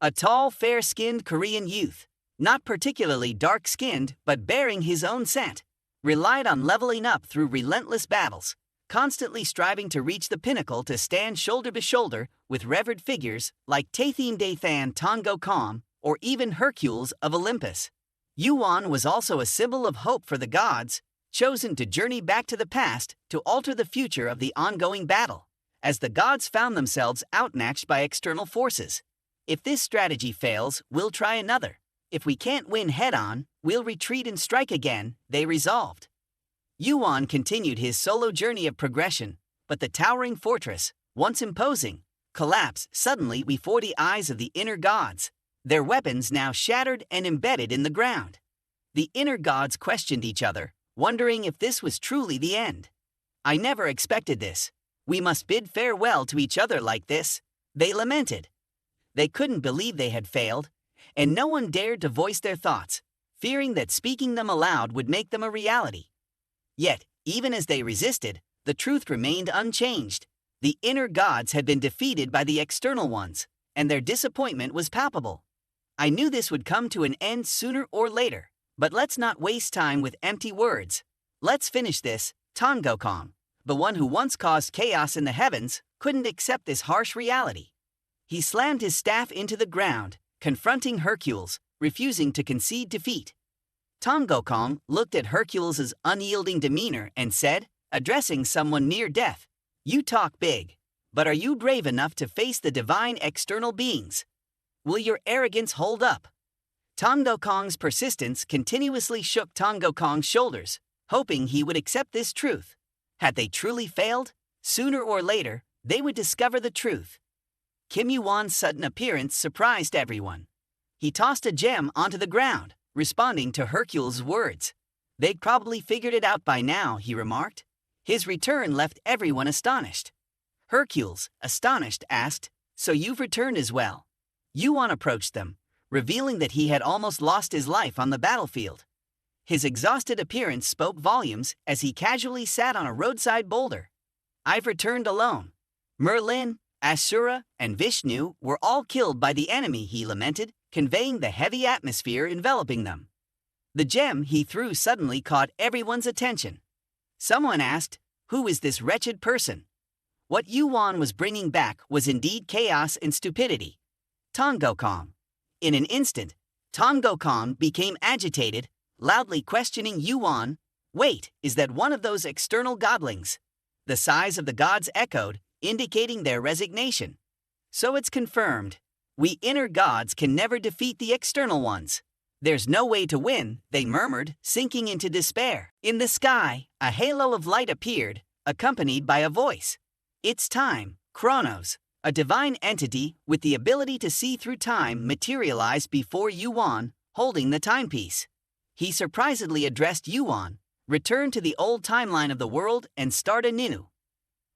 A tall, fair-skinned Korean youth, not particularly dark-skinned but bearing his own scent, relied on leveling up through relentless battles, constantly striving to reach the pinnacle to stand shoulder to shoulder with revered figures like Thean Tongo Kom or even Hercules of Olympus. Yuan was also a symbol of hope for the gods, chosen to journey back to the past to alter the future of the ongoing battle, as the gods found themselves outmatched by external forces. If this strategy fails, we'll try another. If we can't win head-on, we'll retreat and strike again, they resolved. Yuan continued his solo journey of progression, but the towering fortress, once imposing, collapsed suddenly before the eyes of the inner gods, their weapons now shattered and embedded in the ground. The inner gods questioned each other, wondering if this was truly the end. "I never expected this. We must bid farewell to each other like this," they lamented. They couldn't believe they had failed, and no one dared to voice their thoughts, fearing that speaking them aloud would make them a reality. Yet, even as they resisted, the truth remained unchanged. The inner gods had been defeated by the external ones, and their disappointment was palpable. "I knew this would come to an end sooner or later, but let's not waste time with empty words. Let's finish this." Tongo Kom, the one who once caused chaos in the heavens, couldn't accept this harsh reality. He slammed his staff into the ground, confronting Hercules, refusing to concede defeat. Tongo Kom looked at Hercules' unyielding demeanor and said, addressing someone near death, "You talk big, but are you brave enough to face the divine external beings? Will your arrogance hold up?" Tongo Kong's persistence continuously shook Tongo Kong's shoulders, hoping he would accept this truth. Had they truly failed, sooner or later, they would discover the truth. Kim Yuwon's sudden appearance surprised everyone. He tossed a gem onto the ground, responding to Hercules' words. "They'd probably figured it out by now," he remarked. His return left everyone astonished. Hercules, astonished, asked, "So you've returned as well?" Yuan approached them, revealing that he had almost lost his life on the battlefield. His exhausted appearance spoke volumes as he casually sat on a roadside boulder. "I've returned alone. Merlin, Asura, and Vishnu were all killed by the enemy," he lamented, conveying the heavy atmosphere enveloping them. The gem he threw suddenly caught everyone's attention. Someone asked, "Who is this wretched person?" What Yuan was bringing back was indeed chaos and stupidity. Tongo Kom. In an instant, Tongo Kom became agitated, loudly questioning Yuan. "Wait, is that one of those external godlings?" The sighs of the gods echoed, indicating their resignation. "So it's confirmed. We inner gods can never defeat the external ones. There's no way to win," they murmured, sinking into despair. In the sky, a halo of light appeared, accompanied by a voice. "It's time." Chronos, a divine entity with the ability to see through time, materialized before Yuan, holding the timepiece. He surprisingly addressed Yuan, "Return to the old timeline of the world and start anew.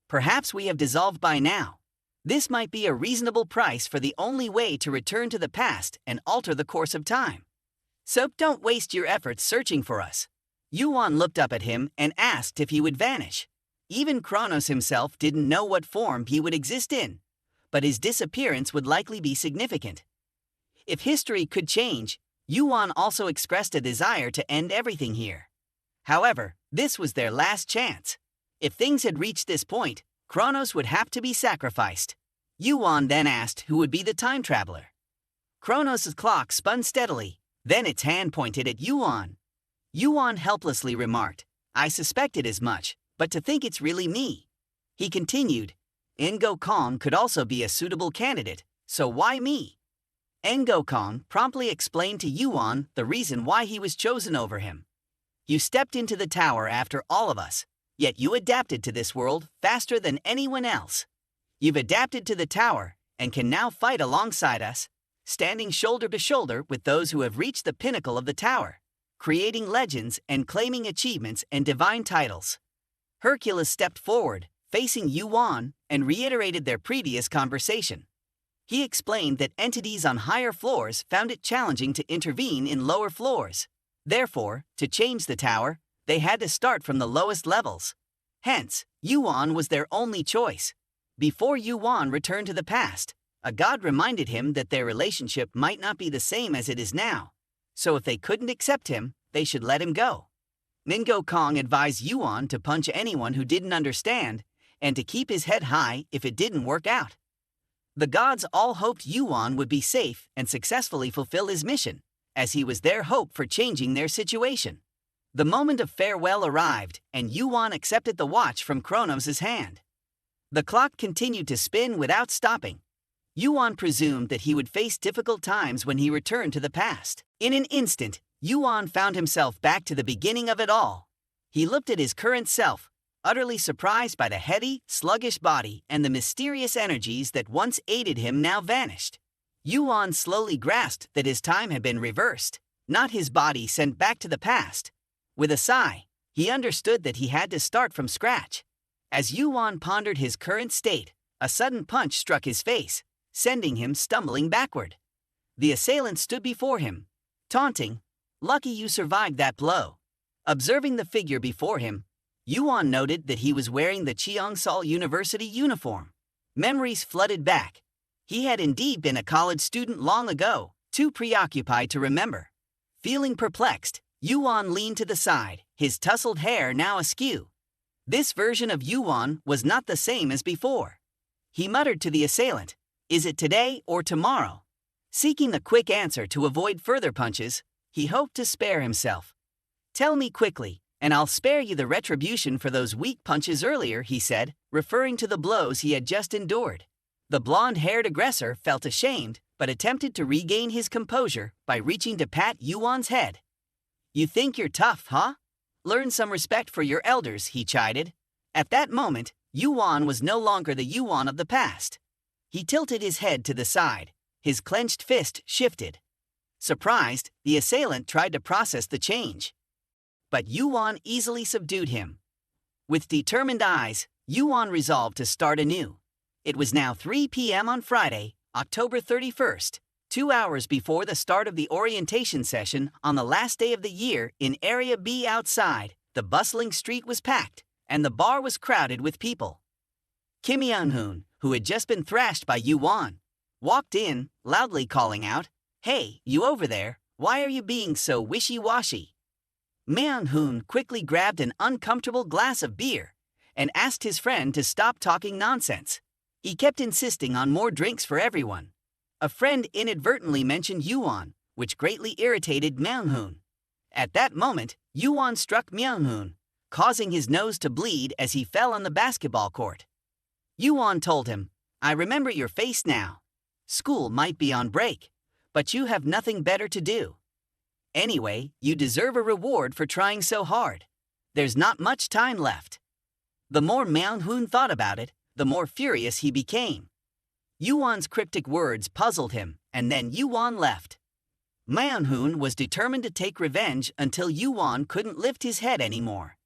Perhaps we have dissolved by now. This might be a reasonable price for the only way to return to the past and alter the course of time. So don't waste your efforts searching for us." Yuan looked up at him and asked if he would vanish. Even Chronos himself didn't know what form he would exist in, but his disappearance would likely be significant. If history could change, Yuan also expressed a desire to end everything here. However, this was their last chance. If things had reached this point, Chronos would have to be sacrificed. Yuan then asked who would be the time traveler. Chronos' clock spun steadily, then its hand pointed at Yuan. Yuan helplessly remarked, "I suspected as much, but to think it's really me." He continued, "Ngo Kong could also be a suitable candidate, so why me?" Ngo Kong promptly explained to Yuan the reason why he was chosen over him. "You stepped into the tower after all of us, yet you adapted to this world faster than anyone else. You've adapted to the tower and can now fight alongside us, standing shoulder to shoulder with those who have reached the pinnacle of the tower, creating legends and claiming achievements and divine titles." Hercules stepped forward, facing Yuan, and reiterated their previous conversation. He explained that entities on higher floors found it challenging to intervene in lower floors. Therefore, to change the tower, they had to start from the lowest levels. Hence, Yuan was their only choice. Before Yuan returned to the past, A god reminded him that their relationship might not be the same as it is now, so if they couldn't accept him, they should let him go. Mingo Kong advised Yuan to punch anyone who didn't understand, and to keep his head high if it didn't work out. The gods all hoped Yuan would be safe and successfully fulfill his mission, as he was their hope for changing their situation. The moment of farewell arrived, and Yuan accepted the watch from Chronos' hand. The clock continued to spin without stopping. Yuan presumed that he would face difficult times when he returned to the past. In an instant, Yuan found himself back to the beginning of it all. He looked at his current self, utterly surprised by the heady, sluggish body and the mysterious energies that once aided him now vanished. Yuan slowly grasped that his time had been reversed, not his body sent back to the past. With a sigh, he understood that he had to start from scratch. As Yuan pondered his current state, a sudden punch struck his face, sending him stumbling backward. The assailant stood before him, taunting, "Lucky you survived that blow." Observing the figure before him, Yuan noted that he was wearing the Cheongsal University uniform. Memories flooded back. He had indeed been a college student long ago, too preoccupied to remember. Feeling perplexed, Yuan leaned to the side, his tousled hair now askew. This version of Yuan was not the same as before. He muttered to the assailant, "Is it today or tomorrow?" Seeking a quick answer to avoid further punches, he hoped to spare himself. "Tell me quickly, and I'll spare you the retribution for those weak punches earlier," he said, referring to the blows he had just endured. The blonde-haired aggressor felt ashamed, but attempted to regain his composure by reaching to pat Yuan's head. "You think you're tough, huh? Learn some respect for your elders," he chided. At that moment, Yuan was no longer the Yuan of the past. He tilted his head to the side. His clenched fist shifted. Surprised, the assailant tried to process the change. But Yuan easily subdued him. With determined eyes, Yuan resolved to start anew. It was now 3 p.m. on Friday, October 31st, 2 hours before the start of the orientation session on the last day of the year. In Area B outside, the bustling street was packed, and the bar was crowded with people. Kim Young-hoon, who had just been thrashed by Yuan, walked in, loudly calling out, "Hey, you over there, why are you being so wishy-washy?" Myung-hoon quickly grabbed an uncomfortable glass of beer and asked his friend to stop talking nonsense. He kept insisting on more drinks for everyone. A friend inadvertently mentioned Yuan, which greatly irritated Myung-hoon. At that moment, Yuan struck Myung-hoon, causing his nose to bleed as he fell on the basketball court. Yuan told him, "I remember your face now. School might be on break, but you have nothing better to do. Anyway, you deserve a reward for trying so hard. There's not much time left." The more Myung-hoon thought about it, the more furious he became. Yuan's cryptic words puzzled him, and then Yuan left. Myung-hoon was determined to take revenge until Yuan couldn't lift his head anymore.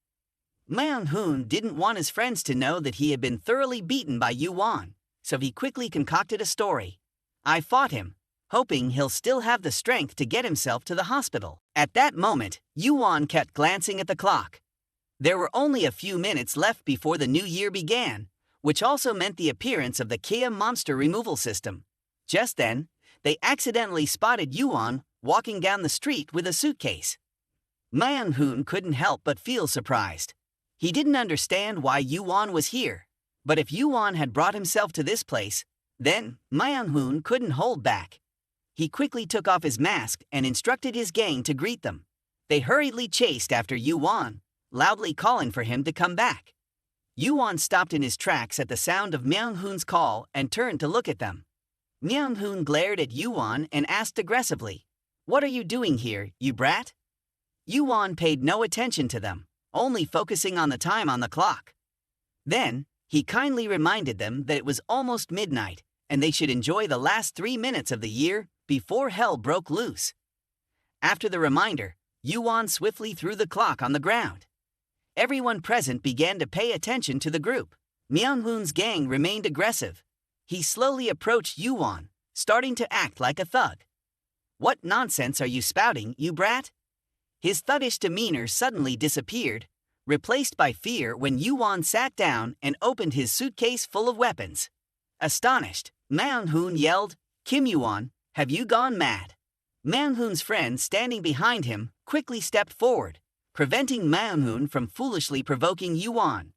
Myung-hoon didn't want his friends to know that he had been thoroughly beaten by Yuan, so he quickly concocted a story. "I fought him, hoping he'll still have the strength to get himself to the hospital." At that moment, Yuan kept glancing at the clock. There were only a few minutes left before the new year began, which also meant the appearance of the Kia monster removal system. Just then, they accidentally spotted Yuan walking down the street with a suitcase. Myung-hoon couldn't help but feel surprised. He didn't understand why Yuan was here, but if Yuan had brought himself to this place, then Myung-hoon couldn't hold back. He quickly took off his mask and instructed his gang to greet them. They hurriedly chased after Yuan, loudly calling for him to come back. Yuan stopped in his tracks at the sound of Myung-hoon's call and turned to look at them. Myung-hoon glared at Yuan and asked aggressively, "What are you doing here, you brat?" Yuan paid no attention to them, only focusing on the time on the clock. Then, he kindly reminded them that it was almost midnight, and they should enjoy the last 3 minutes of the year before hell broke loose. After the reminder, Yuan swiftly threw the clock on the ground. Everyone present began to pay attention to the group. Myung-hoon's gang remained aggressive. He slowly approached Yuan, starting to act like a thug. "What nonsense are you spouting, you brat?" His thuggish demeanor suddenly disappeared, replaced by fear when Yuan sat down and opened his suitcase full of weapons. Astonished, Manhwa yelled, "Kim Yuan, have you gone mad?" Manhwa's friend standing behind him quickly stepped forward, preventing Manhwa from foolishly provoking Yuan.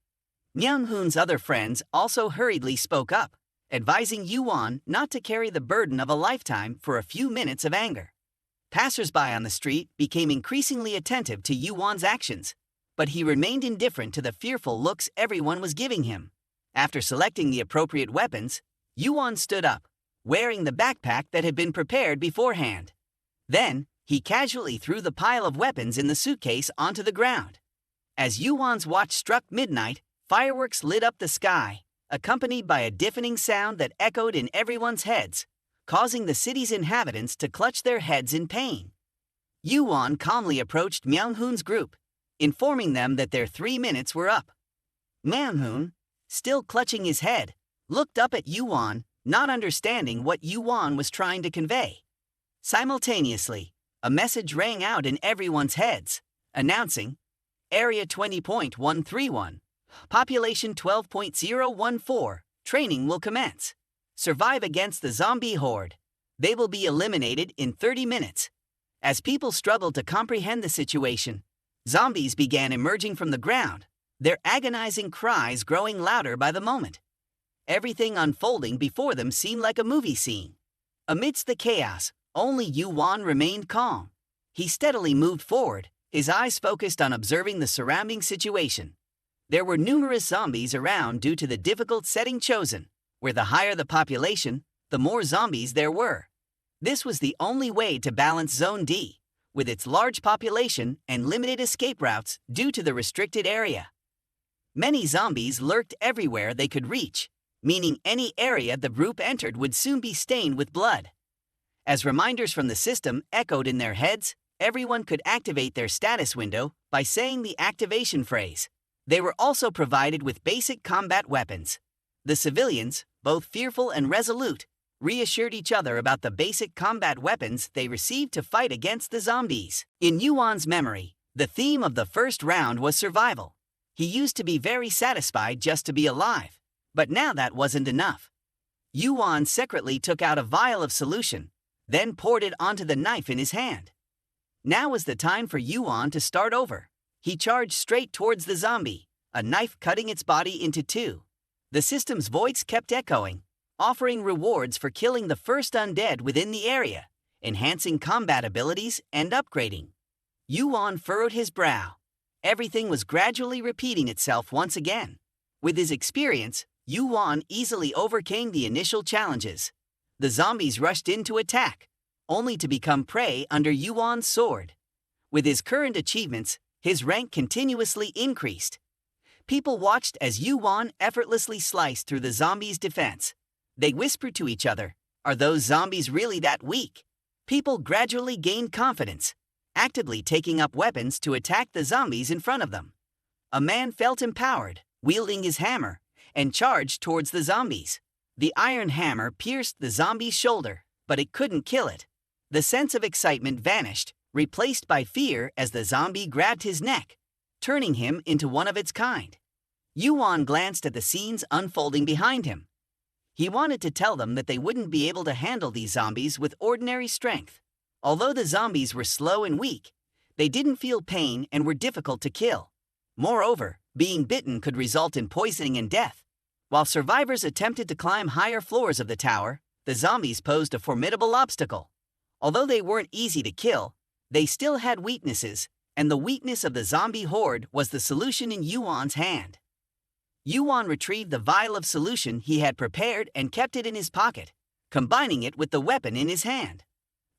Manhwa's other friends also hurriedly spoke up, advising Yuan not to carry the burden of a lifetime for a few minutes of anger. Passers-by on the street became increasingly attentive to Yuan's actions, but he remained indifferent to the fearful looks everyone was giving him. After selecting the appropriate weapons, Yuan stood up, wearing the backpack that had been prepared beforehand. Then, he casually threw the pile of weapons in the suitcase onto the ground. As Yuan's watch struck midnight, fireworks lit up the sky, accompanied by a deafening sound that echoed in everyone's heads, causing the city's inhabitants to clutch their heads in pain. Yuan calmly approached Manhwa's group, informing them that their 3 minutes were up. Manhwa, still clutching his head, looked up at Yuan, not understanding what Yuan was trying to convey. Simultaneously, a message rang out in everyone's heads, announcing, Area 20.131, Population 12.014, training will commence. Survive against the zombie horde. They will be eliminated in 30 minutes. As people struggled to comprehend the situation, zombies began emerging from the ground, their agonizing cries growing louder by the moment. Everything unfolding before them seemed like a movie scene. Amidst the chaos, only Yuan remained calm. He steadily moved forward, his eyes focused on observing the surrounding situation. There were numerous zombies around due to the difficult setting chosen, where the higher the population, the more zombies there were. This was the only way to balance Zone D, with its large population and limited escape routes due to the restricted area. Many zombies lurked everywhere they could reach, meaning any area the group entered would soon be stained with blood. As reminders from the system echoed in their heads, everyone could activate their status window by saying the activation phrase. They were also provided with basic combat weapons. The civilians, both fearful and resolute, reassured each other about the basic combat weapons they received to fight against the zombies. In Yuan's memory, the theme of the first round was survival. He used to be very satisfied just to be alive, but now that wasn't enough. Yuan secretly took out a vial of solution, then poured it onto the knife in his hand. Now was the time for Yuan to start over. He charged straight towards the zombie, a knife cutting its body into two. The system's voice kept echoing, offering rewards for killing the first undead within the area, enhancing combat abilities and upgrading. Yuan furrowed his brow. Everything was gradually repeating itself once again. With his experience, Yuan easily overcame the initial challenges. The zombies rushed in to attack, only to become prey under Yuan's sword. With his current achievements, his rank continuously increased. People watched as Yuan effortlessly sliced through the zombies' defense. They whispered to each other, "Are those zombies really that weak?" People gradually gained confidence, actively taking up weapons to attack the zombies in front of them. A man felt empowered, wielding his hammer, and charged towards the zombies. The iron hammer pierced the zombie's shoulder, but it couldn't kill it. The sense of excitement vanished, replaced by fear as the zombie grabbed his neck, turning him into one of its kind. Yuan glanced at the scenes unfolding behind him. He wanted to tell them that they wouldn't be able to handle these zombies with ordinary strength. Although the zombies were slow and weak, they didn't feel pain and were difficult to kill. Moreover, being bitten could result in poisoning and death. While survivors attempted to climb higher floors of the tower, the zombies posed a formidable obstacle. Although they weren't easy to kill, they still had weaknesses, and the weakness of the zombie horde was the solution in Yuan's hand. Yuan retrieved the vial of solution he had prepared and kept it in his pocket, combining it with the weapon in his hand.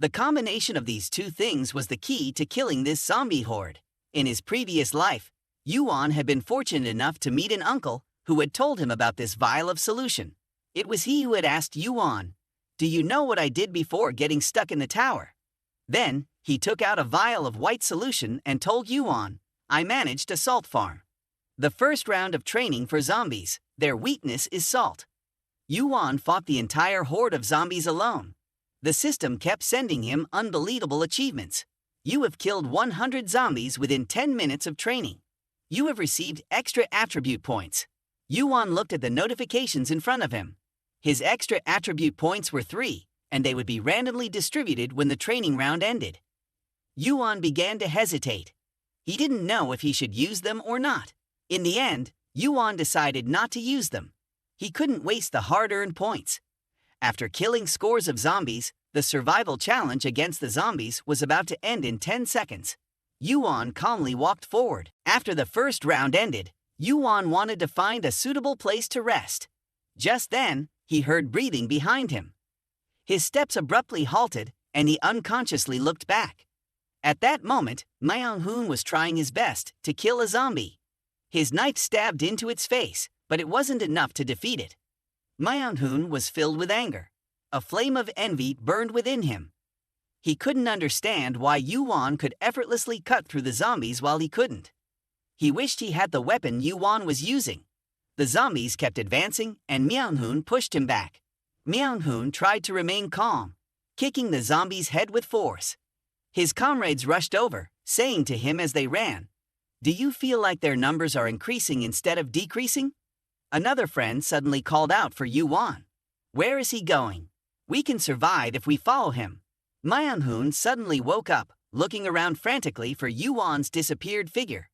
The combination of these two things was the key to killing this zombie horde. In his previous life, Yuan had been fortunate enough to meet an uncle who had told him about this vial of solution. It was he who had asked Yuan, "Do you know what I did before getting stuck in the tower?" Then, he took out a vial of white solution and told Yuan, "I managed a salt farm. The first round of training for zombies, their weakness is salt." Yuan fought the entire horde of zombies alone. The system kept sending him unbelievable achievements. You have killed 100 zombies within 10 minutes of training. You have received extra attribute points. Yuan looked at the notifications in front of him. His extra attribute points were 3, and they would be randomly distributed when the training round ended. Yuan began to hesitate. He didn't know if he should use them or not. In the end, Yuan decided not to use them. He couldn't waste the hard-earned points. After killing scores of zombies, the survival challenge against the zombies was about to end in 10 seconds. Yuan calmly walked forward. After the first round ended, Yuan wanted to find a suitable place to rest. Just then, he heard breathing behind him. His steps abruptly halted, and he unconsciously looked back. At that moment, Myung-hoon was trying his best to kill a zombie. His knife stabbed into its face, but it wasn't enough to defeat it. Myung-hoon was filled with anger. A flame of envy burned within him. He couldn't understand why Yuan could effortlessly cut through the zombies while he couldn't. He wished he had the weapon Yuan was using. The zombies kept advancing, and Myung-hoon pushed him back. Myung-hoon tried to remain calm, kicking the zombie's head with force. His comrades rushed over, saying to him as they ran, "Do you feel like their numbers are increasing instead of decreasing?" Another friend suddenly called out for Yuan. "Where is he going? We can survive if we follow him." Myung-hoon suddenly woke up, looking around frantically for Yuan's disappeared figure.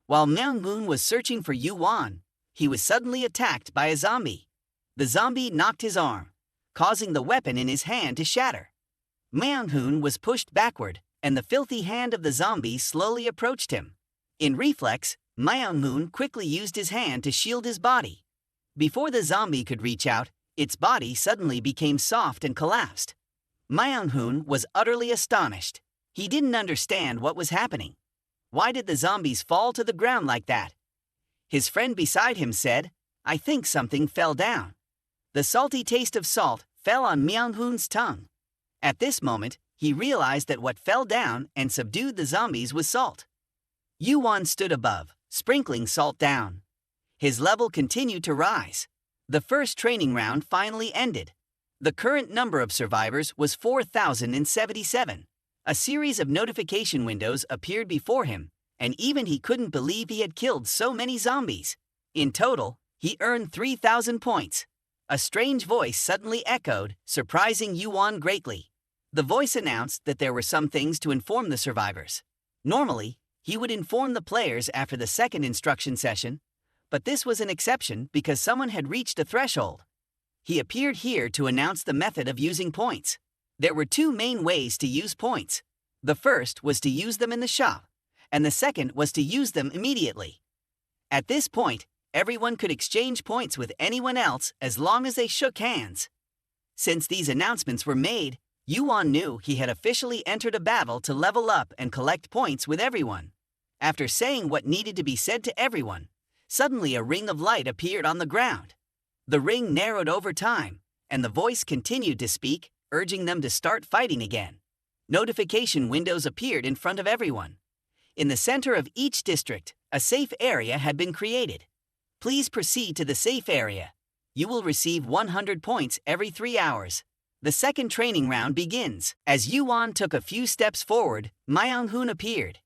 While Myung-hoon was searching for Yuan, he was suddenly attacked by a zombie. The zombie knocked his arm, causing the weapon in his hand to shatter. Myung-hoon was pushed backward, and the filthy hand of the zombie slowly approached him. In reflex, Myung-hoon quickly used his hand to shield his body. Before the zombie could reach out, its body suddenly became soft and collapsed. Myung-hoon was utterly astonished. He didn't understand what was happening. Why did the zombies fall to the ground like that? His friend beside him said, "I think something fell down." The salty taste of salt fell on Myung-hoon's tongue. At this moment, he realized that what fell down and subdued the zombies was salt. Yuan stood above, sprinkling salt down. His level continued to rise. The first training round finally ended. The current number of survivors was 4,077. A series of notification windows appeared before him, and even he couldn't believe he had killed so many zombies. In total, he earned 3,000 points. A strange voice suddenly echoed, surprising Yuan greatly. The voice announced that there were some things to inform the survivors. Normally, he would inform the players after the second instruction session, but this was an exception because someone had reached a threshold. He appeared here to announce the method of using points. There were 2 main ways to use points. The first was to use them in the shop, and the second was to use them immediately. At this point, everyone could exchange points with anyone else as long as they shook hands. Since these announcements were made, Yuan knew he had officially entered a battle to level up and collect points with everyone. After saying what needed to be said to everyone, suddenly a ring of light appeared on the ground. The ring narrowed over time, and the voice continued to speak, urging them to start fighting again. Notification windows appeared in front of everyone. In the center of each district, a safe area had been created. Please proceed to the safe area. You will receive 100 points every 3 hours. The second training round begins. As Yuan took a few steps forward, Myung-hoon appeared.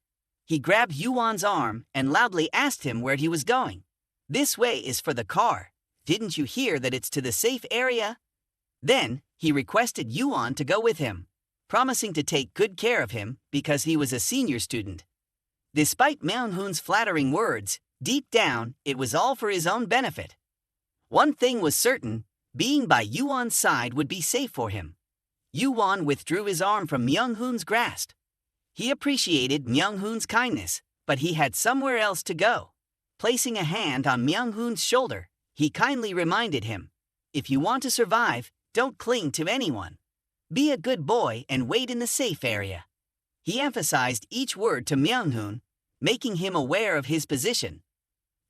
He grabbed Yuan's arm and loudly asked him where he was going. "This way is for the car. Didn't you hear that it's to the safe area?" Then, he requested Yuan to go with him, promising to take good care of him because he was a senior student. Despite Myung-hoon's flattering words, deep down, it was all for his own benefit. One thing was certain, being by Yuan's side would be safe for him. Yuan withdrew his arm from Myung-hoon's grasp. He appreciated Myung-hoon's kindness, but he had somewhere else to go. Placing a hand on Myung-hoon's shoulder, he kindly reminded him, "If you want to survive, don't cling to anyone. Be a good boy and wait in the safe area." He emphasized each word to Myung-hoon, making him aware of his position.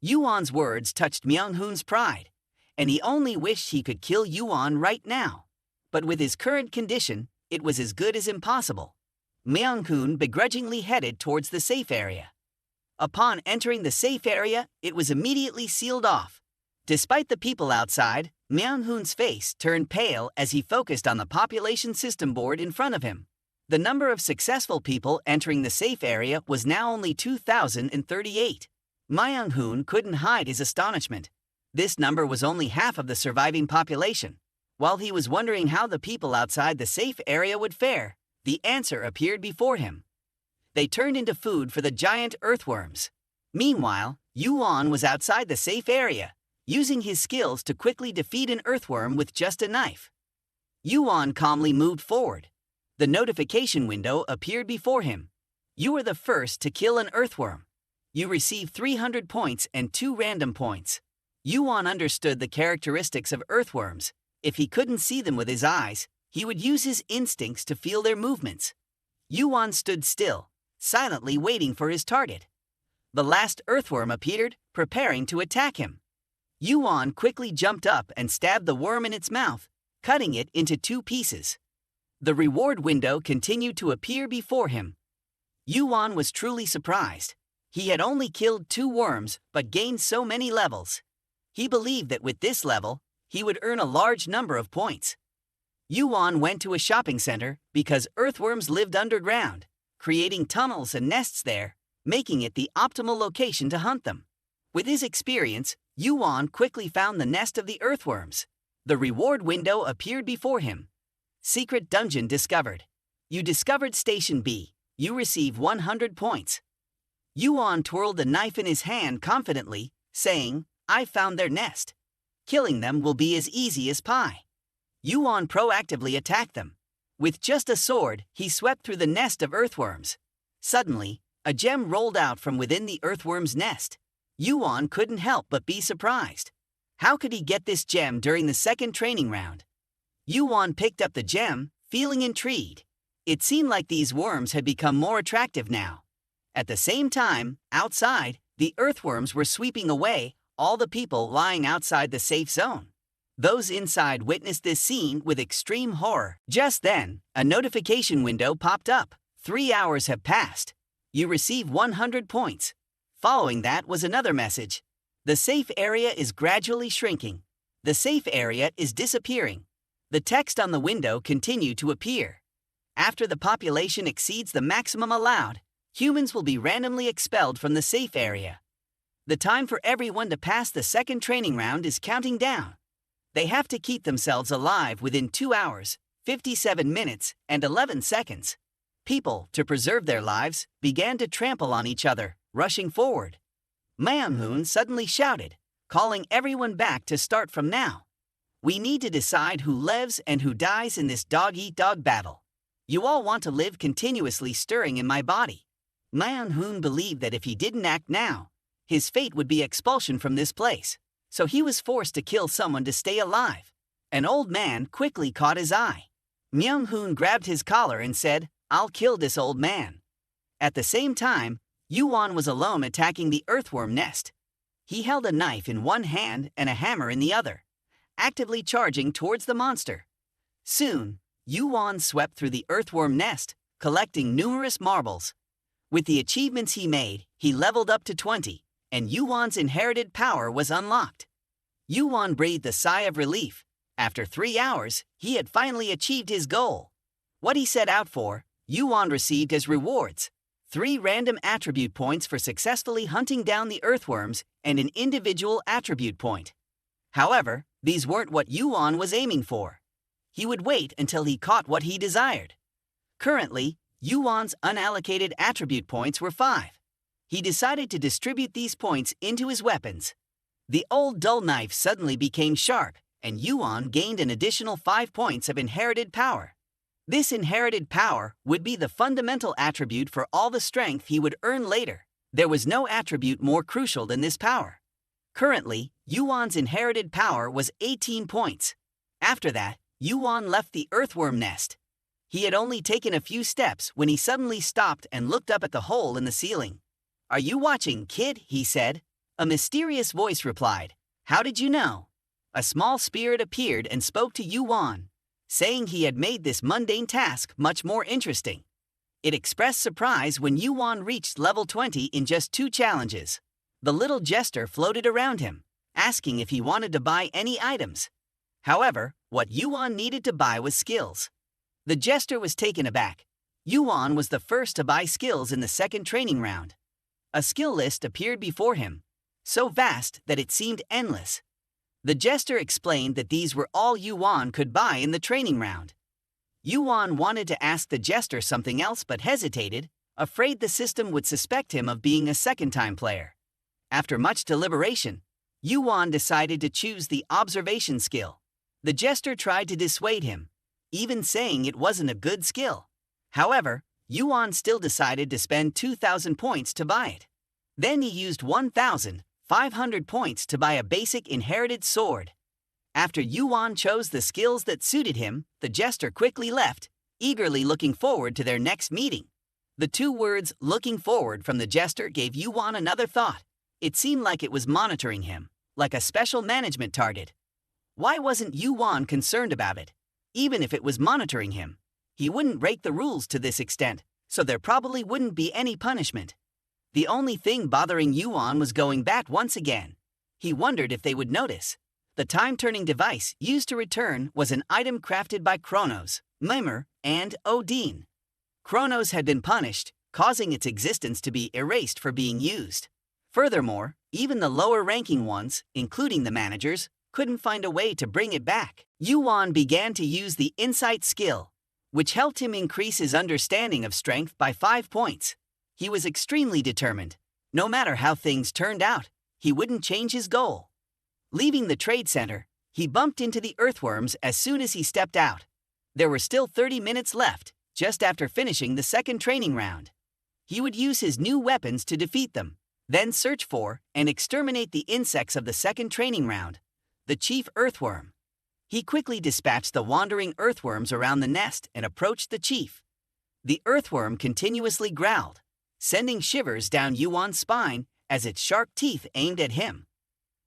Yuan's words touched Myung-hoon's pride, and he only wished he could kill Yuan right now. But with his current condition, it was as good as impossible. Myung-hoon begrudgingly headed towards the safe area. Upon entering the safe area, it was immediately sealed off. Despite the people outside, Myung-hoon's face turned pale as he focused on the population system board in front of him. The number of successful people entering the safe area was now only 2,038. Myung-hoon couldn't hide his astonishment. This number was only half of the surviving population. While he was wondering how the people outside the safe area would fare, the answer appeared before him. They turned into food for the giant earthworms. Meanwhile, Yuan was outside the safe area, using his skills to quickly defeat an earthworm with just a knife. Yuan calmly moved forward. The notification window appeared before him. You were the first to kill an earthworm. You received 300 points and 2 random points. Yuan understood the characteristics of earthworms. If he couldn't see them with his eyes, he would use his instincts to feel their movements. Yuan stood still, silently waiting for his target. The last earthworm appeared, preparing to attack him. Yuan quickly jumped up and stabbed the worm in its mouth, cutting it into 2 pieces. The reward window continued to appear before him. Yuan was truly surprised. He had only killed 2 worms but gained so many levels. He believed that with this level, he would earn a large number of points. Yuan went to a shopping center because earthworms lived underground, creating tunnels and nests there, making it the optimal location to hunt them. With his experience, Yuan quickly found the nest of the earthworms. The reward window appeared before him. Secret dungeon discovered. You discovered Station B. You receive 100 points. Yuan twirled the knife in his hand confidently, saying, I found their nest. Killing them will be as easy as pie. Yuan proactively attacked them. With just a sword, he swept through the nest of earthworms. Suddenly, a gem rolled out from within the earthworm's nest. Yuan couldn't help but be surprised. How could he get this gem during the second training round? Yuan picked up the gem, feeling intrigued. It seemed like these worms had become more attractive now. At the same time, outside, the earthworms were sweeping away all the people lying outside the safe zone. Those inside witnessed this scene with extreme horror. Just then, a notification window popped up. 3 hours have passed. You receive 100 points. Following that was another message. The safe area is gradually shrinking. The safe area is disappearing. The text on the window continued to appear. After the population exceeds the maximum allowed, humans will be randomly expelled from the safe area. The time for everyone to pass the second training round is counting down. They have to keep themselves alive within 2 hours, 57 minutes, and 11 seconds. People, to preserve their lives, began to trample on each other, rushing forward. Manhwa suddenly shouted, calling everyone back to start from now. We need to decide who lives and who dies in this dog-eat-dog battle. You all want to live continuously stirring in my body. Manhwa believed that if he didn't act now, his fate would be expulsion from this place, so he was forced to kill someone to stay alive. An old man quickly caught his eye. Manhwa grabbed his collar and said, I'll kill this old man. At the same time, Yuan was alone attacking the earthworm nest. He held a knife in one hand and a hammer in the other, actively charging towards the monster. Soon, Yuan swept through the earthworm nest, collecting numerous marbles. With the achievements he made, he leveled up to 20. And Yuan's inherited power was unlocked. Yuan breathed a sigh of relief. After 3 hours, he had finally achieved his goal. What he set out for, Yuan received as rewards: 3 random attribute points for successfully hunting down the earthworms and an individual attribute point. However, these weren't what Yuan was aiming for. He would wait until he caught what he desired. Currently, Yuan's unallocated attribute points were 5. He decided to distribute these points into his weapons. The old dull knife suddenly became sharp, and Yuan gained an additional 5 points of inherited power. This inherited power would be the fundamental attribute for all the strength he would earn later. There was no attribute more crucial than this power. Currently, Yuan's inherited power was 18 points. After that, Yuan left the earthworm nest. He had only taken a few steps when he suddenly stopped and looked up at the hole in the ceiling. Are you watching, kid? He said. A mysterious voice replied, How did you know? A small spirit appeared and spoke to Yuan, saying he had made this mundane task much more interesting. It expressed surprise when Yuan reached level 20 in just 2 challenges. The little jester floated around him, asking if he wanted to buy any items. However, what Yuan needed to buy was skills. The jester was taken aback. Yuan was the first to buy skills in the second training round. A skill list appeared before him, so vast that it seemed endless. The jester explained that these were all Yuan could buy in the training round. Yuan wanted to ask the jester something else but hesitated, afraid the system would suspect him of being a second-time player. After much deliberation, Yuan decided to choose the observation skill. The jester tried to dissuade him, even saying it wasn't a good skill. However, Yuan still decided to spend 2,000 points to buy it. Then he used 1,500 points to buy a basic inherited sword. After Yuan chose the skills that suited him, the jester quickly left, eagerly looking forward to their next meeting. The two words "looking forward" from the jester gave Yuan another thought. It seemed like it was monitoring him, like a special management target. Why wasn't Yuan concerned about it? Even if it was monitoring him, he wouldn't break the rules to this extent, so there probably wouldn't be any punishment. The only thing bothering Yuan was going back once again. He wondered if they would notice. The time-turning device used to return was an item crafted by Chronos, Chimera, and Odin. Chronos had been punished, causing its existence to be erased for being used. Furthermore, even the lower-ranking ones, including the managers, couldn't find a way to bring it back. Yuan began to use the insight skill, which helped him increase his understanding of strength by 5 points. He was extremely determined. No matter how things turned out, he wouldn't change his goal. Leaving the trade center, he bumped into the earthworms as soon as he stepped out. There were still 30 minutes left, just after finishing the second training round. He would use his new weapons to defeat them, then search for and exterminate the insects of the second training round, the chief earthworm. He quickly dispatched the wandering earthworms around the nest and approached the chief. The earthworm continuously growled, sending shivers down Yuan's spine as its sharp teeth aimed at him.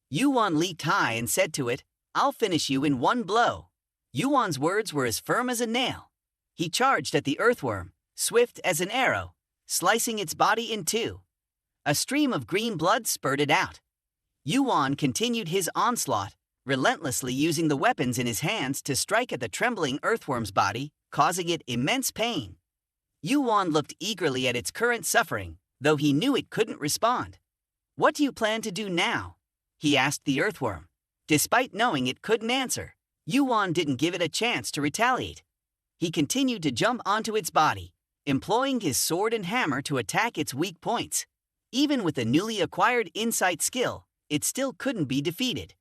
Yuan leaped high and said to it, "I'll finish you in one blow." Yuan's words were as firm as a nail. He charged at the earthworm, swift as an arrow, slicing its body in two. A stream of green blood spurted out. Yuan continued his onslaught, relentlessly using the weapons in his hands to strike at the trembling earthworm's body, causing it immense pain. Yuan looked eagerly at its current suffering, though he knew it couldn't respond. "What do you plan to do now?" he asked the earthworm. Despite knowing it couldn't answer, Yuan didn't give it a chance to retaliate. He continued to jump onto its body, employing his sword and hammer to attack its weak points. Even with the newly acquired insight skill, it still couldn't be defeated.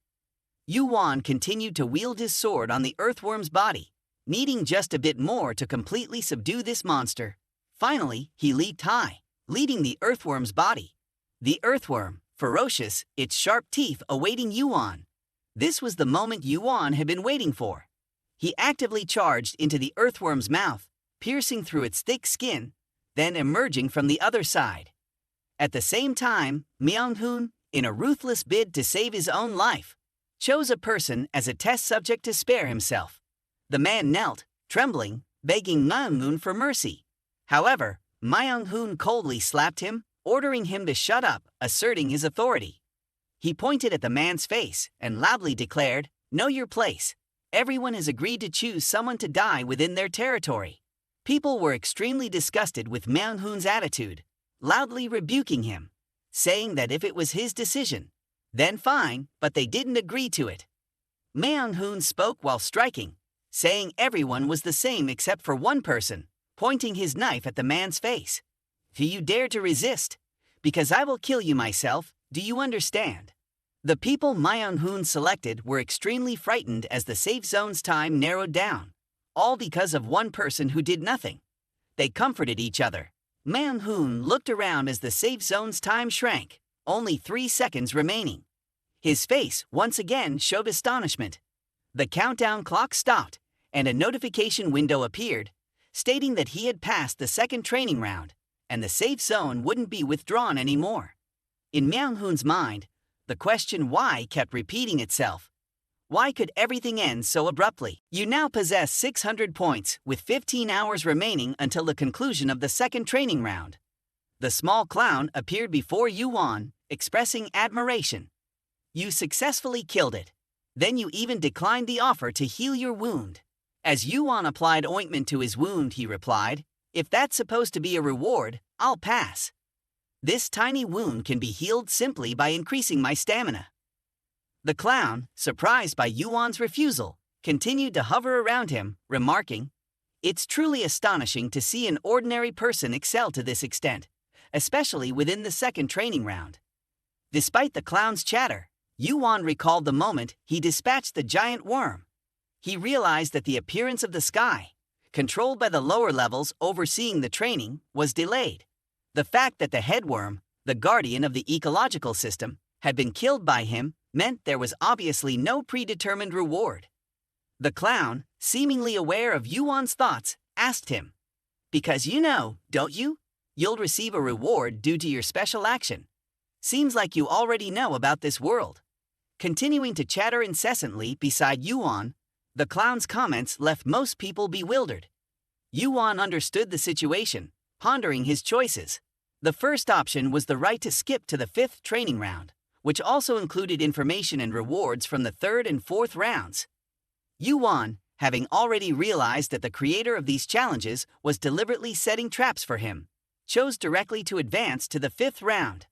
Yuan continued to wield his sword on the earthworm's body, needing just a bit more to completely subdue this monster. Finally, he leaped high, leading the earthworm's body. The earthworm, ferocious, its sharp teeth awaiting Yuan. This was the moment Yuan had been waiting for. He actively charged into the earthworm's mouth, piercing through its thick skin, then emerging from the other side. At the same time, Myung-hoon, in a ruthless bid to save his own life, chose a person as a test subject to spare himself. The man knelt, trembling, begging Myung-hoon for mercy. However, Myung-hoon coldly slapped him, ordering him to shut up, asserting his authority. He pointed at the man's face and loudly declared, "Know your place. Everyone has agreed to choose someone to die within their territory." People were extremely disgusted with Myung-hoon's attitude, loudly rebuking him, saying that if it was his decision, then fine, but they didn't agree to it. Myung-hoon spoke while striking, saying everyone was the same except for one person, pointing his knife at the man's face. "Do you dare to resist? Because I will kill you myself, do you understand?" The people Myung-hoon selected were extremely frightened as the safe zone's time narrowed down, all because of one person who did nothing. They comforted each other. Myung-hoon looked around as the safe zone's time shrank, only 3 seconds remaining. His face once again showed astonishment. The countdown clock stopped, and a notification window appeared, stating that he had passed the second training round, and the safe zone wouldn't be withdrawn anymore. In Myung-hoon's mind, the question why kept repeating itself. Why could everything end so abruptly? You now possess 600 points, with 15 hours remaining until the conclusion of the second training round. The small clown appeared before Yuan, expressing admiration. You successfully killed it. Then you even declined the offer to heal your wound. As Yuan applied ointment to his wound, he replied, "If that's supposed to be a reward, I'll pass. This tiny wound can be healed simply by increasing my stamina." The clown, surprised by Yuwon's refusal, continued to hover around him, remarking, "It's truly astonishing to see an ordinary person excel to this extent, especially within the second training round." Despite the clown's chatter, Yuwon recalled the moment he dispatched the giant worm. He realized that the appearance of the sky, controlled by the lower levels overseeing the training, was delayed. The fact that the headworm, the guardian of the ecological system, had been killed by him meant there was obviously no predetermined reward. The clown, seemingly aware of Yuwon's thoughts, asked him, "Because you know, don't you? You'll receive a reward due to your special action. Seems like you already know about this world." Continuing to chatter incessantly beside Yuwon, the clown's comments left most people bewildered. Yuwon understood the situation, pondering his choices. The first option was the right to skip to the 5th training round, which also included information and rewards from the 3rd and 4th rounds. Yuwon, having already realized that the creator of these challenges was deliberately setting traps for him, chose directly to advance to the 5th round.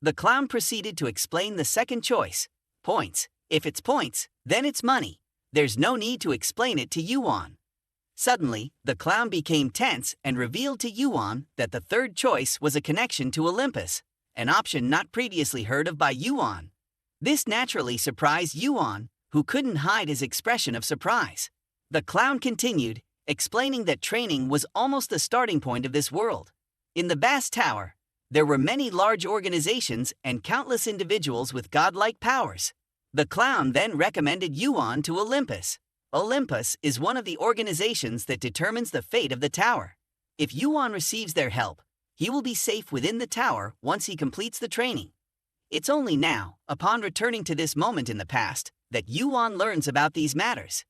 The clown proceeded to explain the second choice: points. If it's points, then it's money. There's no need to explain it to Yuwon. Suddenly, the clown became tense and revealed to Yuwon that the third choice was a connection to Olympus, an option not previously heard of by Yuwon. This naturally surprised Yuwon, who couldn't hide his expression of surprise. The clown continued, explaining that training was almost the starting point of this world. In the vast tower, there were many large organizations and countless individuals with godlike powers. The clown then recommended Yuwon to Olympus. Olympus is one of the organizations that determines the fate of the tower. If Yuwon receives their help, he will be safe within the tower once he completes the training. It's only now, upon returning to this moment in the past, that Yuwon learns about these matters.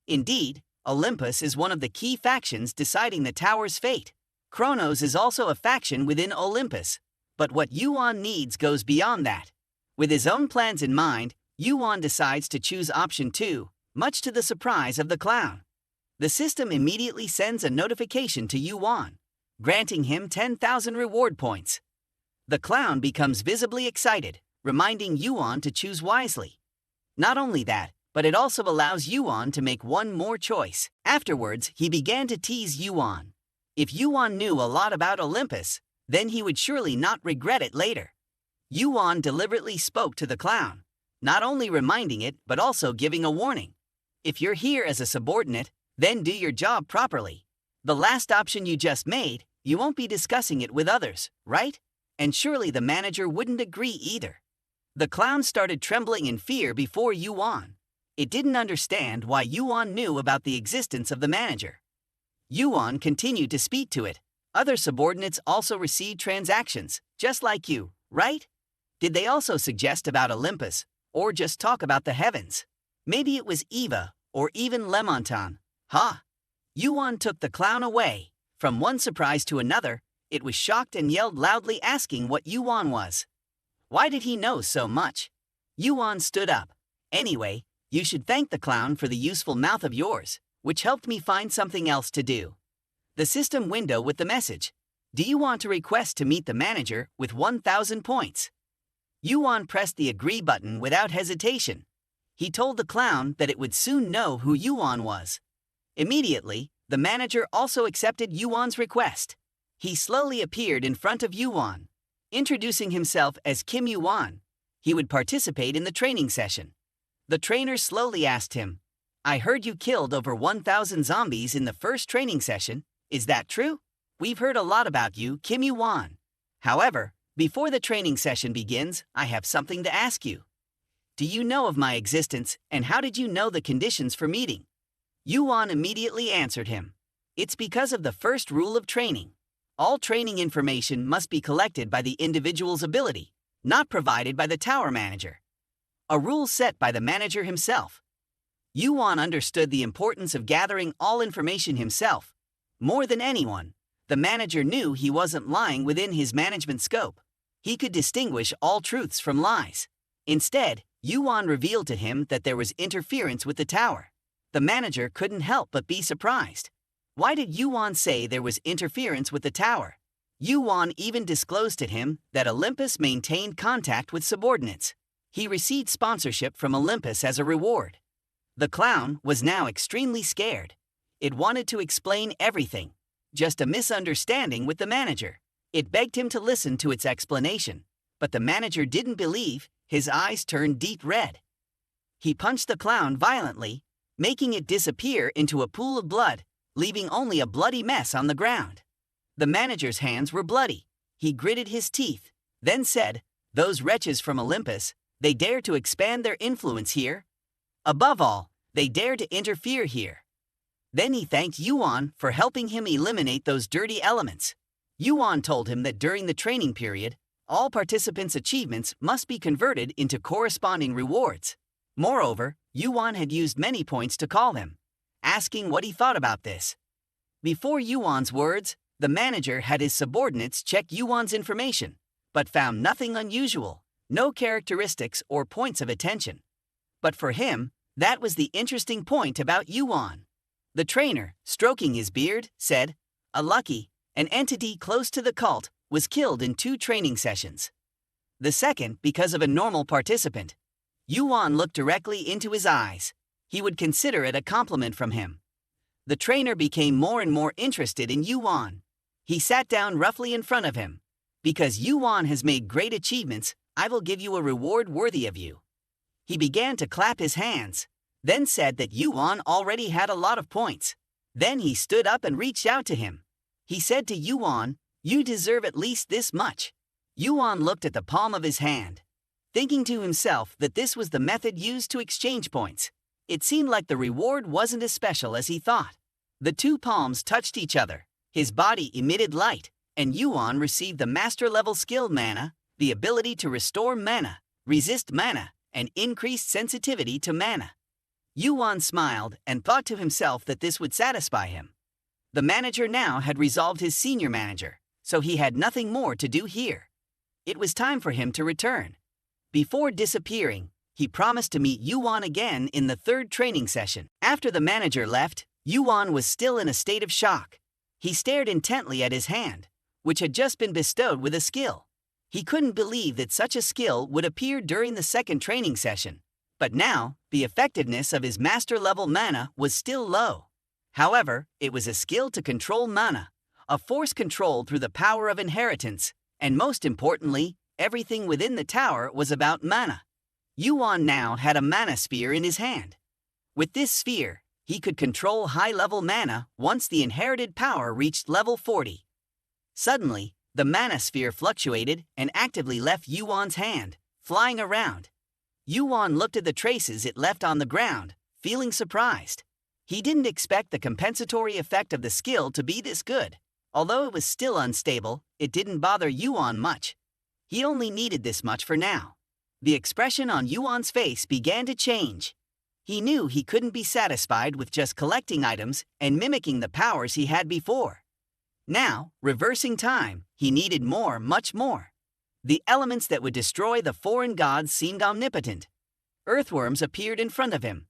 Indeed, Olympus is one of the key factions deciding the tower's fate. Chronos is also a faction within Olympus, but what Yuwon needs goes beyond that. With his own plans in mind, Yuwon decides to choose option 2, much to the surprise of the clown. The system immediately sends a notification to Yuwon, granting him 10,000 reward points. The clown becomes visibly excited, reminding Yuwon to choose wisely. Not only that, but it also allows Yuwon to make one more choice. Afterwards, he began to tease Yuwon. If Yuwon knew a lot about Olympus, then he would surely not regret it later. Yuwon deliberately spoke to the clown, not only reminding it but also giving a warning. If you're here as a subordinate, then do your job properly. The last option you just made, you won't be discussing it with others, right? And surely the manager wouldn't agree either. The clown started trembling in fear before Yuwon. It didn't understand why Yuwon knew about the existence of the manager. Yuwon continued to speak to it. Other subordinates also received transactions, just like you, right? Did they also suggest about Olympus, or just talk about the heavens? Maybe it was Eva, or even Lemonton. Yuwon took the clown away. From one surprise to another, it was shocked and yelled loudly asking what Yuwon was. Why did he know so much? Yuwon stood up. Anyway, you should thank the clown for the useful mouth of yours, which helped me find something else to do. The system window with the message. Do you want to request to meet the manager with 1,000 points? Yuwon pressed the agree button without hesitation. He told the clown that it would soon know who Yuwon was. Immediately, the manager also accepted Yuwon's request. He slowly appeared in front of Yuwon. Introducing himself as Kim Yuan, he would participate in the training session. The trainer slowly asked him, "I heard you killed over 1,000 zombies in the first training session. Is that true? We've heard a lot about you, Kim Yuan. However, before the training session begins, I have something to ask you. Do you know of my existence, and how did you know the conditions for meeting?" Yuwon immediately answered him. It's because of the first rule of training. All training information must be collected by the individual's ability, not provided by the tower manager. A rule set by the manager himself. Yuwon understood the importance of gathering all information himself. More than anyone, the manager knew he wasn't lying within his management scope. He could distinguish all truths from lies. Instead, Yuwon revealed to him that there was interference with the tower. The manager couldn't help but be surprised. Why did Yuwon say there was interference with the tower? Yuwon even disclosed to him that Olympus maintained contact with subordinates. He received sponsorship from Olympus as a reward. The clown was now extremely scared. It wanted to explain everything. Just a misunderstanding with the manager. It begged him to listen to its explanation. But the manager didn't believe. His eyes turned deep red. He punched the clown violently, making it disappear into a pool of blood, leaving only a bloody mess on the ground. The manager's hands were bloody. He gritted his teeth, then said, "Those wretches from Olympus, they dare to expand their influence here. Above all, they dare to interfere here." Then he thanked Yuan for helping him eliminate those dirty elements. Yuan told him that during the training period, all participants' achievements must be converted into corresponding rewards. Moreover, Yuan had used many points to call him, asking what he thought about this. Before Yuan's words, the manager had his subordinates check Yuan's information, but found nothing unusual, no characteristics or points of attention. But for him, that was the interesting point about Yuan. The trainer, stroking his beard, said, "A lucky, an entity close to the cult, was killed in 2 training sessions. The second because of a normal participant." Yuan looked directly into his eyes. He would consider it a compliment from him. The trainer became more and more interested in Yuan. He sat down roughly in front of him. "Because Yuan has made great achievements, I will give you a reward worthy of you." He began to clap his hands, then said that Yuan already had a lot of points. Then he stood up and reached out to him. He said to Yuan, "You deserve at least this much." Yuan looked at the palm of his hand, thinking to himself that this was the method used to exchange points. It seemed like the reward wasn't as special as he thought. The 2 palms touched each other. His body emitted light, and Yuan received the master-level skill mana, the ability to restore mana, resist mana, and increased sensitivity to mana. Yuan smiled and thought to himself that this would satisfy him. The manager now had resolved his senior manager, so he had nothing more to do here. It was time for him to return. Before disappearing, he promised to meet Yuan again in the 3rd training session. After the manager left, Yuan was still in a state of shock. He stared intently at his hand, which had just been bestowed with a skill. He couldn't believe that such a skill would appear during the 2nd training session. But now, the effectiveness of his master-level mana was still low. However, it was a skill to control mana, a force controlled through the power of inheritance, and most importantly, everything within the tower was about mana. Yuan now had a mana sphere in his hand. With this sphere, he could control high-level mana once the inherited power reached level 40. Suddenly, the mana sphere fluctuated and actively left Yuan's hand, flying around. Yuan looked at the traces it left on the ground, feeling surprised. He didn't expect the compensatory effect of the skill to be this good. Although it was still unstable, it didn't bother Yuan much. He only needed this much for now. The expression on Yuan's face began to change. He knew he couldn't be satisfied with just collecting items and mimicking the powers he had before. Now, reversing time, he needed more, much more. The elements that would destroy the foreign gods seemed omnipotent. Earthworms appeared in front of him.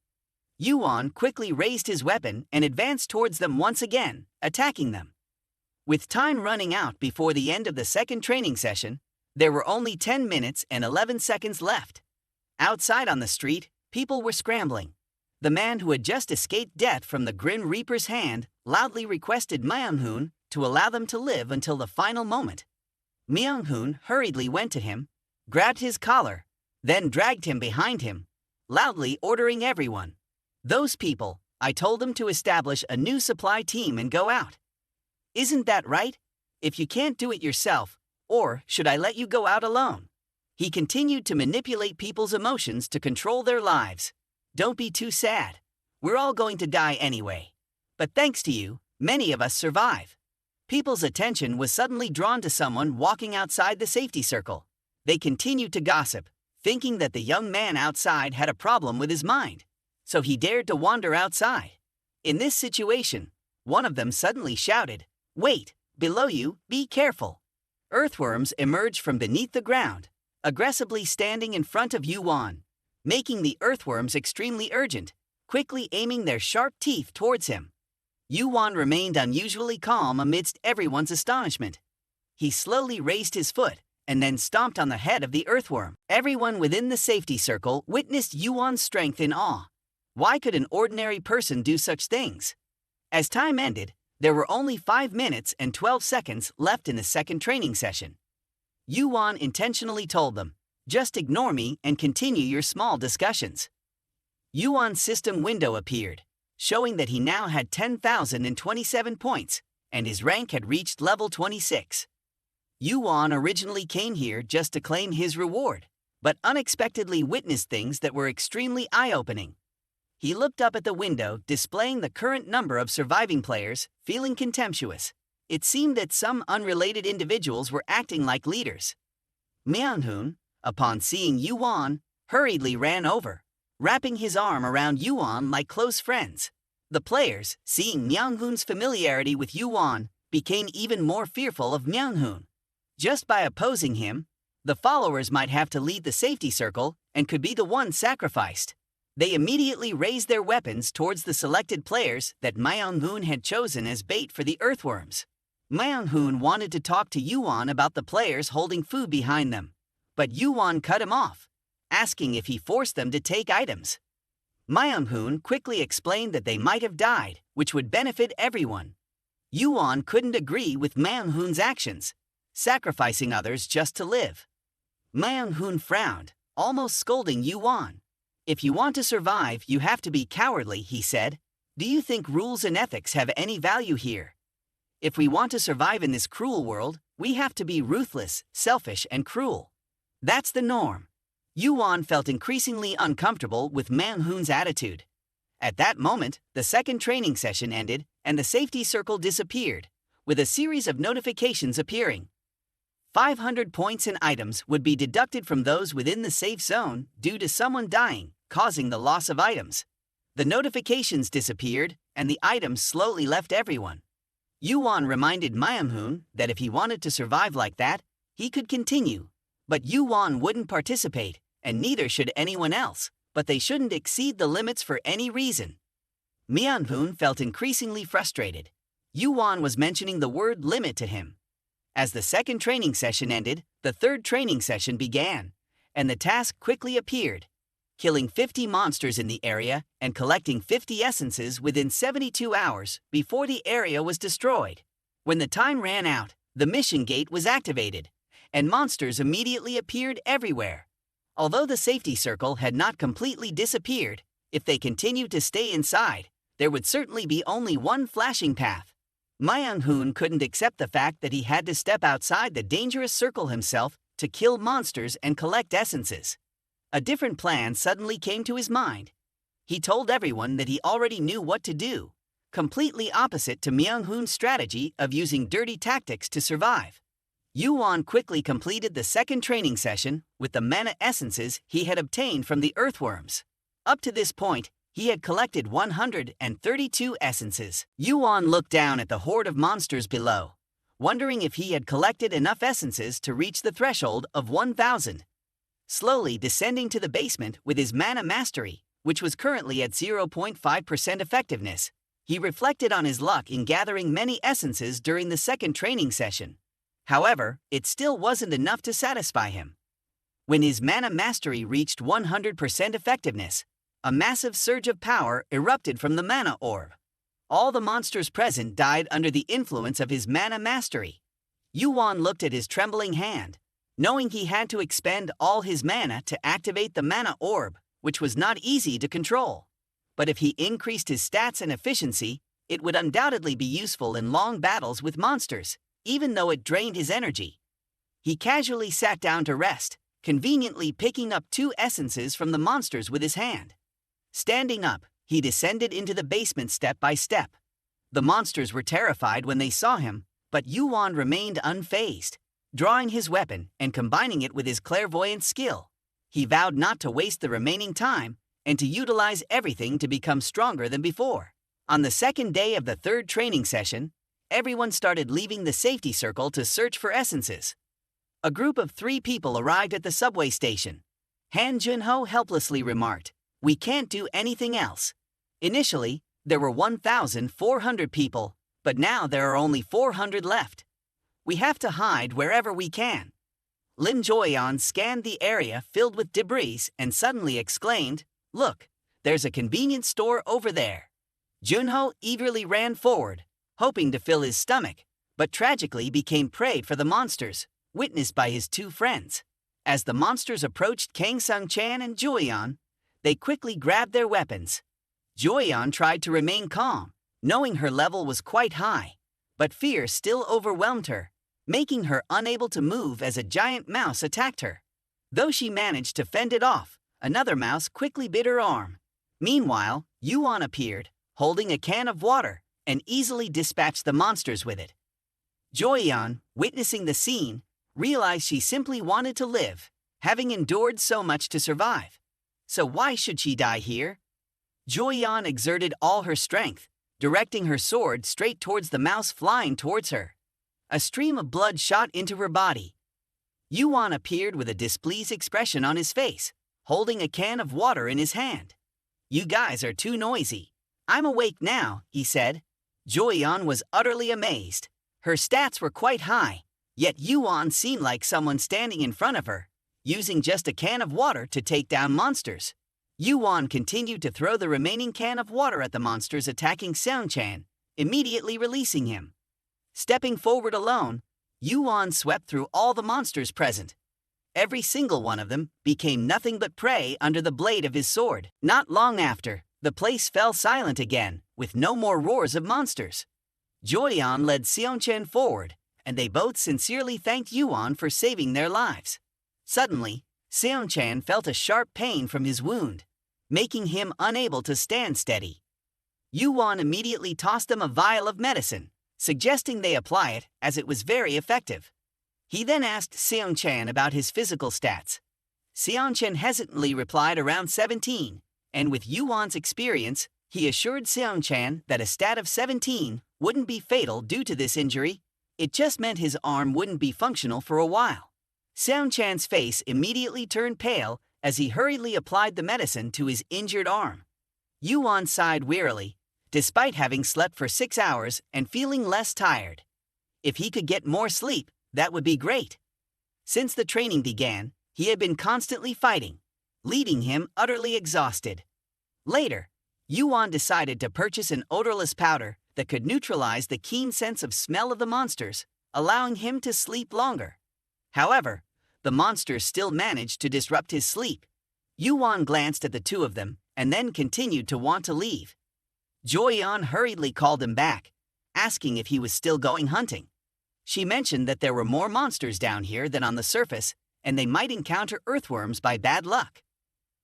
Yuan quickly raised his weapon and advanced towards them once again, attacking them. With time running out before the end of the 2nd training session, there were only 10 minutes and 11 seconds left. Outside on the street, people were scrambling. The man who had just escaped death from the Grim Reaper's hand loudly requested Myung-hoon to allow them to live until the final moment. Myung-hoon hurriedly went to him, grabbed his collar, then dragged him behind him, loudly ordering everyone, "Those people, I told them to establish a new supply team and go out. Isn't that right? If you can't do it yourself, or should I let you go out alone?" He continued to manipulate people's emotions to control their lives. "Don't be too sad. We're all going to die anyway. But thanks to you, many of us survive." People's attention was suddenly drawn to someone walking outside the safety circle. They continued to gossip, thinking that the young man outside had a problem with his mind. So he dared to wander outside. In this situation, one of them suddenly shouted, "Wait, below you, be careful." Earthworms emerged from beneath the ground, aggressively standing in front of Yuan, making the earthworms extremely urgent, quickly aiming their sharp teeth towards him. Yuan remained unusually calm amidst everyone's astonishment. He slowly raised his foot and then stomped on the head of the earthworm. Everyone within the safety circle witnessed Yuan's strength in awe. Why could an ordinary person do such things? As time ended, there were only 5 minutes and 12 seconds left in the second training session. Yuan intentionally told them, "Just ignore me and continue your small discussions." Yuan's system window appeared, showing that he now had 10,027 points, and his rank had reached level 26. Yuan originally came here just to claim his reward, but unexpectedly witnessed things that were extremely eye-opening. He looked up at the window, displaying the current number of surviving players, feeling contemptuous. It seemed that some unrelated individuals were acting like leaders. Manhwa, upon seeing Yuan, hurriedly ran over, wrapping his arm around Yuan like close friends. The players, seeing Manhwa's familiarity with Yuan, became even more fearful of Manhwa. Just by opposing him, the followers might have to lead the safety circle and could be the ones sacrificed. They immediately raised their weapons towards the selected players that Manhwa had chosen as bait for the earthworms. Manhwa wanted to talk to Yuan about the players holding food behind them, but Yuan cut him off, asking if he forced them to take items. Manhwa quickly explained that they might have died, which would benefit everyone. Yuan couldn't agree with Manhwa's actions, sacrificing others just to live. Manhwa frowned, almost scolding Yuan. "If you want to survive, you have to be cowardly," he said. "Do you think rules and ethics have any value here? If we want to survive in this cruel world, we have to be ruthless, selfish, and cruel. That's the norm." Yuan felt increasingly uncomfortable with Manhwa's attitude. At that moment, the second training session ended, and the safety circle disappeared, with a series of notifications appearing. 500 points and items would be deducted from those within the safe zone due to someone dying, causing the loss of items. The notifications disappeared, and the items slowly left everyone. Yuan reminded Manhwa that if he wanted to survive like that, he could continue. But Yuan wouldn't participate, and neither should anyone else, but they shouldn't exceed the limits for any reason. Manhwa felt increasingly frustrated. Yuan was mentioning the word limit to him. As the second training session ended, the third training session began, and the task quickly appeared: killing 50 monsters in the area and collecting 50 essences within 72 hours before the area was destroyed. When the time ran out, the mission gate was activated, and monsters immediately appeared everywhere. Although the safety circle had not completely disappeared, if they continued to stay inside, there would certainly be only one flashing path. Manhwa couldn't accept the fact that he had to step outside the dangerous circle himself to kill monsters and collect essences. A different plan suddenly came to his mind. He told everyone that he already knew what to do, completely opposite to Manhwa's strategy of using dirty tactics to survive. Yuan quickly completed the second training session with the mana essences he had obtained from the earthworms. Up to this point, he had collected 132 essences. Yuan looked down at the horde of monsters below, wondering if he had collected enough essences to reach the threshold of 1,000. Slowly descending to the basement with his mana mastery, which was currently at 0.5% effectiveness, he reflected on his luck in gathering many essences during the second training session. However, it still wasn't enough to satisfy him. When his mana mastery reached 100% effectiveness, a massive surge of power erupted from the mana orb. All the monsters present died under the influence of his mana mastery. Yuan looked at his trembling hand, knowing he had to expend all his mana to activate the mana orb, which was not easy to control. But if he increased his stats and efficiency, it would undoubtedly be useful in long battles with monsters, even though it drained his energy. He casually sat down to rest, conveniently picking up 2 essences from the monsters with his hand. Standing up, he descended into the basement step by step. The monsters were terrified when they saw him, but Yuan remained unfazed. Drawing his weapon and combining it with his clairvoyant skill, he vowed not to waste the remaining time and to utilize everything to become stronger than before. On the second day of the third training session, everyone started leaving the safety circle to search for essences. A group of 3 people arrived at the subway station. Han Junho helplessly remarked, "We can't do anything else." Initially, there were 1,400 people, but now there are only 400 left. "We have to hide wherever we can." Lim Joyeon scanned the area filled with debris and suddenly exclaimed, "Look, there's a convenience store over there." Junho eagerly ran forward, hoping to fill his stomach, but tragically became prey for the monsters, witnessed by his two friends. As the monsters approached Kang Sung-chan and Joyeon, they quickly grabbed their weapons. Joyeon tried to remain calm, knowing her level was quite high, but fear still overwhelmed her, making her unable to move as a giant mouse attacked her. Though she managed to fend it off, another mouse quickly bit her arm. Meanwhile, Yuan appeared, holding a can of water, and easily dispatched the monsters with it. Joyeon, witnessing the scene, realized she simply wanted to live, having endured so much to survive. So why should she die here? Joyeon exerted all her strength, directing her sword straight towards the mouse flying towards her. A stream of blood shot into her body. Yuan appeared with a displeased expression on his face, holding a can of water in his hand. "You guys are too noisy. I'm awake now," he said. Joyeon was utterly amazed. Her stats were quite high, yet Yuan seemed like someone standing in front of her, using just a can of water to take down monsters. Yuan continued to throw the remaining can of water at the monsters attacking Seung-chan, immediately releasing him. Stepping forward alone, Yuan swept through all the monsters present. Every single one of them became nothing but prey under the blade of his sword. Not long after, the place fell silent again, with no more roars of monsters. Joyeon led Seung-chan forward, and they both sincerely thanked Yuan for saving their lives. Suddenly, Seung-chan felt a sharp pain from his wound, making him unable to stand steady. Yuan immediately tossed them a vial of medicine, suggesting they apply it as it was very effective. He then asked Seung-chan about his physical stats. Seung-chan hesitantly replied around 17, and with Yuan's experience, he assured Seung-chan that a stat of 17 wouldn't be fatal due to this injury. It just meant his arm wouldn't be functional for a while. Seung-chan's face immediately turned pale as he hurriedly applied the medicine to his injured arm. Yuan sighed wearily, despite having slept for 6 hours and feeling less tired. If he could get more sleep, that would be great. Since the training began, he had been constantly fighting, leaving him utterly exhausted. Later, Yuan decided to purchase an odorless powder that could neutralize the keen sense of smell of the monsters, allowing him to sleep longer. However, the monsters still managed to disrupt his sleep. Yuan glanced at the two of them and then continued to want to leave. Joyeon hurriedly called him back, asking if he was still going hunting. She mentioned that there were more monsters down here than on the surface, and they might encounter earthworms by bad luck.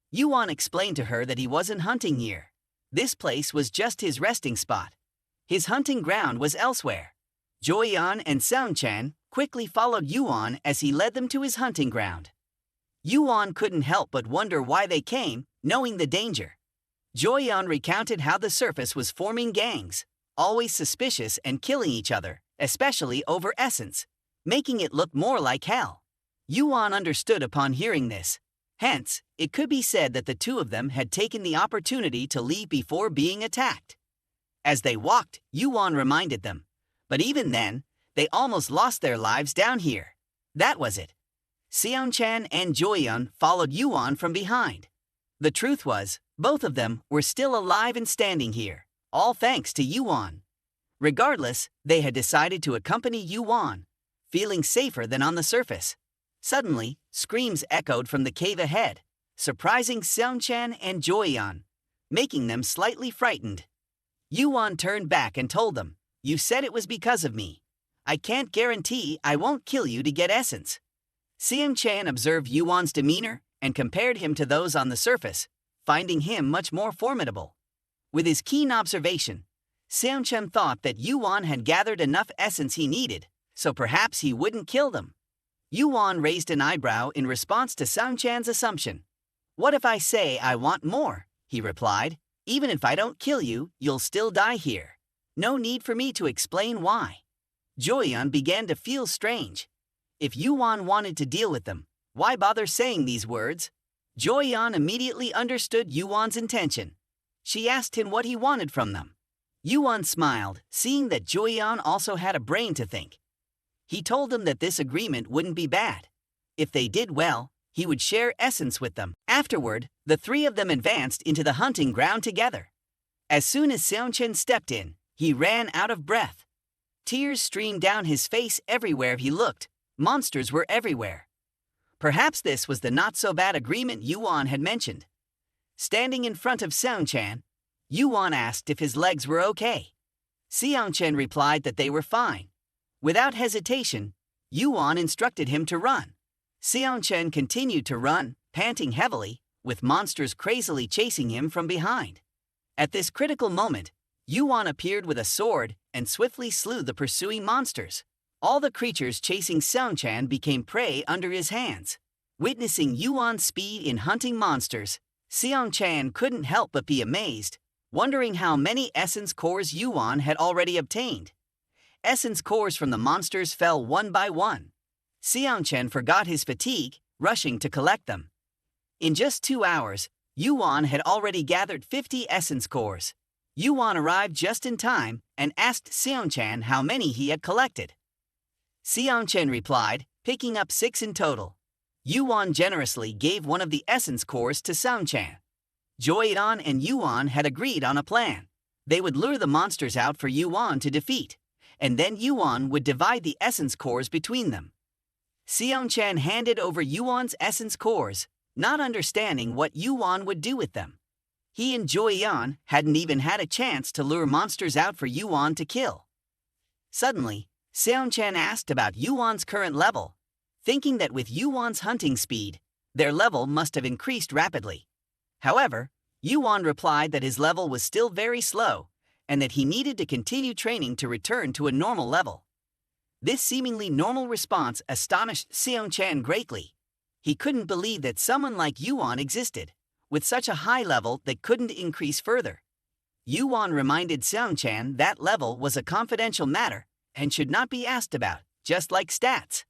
Yuan explained to her that he wasn't hunting here. This place was just his resting spot. His hunting ground was elsewhere. Joyeon and Seung-chan quickly followed Yuan as he led them to his hunting ground. Yuan couldn't help but wonder why they came, knowing the danger. Joyeon recounted how the surface was forming gangs, always suspicious and killing each other, especially over essence, making it look more like hell. Yuan understood upon hearing this. Hence, it could be said that the two of them had taken the opportunity to leave before being attacked. As they walked, Yuan reminded them, but even then, they almost lost their lives down here. That was it. Seung-chan and Joyeon followed Yuan from behind. The truth was, both of them were still alive and standing here, all thanks to Yuan. Regardless, they had decided to accompany Yuan, feeling safer than on the surface. Suddenly, screams echoed from the cave ahead, surprising Seung-chan and Joyeon, making them slightly frightened. Yuan turned back and told them, "You said it was because of me. I can't guarantee I won't kill you to get essence." Seung-chan observed Yuan's demeanor and compared him to those on the surface, finding him much more formidable. With his keen observation, Seung-chan thought that Yuan had gathered enough essence he needed, so perhaps he wouldn't kill them. Yuan raised an eyebrow in response to Seung-chan's assumption. "What if I say I want more?" he replied. "Even if I don't kill you, you'll still die here. No need for me to explain why." Joyeon began to feel strange. If Yuan wanted to deal with them, why bother saying these words? Joyeon immediately understood Yuan's intention. She asked him what he wanted from them. Yuan smiled, seeing that Joyeon also had a brain to think. He told them that this agreement wouldn't be bad. If they did well, he would share essence with them. Afterward, the three of them advanced into the hunting ground together. As soon as Seonchen stepped in, he ran out of breath. Tears streamed down his face everywhere he looked. Monsters were everywhere. Perhaps this was the not-so-bad agreement Yuan had mentioned. Standing in front of Seonchen, Yuan asked if his legs were okay. Seonchen replied that they were fine. Without hesitation, Yuan instructed him to run. Seonchen continued to run, panting heavily, with monsters crazily chasing him from behind. At this critical moment, Yuan appeared with a sword and swiftly slew the pursuing monsters. All the creatures chasing Seonchen became prey under his hands. Witnessing Yuan's speed in hunting monsters, Seonchen couldn't help but be amazed, wondering how many essence cores Yuan had already obtained. Essence cores from the monsters fell one by one. Seonchen forgot his fatigue, rushing to collect them. In just 2 hours, Yuan had already gathered 50 essence cores. Yuan arrived just in time and asked Seonchen how many he had collected. Seonchen replied, picking up 6 in total. Yuan generously gave one of the essence cores to Seonchen. Joyeon and Yuan had agreed on a plan. They would lure the monsters out for Yuan to defeat, and then Yuan would divide the essence cores between them. Seonchen handed over Yuan's essence cores, not understanding what Yuan would do with them. He and Joyeon hadn't even had a chance to lure monsters out for Yuan to kill. Suddenly, Seonchen asked about Yuan's current level, thinking that with Yuan's hunting speed, their level must have increased rapidly. However, Yuan replied that his level was still very slow, and that he needed to continue training to return to a normal level. This seemingly normal response astonished Seonchen greatly. He couldn't believe that someone like Yuan existed, with such a high level that couldn't increase further. Yuan reminded Seonchen that level was a confidential matter and should not be asked about, just like stats.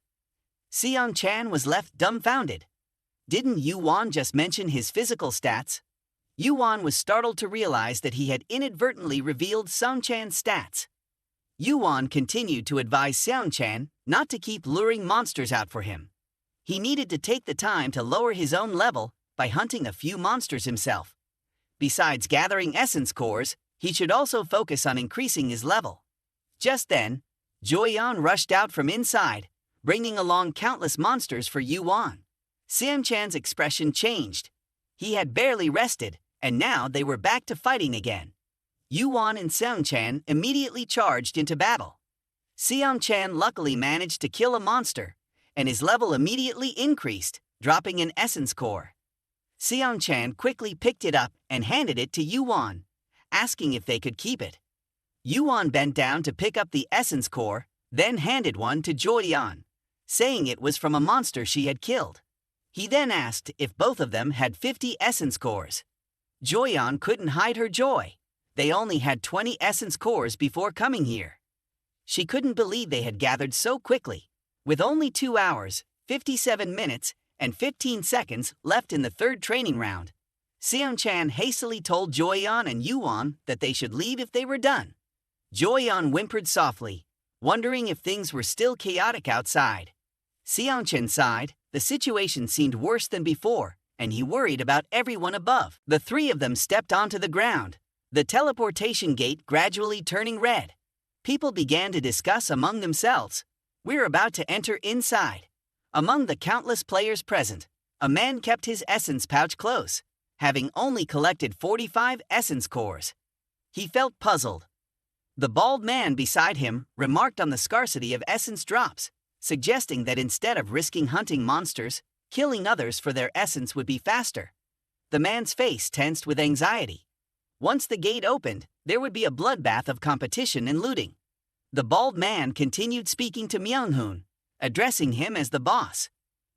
Seonchen was left dumbfounded. Didn't Yuan just mention his physical stats? Yuan was startled to realize that he had inadvertently revealed Seonchen's stats. Yuan continued to advise Seonchen not to keep luring monsters out for him. He needed to take the time to lower his own level by hunting a few monsters himself. Besides gathering essence cores, he should also focus on increasing his level. Just then, Joyeon rushed out from inside, bringing along countless monsters for Yuan. Seonchen's expression changed. He had barely rested, and now they were back to fighting again. Yuan and Seonchen immediately charged into battle. Seonchen luckily managed to kill a monster, and his level immediately increased, dropping an essence core. Seonchen quickly picked it up and handed it to Yuan, asking if they could keep it. Yuan bent down to pick up the essence core, then handed one to Joyeon, saying it was from a monster she had killed. He then asked if both of them had 50 essence cores. Joyeon couldn't hide her joy. They only had 20 essence cores before coming here. She couldn't believe they had gathered so quickly. With only 2 hours, 57 minutes, and 15 seconds left in the third training round, Seonchen hastily told Joyeon and Yuan that they should leave if they were done. Joyeon whimpered softly, wondering if things were still chaotic outside. Seonchen sighed. The situation seemed worse than before, and he worried about everyone above. The three of them stepped onto the ground, the teleportation gate gradually turning red. People began to discuss among themselves. We're about to enter inside. Among the countless players present, a man kept his essence pouch close, having only collected 45 essence cores. He felt puzzled. The bald man beside him remarked on the scarcity of essence drops, suggesting that instead of risking hunting monsters, killing others for their essence would be faster. The man's face tensed with anxiety. Once the gate opened, there would be a bloodbath of competition and looting. The bald man continued speaking to Myung-hoon, addressing him as the boss.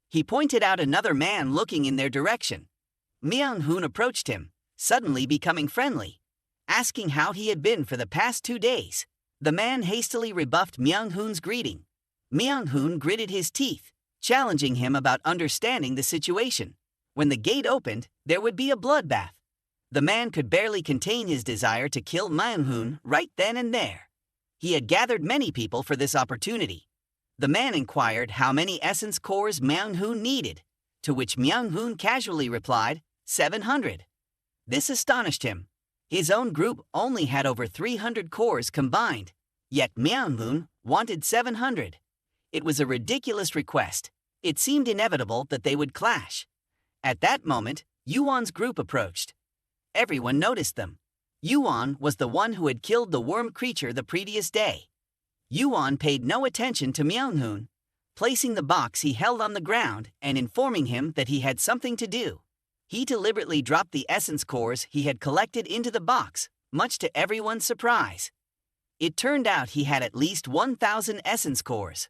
He pointed out another man looking in their direction. Myung-hoon approached him, suddenly becoming friendly, asking how he had been for the past 2 days. The man hastily rebuffed Myung-hoon's greeting. Myung-hoon gritted his teeth, challenging him about understanding the situation. When the gate opened, there would be a bloodbath. The man could barely contain his desire to kill Myung-hoon right then and there. He had gathered many people for this opportunity. The man inquired how many essence cores Myung-hoon needed, to which Myung-hoon casually replied, 700. This astonished him. His own group only had over 300 cores combined, yet Myung-hoon wanted 700. It was a ridiculous request. It seemed inevitable that they would clash. At that moment, Yuwon's group approached. Everyone noticed them. Yuan was the one who had killed the worm creature the previous day. Yuan paid no attention to Myung-hoon, placing the box he held on the ground and informing him that he had something to do. He deliberately dropped the essence cores he had collected into the box, much to everyone's surprise. It turned out he had at least 1,000 essence cores.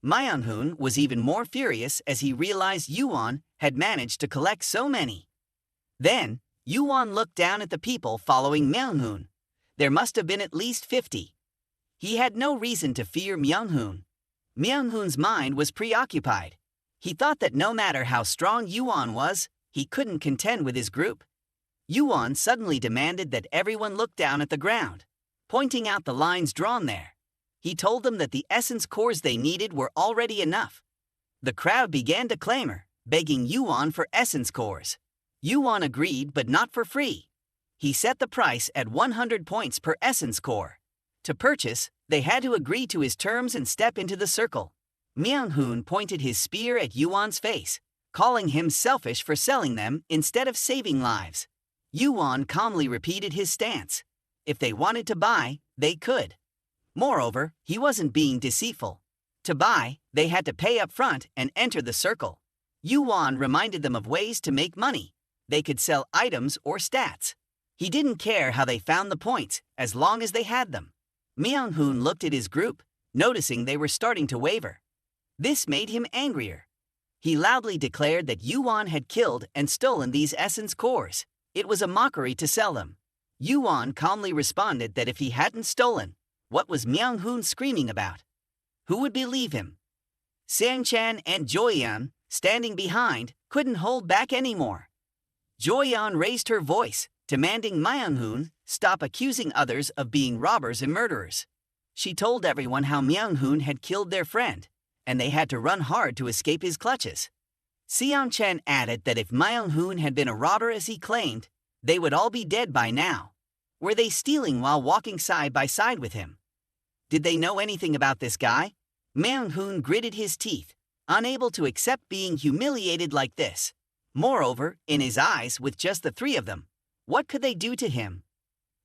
Myung-hoon was even more furious as he realized Yuan had managed to collect so many. Then, Yuan looked down at the people following Myung-hoon. There must have been at least 50. He had no reason to fear Myung-hoon. Myung-hoon's mind was preoccupied. He thought that no matter how strong Yuan was, he couldn't contend with his group. Yuan suddenly demanded that everyone look down at the ground, pointing out the lines drawn there. He told them that the essence cores they needed were already enough. The crowd began to clamor, begging Yuan for essence cores. Yuan agreed, but not for free. He set the price at 100 points per essence core. To purchase, they had to agree to his terms and step into the circle. Myung-hoon pointed his spear at Yuan's face, calling him selfish for selling them instead of saving lives. Yuan calmly repeated his stance. If they wanted to buy, they could. Moreover, he wasn't being deceitful. To buy, they had to pay up front and enter the circle. Yuan reminded them of ways to make money. They could sell items or stats. He didn't care how they found the points, as long as they had them. Myung-hoon looked at his group, noticing they were starting to waver. This made him angrier. He loudly declared that Yuan had killed and stolen these essence cores. It was a mockery to sell them. Yuan calmly responded that if he hadn't stolen, what was Myung-hoon screaming about? Who would believe him? Sang-chan and Joyeon, standing behind, couldn't hold back anymore. Joyeon raised her voice, demanding Myung-hoon stop accusing others of being robbers and murderers. She told everyone how Myung-hoon had killed their friend, and they had to run hard to escape his clutches. Seong-chan added that if Myung-hoon had been a robber as he claimed, they would all be dead by now. Were they stealing while walking side by side with him? Did they know anything about this guy? Myung-hoon gritted his teeth, unable to accept being humiliated like this. Moreover, in his eyes, with just the three of them, what could they do to him?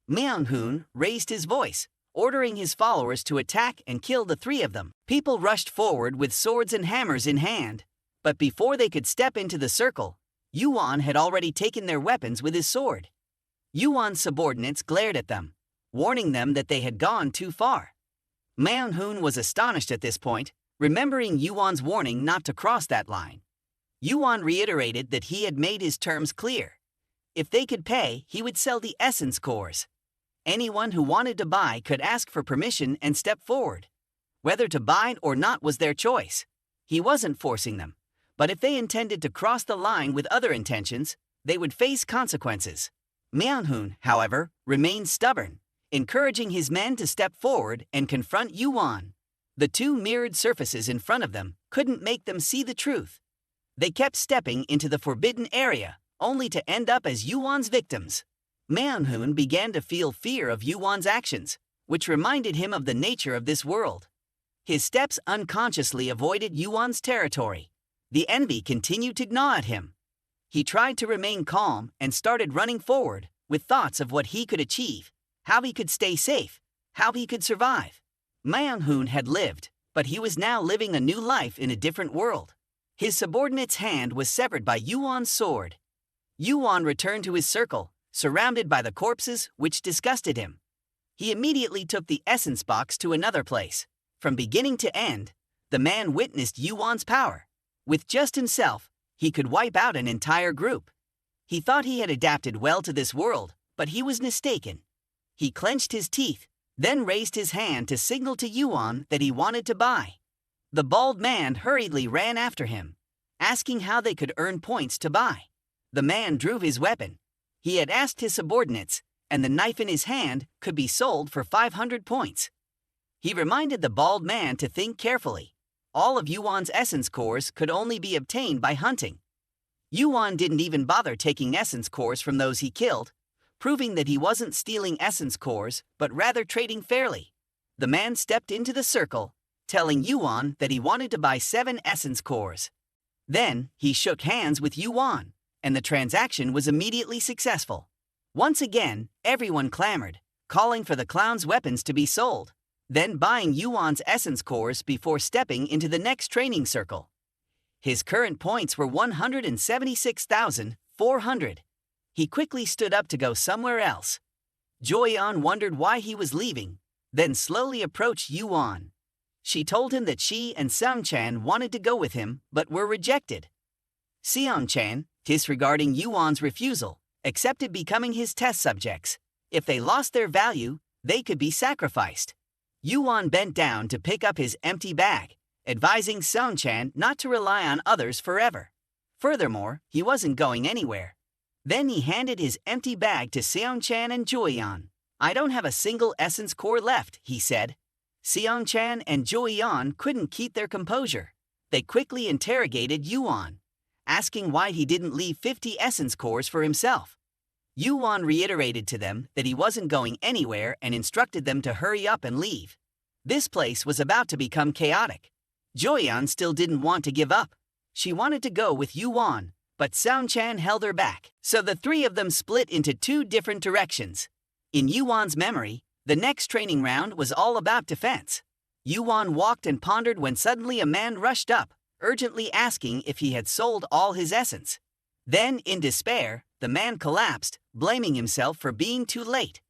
Myung-hoon raised his voice, ordering his followers to attack and kill the three of them. People rushed forward with swords and hammers in hand, but before they could step into the circle, Yuan had already taken their weapons with his sword. Yuan's subordinates glared at them, warning them that they had gone too far. Myung-hoon was astonished at this point, remembering Yuan's warning not to cross that line. Yuan reiterated that he had made his terms clear. If they could pay, he would sell the essence cores. Anyone who wanted to buy could ask for permission and step forward. Whether to buy or not was their choice. He wasn't forcing them, but if they intended to cross the line with other intentions, they would face consequences. Myung-hoon, however, remained stubborn, encouraging his men to step forward and confront Yuan. The two mirrored surfaces in front of them couldn't make them see the truth. They kept stepping into the forbidden area, only to end up as Yuan's victims. Myung-hoon began to feel fear of Yuan's actions, which reminded him of the nature of this world. His steps unconsciously avoided Yuan's territory. The envy continued to gnaw at him. He tried to remain calm and started running forward, with thoughts of what he could achieve, how he could stay safe, how he could survive. Myung-hoon had lived, but he was now living a new life in a different world. His subordinate's hand was severed by Yuan's sword. Yuan returned to his circle, surrounded by the corpses, which disgusted him. He immediately took the essence box to another place. From beginning to end, the man witnessed Yuan's power. With just himself, he could wipe out an entire group. He thought he had adapted well to this world, but he was mistaken. He clenched his teeth, then raised his hand to signal to Yuan that he wanted to buy. The bald man hurriedly ran after him, asking how they could earn points to buy. The man drew his weapon. He had asked his subordinates, and the knife in his hand could be sold for 500 points. He reminded the bald man to think carefully. all of Yuan's essence cores could only be obtained by hunting. Yuan didn't even bother taking essence cores from those he killed, proving that he wasn't stealing essence cores but rather trading fairly. The man stepped into the circle, telling Yuan that he wanted to buy 7 essence cores. Then, he shook hands with Yuan, and the transaction was immediately successful. Once again, everyone clamored, calling for the clown's weapons to be sold, then buying Yuan's essence cores before stepping into the next training circle. His current points were 176,400. He quickly stood up to go somewhere else. Yuan wondered why he was leaving, then slowly approached Yuan. She told him that she and Seong-chan wanted to go with him but were rejected. Seong-chan, disregarding Yuan's refusal, accepted becoming his test subjects. If they lost their value, they could be sacrificed. Yuan bent down to pick up his empty bag, advising Seong-chan not to rely on others forever. Furthermore, he wasn't going anywhere. Then he handed his empty bag to Seong-chan and Yuan. "I don't have a single essence core left," he said. Seong-chan and Yuan couldn't keep their composure. They quickly interrogated Yuan, asking why he didn't leave 50 essence cores for himself. Yuan reiterated to them that he wasn't going anywhere and instructed them to hurry up and leave. This place was about to become chaotic. Yuan still didn't want to give up. She wanted to go with Yuan, but Seong-chan held her back, so the three of them split into 2 different directions. In Yuan's memory, the next training round was all about defense. Yuan walked and pondered when suddenly a man rushed up, urgently asking if he had sold all his essence. Then, in despair, the man collapsed, blaming himself for being too late.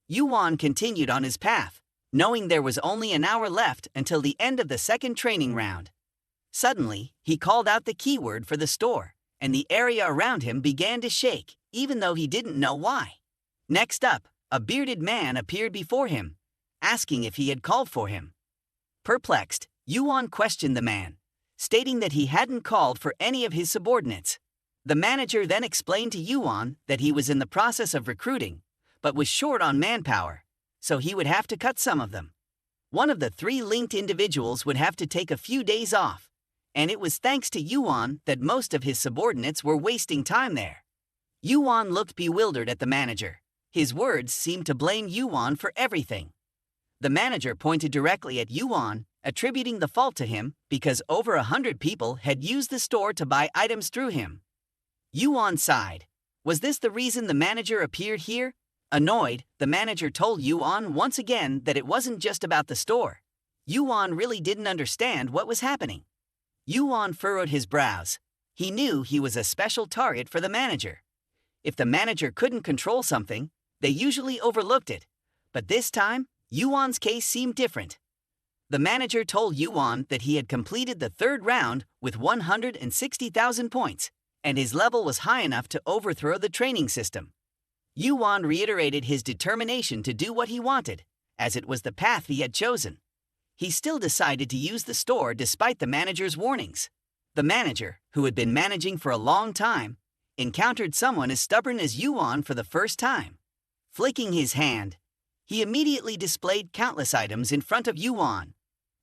Yuan continued on his path, knowing there was only an hour left until the end of the second training round. Suddenly, he called out the keyword for the store, and the area around him began to shake, even though he didn't know why. Next up, a bearded man appeared before him, asking if he had called for him. Perplexed, Yuan questioned the man, stating that he hadn't called for any of his subordinates. The manager then explained to Yuan that he was in the process of recruiting, but was short on manpower, so he would have to cut some of them. One of the 3 linked individuals would have to take a few days off, and it was thanks to Yuan that most of his subordinates were wasting time there. Yuan looked bewildered at the manager. His words seemed to blame Yuan for everything. The manager pointed directly at Yuan, attributing the fault to him because over 100 people had used the store to buy items through him. Yuan sighed. Was this the reason the manager appeared here? Annoyed, the manager told Yuan once again that it wasn't just about the store. Yuan really didn't understand what was happening. Yuan furrowed his brows. He knew he was a special target for the manager. If the manager couldn't control something, they usually overlooked it. But this time, Yuan's case seemed different. The manager told Yuan that he had completed the 3rd round with 160,000 points, and his level was high enough to overthrow the training system. Yuan reiterated his determination to do what he wanted, as it was the path he had chosen. He still decided to use the store despite the manager's warnings. The manager, who had been managing for a long time, encountered someone as stubborn as Yuan for the first time. Flicking his hand, he immediately displayed countless items in front of Yuan.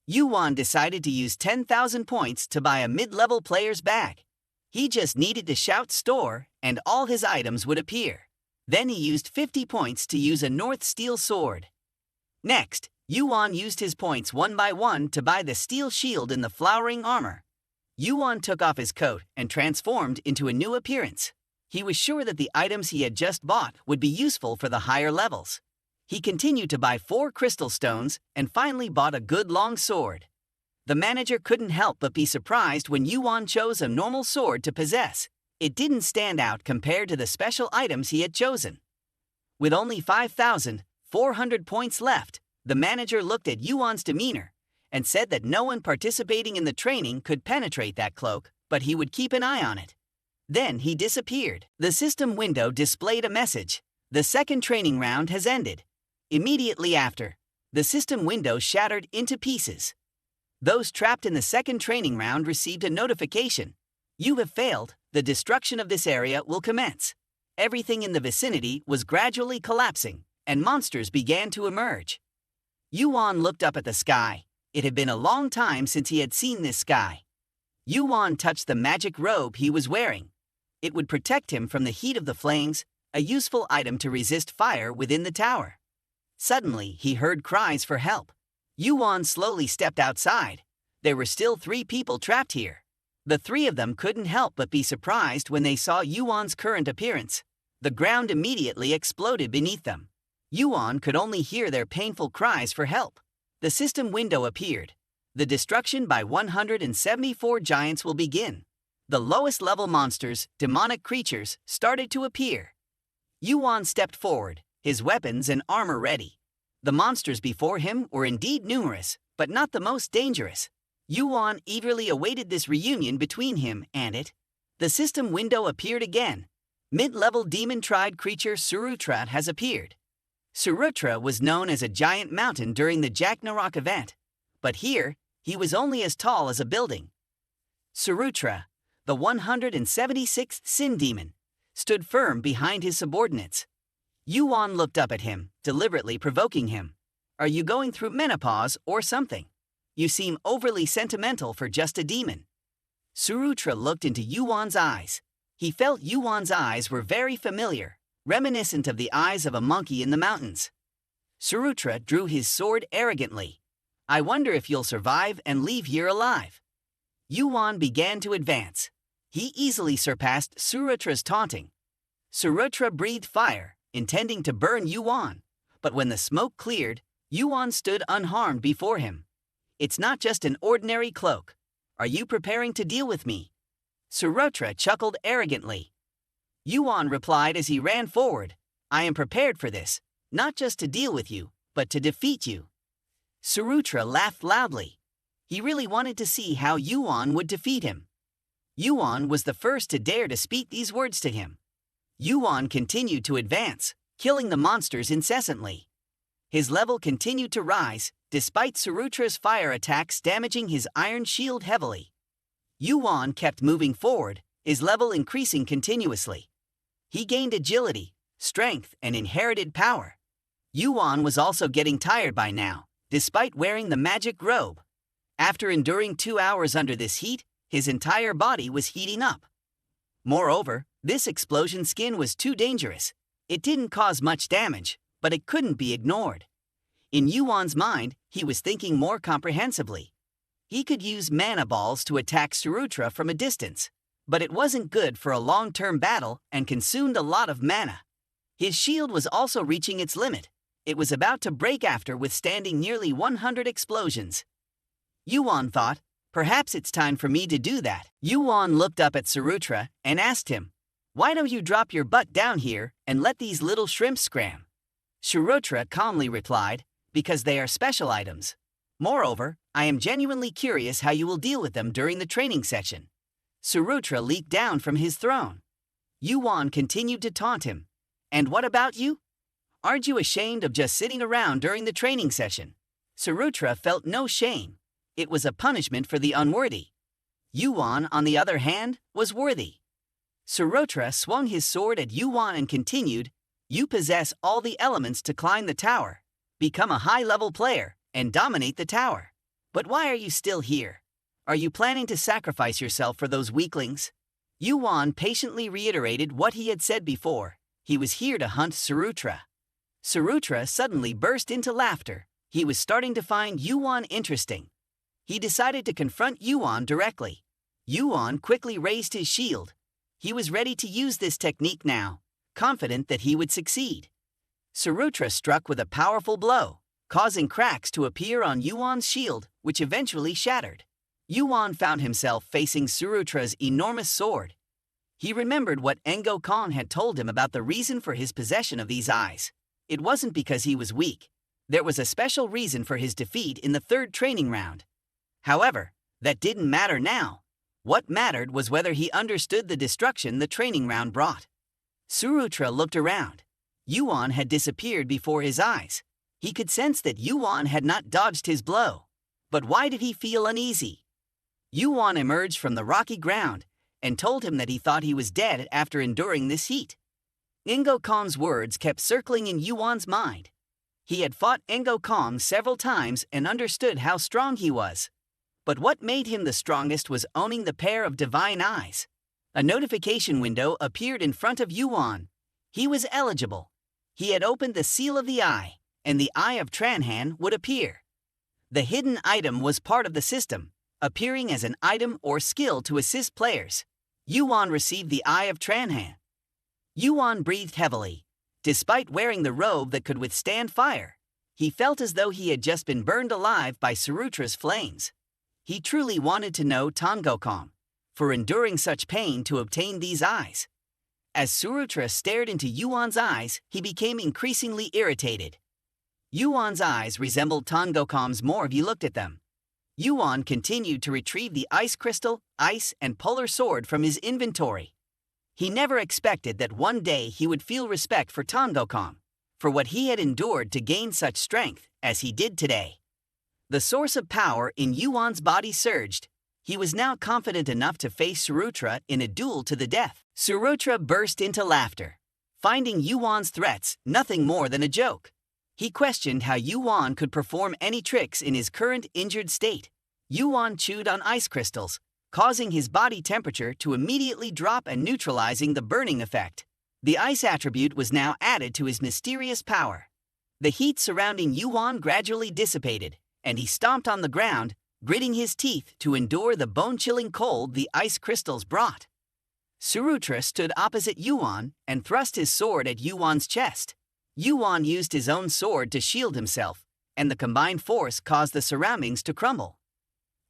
Yuan decided to use 10,000 points to buy a mid-level player's bag. He just needed to shout store and all his items would appear. Then he used 50 points to use a North Steel sword. Next, Yuan used his points one by one to buy the steel shield in the flowering armor. Yuan took off his coat and transformed into a new appearance. He was sure that the items he had just bought would be useful for the higher levels. He continued to buy 4 crystal stones and finally bought a good long sword. The manager couldn't help but be surprised when Yuan chose a normal sword to possess. It didn't stand out compared to the special items he had chosen. With only 5,400 points left, the manager looked at Yuan's demeanor and said that no one participating in the training could penetrate that cloak, but he would keep an eye on it. Then he disappeared. The system window displayed a message. The second training round has ended. Immediately after, the system window shattered into pieces. Those trapped in the second training round received a notification. You have failed. The destruction of this area will commence. Everything in the vicinity was gradually collapsing, and monsters began to emerge. Yuan looked up at the sky, It had been a long time since he had seen this sky. Yuan touched the magic robe he was wearing. It would protect him from the heat of the flames, a useful item to resist fire within the tower. Suddenly, he heard cries for help. Yuan slowly stepped outside. There were still 3 people trapped here. The 3 of them couldn't help but be surprised when they saw Yuan's current appearance. The ground immediately exploded beneath them. Yuan could only hear their painful cries for help. The system window appeared. The destruction by 174 giants will begin. The lowest level monsters, demonic creatures, started to appear. Yuan stepped forward, his weapons and armor ready. The monsters before him were indeed numerous, but not the most dangerous. Yuan eagerly awaited this reunion between him and it. The system window appeared again. Mid-level demon-tried creature Surtur has appeared. Surtur was known as a giant mountain during the Ragnarok event, but here, he was only as tall as a building. Surtur, the 176th Sin Demon, stood firm behind his subordinates. Yuan looked up at him, deliberately provoking him. "Are you going through menopause or something? You seem overly sentimental for just a demon." Surtur looked into Yuan's eyes. He felt Yuan's eyes were very familiar, reminiscent of the eyes of a monkey in the mountains. Surtur drew his sword arrogantly. "I wonder if you'll survive and leave here alive." Yuan began to advance. He easily surpassed Surtur's taunting. Surtur breathed fire, intending to burn Yuan, but when the smoke cleared, Yuan stood unharmed before him. "It's not just an ordinary cloak. Are you preparing to deal with me?" Surtur chuckled arrogantly. Yuan replied as he ran forward, "I am prepared for this, not just to deal with you, but to defeat you." Surtur laughed loudly. He really wanted to see how Yuan would defeat him. Yuan was the first to dare to speak these words to him. Yuan continued to advance, killing the monsters incessantly. His level continued to rise, despite Surtur's fire attacks damaging his iron shield heavily. Yuan kept moving forward, his level increasing continuously. He gained agility, strength, and inherited power. Yuan was also getting tired by now, despite wearing the magic robe. After enduring 2 hours under this heat, his entire body was heating up. Moreover, this explosion skin was too dangerous. It didn't cause much damage, but it couldn't be ignored. In Yuan's mind, he was thinking more comprehensively. He could use mana balls to attack Surtur from a distance, but it wasn't good for a long-term battle and consumed a lot of mana. His shield was also reaching its limit. It was about to break after withstanding nearly 100 explosions. Yuan thought, "Perhaps it's time for me to do that." Yuan looked up at Surtur and asked him, "Why don't you drop your butt down here and let these little shrimps scram?" Surtur calmly replied, "Because they are special items. Moreover, I am genuinely curious how you will deal with them during the training session." Surtur leaped down from his throne. Yuan continued to taunt him. "And what about you? Aren't you ashamed of just sitting around during the training session?" Surtur felt no shame. It was a punishment for the unworthy. Yuan, on the other hand, was worthy. Surtur swung his sword at Yuan and continued, "You possess all the elements to climb the tower, become a high-level player, and dominate the tower. But why are you still here? Are you planning to sacrifice yourself for those weaklings?" Yuan patiently reiterated what he had said before. He was here to hunt Surtur. Surtur suddenly burst into laughter. He was starting to find Yuan interesting. He decided to confront Yuan directly. Yuan quickly raised his shield. He was ready to use this technique now, confident that he would succeed. Surtur struck with a powerful blow, causing cracks to appear on Yuan's shield, which eventually shattered. Yuan found himself facing Surtur's enormous sword. He remembered what Engo-kan had told him about the reason for his possession of these eyes. It wasn't because he was weak. There was a special reason for his defeat in the 3rd training round. However, that didn't matter now. What mattered was whether he understood the destruction the training round brought. Surtur looked around. Yuan had disappeared before his eyes. He could sense that Yuan had not dodged his blow. But why did he feel uneasy? Yuan emerged from the rocky ground and told him that he thought he was dead after enduring this heat. Engo-kan's words kept circling in Yuan's mind. He had fought Engo Kong several times and understood how strong he was. But what made him the strongest was owning the pair of divine eyes. A notification window appeared in front of YuWon. He was eligible. He had opened the seal of the eye, and the Eye of Tranhan would appear. The hidden item was part of the system, appearing as an item or skill to assist players. YuWon received the Eye of Tranhan. YuWon breathed heavily. Despite wearing the robe that could withstand fire, he felt as though he had just been burned alive by Surtur's flames. He truly wanted to know Tongokong for enduring such pain to obtain these eyes. As Surtur stared into YuWon's eyes, he became increasingly irritated. YuWon's eyes resembled Tongokong's more if you looked at them. YuWon continued to retrieve the ice crystal, ice, and polar sword from his inventory. He never expected that one day he would feel respect for Tongokong, for what he had endured to gain such strength as he did today. The source of power in YuWon's body surged. He was now confident enough to face Surtur in a duel to the death. Surtur burst into laughter, finding YuWon's threats nothing more than a joke. He questioned how YuWon could perform any tricks in his current injured state. YuWon chewed on ice crystals, causing his body temperature to immediately drop and neutralizing the burning effect. The ice attribute was now added to his mysterious power. The heat surrounding YuWon gradually dissipated, and he stomped on the ground, gritting his teeth to endure the bone-chilling cold the ice crystals brought. Surtur stood opposite YuWon and thrust his sword at YuWon's chest. YuWon used his own sword to shield himself, and the combined force caused the surroundings to crumble.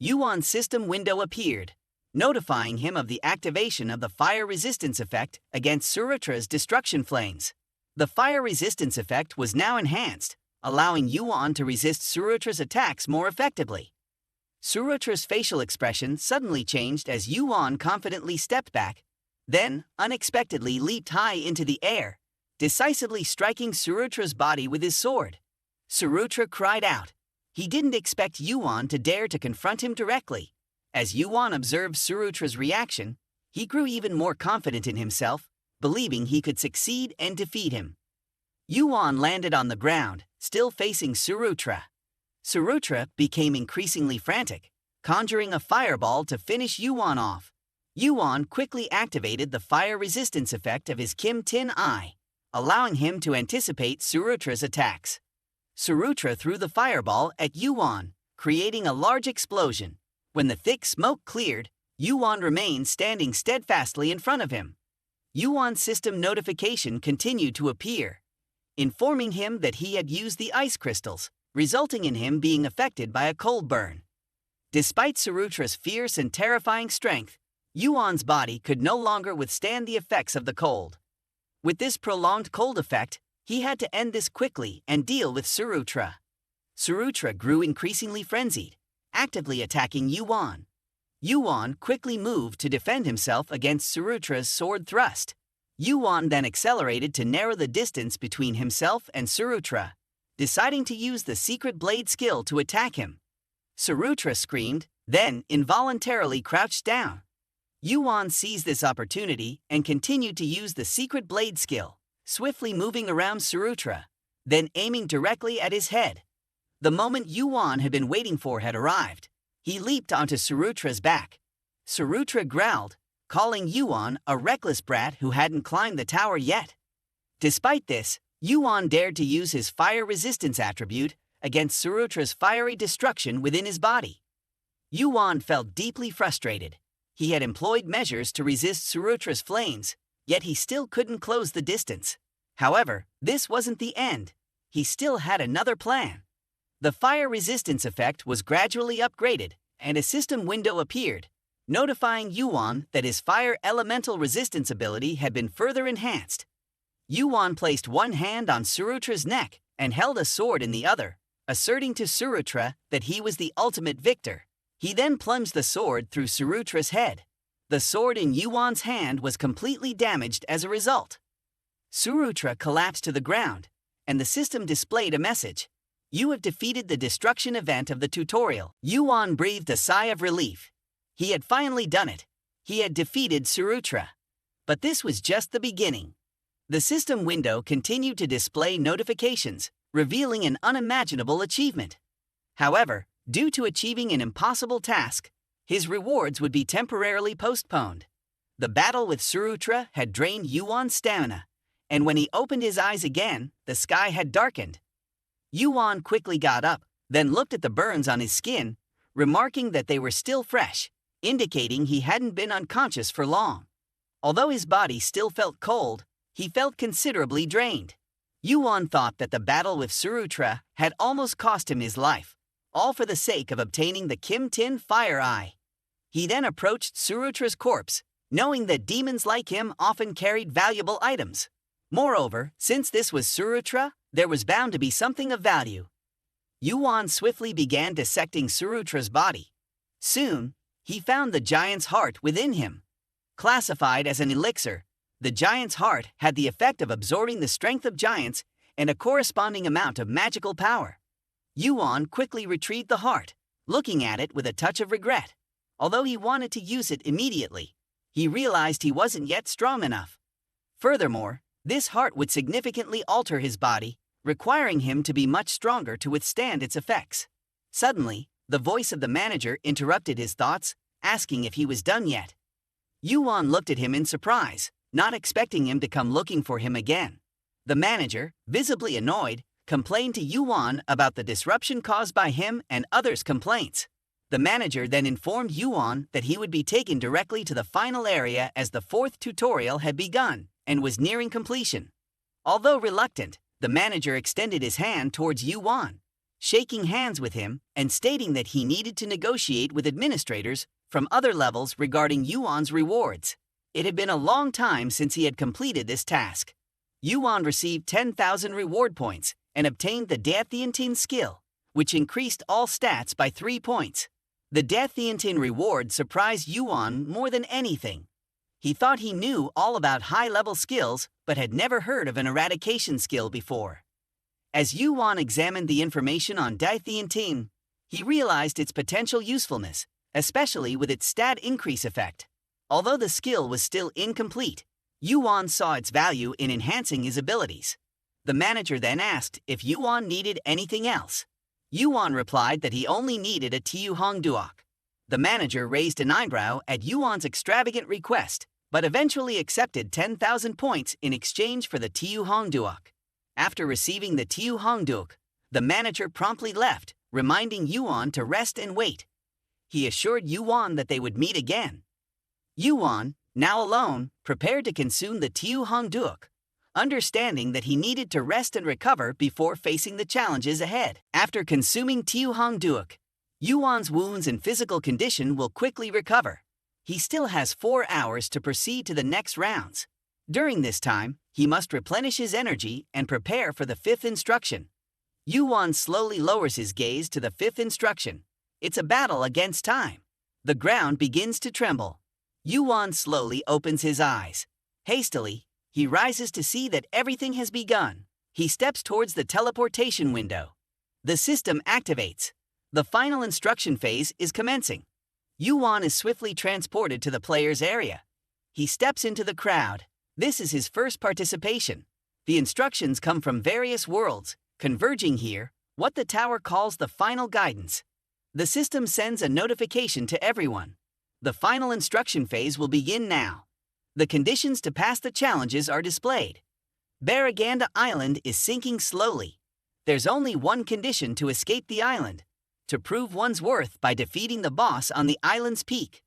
YuWon's system window appeared, notifying him of the activation of the fire resistance effect against Surtur's destruction flames. The fire resistance effect was now enhanced, allowing YuWon to resist Surtur's attacks more effectively. Surtur's facial expression suddenly changed as YuWon confidently stepped back, then unexpectedly leaped high into the air, decisively striking Surtur's body with his sword. Surtur cried out. He didn't expect YuWon to dare to confront him directly. As YuWon observed Surtur's reaction, he grew even more confident in himself, believing he could succeed and defeat him. YuWon landed on the ground, still facing Surtur. Surtur became increasingly frantic, conjuring a fireball to finish YuWon off. YuWon quickly activated the fire resistance effect of his Kim Tin Eye, allowing him to anticipate Surtur's attacks. Surtur threw the fireball at YuWon, creating a large explosion. When the thick smoke cleared, YuWon remained standing steadfastly in front of him. YuWon's system notification continued to appear, informing him that he had used the ice crystals, resulting in him being affected by a cold burn. Despite Surtur's fierce and terrifying strength, YuWon's body could no longer withstand the effects of the cold. With this prolonged cold effect, he had to end this quickly and deal with Surtur. Surtur grew increasingly frenzied, actively attacking YuWon. YuWon quickly moved to defend himself against Surtur's sword thrust. YuWon then accelerated to narrow the distance between himself and Surtur, deciding to use the secret blade skill to attack him. Surtur screamed, then involuntarily crouched down. YuWon seized this opportunity and continued to use the secret blade skill, swiftly moving around Surtur, then aiming directly at his head. The moment YuWon had been waiting for had arrived. He leaped onto Surtur's back. Surtur growled, calling YuWon a reckless brat who hadn't climbed the tower yet. Despite this, YuWon dared to use his fire resistance attribute against Surtur's fiery destruction within his body. YuWon felt deeply frustrated. He had employed measures to resist Surtur's flames, yet he still couldn't close the distance. However, this wasn't the end. He still had another plan. The fire resistance effect was gradually upgraded, and a system window appeared, notifying YuWon that his fire elemental resistance ability had been further enhanced. YuWon placed one hand on Surtur's neck and held a sword in the other, asserting to Surtur that he was the ultimate victor. He then plunged the sword through Surtur's head. The sword in YuWon's hand was completely damaged as a result. Surtur collapsed to the ground, and the system displayed a message. You have defeated the destruction event of the tutorial. YuWon breathed a sigh of relief. He had finally done it. He had defeated Surtur. But this was just the beginning. The system window continued to display notifications, revealing an unimaginable achievement. However, due to achieving an impossible task, his rewards would be temporarily postponed. The battle with Surtur had drained Yuwon's stamina, and when he opened his eyes again, the sky had darkened. Yuan quickly got up, then looked at the burns on his skin, remarking that they were still fresh, indicating he hadn't been unconscious for long. Although his body still felt cold, he felt considerably drained. Yuan thought that the battle with Surtur had almost cost him his life, all for the sake of obtaining the Kim Tin Fire Eye. He then approached Surtur's corpse, knowing that demons like him often carried valuable items. Moreover, since this was Surtur, there was bound to be something of value. Yuan swiftly began dissecting Surtur's body. Soon, he found the giant's heart within him. Classified as an elixir, the giant's heart had the effect of absorbing the strength of giants and a corresponding amount of magical power. Yuan quickly retrieved the heart, looking at it with a touch of regret. Although he wanted to use it immediately, he realized he wasn't yet strong enough. Furthermore, this heart would significantly alter his body, requiring him to be much stronger to withstand its effects. Suddenly, the voice of the manager interrupted his thoughts, asking if he was done yet. Yuan looked at him in surprise, not expecting him to come looking for him again. The manager, visibly annoyed, complained to Yuan about the disruption caused by him and others' complaints. The manager then informed Yuan that he would be taken directly to the final area as the 4th tutorial had begun and was nearing completion. Although reluctant, the manager extended his hand towards Yuan, shaking hands with him and stating that he needed to negotiate with administrators from other levels regarding Yuan's rewards. It had been a long time since he had completed this task. Yuan received 10,000 reward points and obtained the Thean skill, which increased all stats by 3 points. The Thean reward surprised Yuan more than anything. He thought he knew all about high-level skills but had never heard of an eradication skill before. As Yuan examined the information on Thean, he realized its potential usefulness, especially with its stat increase effect. Although the skill was still incomplete, Yuan saw its value in enhancing his abilities. The manager then asked if Yuan needed anything else. Yuan replied that he only needed a Duok. The manager raised an eyebrow at Yuan's extravagant request, but eventually accepted 10,000 points in exchange for the Duok. After receiving the Duok, the manager promptly left, reminding Yuan to rest and wait. He assured Yuan that they would meet again. Yuan, now alone, prepared to consume the Duok, understanding that he needed to rest and recover before facing the challenges ahead. After consuming Duok, Yuan's wounds and physical condition will quickly recover. He still has 4 hours to proceed to the next rounds. During this time, he must replenish his energy and prepare for the 5th instruction. Yuan slowly lowers his gaze to the 5th instruction. It's a battle against time. The ground begins to tremble. Yuan slowly opens his eyes. Hastily, he rises to see that everything has begun. He steps towards the teleportation window. The system activates. The final instruction phase is commencing. Yuan is swiftly transported to the player's area. He steps into the crowd. This is his first participation. The instructions come from various worlds, converging here, what the tower calls the final guidance. The system sends a notification to everyone. The final instruction phase will begin now. The conditions to pass the challenges are displayed. Baraganda Island is sinking slowly. There's only one condition to escape the island: to prove one's worth by defeating the boss on the island's peak.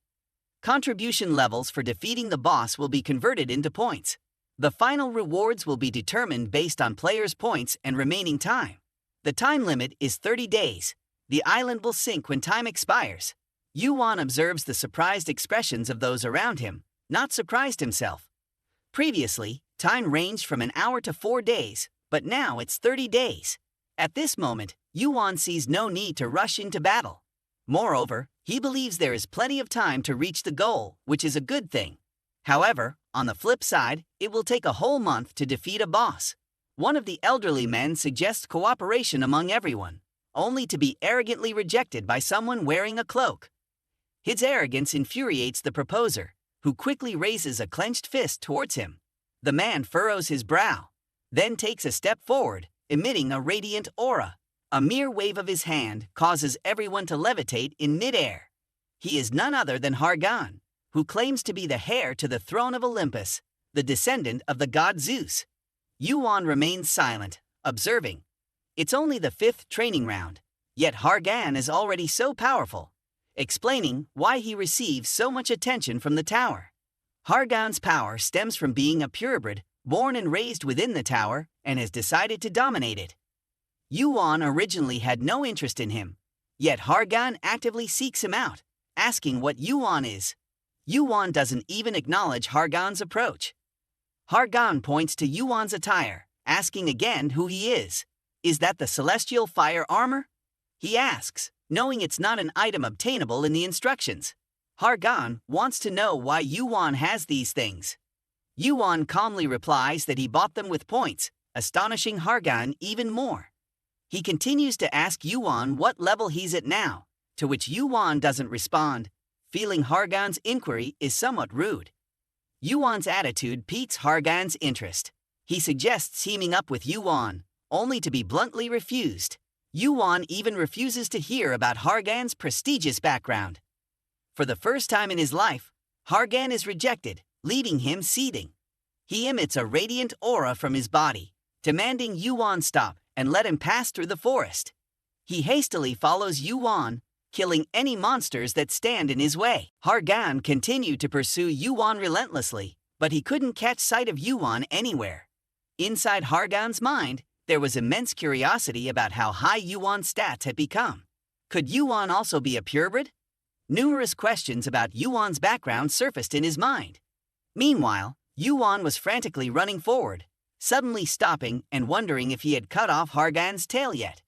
Contribution levels for defeating the boss will be converted into points. The final rewards will be determined based on players' points and remaining time. The time limit is 30 days. The island will sink when time expires. Yuan observes the surprised expressions of those around him, not surprised himself. Previously, time ranged from an hour to 4 days, but now it's 30 days. At this moment, Yuan sees no need to rush into battle. Moreover, he believes there is plenty of time to reach the goal, which is a good thing. However, on the flip side, it will take a whole month to defeat a boss. One of the elderly men suggests cooperation among everyone, only to be arrogantly rejected by someone wearing a cloak. His arrogance infuriates the proposer, who quickly raises a clenched fist towards him. The man furrows his brow, then takes a step forward, emitting a radiant aura. A mere wave of his hand causes everyone to levitate in midair. He is none other than Hargon, who claims to be the heir to the throne of Olympus, the descendant of the god Zeus. YuWon remains silent, observing. It's only the 5th training round, yet Hargon is already so powerful, explaining why he receives so much attention from the tower. Hargon's power stems from being a purebred, born and raised within the tower, and has decided to dominate it. YuWon originally had no interest in him, yet Hargon actively seeks him out, asking what YuWon is. YuWon doesn't even acknowledge Hargon's approach. Hargon points to YuWon's attire, asking again who he is. Is that the celestial fire armor? He asks, knowing it's not an item obtainable in the instructions. Hargon wants to know why YuWon has these things. YuWon calmly replies that he bought them with points, astonishing Hargon even more. He continues to ask YuWon what level he's at now, to which YuWon doesn't respond, feeling Hargon's inquiry is somewhat rude. YuWon's attitude piques Hargon's interest. He suggests teaming up with YuWon, only to be bluntly refused. YuWon even refuses to hear about Hargon's prestigious background. For the first time in his life, Hargon is rejected, leaving him seething. He emits a radiant aura from his body, demanding YuWon stop and let him pass through the forest. He hastily follows YuWon, killing any monsters that stand in his way. Hargon continued to pursue YuWon relentlessly, but he couldn't catch sight of YuWon anywhere. Inside Hargon's mind, there was immense curiosity about how high YuWon's stats had become. Could YuWon also be a purebred? Numerous questions about YuWon's background surfaced in his mind. Meanwhile, YuWon was frantically running forward, suddenly stopping and wondering if he had cut off Hargon's tail yet.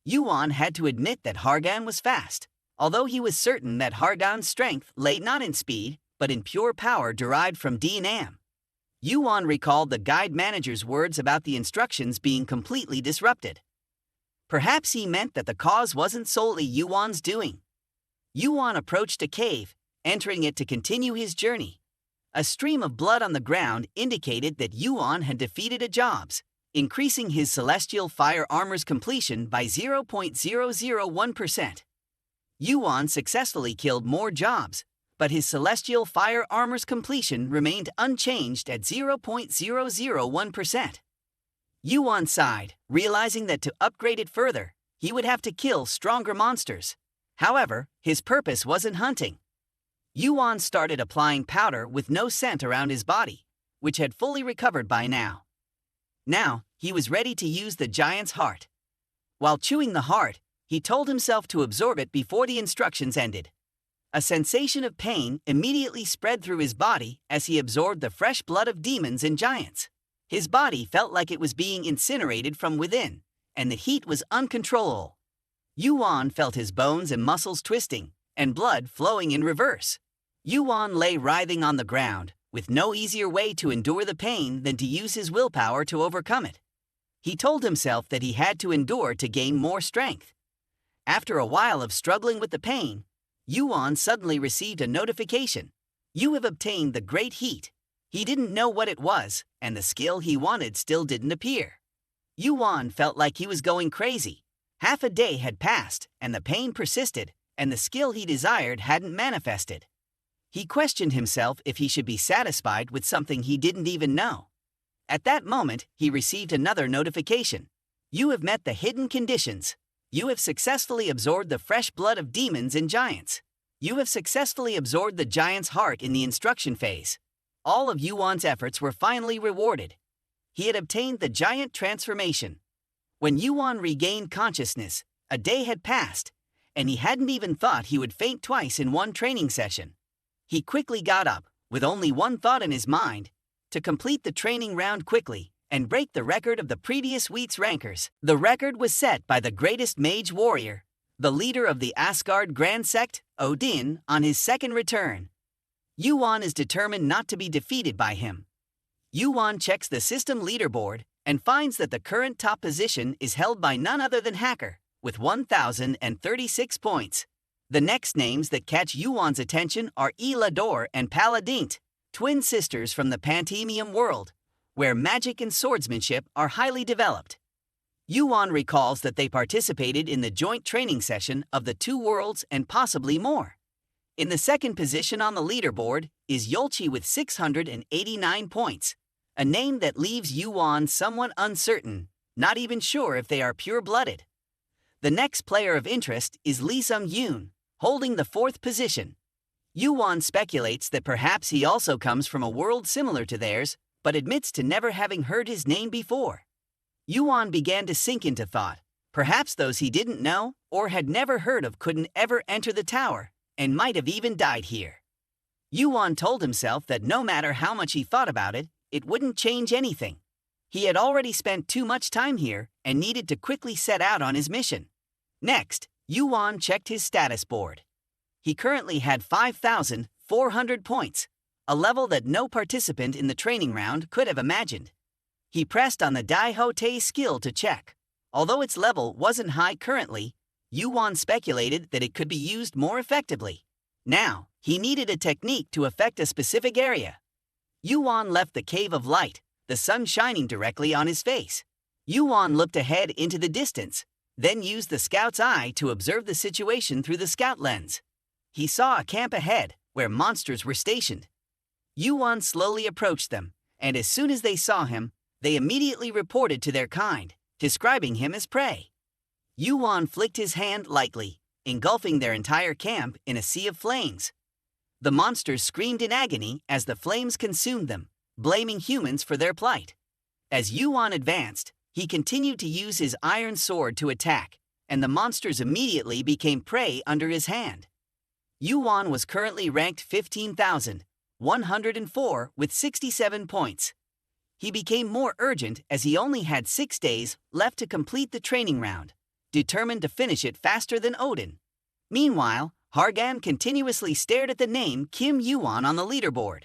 YuWon had to admit that Hargon was fast, although he was certain that Hargon's strength lay not in speed, but in pure power derived from Thean. YuWon recalled the guide manager's words about the instructions being completely disrupted. Perhaps he meant that the cause wasn't solely YuWon's doing. YuWon approached a cave, entering it to continue his journey. A stream of blood on the ground indicated that YuWon had defeated a Jobs, increasing his celestial fire armor's completion by 0.001%. YuWon successfully killed more Jobs, but his celestial fire armor's completion remained unchanged at 0.001%. YuWon sighed, realizing that to upgrade it further, he would have to kill stronger monsters. However, his purpose wasn't hunting. YuWon started applying powder with no scent around his body, which had fully recovered by now. Now, he was ready to use the giant's heart. While chewing the heart, he told himself to absorb it before the instructions ended. A sensation of pain immediately spread through his body as he absorbed the fresh blood of demons and giants. His body felt like it was being incinerated from within, and the heat was uncontrollable. YuWon felt his bones and muscles twisting, and blood flowing in reverse. YuWon lay writhing on the ground, with no easier way to endure the pain than to use his willpower to overcome it. He told himself that he had to endure to gain more strength. After a while of struggling with the pain, YuWon suddenly received a notification. You have obtained the Great Heat. He didn't know what it was, and the skill he wanted still didn't appear. YuWon felt like he was going crazy. Half a day had passed, and the pain persisted, and the skill he desired hadn't manifested. He questioned himself if he should be satisfied with something he didn't even know. At that moment, he received another notification. You have met the hidden conditions. You have successfully absorbed the fresh blood of demons and giants. You have successfully absorbed the giant's heart in the instruction phase. All of YuWon's efforts were finally rewarded. He had obtained the giant transformation. When YuWon regained consciousness, a day had passed, and he hadn't even thought he would faint twice in one training session. He quickly got up, with only one thought in his mind, to complete the training round quickly and break the record of the previous week's rankers. The record was set by the greatest mage warrior, the leader of the Asgard Grand Sect, Odin, on his second return. YuWon is determined not to be defeated by him. YuWon checks the system leaderboard and finds that the current top position is held by none other than Hacker, with 1,036 points. The next names that catch YuWon's attention are Elador and Paladint, twin sisters from the Pantemium world, where magic and swordsmanship are highly developed. YuWon recalls that they participated in the joint training session of the two worlds and possibly more. In the second position on the leaderboard is Yolchi with 689 points, a name that leaves YuWon somewhat uncertain, not even sure if they are pure-blooded. The next player of interest is Lee Sung-yoon, holding the fourth position. YuWon speculates that perhaps he also comes from a world similar to theirs, but admits to never having heard his name before. YuWon began to sink into thought. Perhaps those he didn't know or had never heard of couldn't ever enter the tower, and might have even died here. YuWon told himself that no matter how much he thought about it, it wouldn't change anything. He had already spent too much time here and needed to quickly set out on his mission. Next, YuWon checked his status board. He currently had 5,400 points, a level that no participant in the training round could have imagined. He pressed on the Dai Ho Te skill to check. Although its level wasn't high currently, YuWon speculated that it could be used more effectively. Now, he needed a technique to affect a specific area. YuWon left the Cave of Light, the sun shining directly on his face. YuWon looked ahead into the distance, then used the scout's eye to observe the situation through the scout lens. He saw a camp ahead, where monsters were stationed. YuWon slowly approached them, and as soon as they saw him, they immediately reported to their kind, describing him as prey. YuWon flicked his hand lightly, engulfing their entire camp in a sea of flames. The monsters screamed in agony as the flames consumed them, blaming humans for their plight. As YuWon advanced, he continued to use his iron sword to attack, and the monsters immediately became prey under his hand. YuWon was currently ranked 15,104 with 67 points. He became more urgent as he only had 6 days left to complete the training round, determined to finish it faster than Odin. Meanwhile, Hargon continuously stared at the name Kim YuWon on the leaderboard.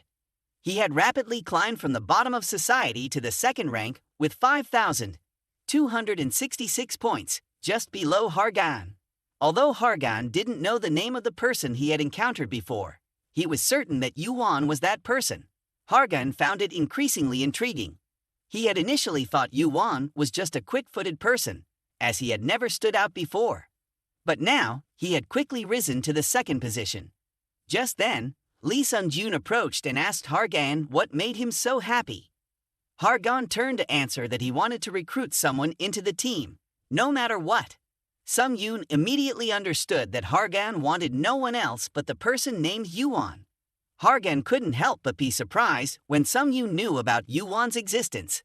He had rapidly climbed from the bottom of society to the second rank with 5,266 points, just below Hargon. Although Hargon didn't know the name of the person he had encountered before, he was certain that YuWon was that person. Hargon found it increasingly intriguing. He had initially thought YuWon was just a quick-footed person, as he had never stood out before. But now, he had quickly risen to the second position. Just then, Lee Sung-yoon approached and asked Hargon what made him so happy. Hargon turned to answer that he wanted to recruit someone into the team, no matter what. Sung-yoon immediately understood that Hargon wanted no one else but the person named YuWon. Hargon couldn't help but be surprised when Sung-yoon knew about YuWon's existence.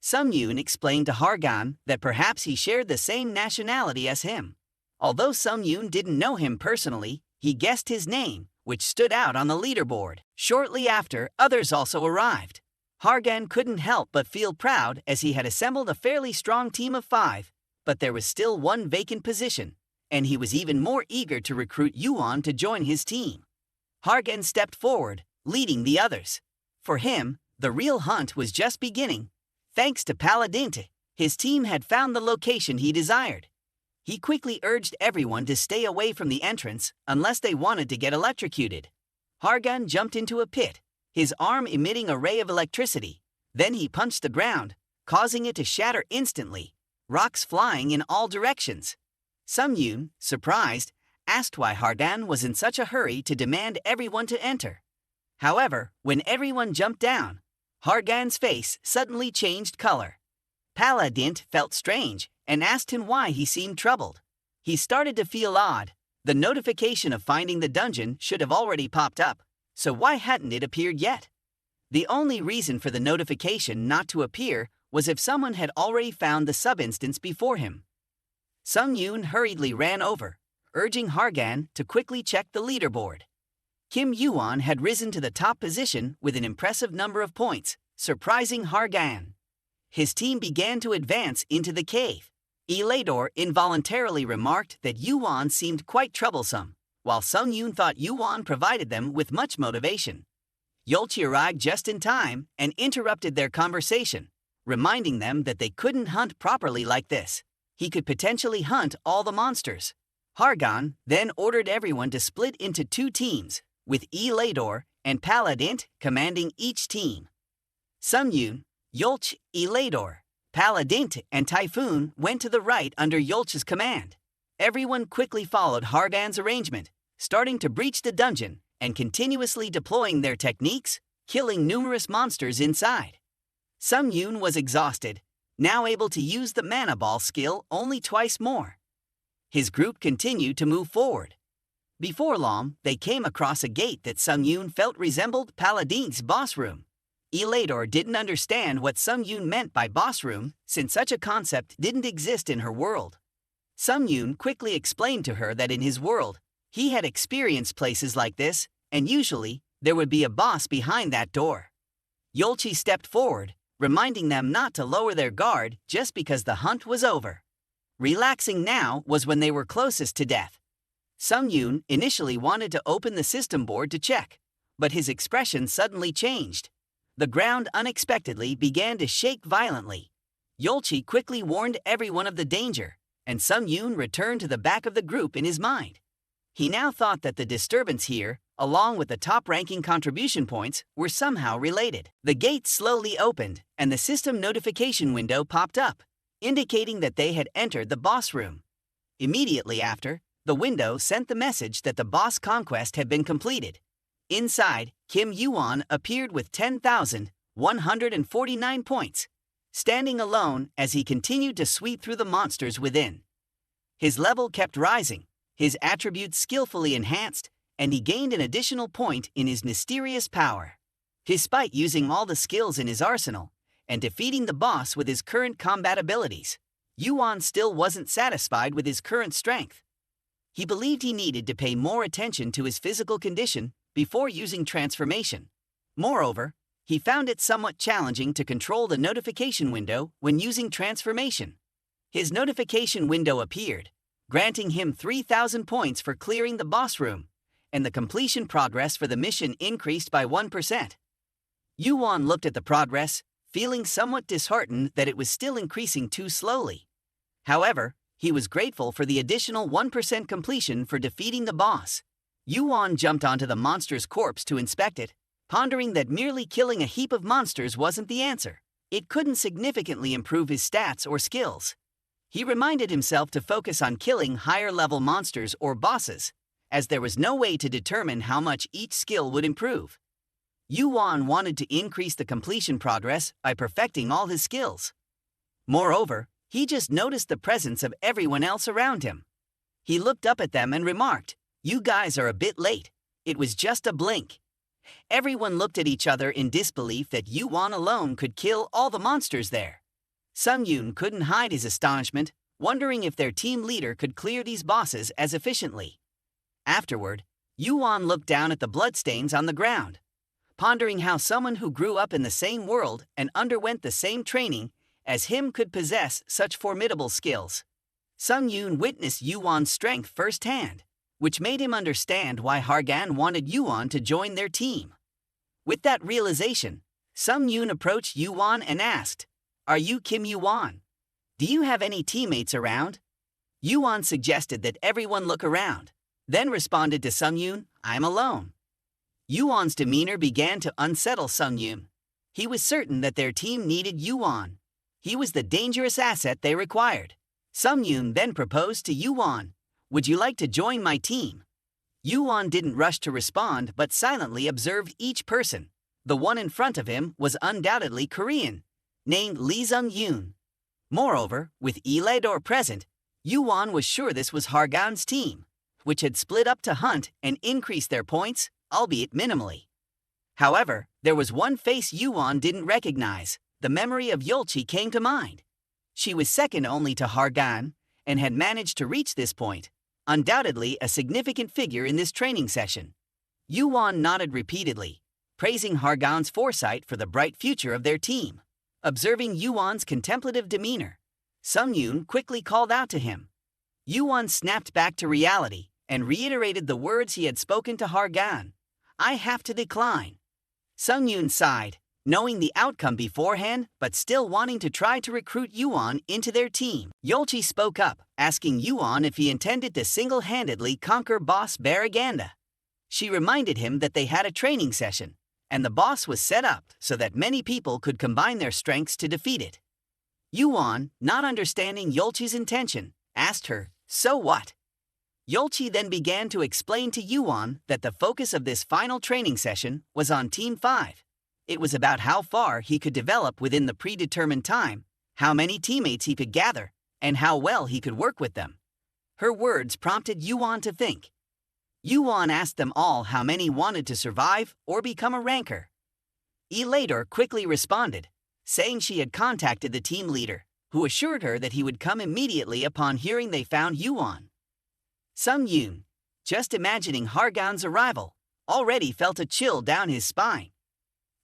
Sung-yoon explained to Hargon that perhaps he shared the same nationality as him. Although Sung-yoon didn't know him personally, he guessed his name, which stood out on the leaderboard. Shortly after, others also arrived. Hargon couldn't help but feel proud as he had assembled a fairly strong team of 5, but there was still one vacant position, and he was even more eager to recruit YuWon to join his team. Hargon stepped forward, leading the others. For him, the real hunt was just beginning. Thanks to Paladinte, his team had found the location he desired. He quickly urged everyone to stay away from the entrance unless they wanted to get electrocuted. Hargon jumped into a pit, his arm emitting a ray of electricity. Then he punched the ground, causing it to shatter instantly, rocks flying in all directions. Sung-yoon, surprised, asked why Hargon was in such a hurry to demand everyone to enter. However, when everyone jumped down, Hargon's face suddenly changed color. Paladinte felt strange and asked him why he seemed troubled. He started to feel odd. The notification of finding the dungeon should have already popped up, so why hadn't it appeared yet? The only reason for the notification not to appear was if someone had already found the sub-instance before him. Sung-yoon hurriedly ran over, urging Hargon to quickly check the leaderboard. Kim YuWon had risen to the top position with an impressive number of points, surprising Hargon. His team began to advance into the cave. Elador involuntarily remarked that YuWon seemed quite troublesome, while Sung-yoon thought YuWon provided them with much motivation. Yolchi arrived just in time and interrupted their conversation, reminding them that they couldn't hunt properly like this. He could potentially hunt all the monsters. Hargon then ordered everyone to split into 2 teams, with Elador and Paladinte commanding each team. Sung-yoon, Yolch, Elador, Paladin and Typhoon went to the right under Yulch's command. Everyone quickly followed Hargon's arrangement, starting to breach the dungeon and continuously deploying their techniques, killing numerous monsters inside. Sung-yoon was exhausted, now able to use the mana ball skill only twice more. His group continued to move forward. Before long, they came across a gate that Sung-yoon felt resembled Paladin's boss room. Leaderboard didn't understand what Sung-yoon meant by boss room, since such a concept didn't exist in her world. Sung-yoon quickly explained to her that in his world, he had experienced places like this, and usually, there would be a boss behind that door. Yulchi stepped forward, reminding them not to lower their guard just because the hunt was over. Relaxing now was when they were closest to death. Sung-yoon initially wanted to open the system board to check, but his expression suddenly changed. The ground unexpectedly began to shake violently. Yulchi quickly warned everyone of the danger, and Sung-yoon returned to the back of the group in his mind. He now thought that the disturbance here, along with the top-ranking contribution points, were somehow related. The gate slowly opened, and the system notification window popped up, indicating that they had entered the boss room. Immediately after, the window sent the message that the boss conquest had been completed. Inside, YuWon appeared with 10,149 points, standing alone as he continued to sweep through the monsters within. His level kept rising, his attributes skillfully enhanced, and he gained an additional point in his mysterious power. Despite using all the skills in his arsenal and defeating the boss with his current combat abilities, Yuan still wasn't satisfied with his current strength. He believed he needed to pay more attention to his physical condition before using transformation. Moreover, he found it somewhat challenging to control the notification window when using transformation. His notification window appeared, granting him 3,000 points for clearing the boss room, and the completion progress for the mission increased by 1%. Yuan looked at the progress, feeling somewhat disheartened that it was still increasing too slowly. However, he was grateful for the additional 1% completion for defeating the boss. Yuan jumped onto the monster's corpse to inspect it, pondering that merely killing a heap of monsters wasn't the answer. It couldn't significantly improve his stats or skills. He reminded himself to focus on killing higher-level monsters or bosses, as there was no way to determine how much each skill would improve. Yuan wanted to increase the completion progress by perfecting all his skills. Moreover, he just noticed the presence of everyone else around him. He looked up at them and remarked, "You guys are a bit late. It was just a blink." Everyone looked at each other in disbelief that Yuan alone could kill all the monsters there. Sung-yoon couldn't hide his astonishment, wondering if their team leader could clear these bosses as efficiently. Afterward, Yuan looked down at the bloodstains on the ground, pondering how someone who grew up in the same world and underwent the same training as him could possess such formidable skills. Sung-yoon witnessed Yuan's strength firsthand, which made him understand why Hargon wanted Yuan to join their team. With that realization, Sung-yoon approached Yuan and asked, "Are you Yuan? Do you have any teammates around?" Yuan suggested that everyone look around, then responded to Sung-yoon, "I'm alone." Yuan's demeanor began to unsettle Sung-yoon. He was certain that their team needed Yuan. He was the dangerous asset they required. Sung-yoon then proposed to Yuan, "Would you like to join my team?" Yuan didn't rush to respond but silently observed each person. The one in front of him was undoubtedly Korean, named Lee Sung-yoon. Moreover, with Leaderboard present, Yuan was sure this was Hargon's team, which had split up to hunt and increase their points, albeit minimally. However, there was one face Yuan didn't recognize. The memory of Yulchi came to mind. She was second only to Hargon and had managed to reach this point, undoubtedly a significant figure in this training session. Yuan nodded repeatedly, praising Hargon's foresight for the bright future of their team. Observing Yuan's contemplative demeanor, Sung-yoon quickly called out to him. Yuan snapped back to reality and reiterated the words he had spoken to Hargon. "I have to decline." Sung-yoon sighed, knowing the outcome beforehand but still wanting to try to recruit Yuan into their team. Yulchi spoke up, asking Yuan if he intended to single-handedly conquer boss Baraganda. She reminded him that they had a training session, and the boss was set up so that many people could combine their strengths to defeat it. Yuan, not understanding Yolchi's intention, asked her, "So what?" Yolchi then began to explain to Yuan that the focus of this final training session was on Team 5. It was about how far he could develop within the predetermined time, how many teammates he could gather, and how well he could work with them. Her words prompted Yuan to think. Yuan asked them all how many wanted to survive or become a ranker. Elator quickly responded, saying she had contacted the team leader, who assured her that he would come immediately upon hearing they found Yuan. Sung Yoon, just imagining Hargon's arrival, already felt a chill down his spine.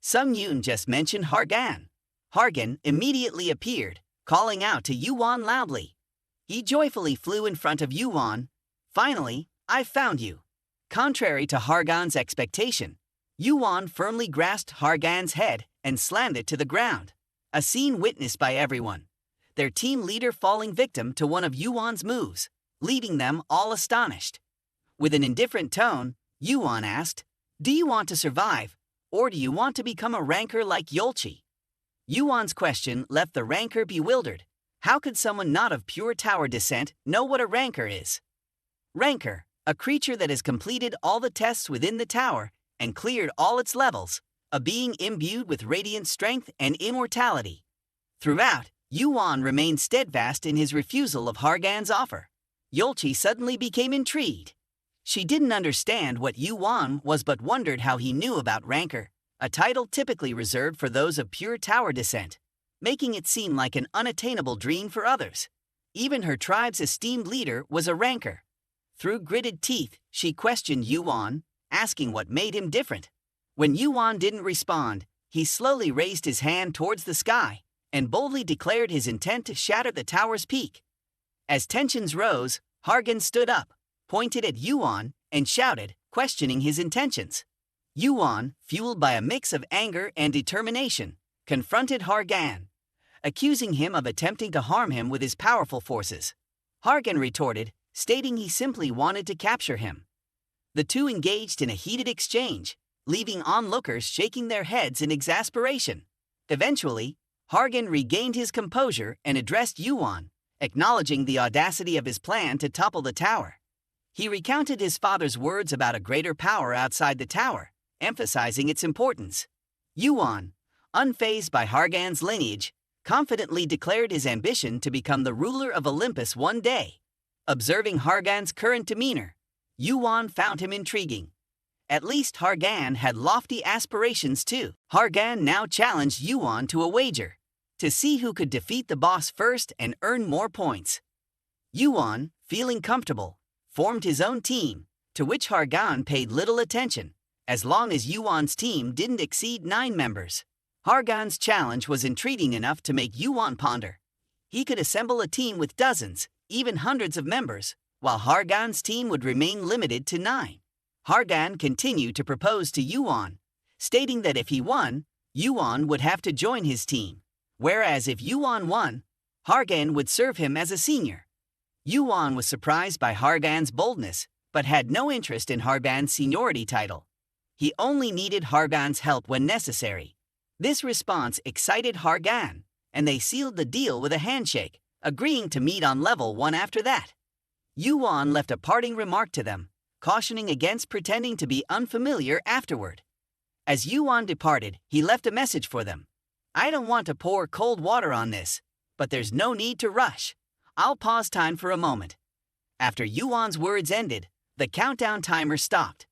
Sung Yoon just mentioned Hargon. Hargon immediately appeared, calling out to Yuan loudly. He joyfully flew in front of Yuan. "Finally, I've found you." Contrary to Hargon's expectation, Yuan firmly grasped Hargon's head and slammed it to the ground, a scene witnessed by everyone, their team leader falling victim to one of Yuan's moves, leaving them all astonished. With an indifferent tone, Yuan asked, "Do you want to survive, or do you want to become a ranker like Yolchi?" Yuan's question left the ranker bewildered. How could someone not of pure tower descent know what a ranker is? Ranker, a creature that has completed all the tests within the tower and cleared all its levels, a being imbued with radiant strength and immortality. Throughout, Yuan remained steadfast in his refusal of Hargon's offer. Yolchi suddenly became intrigued. She didn't understand what Yuan was but wondered how he knew about ranker, a title typically reserved for those of pure tower descent, making it seem like an unattainable dream for others. Even her tribe's esteemed leader was a ranker. Through gritted teeth, she questioned Yuan, asking what made him different. When Yuan didn't respond, he slowly raised his hand towards the sky and boldly declared his intent to shatter the tower's peak. As tensions rose, Hargon stood up, pointed at Yuan, and shouted, questioning his intentions. Yuan, fueled by a mix of anger and determination, confronted Hargon, accusing him of attempting to harm him with his powerful forces. Hargon retorted, stating he simply wanted to capture him. The two engaged in a heated exchange, leaving onlookers shaking their heads in exasperation. Eventually, Hargon regained his composure and addressed Yuan, acknowledging the audacity of his plan to topple the tower. He recounted his father's words about a greater power outside the tower, emphasizing its importance. Yuan, unfazed by Hargon's lineage, confidently declared his ambition to become the ruler of Olympus one day. Observing Hargon's current demeanor, Yuan found him intriguing. At least Hargon had lofty aspirations too. Hargon now challenged Yuan to a wager, to see who could defeat the boss first and earn more points. Yuan, feeling comfortable, formed his own team, to which Hargon paid little attention, as long as Yuan's team didn't exceed 9 members. Hargon's challenge was intriguing enough to make Yuan ponder. He could assemble a team with dozens, even hundreds of members, while Hargon's team would remain limited to 9. Hargon continued to propose to Yuan, stating that if he won, Yuan would have to join his team, whereas if Yuan won, Hargon would serve him as a senior. Yuan was surprised by Hargon's boldness, but had no interest in Hargon's seniority title. He only needed Hargon's help when necessary. This response excited Hargon, and they sealed the deal with a handshake, agreeing to meet on level 1 after that. Yuan left a parting remark to them, cautioning against pretending to be unfamiliar afterward. As Yuan departed, he left a message for them. "I don't want to pour cold water on this, but there's no need to rush. I'll pause time for a moment." After Yuan's words ended, the countdown timer stopped.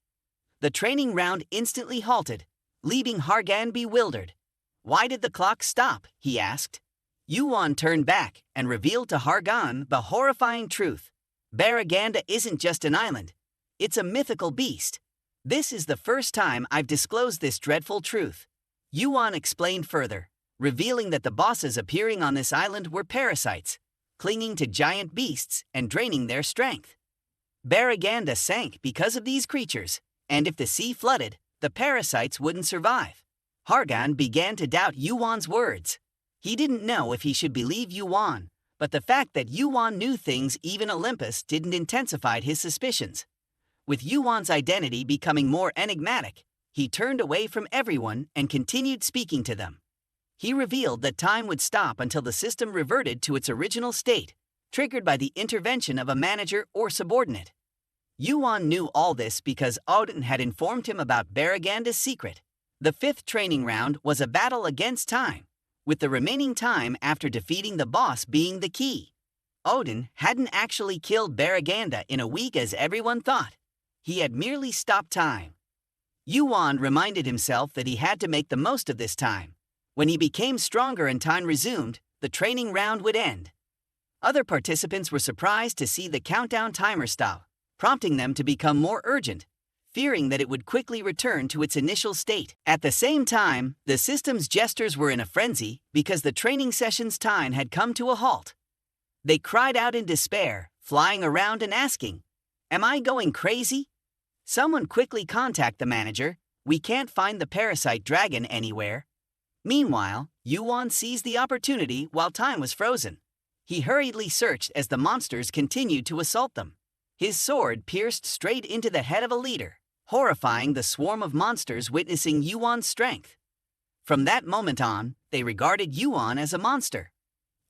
The training round instantly halted, leaving Hargon bewildered. "Why did the clock stop?" he asked. Yuan turned back and revealed to Hargon the horrifying truth. Baraganda isn't just an island. It's a mythical beast. This is the first time I've disclosed this dreadful truth. Yuan explained further, revealing that the bosses appearing on this island were parasites, clinging to giant beasts and draining their strength. Baraganda sank because of these creatures, and if the sea flooded, the parasites wouldn't survive. Hargon began to doubt Yuan's words. He didn't know if he should believe Yuan, but the fact that Yuan knew things even Olympus didn't intensify his suspicions. With Yuan's identity becoming more enigmatic, he turned away from everyone and continued speaking to them. He revealed that time would stop until the system reverted to its original state, triggered by the intervention of a manager or subordinate. Yuan knew all this because Odin had informed him about Baraganda's secret. The 5th training round was a battle against time, with the remaining time after defeating the boss being the key. Odin hadn't actually killed Baraganda in a week as everyone thought. He had merely stopped time. Yuan reminded himself that he had to make the most of this time. When he became stronger and time resumed, the training round would end. Other participants were surprised to see the countdown timer stop, prompting them to become more urgent, fearing that it would quickly return to its initial state. At the same time, the system's jesters were in a frenzy because the training session's time had come to a halt. They cried out in despair, flying around and asking, "Am I going crazy? Someone quickly contact the manager. We can't find the parasite dragon anywhere." Meanwhile, Yuan seized the opportunity while time was frozen. He hurriedly searched as the monsters continued to assault them. His sword pierced straight into the head of a leader, horrifying the swarm of monsters witnessing Yuan's strength. From that moment on, they regarded Yuan as a monster.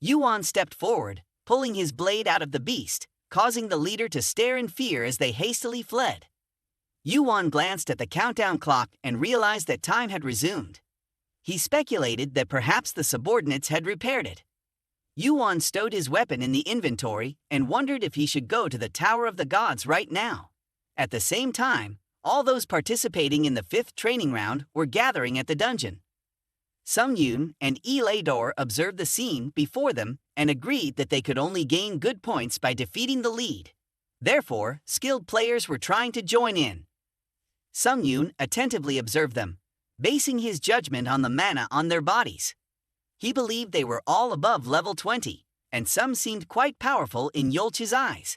Yuan stepped forward, pulling his blade out of the beast, causing the leader to stare in fear as they hastily fled. Yuan glanced at the countdown clock and realized that time had resumed. He speculated that perhaps the subordinates had repaired it. Yuan stowed his weapon in the inventory and wondered if he should go to the Tower of the Gods right now. At the same time, all those participating in the 5th training round were gathering at the dungeon. Sungyun and Leaderboard observed the scene before them and agreed that they could only gain good points by defeating the lead. Therefore, skilled players were trying to join in. Sungyun attentively observed them, basing his judgment on the mana on their bodies. He believed they were all above level 20, and some seemed quite powerful in Yolch's eyes.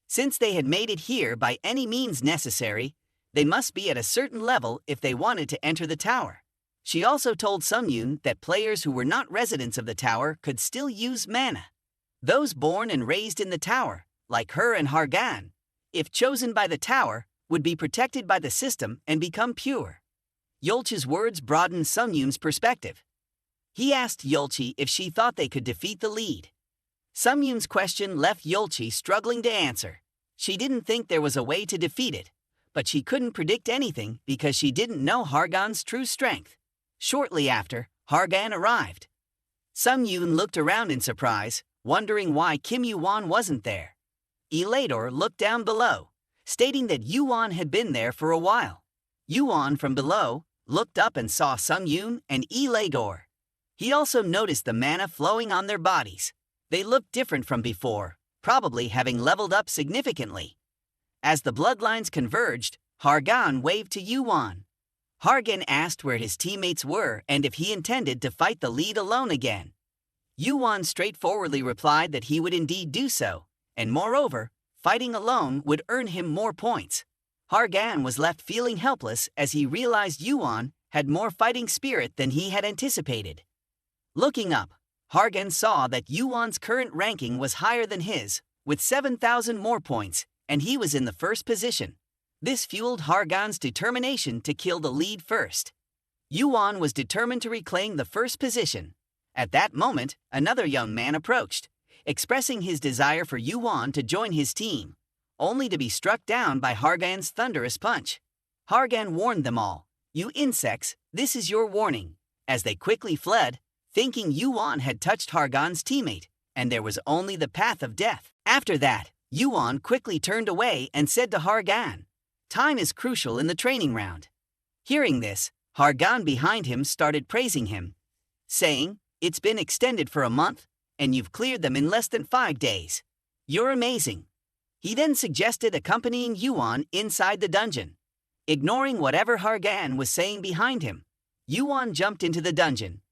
Since they had made it here by any means necessary, they must be at a certain level if they wanted to enter the tower. She also told Sungyun that players who were not residents of the tower could still use mana. Those born and raised in the tower, like her and Hargon, if chosen by the tower, would be protected by the system and become pure. Yolch's words broadened Sungyun's perspective. He asked Yolchi if she thought they could defeat the lead. Sungyun's question left Yolchi struggling to answer. She didn't think there was a way to defeat it, but she couldn't predict anything because she didn't know Hargon's true strength. Shortly after, Hargon arrived. Sungyun looked around in surprise, wondering why Kim Yuan wasn't there. Leaderboard looked down below, stating that Yuan had been there for a while. Yuan from below looked up and saw Sungyun and Leaderboard. He also noticed the mana flowing on their bodies. They looked different from before, probably having leveled up significantly. As the bloodlines converged, Hargon waved to Yuan. Hargon asked where his teammates were and if he intended to fight the lead alone again. Yuan straightforwardly replied that he would indeed do so, and moreover, fighting alone would earn him more points. Hargon was left feeling helpless as he realized Yuan had more fighting spirit than he had anticipated. Looking up, Hargon saw that Yuan's current ranking was higher than his, with 7,000 more points, and he was in the first position. This fueled Hargon's determination to kill the lead first. Yuan was determined to reclaim the first position. At that moment, another young man approached, expressing his desire for Yuan to join his team, only to be struck down by Hargon's thunderous punch. Hargon warned them all, "You insects, this is your warning," as they quickly fled, thinking Yuan had touched Hargon's teammate, and there was only the path of death. After that, Yuan quickly turned away and said to Hargon, "Time is crucial in the training round." Hearing this, Hargon behind him started praising him, saying, "It's been extended for a month, and you've cleared them in less than 5 days. You're amazing." He then suggested accompanying Yuan inside the dungeon. Ignoring whatever Hargon was saying behind him, Yuan jumped into the dungeon.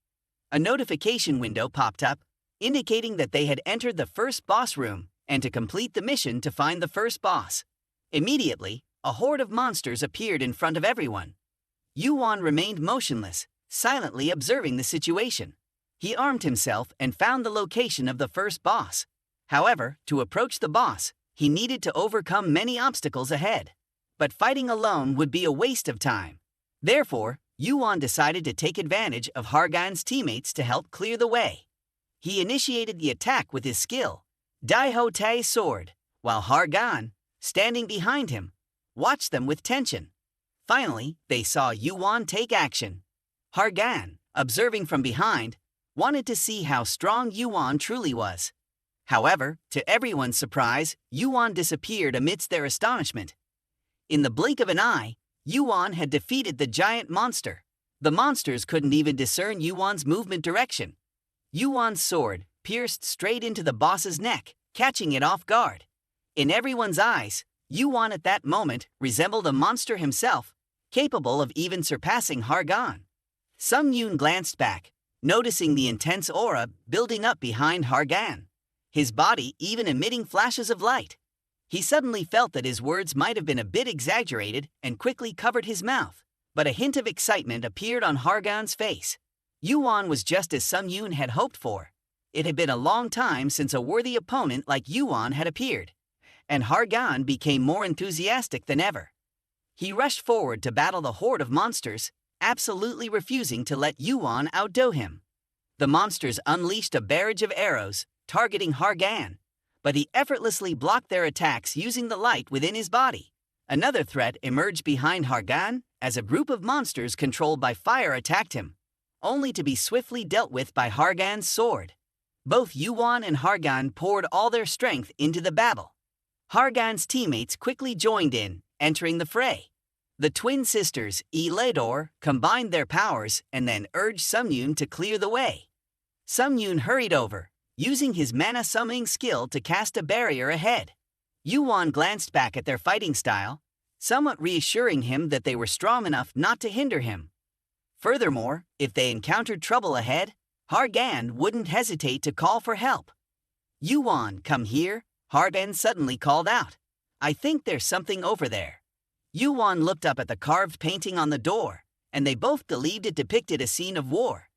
A notification window popped up, indicating that they had entered the first boss room and to complete the mission to find the first boss. Immediately, a horde of monsters appeared in front of everyone. Yuan remained motionless, silently observing the situation. He armed himself and found the location of the first boss. However, to approach the boss, he needed to overcome many obstacles ahead. But fighting alone would be a waste of time. Therefore, Yuan decided to take advantage of Hargon's teammates to help clear the way. He initiated the attack with his skill, Dai Ho Tai sword, while Hargon, standing behind him, watched them with tension. Finally, they saw Yuan take action. Hargon, observing from behind, wanted to see how strong Yuan truly was. However, to everyone's surprise, Yuan disappeared amidst their astonishment. In the blink of an eye, Yuan had defeated the giant monster. The monsters couldn't even discern Yuan's movement direction. Yuan's sword pierced straight into the boss's neck, catching it off guard. In everyone's eyes, Yuan at that moment resembled a monster himself, capable of even surpassing Hargon. Sung-yoon glanced back, noticing the intense aura building up behind Hargon, his body even emitting flashes of light. He suddenly felt that his words might have been a bit exaggerated and quickly covered his mouth, but a hint of excitement appeared on Hargon's face. Yuan was just as Sung-yoon had hoped for. It had been a long time since a worthy opponent like Yuan had appeared, and Hargon became more enthusiastic than ever. He rushed forward to battle the horde of monsters, absolutely refusing to let Yuan outdo him. The monsters unleashed a barrage of arrows, targeting Hargon, but he effortlessly blocked their attacks using the light within his body. Another threat emerged behind Hargon as a group of monsters controlled by fire attacked him, only to be swiftly dealt with by Hargon's sword. Both Yuan and Hargon poured all their strength into the battle. Hargon's teammates quickly joined in, entering the fray. The twin sisters, Leaderboard, combined their powers and then urged Sung-yoon to clear the way. Sung-yoon hurried over, using his mana summoning skill to cast a barrier ahead. Yuan glanced back at their fighting style, somewhat reassuring him that they were strong enough not to hinder him. Furthermore, if they encountered trouble ahead, Hargon wouldn't hesitate to call for help. "Yuan, come here," Hargon suddenly called out. "I think there's something over there." Yuan looked up at the carved painting on the door, and they both believed it depicted a scene of war.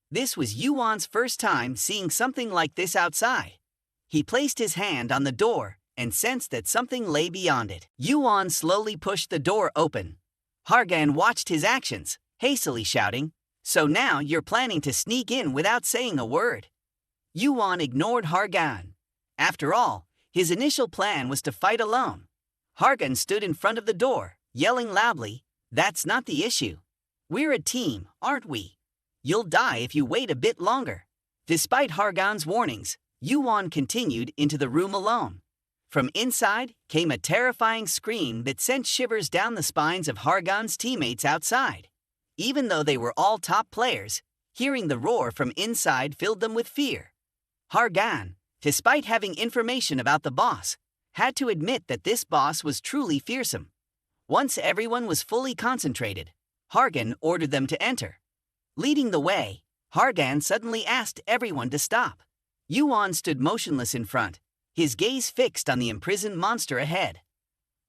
This was Yuan's first time seeing something like this outside. He placed his hand on the door and sensed that something lay beyond it. Yuan slowly pushed the door open. Hargon watched his actions, hastily shouting, "So now you're planning to sneak in without saying a word?" Yuan ignored Hargon. After all, his initial plan was to fight alone. Hargon stood in front of the door, yelling loudly, "That's not the issue. We're a team, aren't we? You'll die if you wait a bit longer." Despite Hargon's warnings, Yuan continued into the room alone. From inside came a terrifying scream that sent shivers down the spines of Hargon's teammates outside. Even though they were all top players, hearing the roar from inside filled them with fear. Hargon, despite having information about the boss, had to admit that this boss was truly fearsome. Once everyone was fully concentrated, Hargon ordered them to enter. Leading the way, Hargon suddenly asked everyone to stop. Yuan stood motionless in front, his gaze fixed on the imprisoned monster ahead.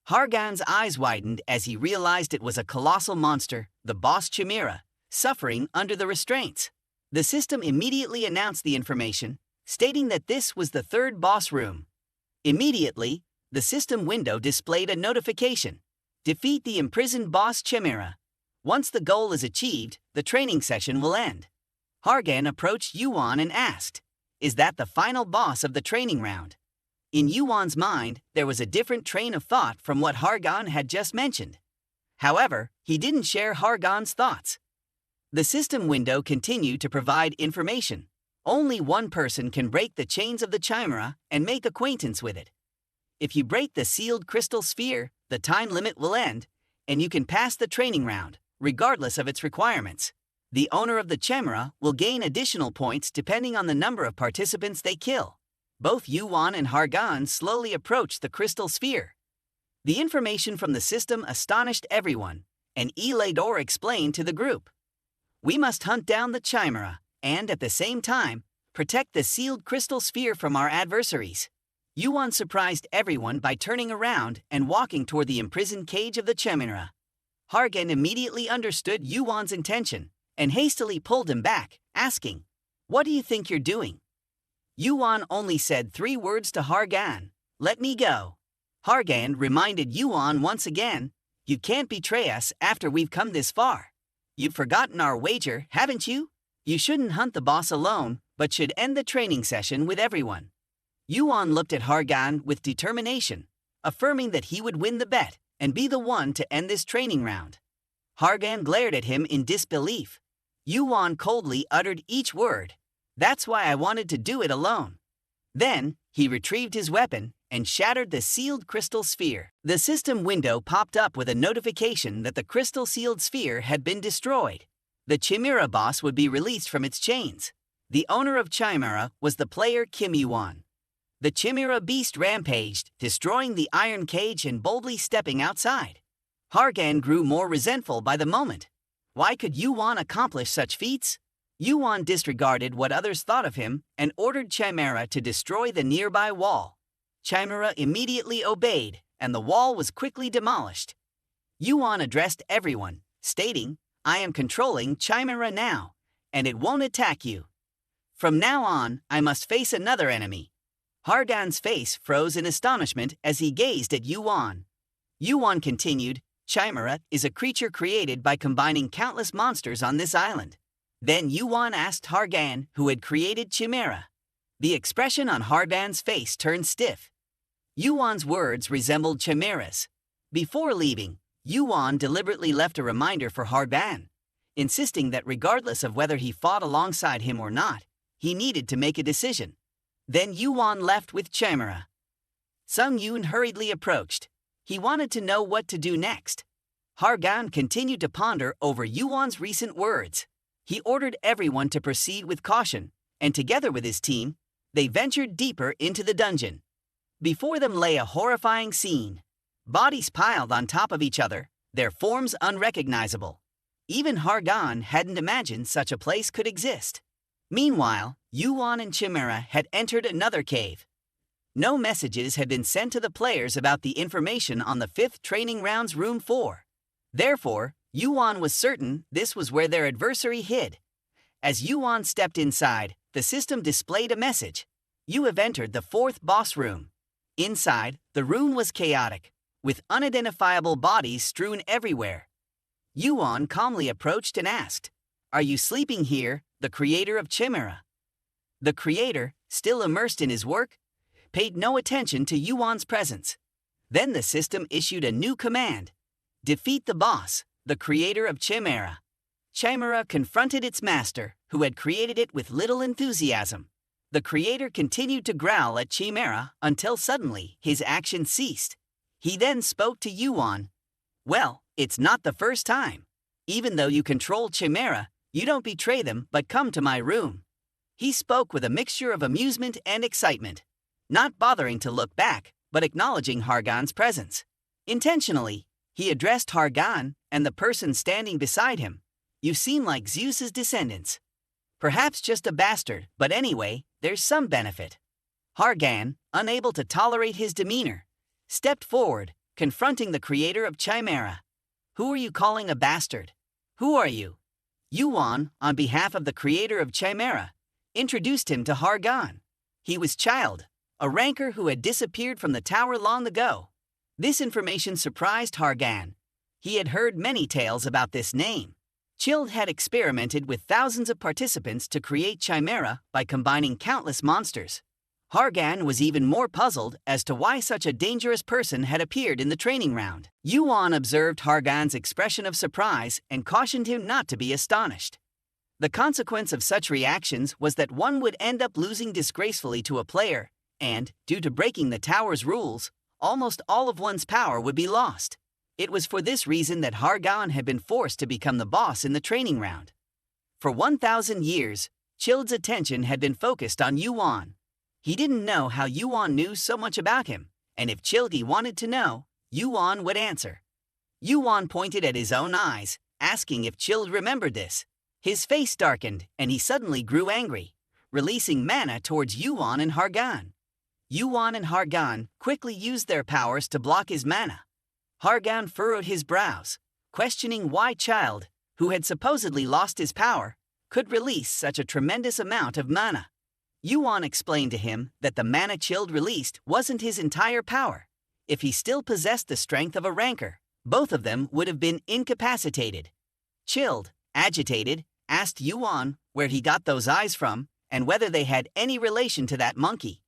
Hargon's eyes widened as he realized it was a colossal monster, the boss Chimera, suffering under the restraints. The system immediately announced the information, stating that this was the third boss room. Immediately, the system window displayed a notification: "Defeat the imprisoned boss Chimera. Once the goal is achieved, the training session will end." Hargon approached Yuan and asked, "Is that the final boss of the training round?" In Yuan's mind, there was a different train of thought from what Hargon had just mentioned. However, he didn't share Hargon's thoughts. The system window continued to provide information. Only one person can break the chains of the Chimera and make acquaintance with it. If you break the sealed crystal sphere, the time limit will end, and you can pass the training round, regardless of its requirements. The owner of the Chimera will gain additional points depending on the number of participants they kill. Both Yuan and Hargon slowly approached the crystal sphere. The information from the system astonished everyone, and Leaderboard explained to the group, "We must hunt down the Chimera, and at the same time, protect the sealed crystal sphere from our adversaries." Yuan surprised everyone by turning around and walking toward the imprisoned cage of the Chimera. Hargon immediately understood Yuan's intention and hastily pulled him back, asking, "What do you think you're doing?" Yuan only said 3 words to Hargon: "Let me go." Hargon reminded Yuan once again, "You can't betray us after we've come this far. You've forgotten our wager, haven't you? You shouldn't hunt the boss alone, but should end the training session with everyone. Yuan looked at Hargon with determination, affirming that he would win the bet and be the one to end this training round. Hargon glared at him in disbelief. Yuan coldly uttered each word. That's why I wanted to do it alone. Then, he retrieved his weapon and shattered the sealed crystal sphere. The system window popped up with a notification that the crystal-sealed sphere had been destroyed. The Chimera boss would be released from its chains. The owner of Chimera was the player YuWon. The Chimera beast rampaged, destroying the iron cage and boldly stepping outside. Hargon grew more resentful by the moment. Why could Yuwon accomplish such feats? Yuwon disregarded what others thought of him and ordered Chimera to destroy the nearby wall. Chimera immediately obeyed, and the wall was quickly demolished. Yuwon addressed everyone, stating, "I am controlling Chimera now, and it won't attack you. From now on, I must face another enemy." Hargon's face froze in astonishment as he gazed at Yuwon. Yuwon continued, "Chimera is a creature created by combining countless monsters on this island." Then Yuwon asked Hargon who had created Chimera. The expression on Hargon's face turned stiff. Yuwon's words resembled Chimera's. Before leaving, Yuwon deliberately left a reminder for Hargon, insisting that regardless of whether he fought alongside him or not, he needed to make a decision. Then Yuwon left with Chimera. Sung Yoon hurriedly approached. He wanted to know what to do next. Hargon continued to ponder over Yuwon's recent words. He ordered everyone to proceed with caution, and together with his team, they ventured deeper into the dungeon. Before them lay a horrifying scene. Bodies piled on top of each other, their forms unrecognizable. Even Hargon hadn't imagined such a place could exist. Meanwhile, Yuwon and Chimera had entered another cave. No messages had been sent to the players about the information on the 5th training round's room 4. Therefore, Yuwon was certain this was where their adversary hid. As Yuwon stepped inside, the system displayed a message. "You have entered the 4th boss room." Inside, the room was chaotic, with unidentifiable bodies strewn everywhere. Yuwon calmly approached and asked, "Are you sleeping here, the creator of Chimera?" The creator, still immersed in his work, paid no attention to Yuwon's presence. Then the system issued a new command. "Defeat the boss, the creator of Chimera." Chimera confronted its master, who had created it with little enthusiasm. The creator continued to growl at Chimera until suddenly his action ceased. He then spoke to Yuwon. "Well, it's not the first time. Even though you control Chimera, you don't betray them but come to my room." He spoke with a mixture of amusement and excitement, not bothering to look back, but acknowledging Hargon's presence. Intentionally, he addressed Hargon and the person standing beside him. "You seem like Zeus's descendants. Perhaps just a bastard, but anyway, there's some benefit." Hargon, unable to tolerate his demeanor, stepped forward, confronting the creator of Chimera. "Who are you calling a bastard? Who are you?" Yuwon, on behalf of the creator of Chimera, introduced him to Hargon. He was Chiley, a ranker who had disappeared from the tower long ago. This information surprised Hargon. He had heard many tales about this name. Chiley had experimented with thousands of participants to create Chimera by combining countless monsters. Hargon was even more puzzled as to why such a dangerous person had appeared in the training round. Yuwon observed Hargon's expression of surprise and cautioned him not to be astonished. The consequence of such reactions was that one would end up losing disgracefully to a player, and, due to breaking the tower's rules, almost all of one's power would be lost. It was for this reason that Hargon had been forced to become the boss in the training round. For 1,000 years, Chiley's attention had been focused on Yuwon. He didn't know how Yuwon knew so much about him, and if Chiley wanted to know, Yuwon would answer. Yuwon pointed at his own eyes, asking if Chiley remembered this. His face darkened, and he suddenly grew angry, releasing mana towards Yuwon and Hargon. Yuwon and Hargon quickly used their powers to block his mana. Hargon furrowed his brows, questioning why Chiley, who had supposedly lost his power, could release such a tremendous amount of mana. Yuwon explained to him that the mana Chiley released wasn't his entire power. If he still possessed the strength of a ranker, both of them would have been incapacitated. Chiley, agitated, asked Yuan where he got those eyes from and whether they had any relation to that monkey.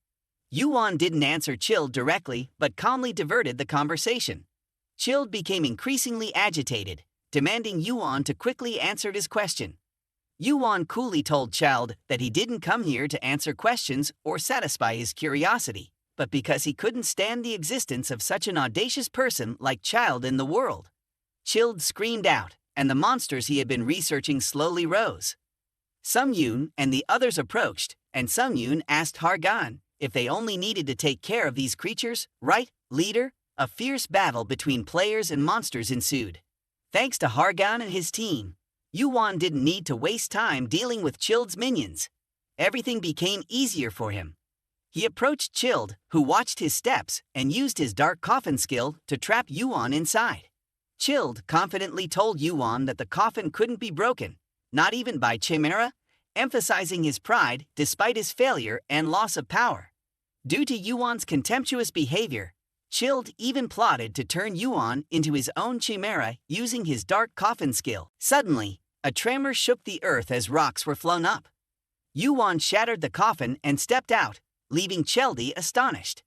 Yuan didn't answer Chilled directly but calmly diverted the conversation. Chilled became increasingly agitated, demanding Yuan to quickly answer his question. Yuan coolly told Chilled that he didn't come here to answer questions or satisfy his curiosity, but because he couldn't stand the existence of such an audacious person like Chilled in the world. Chilled screamed out, and the monsters he had been researching slowly rose. Sung-yoon and the others approached, and Sung-yoon asked Hargon if they only needed to take care of these creatures, right, leader? A fierce battle between players and monsters ensued. Thanks to Hargon and his team, Yuan didn't need to waste time dealing with Chilled's minions. Everything became easier for him. He approached Chilled, who watched his steps and used his dark coffin skill to trap Yuan inside. Chilled confidently told Yuan that the coffin couldn't be broken, not even by Chimera, emphasizing his pride despite his failure and loss of power. Due to Yuan's contemptuous behavior, Chilled even plotted to turn Yuan into his own Chimera using his dark coffin skill. Suddenly, a tremor shook the earth as rocks were flung up. Yuan shattered the coffin and stepped out, leaving Chilled astonished.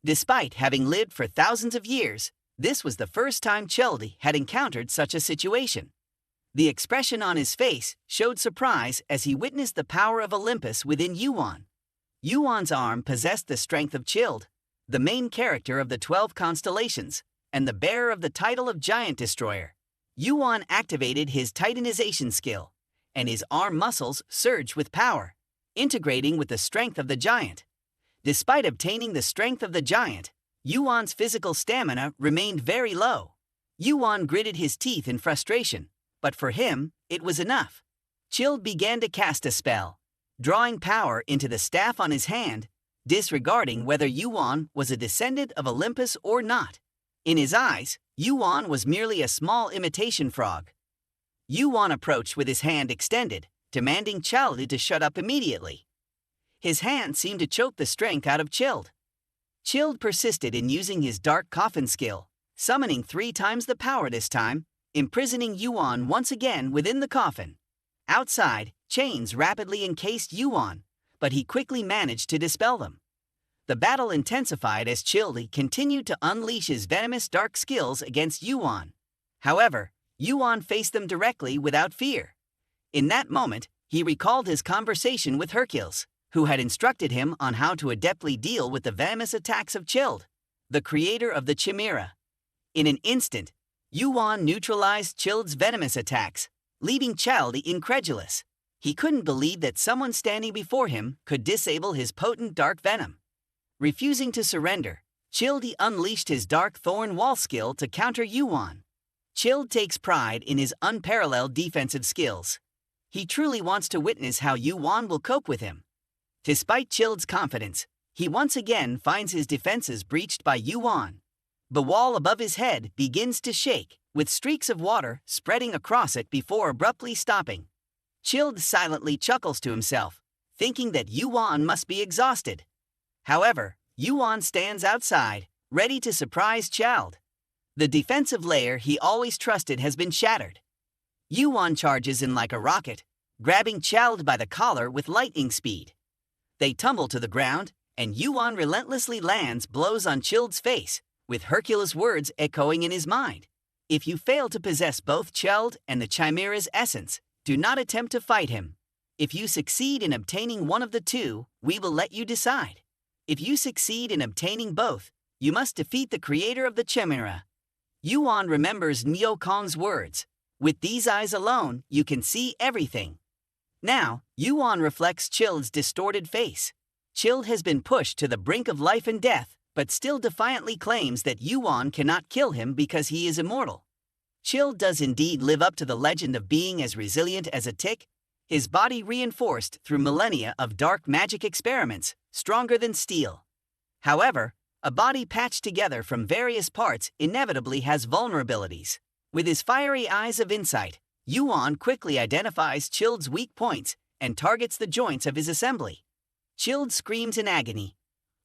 Despite having lived for thousands of years, this was the first time Chilled had encountered such a situation. The expression on his face showed surprise as he witnessed the power of Olympus within Yuan. Yuan's arm possessed the strength of Chilled, the main character of the 12 constellations, and the bearer of the title of Giant Destroyer. Yuan activated his titanization skill, and his arm muscles surged with power, integrating with the strength of the giant. Despite obtaining the strength of the giant, Yuan's physical stamina remained very low. Yuan gritted his teeth in frustration, but for him, it was enough. Chilled began to cast a spell, drawing power into the staff on his hand, disregarding whether Yuan was a descendant of Olympus or not. In his eyes, Yuan was merely a small imitation frog. Yuan approached with his hand extended, demanding Chiley to shut up immediately. His hand seemed to choke the strength out of Chilled. Chilled persisted in using his dark coffin skill, summoning 3 times the power this time, imprisoning Yuan once again within the coffin. Outside, chains rapidly encased Yuan, but he quickly managed to dispel them. The battle intensified as Chiley continued to unleash his venomous dark skills against Yuan. However, Yuan faced them directly without fear. In that moment, he recalled his conversation with Hercules, who had instructed him on how to adeptly deal with the venomous attacks of Chilled, the creator of the Chimera. In an instant, Yuan neutralized Chilled's venomous attacks, leaving Chiley incredulous. He couldn't believe that someone standing before him could disable his potent dark venom. Refusing to surrender, Chilled unleashed his dark thorn wall skill to counter Yuan. Chilled takes pride in his unparalleled defensive skills. He truly wants to witness how Yuan will cope with him. Despite Chilled's confidence, he once again finds his defenses breached by Yuan. The wall above his head begins to shake, with streaks of water spreading across it before abruptly stopping. Chilled silently chuckles to himself, thinking that Yuan must be exhausted. However, Yuan stands outside, ready to surprise Chilled. The defensive layer he always trusted has been shattered. Yuan charges in like a rocket, grabbing Chilled by the collar with lightning speed. They tumble to the ground, and Yuan relentlessly lands blows on Chilled's face, with Hercules' words echoing in his mind. If you fail to possess both Chilled and the Chimera's essence, do not attempt to fight him. If you succeed in obtaining one of the two, we will let you decide. If you succeed in obtaining both, you must defeat the creator of the Chimera. Yuan remembers Neo Kong's words. With these eyes alone, you can see everything. Now, Yuan reflects Chilled's distorted face. Chilled has been pushed to the brink of life and death, but still defiantly claims that Yuan cannot kill him because he is immortal. Chilled does indeed live up to the legend of being as resilient as a tick, his body reinforced through millennia of dark magic experiments, stronger than steel. However, a body patched together from various parts inevitably has vulnerabilities. With his fiery eyes of insight, Yuan quickly identifies Chilled's weak points and targets the joints of his assembly. Chilled screams in agony,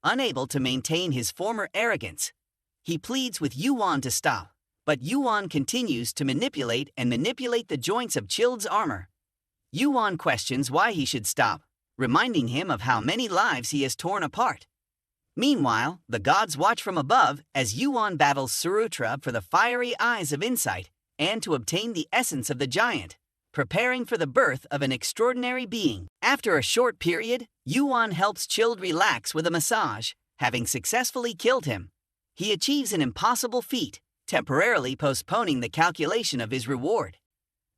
unable to maintain his former arrogance. He pleads with Yuan to stop, But Yuan continues to manipulate the joints of Child's armor. Yuan questions why he should stop, reminding him of how many lives he has torn apart. Meanwhile, the gods watch from above as Yuan battles Surtur for the fiery eyes of insight and to obtain the essence of the giant, preparing for the birth of an extraordinary being. After a short period, Yuan helps Child relax with a massage, having successfully killed him. He achieves an impossible feat, temporarily postponing the calculation of his reward.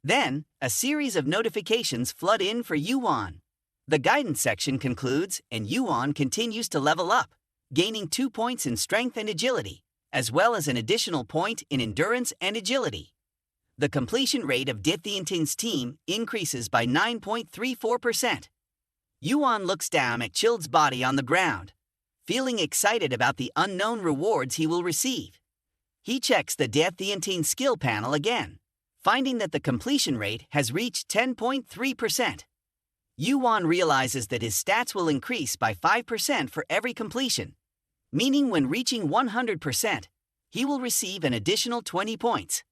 Then, a series of notifications flood in for Yuan. The guidance section concludes and Yuan continues to level up, gaining 2 points in strength and agility, as well as an additional point in endurance and agility. The completion rate of Thean's team increases by 9.34%. Yuan looks down at Child's body on the ground, feeling excited about the unknown rewards he will receive. He checks the Thean skill panel again, finding that the completion rate has reached 10.3%. Yuan realizes that his stats will increase by 5% for every completion, meaning when reaching 100%, he will receive an additional 20 points.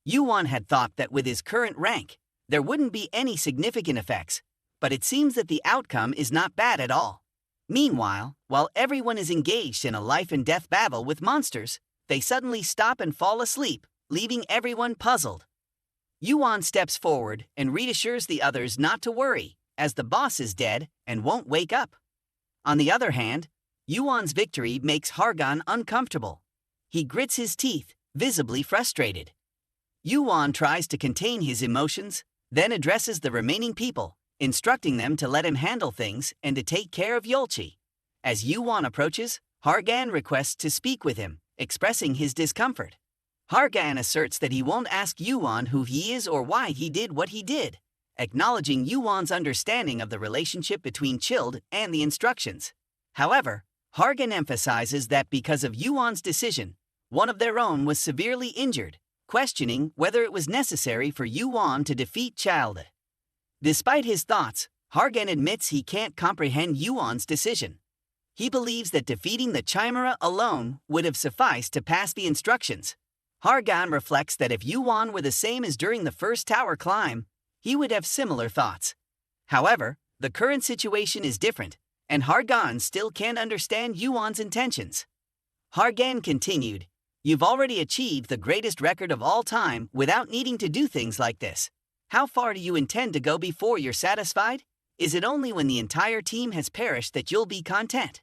Yuan had thought that with his current rank, there wouldn't be any significant effects, but it seems that the outcome is not bad at all. Meanwhile, while everyone is engaged in a life-and-death battle with monsters, they suddenly stop and fall asleep, leaving everyone puzzled. Yuan steps forward and reassures the others not to worry, as the boss is dead and won't wake up. On the other hand, Yuan's victory makes Hargon uncomfortable. He grits his teeth, visibly frustrated. Yuan tries to contain his emotions, then addresses the remaining people, instructing them to let him handle things and to take care of Yolchi. As Yuan approaches, Hargon requests to speak with him, expressing his discomfort. Hargon asserts that he won't ask Yuan who he is or why he did what he did, acknowledging Yuan's understanding of the relationship between Child and the instructions. However, Hargon emphasizes that because of Yuan's decision, one of their own was severely injured, questioning whether it was necessary for Yuan to defeat Child. Despite his thoughts, Hargon admits he can't comprehend Yuan's decision. He believes that defeating the Chimera alone would have sufficed to pass the instructions. Hargon reflects that if Yuan were the same as during the first tower climb, he would have similar thoughts. However, the current situation is different, and Hargon still can't understand Yuan's intentions. Hargon continued, "You've already achieved the greatest record of all time without needing to do things like this. How far do you intend to go before you're satisfied? Is it only when the entire team has perished that you'll be content?"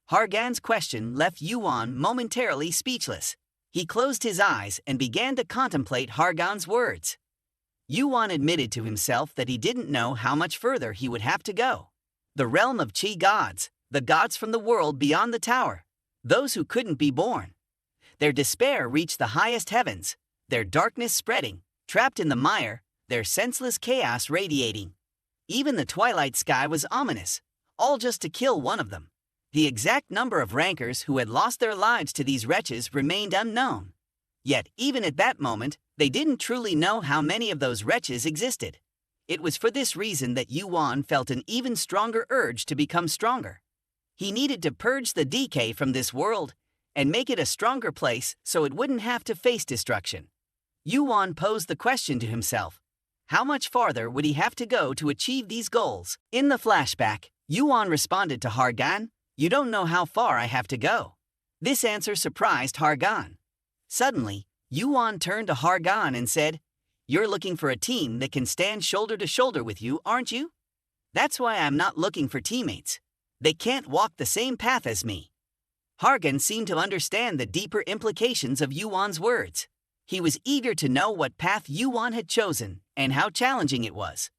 Hargon's question left Yuan momentarily speechless. He closed his eyes and began to contemplate Hargon's words. Yuan admitted to himself that he didn't know how much further he would have to go. The realm of Chi gods, the gods from the world beyond the tower, those who couldn't be born. Their despair reached the highest heavens, their darkness spreading, trapped in the mire, their senseless chaos radiating. Even the twilight sky was ominous, all just to kill one of them. The exact number of rankers who had lost their lives to these wretches remained unknown. Yet, even at that moment, they didn't truly know how many of those wretches existed. It was for this reason that Yuan felt an even stronger urge to become stronger. He needed to purge the decay from this world and make it a stronger place so it wouldn't have to face destruction. Yuan posed the question to himself. How much farther would he have to go to achieve these goals? In the flashback, Yuan responded to Hargon, "You don't know how far I have to go." This answer surprised Hargon. Suddenly, Yuan turned to Hargon and said, "You're looking for a team that can stand shoulder to shoulder with you, aren't you? That's why I'm not looking for teammates. They can't walk the same path as me." Hargon seemed to understand the deeper implications of Yuan's words. He was eager to know what path Yuan had chosen and how challenging it was.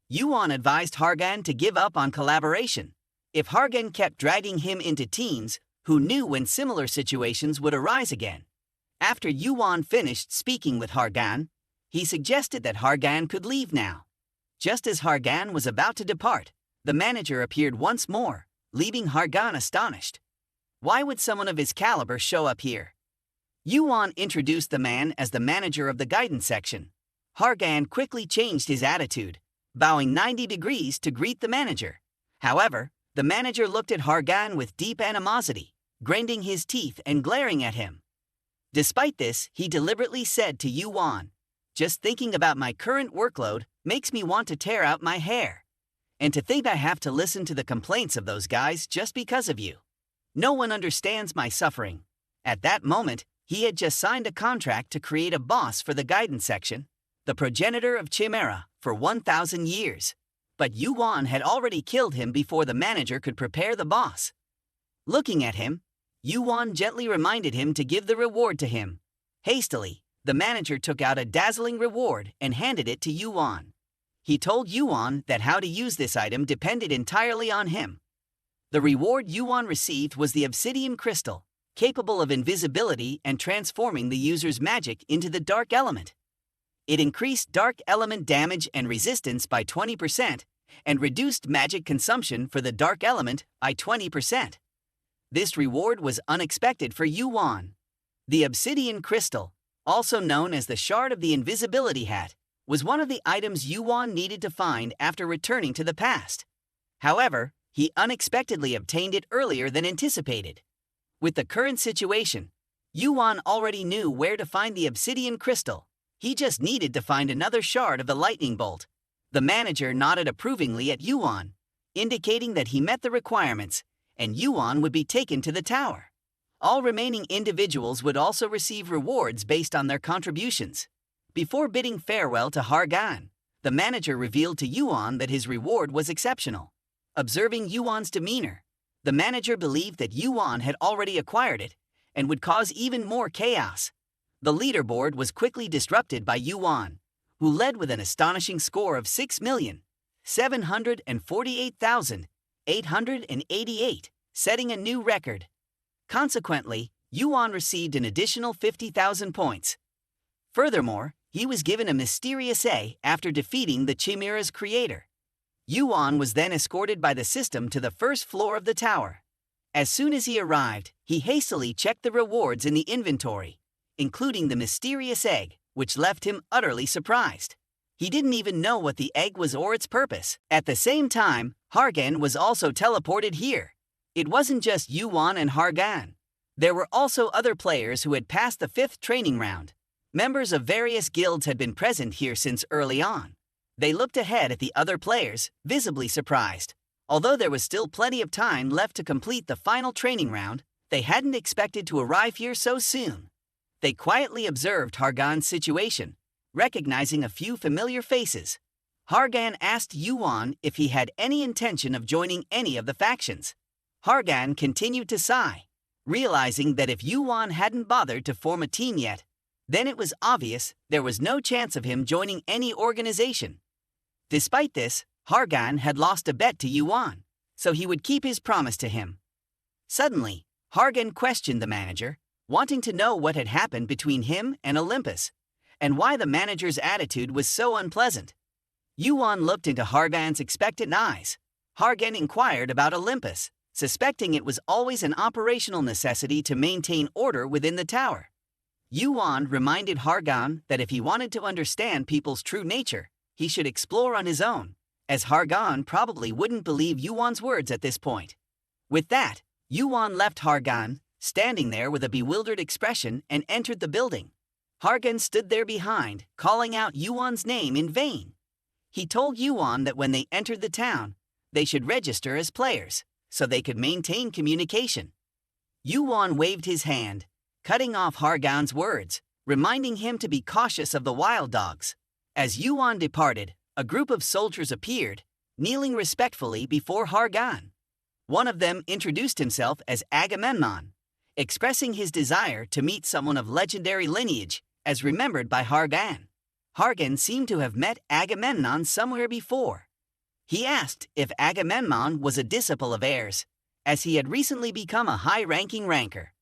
Yuan advised Hargon to give up on collaboration. If Hargon kept dragging him into teams, who knew when similar situations would arise again? After Yuan finished speaking with Hargon, he suggested that Hargon could leave now. Just as Hargon was about to depart, the manager appeared once more, leaving Hargon astonished. Why would someone of his caliber show up here? Yuan introduced the man as the manager of the guidance section. Hargon quickly changed his attitude, bowing 90 degrees to greet the manager. However, the manager looked at Hargon with deep animosity, grinding his teeth and glaring at him. Despite this, he deliberately said to Yuan, "Just thinking about my current workload makes me want to tear out my hair. And to think I have to listen to the complaints of those guys just because of you. No one understands my suffering." At that moment, he had just signed a contract to create a boss for the guidance section, the progenitor of Chimera, for 1,000 years. But Yuan had already killed him before the manager could prepare the boss. Looking at him, Yuan gently reminded him to give the reward to him. Hastily, the manager took out a dazzling reward and handed it to Yuan. He told Yuan that how to use this item depended entirely on him. The reward Yuan received was the obsidian crystal, capable of invisibility and transforming the user's magic into the dark element. It increased dark element damage and resistance by 20% and reduced magic consumption for the dark element by 20%. This reward was unexpected for Yuan. The obsidian crystal, also known as the shard of the invisibility hat, was one of the items Yuan needed to find after returning to the past. However, he unexpectedly obtained it earlier than anticipated. With the current situation, Yuan already knew where to find the obsidian crystal. He just needed to find another shard of the lightning bolt. The manager nodded approvingly at Yuan, indicating that he met the requirements, and Yuan would be taken to the tower. All remaining individuals would also receive rewards based on their contributions. Before bidding farewell to Hargon, the manager revealed to Yuan that his reward was exceptional. Observing Yuan's demeanor, the manager believed that Yuan had already acquired it and would cause even more chaos. The leaderboard was quickly disrupted by Yuan, who led with an astonishing score of 6,748,888, setting a new record. Consequently, Yuan received an additional 50,000 points. Furthermore, he was given a mysterious A after defeating the Chimera's creator. Yuan was then escorted by the system to the first floor of the tower. As soon as he arrived, he hastily checked the rewards in the inventory, including the mysterious egg, which left him utterly surprised. He didn't even know what the egg was or its purpose. At the same time, Hargon was also teleported here. It wasn't just Yuan and Hargon. There were also other players who had passed the 5th training round. Members of various guilds had been present here since early on. They looked ahead at the other players, visibly surprised. Although there was still plenty of time left to complete the final training round, they hadn't expected to arrive here so soon. They quietly observed Hargon's situation, recognizing a few familiar faces. Hargon asked Yuan if he had any intention of joining any of the factions. Hargon continued to sigh, realizing that if Yuan hadn't bothered to form a team yet, then it was obvious there was no chance of him joining any organization. Despite this, Hargon had lost a bet to Yuan, so he would keep his promise to him. Suddenly, Hargon questioned the manager, wanting to know what had happened between him and Olympus, and why the manager's attitude was so unpleasant. Yuan looked into Hargon's expectant eyes. Hargon inquired about Olympus, suspecting it was always an operational necessity to maintain order within the tower. Yuan reminded Hargon that if he wanted to understand people's true nature, he should explore on his own, as Hargon probably wouldn't believe Yuan's words at this point. With that, Yuan left Hargon, standing there with a bewildered expression, and entered the building. Hargon stood there behind, calling out Yuan's name in vain. He told Yuan that when they entered the town, they should register as players, so they could maintain communication. Yuan waved his hand, cutting off Hargon's words, reminding him to be cautious of the wild dogs. As Yuan departed, a group of soldiers appeared, kneeling respectfully before Hargon. One of them introduced himself as Agamemnon, expressing his desire to meet someone of legendary lineage, as remembered by Hargon. Hargon seemed to have met Agamemnon somewhere before. He asked if Agamemnon was a disciple of Ares, as he had recently become a high-ranking ranker.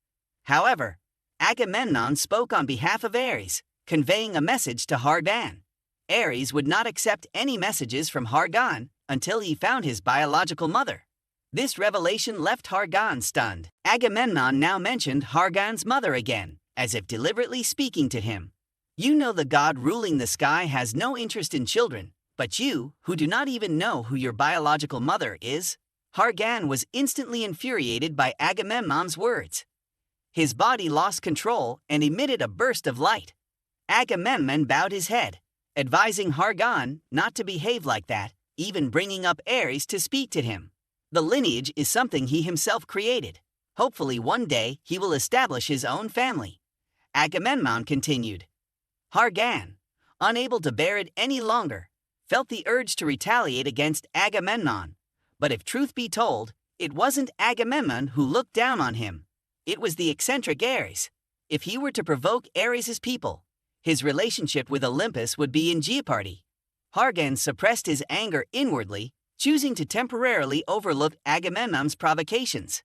However, Agamemnon spoke on behalf of Ares, conveying a message to Hargon. Ares would not accept any messages from Hargon until he found his biological mother. This revelation left Hargon stunned. Agamemnon now mentioned Hargon's mother again, as if deliberately speaking to him. You know the god ruling the sky has no interest in children, but you, who do not even know who your biological mother is? Hargon was instantly infuriated by Agamemnon's words. His body lost control and emitted a burst of light. Agamemnon bowed his head, advising Hargon not to behave like that, even bringing up Ares to speak to him. The lineage is something he himself created. Hopefully one day he will establish his own family. Agamemnon continued. Hargon, unable to bear it any longer, felt the urge to retaliate against Agamemnon. But if truth be told, it wasn't Agamemnon who looked down on him. It was the eccentric Ares. If he were to provoke Ares's people, his relationship with Olympus would be in jeopardy. Hargon suppressed his anger inwardly, choosing to temporarily overlook Agamemnon's provocations.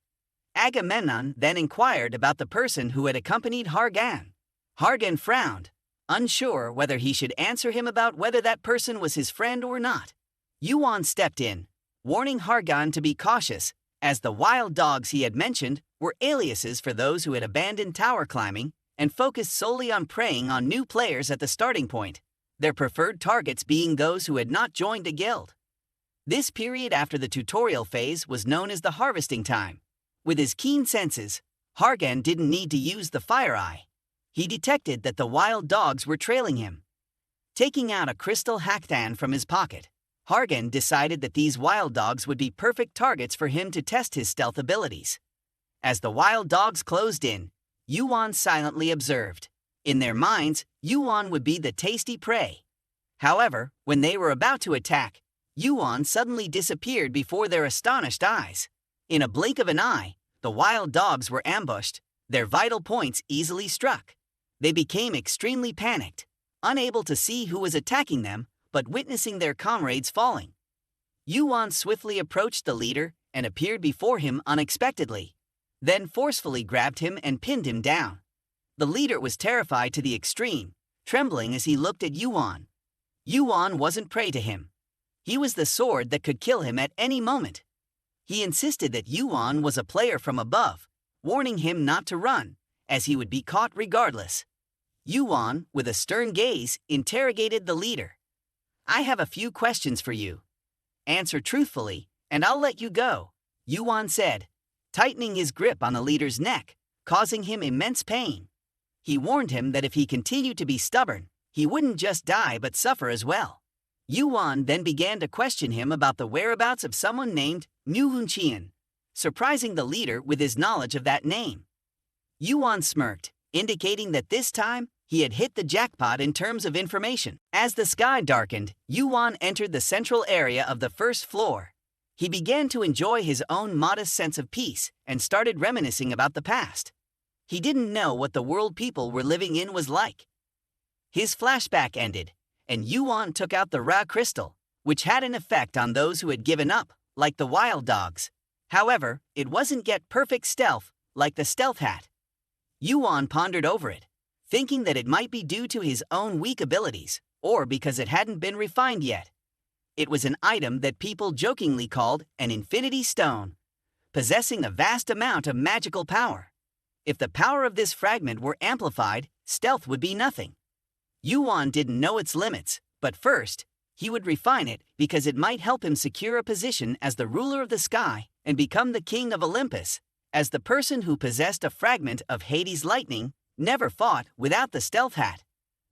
Agamemnon then inquired about the person who had accompanied Hargon. Hargon frowned, unsure whether he should answer him about whether that person was his friend or not. Yuan stepped in, warning Hargon to be cautious, as the wild dogs he had mentioned were aliases for those who had abandoned tower climbing and focused solely on preying on new players at the starting point, their preferred targets being those who had not joined a guild. This period after the tutorial phase was known as the harvesting time. With his keen senses, Hargon didn't need to use the fire eye. He detected that the wild dogs were trailing him. Taking out a crystal hacktan from his pocket, Hargon decided that these wild dogs would be perfect targets for him to test his stealth abilities. As the wild dogs closed in, Yuan silently observed. In their minds, Yuan would be the tasty prey. However, when they were about to attack, Yuan suddenly disappeared before their astonished eyes. In a blink of an eye, the wild dogs were ambushed, their vital points easily struck. They became extremely panicked, unable to see who was attacking them, but witnessing their comrades falling. Yuan swiftly approached the leader and appeared before him unexpectedly, then forcefully grabbed him and pinned him down. The leader was terrified to the extreme, trembling as he looked at Yuan. Yuan wasn't prey to him. He was the sword that could kill him at any moment. He insisted that Yuan was a player from above, warning him not to run, as he would be caught regardless. Yuan, with a stern gaze, interrogated the leader. I have a few questions for you. Answer truthfully, and I'll let you go, Yuan said, tightening his grip on the leader's neck, causing him immense pain. He warned him that if he continued to be stubborn, he wouldn't just die but suffer as well. Yuan then began to question him about the whereabouts of someone named Muhunqian, surprising the leader with his knowledge of that name. Yuan smirked, indicating that this time he had hit the jackpot in terms of information. As the sky darkened, Yuan entered the central area of the first floor. He began to enjoy his own modest sense of peace and started reminiscing about the past. He didn't know what the world people were living in was like. His flashback ended, and Yuan took out the Ra crystal, which had an effect on those who had given up, like the wild dogs. However, it wasn't yet perfect stealth, like the stealth hat. Yuan pondered over it, thinking that it might be due to his own weak abilities, or because it hadn't been refined yet. It was an item that people jokingly called an infinity stone, possessing a vast amount of magical power. If the power of this fragment were amplified, stealth would be nothing. Yuan didn't know its limits, but first, he would refine it because it might help him secure a position as the ruler of the sky and become the king of Olympus. As the person who possessed a fragment of Hades' lightning never fought without the stealth hat.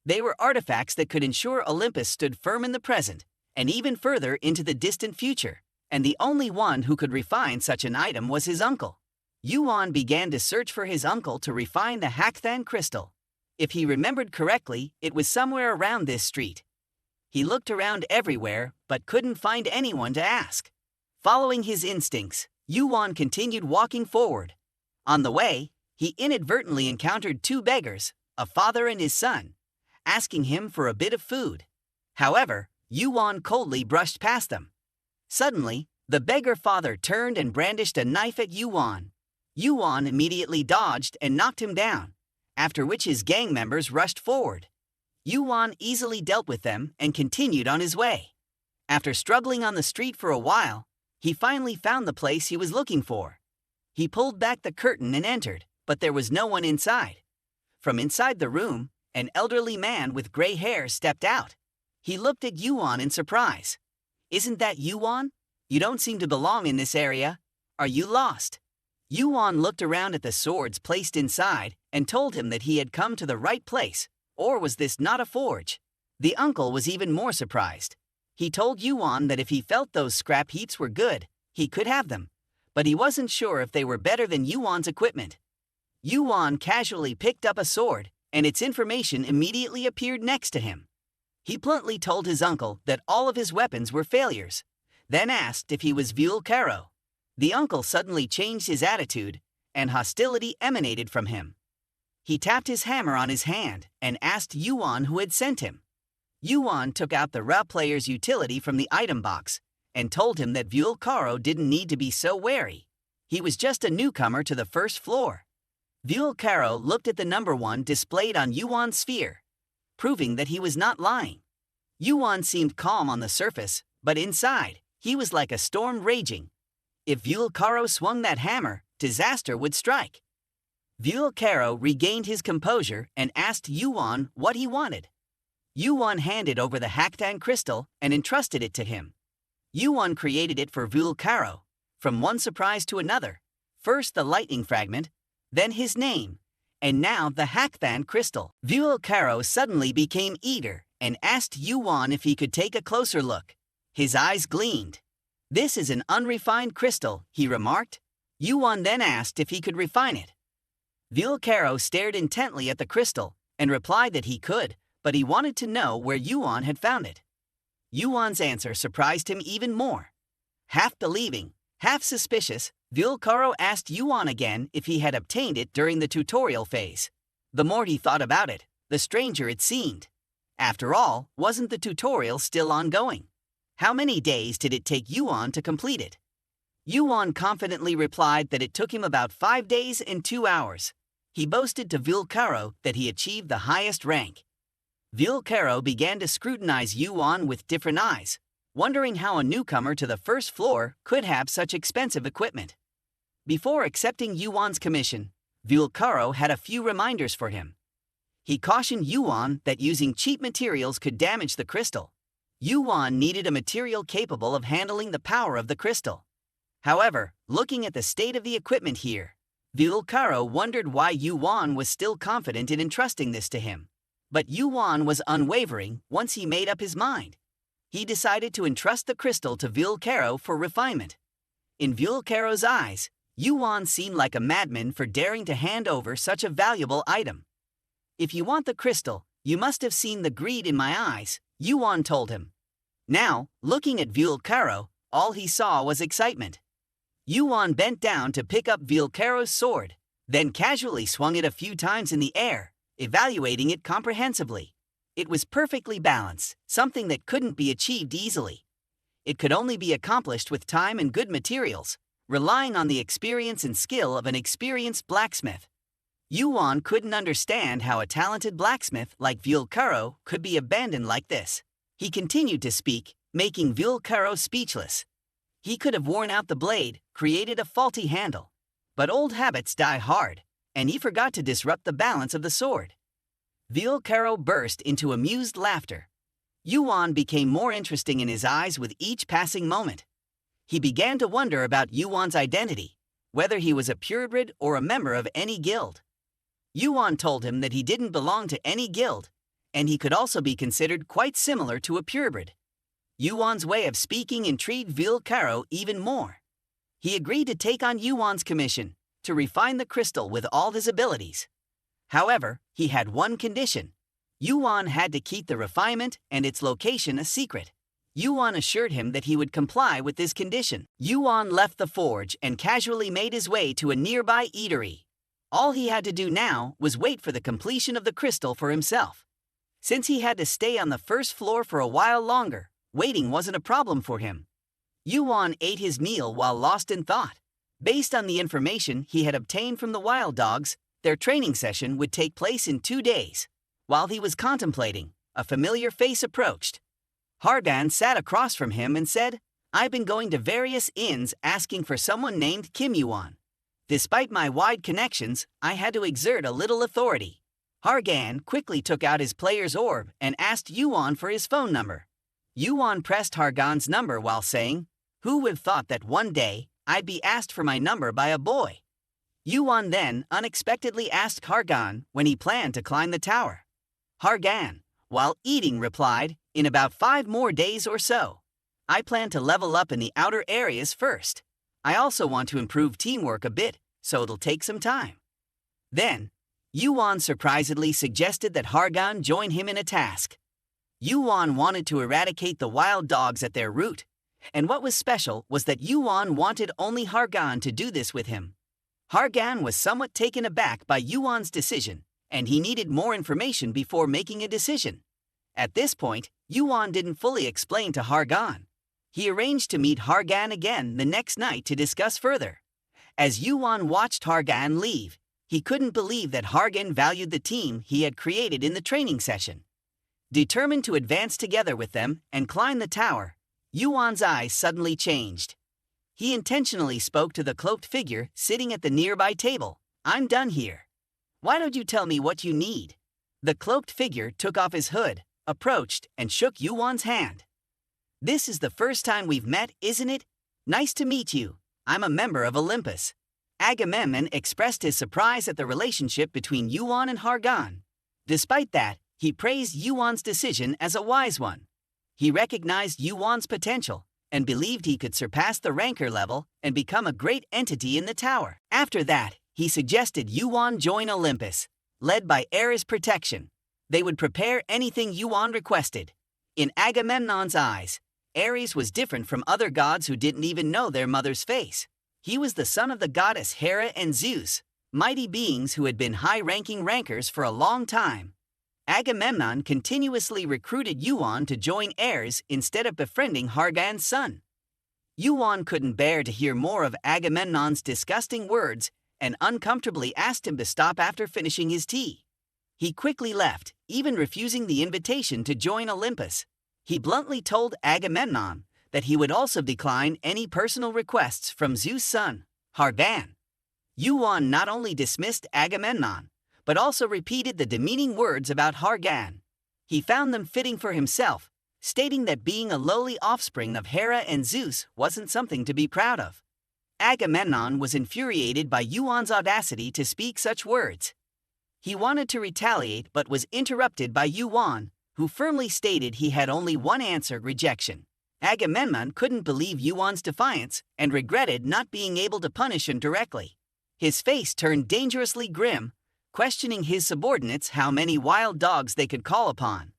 They were artifacts that could ensure Olympus stood firm in the present and even further into the distant future, and the only one who could refine such an item was his uncle. Yuan began to search for his uncle to refine the Hakthan crystal. If he remembered correctly, it was somewhere around this street. He looked around everywhere, but couldn't find anyone to ask. Following his instincts, Yuan continued walking forward. On the way, he inadvertently encountered two beggars, a father and his son, asking him for a bit of food. However, Yuan coldly brushed past them. Suddenly, the beggar father turned and brandished a knife at Yuan. Yuan immediately dodged and knocked him down, after which his gang members rushed forward. Yuan easily dealt with them and continued on his way. After struggling on the street for a while, he finally found the place he was looking for. He pulled back the curtain and entered, but there was no one inside. From inside the room, an elderly man with gray hair stepped out. He looked at Yuan in surprise. "Isn't that Yuan? You don't seem to belong in this area. Are you lost?" Yuan looked around at the swords placed inside and told him that he had come to the right place, or was this not a forge? The uncle was even more surprised. He told Yuan that if he felt those scrap heats were good, he could have them, but he wasn't sure if they were better than Yuan's equipment. Yuan casually picked up a sword, and its information immediately appeared next to him. He bluntly told his uncle that all of his weapons were failures, then asked if he was Vulcaro. The uncle suddenly changed his attitude, and hostility emanated from him. He tapped his hammer on his hand and asked Yuan who had sent him. Yuan took out the Ra player's utility from the item box and told him that Vulcaro didn't need to be so wary. He was just a newcomer to the first floor. Vulcaro looked at the number 1 displayed on Yuan's sphere, proving that he was not lying. Yuan seemed calm on the surface, but inside, he was like a storm raging. If Vulcaro swung that hammer, disaster would strike. Vulcaro regained his composure and asked Yuan what he wanted. Yuan handed over the Hacktan crystal and entrusted it to him. Yuan created it for Vulcaro, from one surprise to another. First the lightning fragment, then his name, and now the Hacktan crystal. Vulcaro suddenly became eager and asked Yuan if he could take a closer look. His eyes gleamed. "This is an unrefined crystal," he remarked. Yuan then asked if he could refine it. Vulcaro stared intently at the crystal and replied that he could, but he wanted to know where Yuan had found it. Yuan's answer surprised him even more. Half believing, half suspicious, Vulcaro asked Yuan again if he had obtained it during the tutorial phase. The more he thought about it, the stranger it seemed. After all, wasn't the tutorial still ongoing? How many days did it take Yuan to complete it? Yuan confidently replied that it took him about 5 days and 2 hours. He boasted to Vulcaro that he achieved the highest rank. Vulcaro began to scrutinize Yuan with different eyes, wondering how a newcomer to the first floor could have such expensive equipment. Before accepting Yuan's commission, Vulcaro had a few reminders for him. He cautioned Yuan that using cheap materials could damage the crystal. Yuan needed a material capable of handling the power of the crystal. However, looking at the state of the equipment here, Vulcaro wondered why Yuan was still confident in entrusting this to him. But Yuan was unwavering once he made up his mind. He decided to entrust the crystal to Vulcaro for refinement. In Vulcaro's eyes, Yuan seemed like a madman for daring to hand over such a valuable item. "If you want the crystal, you must have seen the greed in my eyes," Yuan told him. Now, looking at Vulcaro, all he saw was excitement. Yuan bent down to pick up Vulcaro's sword, then casually swung it a few times in the air, evaluating it comprehensively. It was perfectly balanced, something that couldn't be achieved easily. It could only be accomplished with time and good materials, relying on the experience and skill of an experienced blacksmith. Yuan couldn't understand how a talented blacksmith like Vulcaro could be abandoned like this. He continued to speak, making Vulcaro speechless. He could have worn out the blade, created a faulty handle. But old habits die hard, and he forgot to disrupt the balance of the sword. Vulcaro burst into amused laughter. Yuan became more interesting in his eyes with each passing moment. He began to wonder about Yuan's identity, whether he was a purebred or a member of any guild. Yuan told him that he didn't belong to any guild, and he could also be considered quite similar to a purebred. Yuan's way of speaking intrigued Vulcaro even more. He agreed to take on Yuan's commission, to refine the crystal with all his abilities. However, he had one condition. Yuan had to keep the refinement and its location a secret. Yuan assured him that he would comply with this condition. Yuan left the forge and casually made his way to a nearby eatery. All he had to do now was wait for the completion of the crystal for himself. Since he had to stay on the first floor for a while longer, waiting wasn't a problem for him. Yuan ate his meal while lost in thought. Based on the information he had obtained from the wild dogs, their training session would take place in 2 days. While he was contemplating, a familiar face approached. Hargon sat across from him and said, "I've been going to various inns asking for someone named Kim Yuan. Despite my wide connections, I had to exert a little authority." Hargon quickly took out his player's orb and asked Yuan for his phone number. Yuan pressed Hargon's number while saying, "Who would have thought that one day I'd be asked for my number by a boy?" Yuan then unexpectedly asked Hargon when he planned to climb the tower. Hargon, while eating, replied, "In about 5 more days or so. I plan to level up in the outer areas first. I also want to improve teamwork a bit, so it'll take some time." Then, Yuan surprisingly suggested that Hargon join him in a task. Yuan wanted to eradicate the wild dogs at their root, and what was special was that Yuan wanted only Hargon to do this with him. Hargon was somewhat taken aback by Yuan's decision, and he needed more information before making a decision. At this point, Yuan didn't fully explain to Hargon. He arranged to meet Hargon again the next night to discuss further. As Yuan watched Hargon leave, he couldn't believe that Hargon valued the team he had created in the training session. Determined to advance together with them and climb the tower, Yuan's eyes suddenly changed. He intentionally spoke to the cloaked figure sitting at the nearby table. "I'm done here. Why don't you tell me what you need?" The cloaked figure took off his hood, approached, and shook Yuan's hand. "This is the first time we've met, isn't it? Nice to meet you. I'm a member of Olympus." Agamemnon expressed his surprise at the relationship between Yuan and Hargon. Despite that, he praised Yuan's decision as a wise one. He recognized Yuan's potential and believed he could surpass the ranker level and become a great entity in the tower. After that, he suggested Yuan join Olympus, led by Ares' protection. They would prepare anything Yuan requested. In Agamemnon's eyes, Ares was different from other gods who didn't even know their mother's face. He was the son of the goddess Hera and Zeus, mighty beings who had been high-ranking rankers for a long time. Agamemnon continuously recruited Yuan to join Ares instead of befriending Hargon's son. Yuan couldn't bear to hear more of Agamemnon's disgusting words and uncomfortably asked him to stop after finishing his tea. He quickly left, even refusing the invitation to join Olympus. He bluntly told Agamemnon that he would also decline any personal requests from Zeus' son, Hargon. Yuan not only dismissed Agamemnon, but also repeated the demeaning words about Hargon. He found them fitting for himself, stating that being a lowly offspring of Hera and Zeus wasn't something to be proud of. Agamemnon was infuriated by Yuan's audacity to speak such words. He wanted to retaliate but was interrupted by Yuan, who firmly stated he had only one answer: rejection. Agamemnon couldn't believe Yuan's defiance and regretted not being able to punish him directly. His face turned dangerously grim, questioning his subordinates how many wild dogs they could call upon.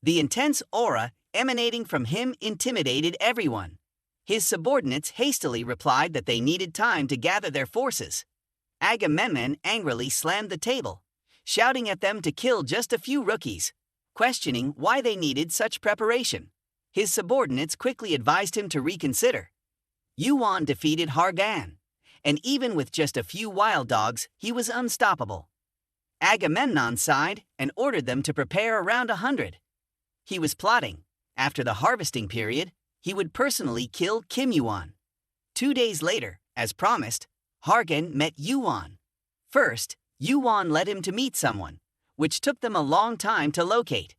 The intense aura emanating from him intimidated everyone. His subordinates hastily replied that they needed time to gather their forces. Agamemnon angrily slammed the table, shouting at them to kill just a few rookies, questioning why they needed such preparation. His subordinates quickly advised him to reconsider. Yuan defeated Hargon, and even with just a few wild dogs, he was unstoppable. Agamemnon sighed and ordered them to prepare around 100. He was plotting. After the harvesting period, he would personally kill Yuan. 2 days later, as promised, Hargon met Yuan. First, Yuan led him to meet someone, which took them a long time to locate.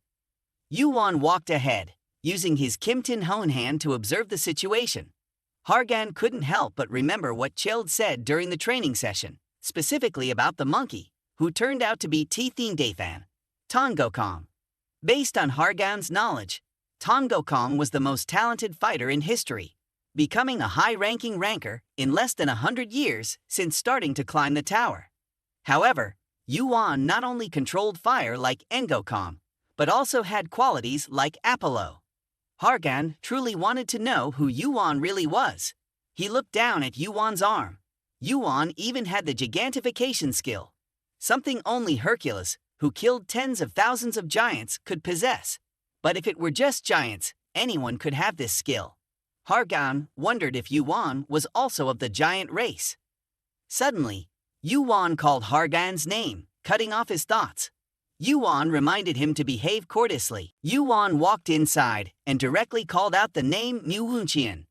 Yuan walked ahead, using his Kimtin Honhan to observe the situation. Hargon couldn't help but remember what Chiley said during the training session, specifically about the monkey, who turned out to be Thean Maly. Based on Hargon's knowledge, Maly was the most talented fighter in history, becoming a high-ranking ranker in less than 100 years since starting to climb the tower. However, Yuan not only controlled fire like Maly, but also had qualities like Apollo. Hargon truly wanted to know who Yuan really was. He looked down at Yuan's arm. Yuan even had the gigantification skill, something only Hercules, who killed tens of thousands of giants, could possess. But if it were just giants, anyone could have this skill. Hargon wondered if Yuan was also of the giant race. Suddenly, Yuan called Hargon's name, cutting off his thoughts. Yuan reminded him to behave courteously. Yuan walked inside and directly called out the name Yuan.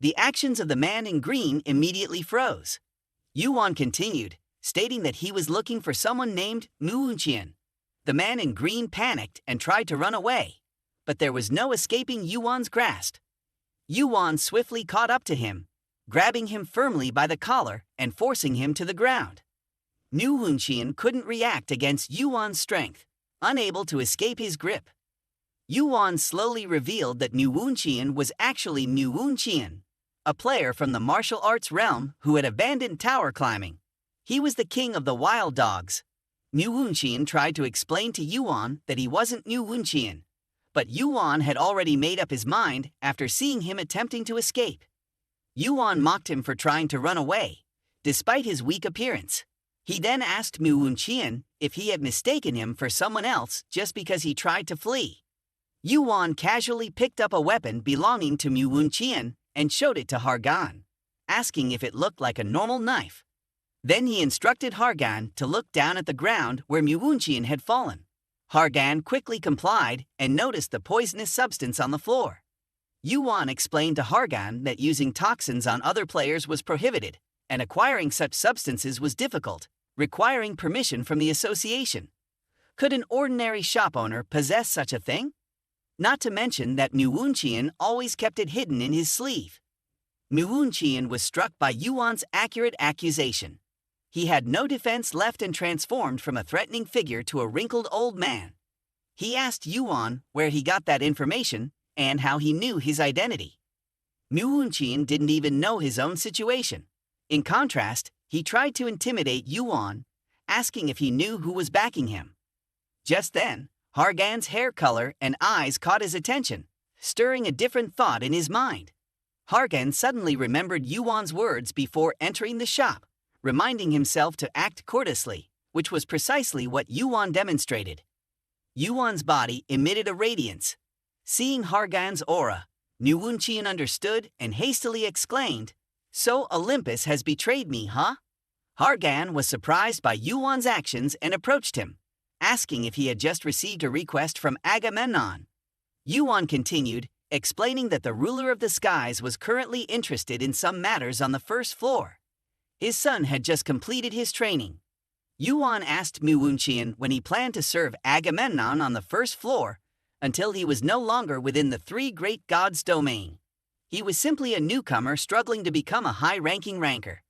The actions of the man in green immediately froze. Yuan continued, stating that he was looking for someone named Yuan. The man in green panicked and tried to run away, but there was no escaping Yuan's grasp. Yuan swiftly caught up to him, grabbing him firmly by the collar and forcing him to the ground. Yuwon couldn't react against Yuan's strength, unable to escape his grip. Yuan slowly revealed that Yuwon was actually Yuwon, a player from the martial arts realm who had abandoned tower climbing. He was the king of the wild dogs. Yuwon tried to explain to Yuan that he wasn't Yuwon, but Yuan had already made up his mind after seeing him attempting to escape. Yuan mocked him for trying to run away, despite his weak appearance. He then asked Yuwon if he had mistaken him for someone else just because he tried to flee. Yuan casually picked up a weapon belonging to Yuwon and showed it to Hargon, asking if it looked like a normal knife. Then he instructed Hargon to look down at the ground where Yuwon had fallen. Hargon quickly complied and noticed the poisonous substance on the floor. Yuan explained to Hargon that using toxins on other players was prohibited, and acquiring such substances was difficult, requiring permission from the association. Could an ordinary shop owner possess such a thing? Not to mention that Yuwon always kept it hidden in his sleeve. Yuwon was struck by Yuan's accurate accusation. He had no defense left and transformed from a threatening figure to a wrinkled old man. He asked Yuan where he got that information and how he knew his identity. Yuwon didn't even know his own situation. In contrast, he tried to intimidate Yuan, asking if he knew who was backing him. Just then, Hargon's hair color and eyes caught his attention, stirring a different thought in his mind. Hargon suddenly remembered Yuan's words before entering the shop, reminding himself to act courteously, which was precisely what Yuan demonstrated. Yuan's body emitted a radiance. Seeing Hargon's aura, Yuwon understood and hastily exclaimed, "So Olympus has betrayed me, huh?" Hargon was surprised by Yuan's actions and approached him, asking if he had just received a request from Agamemnon. Yuan continued, explaining that the ruler of the skies was currently interested in some matters on the first floor. His son had just completed his training. Yuan asked Yuwon when he planned to serve Agamemnon on the first floor until he was no longer within the three great gods' domain. He was simply a newcomer struggling to become a high-ranking ranker.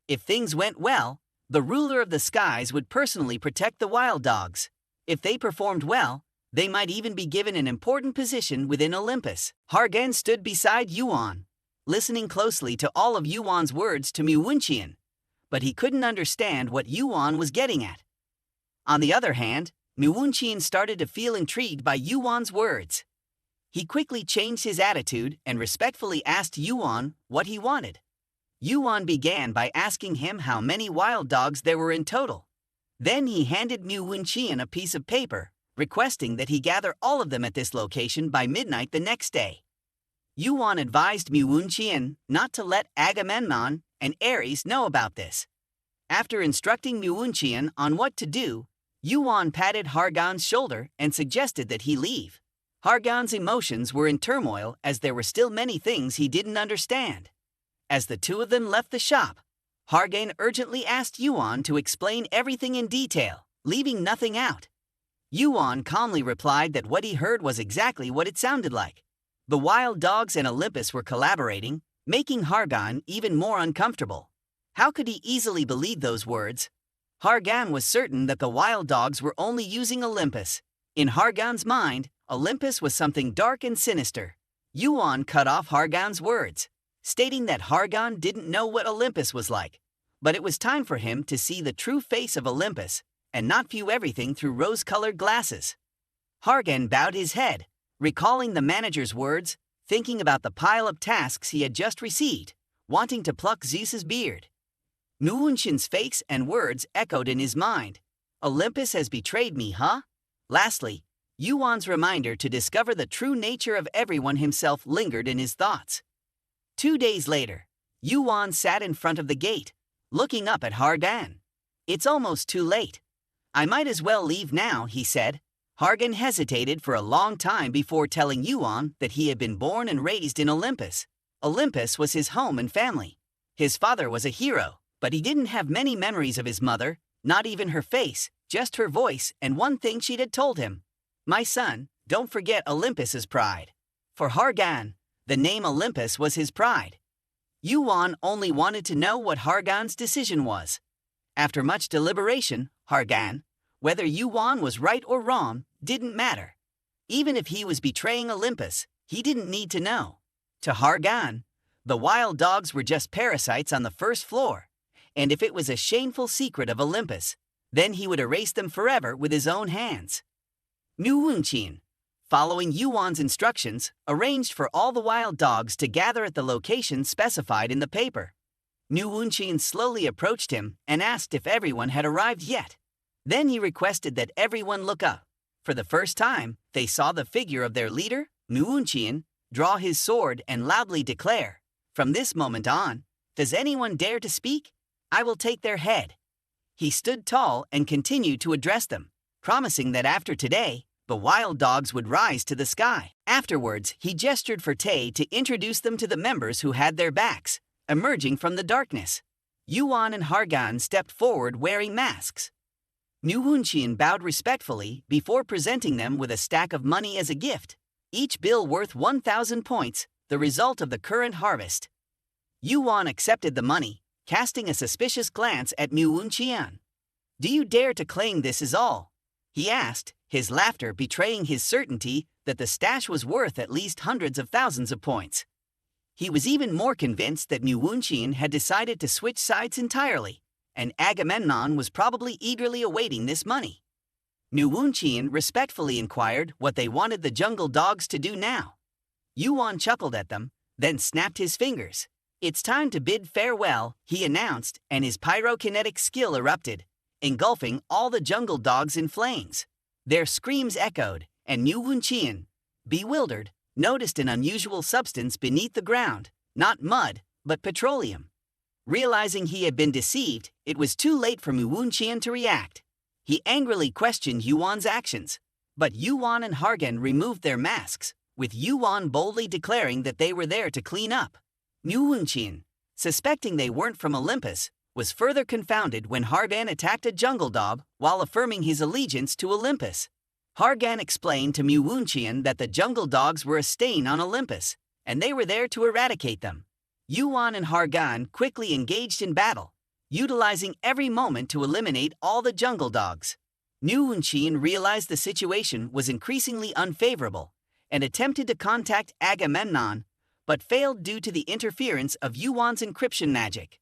If things went well, the ruler of the skies would personally protect the wild dogs. If they performed well, they might even be given an important position within Olympus. Hargon stood beside Yuan, listening closely to all of Yuan's words to Yuwon, but he couldn't understand what Yuan was getting at. On the other hand, Yuwon started to feel intrigued by Yuan's words. He quickly changed his attitude and respectfully asked Yuan what he wanted. Yuan began by asking him how many wild dogs there were in total. Then he handed Yuwon a piece of paper, requesting that he gather all of them at this location by midnight the next day. Yuan advised Yuwon not to let Agamemnon and Ares know about this. After instructing Yuwon on what to do, Yuan patted Hargon's shoulder and suggested that he leave. Hargon's emotions were in turmoil as there were still many things he didn't understand. As the two of them left the shop, Hargon urgently asked Yuan to explain everything in detail, leaving nothing out. Yuan calmly replied that what he heard was exactly what it sounded like. The wild dogs and Olympus were collaborating, making Hargon even more uncomfortable. How could he easily believe those words? Hargon was certain that the wild dogs were only using Olympus. In Hargon's mind, Olympus was something dark and sinister. Yuan cut off Hargon's words, stating that Hargon didn't know what Olympus was like, but it was time for him to see the true face of Olympus and not view everything through rose-colored glasses. Hargon bowed his head, recalling the manager's words, thinking about the pile of tasks he had just received, wanting to pluck Zeus's beard. Yuwon's face and words echoed in his mind. Olympus has betrayed me, huh? Lastly, Yuan's reminder to discover the true nature of everyone himself lingered in his thoughts. 2 days later, Yuan sat in front of the gate, looking up at Hargon. "It's almost too late. I might as well leave now," he said. Hargon hesitated for a long time before telling Yuan that he had been born and raised in Olympus. Olympus was his home and family. His father was a hero, but he didn't have many memories of his mother, not even her face, just her voice and one thing she'd had told him. "My son, don't forget Olympus's pride." For Hargon, the name Olympus was his pride. Yuan only wanted to know what Hargon's decision was. After much deliberation, Hargon, whether Yuan was right or wrong, didn't matter. Even if he was betraying Olympus, he didn't need to know. To Hargon, the wild dogs were just parasites on the first floor, and if it was a shameful secret of Olympus, then he would erase them forever with his own hands. YuWon, following Yuan's instructions, arranged for all the wild dogs to gather at the location specified in the paper. YuWon slowly approached him and asked if everyone had arrived yet. Then he requested that everyone look up. For the first time, they saw the figure of their leader, YuWon, draw his sword and loudly declare, "From this moment on, does anyone dare to speak? I will take their head." He stood tall and continued to address them, promising that after today, the wild dogs would rise to the sky. Afterwards, he gestured for Tae to introduce them to the members who had their backs, emerging from the darkness. Yuan and Hargon stepped forward wearing masks. YuWon bowed respectfully before presenting them with a stack of money as a gift, each bill worth 1,000 points, the result of the current harvest. Yuan accepted the money, casting a suspicious glance at YuWon. "Do you dare to claim this is all?" he asked, his laughter betraying his certainty that the stash was worth at least hundreds of thousands of points. He was even more convinced that YuWon had decided to switch sides entirely, and Agamemnon was probably eagerly awaiting this money. YuWon respectfully inquired what they wanted the jungle dogs to do now. Yuan chuckled at them, then snapped his fingers. "It's time to bid farewell," he announced, and his pyrokinetic skill erupted, engulfing all the jungle dogs in flames. Their screams echoed, and YuWon, bewildered, noticed an unusual substance beneath the ground, not mud, but petroleum. Realizing he had been deceived, it was too late for YuWon to react. He angrily questioned Yuan's actions, but Yuan and Hargon removed their masks, with Yuan boldly declaring that they were there to clean up. YuWon, suspecting they weren't from Olympus, was further confounded when Hargon attacked a jungle dog while affirming his allegiance to Olympus. Hargon explained to YuWon that the jungle dogs were a stain on Olympus, and they were there to eradicate them. Yuan and Hargon quickly engaged in battle, utilizing every moment to eliminate all the jungle dogs. YuWon realized the situation was increasingly unfavorable and attempted to contact Agamemnon, but failed due to the interference of Yuan's encryption magic.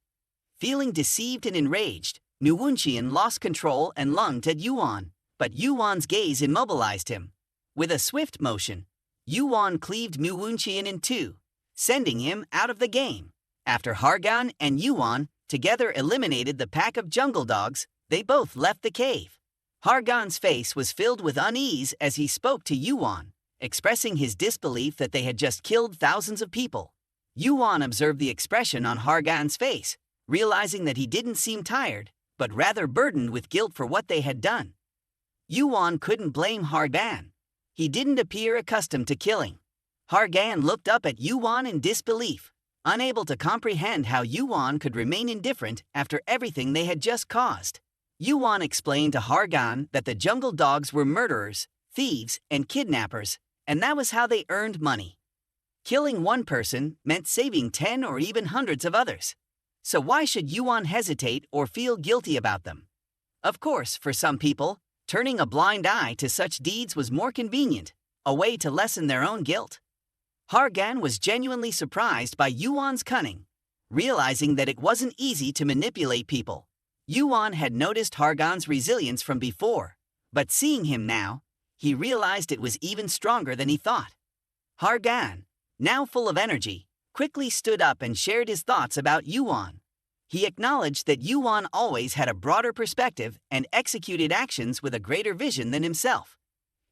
Feeling deceived and enraged, YuWon lost control and lunged at Yuan, but Yuan's gaze immobilized him. With a swift motion, Yuan cleaved YuWon in two, sending him out of the game. After Hargon and Yuan together eliminated the pack of jungle dogs, they both left the cave. Hargon's face was filled with unease as he spoke to Yuan, expressing his disbelief that they had just killed thousands of people. Yuan observed the expression on Hargon's face, realizing that he didn't seem tired, but rather burdened with guilt for what they had done. Yuan couldn't blame Hargon. He didn't appear accustomed to killing. Hargon looked up at Yuan in disbelief, unable to comprehend how Yuan could remain indifferent after everything they had just caused. Yuan explained to Hargon that the jungle dogs were murderers, thieves, and kidnappers, and that was how they earned money. Killing one person meant saving 10 or even hundreds of others. So why should Yuan hesitate or feel guilty about them? Of course, for some people, turning a blind eye to such deeds was more convenient, a way to lessen their own guilt. Hargon was genuinely surprised by Yuan's cunning, realizing that it wasn't easy to manipulate people. Yuan had noticed Hargon's resilience from before, but seeing him now, he realized it was even stronger than he thought. Hargon, now full of energy, quickly stood up and shared his thoughts about Yuan. He acknowledged that Yuan always had a broader perspective and executed actions with a greater vision than himself.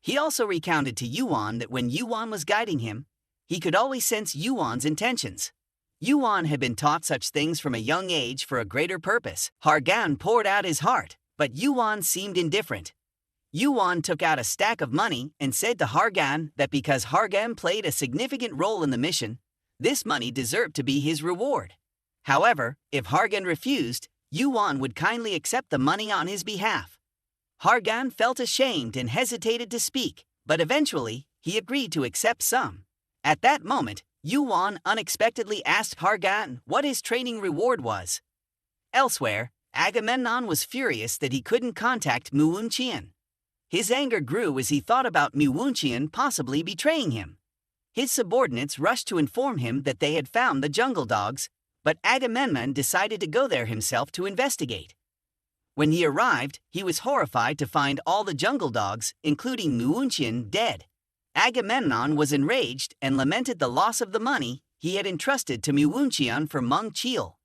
He also recounted to Yuan that when Yuan was guiding him, he could always sense Yuan's intentions. Yuan had been taught such things from a young age for a greater purpose. Hargon poured out his heart, but Yuan seemed indifferent. Yuan took out a stack of money and said to Hargon that because Hargon played a significant role in the mission, this money deserved to be his reward. However, if Hargon refused, Yuan would kindly accept the money on his behalf. Hargon felt ashamed and hesitated to speak, but eventually, he agreed to accept some. At that moment, Yuan unexpectedly asked Hargon what his training reward was. Elsewhere, Agamemnon was furious that he couldn't contact Muwunchian. His anger grew as he thought about Muwunchian possibly betraying him. His subordinates rushed to inform him that they had found the jungle dogs, but Agamemnon decided to go there himself to investigate. When he arrived, he was horrified to find all the jungle dogs, including Muwunchian, dead. Agamemnon was enraged and lamented the loss of the money he had entrusted to Muwunchian for Mung Chil.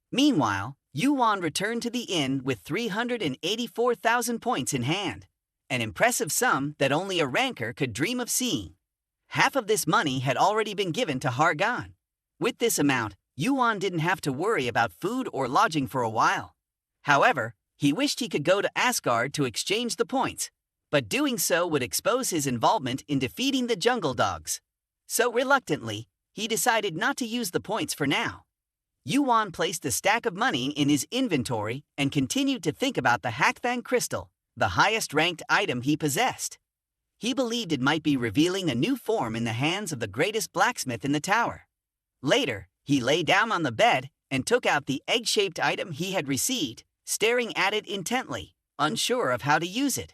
Meanwhile, Yuan returned to the inn with 384,000 points in hand, an impressive sum that only a ranker could dream of seeing. Half of this money had already been given to Hargon. With this amount, Yuan didn't have to worry about food or lodging for a while. However, he wished he could go to Asgard to exchange the points, but doing so would expose his involvement in defeating the jungle dogs. So reluctantly, he decided not to use the points for now. Yuan placed the stack of money in his inventory and continued to think about the Hakthang crystal, the highest-ranked item he possessed. He believed it might be revealing a new form in the hands of the greatest blacksmith in the tower. Later, he lay down on the bed and took out the egg-shaped item he had received, staring at it intently, unsure of how to use it.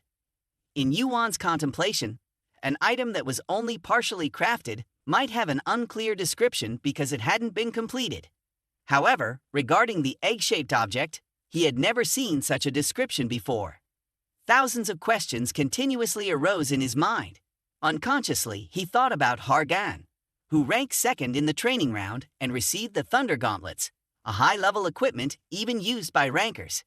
In Yuan's contemplation, an item that was only partially crafted might have an unclear description because it hadn't been completed. However, regarding the egg-shaped object, he had never seen such a description before. Thousands of questions continuously arose in his mind. Unconsciously, he thought about Hargon, who ranked second in the training round and received the Thunder Gauntlets, a high-level equipment even used by rankers.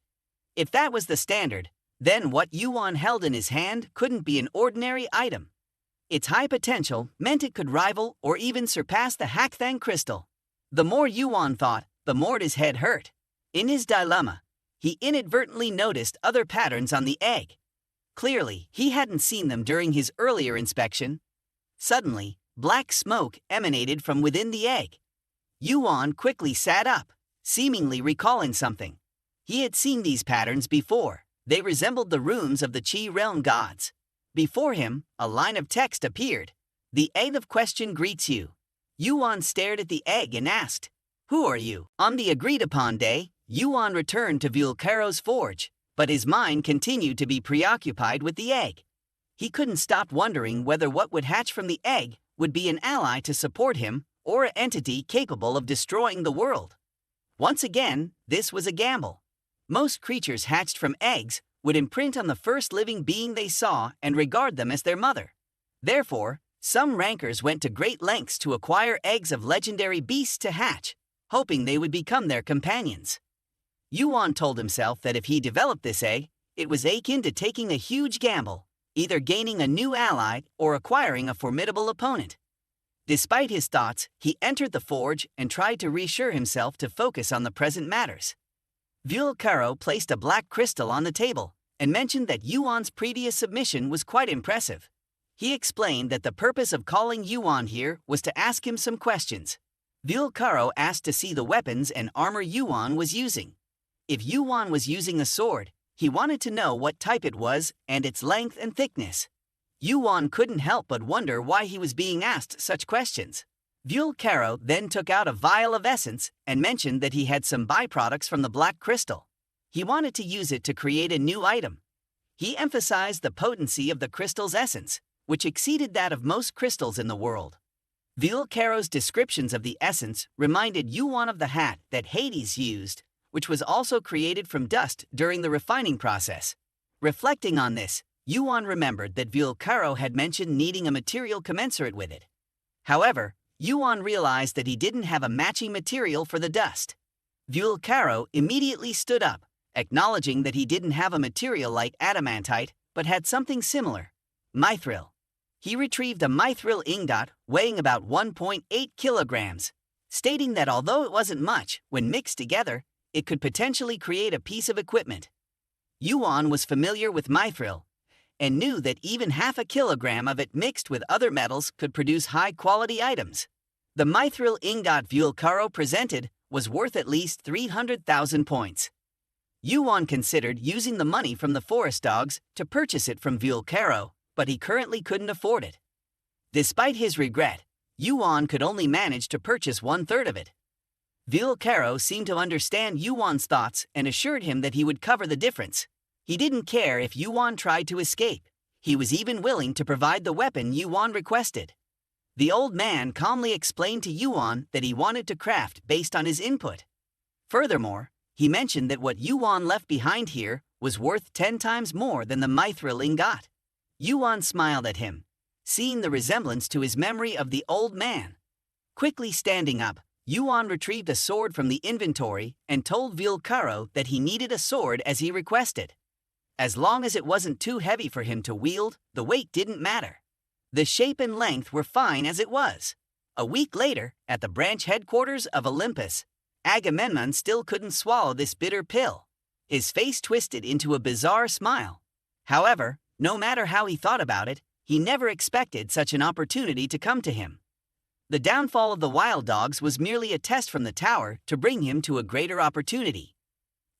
If that was the standard, then what Yuan held in his hand couldn't be an ordinary item. Its high potential meant it could rival or even surpass the Hakthang crystal. The more Yuan thought, the more his head hurt. In his dilemma, he inadvertently noticed other patterns on the egg. Clearly, he hadn't seen them during his earlier inspection. Suddenly, black smoke emanated from within the egg. Yuan quickly sat up, seemingly recalling something. He had seen these patterns before. They resembled the runes of the Qi realm gods. Before him, a line of text appeared. The egg of question greets you. Yuan stared at the egg and asked, "Who are you?" On the agreed-upon day, Yuan returned to Vulcaro's forge, but his mind continued to be preoccupied with the egg. He couldn't stop wondering whether what would hatch from the egg would be an ally to support him or an entity capable of destroying the world. Once again, this was a gamble. Most creatures hatched from eggs would imprint on the first living being they saw and regard them as their mother. Therefore, some rankers went to great lengths to acquire eggs of legendary beasts to hatch, hoping they would become their companions. Yuan told himself that if he developed this egg, it was akin to taking a huge gamble, either gaining a new ally or acquiring a formidable opponent. Despite his thoughts, he entered the forge and tried to reassure himself to focus on the present matters. Vulcaro placed a black crystal on the table and mentioned that Yuan's previous submission was quite impressive. He explained that the purpose of calling Yuan here was to ask him some questions. Vulcaro asked to see the weapons and armor Yuan was using. If Yuan was using a sword, he wanted to know what type it was and its length and thickness. Yuan couldn't help but wonder why he was being asked such questions. Vulcaro then took out a vial of essence and mentioned that he had some byproducts from the black crystal. He wanted to use it to create a new item. He emphasized the potency of the crystal's essence, which exceeded that of most crystals in the world. Vulcaro's descriptions of the essence reminded Yuan of the hat that Hades used, which was also created from dust during the refining process. Reflecting on this, Yuan remembered that Vulcaro had mentioned needing a material commensurate with it. However, Yuan realized that he didn't have a matching material for the dust. Vulcaro immediately stood up, acknowledging that he didn't have a material like adamantite, but had something similar: mithril. He retrieved a mithril ingot weighing about 1.8 kilograms, stating that although it wasn't much, when mixed together, it could potentially create a piece of equipment. Yuan was familiar with mithril and knew that even half a kilogram of it mixed with other metals could produce high-quality items. The mithril ingot Vulcaro presented was worth at least 300,000 points. Yuan considered using the money from the forest dogs to purchase it from Vulcaro, but he currently couldn't afford it. Despite his regret, Yuan could only manage to purchase 1/3 of it. Caro seemed to understand Yuwon's thoughts and assured him that he would cover the difference. He didn't care if Yuwon tried to escape. He was even willing to provide the weapon Yuwon requested. The old man calmly explained to Yuwon that he wanted to craft based on his input. Furthermore, he mentioned that what Yuwon left behind here was worth 10 times more than the mithril ingot. Yuwon smiled at him, seeing the resemblance to his memory of the old man. Quickly standing up, Yuwon retrieved a sword from the inventory and told Caro that he needed a sword as he requested. As long as it wasn't too heavy for him to wield, the weight didn't matter. The shape and length were fine as it was. A week later, at the branch headquarters of Olympus, Agamemnon still couldn't swallow this bitter pill. His face twisted into a bizarre smile. However, no matter how he thought about it, he never expected such an opportunity to come to him. The downfall of the wild dogs was merely a test from the tower to bring him to a greater opportunity.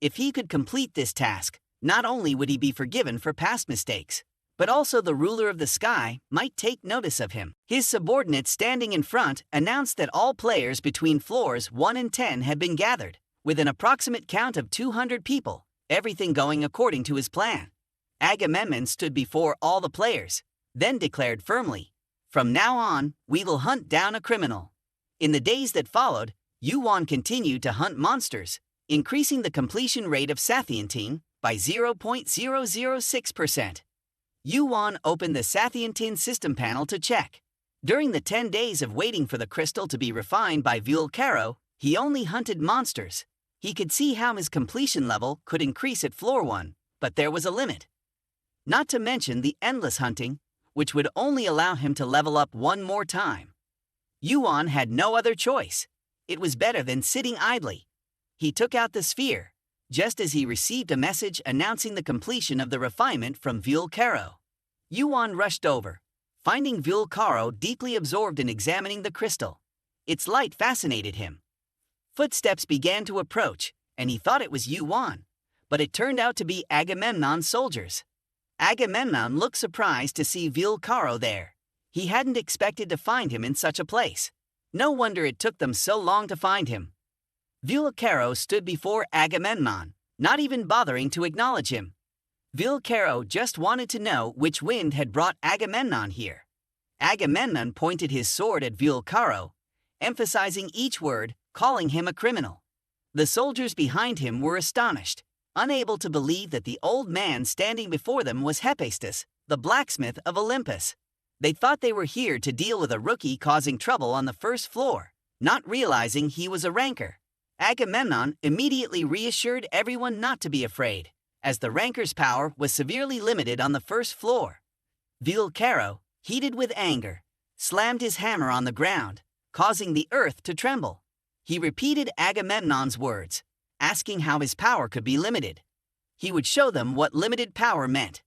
If he could complete this task, not only would he be forgiven for past mistakes, but also the ruler of the sky might take notice of him. His subordinate standing in front announced that all players between floors 1 and 10 had been gathered, with an approximate count of 200 people, everything going according to his plan. Agamemnon stood before all the players, then declared firmly, "From now on, we will hunt down a criminal." In the days that followed, Yuwon continued to hunt monsters, increasing the completion rate of Sathiantin by 0.006%. Yuwon opened the Sathiantin system panel to check. During the 10 days of waiting for the crystal to be refined by Caro, he only hunted monsters. He could see how his completion level could increase at floor 1, but there was a limit. Not to mention the endless hunting, which would only allow him to level up one more time. Yuwon had no other choice. It was better than sitting idly. He took out the sphere, just as he received a message announcing the completion of the refinement from Caro. Yuwon rushed over, finding Caro deeply absorbed in examining the crystal. Its light fascinated him. Footsteps began to approach, and he thought it was Yuwon, but it turned out to be Agamemnon's soldiers. Agamemnon looked surprised to see Caro there. He hadn't expected to find him in such a place. No wonder it took them so long to find him. Caro stood before Agamemnon, not even bothering to acknowledge him. Caro just wanted to know which wind had brought Agamemnon here. Agamemnon pointed his sword at Caro, emphasizing each word, calling him a criminal. The soldiers behind him were astonished, unable to believe that the old man standing before them was Hephaestus, the blacksmith of Olympus. They thought they were here to deal with a rookie causing trouble on the first floor, not realizing he was a ranker. Agamemnon immediately reassured everyone not to be afraid, as the ranker's power was severely limited on the first floor. Caro, heated with anger, slammed his hammer on the ground, causing the earth to tremble. He repeated Agamemnon's words, asking how his power could be limited. He would show them what limited power meant.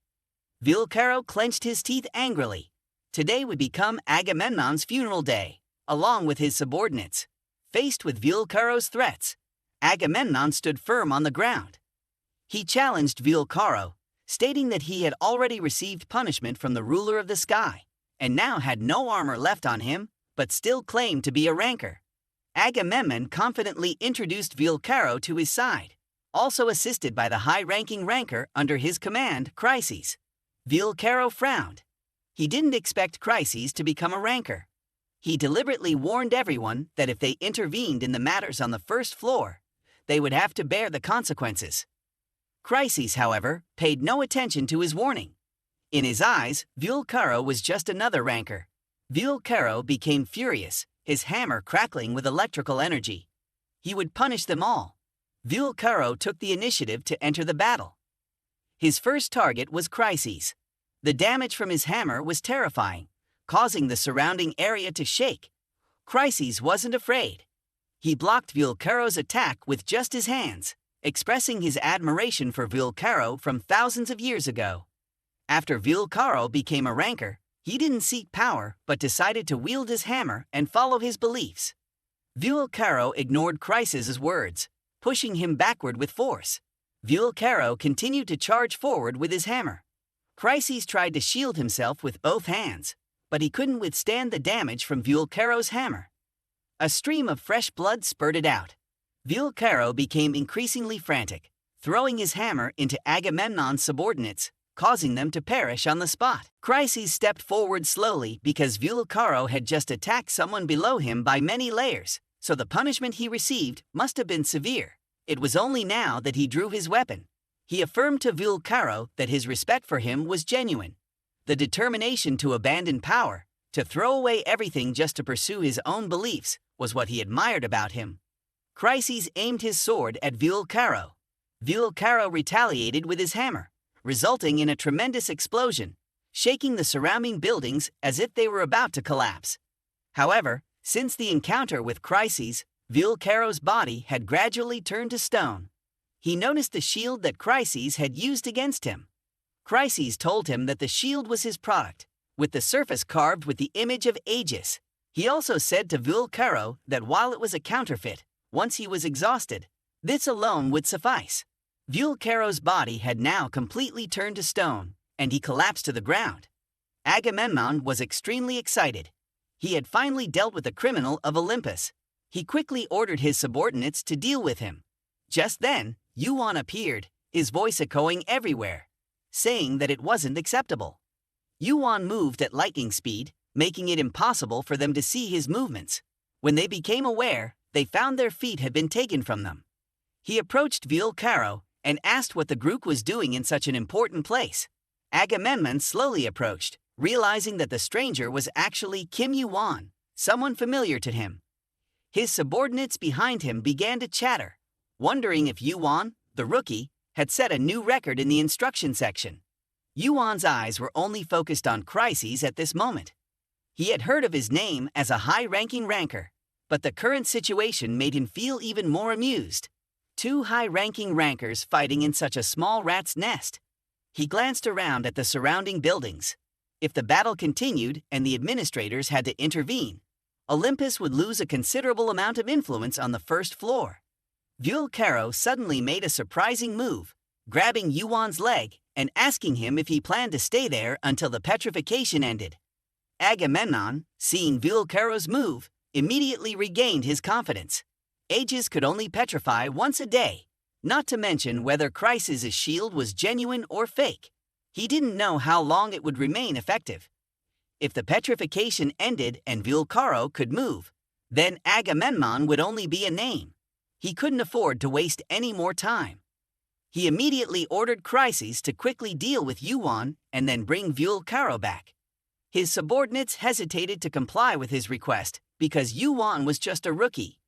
Caro clenched his teeth angrily. Today would become Agamemnon's funeral day, along with his subordinates. Faced with Caro's threats, Agamemnon stood firm on the ground. He challenged Caro, stating that he had already received punishment from the ruler of the sky, and now had no armor left on him, but still claimed to be a ranker. Agamemnon confidently introduced Caro to his side, also assisted by the high-ranking ranker under his command, Chryses. Caro frowned. He didn't expect Chryses to become a ranker. He deliberately warned everyone that if they intervened in the matters on the first floor, they would have to bear the consequences. Chryses, however, paid no attention to his warning. In his eyes, Caro was just another ranker. Caro became furious, his hammer crackling with electrical energy. He would punish them all. Caro took the initiative to enter the battle. His first target was Chryses. The damage from his hammer was terrifying, causing the surrounding area to shake. Chryses wasn't afraid. He blocked Caro's attack with just his hands, expressing his admiration for Caro from thousands of years ago. After Caro became a ranker, he didn't seek power but decided to wield his hammer and follow his beliefs. Caro ignored Chryses' words, pushing him backward with force. Caro continued to charge forward with his hammer. Chryses tried to shield himself with both hands, but he couldn't withstand the damage from Caro's hammer. A stream of fresh blood spurted out. Vulcaro became increasingly frantic, throwing his hammer into Agamemnon's subordinates, causing them to perish on the spot. Chryses stepped forward slowly because Vulcaro had just attacked someone below him by many layers, so the punishment he received must have been severe. It was only now that he drew his weapon. He affirmed to Vulcaro that his respect for him was genuine. The determination to abandon power, to throw away everything just to pursue his own beliefs, was what he admired about him. Chryses aimed his sword at Vulcaro. Vulcaro retaliated with his hammer, resulting in a tremendous explosion, shaking the surrounding buildings as if they were about to collapse. However, since the encounter with Chryses, Vulcaro's body had gradually turned to stone. He noticed the shield that Chryses had used against him. Chryses told him that the shield was his product, with the surface carved with the image of Aegis. He also said to Vulcaro that while it was a counterfeit, once he was exhausted, this alone would suffice. Vulcaro's body had now completely turned to stone, and he collapsed to the ground. Agamemnon was extremely excited. He had finally dealt with the criminal of Olympus. He quickly ordered his subordinates to deal with him. Just then, Yuan appeared, his voice echoing everywhere, saying that it wasn't acceptable. Yuan moved at lightning speed, making it impossible for them to see his movements. When they became aware, they found their feet had been taken from them. He approached Vulcaro and asked what the group was doing in such an important place. Agamemnon slowly approached, realizing that the stranger was actually Yuan, someone familiar to him. His subordinates behind him began to chatter, wondering if Yuan, the rookie, had set a new record in the instruction section. Yuan's eyes were only focused on Chryses at this moment. He had heard of his name as a high-ranking ranker, but the current situation made him feel even more amused. Two high-ranking rankers fighting in such a small rat's nest. He glanced around at the surrounding buildings. If the battle continued and the administrators had to intervene, Olympus would lose a considerable amount of influence on the first floor. Vulcaro suddenly made a surprising move, grabbing Yuan's leg and asking him if he planned to stay there until the petrification ended. Agamemnon, seeing Vulcaro's move, immediately regained his confidence. Aegis could only petrify once a day, not to mention whether Chryses' shield was genuine or fake. He didn't know how long it would remain effective. If the petrification ended and Vulcaro could move, then Agamemnon would only be a name. He couldn't afford to waste any more time. He immediately ordered Chryses to quickly deal with Yuan and then bring Vulcaro back. His subordinates hesitated to comply with his request because Yuan was just a rookie.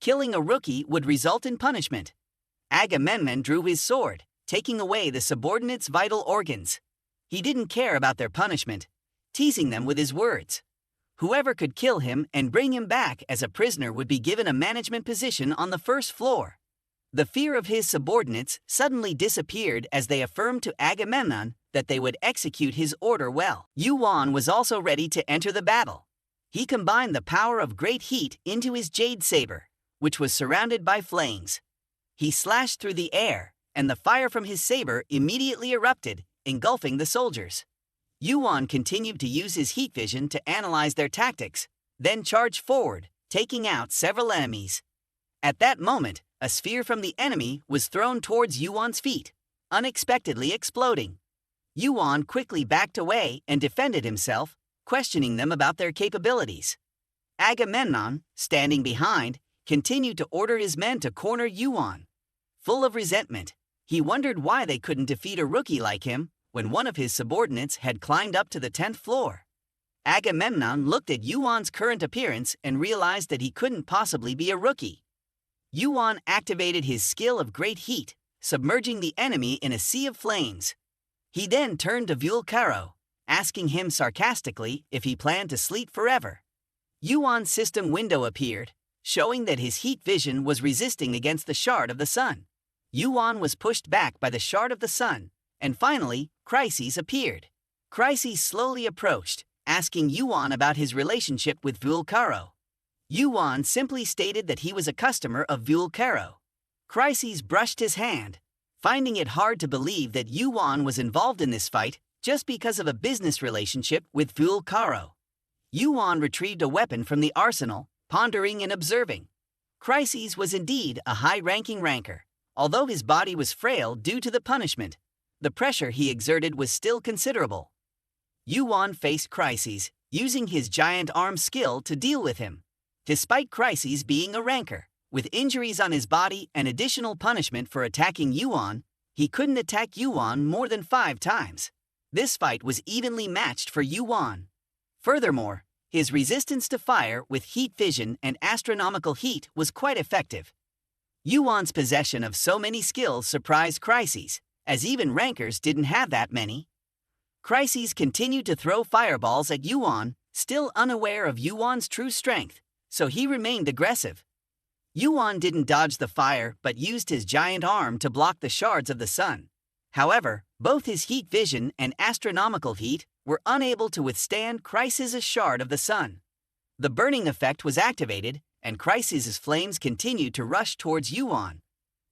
Killing a rookie would result in punishment. Agamemnon drew his sword, taking away the subordinates' vital organs. He didn't care about their punishment, teasing them with his words. Whoever could kill him and bring him back as a prisoner would be given a management position on the first floor. The fear of his subordinates suddenly disappeared as they affirmed to Agamemnon that they would execute his order well. Yuan was also ready to enter the battle. He combined the power of great heat into his jade saber, which was surrounded by flames. He slashed through the air, and the fire from his saber immediately erupted, engulfing the soldiers. Yuan continued to use his heat vision to analyze their tactics, then charged forward, taking out several enemies. At that moment, a sphere from the enemy was thrown towards Yuan's feet, unexpectedly exploding. Yuan quickly backed away and defended himself, questioning them about their capabilities. Agamemnon, standing behind, continued to order his men to corner Yuan. Full of resentment, he wondered why they couldn't defeat a rookie like him when one of his subordinates had climbed up to the 10th floor. Agamemnon looked at Yuan's current appearance and realized that he couldn't possibly be a rookie. Yuan activated his skill of great heat, submerging the enemy in a sea of flames. He then turned to Vulcaro, asking him sarcastically if he planned to sleep forever. Yuan's system window appeared, showing that his heat vision was resisting against the shard of the sun. Yuan was pushed back by the shard of the sun, and finally, Chryses appeared. Chryses slowly approached, asking Yuan about his relationship with Vulcaro. Yuan simply stated that he was a customer of Vulcaro. Chryses brushed his hand, finding it hard to believe that Yuan was involved in this fight just because of a business relationship with Vulcaro. Yuan retrieved a weapon from the arsenal, pondering and observing. Chryses was indeed a high-ranking ranker. Although his body was frail due to the punishment, the pressure he exerted was still considerable. Yuan faced Chryses, using his giant arm skill to deal with him. Despite Chryses being a ranker, with injuries on his body and additional punishment for attacking Yuan, he couldn't attack Yuan more than 5 times. This fight was evenly matched for Yuan. Furthermore, his resistance to fire with heat vision and astronomical heat was quite effective. Yuan's possession of so many skills surprised Chryses, as even rankers didn't have that many. Chryses continued to throw fireballs at Yuan, still unaware of Yuan's true strength, so he remained aggressive. Yuan didn't dodge the fire but used his giant arm to block the shards of the sun. However, both his heat vision and astronomical heat were unable to withstand Chryses' shard of the sun. The burning effect was activated, and Chryses' flames continued to rush towards Yuan.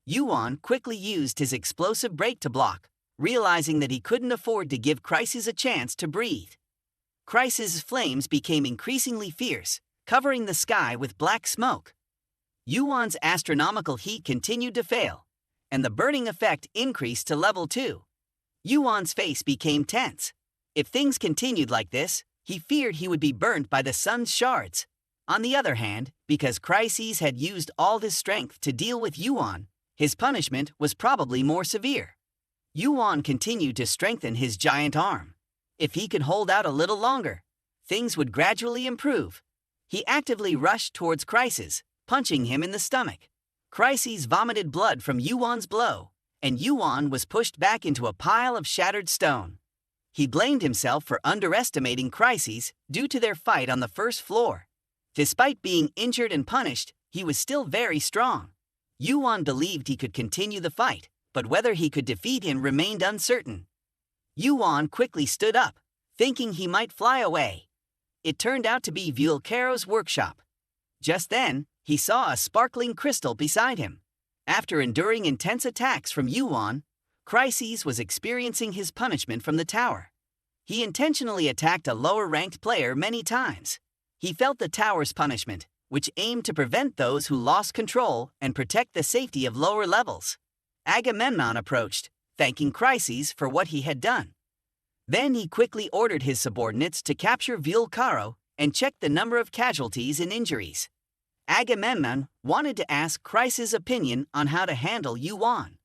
Yuan quickly used his explosive break to block, realizing that he couldn't afford to give Chryses a chance to breathe. Chryses' flames became increasingly fierce, covering the sky with black smoke. Yuan's astronomical heat continued to fail, and the burning effect increased to level 2. Yuan's face became tense. If things continued like this, he feared he would be burnt by the sun's shards. On the other hand, because Chryses had used all his strength to deal with Yuan, his punishment was probably more severe. Yuan continued to strengthen his giant arm. If he could hold out a little longer, things would gradually improve. He actively rushed towards Chryses, punching him in the stomach. Chryses vomited blood from Yuan's blow, and Yuan was pushed back into a pile of shattered stone. He blamed himself for underestimating Chryses due to their fight on the first floor. Despite being injured and punished, he was still very strong. Yuan believed he could continue the fight, but whether he could defeat him remained uncertain. Yuan quickly stood up, thinking he might fly away. It turned out to be Vulcaro's workshop. Just then, he saw a sparkling crystal beside him. After enduring intense attacks from Yuan, Chryses was experiencing his punishment from the tower. He intentionally attacked a lower-ranked player many times. He felt the tower's punishment, which aimed to prevent those who lost control and protect the safety of lower levels. Agamemnon approached, thanking Chryses for what he had done. Then he quickly ordered his subordinates to capture Vulcaro and check the number of casualties and injuries. Agamemnon wanted to ask Chryses' opinion on how to handle Yuan.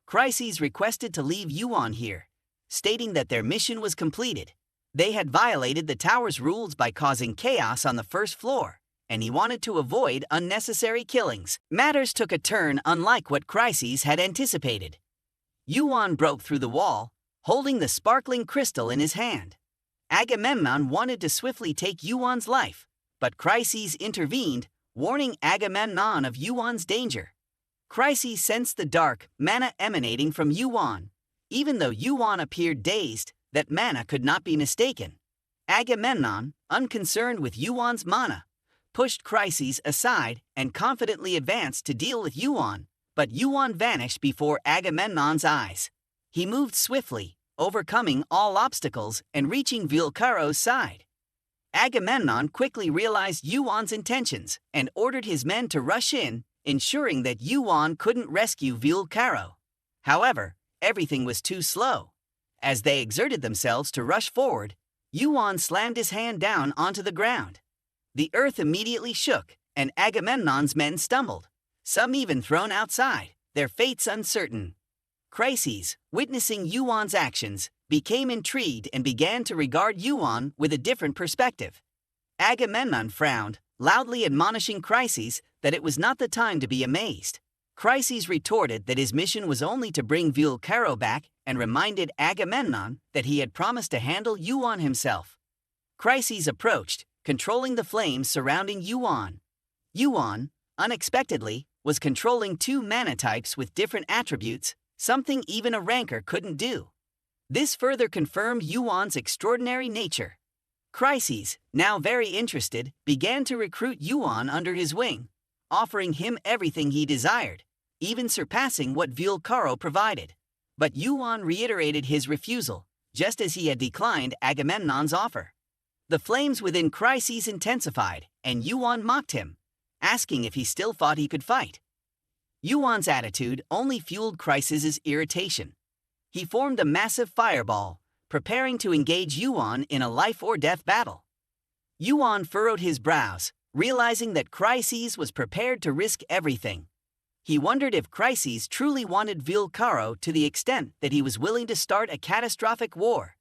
Chryses requested to leave Yuan here, stating that their mission was completed. They had violated the tower's rules by causing chaos on the first floor, and he wanted to avoid unnecessary killings. Matters took a turn unlike what Chryses had anticipated. Yuan broke through the wall, holding the sparkling crystal in his hand. Agamemnon wanted to swiftly take Yuan's life, but Chryses intervened, warning Agamemnon of Yuan's danger. Chryses sensed the dark mana emanating from Yuan. Even though Yuan appeared dazed, that mana could not be mistaken. Agamemnon, unconcerned with Yuan's mana, pushed Chryses aside and confidently advanced to deal with Yuan, but Yuan vanished before Agamemnon's eyes. He moved swiftly, overcoming all obstacles and reaching Vulcaro's side. Agamemnon quickly realized Yuan's intentions and ordered his men to rush in, ensuring that Yuan couldn't rescue Vulcaro. However, everything was too slow. As they exerted themselves to rush forward, Yuan slammed his hand down onto the ground. The earth immediately shook, and Agamemnon's men stumbled, some even thrown outside, their fates uncertain. Chryses, witnessing Yuan's actions, became intrigued and began to regard Yuan with a different perspective. Agamemnon frowned, loudly admonishing Chryses that it was not the time to be amazed. Chryses retorted that his mission was only to bring Vulcaro back and reminded Agamemnon that he had promised to handle Yuan himself. Chryses approached, controlling the flames surrounding Yuan. Yuan, unexpectedly, was controlling 2 mana types with different attributes, something even a ranker couldn't do. This further confirmed Yuan's extraordinary nature. Chryses, now very interested, began to recruit Yuan under his wing, offering him everything he desired, even surpassing what Vulcaro provided. But Yuan reiterated his refusal, just as he had declined Agamemnon's offer. The flames within Chryses intensified, and Yuan mocked him. asking if he still thought he could fight. Yuan's attitude only fueled Chrysis's irritation. He formed a massive fireball, preparing to engage Yuan in a life-or-death battle. Yuan furrowed his brows, realizing that Chrysis was prepared to risk everything. He wondered if Chrysis truly wanted Vilcaro to the extent that he was willing to start a catastrophic war.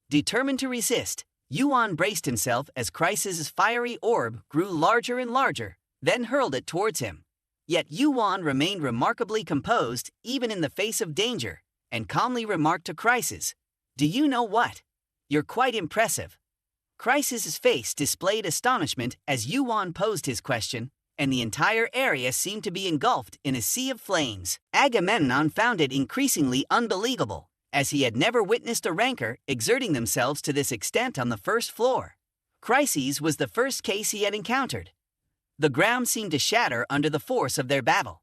Determined to resist, Yuan braced himself as Chrysis's fiery orb grew larger and larger, then hurled it towards him. Yet Yuan remained remarkably composed even in the face of danger, and calmly remarked to Chrysis, "Do you know what? You're quite impressive." Chrysis's face displayed astonishment as Yuan posed his question, and the entire area seemed to be engulfed in a sea of flames. Agamemnon found it increasingly unbelievable, as he had never witnessed a rancor exerting themselves to this extent on the first floor. Chrysis was the first case he had encountered. The ground seemed to shatter under the force of their battle.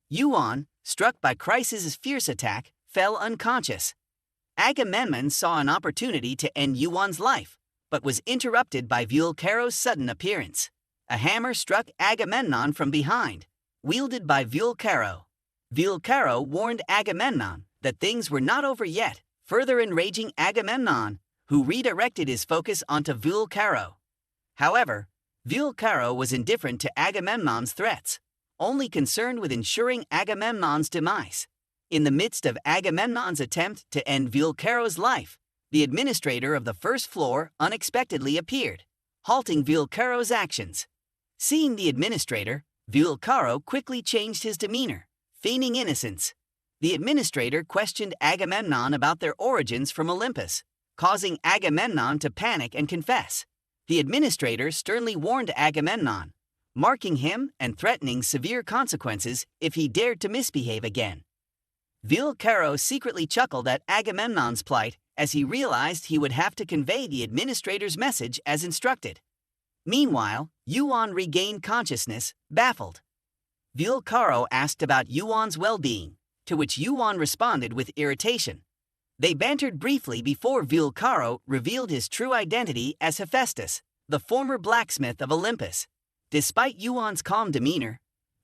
Yuan, struck by Chrysis's fierce attack, fell unconscious. Agamemnon saw an opportunity to end Yuan's life, but was interrupted by Vilcaro's sudden appearance. A hammer struck Agamemnon from behind, wielded by Vilcaro. Vilcaro warned Agamemnon that things were not over yet, further enraging Agamemnon, who redirected his focus onto Vilcaro. However, Vilcaro was indifferent to Agamemnon's threats, only concerned with ensuring Agamemnon's demise. In the midst of Agamemnon's attempt to end Vilcaro's life, the administrator of the first floor unexpectedly appeared, halting Vilcaro's actions. Seeing the administrator, Vilcaro quickly changed his demeanor, feigning innocence. The administrator questioned Agamemnon about their origins from Olympus, causing Agamemnon to panic and confess. The administrator sternly warned Agamemnon, marking him and threatening severe consequences if he dared to misbehave again. Vilcaro secretly chuckled at Agamemnon's plight as he realized he would have to convey the administrator's message as instructed. Meanwhile, Yuan regained consciousness, baffled. Vilcaro asked about Yuan's well-being, to which Yuan responded with irritation. They bantered briefly before Vilcaro revealed his true identity as Hephaestus, the former blacksmith of Olympus. Despite Yuan's calm demeanor,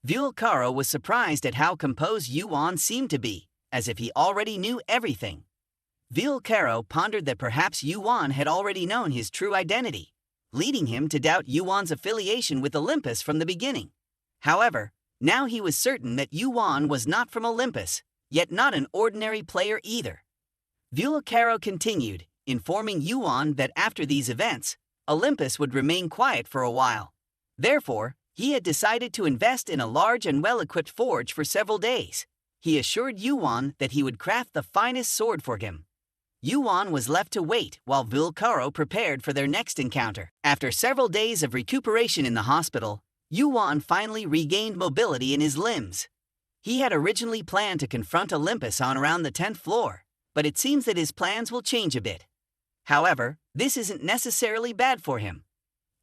Vilcaro was surprised at how composed Yuan seemed to be, as if he already knew everything. Vilcaro pondered that perhaps Yuan had already known his true identity, leading him to doubt Yuan's affiliation with Olympus from the beginning. However, now he was certain that Yuan was not from Olympus, yet not an ordinary player either. Vilcaro continued, informing Yuan that after these events, Olympus would remain quiet for a while. Therefore, he had decided to invest in a large and well-equipped forge for several days. He assured Yuan that he would craft the finest sword for him. Yuan was left to wait while Vilcaro prepared for their next encounter. After several days of recuperation in the hospital, Yuan finally regained mobility in his limbs. He had originally planned to confront Olympus on around the 10th floor, but it seems that his plans will change a bit. However, this isn't necessarily bad for him.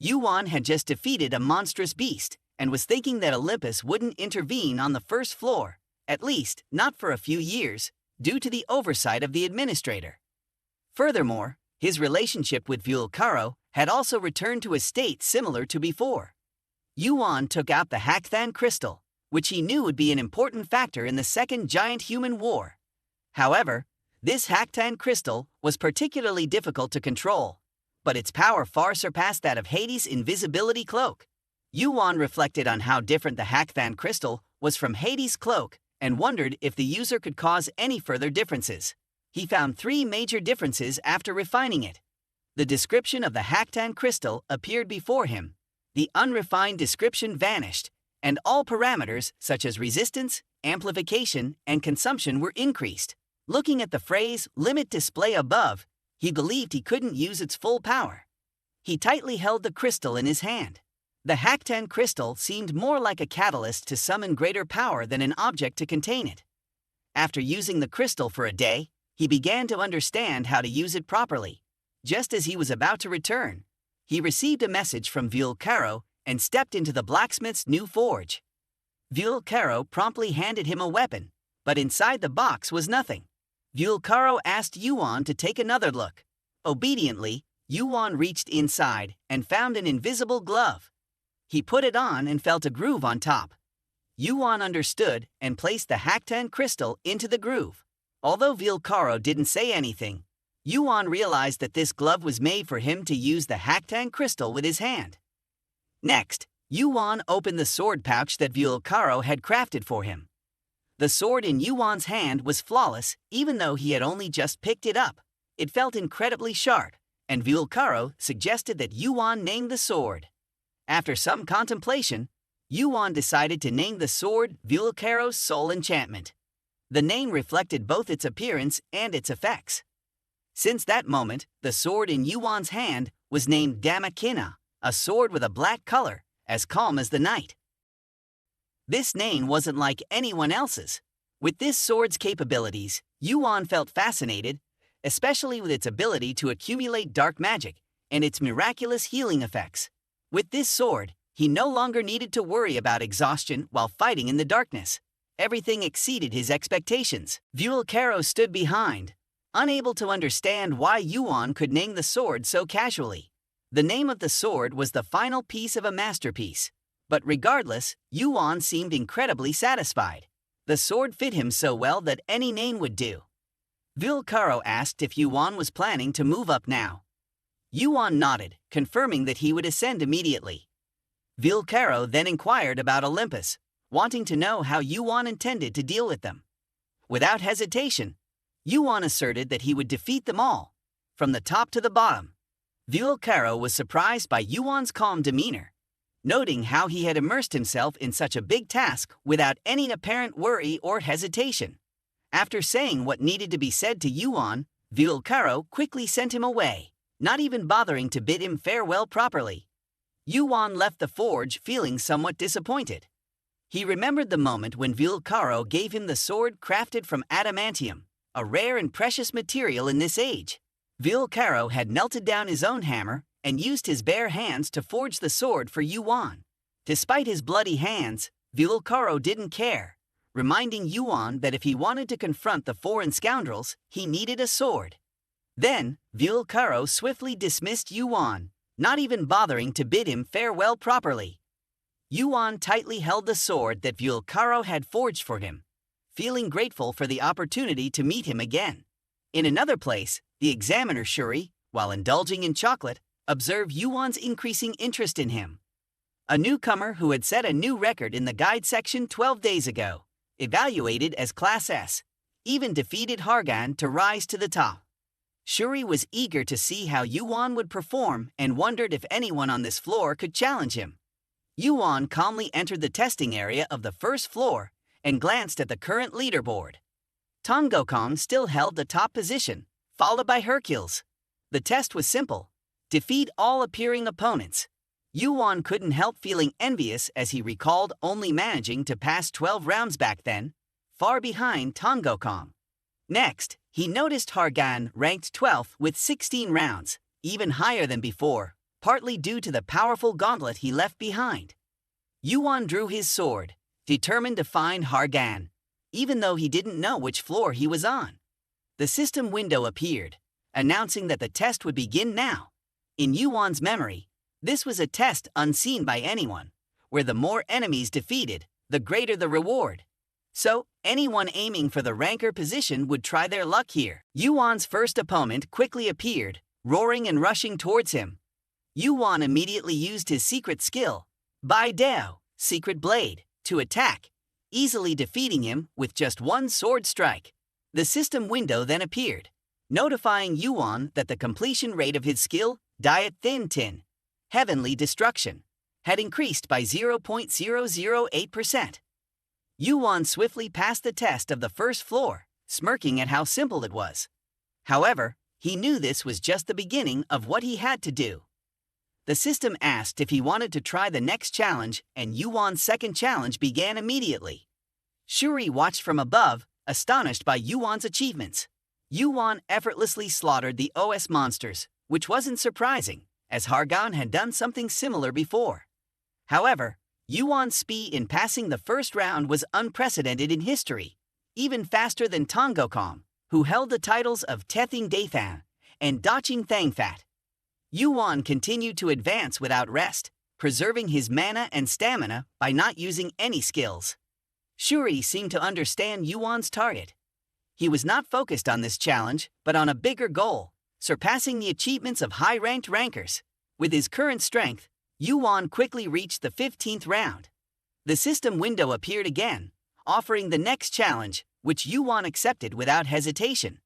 Yuan had just defeated a monstrous beast and was thinking that Olympus wouldn't intervene on the first floor, at least not for a few years, due to the oversight of the administrator. Furthermore, his relationship with Vilcaro had also returned to a state similar to before. Yuan took out the Thean crystal, which he knew would be an important factor in the second giant human war. However, this Thean crystal was particularly difficult to control, but its power far surpassed that of Hades' invisibility cloak. Yuan reflected on how different the Thean crystal was from Hades' cloak and wondered if the user could cause any further differences. He found 3 major differences after refining it. The description of the Thean crystal appeared before him, the unrefined description vanished, and all parameters such as resistance, amplification, and consumption were increased. Looking at the phrase "limit display" above, he believed he couldn't use its full power. He tightly held the crystal in his hand. The Thean crystal seemed more like a catalyst to summon greater power than an object to contain it. After using the crystal for a day, he began to understand how to use it properly. Just as he was about to return, he received a message from Vilcaro and stepped into the blacksmith's new forge. Vilcaro promptly handed him a weapon, but inside the box was nothing. Vilcaro asked Yuan to take another look. Obediently, Yuan reached inside and found an invisible glove. He put it on and felt a groove on top. Yuan understood and placed the Haktan crystal into the groove. Although Vilcaro didn't say anything, Yuan realized that this glove was made for him to use the Haktan crystal with his hand. Next, Yuan opened the sword pouch that Vilcaro had crafted for him. The sword in Yuan's hand was flawless even though he had only just picked it up. It felt incredibly sharp, and Vilcaro suggested that Yuan name the sword. After some contemplation, Yuan decided to name the sword Vilcaro's Soul Enchantment. The name reflected both its appearance and its effects. Since that moment, the sword in Yuan's hand was named Damakina, a sword with a black color, as calm as the night. This name wasn't like anyone else's. With this sword's capabilities, Yuan felt fascinated, especially with its ability to accumulate dark magic and its miraculous healing effects. With this sword, he no longer needed to worry about exhaustion while fighting in the darkness. Everything exceeded his expectations. Vilcaro stood behind, unable to understand why Yuan could name the sword so casually. The name of the sword was the final piece of a masterpiece. But regardless, Yuan seemed incredibly satisfied. The sword fit him so well that any name would do. Vilcaro asked if Yuan was planning to move up now. Yuan nodded, confirming that he would ascend immediately. Vilcaro then inquired about Olympus, wanting to know how Yuan intended to deal with them. Without hesitation, Yuan asserted that he would defeat them all, from the top to the bottom. Vilcaro was surprised by Yuan's calm demeanor, noting how he had immersed himself in such a big task without any apparent worry or hesitation. After saying what needed to be said to Yuan, Vilcaro quickly sent him away, not even bothering to bid him farewell properly. Yuan left the forge feeling somewhat disappointed. He remembered the moment when Vilcaro gave him the sword crafted from adamantium, a rare and precious material in this age. Vilcaro had melted down his own hammer and used his bare hands to forge the sword for Yuan. Despite his bloody hands, Vilcaro didn't care, reminding Yuan that if he wanted to confront the foreign scoundrels, he needed a sword. Then, Vilcaro swiftly dismissed Yuan, not even bothering to bid him farewell properly. Yuan tightly held the sword that Vilcaro had forged for him, feeling grateful for the opportunity to meet him again. In another place, the examiner Shuri, while indulging in chocolate, observed Yuan's increasing interest in him. A newcomer who had set a new record in the guide section 12 days ago, evaluated as Class S, even defeated Hargon to rise to the top. Shuri was eager to see how Yuan would perform and wondered if anyone on this floor could challenge him. Yuan calmly entered the testing area of the first floor and glanced at the current leaderboard. Tongokong still held the top position, followed by Hercules. The test was simple: defeat all appearing opponents. Yuan couldn't help feeling envious as he recalled only managing to pass 12 rounds back then, far behind Tongokong. Next, he noticed Hargon ranked 12th with 16 rounds, even higher than before, partly due to the powerful gauntlet he left behind. Yuan drew his sword, determined to find Hargon, even though he didn't know which floor he was on. The system window appeared, announcing that the test would begin now. In Yuan's memory, this was a test unseen by anyone, where the more enemies defeated, the greater the reward. So, anyone aiming for the ranker position would try their luck here. Yuan's first opponent quickly appeared, roaring and rushing towards him. Yuan immediately used his secret skill, Bai Dao, Secret Blade, to attack, easily defeating him with just one sword strike. The system window then appeared, notifying Yuan that the completion rate of his skill, Diet Thin Tin, Heavenly Destruction, had increased by 0.008%. Yuan swiftly passed the test of the first floor, smirking at how simple it was. However, he knew this was just the beginning of what he had to do. The system asked if he wanted to try the next challenge, and Yuan's second challenge began immediately. Shuri watched from above, astonished by Yuan's achievements. Yuan effortlessly slaughtered the OS monsters, which wasn't surprising, as Hargon had done something similar before. However, Yuan's speed in passing the first round was unprecedented in history, even faster than Tongokong, who held the titles of Tething Dathan and Daching Thangfat. Yuan continued to advance without rest, preserving his mana and stamina by not using any skills. Shuri seemed to understand Yuwon's target. He was not focused on this challenge, but on a bigger goal, surpassing the achievements of high-ranked rankers. With his current strength, Yuan quickly reached the 15th round. The system window appeared again, offering the next challenge, which Yuan accepted without hesitation.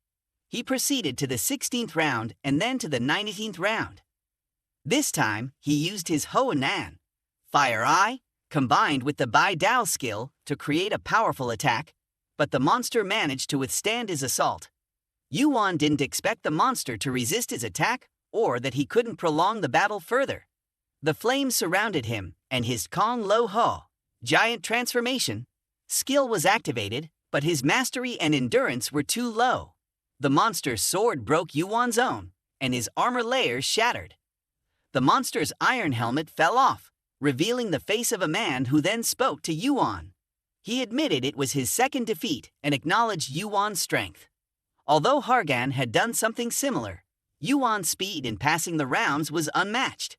He proceeded to the 16th round and then to the 19th round. This time, he used his Hoanan, Fire Eye, combined with the Bai Dao skill to create a powerful attack, but the monster managed to withstand his assault. Yuan didn't expect the monster to resist his attack or that he couldn't prolong the battle further. The flames surrounded him, and his Kong Lo Ho, giant transformation, skill was activated, but his mastery and endurance were too low. The monster's sword broke Yuan's own, and his armor layers shattered. The monster's iron helmet fell off, revealing the face of a man who then spoke to Yuan. He admitted it was his second defeat and acknowledged Yuan's strength. Although Hargon had done something similar, Yuan's speed in passing the rounds was unmatched.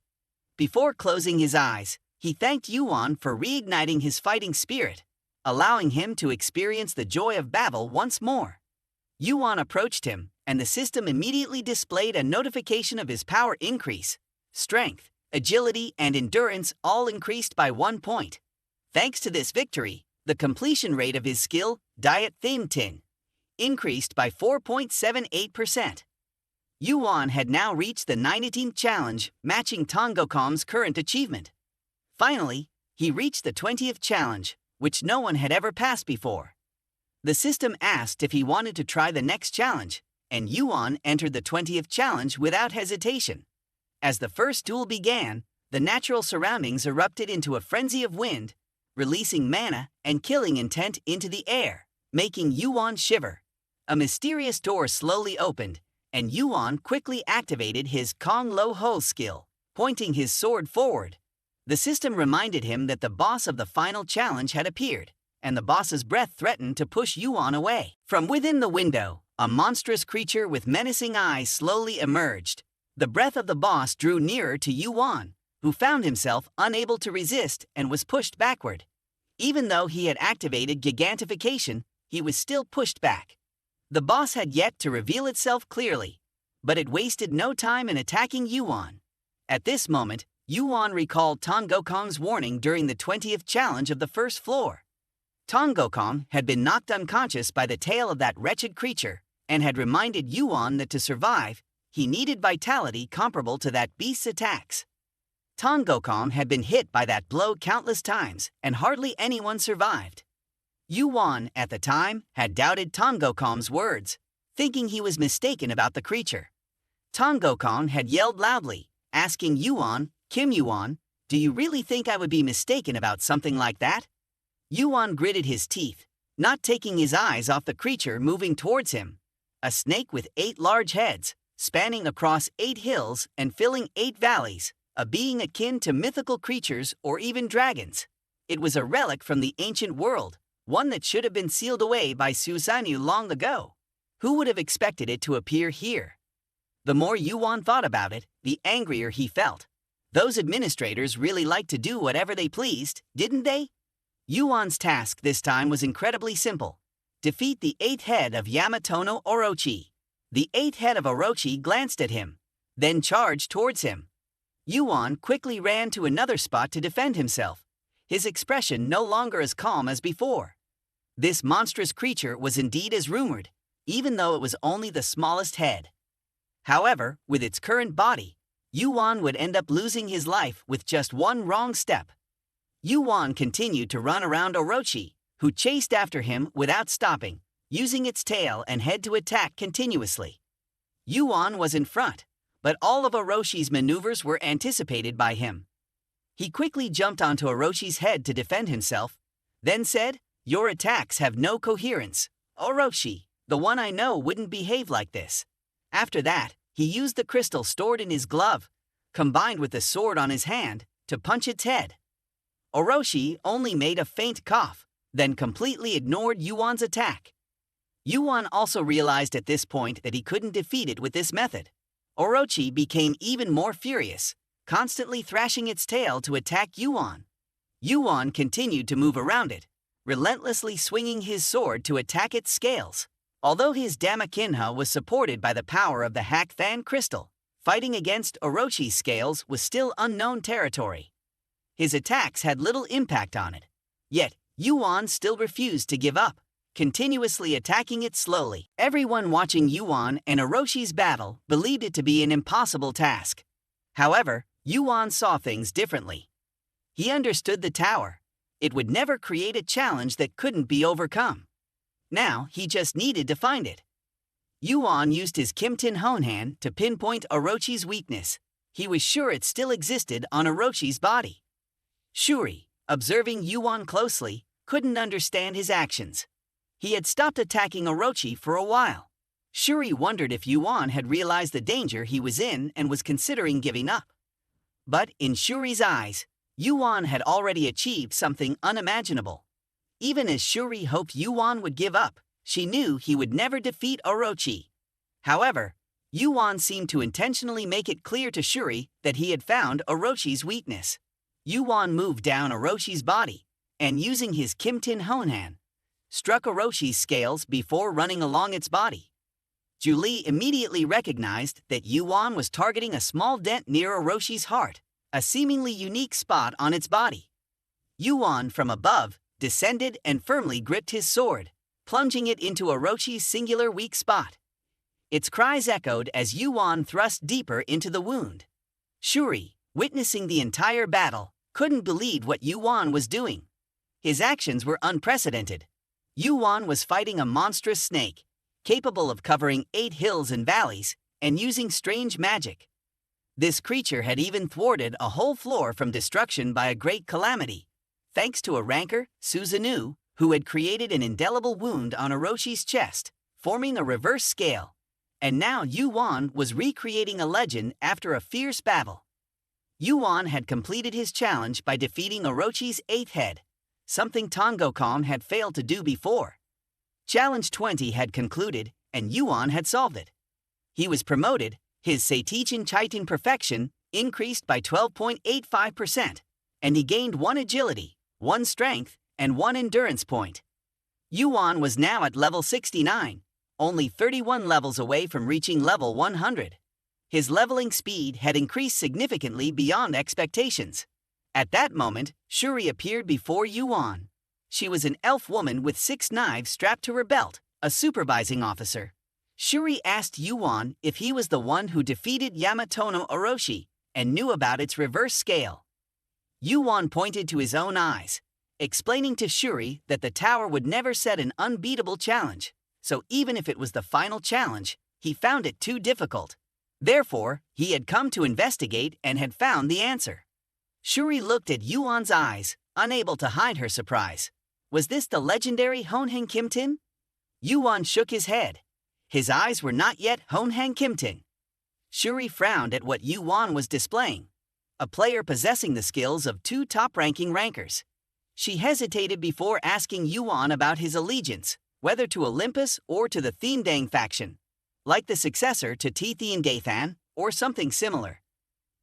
Before closing his eyes, he thanked Yuan for reigniting his fighting spirit, allowing him to experience the joy of battle once more. Yuan approached him, and the system immediately displayed a notification of his power increase. Strength, agility, and endurance all increased by 1 point. Thanks to this victory, the completion rate of his skill, Diet Thean Maly, increased by 4.78%. Yuan had now reached the 19th challenge, matching Tongokom's current achievement. Finally, he reached the 20th challenge, which no one had ever passed before. The system asked if he wanted to try the next challenge, and Yuan entered the 20th challenge without hesitation. As the first duel began, the natural surroundings erupted into a frenzy of wind, releasing mana and killing intent into the air, making Yuan shiver. A mysterious door slowly opened, and Yuan quickly activated his Kong Lo Ho skill, pointing his sword forward. The system reminded him that the boss of the final challenge had appeared, and the boss's breath threatened to push Yuan away. From within the window, a monstrous creature with menacing eyes slowly emerged. The breath of the boss drew nearer to Yuan, who found himself unable to resist and was pushed backward. Even though he had activated gigantification, he was still pushed back. The boss had yet to reveal itself clearly, but it wasted no time in attacking Yuan. At this moment, Yuan recalled Tongokom's warning during the 20th challenge of the first floor. Tongokom had been knocked unconscious by the tail of that wretched creature and had reminded Yuan that to survive, he needed vitality comparable to that beast's attacks. Tongokom had been hit by that blow countless times, and hardly anyone survived. Yuan, at the time, had doubted Tongokom's words, thinking he was mistaken about the creature. Tongokom had yelled loudly, asking Yuan, "Kim Yuan, do you really think I would be mistaken about something like that?" Yuan gritted his teeth, not taking his eyes off the creature moving towards him. A snake with 8 large heads, spanning across 8 hills and filling 8 valleys, a being akin to mythical creatures or even dragons. It was a relic from the ancient world, one that should have been sealed away by Susanoo long ago. Who would have expected it to appear here? The more Yuan thought about it, the angrier he felt. Those administrators really liked to do whatever they pleased, didn't they? Yuan's task this time was incredibly simple. Defeat the 8th head of Yamato no Orochi. The 8th head of Orochi glanced at him, then charged towards him. Yuan quickly ran to another spot to defend himself, his expression no longer as calm as before. This monstrous creature was indeed as rumored, even though it was only the smallest head. However, with its current body, Yuan would end up losing his life with just one wrong step. Yuan continued to run around Orochi, who chased after him without stopping, using its tail and head to attack continuously. Yuan was in front, but all of Orochi's maneuvers were anticipated by him. He quickly jumped onto Orochi's head to defend himself, then said, "Your attacks have no coherence. Orochi, the one I know wouldn't behave like this." After that, he used the crystal stored in his glove, combined with the sword on his hand, to punch its head. Orochi only made a faint cough, then completely ignored Yuan's attack. Yuan also realized at this point that he couldn't defeat it with this method. Orochi became even more furious, constantly thrashing its tail to attack Yuan. Yuan continued to move around it, relentlessly swinging his sword to attack its scales. Although his Damakinha was supported by the power of the Thean crystal, fighting against Orochi's scales was still unknown territory. His attacks had little impact on it. Yet, Yuan still refused to give up, continuously attacking it slowly. Everyone watching Yuan and Orochi's battle believed it to be an impossible task. However, Yuan saw things differently. He understood the tower. It would never create a challenge that couldn't be overcome. Now, he just needed to find it. Yuan used his Kimtin Honhan to pinpoint Orochi's weakness. He was sure it still existed on Orochi's body. Shuri, observing Yuan closely, couldn't understand his actions. He had stopped attacking Orochi for a while. Shuri wondered if Yuan had realized the danger he was in and was considering giving up. But in Shuri's eyes, Yuan had already achieved something unimaginable. Even as Shuri hoped Yuan would give up, she knew he would never defeat Orochi. However, Yuan seemed to intentionally make it clear to Shuri that he had found Orochi's weakness. Yuan moved down Orochi's body, and using his Kimtin Honhan, struck Orochi's scales before running along its body. Julie immediately recognized that Yuan was targeting a small dent near Orochi's heart, a seemingly unique spot on its body. Yuan, from above, descended and firmly gripped his sword, plunging it into Orochi's singular weak spot. Its cries echoed as Yuan thrust deeper into the wound. Shuri, witnessing the entire battle, couldn't believe what Yuan was doing. His actions were unprecedented. Yuan was fighting a monstrous snake, capable of covering 8 hills and valleys, and using strange magic. This creature had even thwarted a whole floor from destruction by a great calamity, thanks to a ranker, Susanoo, who had created an indelible wound on Orochi's chest, forming a reverse scale. And now Yuan was recreating a legend after a fierce battle. Yuan had completed his challenge by defeating Orochi's 8th head, something Tongokon had failed to do before. Challenge 20 had concluded, and Yuan had solved it. He was promoted, his Seitijin Chitin perfection increased by 12.85%, and he gained 1 agility, 1 strength, and 1 endurance point. Yuan was now at level 69, only 31 levels away from reaching level 100. His leveling speed had increased significantly beyond expectations. At that moment, Shuri appeared before Yuan. She was an elf woman with 6 knives strapped to her belt, a supervising officer. Shuri asked Yuan if he was the one who defeated Yamato no Orochi and knew about its reverse scale. Yuan pointed to his own eyes, explaining to Shuri that the tower would never set an unbeatable challenge, so even if it was the final challenge, he found it too difficult. Therefore, he had come to investigate and had found the answer. Shuri looked at Yuan's eyes, unable to hide her surprise. Was this the legendary Honhan Kimtin? Yuan shook his head. His eyes were not yet Honhan Kimtin. Shuri frowned at what Yuan was displaying, a player possessing the skills of 2 top-ranking rankers. She hesitated before asking Yuan about his allegiance, whether to Olympus or to the Thean faction, like the successor to Thean Dathan, or something similar.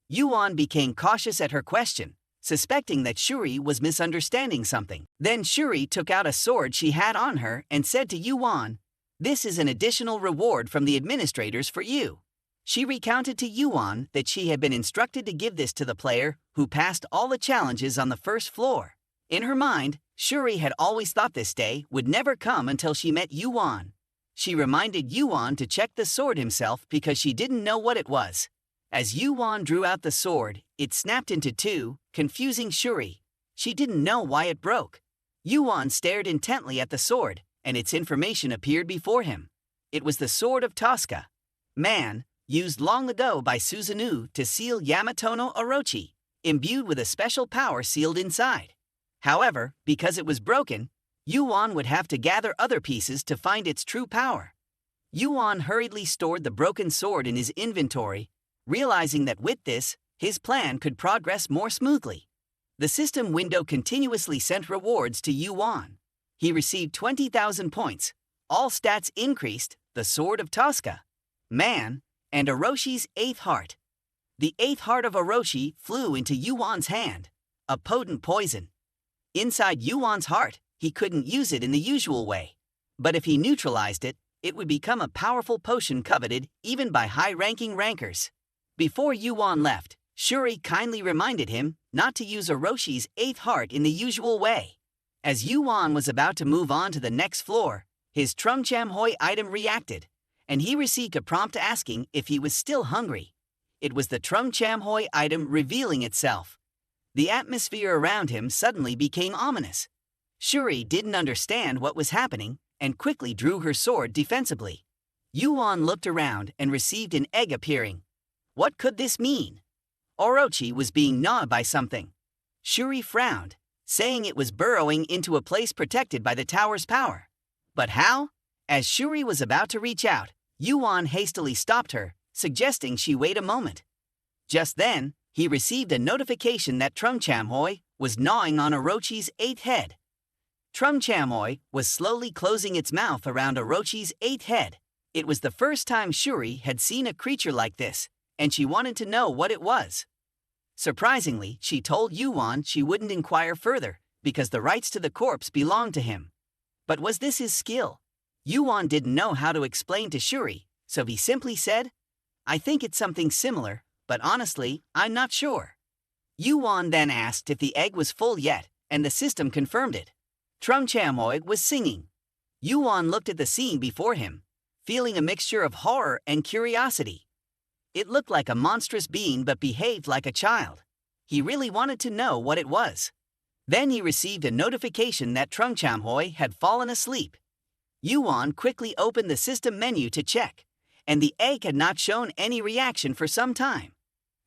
Yuan became cautious at her question, suspecting that Shuri was misunderstanding something. Then Shuri took out a sword she had on her and said to Yuan, "This is an additional reward from the administrators for you." She recounted to Yuan that she had been instructed to give this to the player who passed all the challenges on the first floor. In her mind, Shuri had always thought this day would never come until she met Yuan. She reminded Yuan to check the sword himself because she didn't know what it was. As Yuan drew out the sword, it snapped into 2, confusing Shuri. She didn't know why it broke. Yuan stared intently at the sword, and its information appeared before him. It was the sword of Totsuka, man, used long ago by Susanoo to seal Yamato no Orochi, imbued with a special power sealed inside. However, because it was broken, Yuan would have to gather other pieces to find its true power. Yuan hurriedly stored the broken sword in his inventory, realizing that with this, his plan could progress more smoothly. The system window continuously sent rewards to Yuan. He received 20,000 points, all stats increased, the sword of Totsuka, man, and Oroshi's 8th heart. The 8th heart of Orochi flew into Yuwon's hand, a potent poison. Inside Yuwon's heart, he couldn't use it in the usual way. But if he neutralized it, it would become a powerful potion coveted even by high-ranking rankers. Before Yuwon left, Shuri kindly reminded him not to use Orochi's 8th heart in the usual way. As Yuwon was about to move on to the next floor, his Trumchamhoi item reacted, and he received a prompt asking if he was still hungry. It was the Trumchamhoi item revealing itself. The atmosphere around him suddenly became ominous. Shuri didn't understand what was happening and quickly drew her sword defensively. Yuwon looked around and received an egg appearing. What could this mean? Orochi was being gnawed by something. Shuri frowned, saying it was burrowing into a place protected by the tower's power. But how? As Shuri was about to reach out, Yuwon hastily stopped her, suggesting she wait a moment. Just then, he received a notification that Trumchamhoi was gnawing on Orochi's 8th head. Trumchamhoi was slowly closing its mouth around Orochi's 8th head. It was the first time Shuri had seen a creature like this, and she wanted to know what it was. Surprisingly, she told Yuwon she wouldn't inquire further, because the rights to the corpse belonged to him. But was this his skill? Yuwon didn't know how to explain to Shuri, so he simply said, "I think it's something similar, but honestly, I'm not sure." Yuwon then asked if the egg was full yet, and the system confirmed it. Trumchamhoi was singing. Yuwon looked at the scene before him, feeling a mixture of horror and curiosity. It looked like a monstrous being but behaved like a child. He really wanted to know what it was. Then he received a notification that Trumchamhoi had fallen asleep. Yuwon quickly opened the system menu to check, and the egg had not shown any reaction for some time.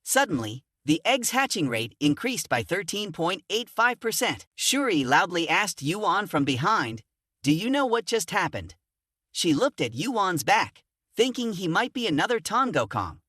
Suddenly, the egg's hatching rate increased by 13.85%. Shuri loudly asked Yuwon from behind, "Do you know what just happened?" She looked at Yuwon's back, thinking he might be another Tongokong.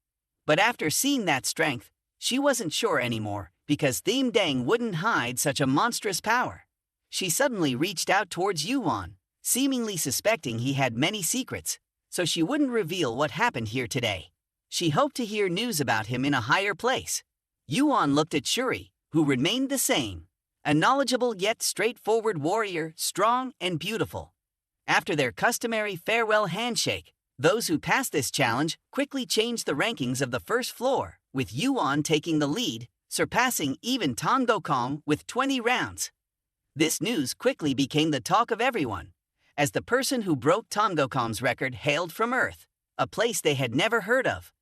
But after seeing that strength, she wasn't sure anymore, because Thean Dang wouldn't hide such a monstrous power. She suddenly reached out towards Yuwon, seemingly suspecting he had many secrets, so she wouldn't reveal what happened here today. She hoped to hear news about him in a higher place. Yuwon looked at Shuri, who remained the same, a knowledgeable yet straightforward warrior, strong and beautiful. After their customary farewell handshake, those who passed this challenge quickly changed the rankings of the first floor, with Yuwon taking the lead, surpassing even Tongokong with 20 rounds. This news quickly became the talk of everyone, as the person who broke Tongokong's record hailed from Earth, a place they had never heard of.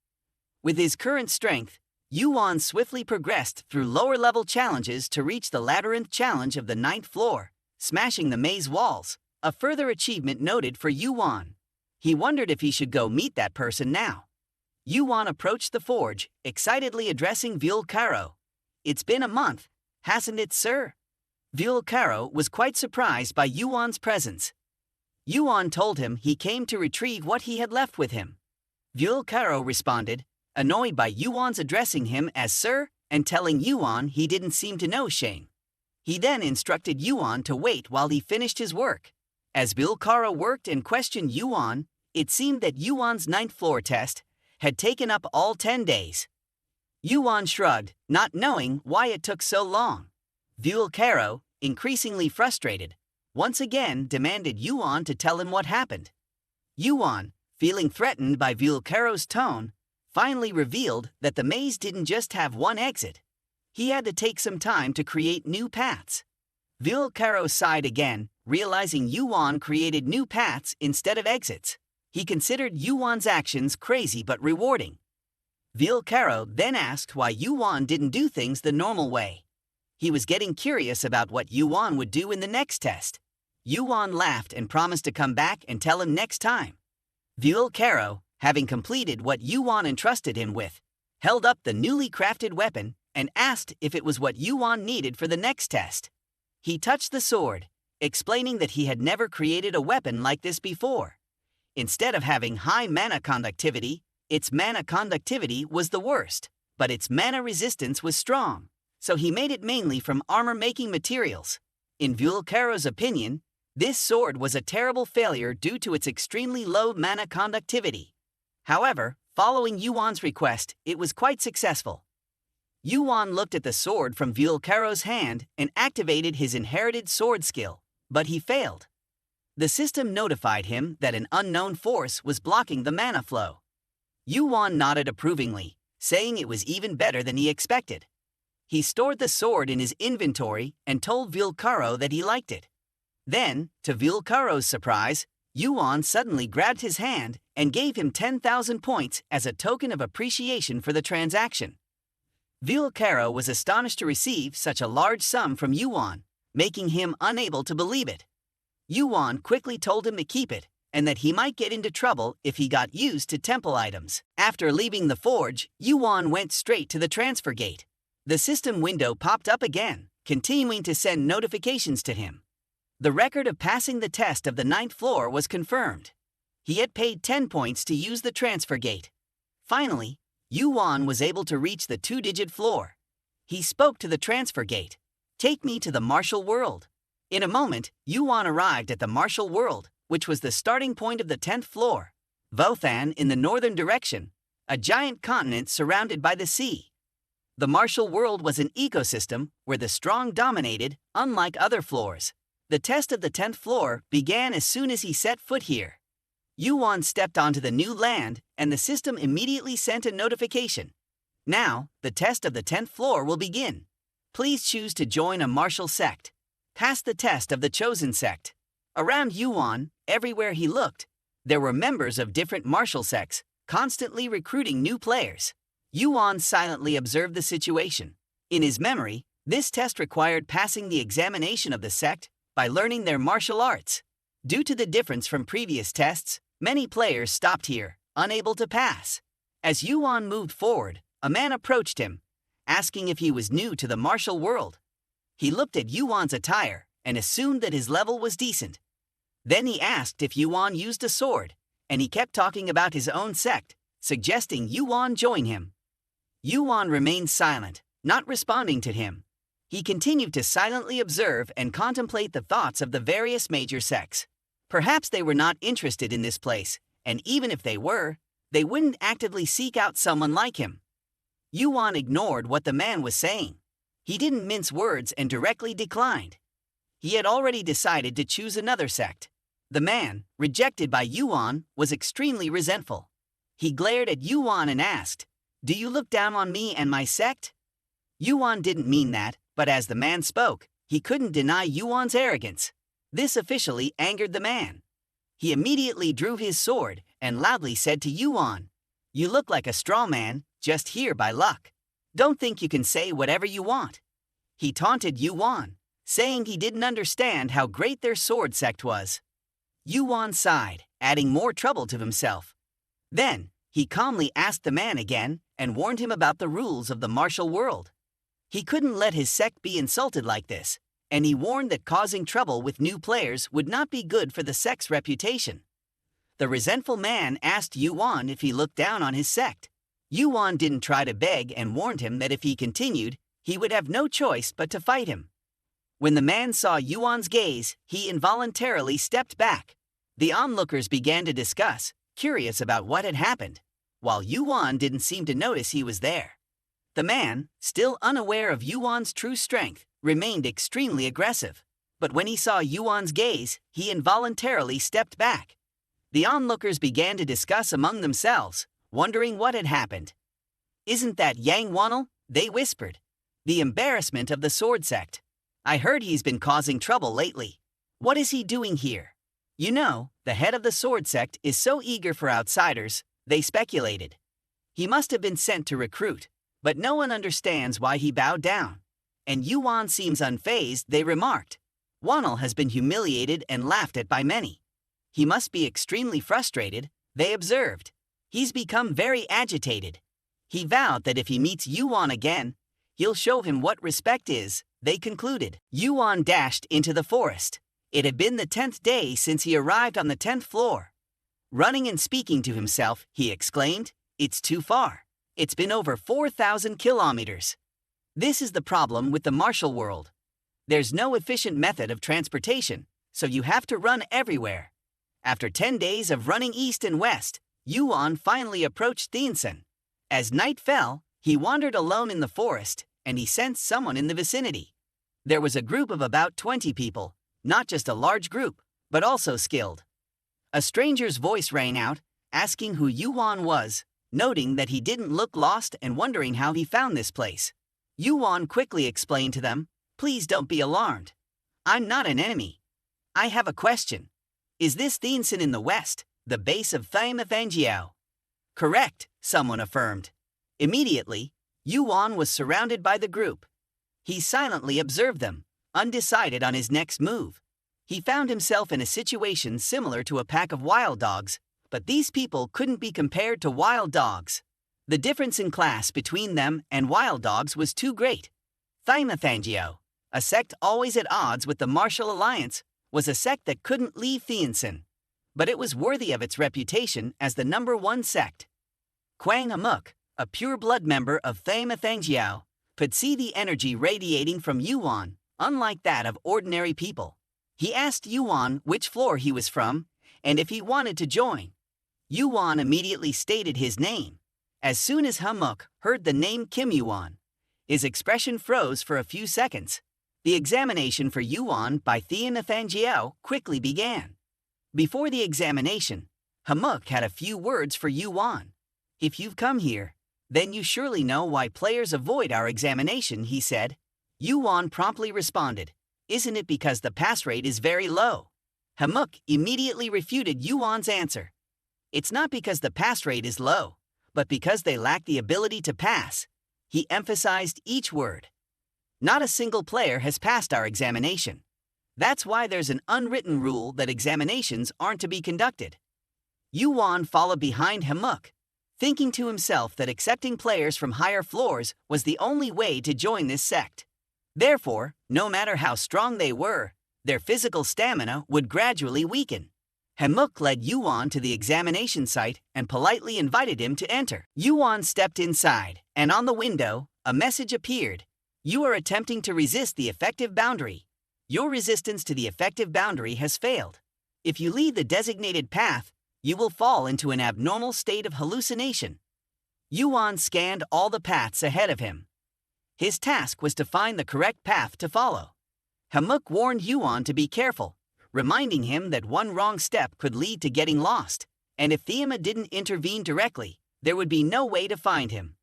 With his current strength, Yuwon swiftly progressed through lower-level challenges to reach the labyrinth challenge of the 9th floor, smashing the maze walls, a further achievement noted for Yuwon. He wondered if he should go meet that person now. Yuwon approached the forge, excitedly addressing Vulcaro. "It's been a month, hasn't it, sir?" Vulcaro was quite surprised by Yuwon's presence. Yuwon told him he came to retrieve what he had left with him. Vulcaro responded, annoyed by Yuwon's addressing him as sir and telling Yuwon he didn't seem to know Shane. He then instructed Yuwon to wait while he finished his work. As Vulcaro worked and questioned Yuwon, it seemed that Yuwon's 9th floor test had taken up all 10 days. Yuwon shrugged, not knowing why it took so long. Vulcaro, increasingly frustrated, once again demanded Yuwon to tell him what happened. Yuwon, feeling threatened by Vulcaro's tone, finally revealed that the maze didn't just have one exit. He had to take some time to create new paths. Vulcaro sighed again, realizing Yuwon created new paths instead of exits. He considered Yuwon's actions crazy but rewarding. Vulcaro then asked why Yuwon didn't do things the normal way. He was getting curious about what Yuwon would do in the next test. Yuwon laughed and promised to come back and tell him next time. Vulcaro, having completed what Yuwon entrusted him with, held up the newly crafted weapon and asked if it was what Yuwon needed for the next test. He touched the sword, explaining that he had never created a weapon like this before. Instead of having high mana conductivity, its mana conductivity was the worst, but its mana resistance was strong, so he made it mainly from armor-making materials. In Vulcaro's opinion, this sword was a terrible failure due to its extremely low mana conductivity. However, Following Yuwon's request, it was quite successful. Yuan looked at the sword from Vulcaro's hand and activated his inherited sword skill, but he failed. The system notified him that an unknown force was blocking the mana flow. Yuan nodded approvingly, saying it was even better than he expected. He stored the sword in his inventory and told Vulcaro that he liked it. Then, to Vulcaro's surprise, Yuan suddenly grabbed his hand and gave him 10,000 points as a token of appreciation for the transaction. Vulcaro was astonished to receive such a large sum from Yuan, making him unable to believe it. Yuan quickly told him to keep it, and that he might get into trouble if he got used to temple items. After leaving the forge, Yuan went straight to the transfer gate. The system window popped up again, continuing to send notifications to him. The record of passing the test of the 9th floor was confirmed. He had paid 10 points to use the transfer gate. Finally, Yuan was able to reach the 2-digit floor. He spoke to the transfer gate. "Take me to the martial world." In a moment, Yuan arrived at the martial world, which was the starting point of the 10th floor. Vothan in the northern direction, a giant continent surrounded by the sea. The martial world was an ecosystem where the strong dominated, unlike other floors. The test of the 10th floor began as soon as he set foot here. Yuan stepped onto the new land, and the system immediately sent a notification. Now, the test of the 10th floor will begin. Please choose to join a martial sect. Pass the test of the chosen sect. Around Yuan, everywhere he looked, there were members of different martial sects, constantly recruiting new players. Yuan silently observed the situation. In his memory, this test required passing the examination of the sect by learning their martial arts. Due to the difference from previous tests, many players stopped here, unable to pass. As Yuan moved forward, a man approached him, asking if he was new to the martial world. He looked at Yuan's attire and assumed that his level was decent. Then he asked if Yuan used a sword, and he kept talking about his own sect, suggesting Yuan join him. Yuan remained silent, not responding to him. He continued to silently observe and contemplate the thoughts of the various major sects. Perhaps they were not interested in this place, and even if they were, they wouldn't actively seek out someone like him. Yuan ignored what the man was saying. He didn't mince words and directly declined. He had already decided to choose another sect. The man, rejected by Yuan, was extremely resentful. He glared at Yuan and asked, "Do you look down on me and my sect?" Yuan didn't mean that, but as the man spoke, he couldn't deny Yuan's arrogance. This officially angered the man. He immediately drew his sword and loudly said to Yuan, "You look like a straw man, just here by luck. Don't think you can say whatever you want." He taunted Yuan, saying he didn't understand how great their sword sect was. Yuan sighed, adding more trouble to himself. Then, he calmly asked the man again and warned him about the rules of the martial world. He couldn't let his sect be insulted like this, and he warned that causing trouble with new players would not be good for the sect's reputation. The resentful man asked Yuan if he looked down on his sect. Yuan didn't try to beg and warned him that if he continued, he would have no choice but to fight him. When the man saw Yuan's gaze, he involuntarily stepped back. The onlookers began to discuss, curious about what had happened, while Yuan didn't seem to notice he was there. The man, still unaware of Yuan's true strength, remained extremely aggressive. But when he saw Yuan's gaze, he involuntarily stepped back. The onlookers began to discuss among themselves, wondering what had happened. "Isn't that Yang Wonel?" they whispered. "The embarrassment of the sword sect. I heard he's been causing trouble lately. What is he doing here?" You know, the head of the sword sect is so eager for outsiders, they speculated. He must have been sent to recruit, but no one understands why he bowed down. And Yuan seems unfazed, they remarked. Wonel has been humiliated and laughed at by many. He must be extremely frustrated, they observed. He's become very agitated. He vowed that if he meets Yuan again, he'll show him what respect is, they concluded. Yuan dashed into the forest. It had been the 10th day since he arrived on the 10th floor. Running and speaking to himself, he exclaimed, "It's too far. It's been over 4,000 kilometers. This is the problem with the martial world. There's no efficient method of transportation, so you have to run everywhere." After 10 days of running east and west, Yuan finally approached Thean. As night fell, he wandered alone in the forest, and he sensed someone in the vicinity. There was a group of about 20 people, not just a large group, but also skilled. A stranger's voice rang out, asking who Yuan was, noting that he didn't look lost and wondering how he found this place. Yuan quickly explained to them, "Please don't be alarmed. I'm not an enemy. I have a question. Is this Thean in the west, the base of Thean? Correct, someone affirmed. Immediately, Yuan was surrounded by the group. He silently observed them, undecided on his next move. He found himself in a situation similar to a pack of wild dogs, but these people couldn't be compared to wild dogs. The difference in class between them and wild dogs was too great. Thean, a sect always at odds with the Martial Alliance, was a sect that couldn't leave Thean, but it was worthy of its reputation as the #1 sect. Kwang Amuk, a pure-blood member of Thean, could see the energy radiating from Yuan, unlike that of ordinary people. He asked Yuan which floor he was from, and if he wanted to join. Yuan immediately stated his name. As soon as Hamuk heard the name Kim Yuan, his expression froze for a few seconds. The examination for Yuan by Thean quickly began. Before the examination, Hamuk had a few words for Yuan. "If you've come here, then you surely know why players avoid our examination," he said. Yuan promptly responded, "Isn't it because the pass rate is very low?" Hamuk immediately refuted Yuan's answer. "It's not because the pass rate is low, but because they lack the ability to pass." He emphasized each word. "Not a single player has passed our examination. That's why there's an unwritten rule that examinations aren't to be conducted." Yuan followed behind Hamuk, thinking to himself that accepting players from higher floors was the only way to join this sect. Therefore, no matter how strong they were, their physical stamina would gradually weaken. Hamuk led Yuan to the examination site and politely invited him to enter. Yuan stepped inside, and on the window, a message appeared. "You are attempting to resist the effective boundary. Your resistance to the effective boundary has failed. If you leave the designated path, you will fall into an abnormal state of hallucination." Yuan scanned all the paths ahead of him. His task was to find the correct path to follow. Hamuk warned Yuan to be careful, reminding him that one wrong step could lead to getting lost, and if Thean didn't intervene directly, there would be no way to find him.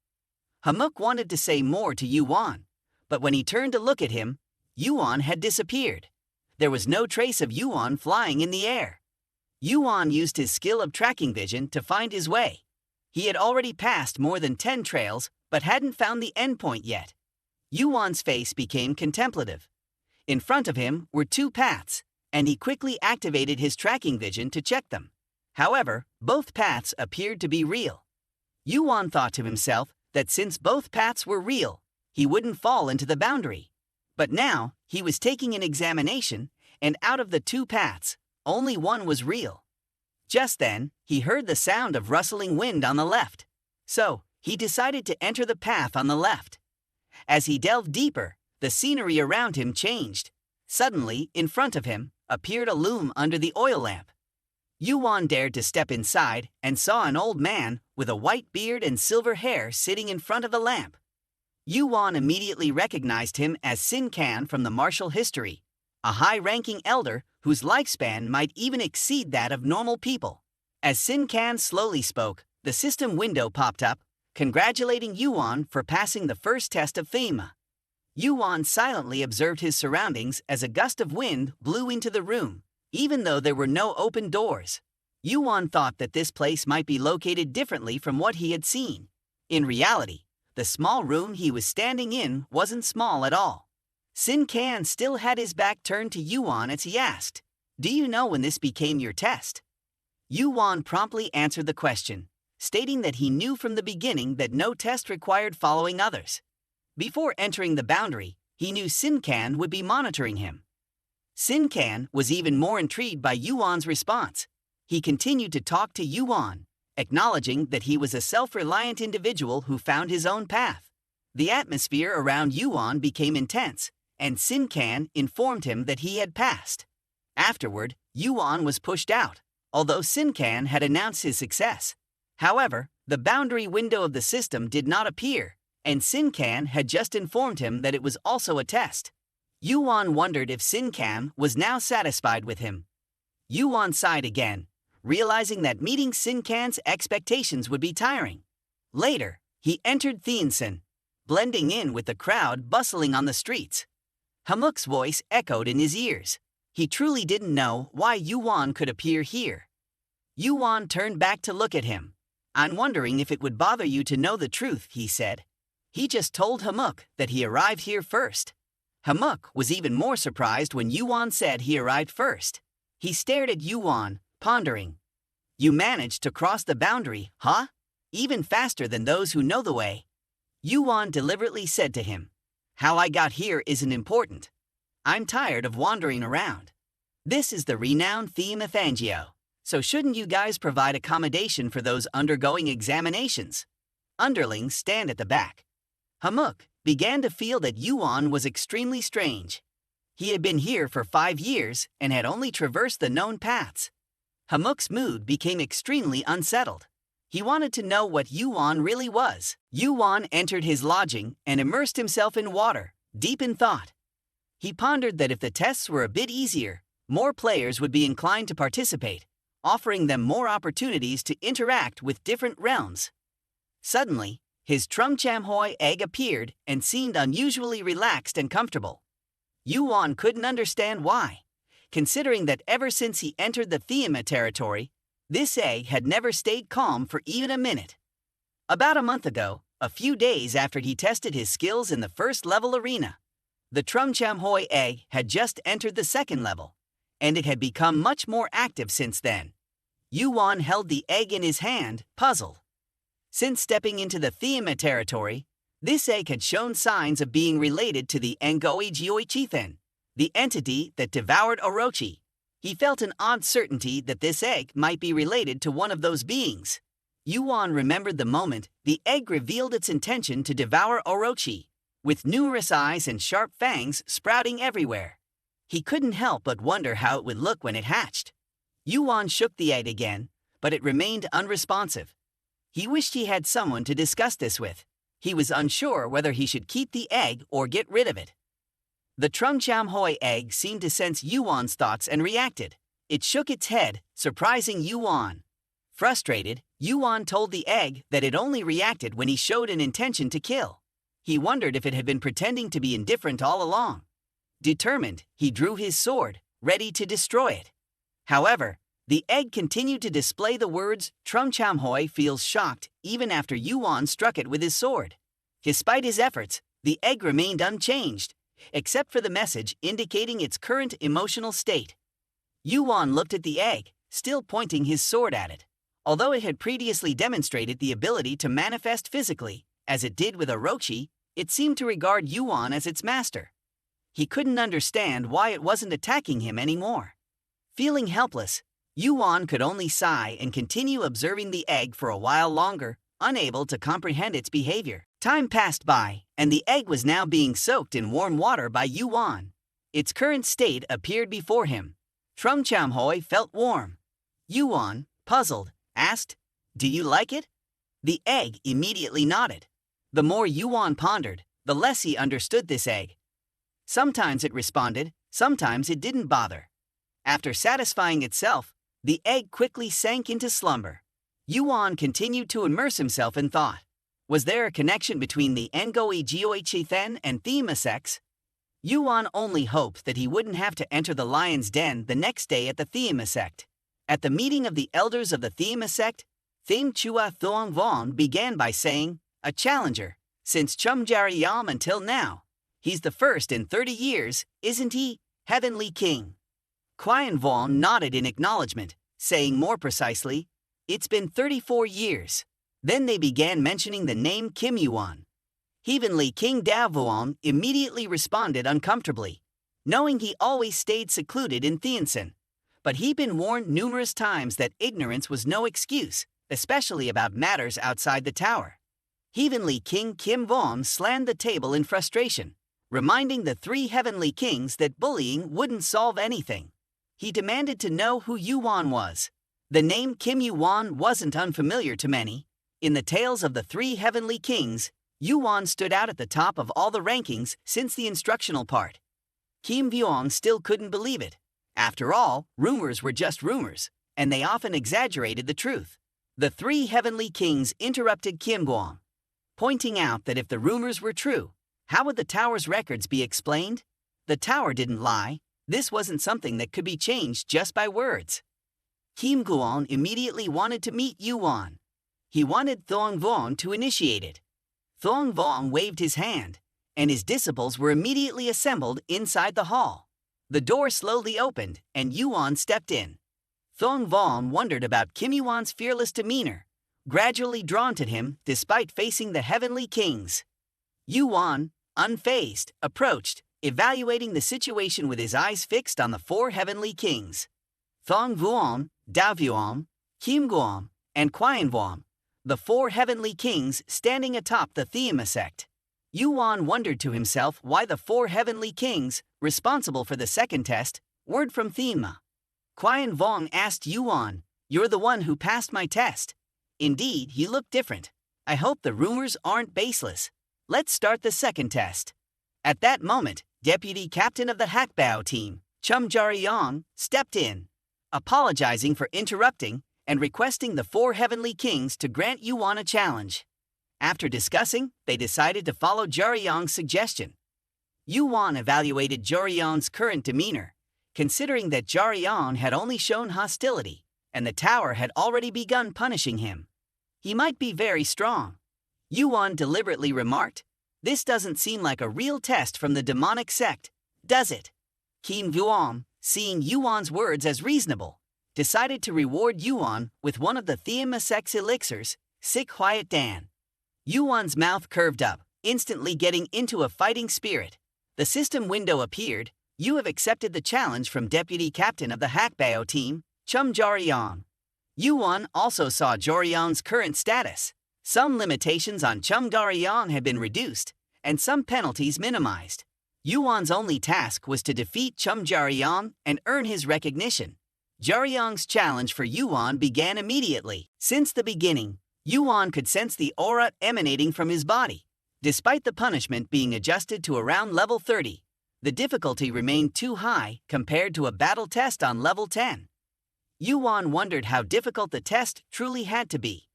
Hamuk wanted to say more to Yuan, but when he turned to look at him, Yuan had disappeared. There was no trace of Yuan flying in the air. Yuan used his skill of tracking vision to find his way. He had already passed more than 10 trails, but hadn't found the endpoint yet. Yuan's face became contemplative. In front of him were 2 paths, and he quickly activated his tracking vision to check them. However, both paths appeared to be real. Yuan thought to himself that since both paths were real, he wouldn't fall into the boundary. But now, he was taking an examination, and out of the 2 paths, only one was real. Just then, he heard the sound of rustling wind on the left. So, he decided to enter the path on the left. As he delved deeper, the scenery around him changed. Suddenly, in front of him, appeared a loom under the oil lamp. Yuan dared to step inside and saw an old man with a white beard and silver hair sitting in front of the lamp. Yuan immediately recognized him as Sin Can from the martial history, a high-ranking elder whose lifespan might even exceed that of normal people. As Sin Can slowly spoke, the system window popped up, congratulating Yuan for passing the first test of Thean. Yuan silently observed his surroundings as a gust of wind blew into the room, even though there were no open doors. Yuan thought that this place might be located differently from what he had seen. In reality, the small room he was standing in wasn't small at all. Sin Can still had his back turned to Yuan as he asked, "Do you know when this became your test?" Yuan promptly answered the question, stating that he knew from the beginning that no test required following others. Before entering the boundary, he knew Sin Can would be monitoring him. Sin Can was even more intrigued by Yuan's response. He continued to talk to Yuan, acknowledging that he was a self-reliant individual who found his own path. The atmosphere around Yuan became intense, and Sin Can informed him that he had passed. Afterward, Yuan was pushed out, although Sin Can had announced his success. However, the boundary window of the system did not appear, and Sincan had just informed him that it was also a test. Yuan wondered if Sincan was now satisfied with him. Yuan sighed again, realizing that meeting Sincan's expectations would be tiring. Later, he entered Thean, blending in with the crowd bustling on the streets. Hamuk's voice echoed in his ears. He truly didn't know why Yuan could appear here. Yuan turned back to look at him. "I'm wondering if it would bother you to know the truth," he said. He just told Hamuk that he arrived here first. Hamuk was even more surprised when Yuan said he arrived first. He stared at Yuan, pondering. "You managed to cross the boundary, huh? Even faster than those who know the way." Yuan deliberately said to him, "How I got here isn't important. I'm tired of wandering around. This is the renowned Thean Maly, so shouldn't you guys provide accommodation for those undergoing examinations?" Underlings stand at the back. Hamuk began to feel that Yuan was extremely strange. He had been here for 5 years and had only traversed the known paths. Hamuk's mood became extremely unsettled. He wanted to know what Yuan really was. Yuan entered his lodging and immersed himself in water, deep in thought. He pondered that if the tests were a bit easier, more players would be inclined to participate, offering them more opportunities to interact with different realms. Suddenly, his Trumchamhoi egg appeared and seemed unusually relaxed and comfortable. Yuan couldn't understand why, considering that ever since he entered the Thean territory, this egg had never stayed calm for even a minute. About a month ago, a few days after he tested his skills in the first level arena, the Trumchamhoi egg had just entered the second level, and it had become much more active since then. Yuan held the egg in his hand, puzzled. Since stepping into the Thean territory, this egg had shown signs of being related to the Ngoi Gioichithen, the entity that devoured Orochi. He felt an odd certainty that this egg might be related to one of those beings. Yuan remembered the moment the egg revealed its intention to devour Orochi, with numerous eyes and sharp fangs sprouting everywhere. He couldn't help but wonder how it would look when it hatched. Yuan shook the egg again, but it remained unresponsive. He wished he had someone to discuss this with. He was unsure whether he should keep the egg or get rid of it. The Trumchamhoi egg seemed to sense Yuan's thoughts and reacted. It shook its head, surprising Yuan. Frustrated, Yuan told the egg that it only reacted when he showed an intention to kill. He wondered if it had been pretending to be indifferent all along. Determined, he drew his sword, ready to destroy it. However, the egg continued to display the words, "Trumchamhoi feels shocked," even after Yuan struck it with his sword. Despite his efforts, the egg remained unchanged, except for the message indicating its current emotional state. Yuan looked at the egg, still pointing his sword at it. Although it had previously demonstrated the ability to manifest physically, as it did with Orochi, it seemed to regard Yuan as its master. He couldn't understand why it wasn't attacking him anymore. Feeling helpless, Yuan could only sigh and continue observing the egg for a while longer, unable to comprehend its behavior. Time passed by, and the egg was now being soaked in warm water by Yuan. Its current state appeared before him. Trumchamhoi felt warm. Yuan, puzzled, asked, "Do you like it?" The egg immediately nodded. The more Yuan pondered, the less he understood this egg. Sometimes it responded, sometimes it didn't bother. After satisfying itself, the egg quickly sank into slumber. Yuan continued to immerse himself in thought. Was there a connection between the Ngoi Gioichithen and Thean Maly? Yuan only hoped that he wouldn't have to enter the lion's den the next day at the Thean Maly. At the meeting of the elders of the Thean Maly, Tham Chua Thuong Von began by saying, "A challenger, since Chumjariyam until now. He's the first in 30 years, isn't he, Heavenly King?" Qian Von nodded in acknowledgement, saying more precisely, "It's been 34 years. Then they began mentioning the name Kim Yuan. Heavenly King Da Vuong immediately responded uncomfortably, knowing he always stayed secluded in Thean. But he'd been warned numerous times that ignorance was no excuse, especially about matters outside the tower. Heavenly King Kim Vuong slammed the table in frustration, reminding the 3 Heavenly Kings that bullying wouldn't solve anything. He demanded to know who Yuan was. The name Kim Yuan wasn't unfamiliar to many. In the tales of the three heavenly kings, Yuan stood out at the top of all the rankings since the instructional part. Kim Yuan still couldn't believe it. After all, rumors were just rumors, and they often exaggerated the truth. The three heavenly kings interrupted Kim Yuan, pointing out that if the rumors were true, how would the tower's records be explained? The tower didn't lie. This wasn't something that could be changed just by words. Kim Yuan immediately wanted to meet Yuan. He wanted Thean Maly to initiate it. Thean Maly waved his hand, and his disciples were immediately assembled inside the hall. The door slowly opened, and Yuan stepped in. Thean Maly wondered about Kim Yuan's fearless demeanor, gradually drawn to him despite facing the heavenly kings. Yuan, unfazed, approached, evaluating the situation with his eyes fixed on the four heavenly kings. Thean Maly, Dao Yuan, Kim Yuan, and Yuan, the four heavenly kings standing atop the Thean Maly sect. Yuan wondered to himself why the four heavenly kings, responsible for the second test, weren't from Thean Maly. Yuan asked Yuan, "You're the one who passed my test." Indeed, he looked different. "I hope the rumors aren't baseless. Let's start the second test." At that moment, Deputy Captain of the Hakbao team, Chimera, stepped in, apologizing for interrupting and requesting the four heavenly kings to grant Yuan a challenge. After discussing, they decided to follow Jiryong's suggestion. Yuan evaluated Jiryong's current demeanor, considering that Jiryong had only shown hostility, and the tower had already begun punishing him. He might be very strong. Yuan deliberately remarked, "This doesn't seem like a real test from the demonic sect, does it?" Kim Yuan, seeing Yuan's words as reasonable, decided to reward Yuan with one of the Thean Maly sect's elixirs, Sick Quiet Dan. Yuan's mouth curved up, instantly getting into a fighting spirit. The system window appeared. "You have accepted the challenge from Deputy Captain of the Hakbao team, Chimera." Yuan also saw Jiryong's current status. Some limitations on Chimera had been reduced, and some penalties minimized. Yuan's only task was to defeat Chimera and earn his recognition. Jiryong's challenge for Yuan began immediately. Since the beginning, Yuan could sense the aura emanating from his body. Despite the punishment being adjusted to around level 30, the difficulty remained too high compared to a battle test on level 10. Yuan wondered how difficult the test truly had to be.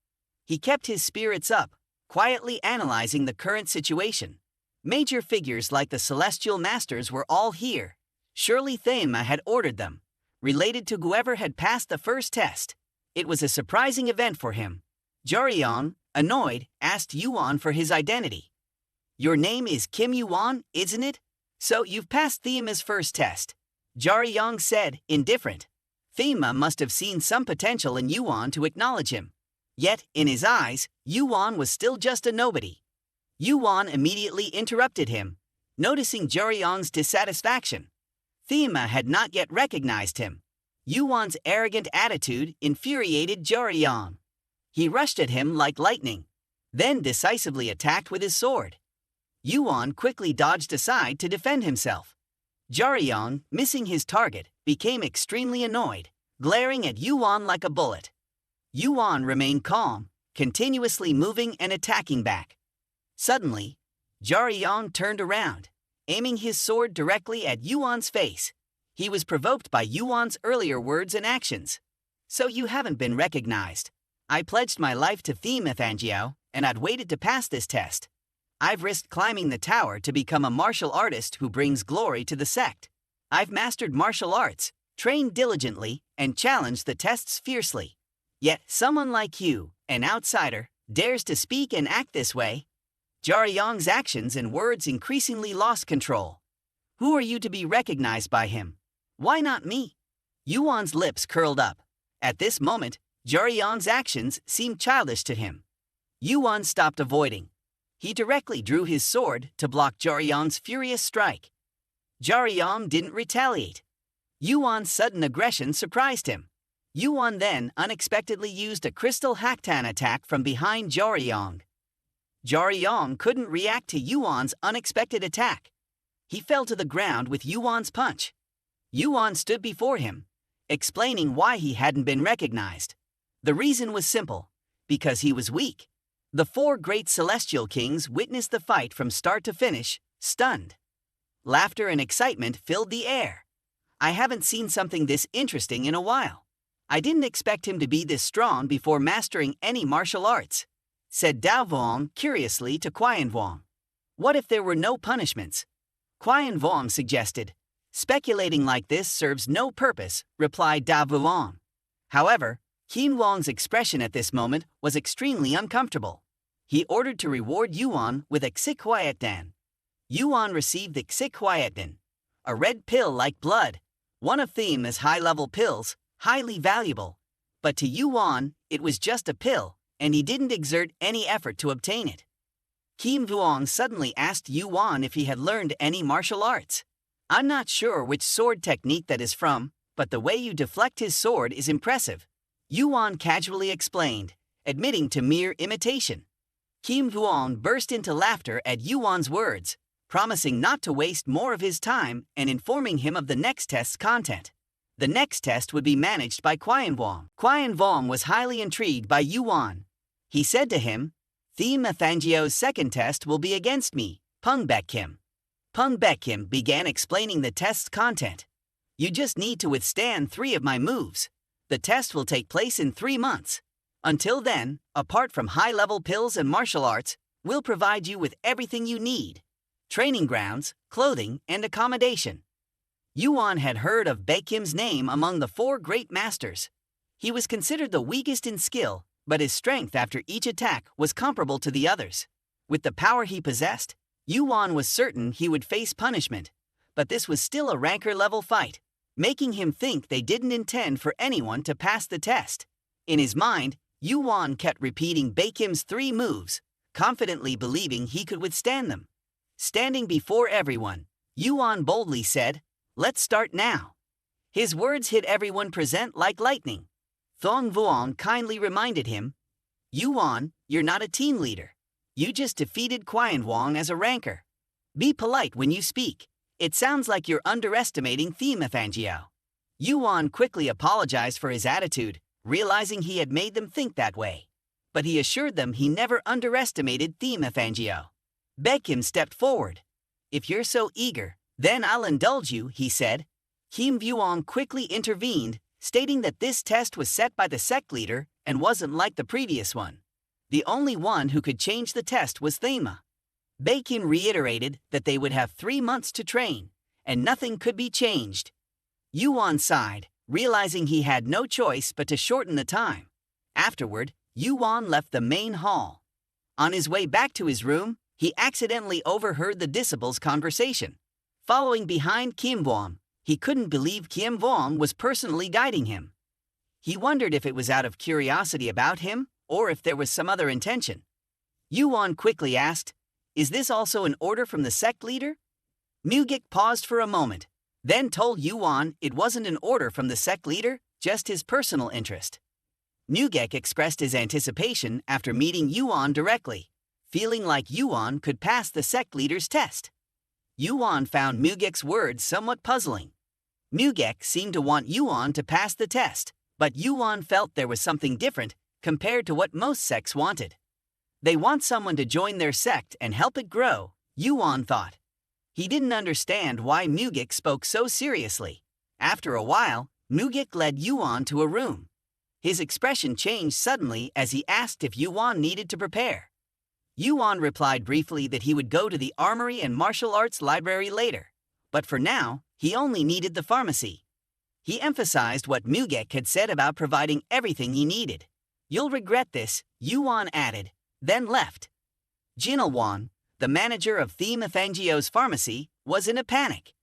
He kept his spirits up, quietly analyzing the current situation. Major figures like the Celestial Masters were all here. Surely Thean Maly had ordered them, related to whoever had passed the first test. It was a surprising event for him. Jiryong, annoyed, asked Yuan for his identity. "Your name is Kim Yuan, isn't it? So you've passed Thean Maly's first test," Jiryong said, indifferent. Thean Maly must have seen some potential in Yuan to acknowledge him. Yet, in his eyes, Yuan was still just a nobody. Yuan immediately interrupted him, noticing Jiryong's dissatisfaction. Thean Maly had not yet recognized him. Yuan's arrogant attitude infuriated Jiryong. He rushed at him like lightning, then decisively attacked with his sword. Yuan quickly dodged aside to defend himself. Jiryong, missing his target, became extremely annoyed, glaring at Yuan like a bullet. Yuan remained calm, continuously moving and attacking back. Suddenly, Jiryong turned around, aiming his sword directly at Yuan's face. He was provoked by Yuan's earlier words and actions. "So you haven't been recognized. I pledged my life to Thean Maly, and I'd waited to pass this test. I've risked climbing the tower to become a martial artist who brings glory to the sect. I've mastered martial arts, trained diligently, and challenged the tests fiercely. Yet someone like you, an outsider, dares to speak and act this way." Jiryong's actions and words increasingly lost control. "Who are you to be recognized by him? Why not me?" Yuan's lips curled up. At this moment, Jiryong's actions seemed childish to him. Yuan stopped avoiding. He directly drew his sword to block Jiryong's furious strike. Jiryong didn't retaliate. Yuan's sudden aggression surprised him. Yuan then unexpectedly used a crystal Haktan attack from behind Jiryong. Jiryong couldn't react to Yuan's unexpected attack. He fell to the ground with Yuan's punch. Yuan stood before him, explaining why he hadn't been recognized. The reason was simple: because he was weak. The four great celestial kings witnessed the fight from start to finish, stunned. Laughter and excitement filled the air. "I haven't seen something this interesting in a while. I didn't expect him to be this strong before mastering any martial arts," said Dao Vuong curiously to Qian Vuong. "What if there were no punishments?" Qian Vuong suggested. "Speculating like this serves no purpose," replied Dao Vuong. However, Qian Vuong's expression at this moment was extremely uncomfortable. He ordered to reward Yuan with a Xikhuayatdan. Yuan received the Xikhuayatdan, a red pill like blood, one of Thean's high-level pills, highly valuable. But to Yuan, it was just a pill, and he didn't exert any effort to obtain it. Qian Vuong suddenly asked Yuan if he had learned any martial arts. "I'm not sure which sword technique that is from, but the way you deflect his sword is impressive," Yuan casually explained, admitting to mere imitation. Qian Vuong burst into laughter at Yuan's words, promising not to waste more of his time and informing him of the next test's content. The next test would be managed by Qian Vuong. Qian Vuong was highly intrigued by Yuan. He said to him, "Thean Maly's second test will be against me, Peng Baek-kim." Peng Baek-kim began explaining the test's content. "You just need to withstand 3 of my moves. The test will take place in 3 months. Until then, apart from high-level pills and martial arts, we'll provide you with everything you need: training grounds, clothing, and accommodation." Yuan had heard of Baek-kim's name among the 4 great masters. He was considered the weakest in skill, but his strength after each attack was comparable to the others. With the power he possessed, Yuan was certain he would face punishment, but this was still a ranker-level fight, making him think they didn't intend for anyone to pass the test. In his mind, Yuan kept repeating Baek-kim's 3 moves, confidently believing he could withstand them. Standing before everyone, Yuan boldly said, "Let's start now." His words hit everyone present like lightning. Thong Vuong kindly reminded him, "Yuan, you're not a team leader. You just defeated Qian Vuong as a ranker. Be polite when you speak. It sounds like you're underestimating Thean Maly." Yuan quickly apologized for his attitude, realizing he had made them think that way. But he assured them he never underestimated Thean Maly. Baek-kim stepped forward. "If you're so eager, then I'll indulge you," he said. Qian Vuong quickly intervened, stating that this test was set by the sect leader and wasn't like the previous one. The only one who could change the test was Thean. Baek-kim reiterated that they would have 3 months to train, and nothing could be changed. Yuan sighed, realizing he had no choice but to shorten the time. Afterward, Yuan left the main hall. On his way back to his room, he accidentally overheard the disciples' conversation. Following behind Qian Vuong, he couldn't believe Qian Vuong was personally guiding him. He wondered if it was out of curiosity about him or if there was some other intention. Yuan quickly asked, "Is this also an order from the sect leader?" Mugek paused for a moment, then told Yuan it wasn't an order from the sect leader, just his personal interest. Mugek expressed his anticipation after meeting Yuan directly, feeling like Yuan could pass the sect leader's test. Yuan found Mugek's words somewhat puzzling. Mugek seemed to want Yuan to pass the test, but Yuan felt there was something different compared to what most sects wanted. They want someone to join their sect and help it grow, Yuan thought. He didn't understand why Mugek spoke so seriously. After a while, Mugek led Yuan to a room. His expression changed suddenly as he asked if Yuan needed to prepare. Yuan replied briefly that he would go to the armory and martial arts library later, but for now, he only needed the pharmacy. He emphasized what Mugek had said about providing everything he needed. "You'll regret this," Yuan added, then left. Jinilwan, the manager of Thean Maly's pharmacy, was in a panic.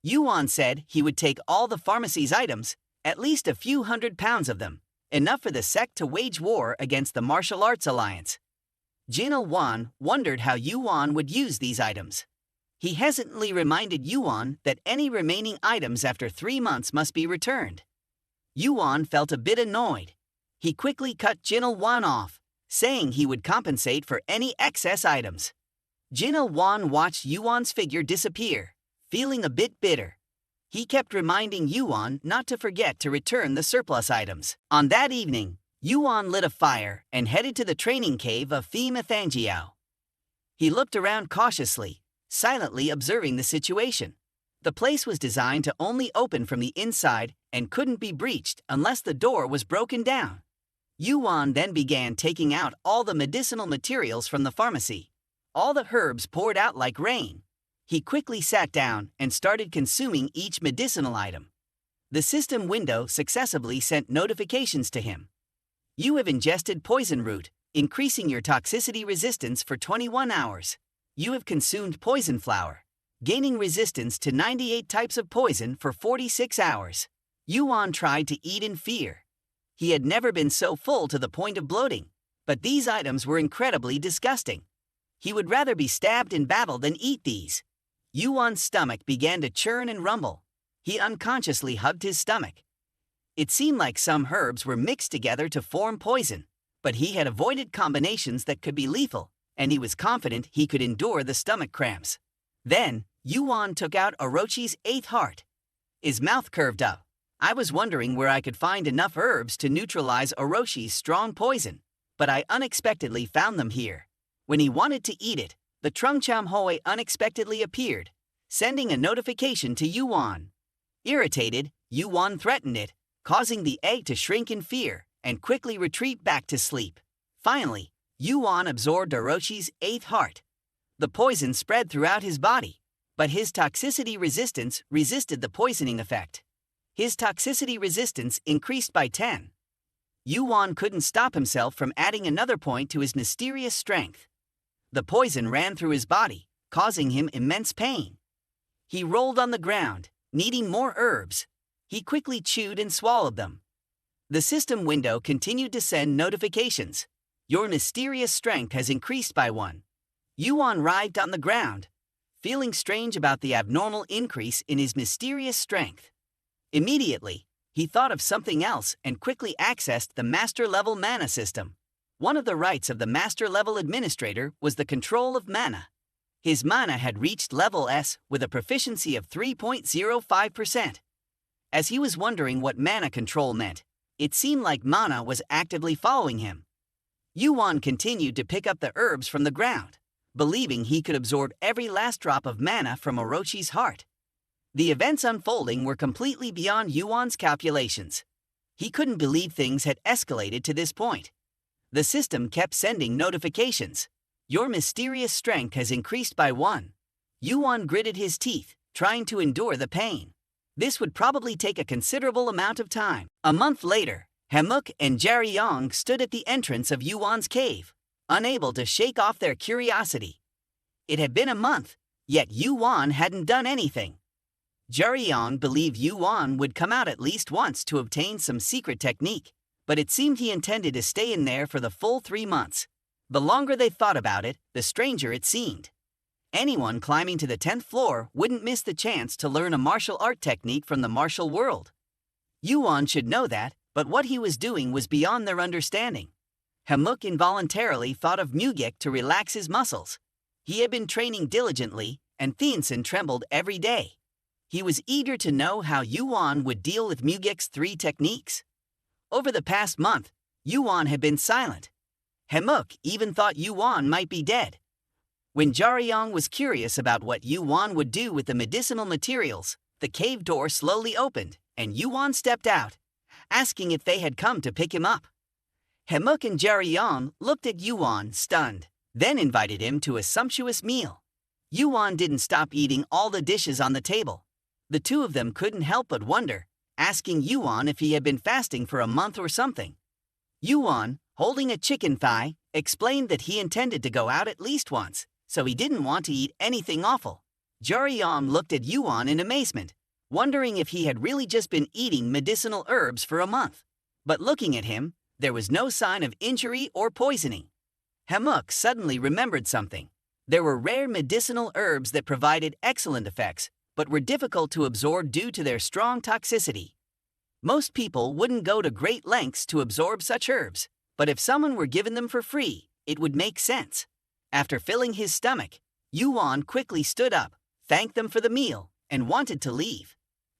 Yuan said he would take all the pharmacy's items, at least a few hundred pounds of them, enough for the sect to wage war against the martial arts alliance. Jinilwan wondered how Yuan would use these items. He hesitantly reminded Yuan that any remaining items after 3 months must be returned. Yuan felt a bit annoyed. He quickly cut Jinilwan off, saying he would compensate for any excess items. Jinilwan watched Yuan's figure disappear, feeling a bit bitter. He kept reminding Yuan not to forget to return the surplus items. On that evening, Yuan lit a fire and headed to the training cave of Thean Maly. He looked around cautiously, silently observing the situation. The place was designed to only open from the inside and couldn't be breached unless the door was broken down. Yuan then began taking out all the medicinal materials from the pharmacy. All the herbs poured out like rain. He quickly sat down and started consuming each medicinal item. The system window successively sent notifications to him. You have ingested poison root, increasing your toxicity resistance for 21 hours. You have consumed poison flower, gaining resistance to 98 types of poison for 46 hours. Yuan tried to eat in fear. He had never been so full to the point of bloating, but these items were incredibly disgusting. He would rather be stabbed in battle than eat these. Yuan's stomach began to churn and rumble. He unconsciously hugged his stomach. It seemed like some herbs were mixed together to form poison, but he had avoided combinations that could be lethal, and he was confident he could endure the stomach cramps. Then, Yuan took out Orochi's 8th heart. His mouth curved up. I was wondering where I could find enough herbs to neutralize Orochi's strong poison, but I unexpectedly found them here. When he wanted to eat it, the Trungcham unexpectedly appeared, sending a notification to Yuan. Irritated, Yuan threatened it, causing the egg to shrink in fear and quickly retreat back to sleep. Finally, Yuan absorbed Orochi's 8th heart. The poison spread throughout his body, but his toxicity resistance resisted the poisoning effect. His toxicity resistance increased by 10. Yuan couldn't stop himself from adding another point to his mysterious strength. The poison ran through his body, causing him immense pain. He rolled on the ground, needing more herbs. He quickly chewed and swallowed them. The system window continued to send notifications. Your mysterious strength has increased by 1. Yuan writhed on the ground, feeling strange about the abnormal increase in his mysterious strength. Immediately, he thought of something else and quickly accessed the master-level mana system. One of the rights of the master-level administrator was the control of mana. His mana had reached level S with a proficiency of 3.05%. As he was wondering what mana control meant, it seemed like mana was actively following him. Yuan continued to pick up the herbs from the ground, believing he could absorb every last drop of mana from Orochi's heart. The events unfolding were completely beyond Yuan's calculations. He couldn't believe things had escalated to this point. The system kept sending notifications. Your mysterious strength has increased by 1. Yuan gritted his teeth, trying to endure the pain. This would probably take a considerable amount of time. A month later, Hamuk and Jaryong stood at the entrance of Yuan's cave, unable to shake off their curiosity. It had been a month, yet Yuan hadn't done anything. Jaryong believed Yuan would come out at least once to obtain some secret technique, but it seemed he intended to stay in there for the full 3 months. The longer they thought about it, the stranger it seemed. Anyone climbing to the 10th floor wouldn't miss the chance to learn a martial art technique from the martial world. Yuan should know that, but what he was doing was beyond their understanding. Hamuk involuntarily thought of Mugek to relax his muscles. He had been training diligently, and Thean trembled every day. He was eager to know how Yuan would deal with Mugek's 3 techniques. Over the past month, Yuan had been silent. Hamuk even thought Yuan might be dead. When Jaryong was curious about what Yuan would do with the medicinal materials, the cave door slowly opened, and Yuan stepped out, asking if they had come to pick him up. Hamuk and Jaryong looked at Yuan, stunned, then invited him to a sumptuous meal. Yuan didn't stop eating all the dishes on the table. The two of them couldn't help but wonder, asking Yuan if he had been fasting for a month or something. Yuan, holding a chicken thigh, explained that he intended to go out at least once, so he didn't want to eat anything awful. Jaryong looked at Yuan in amazement, wondering if he had really just been eating medicinal herbs for a month. But looking at him, there was no sign of injury or poisoning. Hamuk suddenly remembered something. There were rare medicinal herbs that provided excellent effects, but were difficult to absorb due to their strong toxicity. Most people wouldn't go to great lengths to absorb such herbs, but if someone were given them for free, it would make sense. After filling his stomach, Yuan quickly stood up, thanked them for the meal, and wanted to leave.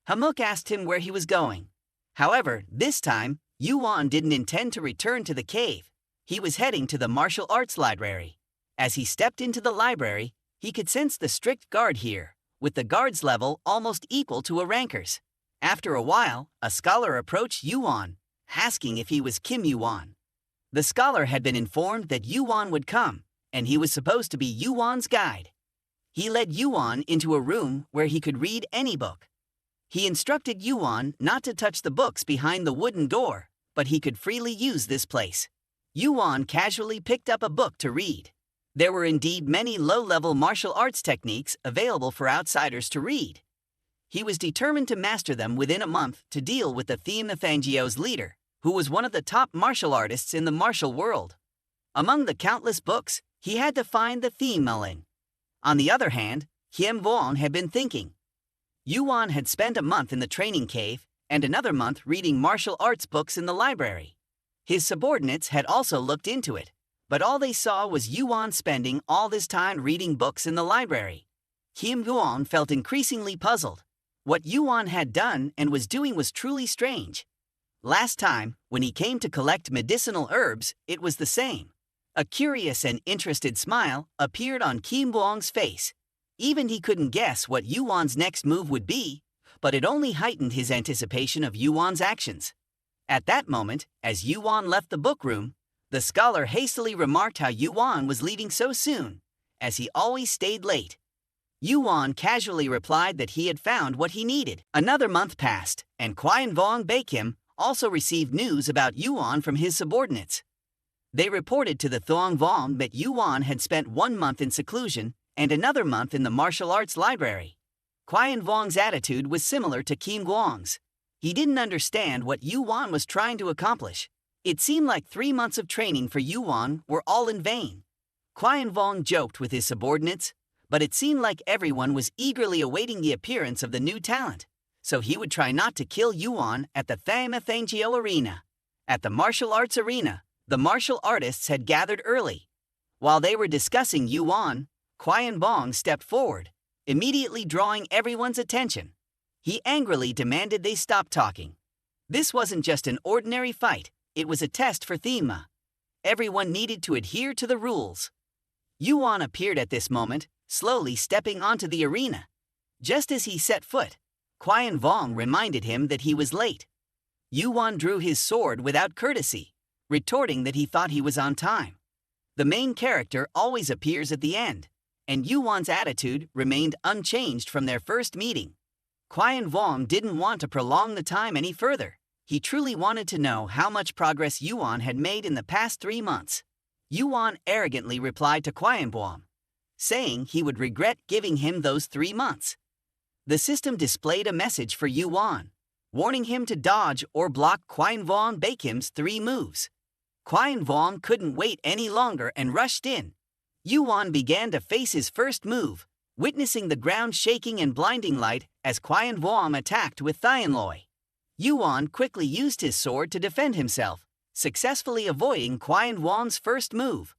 Hamuk asked him where he was going. However, this time, Yuan didn't intend to return to the cave. He was heading to the martial arts library. As he stepped into the library, he could sense the strict guard here, with the guard's level almost equal to a ranker's. After a while, a scholar approached Yuan, asking if he was Kim Yuan. The scholar had been informed that Yuan would come, and he was supposed to be Yuan's guide. He led Yuan into a room where he could read any book. He instructed Yuan not to touch the books behind the wooden door, but he could freely use this place. Yuan casually picked up a book to read. There were indeed many low-level martial arts techniques available for outsiders to read. He was determined to master them within a month to deal with the Thean Maly's leader, who was one of the top martial artists in the martial world. Among the countless books, he had to find the Thean Maly. On the other hand, YuWon had been thinking. Yuan had spent a month in the training cave and another month reading martial arts books in the library. His subordinates had also looked into it, but all they saw was Yuan spending all this time reading books in the library. YuWon felt increasingly puzzled. What Yuan had done and was doing was truly strange. Last time, when he came to collect medicinal herbs, it was the same. A curious and interested smile appeared on YuWon's face. Even he couldn't guess what Yuan's next move would be, but it only heightened his anticipation of Yuan's actions. At that moment, as Yuan left the book room, the scholar hastily remarked how Yuan was leaving so soon, as he always stayed late. Yuan casually replied that he had found what he needed. Another month passed, and YuWon Baekim also received news about Yuan from his subordinates. They reported to the YuWon that Yuan had spent 1 month in seclusion and another month in the martial arts library. YuWon's attitude was similar to YuWon's. He didn't understand what Yuan was trying to accomplish. It seemed like 3 months of training for Yuan were all in vain. YuWon joked with his subordinates, but it seemed like everyone was eagerly awaiting the appearance of the new talent, so he would try not to kill Yuan at the Thean Maly arena. At the martial arts arena, the martial artists had gathered early. While they were discussing Yuan, YuWon stepped forward, immediately drawing everyone's attention. He angrily demanded they stop talking. This wasn't just an ordinary fight, it was a test for Thean Maly. Everyone needed to adhere to the rules. Yuan appeared at this moment, slowly stepping onto the arena. Just as he set foot, YuWon reminded him that he was late. Yuan drew his sword without courtesy, retorting that he thought he was on time. The main character always appears at the end, and Yuwan's attitude remained unchanged from their first meeting. YuWon didn't want to prolong the time any further. He truly wanted to know how much progress Yuan had made in the past 3 months. Yuan arrogantly replied to YuWon, saying he would regret giving him those 3 months. The system displayed a message for Yuan, warning him to dodge or block YuWon Baekim's 3 moves. YuWon couldn't wait any longer and rushed in. Yuan began to face his first move, witnessing the ground shaking and blinding light as YuWon attacked with Thean Maly. Yuan quickly used his sword to defend himself, successfully avoiding YuWon's first move.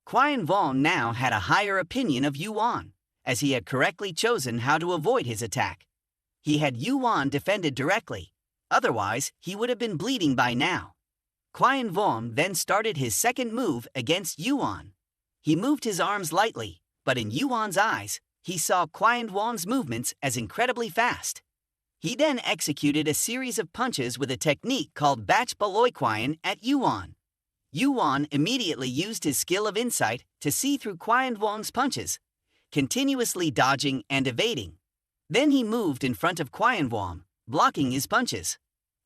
YuWon now had a higher opinion of Yuan, as he had correctly chosen how to avoid his attack. He had Yuan defended directly, otherwise he would have been bleeding by now. YuWon then started his second move against Yuan. He moved his arms lightly, but in Yuan's eyes, he saw YuWon's movements as incredibly fast. He then executed a series of punches with a technique called Batch Baloy at Yuan. Yuan immediately used his skill of insight to see through YuWon's punches, continuously dodging and evading. Then he moved in front of YuWon, blocking his punches.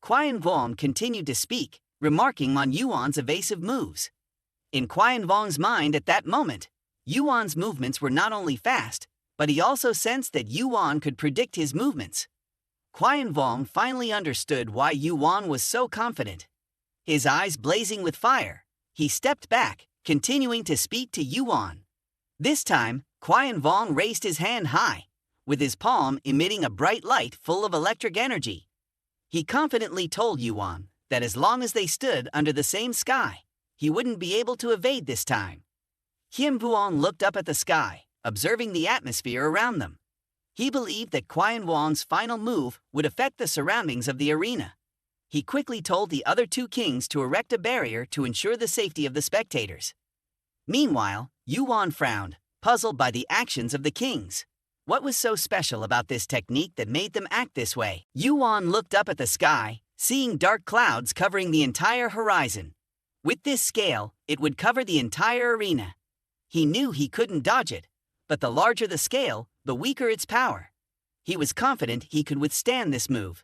YuWon continued to speak, remarking on Yuan's evasive moves. In YuWon's mind at that moment, Yuan's movements were not only fast, but he also sensed that Yuan could predict his movements. YuWon finally understood why Yuan was so confident. His eyes blazing with fire, he stepped back, continuing to speak to Yuan. This time, YuWon raised his hand high, with his palm emitting a bright light full of electric energy. He confidently told Yuan that as long as they stood under the same sky, he wouldn't be able to evade this time. YuWon looked up at the sky, observing the atmosphere around them. He believed that Yuan's final move would affect the surroundings of the arena. He quickly told the other two kings to erect a barrier to ensure the safety of the spectators. Meanwhile, Yuan frowned, puzzled by the actions of the kings. What was so special about this technique that made them act this way? Yuan looked up at the sky, seeing dark clouds covering the entire horizon. With this scale, it would cover the entire arena. He knew he couldn't dodge it, but the larger the scale, the weaker its power. He was confident he could withstand this move.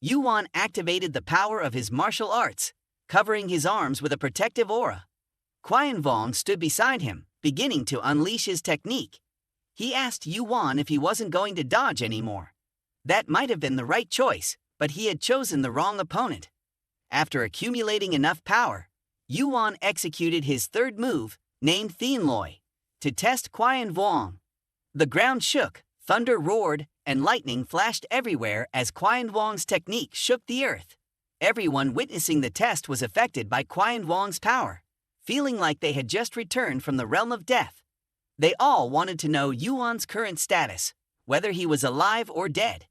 Yuan activated the power of his martial arts, covering his arms with a protective aura. Yuan stood beside him, beginning to unleash his technique. He asked Yuan if he wasn't going to dodge anymore. That might have been the right choice, but he had chosen the wrong opponent. After accumulating enough power, Yuan executed his third move, named Thean Maly, to test Yuan. The ground shook, thunder roared, and lightning flashed everywhere as Yuan's technique shook the earth. Everyone witnessing the test was affected by Yuan's power, feeling like they had just returned from the realm of death. They all wanted to know Yuan's current status, whether he was alive or dead.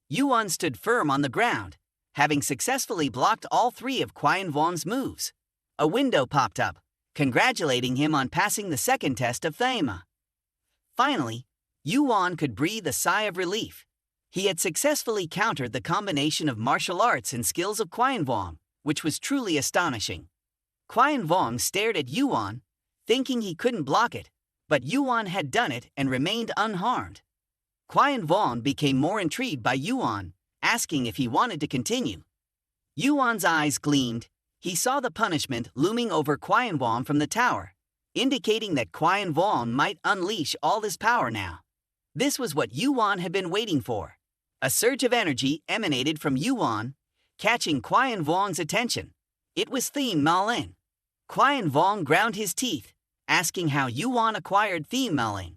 Yuan stood firm on the ground, having successfully blocked all three of Yuan's moves. A window popped up, congratulating him on passing the second test of Thean Maly. Finally, Yuan could breathe a sigh of relief. He had successfully countered the combination of martial arts and skills of Yuan, which was truly astonishing. Yuan stared at Yuan, thinking he couldn't block it, but Yuan had done it and remained unharmed. Yuan became more intrigued by Yuan, asking if he wanted to continue. Yuan's eyes gleamed. He saw the punishment looming over Yuan from the tower, indicating that Yuan might unleash all his power now. This was what Yuan had been waiting for. A surge of energy emanated from Yuan, catching Yuan's attention. It was Thean Maly. Yuan ground his teeth, asking how Yuan acquired Thean Maly.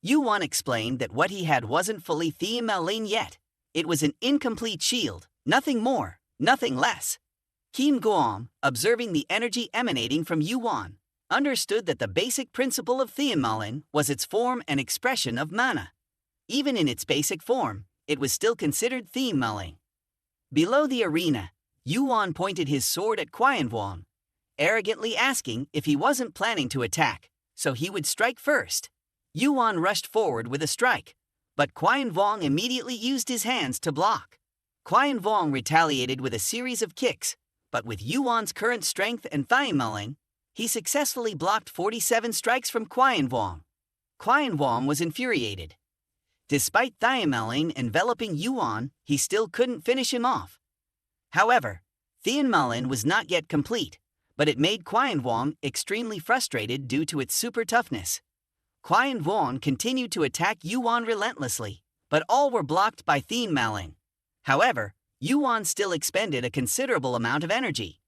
Yuan explained that what he had wasn't fully Thean Maly yet. It was an incomplete shield, nothing more, nothing less. Yuan, observing the energy emanating from Yuan, understood that the basic principle of Thean Maly was its form and expression of mana. Even in its basic form, it was still considered Thean Maly. Below the arena, Yuan pointed his sword at Yuan, arrogantly asking if he wasn't planning to attack, so he would strike first. Yuan rushed forward with a strike, but Yuan immediately used his hands to block. Yuan retaliated with a series of kicks, but with Yuan's current strength and Thean Maly, he successfully blocked 47 strikes from Yuan. Yuan was infuriated. Despite Thean Maly enveloping Yuan, he still couldn't finish him off. However, Thean Maly was not yet complete, but it made Yuan extremely frustrated due to its super toughness. Yuan continued to attack Yuan relentlessly, but all were blocked by Thean Maly. However, Yuan still expended a considerable amount of energy.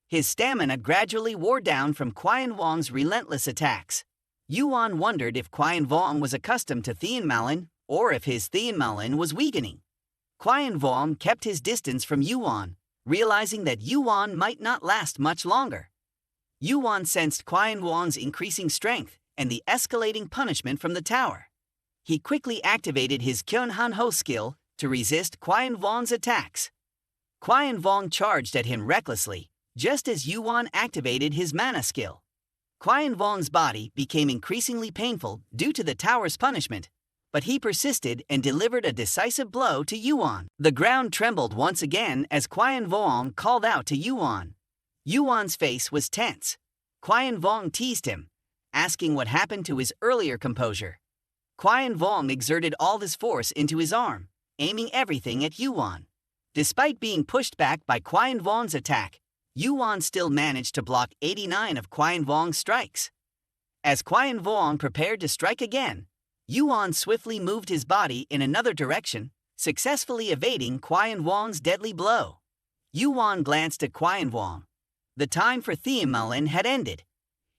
His stamina gradually wore down from Yuan's relentless attacks. Yuan wondered if Yuan was accustomed to Thean Maly or if his Thean Maly was weakening. Yuan kept his distance from Yuan, realizing that Yuan might not last much longer. Yuan sensed Yuan's increasing strength and the escalating punishment from the tower. He quickly activated his Kyunhanho skill to resist Yuan's attacks. Yuan charged at him recklessly, just as Yuan activated his mana skill. Yuan's body became increasingly painful due to the tower's punishment, but he persisted and delivered a decisive blow to Yuan. The ground trembled once again as Yuan called out to Yuan. Yuan's face was tense. Yuan teased him, asking what happened to his earlier composure. Yuan exerted all his force into his arm, aiming everything at Yuan. Despite being pushed back by Yuan's attack, Yuan still managed to block 89 of Yuan's strikes. As Yuan prepared to strike again, Yuan swiftly moved his body in another direction, successfully evading Yuan's deadly blow. Yuan glanced at Yuan. The time for Thean Maly had ended.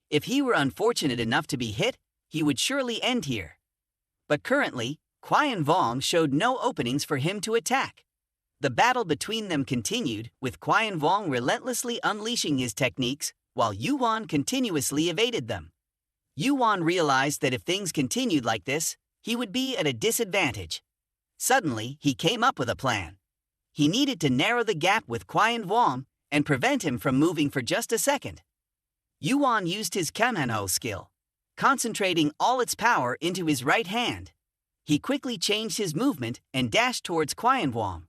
If he were unfortunate enough to be hit, he would surely end here. But currently, Yuan showed no openings for him to attack. The battle between them continued, with Yuan relentlessly unleashing his techniques, while Yuan continuously evaded them. Yuan realized that if things continued like this, he would be at a disadvantage. Suddenly, he came up with a plan. He needed to narrow the gap with Yuan and prevent him from moving for just a second. Yuan used his Kamenho skill, concentrating all its power into his right hand. He quickly changed his movement and dashed towards Yuan.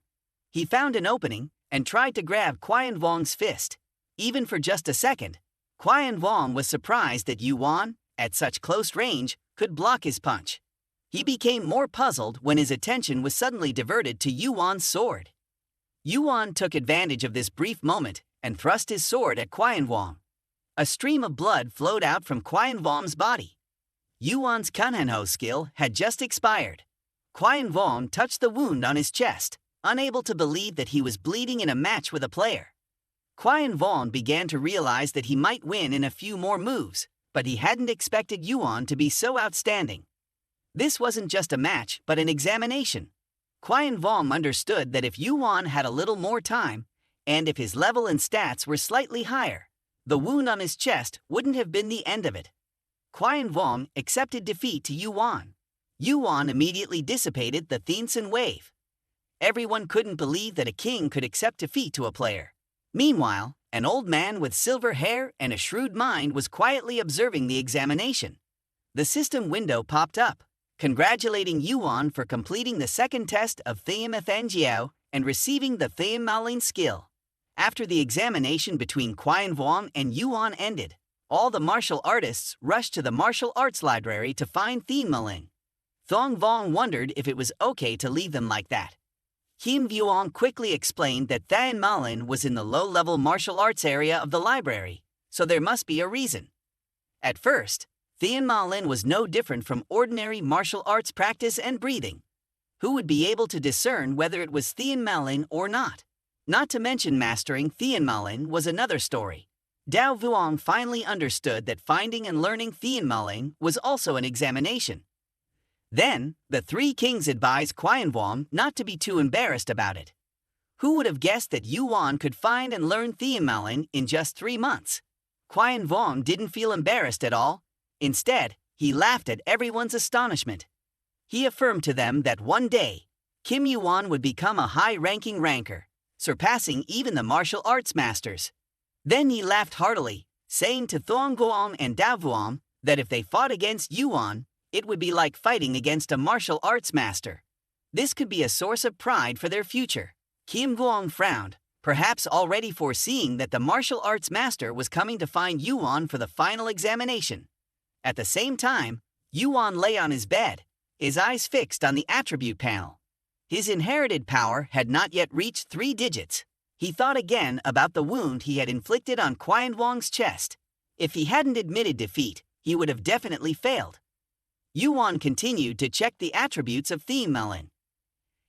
He found an opening and tried to grab Yuan's fist. Even for just a second, Yuan was surprised that Yuan, at such close range, could block his punch. He became more puzzled when his attention was suddenly diverted to Yuan's sword. Yuan took advantage of this brief moment and thrust his sword at Yuan. A stream of blood flowed out from Yuan's body. Yuan's Kanhenho skill had just expired. Yuan touched the wound on his chest, unable to believe that he was bleeding in a match with a player. Yuan began to realize that he might win in a few more moves, but he hadn't expected Yuan to be so outstanding. This wasn't just a match, but an examination. Yuan understood that if Yuan had a little more time, and if his level and stats were slightly higher, the wound on his chest wouldn't have been the end of it. Yuan accepted defeat to Yuan. Yuan immediately dissipated the Thean wave. Everyone couldn't believe that a king could accept defeat to a player. Meanwhile, an old man with silver hair and a shrewd mind was quietly observing the examination. The system window popped up, congratulating Yuan for completing the second test of Thean Maly and receiving the Thean Maly skill. After the examination between Yuan and Yuan ended, all the martial artists rushed to the martial arts library to find Thean Maly. Yuan wondered if it was okay to leave them like that. Yuan quickly explained that Thean Maly was in the low-level martial arts area of the library, so there must be a reason. At first, Thean Maly was no different from ordinary martial arts practice and breathing. Who would be able to discern whether it was Thean Maly or not? Not to mention mastering Thean Maly was another story. Dao Vuong finally understood that finding and learning Thean Maly was also an examination. Then, the three kings advised Yuan not to be too embarrassed about it. Who would have guessed that Yuan could find and learn Thean Maly in just 3 months? Yuan didn't feel embarrassed at all. Instead, he laughed at everyone's astonishment. He affirmed to them that one day, Yuan would become a high-ranking ranker, surpassing even the martial arts masters. Then he laughed heartily, saying to Thuong and Dao Vuong that if they fought against Yuan, it would be like fighting against a martial arts master. This could be a source of pride for their future. Vuong frowned, perhaps already foreseeing that the martial arts master was coming to find Yuan for the final examination. At the same time, Yuan lay on his bed, his eyes fixed on the attribute panel. His inherited power had not yet reached 3 digits. He thought again about the wound he had inflicted on Yuan's chest. If he hadn't admitted defeat, he would have definitely failed. Yuan continued to check the attributes of Thean Maly.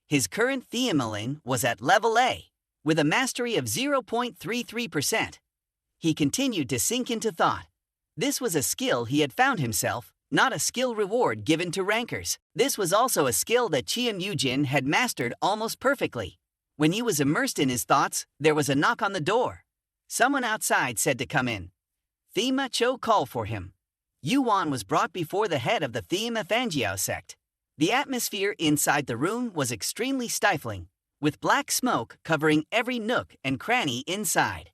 His current Thean Maly was at level A, with a mastery of 0.33%. He continued to sink into thought. This was a skill he had found himself, not a skill reward given to rankers. This was also a skill that Yujin had mastered almost perfectly. When he was immersed in his thoughts, there was a knock on the door. Someone outside said to come in. Thema Cho called for him. Yuan was brought before the head of the Thean Maly sect. The atmosphere inside the room was extremely stifling, with black smoke covering every nook and cranny inside.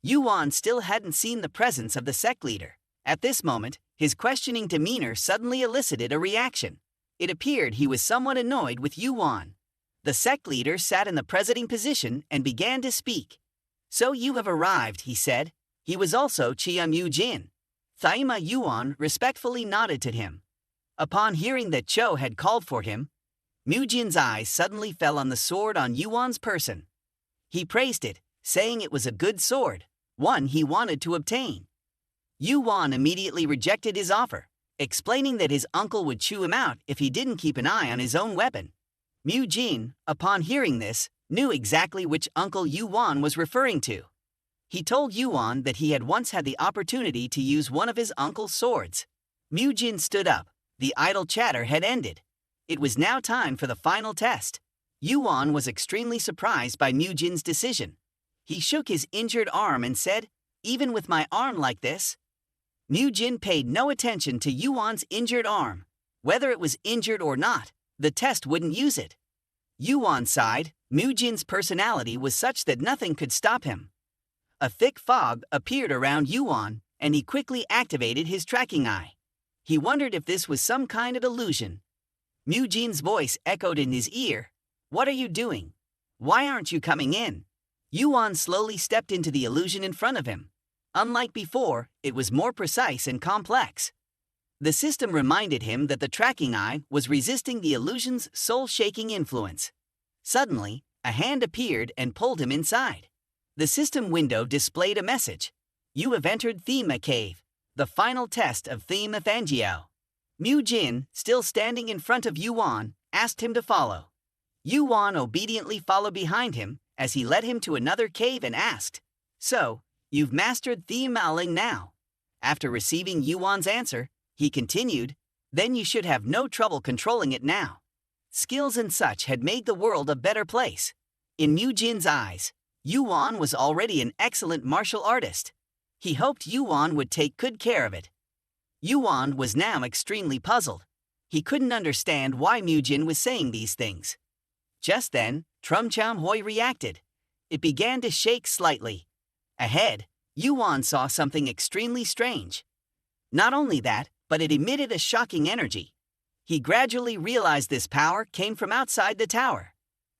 Yuan still hadn't seen the presence of the sect leader. At this moment, his questioning demeanor suddenly elicited a reaction. It appeared he was somewhat annoyed with Yuan. The sect leader sat in the presiding position and began to speak. "So you have arrived," he said. He was also Yujin. Thaima Yuan respectfully nodded to him. Upon hearing that Cho had called for him, Mujin's eyes suddenly fell on the sword on Yuan's person. He praised it, saying it was a good sword, one he wanted to obtain. Yuan immediately rejected his offer, explaining that his uncle would chew him out if he didn't keep an eye on his own weapon. Mujin, upon hearing this, knew exactly which uncle Yuan was referring to. He told Yuan that he had once had the opportunity to use one of his uncle's swords. Mujin stood up. The idle chatter had ended. It was now time for the final test. Yuan was extremely surprised by Mujin's decision. He shook his injured arm and said, "Even with my arm like this?" Mujin paid no attention to Yuan's injured arm. Whether it was injured or not, the test wouldn't use it. Yuan sighed. Mujin's personality was such that nothing could stop him. A thick fog appeared around Yuan, and he quickly activated his tracking eye. He wondered if this was some kind of illusion. Mujin's voice echoed in his ear. "What are you doing? Why aren't you coming in?" Yuan slowly stepped into the illusion in front of him. Unlike before, it was more precise and complex. The system reminded him that the tracking eye was resisting the illusion's soul-shaking influence. Suddenly, a hand appeared and pulled him inside. The system window displayed a message. "You have entered Thean Cave, the final test of Thean Maly." Mujin, still standing in front of Yuan, asked him to follow. Yuan obediently followed behind him as he led him to another cave and asked, "So, you've mastered Thean Maly now?" After receiving Yuan's answer, he continued, "Then you should have no trouble controlling it now." Skills and such had made the world a better place. In Mujin's eyes, Yuan was already an excellent martial artist. He hoped Yuan would take good care of it. Yuan was now extremely puzzled. He couldn't understand why Mujin was saying these things. Just then, Chimera reacted. It began to shake slightly. Ahead, Yuan saw something extremely strange. Not only that, but it emitted a shocking energy. He gradually realized this power came from outside the tower.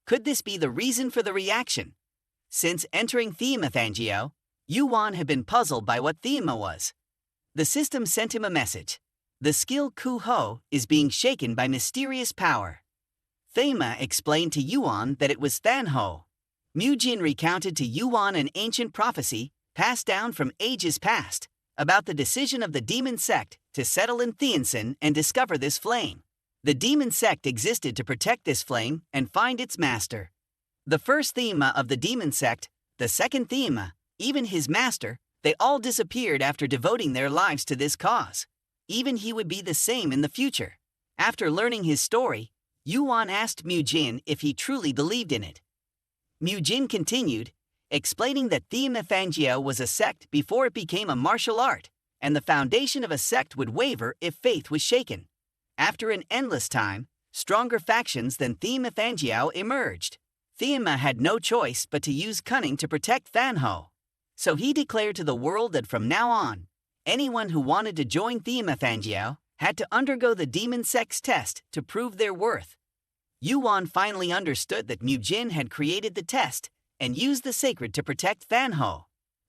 Could this be the reason for the reaction? Since entering Thean Maly, Yuan had been puzzled by what Thean was. The system sent him a message. The skill Kuho is being shaken by mysterious power. Thean explained to Yuan that it was Thanho. Mujin recounted to Yuan an ancient prophecy passed down from ages past about the decision of the demon sect to settle in Theanson and discover this flame. The demon sect existed to protect this flame and find its master. The first Thean of the demon sect, the second Thean, even his master, they all disappeared after devoting their lives to this cause. Even he would be the same in the future. After learning his story, Yuan asked Mujin if he truly believed in it. Mujin continued, explaining that Thean Maly was a sect before it became a martial art, and the foundation of a sect would waver if faith was shaken. After an endless time, stronger factions than Thean Maly emerged. Thean had no choice but to use cunning to protect Thanho. So he declared to the world that from now on, anyone who wanted to join Thean Maly had to undergo the demon sect's test to prove their worth. Yuan finally understood that Mujin had created the test and used the sacred to protect Thanho.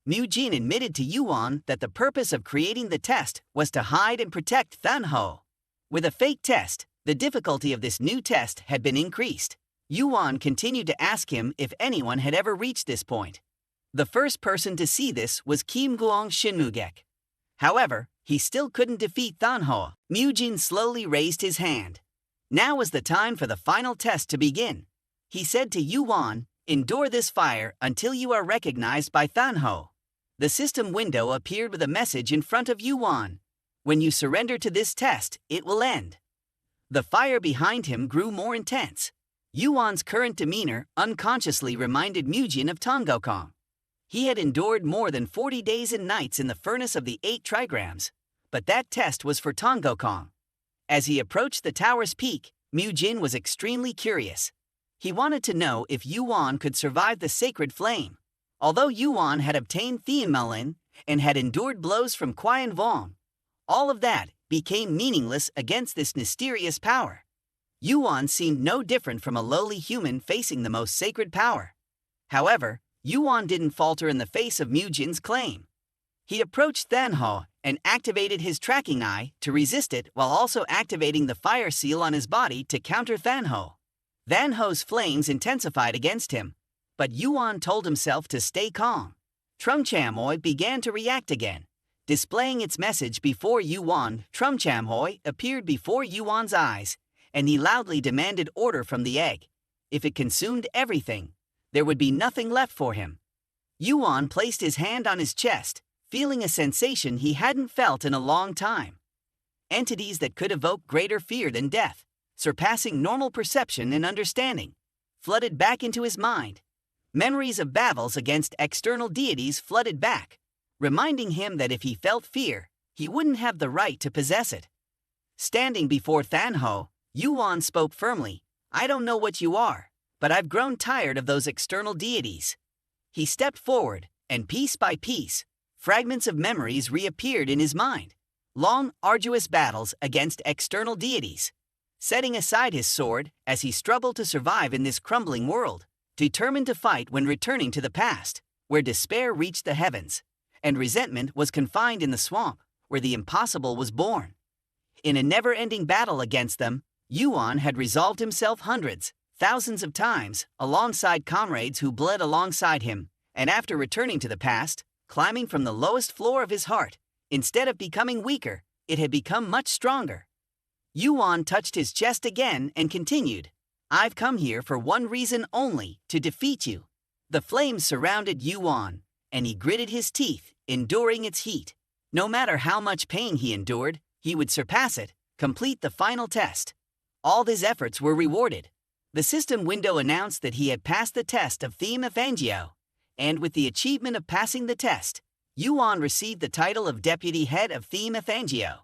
Mujin admitted to Yuan that the purpose of creating the test was to hide and protect Thanho. With a fake test, the difficulty of this new test had been increased. Yuan continued to ask him if anyone had ever reached this point. The first person to see this was Kim Guang Shinmugek. However, he still couldn't defeat Thanho. Mujin slowly raised his hand. Now was the time for the final test to begin. He said to Yuan, "Endure this fire until you are recognized by Thanho." The system window appeared with a message in front of Yuan. "When you surrender to this test, it will end." The fire behind him grew more intense. Yuan's current demeanor unconsciously reminded Mujin of Tongokong. He had endured more than 40 days and nights in the furnace of the 8 trigrams, but that test was for Tongokong. As he approached the tower's peak, Mujin was extremely curious. He wanted to know if Yuan could survive the sacred flame. Although Yuan had obtained Thean Maly and had endured blows from Qian Vong, all of that became meaningless against this mysterious power. Yuan seemed no different from a lowly human facing the most sacred power. However, Yuan didn't falter in the face of Mujin's claim. He approached Thanho and activated his tracking eye to resist it while also activating the fire seal on his body to counter Thanho. Thanho's flames intensified against him, but Yuan told himself to stay calm. Chimera began to react again. Displaying its message before Yuan, Chimera appeared before Yuan's eyes, and he loudly demanded order from the egg. If it consumed everything, there would be nothing left for him. Yuan placed his hand on his chest, feeling a sensation he hadn't felt in a long time. Entities that could evoke greater fear than death, surpassing normal perception and understanding, flooded back into his mind. Memories of battles against external deities flooded back, reminding him that if he felt fear, he wouldn't have the right to possess it. Standing before Thean Ho, Yuan spoke firmly. I don't know what you are, but I've grown tired of those external deities. He stepped forward, and piece by piece, fragments of memories reappeared in his mind. Long, arduous battles against external deities. Setting aside his sword as he struggled to survive in this crumbling world, determined to fight when returning to the past, where despair reached the heavens, and resentment was confined in the swamp, where the impossible was born. In a never-ending battle against them, Yuan had resolved himself hundreds, thousands of times, alongside comrades who bled alongside him, and after returning to the past, climbing from the lowest floor of his heart, instead of becoming weaker, it had become much stronger. Yuan touched his chest again and continued, I've come here for one reason only, to defeat you. The flames surrounded Yuan, and he gritted his teeth, enduring its heat. No matter how much pain he endured, he would surpass it, complete the final test. All his efforts were rewarded. The system window announced that he had passed the test of Thean Maly, and with the achievement of passing the test, Yuan received the title of Deputy Head of Thean Maly.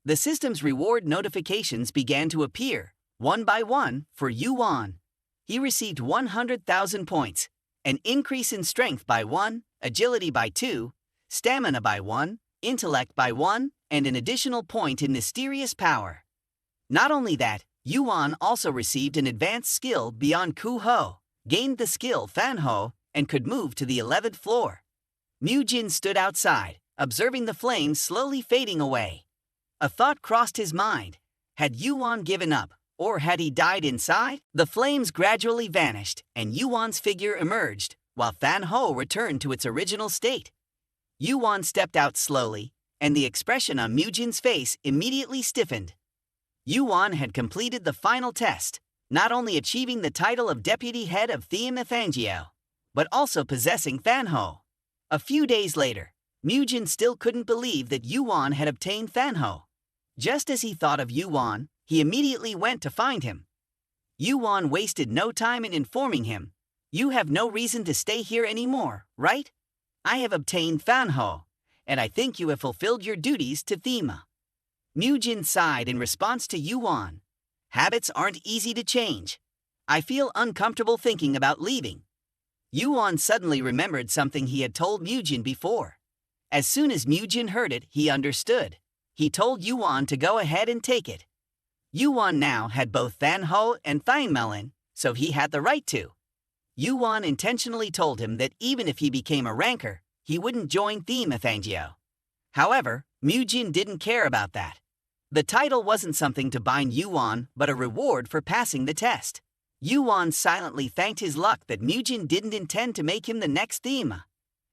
The system's reward notifications began to appear, one by one, for Yuan. He received 100,000 points, an increase in strength by 1, agility by 2, stamina by 1, intellect by 1, and an additional point in mysterious power. Not only that, Yuan also received an advanced skill beyond Ku Ho, gained the skill Fan Ho, and could move to the 11th floor. Mujin stood outside, observing the flames slowly fading away. A thought crossed his mind. Had Yuan given up, or had he died inside? The flames gradually vanished, and Yuan's figure emerged, while Fan Ho returned to its original state. Yuan stepped out slowly, and the expression on Mujin's face immediately stiffened. Yuan had completed the final test, not only achieving the title of Deputy Head of Thean Maly, but also possessing Fan Ho. A few days later, Mujin still couldn't believe that Yuan had obtained Fan Ho. Just as he thought of Yuan, he immediately went to find him. Yuan wasted no time in informing him, You have no reason to stay here anymore, right? I have obtained Fan Ho, and I think you have fulfilled your duties to Thema. Mujin sighed in response to Yuan. Habits aren't easy to change. I feel uncomfortable thinking about leaving. Yuan suddenly remembered something he had told Mujin before. As soon as Mujin heard it, he understood. He told Yuan to go ahead and take it. Yuan now had both Fan Ho and Thean Maly, so he had the right to. Yuan intentionally told him that even if he became a ranker, he wouldn't join Thean Maly. However, Mujin didn't care about that. The title wasn't something to bind Yuan, but a reward for passing the test. Yuan silently thanked his luck that Mujin didn't intend to make him the next Thema.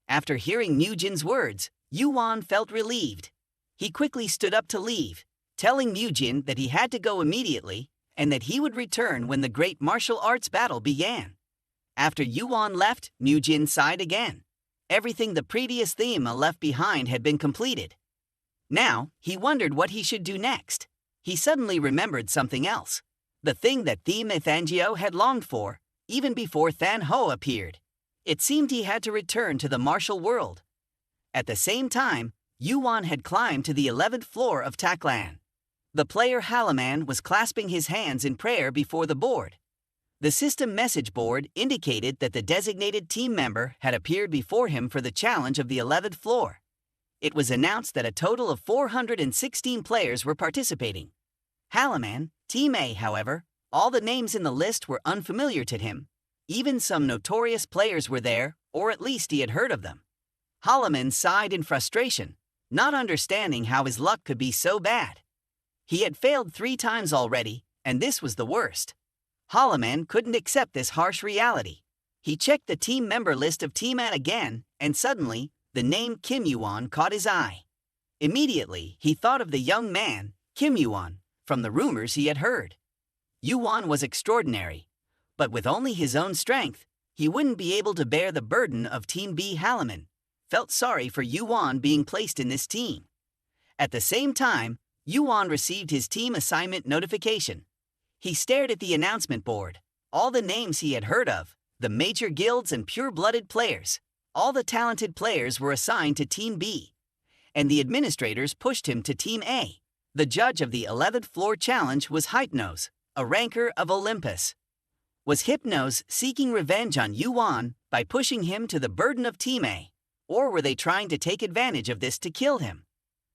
After hearing Mujin's words, Yuan felt relieved. He quickly stood up to leave, telling Mujin that he had to go immediately and that he would return when the great martial arts battle began. After Yuan left, Mujin sighed again. Everything the previous Thema left behind had been completed. Now, he wondered what he should do next. He suddenly remembered something else. The thing that Thean Maly had longed for, even before Fan Ho appeared. It seemed he had to return to the martial world. At the same time, Yuan had climbed to the 11th floor of Taklan. The player Halaman was clasping his hands in prayer before the board. The system message board indicated that the designated team member had appeared before him for the challenge of the 11th floor. It was announced that a total of 416 players were participating. Halaman, Team A, however, all the names in the list were unfamiliar to him. Even some notorious players were there, or at least he had heard of them. Halaman sighed in frustration, not understanding how his luck could be so bad. He had failed 3 times already, and this was the worst. Halaman couldn't accept this harsh reality. He checked the team member list of Team A again, and suddenly, the name Kim Yuan caught his eye. Immediately, he thought of the young man, Kim Yuan, from the rumors he had heard. Yuan was extraordinary, but with only his own strength, he wouldn't be able to bear the burden of Team B. Halaman felt sorry for Yuan being placed in this team. At the same time, Yuan received his team assignment notification. He stared at the announcement board. All the names he had heard of, the major guilds and pure-blooded players, all the talented players were assigned to Team B, and the administrators pushed him to Team A. The judge of the 11th floor challenge was Hypnos, a ranker of Olympus. Was Hypnos seeking revenge on Yuan by pushing him to the burden of Team A, or were they trying to take advantage of this to kill him?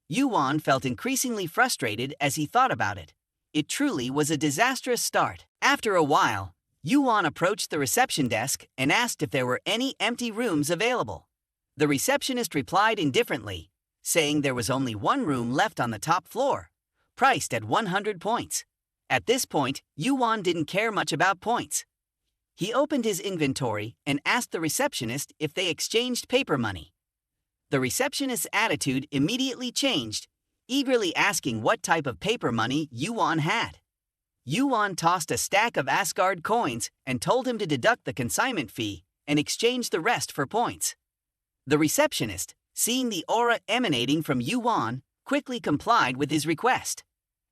Yuan felt increasingly frustrated as he thought about it. It truly was a disastrous start. After a while, Yuan approached the reception desk and asked if there were any empty rooms available. The receptionist replied indifferently, saying there was only one room left on the top floor, priced at 100 points. At this point, Yuan didn't care much about points. He opened his inventory and asked the receptionist if they exchanged paper money. The receptionist's attitude immediately changed, eagerly asking what type of paper money Yuan had. Yuan tossed a stack of Asgard coins and told him to deduct the consignment fee and exchange the rest for points. The receptionist, seeing the aura emanating from Yuan, quickly complied with his request.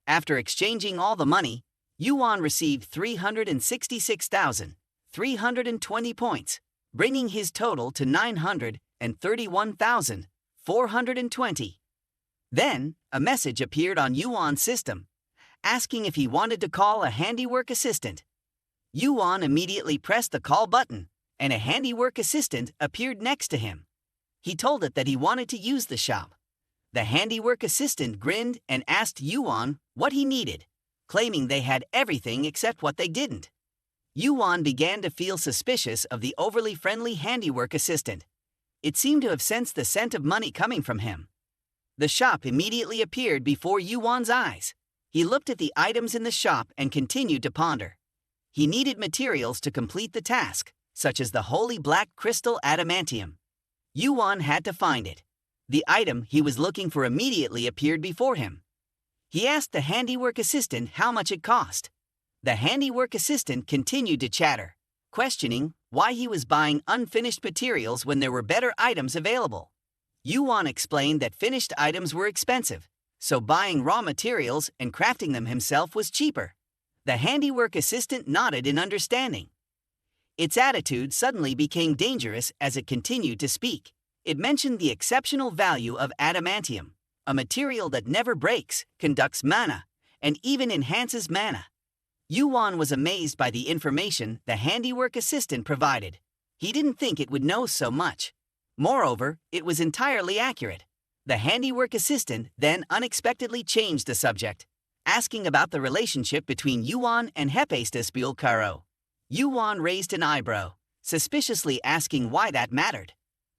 After exchanging all the money, Yuan received 366,320 points, bringing his total to 931,420. Then, a message appeared on Yuan's system, asking if he wanted to call a handiwork assistant. Yuan immediately pressed the call button, and a handiwork assistant appeared next to him. He told it that he wanted to use the shop. The handiwork assistant grinned and asked Yuan what he needed, claiming they had everything except what they didn't. Yuan began to feel suspicious of the overly friendly handiwork assistant. It seemed to have sensed the scent of money coming from him. The shop immediately appeared before Yuan's eyes. He looked at the items in the shop and continued to ponder. He needed materials to complete the task, such as the holy black crystal adamantium. Yuan had to find it. The item he was looking for immediately appeared before him. He asked the handiwork assistant how much it cost. The handiwork assistant continued to chatter, questioning why he was buying unfinished materials when there were better items available. Yuan explained that finished items were expensive, so buying raw materials and crafting them himself was cheaper. The handiwork assistant nodded in understanding. Its attitude suddenly became dangerous as it continued to speak. It mentioned the exceptional value of adamantium, a material that never breaks, conducts mana, and even enhances mana. Yuan was amazed by the information the handiwork assistant provided. He didn't think it would know so much. Moreover, it was entirely accurate. The handiwork assistant then unexpectedly changed the subject, asking about the relationship between Yuan and Hephaestus Bulcaro. Yuan raised an eyebrow, suspiciously asking why that mattered.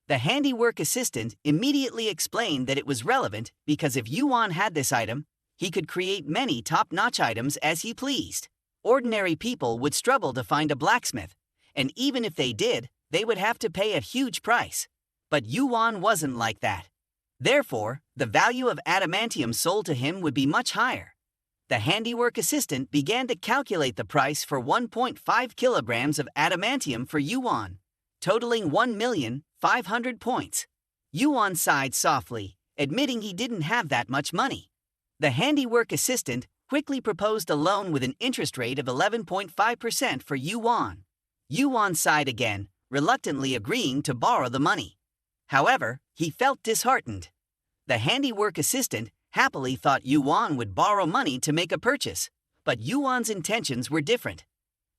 The handiwork assistant immediately explained that it was relevant because if Yuan had this item, he could create many top-notch items as he pleased. Ordinary people would struggle to find a blacksmith, and even if they did, they would have to pay a huge price. But Yuan wasn't like that. Therefore, the value of adamantium sold to him would be much higher. The handiwork assistant began to calculate the price for 1.5 kilograms of adamantium for Yuan, totaling 1,500,000 points. Yuan sighed softly, admitting he didn't have that much money. The handiwork assistant quickly proposed a loan with an interest rate of 11.5% for Yuan. Yuan sighed again, reluctantly agreeing to borrow the money. However, he felt disheartened. The handiwork assistant happily thought Yuan would borrow money to make a purchase, but Yuan's intentions were different.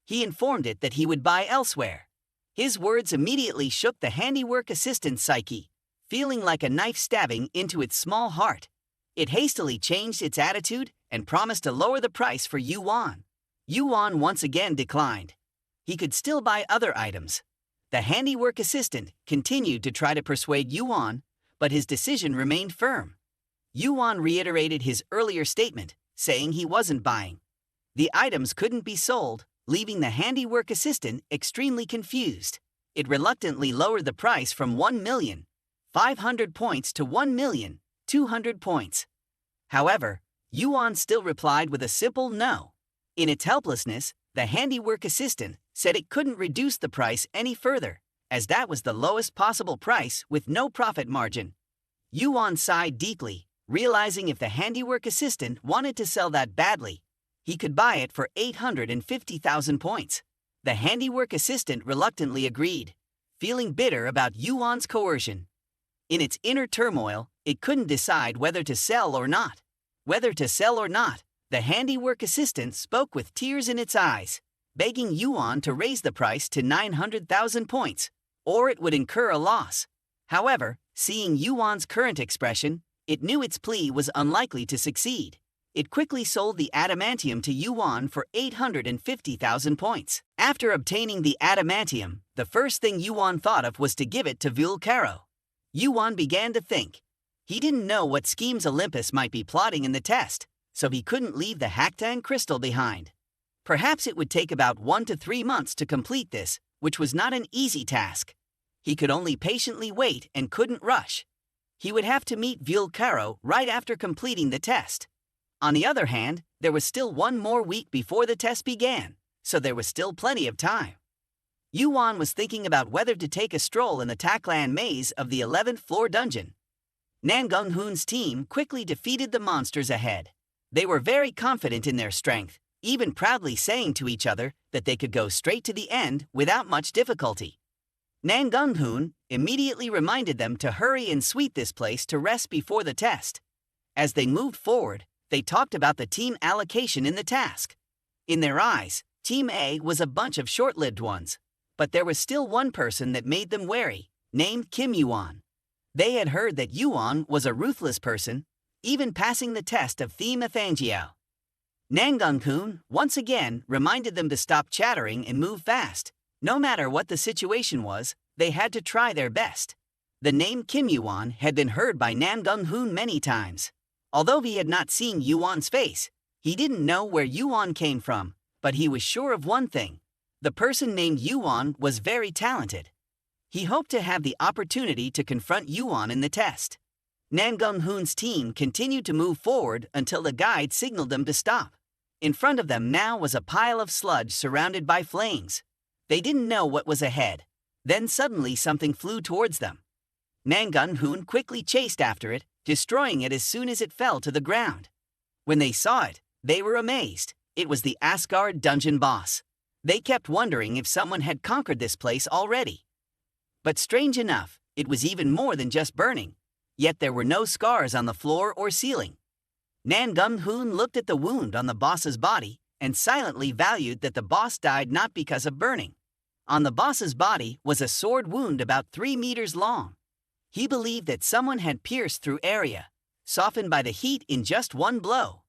He informed it that he would buy elsewhere. His words immediately shook the handiwork assistant's psyche, feeling like a knife stabbing into its small heart. It hastily changed its attitude and promised to lower the price for Yuan. Yuan once again declined. He could still buy other items. The handiwork assistant continued to try to persuade Yuan, but his decision remained firm. Yuan reiterated his earlier statement, saying he wasn't buying. The items couldn't be sold, leaving the handiwork assistant extremely confused. It reluctantly lowered the price from 1,500,000 points to 1,200,000 points. However, Yuan still replied with a simple no. In its helplessness, the handiwork assistant said it couldn't reduce the price any further, as that was the lowest possible price with no profit margin. Yuan sighed deeply, realizing if the handiwork assistant wanted to sell that badly, he could buy it for 850,000 points. The handiwork assistant reluctantly agreed, feeling bitter about Yuan's coercion. In its inner turmoil, it couldn't decide whether to sell or not. whether to sell or not. The handiwork assistant spoke with tears in its eyes, begging Yuan to raise the price to 900,000 points, or it would incur a loss. However, seeing Yuan's current expression, it knew its plea was unlikely to succeed. It quickly sold the adamantium to Yuan for 850,000 points. After obtaining the adamantium, the first thing Yuan thought of was to give it to Vulcaro. Yuan began to think. He didn't know what schemes Olympus might be plotting in the test, so he couldn't leave the Haktang crystal behind. Perhaps it would take about 1 to 3 months to complete this, which was not an easy task. He could only patiently wait and couldn't rush. He would have to meet Vulcaro right after completing the test. On the other hand, there was still 1 more week before the test began, so there was still plenty of time. Yuan was thinking about whether to take a stroll in the Taklan maze of the 11th floor dungeon. Nangung-hoon's team quickly defeated the monsters ahead. They were very confident in their strength, even proudly saying to each other that they could go straight to the end without much difficulty. Nangung-hoon immediately reminded them to hurry and sweep this place to rest before the test. As they moved forward, they talked about the team allocation in the task. In their eyes, Team A was a bunch of short-lived ones, but there was still one person that made them wary, named Kim Yuan. They had heard that Yuan was a ruthless person, even passing the test of Theme Athangiao. Nangung-hoon once again reminded them to stop chattering and move fast. No matter what the situation was, they had to try their best. The name Kim Yuan had been heard by Nangung-hoon many times. Although he had not seen Yuan's face, he didn't know where Yuan came from, but he was sure of one thing. The person named Yuan was very talented. He hoped to have the opportunity to confront Yuan in the test. Nangung-hoon's team continued to move forward until the guide signaled them to stop. In front of them now was a pile of sludge surrounded by flames. They didn't know what was ahead. Then suddenly something flew towards them. Nangung-hoon quickly chased after it, destroying it as soon as it fell to the ground. When they saw it, they were amazed. It was the Asgard dungeon boss. They kept wondering if someone had conquered this place already. But strange enough, it was even more than just burning. Yet there were no scars on the floor or ceiling. Nangung-hoon looked at the wound on the boss's body and silently valued that the boss died not because of burning. On the boss's body was a sword wound about 3 meters long. He believed that someone had pierced through area, softened by the heat in just one blow.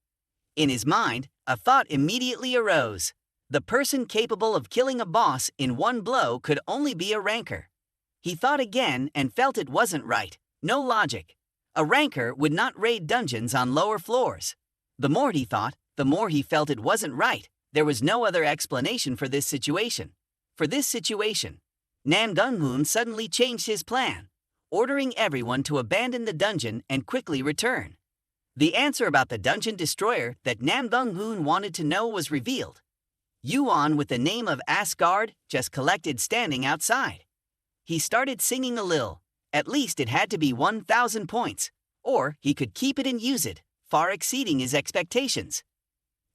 In his mind, a thought immediately arose. The person capable of killing a boss in one blow could only be a ranker. He thought again and felt it wasn't right. No logic. A ranker would not raid dungeons on lower floors. The more he thought, the more he felt it wasn't right. There was no other explanation for this situation. Nangung-hoon suddenly changed his plan, ordering everyone to abandon the dungeon and quickly return. The answer about the dungeon destroyer that Nangung-hoon wanted to know was revealed. Yuan with the name of Asgard just collected standing outside. He started singing a little. At least it had to be 1,000 points, or he could keep it and use it, far exceeding his expectations.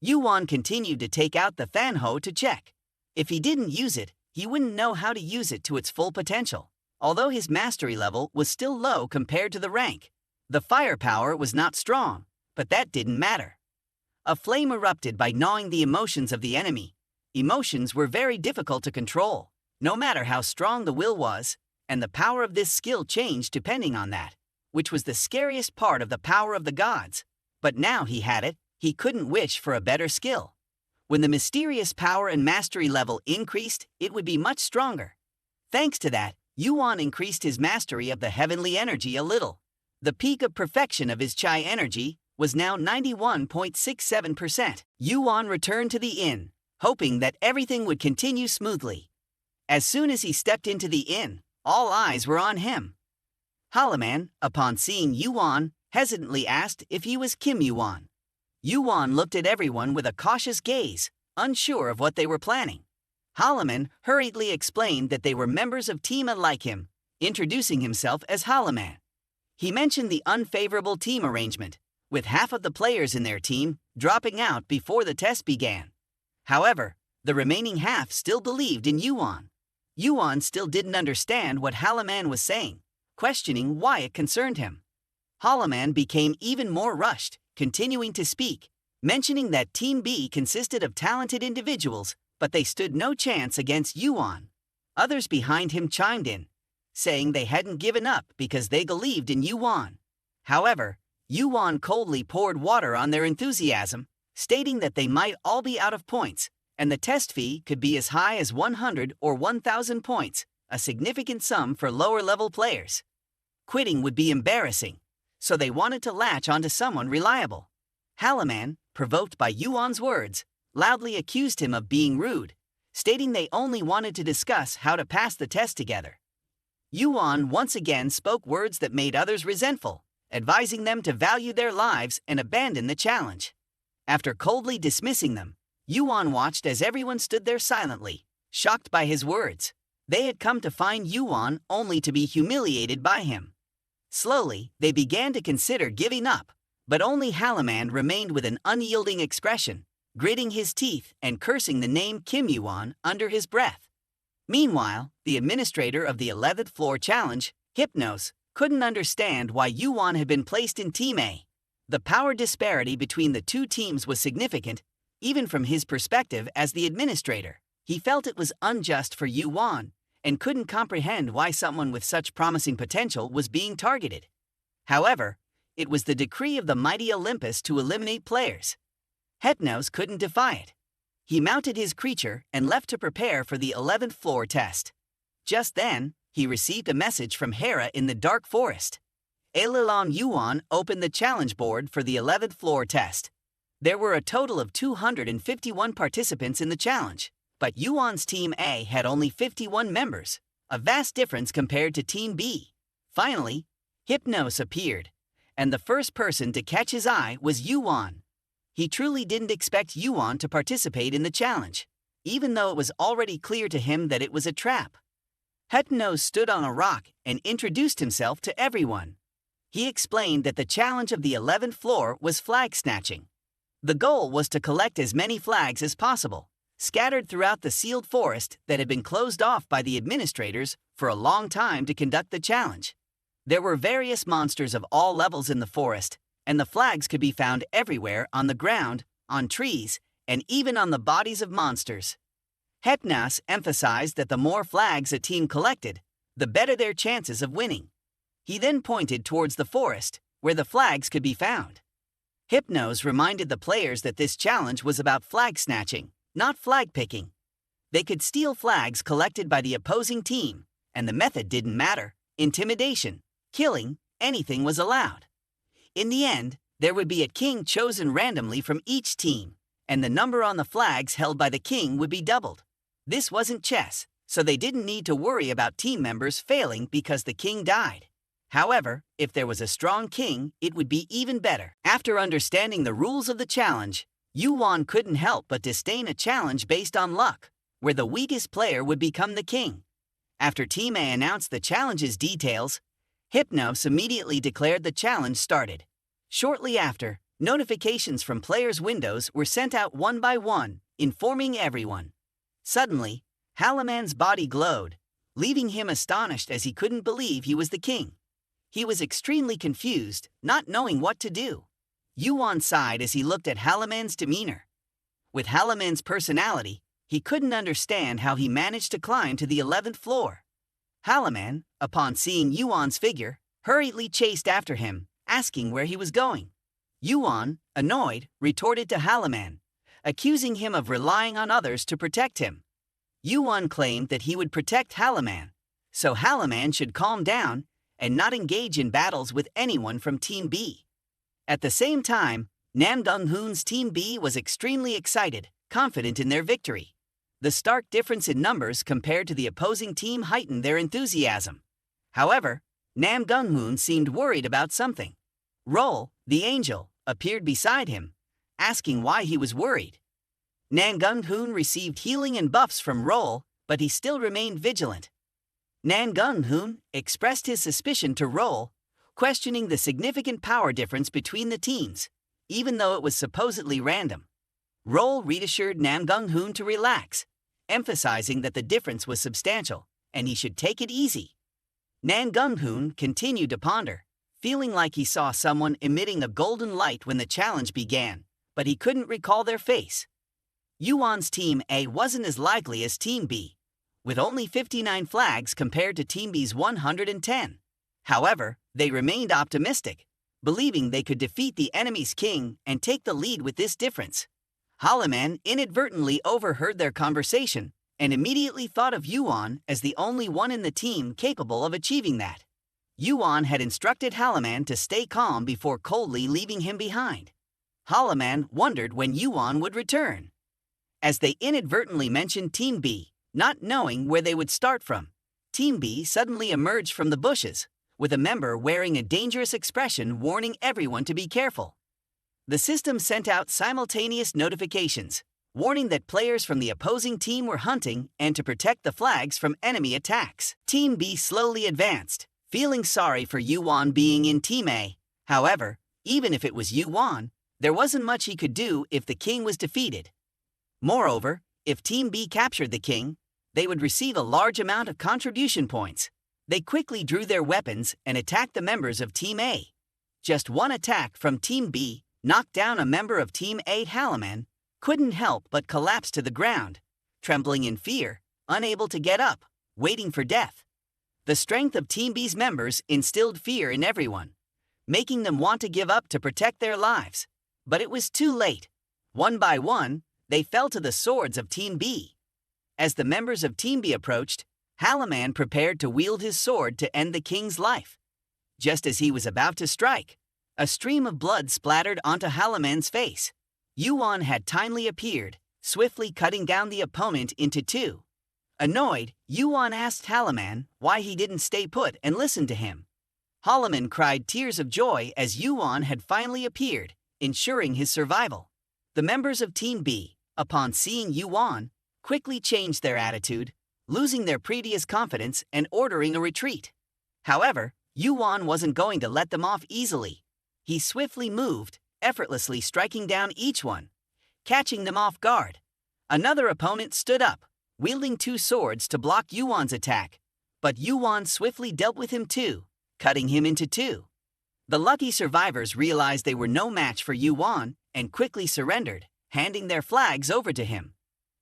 Yuan continued to take out the Fanho to check. If he didn't use it, he wouldn't know how to use it to its full potential. Although his mastery level was still low compared to the rank, the firepower was not strong, but that didn't matter. A flame erupted by gnawing the emotions of the enemy. Emotions were very difficult to control, no matter how strong the will was, and the power of this skill changed depending on that, which was the scariest part of the power of the gods. But now he had it, he couldn't wish for a better skill. When the mysterious power and mastery level increased, it would be much stronger. Thanks to that, Yuan increased his mastery of the heavenly energy a little. The peak of perfection of his Chi energy was now 91.67%. Yuan returned to the inn, hoping that everything would continue smoothly. As soon as he stepped into the inn, all eyes were on him. Halaman, upon seeing Yuan, hesitantly asked if he was Kim Yuan. Yuan looked at everyone with a cautious gaze, unsure of what they were planning. Halaman hurriedly explained that they were members of Team like him, introducing himself as Halaman. He mentioned the unfavorable team arrangement, with half of the players in their team dropping out before the test began. However, the remaining half still believed in Yuan. Yuan still didn't understand what Halaman was saying, questioning why it concerned him. Halaman became even more rushed, continuing to speak, mentioning that Team B consisted of talented individuals, but they stood no chance against Yuan. Others behind him chimed in, saying they hadn't given up because they believed in Yuan. However, Yuan coldly poured water on their enthusiasm, stating that they might all be out of points, and the test fee could be as high as 100 or 1,000 points, a significant sum for lower-level players. Quitting would be embarrassing, so they wanted to latch onto someone reliable. Halaman, provoked by Yuan's words, loudly accused him of being rude, stating they only wanted to discuss how to pass the test together. Yuan once again spoke words that made others resentful, advising them to value their lives and abandon the challenge. After coldly dismissing them, Yuan watched as everyone stood there silently, shocked by his words. They had come to find Yuan only to be humiliated by him. Slowly, they began to consider giving up, but only Halaman remained with an unyielding expression, gritting his teeth and cursing the name Kim Yuan under his breath. Meanwhile, the administrator of the 11th floor challenge, Hypnos, couldn't understand why Yuan had been placed in Team A. The power disparity between the two teams was significant, even from his perspective as the administrator. He felt it was unjust for Yuan, and couldn't comprehend why someone with such promising potential was being targeted. However, it was the decree of the mighty Olympus to eliminate players. Hypnos couldn't defy it. He mounted his creature and left to prepare for the 11th floor test. Just then, he received a message from Hera in the dark forest. Elilam Yuan opened the challenge board for the 11th floor test. There were a total of 251 participants in the challenge, but Yuan's Team A had only 51 members, a vast difference compared to Team B. Finally, Hypnos appeared, and the first person to catch his eye was Yuan. He truly didn't expect Yuan to participate in the challenge, even though it was already clear to him that it was a trap. Hypnos stood on a rock and introduced himself to everyone. He explained that the challenge of the 11th floor was flag snatching. The goal was to collect as many flags as possible, scattered throughout the sealed forest that had been closed off by the administrators for a long time to conduct the challenge. There were various monsters of all levels in the forest, and the flags could be found everywhere on the ground, on trees, and even on the bodies of monsters. Hypnos emphasized that the more flags a team collected, the better their chances of winning. He then pointed towards the forest, where the flags could be found. Hypnos reminded the players that this challenge was about flag snatching, not flag picking. They could steal flags collected by the opposing team, and the method didn't matter. Intimidation, killing, anything was allowed. In the end, there would be a king chosen randomly from each team, and the number on the flags held by the king would be doubled. This wasn't chess, so they didn't need to worry about team members failing because the king died. However, if there was a strong king, it would be even better. After understanding the rules of the challenge, Yuan couldn't help but disdain a challenge based on luck, where the weakest player would become the king. After Team A announced the challenge's details, Hypnos immediately declared the challenge started. Shortly after, notifications from players' windows were sent out one by one, informing everyone. Suddenly, Halaman's body glowed, leaving him astonished as he couldn't believe he was the king. He was extremely confused, not knowing what to do. Yuan sighed as he looked at Halaman's demeanor. With Halaman's personality, he couldn't understand how he managed to climb to the 11th floor. Halaman, upon seeing Yuan's figure, hurriedly chased after him, asking where he was going. Yuan, annoyed, retorted to Halaman, accusing him of relying on others to protect him. Yuan claimed that he would protect Halaman, so Halaman should calm down and not engage in battles with anyone from Team B. At the same time, Nam Dong-hoon's Team B was extremely excited, confident in their victory. The stark difference in numbers compared to the opposing team heightened their enthusiasm. However, Nam Dong-hoon seemed worried about something. Roll, the angel, appeared beside him, asking why he was worried. Nam Dong-hoon received healing and buffs from Roll, but he still remained vigilant. Nam Dong-hoon expressed his suspicion to Roll, questioning the significant power difference between the teams, even though it was supposedly random. Roll reassured Nam Dong-hoon to relax, emphasizing that the difference was substantial, and he should take it easy. Nam Dong-hoon continued to ponder, feeling like he saw someone emitting a golden light when the challenge began, but he couldn't recall their face. Yuwon's Team A wasn't as likely as Team B, with only 59 flags compared to Team B's 110. However, they remained optimistic, believing they could defeat the enemy's king and take the lead with this difference. Halaman inadvertently overheard their conversation and immediately thought of Yuan as the only one in the team capable of achieving that. Yuan had instructed Halaman to stay calm before coldly leaving him behind. Halaman wondered when Yuan would return. As they inadvertently mentioned Team B, not knowing where they would start from, Team B suddenly emerged from the bushes, with a member wearing a dangerous expression warning everyone to be careful. The system sent out simultaneous notifications, warning that players from the opposing team were hunting and to protect the flags from enemy attacks. Team B slowly advanced, feeling sorry for Yuan being in Team A. However, even if it was Yuan, there wasn't much he could do if the king was defeated. Moreover, if Team B captured the king, they would receive a large amount of contribution points. They quickly drew their weapons and attacked the members of Team A. Just one attack from Team B knocked down a member of Team A. Halaman couldn't help but collapse to the ground, trembling in fear, unable to get up, waiting for death. The strength of Team B's members instilled fear in everyone, making them want to give up to protect their lives. But it was too late. One by one, they fell to the swords of Team B. As the members of Team B approached, Halaman prepared to wield his sword to end the king's life. Just as he was about to strike, a stream of blood splattered onto Halaman's face. Yuan had timely appeared, swiftly cutting down the opponent into two. Annoyed, Yuan asked Halaman why he didn't stay put and listen to him. Halaman cried tears of joy as Yuan had finally appeared, ensuring his survival. The members of Team B, upon seeing Yuan, quickly changed their attitude, losing their previous confidence and ordering a retreat. However, Yuan wasn't going to let them off easily. He swiftly moved, effortlessly striking down each one, catching them off guard. Another opponent stood up, wielding two swords to block Yuan's attack, but Yuan swiftly dealt with him too, cutting him into two. The lucky survivors realized they were no match for Yuan and quickly surrendered, handing their flags over to him.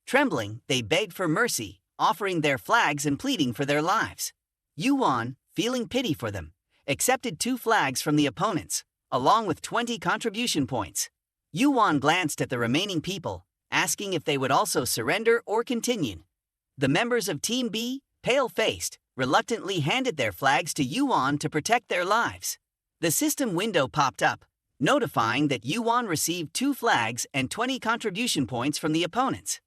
Trembling, they begged for mercy, offering their flags and pleading for their lives. Yuan, feeling pity for them, accepted 2 flags from the opponents, along with 20 contribution points. Yuan glanced at the remaining people, asking if they would also surrender or continue. The members of Team B, pale-faced, reluctantly handed their flags to Yuan to protect their lives. The system window popped up, notifying that Yuan received 2 flags and 20 contribution points from the opponents.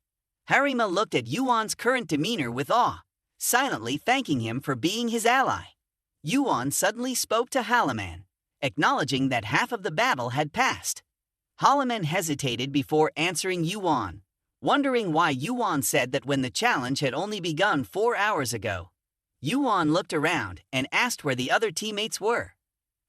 Harima looked at Yuan's current demeanor with awe, silently thanking him for being his ally. Yuan suddenly spoke to Halaman, acknowledging that half of the battle had passed. Halaman hesitated before answering Yuan, wondering why Yuan said that when the challenge had only begun 4 hours ago. Yuan looked around and asked where the other teammates were.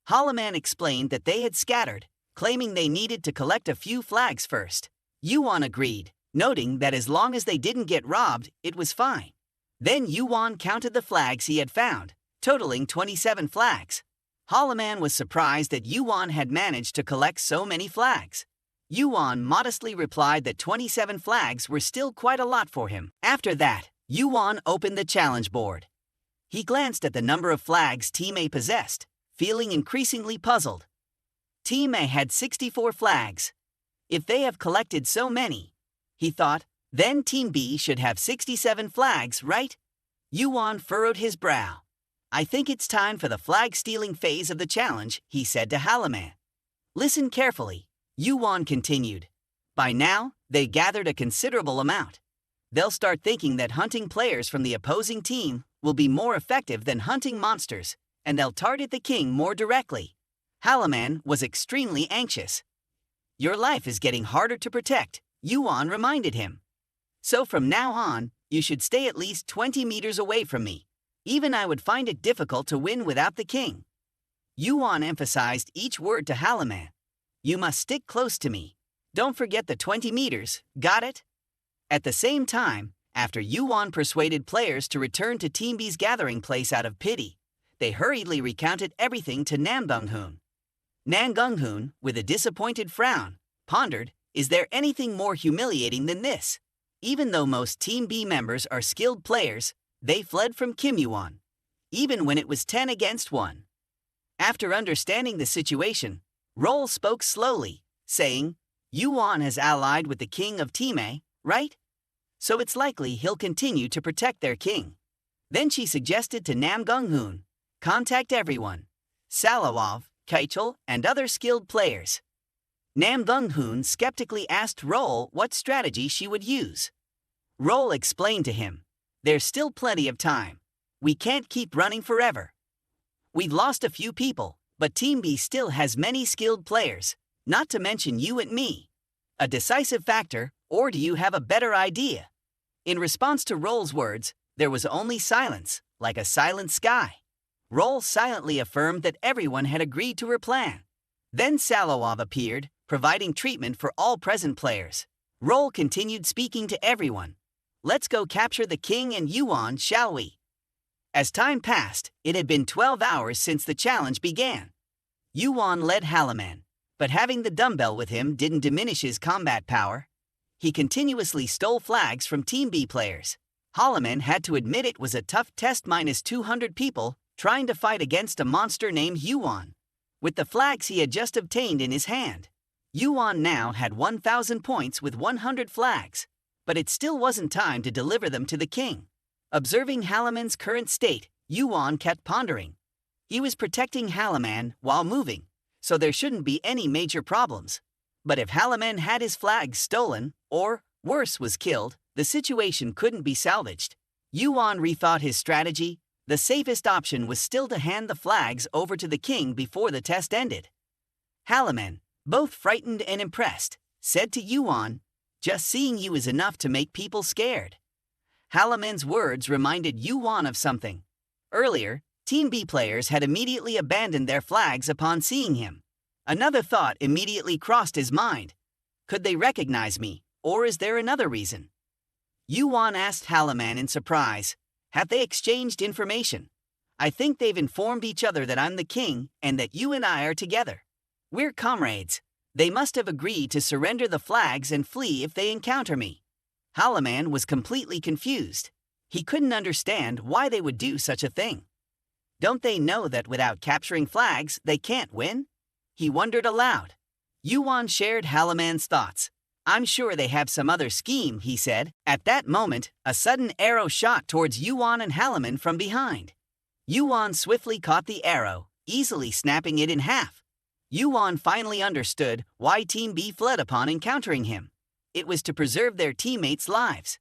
Halaman explained that they had scattered, claiming they needed to collect a few flags first. Yuan agreed, noting that as long as they didn't get robbed, it was fine. Then Yuan counted the flags he had found, totaling 27 flags. Halaman was surprised that Yuan had managed to collect so many flags. Yuan modestly replied that 27 flags were still quite a lot for him. After that, Yuan opened the challenge board. He glanced at the number of flags Team A possessed, feeling increasingly puzzled. Team A had 64 flags. If they have collected so many, he thought, then Team B should have 67 flags, right? Yuan furrowed his brow. I think it's time for the flag-stealing phase of the challenge, he said to Halaman. Listen carefully, Yuan continued. By now, they gathered a considerable amount. They'll start thinking that hunting players from the opposing team will be more effective than hunting monsters, and they'll target the king more directly. Halaman was extremely anxious. Your life is getting harder to protect, Yuan reminded him. So from now on, you should stay at least 20 meters away from me. Even I would find it difficult to win without the king. Yuan emphasized each word to Halaman. You must stick close to me. Don't forget the 20 meters, got it? At the same time, after Yuan persuaded players to return to Team B's gathering place out of pity, they hurriedly recounted everything to Namgung-hoon. Namgung-hoon, with a disappointed frown, pondered, is there anything more humiliating than this? Even though most Team B members are skilled players, they fled from YuWon, even when it was 10 against 1. After understanding the situation, Roll spoke slowly, saying, Yuan has allied with the king of Team A, right? So it's likely he'll continue to protect their king. Then she suggested to Namgung-hoon, contact everyone, Salawov, Keichel, and other skilled players. Namgung-hoon skeptically asked Roll what strategy she would use. Roll explained to him, there's still plenty of time. We can't keep running forever. We've lost a few people, but Team B still has many skilled players, not to mention you and me. A decisive factor, or do you have a better idea? In response to Roll's words, there was only silence, like a silent sky. Roll silently affirmed that everyone had agreed to her plan. Then Salawov appeared, providing treatment for all present players. Roll continued speaking to everyone. Let's go capture the king and Yuan, shall we? As time passed, it had been 12 hours since the challenge began. Yuan led Halaman, but having the dumbbell with him didn't diminish his combat power. He continuously stole flags from Team B players. Halaman had to admit it was a tough test minus 200 people trying to fight against a monster named Yuan. With the flags he had just obtained in his hand, Yuan now had 1,000 points with 100 flags, but it still wasn't time to deliver them to the king. Observing Halaman's current state, Yuan kept pondering. He was protecting Halaman while moving, so there shouldn't be any major problems. But if Halaman had his flags stolen, or, worse, was killed, the situation couldn't be salvaged. Yuan rethought his strategy. The safest option was still to hand the flags over to the king before the test ended. Halaman, both frightened and impressed, said to Yuan, just seeing you is enough to make people scared. Halaman's words reminded Yuan of something. Earlier, Team B players had immediately abandoned their flags upon seeing him. Another thought immediately crossed his mind. Could they recognize me, or is there another reason? Yuan asked Halaman in surprise. Have they exchanged information? I think they've informed each other that I'm the king and that you and I are together. We're comrades. They must have agreed to surrender the flags and flee if they encounter me. Halaman was completely confused. He couldn't understand why they would do such a thing. Don't they know that without capturing flags, they can't win? He wondered aloud. Yuan shared Halaman's thoughts. I'm sure they have some other scheme, he said. At that moment, a sudden arrow shot towards Yuan and Halaman from behind. Yuan swiftly caught the arrow, easily snapping it in half. Yuan finally understood why Team B fled upon encountering him. It was to preserve their teammates' lives.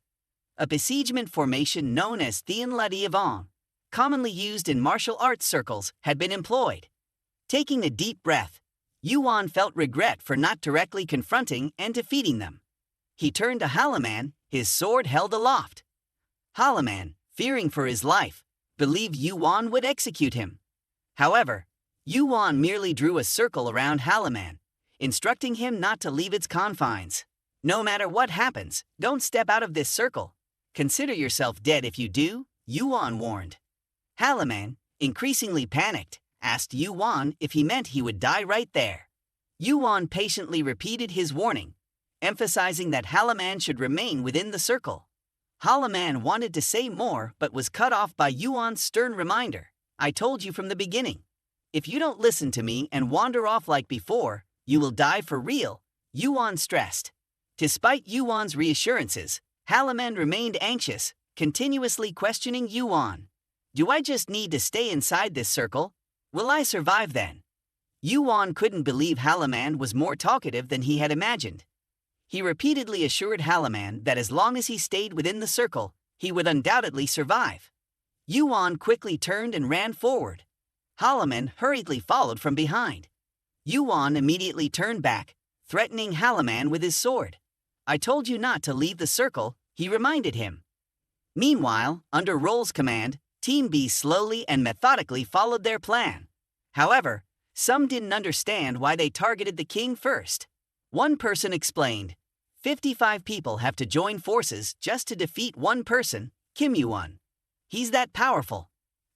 A besiegement formation known as Thean Maly, commonly used in martial arts circles, had been employed. Taking a deep breath, Yuan felt regret for not directly confronting and defeating them. He turned to Halaman, his sword held aloft. Halaman, fearing for his life, believed Yuan would execute him. However, Yuan merely drew a circle around Halaman, instructing him not to leave its confines. No matter what happens, don't step out of this circle. Consider yourself dead if you do, Yuan warned. Halaman, increasingly panicked, asked Yuan if he meant he would die right there. Yuan patiently repeated his warning, emphasizing that Halaman should remain within the circle. Halaman wanted to say more but was cut off by Yuan's stern reminder. I told you from the beginning. If you don't listen to me and wander off like before, you will die for real, Yuan stressed. Despite Yuan's reassurances, Halaman remained anxious, continuously questioning Yuan. Do I just need to stay inside this circle? Will I survive then? Yuan couldn't believe Halaman was more talkative than he had imagined. He repeatedly assured Halaman that as long as he stayed within the circle, he would undoubtedly survive. Yuan quickly turned and ran forward. Halaman hurriedly followed from behind. Yuan immediately turned back, threatening Halaman with his sword. I told you not to leave the circle, he reminded him. Meanwhile, under Roll's command, Team B slowly and methodically followed their plan. However, some didn't understand why they targeted the king first. One person explained, 55 people have to join forces just to defeat one person, Yuan. He's that powerful.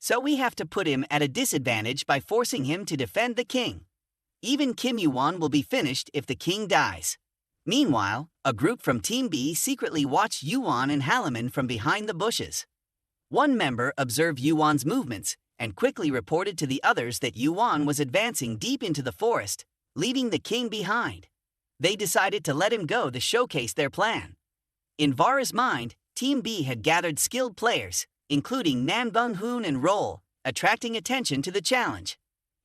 So we have to put him at a disadvantage by forcing him to defend the king. Even Kim Yuwon will be finished if the king dies. Meanwhile, a group from Team B secretly watched Yuan and Halaman from behind the bushes. One member observed Yuan's movements and quickly reported to the others that Yuan was advancing deep into the forest, leaving the king behind. They decided to let him go to showcase their plan. In Vara's mind, Team B had gathered skilled players, including Nam Bung-hoon and Roll, attracting attention to the challenge.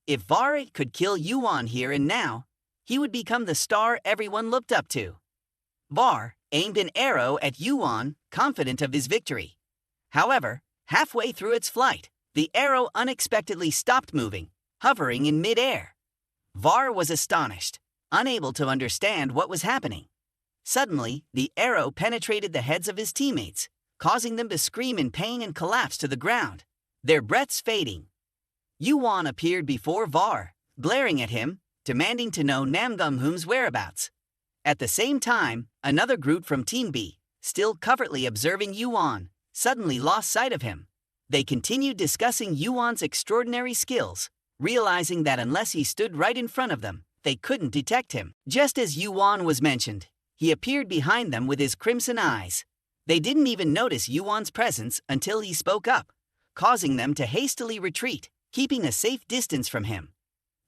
If Vara could kill Yuan here and now, he would become the star everyone looked up to. Var aimed an arrow at Yuan, confident of his victory. However, halfway through its flight, the arrow unexpectedly stopped moving, hovering in mid-air. Var was astonished, unable to understand what was happening. Suddenly, the arrow penetrated the heads of his teammates, causing them to scream in pain and collapse to the ground, their breaths fading. Yuan appeared before Var, glaring at him, demanding to know Nam Gung-hoon's whereabouts. At the same time, another group from Team B, still covertly observing Yuan, suddenly lost sight of him. They continued discussing Yuan's extraordinary skills, realizing that unless he stood right in front of them, they couldn't detect him. Just as Yuan was mentioned, he appeared behind them with his crimson eyes. They didn't even notice Yuan's presence until he spoke up, causing them to hastily retreat, keeping a safe distance from him.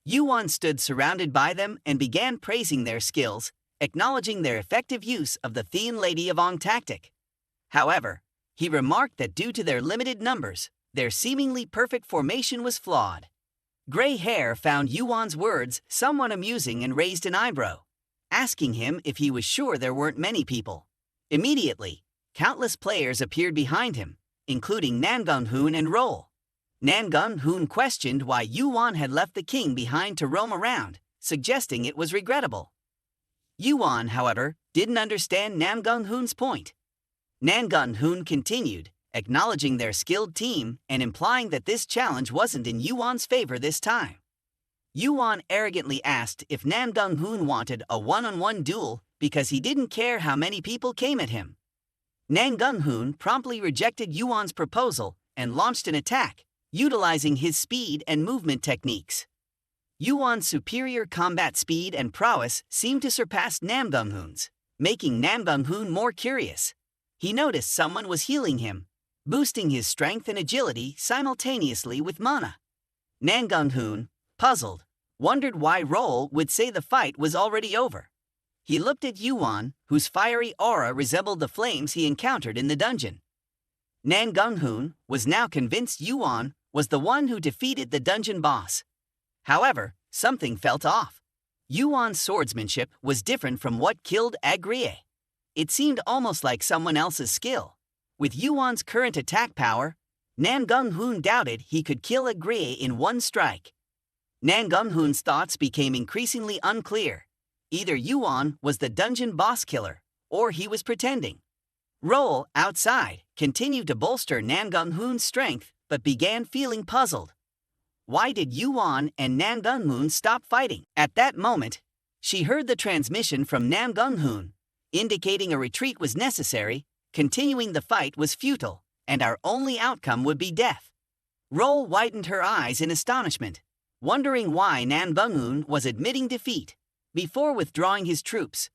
Yuan stood surrounded by them and began praising their skills, acknowledging their effective use of the Thean Lady of Ong tactic. However, he remarked that due to their limited numbers, their seemingly perfect formation was flawed. Gray Hair found Yuan's words somewhat amusing and raised an eyebrow, asking him if he was sure there weren't many people. Immediately, countless players appeared behind him, including Nam Gung-hoon and Roll. Nam Gung-hoon questioned why Yuan had left the king behind to roam around, suggesting it was regrettable. Yuan, however, didn't understand Nam Gung-hoon's point. Nam Gung-hoon continued, acknowledging their skilled team and implying that this challenge wasn't in Yuan's favor this time. Yuan arrogantly asked if Nam Gung-hoon wanted a one-on-one duel because he didn't care how many people came at him. Nam Gung-hoon promptly rejected Yuan's proposal and launched an attack, utilizing his speed and movement techniques. Yuan's superior combat speed and prowess seemed to surpass Nam Gung-hoon's, making Nam Gung-hoon more curious. He noticed someone was healing him, boosting his strength and agility simultaneously with mana. Nam Gung-hoon, puzzled, wondered why Roll would say the fight was already over. He looked at Yuan, whose fiery aura resembled the flames he encountered in the dungeon. Nam Gung-hoon was now convinced Yuan was the one who defeated the dungeon boss. However, something felt off. Yuan's swordsmanship was different from what killed Agrie. It seemed almost like someone else's skill. With Yuan's current attack power, Nam Gung-hoon doubted he could kill Agrie in one strike. Nam Gung-hoon's thoughts became increasingly unclear. Either Yuan was the dungeon boss killer, or he was pretending. Roll, outside, continued to bolster Nam Gung-hoon's strength, but began feeling puzzled. Why did Yuan and Nam Gung-hoon stop fighting? At that moment, she heard the transmission from Nam Gung-hoon, indicating a retreat was necessary, continuing the fight was futile, and our only outcome would be death. Roll widened her eyes in astonishment, wondering why Nam Gung-hoon was admitting defeat, before withdrawing his troops.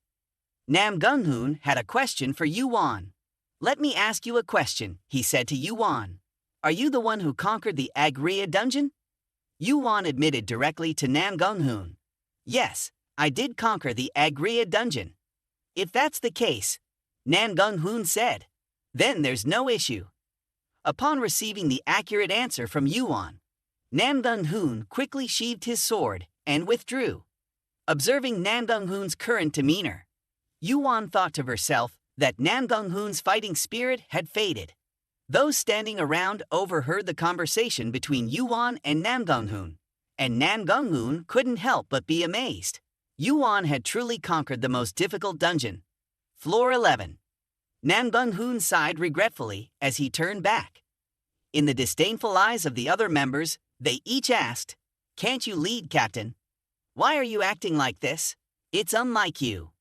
Nam Gung-hoon had a question for Yuan. "Let me ask you a question," he said to Yuan. "Are you the one who conquered the Agria dungeon?" Yuan admitted directly to Nam Gung-hoon. "Yes, I did conquer the Agria dungeon." "If that's the case," Nam Gung-hoon said, "then there's no issue." Upon receiving the accurate answer from Yuan, Nam Gung-hoon quickly sheathed his sword and withdrew. Observing Nam Gung-hoon's current demeanor, Yuan thought to herself that Nam Gung-hoon's fighting spirit had faded. Those standing around overheard the conversation between Yuan and Nam Gung-hoon, and Nam Gung-hoon couldn't help but be amazed. Yuan had truly conquered the most difficult dungeon. Floor 11. Nam Gung-hoon sighed regretfully as he turned back. In the disdainful eyes of the other members, they each asked, "Can't you lead, Captain? Why are you acting like this? It's unlike you.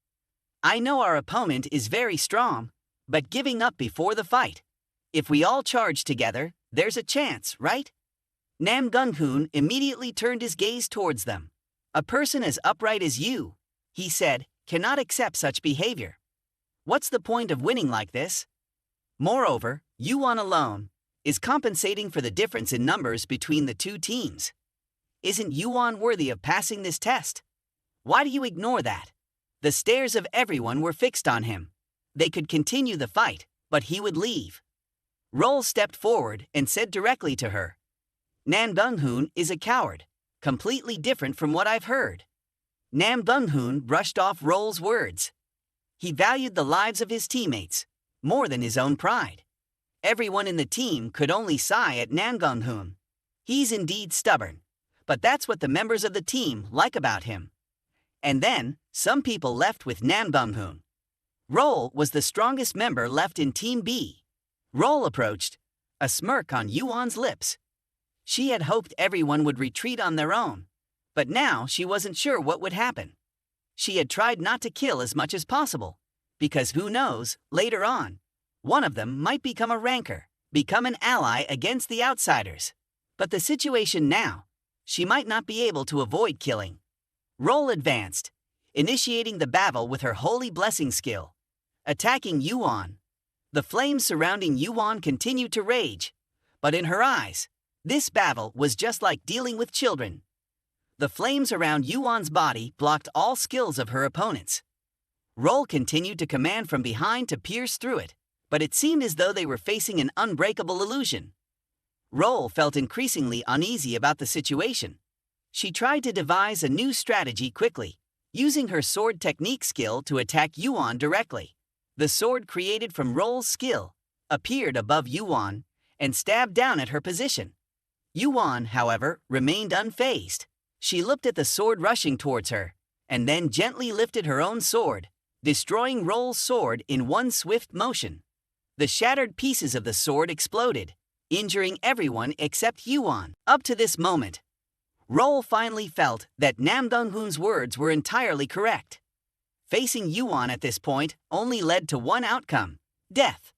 I know our opponent is very strong, but giving up before the fight. If we all charge together, there's a chance, right?" Nam Gung-hoon immediately turned his gaze towards them. A person as upright as you, he said, cannot accept such behavior. What's the point of winning like this? Moreover, Yuan alone is compensating for the difference in numbers between the two teams. Isn't Yuan worthy of passing this test? Why do you ignore that? The stares of everyone were fixed on him. They could continue the fight, but he would leave. Roll stepped forward and said directly to her, Nam Gung-hoon is a coward, completely different from what I've heard. Nam Gung-hoon brushed off Roll's words. He valued the lives of his teammates more than his own pride. Everyone in the team could only sigh at Nam Gung-hoon. He's indeed stubborn, but that's what the members of the team like about him. And then, some people left with Nam Gung-hoon. Roll was the strongest member left in Team B. Roll approached, a smirk on Yuan's lips. She had hoped everyone would retreat on their own, but now she wasn't sure what would happen. She had tried not to kill as much as possible, because who knows, later on, one of them might become a ranker, become an ally against the outsiders. But the situation now, she might not be able to avoid killing. Roll advanced, initiating the battle with her holy blessing skill, attacking Yuan. The flames surrounding Yuan continued to rage, but in her eyes, this battle was just like dealing with children. The flames around Yuan's body blocked all skills of her opponents. Roll continued to command from behind to pierce through it, but it seemed as though they were facing an unbreakable illusion. Roll felt increasingly uneasy about the situation. She tried to devise a new strategy quickly, using her sword technique skill to attack Yuan directly. The sword created from Roll's skill appeared above Yuan and stabbed down at her position. Yuan, however, remained unfazed. She looked at the sword rushing towards her, and then gently lifted her own sword, destroying Roll's sword in one swift motion. The shattered pieces of the sword exploded, injuring everyone except Yuan. Up to this moment, Roll finally felt that Nam Gung-hoon's words were entirely correct. Facing Yuan at this point only led to one outcome: death.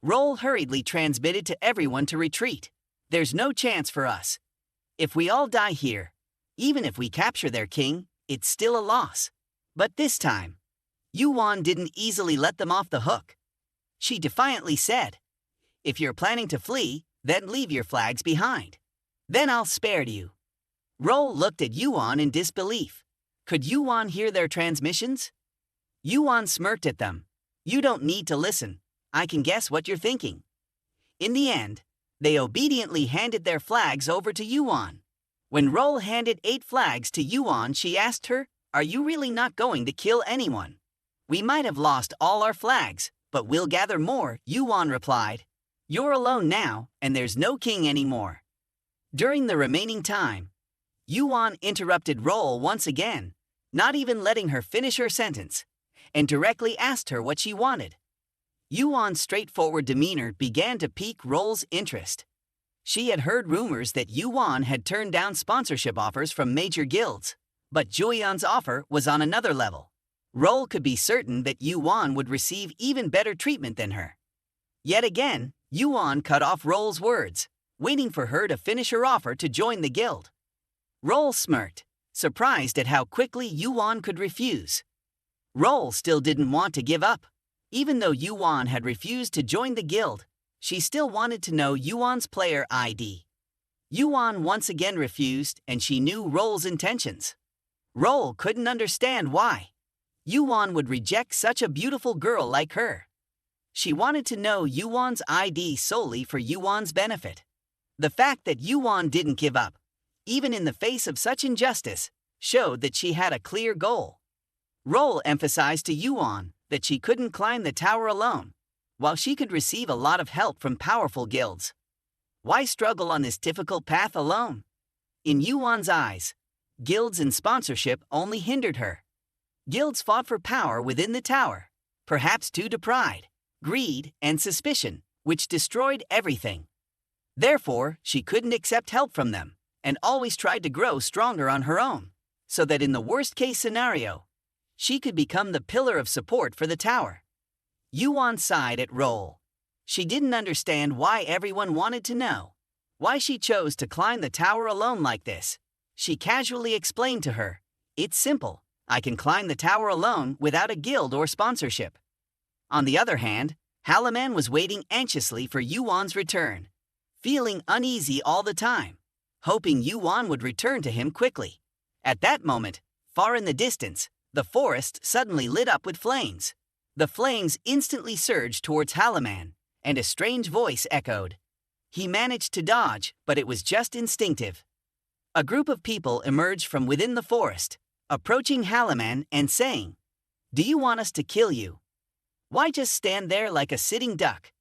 Roll hurriedly transmitted to everyone to retreat. There's no chance for us. If we all die here, even if we capture their king, it's still a loss. But this time, Yuan didn't easily let them off the hook. She defiantly said, if you're planning to flee, then leave your flags behind. Then I'll spare you. Roll looked at Yuan in disbelief. Could Yuan hear their transmissions? Yuan smirked at them. You don't need to listen. I can guess what you're thinking. In the end, they obediently handed their flags over to Yuan. When Roll handed 8 flags to Yuan, she asked her, are you really not going to kill anyone? We might have lost all our flags, but we'll gather more, Yuan replied. You're alone now, and there's no king anymore. During the remaining time, Yuan interrupted Roll once again, not even letting her finish her sentence, and directly asked her what she wanted. Yuan's straightforward demeanor began to pique Roll's interest. She had heard rumors that Yuan had turned down sponsorship offers from major guilds, but Yuan's offer was on another level. Roll could be certain that Yuan would receive even better treatment than her. Yet again, Yuan cut off Roll's words, waiting for her to finish her offer to join the guild. Roll smirked, surprised at how quickly Yuan could refuse. Roll still didn't want to give up. Even though Yuan had refused to join the guild, she still wanted to know Yuan's player ID. Yuan once again refused, and she knew Roll's intentions. Roll couldn't understand why Yuan would reject such a beautiful girl like her. She wanted to know Yuan's ID solely for Yuan's benefit. The fact that Yuan didn't give up, even in the face of such injustice, showed that she had a clear goal. Roll emphasized to Yuan that she couldn't climb the tower alone, while she could receive a lot of help from powerful guilds. Why struggle on this difficult path alone? In Yuan's eyes, guilds and sponsorship only hindered her. Guilds fought for power within the tower, perhaps due to pride, greed, and suspicion, which destroyed everything. Therefore, she couldn't accept help from them, and always tried to grow stronger on her own, so that in the worst-case scenario, she could become the pillar of support for the tower. Yuan sighed at Roll. She didn't understand why everyone wanted to know. why she chose to climb the tower alone like this. She casually explained to her, "It's simple. I can climb the tower alone without a guild or sponsorship." On the other hand, Halaman was waiting anxiously for Yuwon's return, feeling uneasy all the time, hoping Yuwon would return to him quickly. At that moment, far in the distance, the forest suddenly lit up with flames. The flames instantly surged towards Halaman, and a strange voice echoed. He managed to dodge, but it was just instinctive. A group of people emerged from within the forest, approaching Halaman and saying, "Do you want us to kill you? Why just stand there like a sitting duck?"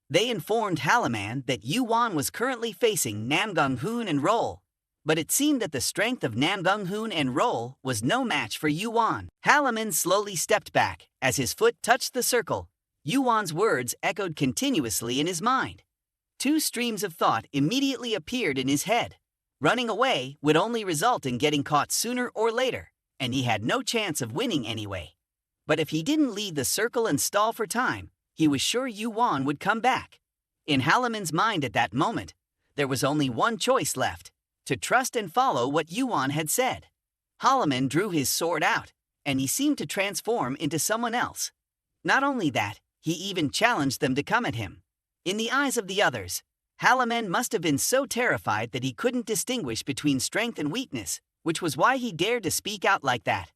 They informed Halaman that Yuan was currently facing Namgung-hoon and Roll, but it seemed that the strength of Namgung-hoon and Roll was no match for Yuan. Halaman slowly stepped back as his foot touched the circle. Yuan's words echoed continuously in his mind. Two streams of thought immediately appeared in his head. Running away would only result in getting caught sooner or later, and he had no chance of winning anyway. But if he didn't leave the circle and stall for time, he was sure Yuan would come back. In Halaman's mind at that moment, there was only one choice left: to trust and follow what Yuan had said. Halaman drew his sword out, and he seemed to transform into someone else. Not only that, he even challenged them to come at him. In the eyes of the others, Halaman must have been so terrified that he couldn't distinguish between strength and weakness, which was why he dared to speak out like that.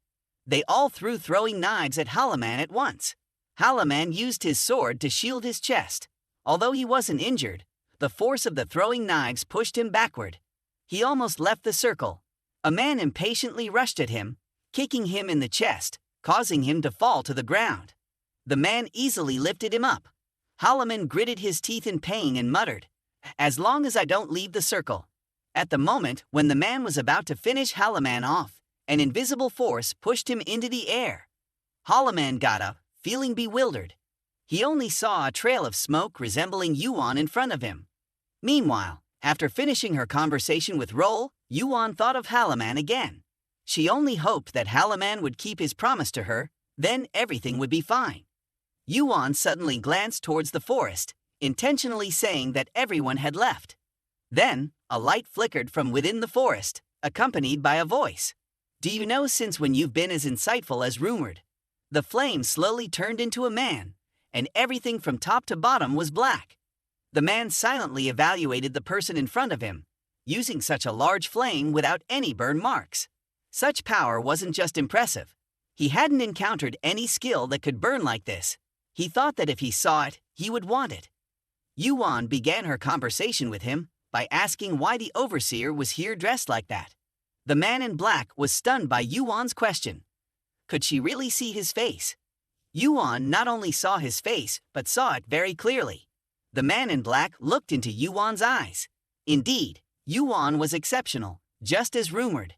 They all threw throwing knives at Halaman at once. Halaman used his sword to shield his chest. Although he wasn't injured, the force of the throwing knives pushed him backward. He almost left the circle. A man impatiently rushed at him, kicking him in the chest, causing him to fall to the ground. The man easily lifted him up. Halaman gritted his teeth in pain and muttered, "As long as I don't leave the circle." At the moment when the man was about to finish Halaman off, an invisible force pushed him into the air. Halaman got up, feeling bewildered. He only saw a trail of smoke resembling Yuan in front of him. Meanwhile, after finishing her conversation with Roll, Yuan thought of Halaman again. She only hoped that Halaman would keep his promise to her, then everything would be fine. Yuan suddenly glanced towards the forest, intentionally saying that everyone had left. Then, a light flickered from within the forest, accompanied by a voice. "Do you know since when you've been as insightful as rumored?" The flame slowly turned into a man, and everything from top to bottom was black. The man silently evaluated the person in front of him, using such a large flame without any burn marks. Such power wasn't just impressive. He hadn't encountered any skill that could burn like this. He thought that if he saw it, he would want it. Yuan began her conversation with him by asking why the overseer was here dressed like that. The man in black was stunned by Yuan's question. Could she really see his face? Yuan not only saw his face, but saw it very clearly. The man in black looked into Yuan's eyes. Indeed, Yuan was exceptional, just as rumored.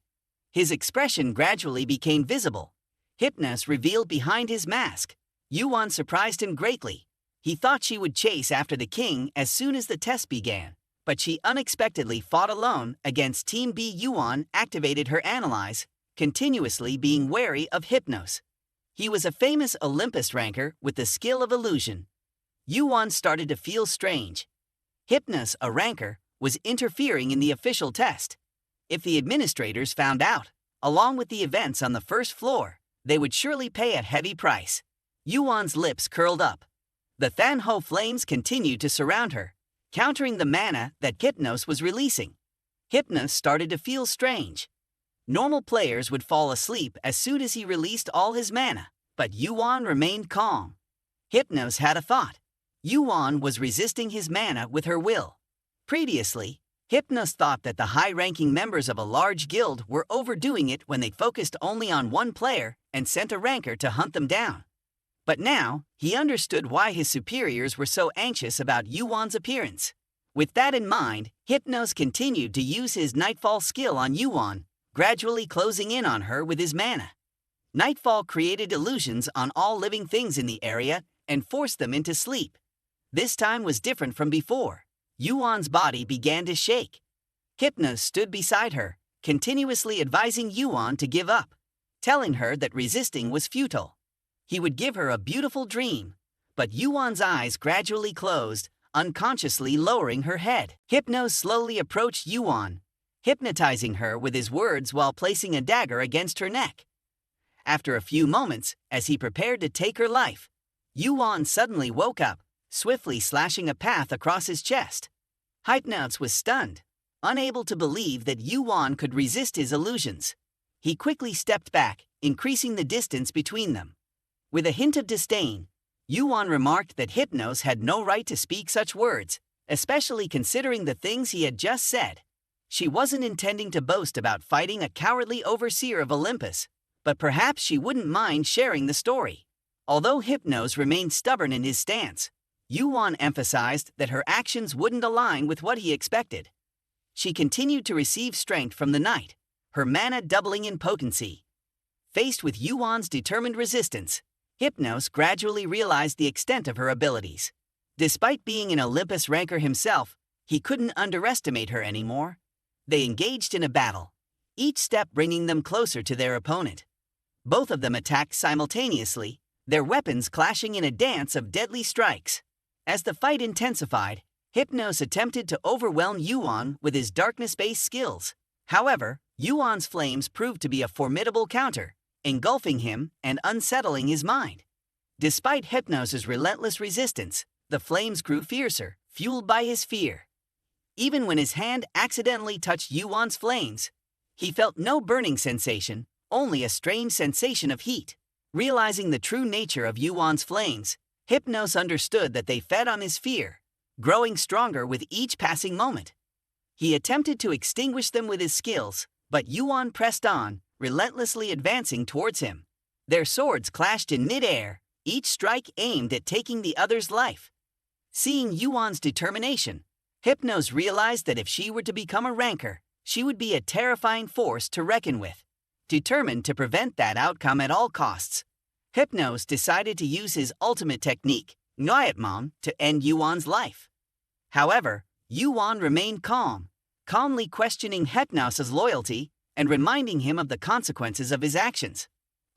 His expression gradually became visible. Hypnos revealed behind his mask. Yuan surprised him greatly. He thought she would chase after the king as soon as the test began, but she unexpectedly fought alone against Team B. Yuan activated her analyze, continuously being wary of Hypnos. He was a famous Olympus ranker with the skill of illusion. Yuan started to feel strange. Hypnos, a ranker, was interfering in the official test. If the administrators found out, along with the events on the first floor, they would surely pay a heavy price. Yuan's lips curled up. The Thanho flames continued to surround her, countering the mana that Hypnos was releasing. Hypnos started to feel strange. Normal players would fall asleep as soon as he released all his mana, but Yuan remained calm. Hypnos had a thought. Yuan was resisting his mana with her will. Previously, Hypnos thought that the high-ranking members of a large guild were overdoing it when they focused only on one player and sent a ranker to hunt them down. But now, he understood why his superiors were so anxious about Yuan's appearance. With that in mind, Hypnos continued to use his Nightfall skill on Yuan, gradually closing in on her with his mana. Nightfall created illusions on all living things in the area and forced them into sleep. This time was different from before. Yuan's body began to shake. Hypnos stood beside her, continuously advising Yuan to give up, telling her that resisting was futile. He would give her a beautiful dream, but Yuan's eyes gradually closed, unconsciously lowering her head. Hypnos slowly approached YuWon, hypnotizing her with his words while placing a dagger against her neck. After a few moments, as he prepared to take her life, YuWon suddenly woke up, swiftly slashing a path across his chest. Hypnos was stunned, unable to believe that YuWon could resist his illusions. He quickly stepped back, increasing the distance between them. With a hint of disdain, YuWon remarked that Hypnos had no right to speak such words, especially considering the things he had just said. She wasn't intending to boast about fighting a cowardly overseer of Olympus, but perhaps she wouldn't mind sharing the story. Although Hypnos remained stubborn in his stance, YuWon emphasized that her actions wouldn't align with what he expected. She continued to receive strength from the night, her mana doubling in potency. Faced with YuWon's determined resistance, Hypnos gradually realized the extent of her abilities. Despite being an Olympus ranker himself, he couldn't underestimate her anymore. They engaged in a battle, each step bringing them closer to their opponent. Both of them attacked simultaneously, their weapons clashing in a dance of deadly strikes. As the fight intensified, Hypnos attempted to overwhelm YuWon with his darkness-based skills. However, YuWon's flames proved to be a formidable counter, engulfing him and unsettling his mind. Despite Hypnos' relentless resistance, the flames grew fiercer, fueled by his fear. Even when his hand accidentally touched YuWon's flames, he felt no burning sensation, only a strange sensation of heat. Realizing the true nature of YuWon's flames, Hypnos understood that they fed on his fear, growing stronger with each passing moment. He attempted to extinguish them with his skills, but YuWon pressed on, relentlessly advancing towards him. Their swords clashed in mid-air, each strike aimed at taking the other's life. Seeing YuWon's determination, Hypnos realized that if she were to become a ranker, she would be a terrifying force to reckon with. Determined to prevent that outcome at all costs, Hypnos decided to use his ultimate technique, Nyatmon, to end YuWon's life. However, YuWon remained calm, calmly questioning Hypnos' loyalty and reminding him of the consequences of his actions.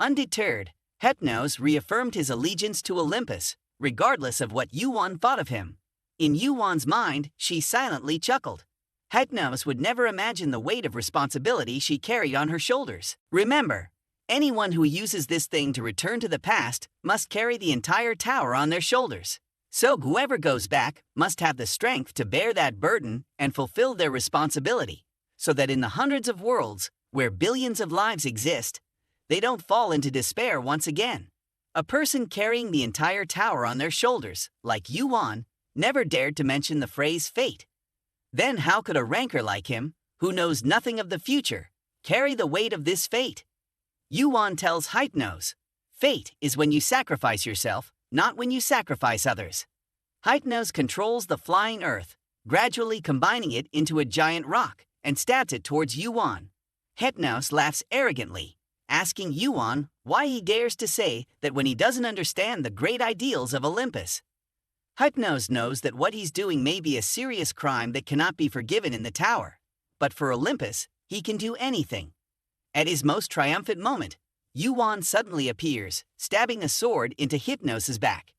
Undeterred, Hypnos reaffirmed his allegiance to Olympus, regardless of what YuWon thought of him. In YuWon's mind, she silently chuckled. Hypnos would never imagine the weight of responsibility she carried on her shoulders. Remember, anyone who uses this thing to return to the past must carry the entire tower on their shoulders. So whoever goes back must have the strength to bear that burden and fulfill their responsibility, so that in the hundreds of worlds where billions of lives exist, they don't fall into despair once again. A person carrying the entire tower on their shoulders, like YuWon, never dared to mention the phrase fate. Then how could a ranker like him, who knows nothing of the future, carry the weight of this fate? YuWon tells Hypnos, fate is when you sacrifice yourself, not when you sacrifice others. Hypnos controls the flying earth, gradually combining it into a giant rock, and stabs it towards YuWon. Hypnos laughs arrogantly, asking YuWon why he dares to say that when he doesn't understand the great ideals of Olympus. Hypnos knows that what he's doing may be a serious crime that cannot be forgiven in the tower, but for Olympus, he can do anything. At his most triumphant moment, YuWon suddenly appears, stabbing a sword into Hypnos' back.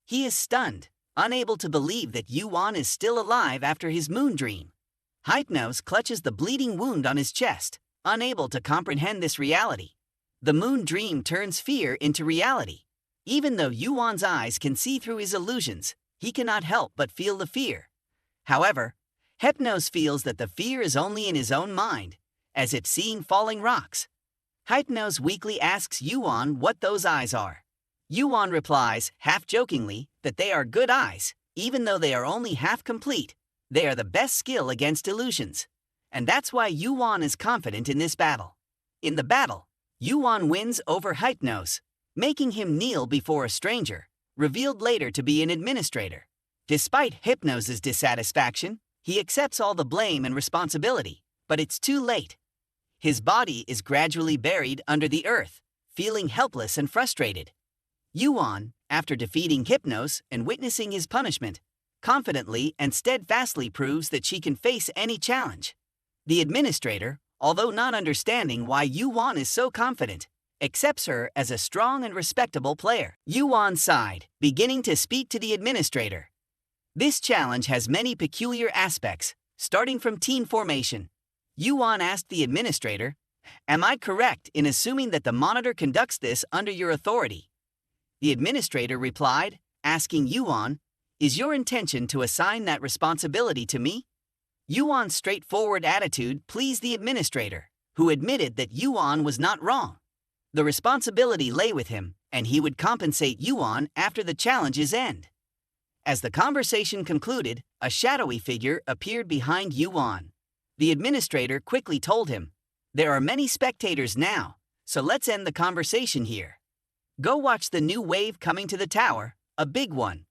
He is stunned, unable to believe that YuWon is still alive after his moon dream. Hypnos clutches the bleeding wound on his chest, unable to comprehend this reality. The moon dream turns fear into reality. Even though YuWon's eyes can see through his illusions, he cannot help but feel the fear. However, Hypnos feels that the fear is only in his own mind, as if seeing falling rocks. Hypnos weakly asks YuWon what those eyes are. YuWon replies, half-jokingly, that they are good eyes, even though they are only half complete. They are the best skill against illusions. And that's why YuWon is confident in this battle. In the battle, YuWon wins over Hypnos, making him kneel before a stranger, revealed later to be an administrator. Despite Hypnos' dissatisfaction, he accepts all the blame and responsibility, but it's too late. His body is gradually buried under the earth, feeling helpless and frustrated. YuWon, after defeating Hypnos and witnessing his punishment, confidently and steadfastly proves that she can face any challenge. The administrator, although not understanding why YuWon is so confident, accepts her as a strong and respectable player. YuWon sighed, beginning to speak to the administrator. This challenge has many peculiar aspects, starting from team formation. Yuan asked the administrator, "Am I correct in assuming that the monitor conducts this under your authority?" The administrator replied, asking Yuan, "Is your intention to assign that responsibility to me?" Yuan's straightforward attitude pleased the administrator, who admitted that Yuan was not wrong. The responsibility lay with him, and he would compensate Yuan after the challenge's end. As the conversation concluded, a shadowy figure appeared behind Yuan. The administrator quickly told him, "There are many spectators now, so let's end the conversation here. Go watch the new wave coming to the tower, a big one."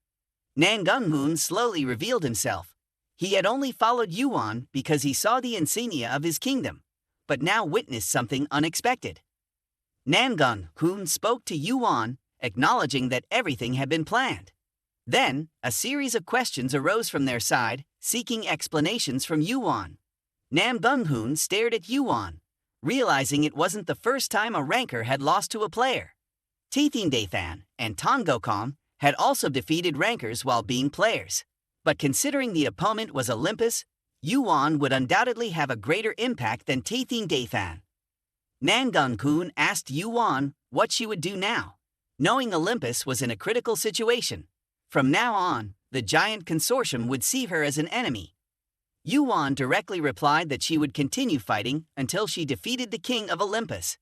Nan Gung-hoon slowly revealed himself. He had only followed Yuan because he saw the insignia of his kingdom, but now witnessed something unexpected. Nan Gung-hoon spoke to Yuan, acknowledging that everything had been planned. Then, a series of questions arose from their side, seeking explanations from Yuan. Nam Gung-hoon stared at Yuan, realizing it wasn't the first time a ranker had lost to a player. Thean and Tongokam had also defeated rankers while being players. But considering the opponent was Olympus, Yuan would undoubtedly have a greater impact than Thean. Nan Gung-hoon asked Yuan what she would do now, knowing Olympus was in a critical situation. From now on, the giant consortium would see her as an enemy. Yuan directly replied that she would continue fighting until she defeated the king of Olympus.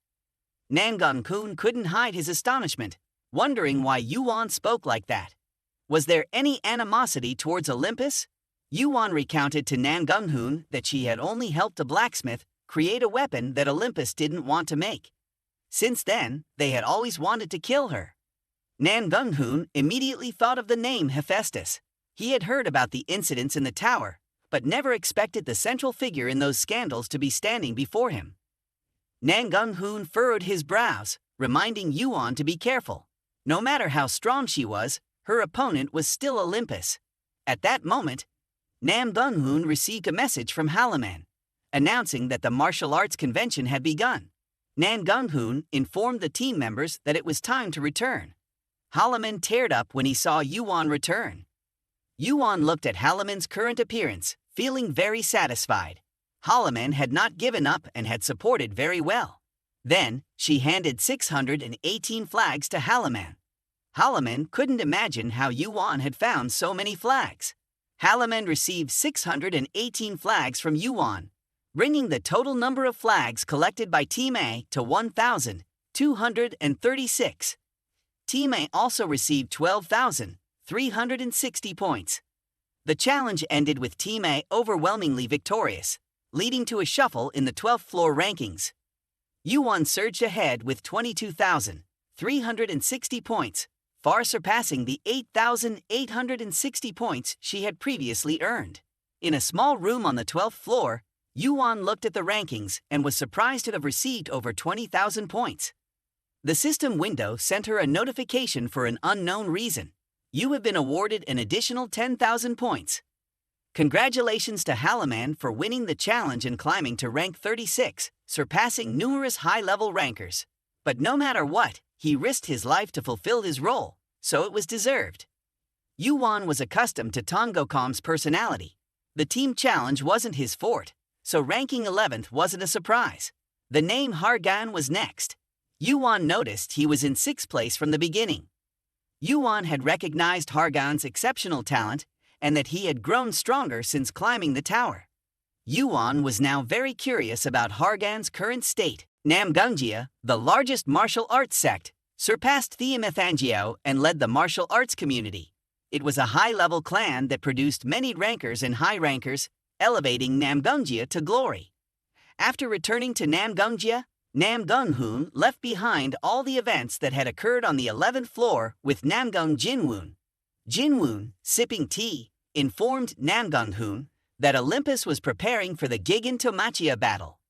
Nan Gung-hoon couldn't hide his astonishment, wondering why Yuan spoke like that. Was there any animosity towards Olympus? Yuan recounted to Nan Gung-hoon that she had only helped a blacksmith create a weapon that Olympus didn't want to make. Since then, they had always wanted to kill her. Nan Gung-hoon immediately thought of the name Hephaestus. He had heard about the incidents in the tower, but never expected the central figure in those scandals to be standing before him. Nan Gung-hoon furrowed his brows, reminding Yuan to be careful. No matter how strong she was, her opponent was still Olympus. At that moment, Nan Gung-hoon received a message from Halaman, announcing that the martial arts convention had begun. Nan Gung-hoon informed the team members that it was time to return. Halaman teared up when he saw Yuan return. Yuan looked at Halaman's current appearance, feeling very satisfied. Halaman had not given up and had supported very well. Then, she handed 618 flags to Halaman. Halaman couldn't imagine how Yuan had found so many flags. Halaman received 618 flags from Yuan, bringing the total number of flags collected by Team A to 1,236. Team A also received 12,360 points. The challenge ended with Team A overwhelmingly victorious, leading to a shuffle in the 12th floor rankings. Yuan surged ahead with 22,360 points, far surpassing the 8,860 points she had previously earned. In a small room on the 12th floor, Yuan looked at the rankings and was surprised to have received over 20,000 points. The system window sent her a notification for an unknown reason. You have been awarded an additional 10,000 points. Congratulations to Halaman for winning the challenge and climbing to rank 36, surpassing numerous high-level rankers. But no matter what, he risked his life to fulfill his role, so it was deserved. Yuan was accustomed to Tongokam's personality. The team challenge wasn't his forte, so ranking 11th wasn't a surprise. The name Hargon was next. Yuan noticed he was in 6th place from the beginning. Yuan had recognized Hargon's exceptional talent and that he had grown stronger since climbing the tower. Yuan was now very curious about Hargon's current state. Namgungjia, the largest martial arts sect, surpassed Thean Maly and led the martial arts community. It was a high-level clan that produced many rankers and high rankers, elevating Namgungjia to glory. After returning to Namgungjia, Nam Gung-hoon left behind all the events that had occurred on the 11th floor with Namgung Jinwoon. Jinwoon, sipping tea, informed Nam Gung-hoon that Olympus was preparing for the Gigantomachia battle.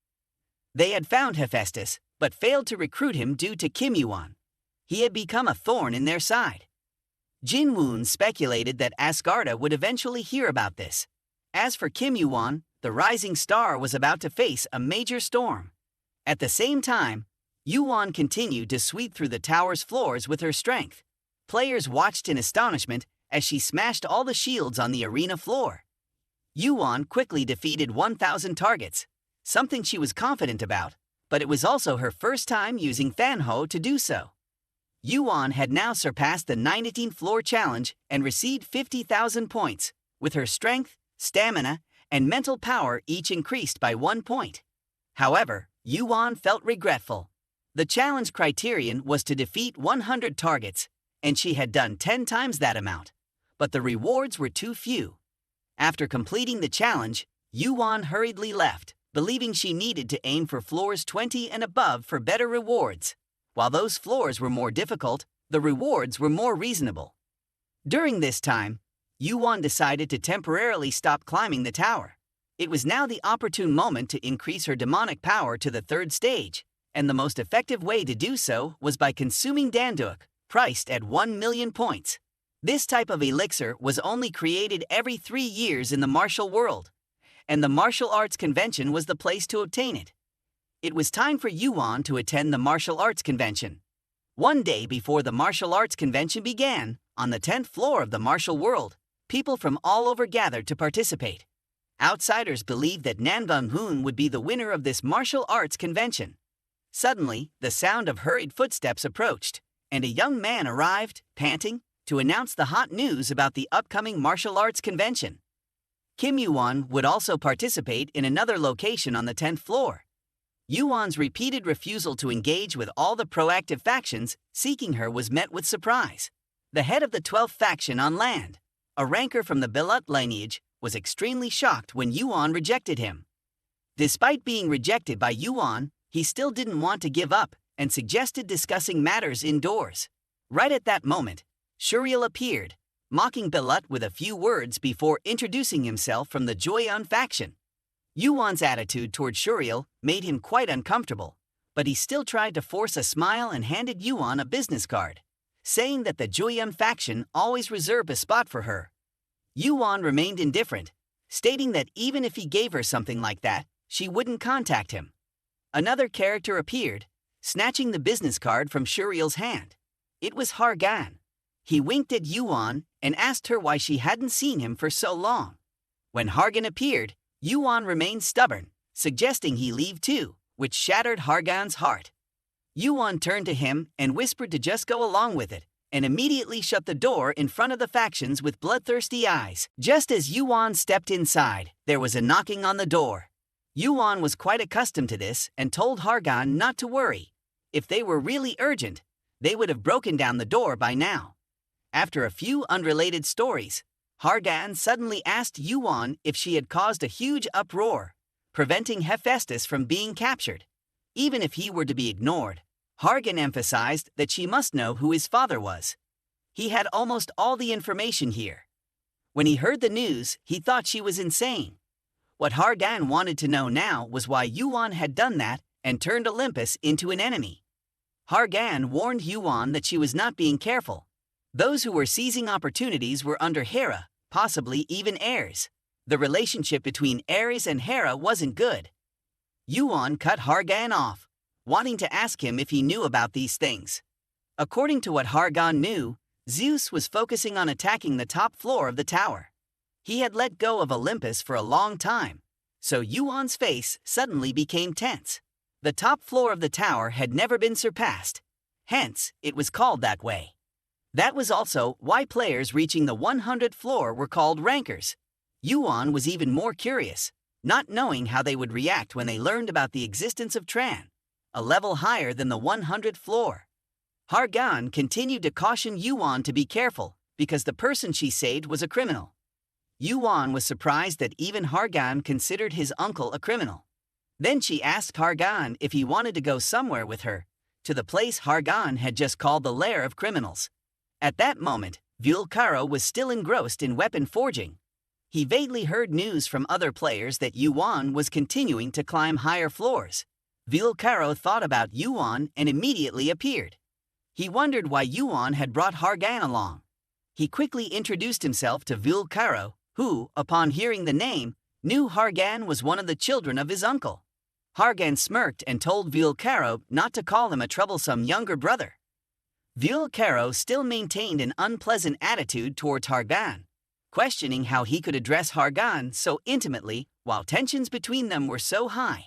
They had found Hephaestus, but failed to recruit him due to Yuan. He had become a thorn in their side. Jinwoon speculated that Asgarda would eventually hear about this. As for Yuan, the rising star was about to face a major storm. At the same time, YuWon continued to sweep through the tower's floors with her strength. Players watched in astonishment as she smashed all the shields on the arena floor. Yuwon quickly defeated 1,000 targets, something she was confident about, but it was also her first time using Fanho to do so. Yuwon had now surpassed the 19th floor challenge and received 50,000 points, with her strength, stamina, and mental power each increased by 1 point. However, Yuwon felt regretful. The challenge criterion was to defeat 100 targets, and she had done 10 times that amount, but the rewards were too few. After completing the challenge, Yuwon hurriedly left, believing she needed to aim for floors 20 and above for better rewards. While those floors were more difficult, the rewards were more reasonable. During this time, Yuwon decided to temporarily stop climbing the tower. It was now the opportune moment to increase her demonic power to the 3rd stage, and the most effective way to do so was by consuming Danduk, priced at 1 million points. This type of elixir was only created every 3 years in the martial world, and the martial arts convention was the place to obtain it. It was time for Yuwon to attend the martial arts convention. One day before the martial arts convention began, on the 10th floor of the martial world, people from all over gathered to participate. Outsiders believed that Nan Bung-hoon would be the winner of this martial arts convention. Suddenly, the sound of hurried footsteps approached, and a young man arrived, panting, to announce the hot news about the upcoming martial arts convention. Kim Yuwon would also participate in another location on the 10th floor. Yuwon's repeated refusal to engage with all the proactive factions seeking her was met with surprise. The head of the 12th faction on land, a ranker from the Belut lineage, was extremely shocked when Yuwon rejected him. Despite being rejected by Yuwon, he still didn't want to give up and suggested discussing matters indoors. Right at that moment, Shuriel appeared, mocking Belut with a few words before introducing himself from the Yuan faction. Yuwon's attitude toward Shuriel made him quite uncomfortable, but he still tried to force a smile and handed Yuwon a business card, saying that the Yuan faction always reserved a spot for her. Yuwon remained indifferent, stating that even if he gave her something like that, she wouldn't contact him. Another character appeared, snatching the business card from Shuriel's hand. It was Hargon. He winked at Yuwon and asked her why she hadn't seen him for so long. When Hargon appeared, Yuwon remained stubborn, suggesting he leave too, which shattered Hargon's heart. Yuwon turned to him and whispered to just go along with it, and immediately shut the door in front of the factions with bloodthirsty eyes. Just as Yuwon stepped inside, there was a knocking on the door. Yuwon was quite accustomed to this and told Hargon not to worry. If they were really urgent, they would have broken down the door by now. After a few unrelated stories, Hargon suddenly asked Yuwon if she had caused a huge uproar, preventing Hephaestus from being captured. Even if he were to be ignored, Hargon emphasized that she must know who his father was. He had almost all the information here. When he heard the news, he thought she was insane. What Hargon wanted to know now was why Yuwon had done that and turned Olympus into an enemy. Hargon warned Yuwon that she was not being careful. Those who were seizing opportunities were under Hera, possibly even Ares. The relationship between Ares and Hera wasn't good. Yuwon cut Hargon off, wanting to ask him if he knew about these things. According to what Hargon knew, Zeus was focusing on attacking the top floor of the tower. He had let go of Olympus for a long time, so Yuwon's face suddenly became tense. The top floor of the tower had never been surpassed, hence it was called that way. That was also why players reaching the 100th floor were called rankers. Yuwon was even more curious, not knowing how they would react when they learned about the existence of Tran, a level higher than the 100th floor. Hargon continued to caution Yuwon to be careful because the person she saved was a criminal. Yuwon was surprised that even Hargon considered his uncle a criminal. Then she asked Hargon if he wanted to go somewhere with her, to the place Hargon had just called the lair of criminals. At that moment, Vulcaro was still engrossed in weapon forging. He vaguely heard news from other players that Yuan was continuing to climb higher floors. Vulcaro thought about Yuan and immediately appeared. He wondered why Yuan had brought Hargon along. He quickly introduced himself to Vulcaro, who, upon hearing the name, knew Hargon was one of the children of his uncle. Hargon smirked and told Vulcaro not to call him a troublesome younger brother. Caro still maintained an unpleasant attitude towards Hargon, questioning how he could address Hargon so intimately while tensions between them were so high.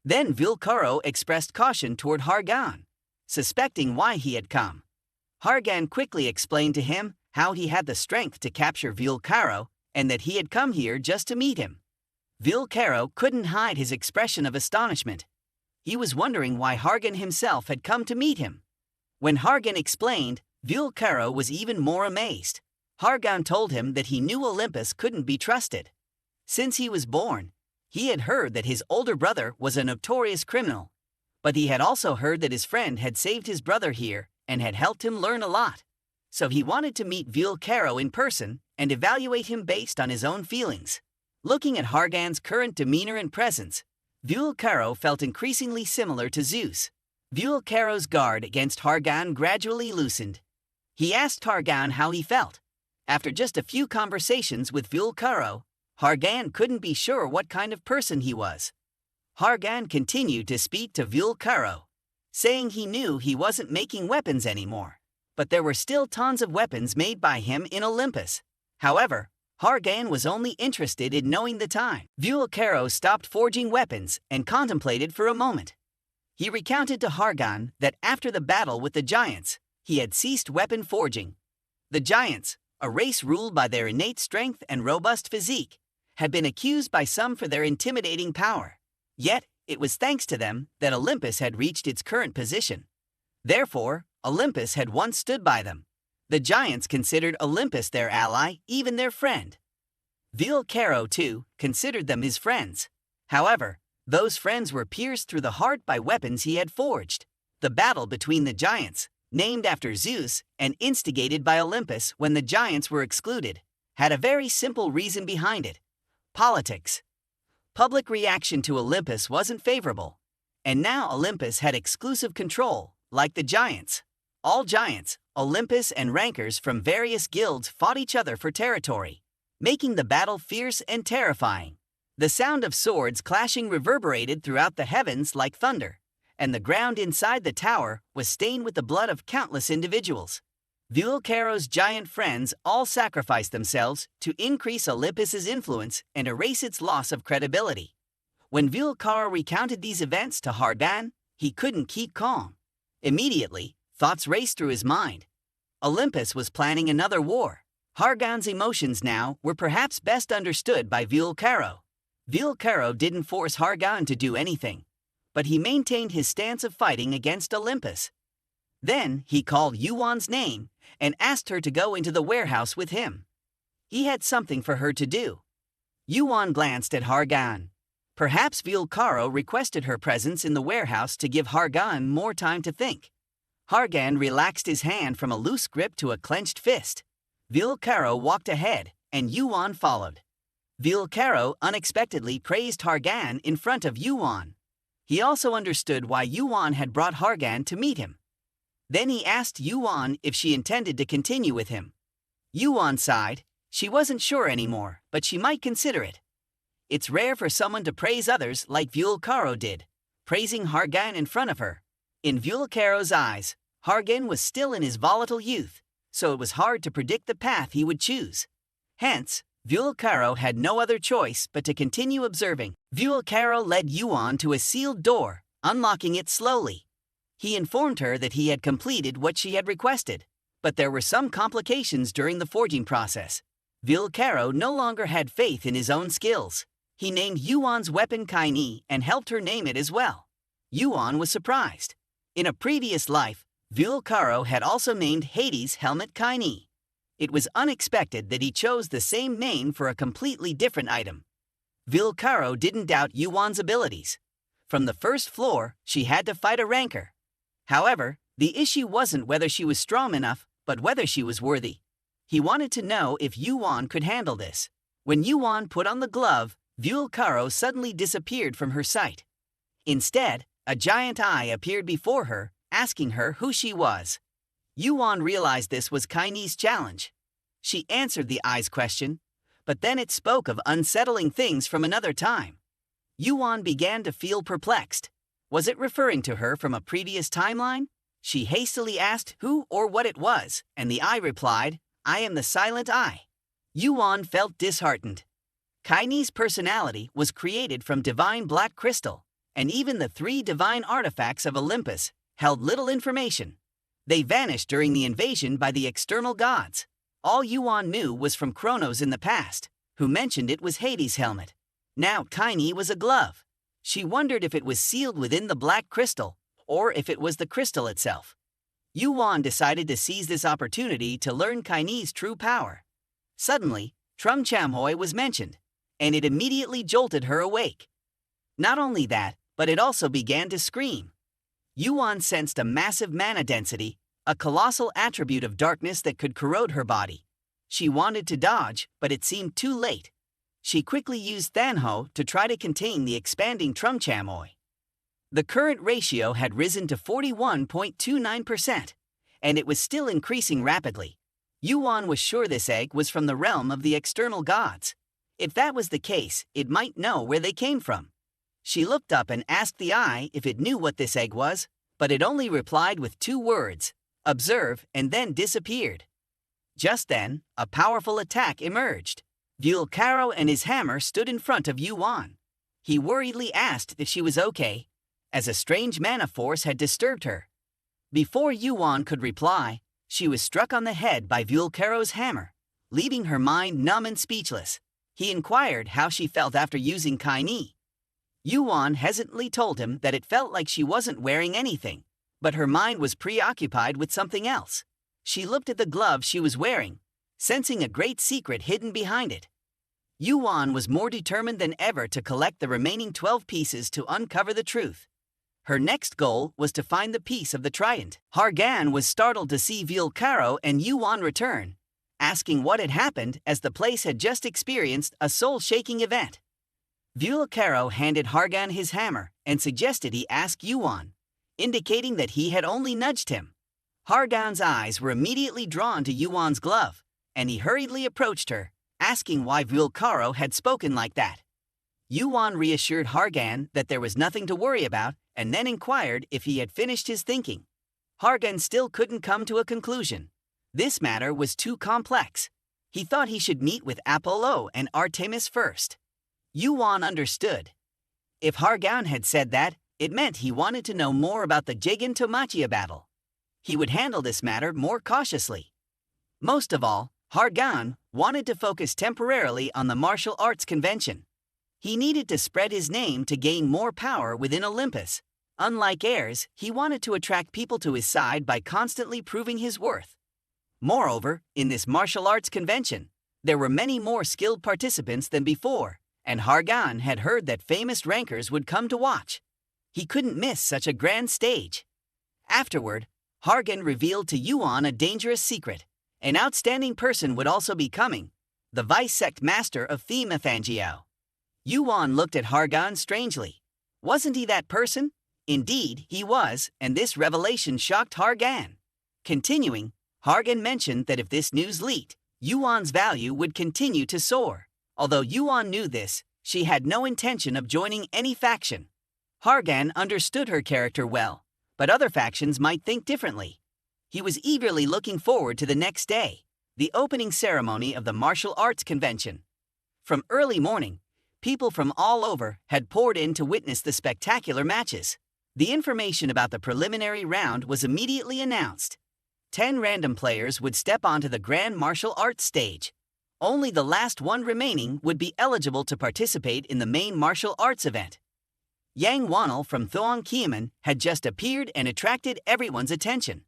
Then Caro expressed caution toward Hargon, suspecting why he had come. Hargon quickly explained to him how he had the strength to capture Caro and that he had come here just to meet him. Caro couldn't hide his expression of astonishment. He was wondering why Hargon himself had come to meet him. When Hargon explained, Caro was even more amazed. Hargon told him that he knew Olympus couldn't be trusted. Since he was born, he had heard that his older brother was a notorious criminal, but he had also heard that his friend had saved his brother here and had helped him learn a lot. So he wanted to meet Caro in person and evaluate him based on his own feelings. Looking at Hargon's current demeanor and presence, Caro felt increasingly similar to Zeus. Caro's guard against Hargon gradually loosened. He asked Hargon how he felt. After just a few conversations with Caro, Hargon couldn't be sure what kind of person he was. Hargon continued to speak to Caro, saying he knew he wasn't making weapons anymore, but there were still tons of weapons made by him in Olympus. However, Hargon was only interested in knowing the time. Caro stopped forging weapons and contemplated for a moment. He recounted to Hargon that after the battle with the giants, he had ceased weapon forging. The giants, a race ruled by their innate strength and robust physique, had been accused by some for their intimidating power. Yet, it was thanks to them that Olympus had reached its current position. Therefore, Olympus had once stood by them. The giants considered Olympus their ally, even their friend. Caro, too, considered them his friends. However, those friends were pierced through the heart by weapons he had forged. The battle between the giants, named after Zeus and instigated by Olympus when the giants were excluded, had a very simple reason behind it: politics. Public reaction to Olympus wasn't favorable, and now Olympus had exclusive control, like the giants. All giants, Olympus and rankers from various guilds fought each other for territory, making the battle fierce and terrifying. The sound of swords clashing reverberated throughout the heavens like thunder, and the ground inside the tower was stained with the blood of countless individuals. Caro's giant friends all sacrificed themselves to increase Olympus's influence and erase its loss of credibility. When Caro recounted these events to Hargon, he couldn't keep calm. Immediately, thoughts raced through his mind. Olympus was planning another war. Hargon's emotions now were perhaps best understood by Caro. Caro didn't force Hargon to do anything, but he maintained his stance of fighting against Olympus. Then he called Yuwon's name and asked her to go into the warehouse with him. He had something for her to do. Yuan glanced at Hargon. Perhaps Caro requested her presence in the warehouse to give Hargon more time to think. Hargon relaxed his hand from a loose grip to a clenched fist. Caro walked ahead, and Yuan followed. Caro unexpectedly praised Hargon in front of Yuan. He also understood why Yuan had brought Hargon to meet him. Then he asked Yuan if she intended to continue with him. Yuan sighed. She wasn't sure anymore, but she might consider it. It's rare for someone to praise others like Caro did, praising Hargon in front of her. In Caro's eyes, Hargon was still in his volatile youth, so it was hard to predict the path he would choose. Hence, Caro had no other choice but to continue observing. Caro led Yuan to a sealed door, unlocking it slowly. He informed her that he had completed what she had requested, but there were some complications during the forging process. Caro no longer had faith in his own skills. He named Yuan's weapon Kaini and helped her name it as well. Yuan was surprised. In a previous life, Caro had also named Hades' helmet Kaini. It was unexpected that he chose the same name for a completely different item. Caro didn't doubt Yuan's abilities. From the first floor, she had to fight a ranker. However, the issue wasn't whether she was strong enough, but whether she was worthy. He wanted to know if Yuan could handle this. When Yuan put on the glove, Caro suddenly disappeared from her sight. Instead, a giant eye appeared before her, asking her who she was. Yuan realized this was Kaini's challenge. She answered the eye's question, but then it spoke of unsettling things from another time. Yuan began to feel perplexed. Was it referring to her from a previous timeline? She hastily asked who or what it was, and the eye replied, "I am the silent eye." Yuan felt disheartened. Kaine's personality was created from divine black crystal, and even the 3 divine artifacts of Olympus held little information. They vanished during the invasion by the external gods. All Yuan knew was from Chronos in the past, who mentioned it was Hades' helmet. Now Kaine was a glove. She wondered if it was sealed within the black crystal, or if it was the crystal itself. Yuan decided to seize this opportunity to learn Kaine's true power. Suddenly, Trum Chamhoi was mentioned, and it immediately jolted her awake. Not only that, but it also began to scream. Yuan sensed a massive mana density, a colossal attribute of darkness that could corrode her body. She wanted to dodge, but it seemed too late. She quickly used Thanho to try to contain the expanding Trum Chamhoi. The current ratio had risen to 41.29%, and it was still increasing rapidly. Yuan was sure this egg was from the realm of the external gods. If that was the case, it might know where they came from. She looked up and asked the eye if it knew what this egg was, but it only replied with 2 words, "Observe," and then disappeared. Just then, a powerful attack emerged. Vulcaro and his hammer stood in front of Yuan. He worriedly asked if she was okay, as a strange mana force had disturbed her. Before Yuan could reply, she was struck on the head by Vulcaro's hammer, leaving her mind numb and speechless. He inquired how she felt after using Kaine. Yuan hesitantly told him that it felt like she wasn't wearing anything, but her mind was preoccupied with something else. She looked at the glove she was wearing, sensing a great secret hidden behind it. Yuan was more determined than ever to collect the remaining 12 pieces to uncover the truth. Her next goal was to find the piece of the trident. Hargon was startled to see Vulcaro and Yuan return, asking what had happened as the place had just experienced a soul-shaking event. Vulcaro handed Hargon his hammer and suggested he ask Yuan, indicating that he had only nudged him. Hargon's eyes were immediately drawn to Yuan's glove, and he hurriedly approached her, asking why Vulcaro had spoken like that. Yuan reassured Hargon that there was nothing to worry about, and then inquired if he had finished his thinking. Hargon still couldn't come to a conclusion. This matter was too complex. He thought he should meet with Apollo and Artemis first. Yuan understood. If Hargon had said that, it meant he wanted to know more about the Jigen Tomachia battle. He would handle this matter more cautiously. Most of all, Hargon wanted to focus temporarily on the martial arts convention. He needed to spread his name to gain more power within Olympus. Unlike heirs, he wanted to attract people to his side by constantly proving his worth. Moreover, in this martial arts convention, there were many more skilled participants than before, and Hargon had heard that famous rankers would come to watch. He couldn't miss such a grand stage. Afterward, Hargon revealed to Yuan a dangerous secret. An outstanding person would also be coming, the vice-sect master of Thean Maly. Yuan looked at Hargon strangely. Wasn't he that person? Indeed, he was, and this revelation shocked Hargon. Continuing, Hargon mentioned that if this news leaked, Yuan's value would continue to soar. Although Yuan knew this, she had no intention of joining any faction. Hargon understood her character well, but other factions might think differently. He was eagerly looking forward to the next day, the opening ceremony of the martial arts convention. From early morning, people from all over had poured in to witness the spectacular matches. The information about the preliminary round was immediately announced. 10 random players would step onto the grand martial arts stage. Only the last one remaining would be eligible to participate in the main martial arts event. Yang Wanel from Thoang Kieman had just appeared and attracted everyone's attention.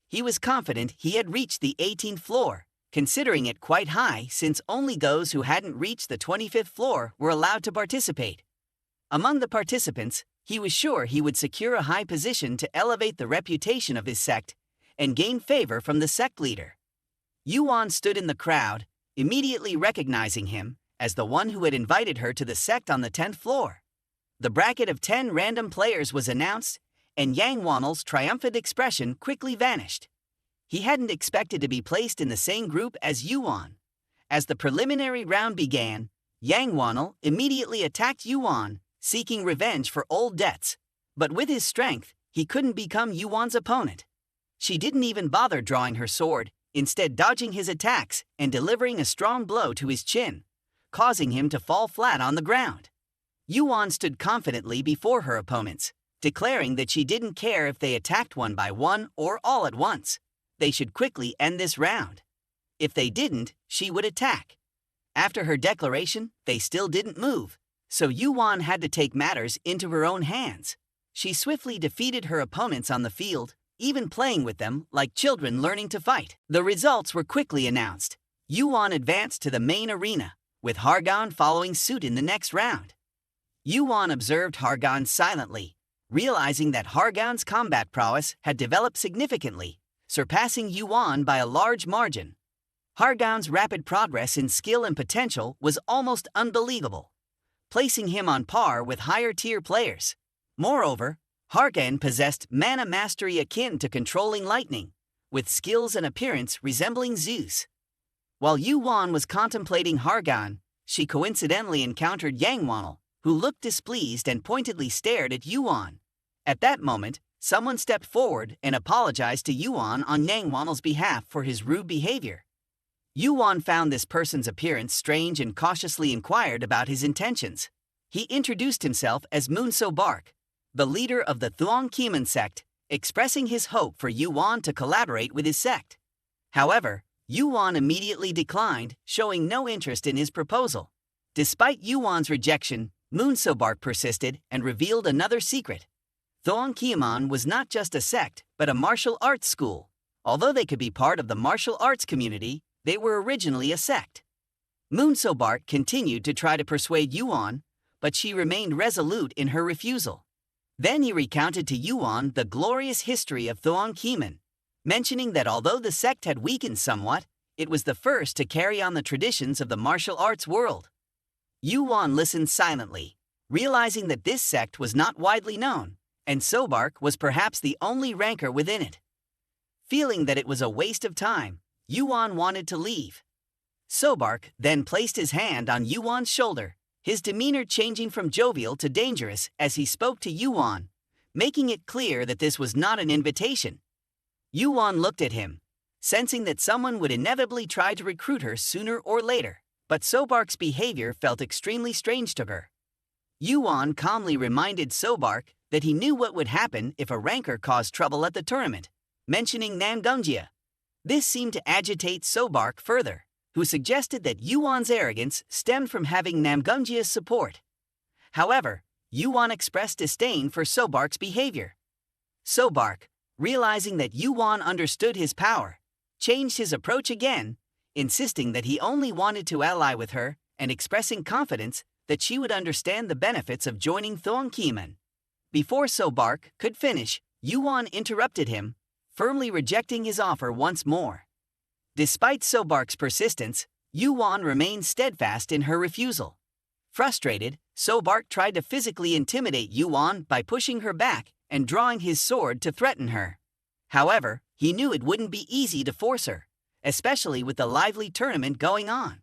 He was confident he had reached the 18th floor, considering it quite high since only those who hadn't reached the 25th floor were allowed to participate. Among the participants, he was sure he would secure a high position to elevate the reputation of his sect and gain favor from the sect leader. Yuan stood in the crowd, immediately recognizing him as the one who had invited her to the sect on the 10th floor. The bracket of 10 random players was announced, and Yang Wanel's triumphant expression quickly vanished. He hadn't expected to be placed in the same group as Yuan. As the preliminary round began, Yang Wanel immediately attacked Yuan, seeking revenge for old debts. But with his strength, he couldn't become Yuan's opponent. She didn't even bother drawing her sword, instead dodging his attacks and delivering a strong blow to his chin, causing him to fall flat on the ground. Yuan stood confidently before her opponents, declaring that she didn't care if they attacked one by one or all at once. They should quickly end this round. If they didn't, she would attack. After her declaration, they still didn't move, so Yuan had to take matters into her own hands. She swiftly defeated her opponents on the field, even playing with them like children learning to fight. The results were quickly announced. Yuan advanced to the main arena, with Hargon following suit in the next round. Yuan observed Hargon silently, realizing that Hargon's combat prowess had developed significantly, surpassing Yuan by a large margin. Hargon's rapid progress in skill and potential was almost unbelievable, placing him on par with higher-tier players. Moreover, Hargon possessed mana mastery akin to controlling lightning, with skills and appearance resembling Zeus. While Yuan was contemplating Hargon, she coincidentally encountered YuWon, who looked displeased and pointedly stared at Yuan. At that moment, someone stepped forward and apologized to Yuan on YuWon's behalf for his rude behavior. Yuan found this person's appearance strange and cautiously inquired about his intentions. He introduced himself as Moonso-bark, the leader of the Thean sect, expressing his hope for Yuan to collaborate with his sect. However, Yuan immediately declined, showing no interest in his proposal. Despite Yuan's rejection, Moonso-bark persisted and revealed another secret. Thean was not just a sect, but a martial arts school. Although they could be part of the martial arts community, they were originally a sect. Moonso-bark continued to try to persuade Yuan, but she remained resolute in her refusal. Then he recounted to Yuan the glorious history of Thean, mentioning that although the sect had weakened somewhat, it was the first to carry on the traditions of the martial arts world. Yuan listened silently, realizing that this sect was not widely known, and Sobark was perhaps the only ranker within it. Feeling that it was a waste of time, Yuan wanted to leave. Sobark then placed his hand on Yuan's shoulder, his demeanor changing from jovial to dangerous as he spoke to Yuan, making it clear that this was not an invitation. Yuan looked at him, sensing that someone would inevitably try to recruit her sooner or later, but Sobark's behavior felt extremely strange to her. Yuan calmly reminded Sobark that he knew what would happen if a ranker caused trouble at the tournament, mentioning Namgunjia. This seemed to agitate Sobark further, who suggested that Yuan's arrogance stemmed from having Namgunjia's support. However, Yuan expressed disdain for Sobark's behavior. Sobark, realizing that Yuan understood his power, changed his approach again, insisting that he only wanted to ally with her and expressing confidence that she would understand the benefits of joining Thean. Before Sobark could finish, Yuan interrupted him, firmly rejecting his offer once more. Despite Sobark's persistence, Yuan remained steadfast in her refusal. Frustrated, Sobark tried to physically intimidate Yuan by pushing her back and drawing his sword to threaten her. However, he knew it wouldn't be easy to force her, especially with the lively tournament going on.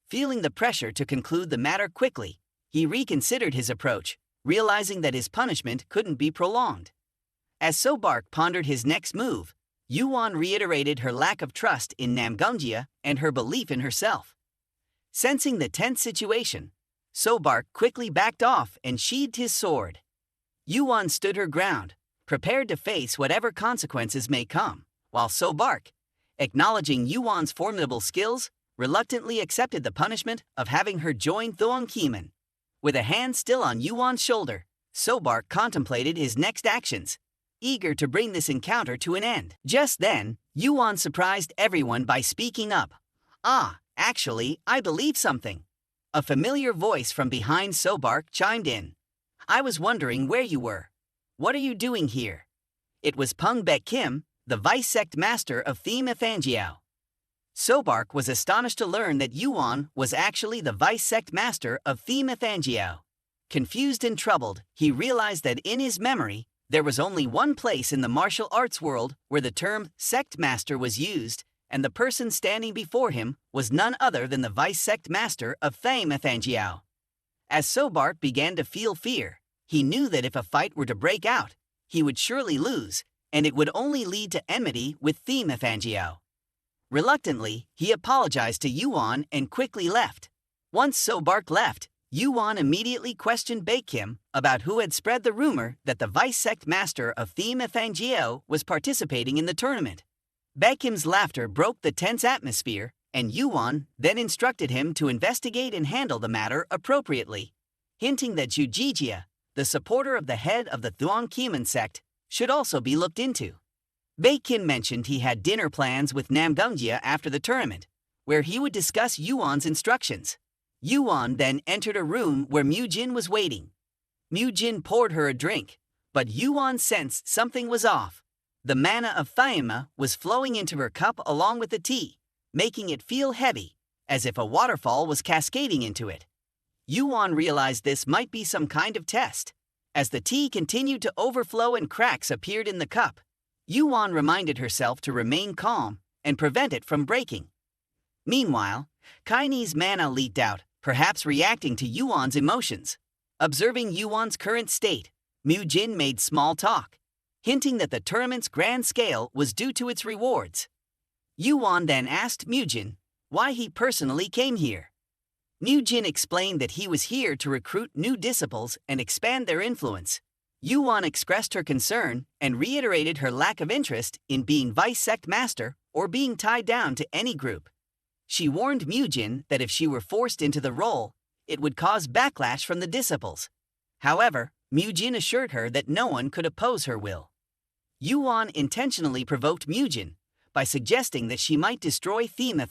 Feeling the pressure to conclude the matter quickly, he reconsidered his approach, realizing that his punishment couldn't be prolonged. As Sobark pondered his next move, Yuan reiterated her lack of trust in Namgunjia and her belief in herself. Sensing the tense situation, Sobark quickly backed off and sheathed his sword. Yuan stood her ground, prepared to face whatever consequences may come, while Sobark, acknowledging Yuan's formidable skills, reluctantly accepted the punishment of having her join Thean. With a hand still on Yuan's shoulder, Sobark contemplated his next actions, eager to bring this encounter to an end. Just then, Yuan surprised everyone by speaking up. Actually, I believe something. A familiar voice from behind Sobark chimed in. I was wondering where you were. What are you doing here? It was Peng Bet Kim, the vice sect master of Thean. Sobark was astonished to learn that Yuan was actually the vice sect master of Thean. Confused and troubled, he realized that in his memory, there was only one place in the martial arts world where the term sect master was used, and the person standing before him was none other than the vice sect master of Thean. As Sobark began to feel fear, he knew that if a fight were to break out, he would surely lose, and it would only lead to enmity with Thean. Reluctantly, he apologized to Yuan and quickly left. Once Sobark left, Yuan immediately questioned Baekhyun about who had spread the rumor that the vice sect master of Thean was participating in the tournament. Baekhyun's laughter broke the tense atmosphere, and Yuan then instructed him to investigate and handle the matter appropriately, hinting that Jujijia, the supporter of the head of the Thean sect, should also be looked into. Baekhyun mentioned he had dinner plans with Namgungjia after the tournament, where he would discuss Yuan's instructions. Yuan then entered a room where Mujin was waiting. Mujin poured her a drink, but Yuan sensed something was off. The mana of Thean was flowing into her cup along with the tea, making it feel heavy, as if a waterfall was cascading into it. Yuan realized this might be some kind of test. As the tea continued to overflow and cracks appeared in the cup, Yuan reminded herself to remain calm and prevent it from breaking. Meanwhile, Kaine's mana leaked out, perhaps reacting to Yuan's emotions. Observing Yuan's current state, Mujin made small talk, hinting that the tournament's grand scale was due to its rewards. Yuan then asked Mujin why he personally came here. Mujin explained that he was here to recruit new disciples and expand their influence. Yuan expressed her concern and reiterated her lack of interest in being vice sect master or being tied down to any group. She warned Mujin that if she were forced into the role, it would cause backlash from the disciples. However, Mujin assured her that no one could oppose her will. Yuan intentionally provoked Mujin by suggesting that she might destroy Thean.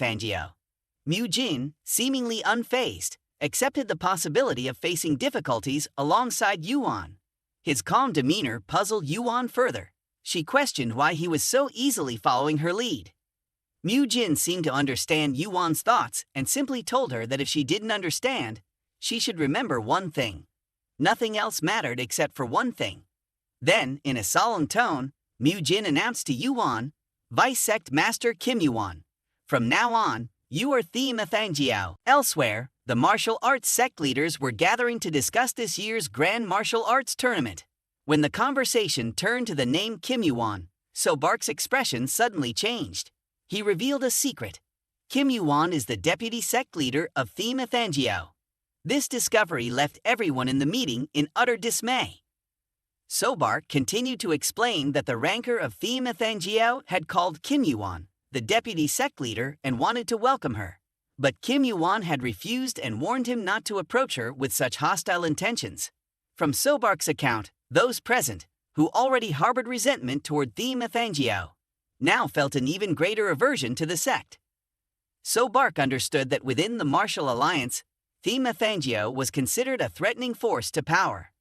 Mujin, seemingly unfazed, accepted the possibility of facing difficulties alongside Yuan. His calm demeanor puzzled Yuan further. She questioned why he was so easily following her lead. Mujin seemed to understand Yuan's thoughts and simply told her that if she didn't understand, she should remember one thing. Nothing else mattered except for one thing. Then, in a solemn tone, Mujin announced to Yuan, Vice Sect Master Kim Yuan, from now on, you are Thean. Elsewhere, the martial arts sect leaders were gathering to discuss this year's Grand Martial Arts Tournament. When the conversation turned to the name Kim Yuan, Sobark's expression suddenly changed. He revealed a secret. Kim Yuan is the deputy sect leader of Thean. This discovery left everyone in the meeting in utter dismay. Sobark continued to explain that the ranker of Thean had called Kim Yuan the deputy sect leader and wanted to welcome her. But Kim Yuan had refused and warned him not to approach her with such hostile intentions. From Sobark's account, those present, who already harbored resentment toward Thean now felt an even greater aversion to the sect. Sobark understood that within the martial alliance, Thean was considered a threatening force to power.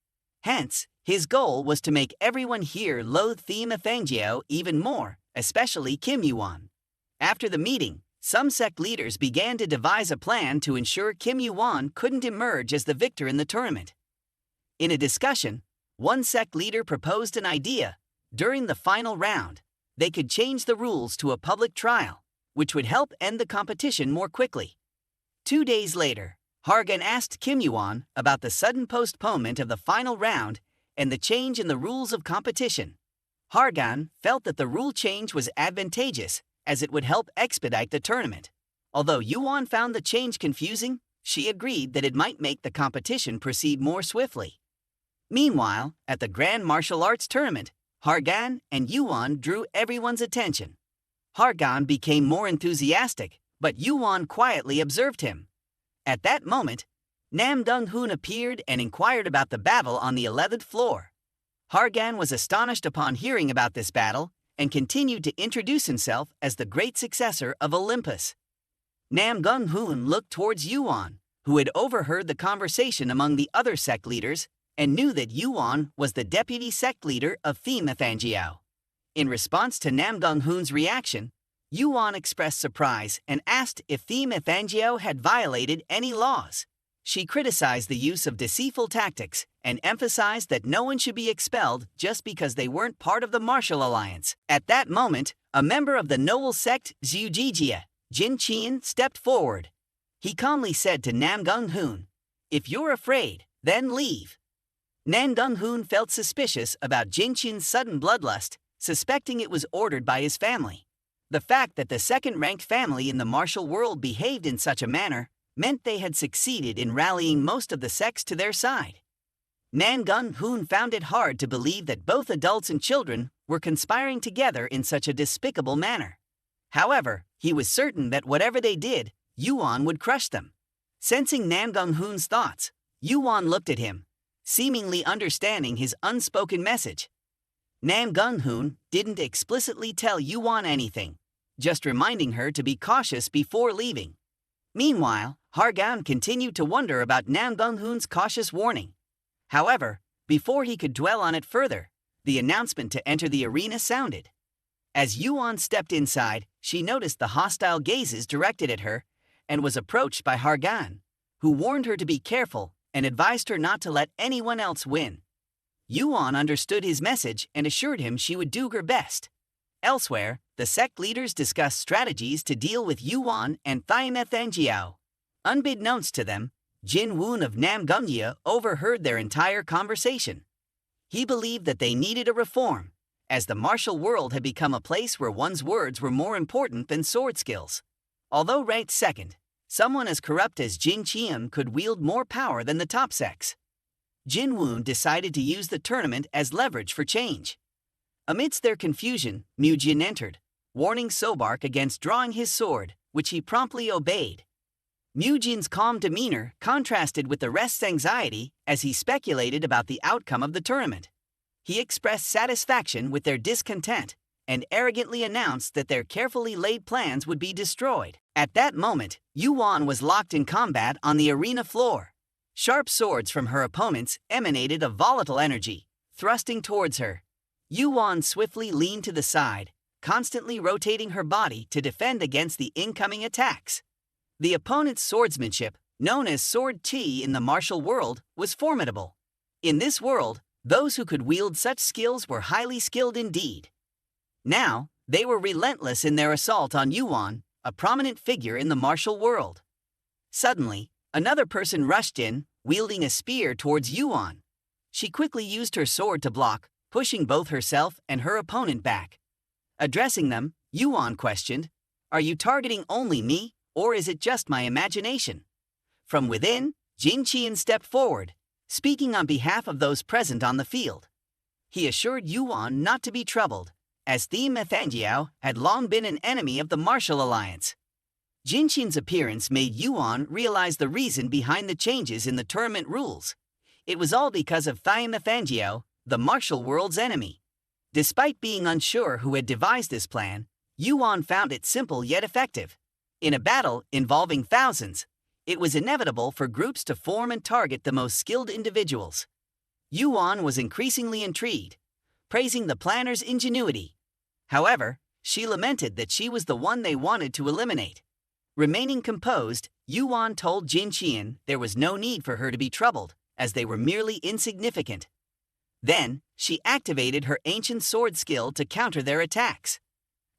Hence, his goal was to make everyone here loathe Thean even more, especially Kim Yuan. After the meeting, some sect leaders began to devise a plan to ensure Kim Yuan couldn't emerge as the victor in the tournament. In a discussion, one sect leader proposed an idea. During the final round, they could change the rules to a public trial, which would help end the competition more quickly. 2 days later, Hargon asked Kim Yuan about the sudden postponement of the final round and the change in the rules of competition. Hargon felt that the rule change was advantageous as it would help expedite the tournament. Although Yuan found the change confusing, she agreed that it might make the competition proceed more swiftly. Meanwhile, at the Grand Martial Arts Tournament, Hargon and Yuan drew everyone's attention. Hargon became more enthusiastic, but Yuan quietly observed him. At that moment, Nam Dong-hoon appeared and inquired about the battle on the 11th floor. Hargon was astonished upon hearing about this battle and continued to introduce himself as the great successor of Olympus. Nam Dong-hoon looked towards Yuan, who had overheard the conversation among the other sect leaders and knew that Yuan was the deputy sect leader of Thean. In response to Nam Dong-hoon's reaction, Yuan expressed surprise and asked if Thean had violated any laws. She criticized the use of deceitful tactics and emphasized that no one should be expelled just because they weren't part of the martial alliance. At that moment, a member of the noble sect Zujijia, Jin Qian, stepped forward. He calmly said to Nam Dong-hoon, "If you're afraid, then leave." Nam Dong-hoon felt suspicious about Jin Qian's sudden bloodlust suspecting it was ordered by his family. The fact that the second-ranked family in the martial world behaved in such a manner meant they had succeeded in rallying most of the sects to their side. Nam Gung-hoon found it hard to believe that both adults and children were conspiring together in such a despicable manner. However, he was certain that whatever they did, Yuan would crush them. Sensing Nam Gung-hoon's thoughts, Yuan looked at him, seemingly understanding his unspoken message. Nam Gung-hoon didn't explicitly tell Yuan anything, just reminding her to be cautious before leaving. Meanwhile, Hargon continued to wonder about Nam Gung-hoon's cautious warning. However, before he could dwell on it further, the announcement to enter the arena sounded. As Yuan stepped inside, she noticed the hostile gazes directed at her and was approached by Hargon, who warned her to be careful and advised her not to let anyone else win. Yuan understood his message and assured him she would do her best. Elsewhere, the sect leaders discussed strategies to deal with Yuan and Thean Maly. Unbeknownst to them, Jin-woon of Namgumya overheard their entire conversation. He believed that they needed a reform, as the martial world had become a place where one's words were more important than sword skills. Although ranked second, someone as corrupt as Jin Cheon could wield more power than the top sects. Jin-woon decided to use the tournament as leverage for change. Amidst their confusion, Mu-jin entered, warning Sobark against drawing his sword, which he promptly obeyed. Mu-jin's calm demeanor contrasted with the rest's anxiety as he speculated about the outcome of the tournament. He expressed satisfaction with their discontent and arrogantly announced that their carefully laid plans would be destroyed. At that moment, Yuan was locked in combat on the arena floor. Sharp swords from her opponents emanated a volatile energy, thrusting towards her. Yuan swiftly leaned to the side, constantly rotating her body to defend against the incoming attacks. The opponent's swordsmanship, known as sword chi in the martial world, was formidable. In this world, those who could wield such skills were highly skilled indeed. Now, they were relentless in their assault on Yuan, a prominent figure in the martial world. Suddenly, another person rushed in, wielding a spear towards Yuan. She quickly used her sword to block, pushing both herself and her opponent back. Addressing them, Yuan questioned, "Are you targeting only me, or is it just my imagination?" From within, Jin Cheon stepped forward, speaking on behalf of those present on the field. He assured Yuan not to be troubled, as Thean Maly had long been an enemy of the martial alliance. Jin Cheon's appearance made Yuan realize the reason behind the changes in the tournament rules. It was all because of Thean Maly, the martial world's enemy. Despite being unsure who had devised this plan, Yuan found it simple yet effective. In a battle involving thousands, it was inevitable for groups to form and target the most skilled individuals. Yuan was increasingly intrigued, praising the planner's ingenuity. However, she lamented that she was the one they wanted to eliminate. Remaining composed, Yuan told Jin Cheon there was no need for her to be troubled, as they were merely insignificant. Then, she activated her ancient sword skill to counter their attacks.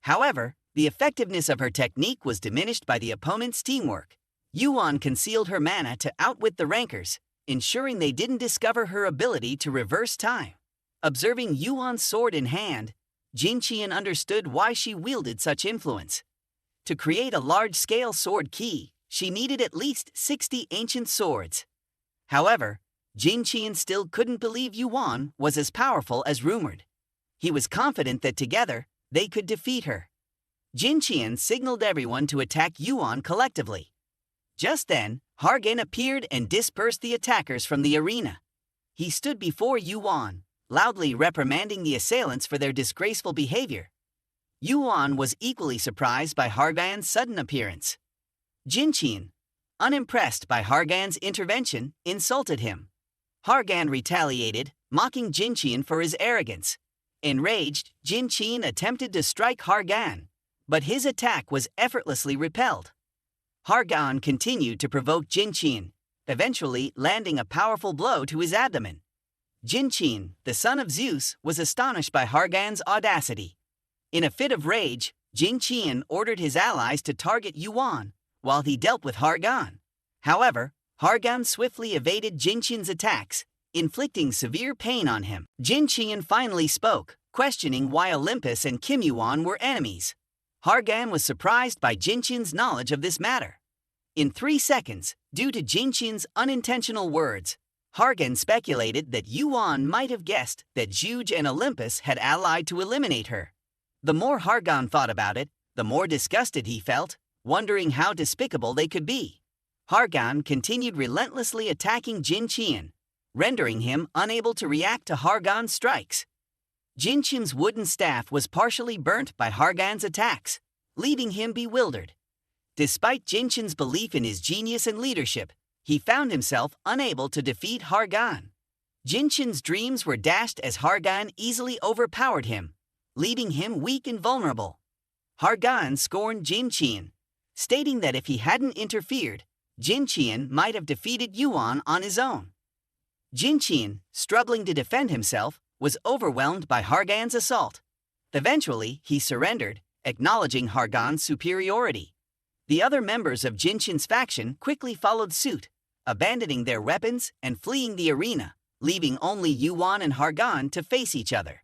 However, the effectiveness of her technique was diminished by the opponent's teamwork. Yuan concealed her mana to outwit the rankers, ensuring they didn't discover her ability to reverse time. Observing Yuan's sword in hand, Jin Cheon understood why she wielded such influence. To create a large-scale sword key, she needed at least 60 ancient swords. However, Jin Cheon still couldn't believe Yuan was as powerful as rumored. He was confident that together, they could defeat her. Jin Cheon signaled everyone to attack Yuan collectively. Just then, Hargon appeared and dispersed the attackers from the arena. He stood before Yuan, loudly reprimanding the assailants for their disgraceful behavior. Yuan was equally surprised by Hargon's sudden appearance. Jin Cheon, unimpressed by Hargon's intervention, insulted him. Hargon retaliated, mocking Jin Cheon for his arrogance. Enraged, Jin Cheon attempted to strike Hargon, but his attack was effortlessly repelled. Hargon continued to provoke Jin Cheon, eventually landing a powerful blow to his abdomen. Jin Cheon, the son of Zeus, was astonished by Hargon's audacity. In a fit of rage, Jin Cheon ordered his allies to target Yuan, while he dealt with Hargon. However, Hargon swiftly evaded Jin Cheon's attacks, inflicting severe pain on him. Jin Cheon finally spoke, questioning why Olympus and YuWon were enemies. Hargon was surprised by Jinqin's knowledge of this matter. In 3 seconds, due to Jinqin's unintentional words, Hargon speculated that Yuan might have guessed that Juge and Olympus had allied to eliminate her. The more Hargon thought about it, the more disgusted he felt, wondering how despicable they could be. Hargon continued relentlessly attacking Jinqin, rendering him unable to react to Hargon's strikes. Jinqin's wooden staff was partially burnt by Hargon's attacks, leaving him bewildered. Despite Jinqin's belief in his genius and leadership, he found himself unable to defeat Hargon. Jinqin's dreams were dashed as Hargon easily overpowered him, leaving him weak and vulnerable. Hargon scorned Jinqin, stating that if he hadn't interfered, Jinqin might have defeated Yuan on his own. Jinqin, struggling to defend himself, was overwhelmed by Hargon's assault. Eventually, he surrendered, acknowledging Hargon's superiority. The other members of Jinqin's faction quickly followed suit, abandoning their weapons and fleeing the arena, leaving only Yuan and Hargon to face each other.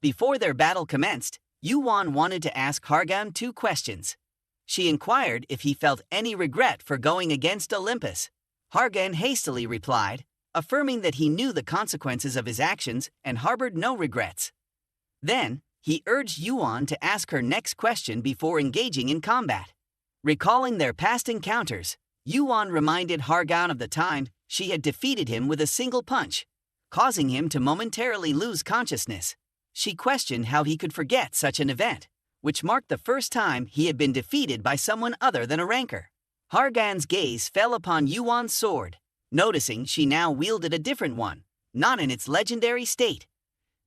Before their battle commenced, Yuan wanted to ask Hargon 2 questions. She inquired if he felt any regret for going against Olympus. Hargon hastily replied, affirming that he knew the consequences of his actions and harbored no regrets. Then, he urged Yuan to ask her next question before engaging in combat. Recalling their past encounters, Yuan reminded Hargon of the time she had defeated him with a single punch, causing him to momentarily lose consciousness. She questioned how he could forget such an event, which marked the first time he had been defeated by someone other than a ranker. Hargon's gaze fell upon Yuan's sword, noticing she now wielded a different one, not in its legendary state.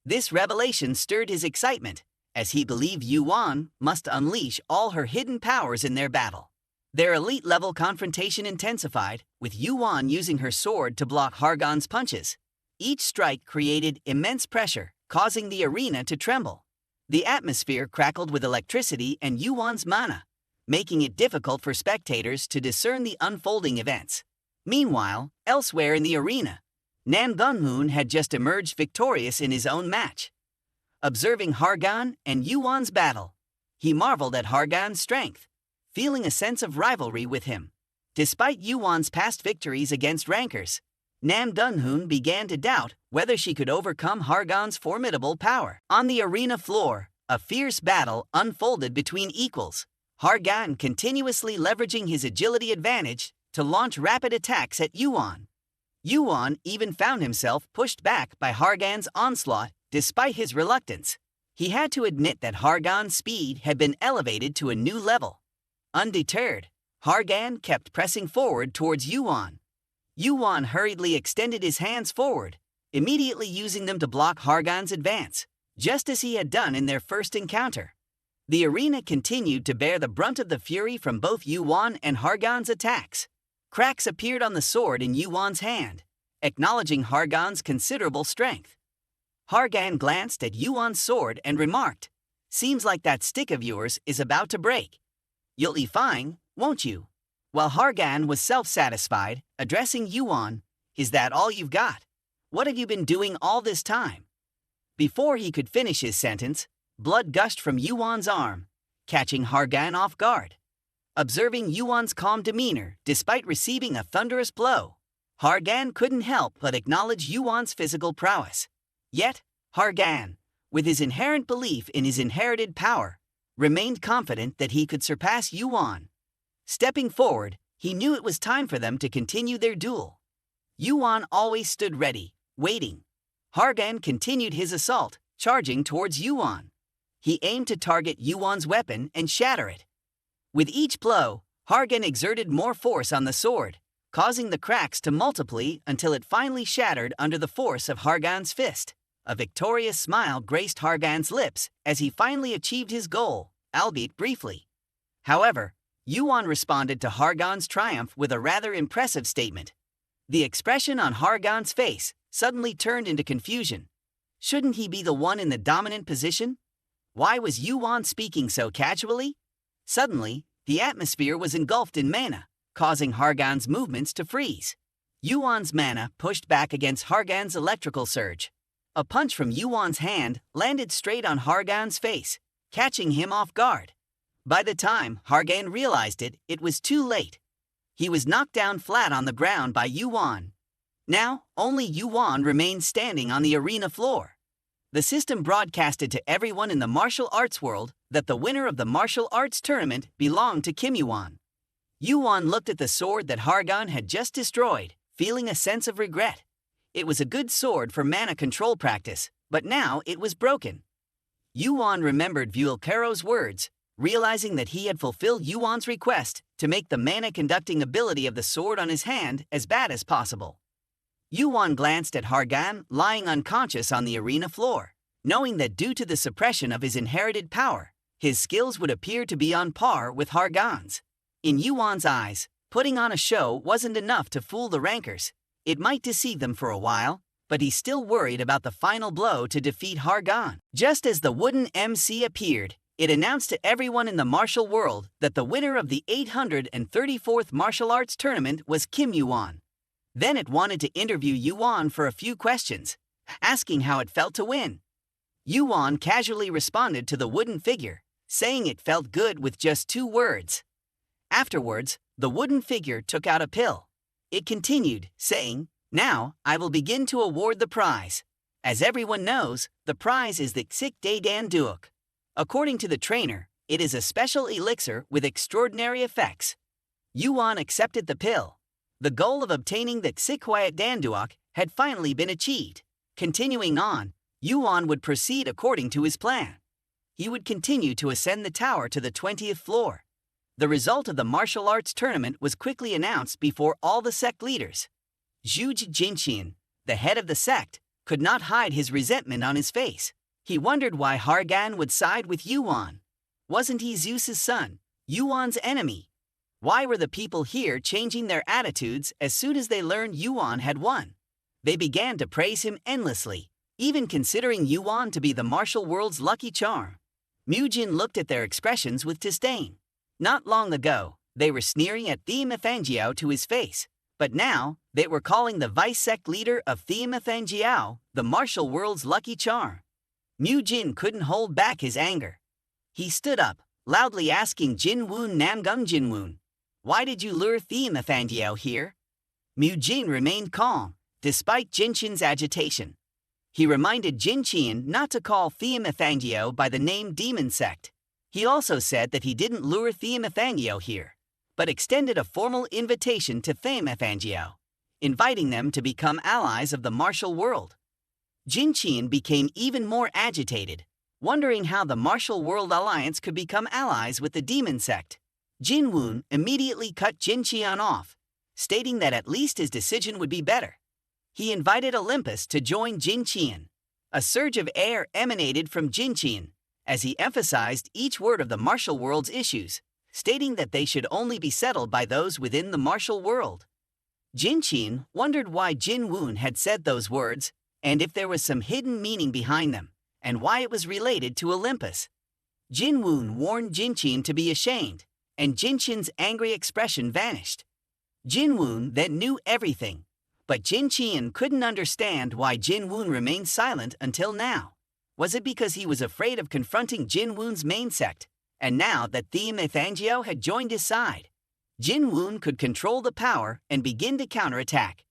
This revelation stirred his excitement, as he believed Yuan must unleash all her hidden powers in their battle. Their elite-level confrontation intensified, with Yuan using her sword to block Hargon's punches. Each strike created immense pressure, causing the arena to tremble. The atmosphere crackled with electricity and Yuan's mana, making it difficult for spectators to discern the unfolding events. Meanwhile, elsewhere in the arena, Nam Dun-hoon had just emerged victorious in his own match. Observing Hargon and Yuan's battle, he marveled at Hargon's strength, feeling a sense of rivalry with him. Despite Yuan's past victories against rankers, Nam Dun-hoon began to doubt whether she could overcome Hargon's formidable power. On the arena floor, a fierce battle unfolded between equals, Hargon continuously leveraging his agility advantage to launch rapid attacks at Yuan. Yuan even found himself pushed back by Hargon's onslaught despite his reluctance. He had to admit that Hargon's speed had been elevated to a new level. Undeterred, Hargon kept pressing forward towards Yuan. Yuan hurriedly extended his hands forward, immediately using them to block Hargon's advance, just as he had done in their first encounter. The arena continued to bear the brunt of the fury from both Yuan and Hargon's attacks. Cracks appeared on the sword in Yuan's hand, acknowledging Hargon's considerable strength. Hargon glanced at Yuan's sword and remarked, "Seems like that stick of yours is about to break. You'll be fine, won't you?" While Hargon was self-satisfied, addressing Yuan, "Is that all you've got? What have you been doing all this time?" Before he could finish his sentence, blood gushed from Yuan's arm, catching Hargon off guard. Observing Yuan's calm demeanor despite receiving a thunderous blow, Hargon couldn't help but acknowledge Yuan's physical prowess. Yet, Hargon, with his inherent belief in his inherited power, remained confident that he could surpass Yuan. Stepping forward, he knew it was time for them to continue their duel. Yuan always stood ready, waiting. Hargon continued his assault, charging towards Yuan. He aimed to target Yuan's weapon and shatter it. With each blow, Hargon exerted more force on the sword, causing the cracks to multiply until it finally shattered under the force of Hargon's fist. A victorious smile graced Hargon's lips as he finally achieved his goal, albeit briefly. However, Yuan responded to Hargon's triumph with a rather impressive statement. The expression on Hargon's face suddenly turned into confusion. Shouldn't he be the one in the dominant position? Why was Yuan speaking so casually? Suddenly, the atmosphere was engulfed in mana, causing Hargon's movements to freeze. Yuan's mana pushed back against Hargon's electrical surge. A punch from Yuwon's hand landed straight on Hargon's face, catching him off guard. By the time Hargon realized it, it was too late. He was knocked down flat on the ground by YuWon. Now, only YuWon remained standing on the arena floor. The system broadcasted to everyone in the martial arts world that the winner of the martial arts tournament belonged to YuWon. YuWon looked at the sword that Hargon had just destroyed, feeling a sense of regret. It was a good sword for mana control practice, but now it was broken. YuWon remembered Vulcaro's words, realizing that he had fulfilled Yuwon's request to make the mana-conducting ability of the sword on his hand as bad as possible. YuWon glanced at Hargon lying unconscious on the arena floor, knowing that due to the suppression of his inherited power, his skills would appear to be on par with Hargon's. In YuWon's eyes, putting on a show wasn't enough to fool the rankers. It might deceive them for a while, but he's still worried about the final blow to defeat Hargon. Just as the wooden MC appeared, it announced to everyone in the martial world that the winner of the 834th martial arts tournament was YuWon. Then it wanted to interview YuWon for a few questions, asking how it felt to win. YuWon casually responded to the wooden figure, saying it felt good with just 2 words. Afterwards, the wooden figure took out a pill. It continued, saying, "Now, I will begin to award the prize. As everyone knows, the prize is the Xik De Dan Duok. According to the trainer, it is a special elixir with extraordinary effects." YuWon accepted the pill. The goal of obtaining the Xik Dan Duok had finally been achieved. Continuing on, YuWon would proceed according to his plan. He would continue to ascend the tower to the 20th floor. The result of the martial arts tournament was quickly announced before all the sect leaders. Zhuge Jinqian, the head of the sect, could not hide his resentment on his face. He wondered why Hargon would side with YuWon. Wasn't he Zeus's son, YuWon's enemy? Why were the people here changing their attitudes as soon as they learned YuWon had won? They began to praise him endlessly, even considering YuWon to be the martial world's lucky charm. Mujin looked at their expressions with disdain. Not long ago, they were sneering at Thean Maly to his face, but now they were calling the vice-sect leader of Thean Maly the martial world's lucky charm. Mujin couldn't hold back his anger. He stood up, loudly asking Jinwoon Namgung Jinwoon, "Why did you lure Thean Maly here?" Mujin remained calm, despite Jinqian's agitation. He reminded Jinqian not to call Thean Maly by the name Demon Sect. He also said that he didn't lure Thean Maly here, but extended a formal invitation to Thean Maly, inviting them to become allies of the martial world. Jinqian became even more agitated, wondering how the martial world alliance could become allies with the demon sect. Jinwoon immediately cut Jinqian off, stating that at least his decision would be better. He invited Olympus to join Jinqian. A surge of air emanated from Jinqian, as he emphasized each word of the martial world's issues, stating that they should only be settled by those within the martial world. Jinqian wondered why Jinwoon had said those words, and if there was some hidden meaning behind them, and why it was related to Olympus. Jinwoon warned Jinqian to be ashamed, and Jinqian's angry expression vanished. Jinwoon then knew everything, but Jinqian couldn't understand why Jinwoon remained silent until now. Was it because he was afraid of confronting Jinwoon's main sect, and now that Thean Maly had joined his side, Jinwoon could control the power and begin to counterattack?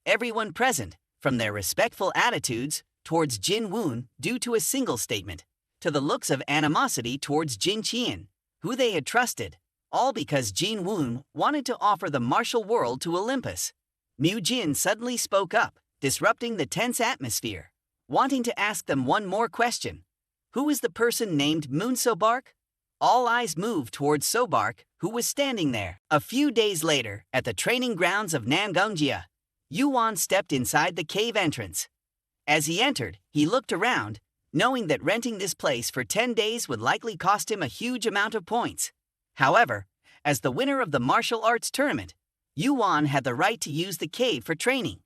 Everyone present, from their respectful attitudes towards Jinwoon due to a single statement, to the looks of animosity towards Jinqian, who they had trusted, all because Jinwoon wanted to offer the martial world to Olympus. Mujin suddenly spoke up, disrupting the tense atmosphere, wanting to ask them one more question. Who is the person named Moon Sobark? All eyes moved towards Sobark, who was standing there. A few days later, at the training grounds of Namgungjia, YuWon stepped inside the cave entrance. As he entered, he looked around, knowing that renting this place for 10 days would likely cost him a huge amount of points. However, as the winner of the martial arts tournament, YuWon had the right to use the cave for training.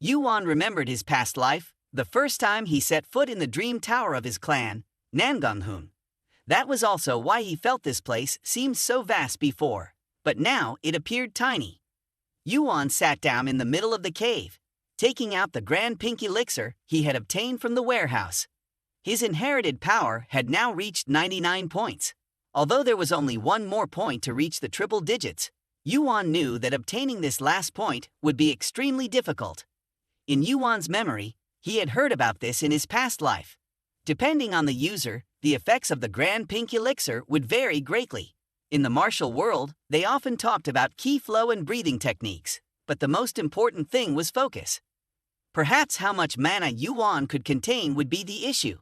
YuWon remembered his past life, the first time he set foot in the dream tower of his clan, Nangunghun. That was also why he felt this place seemed so vast before, but now it appeared tiny. YuWon sat down in the middle of the cave, taking out the grand pink elixir he had obtained from the warehouse. His inherited power had now reached 99 points. Although there was only one more point to reach the triple digits, Yuan knew that obtaining this last point would be extremely difficult. In Yuan's memory, he had heard about this in his past life. Depending on the user, the effects of the grand pink elixir would vary greatly. In the martial world, they often talked about ki flow and breathing techniques, but the most important thing was focus. Perhaps how much mana Yuan could contain would be the issue.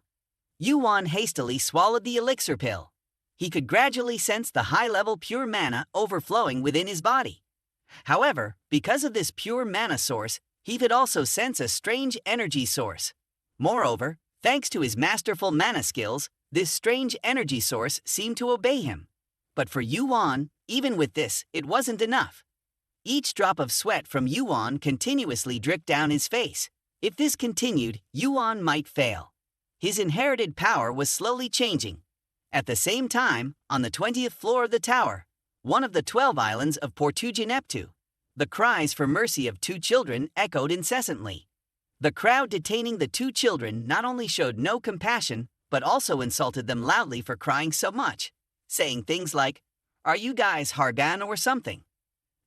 Yuan hastily swallowed the elixir pill. He could gradually sense the high-level pure mana overflowing within his body. However, because of this pure mana source, he could also sense a strange energy source. Moreover, thanks to his masterful mana skills, this strange energy source seemed to obey him. But for Yuan, even with this, it wasn't enough. Each drop of sweat from Yuan continuously dripped down his face. If this continued, Yuan might fail. His inherited power was slowly changing. At the same time, on the 20th floor of the tower, one of the 12 islands of Portugeneptu, the cries for mercy of two children echoed incessantly. The crowd detaining the two children not only showed no compassion, but also insulted them loudly for crying so much, saying things like, "Are you guys Hargon or something?"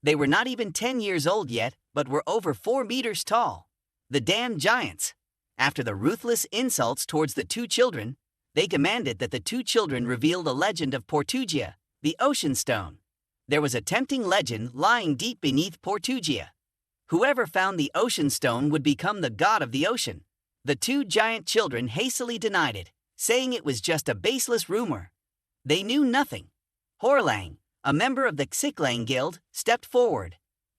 They were not even 10 years old yet, but were over 4 meters tall. The damn giants. After the ruthless insults towards the two children, they commanded that the two children reveal the legend of Portugia, the ocean stone. There was a tempting legend lying deep beneath Portugia. Whoever found the ocean stone would become the god of the ocean. The two giant children hastily denied it, saying it was just a baseless rumor. They knew nothing. Horlang, a member of the Xiklang Guild, stepped forward.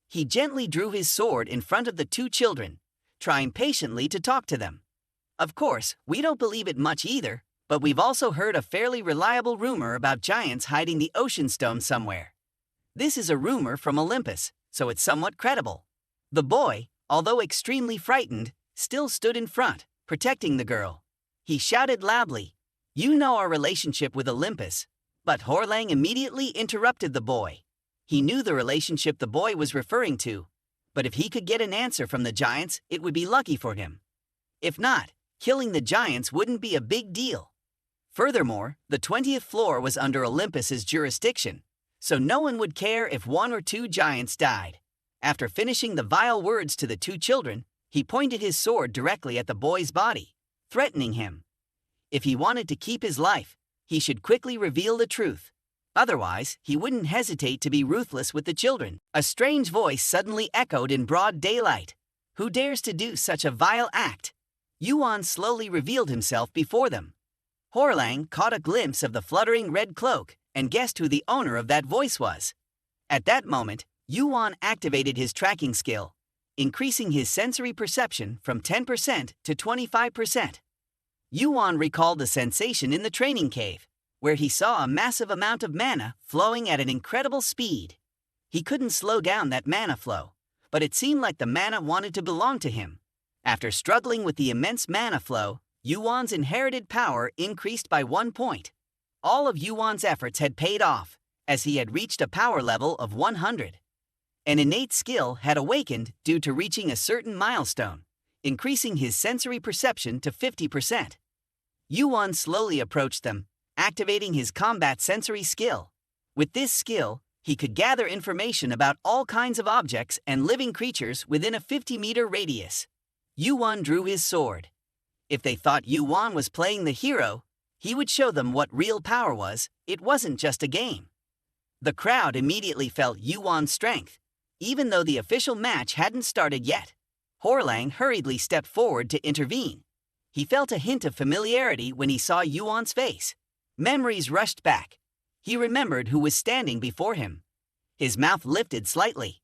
He gently drew his sword in front of the two children, trying patiently to talk to them. Of course, we don't believe it much either, but we've also heard a fairly reliable rumor about giants hiding the ocean stone somewhere. This is a rumor from Olympus, so it's somewhat credible. The boy, although extremely frightened, still stood in front, protecting the girl. He shouted loudly, "You know our relationship with Olympus." But Horlang immediately interrupted the boy. He knew the relationship the boy was referring to, but if he could get an answer from the giants, it would be lucky for him. If not, killing the giants wouldn't be a big deal. Furthermore, the 20th floor was under Olympus's jurisdiction, so no one would care if 1 or 2 giants died. After finishing the vile words to the two children, he pointed his sword directly at the boy's body, threatening him. If he wanted to keep his life, he should quickly reveal the truth. Otherwise, he wouldn't hesitate to be ruthless with the children. A strange voice suddenly echoed in broad daylight. Who dares to do such a vile act? Yuan slowly revealed himself before them. Horlang caught a glimpse of the fluttering red cloak and guessed who the owner of that voice was. At that moment, Yuan activated his tracking skill, increasing his sensory perception from 10% to 25%. Yuan recalled the sensation in the training cave, where he saw a massive amount of mana flowing at an incredible speed. He couldn't slow down that mana flow, but it seemed like the mana wanted to belong to him. After struggling with the immense mana flow, Yuan's inherited power increased by 1 point. All of Yuan's efforts had paid off, as he had reached a power level of 100. An innate skill had awakened due to reaching a certain milestone, increasing his sensory perception to 50%. Yuan slowly approached them, activating his combat sensory skill. With this skill, he could gather information about all kinds of objects and living creatures within a 50-meter radius. Yuan drew his sword. If they thought Yuan was playing the hero, he would show them what real power was. It wasn't just a game. The crowd immediately felt Yuan's strength, even though the official match hadn't started yet. Horlang hurriedly stepped forward to intervene. He felt a hint of familiarity when he saw Yuan's face. Memories rushed back. He remembered who was standing before him. His mouth lifted slightly.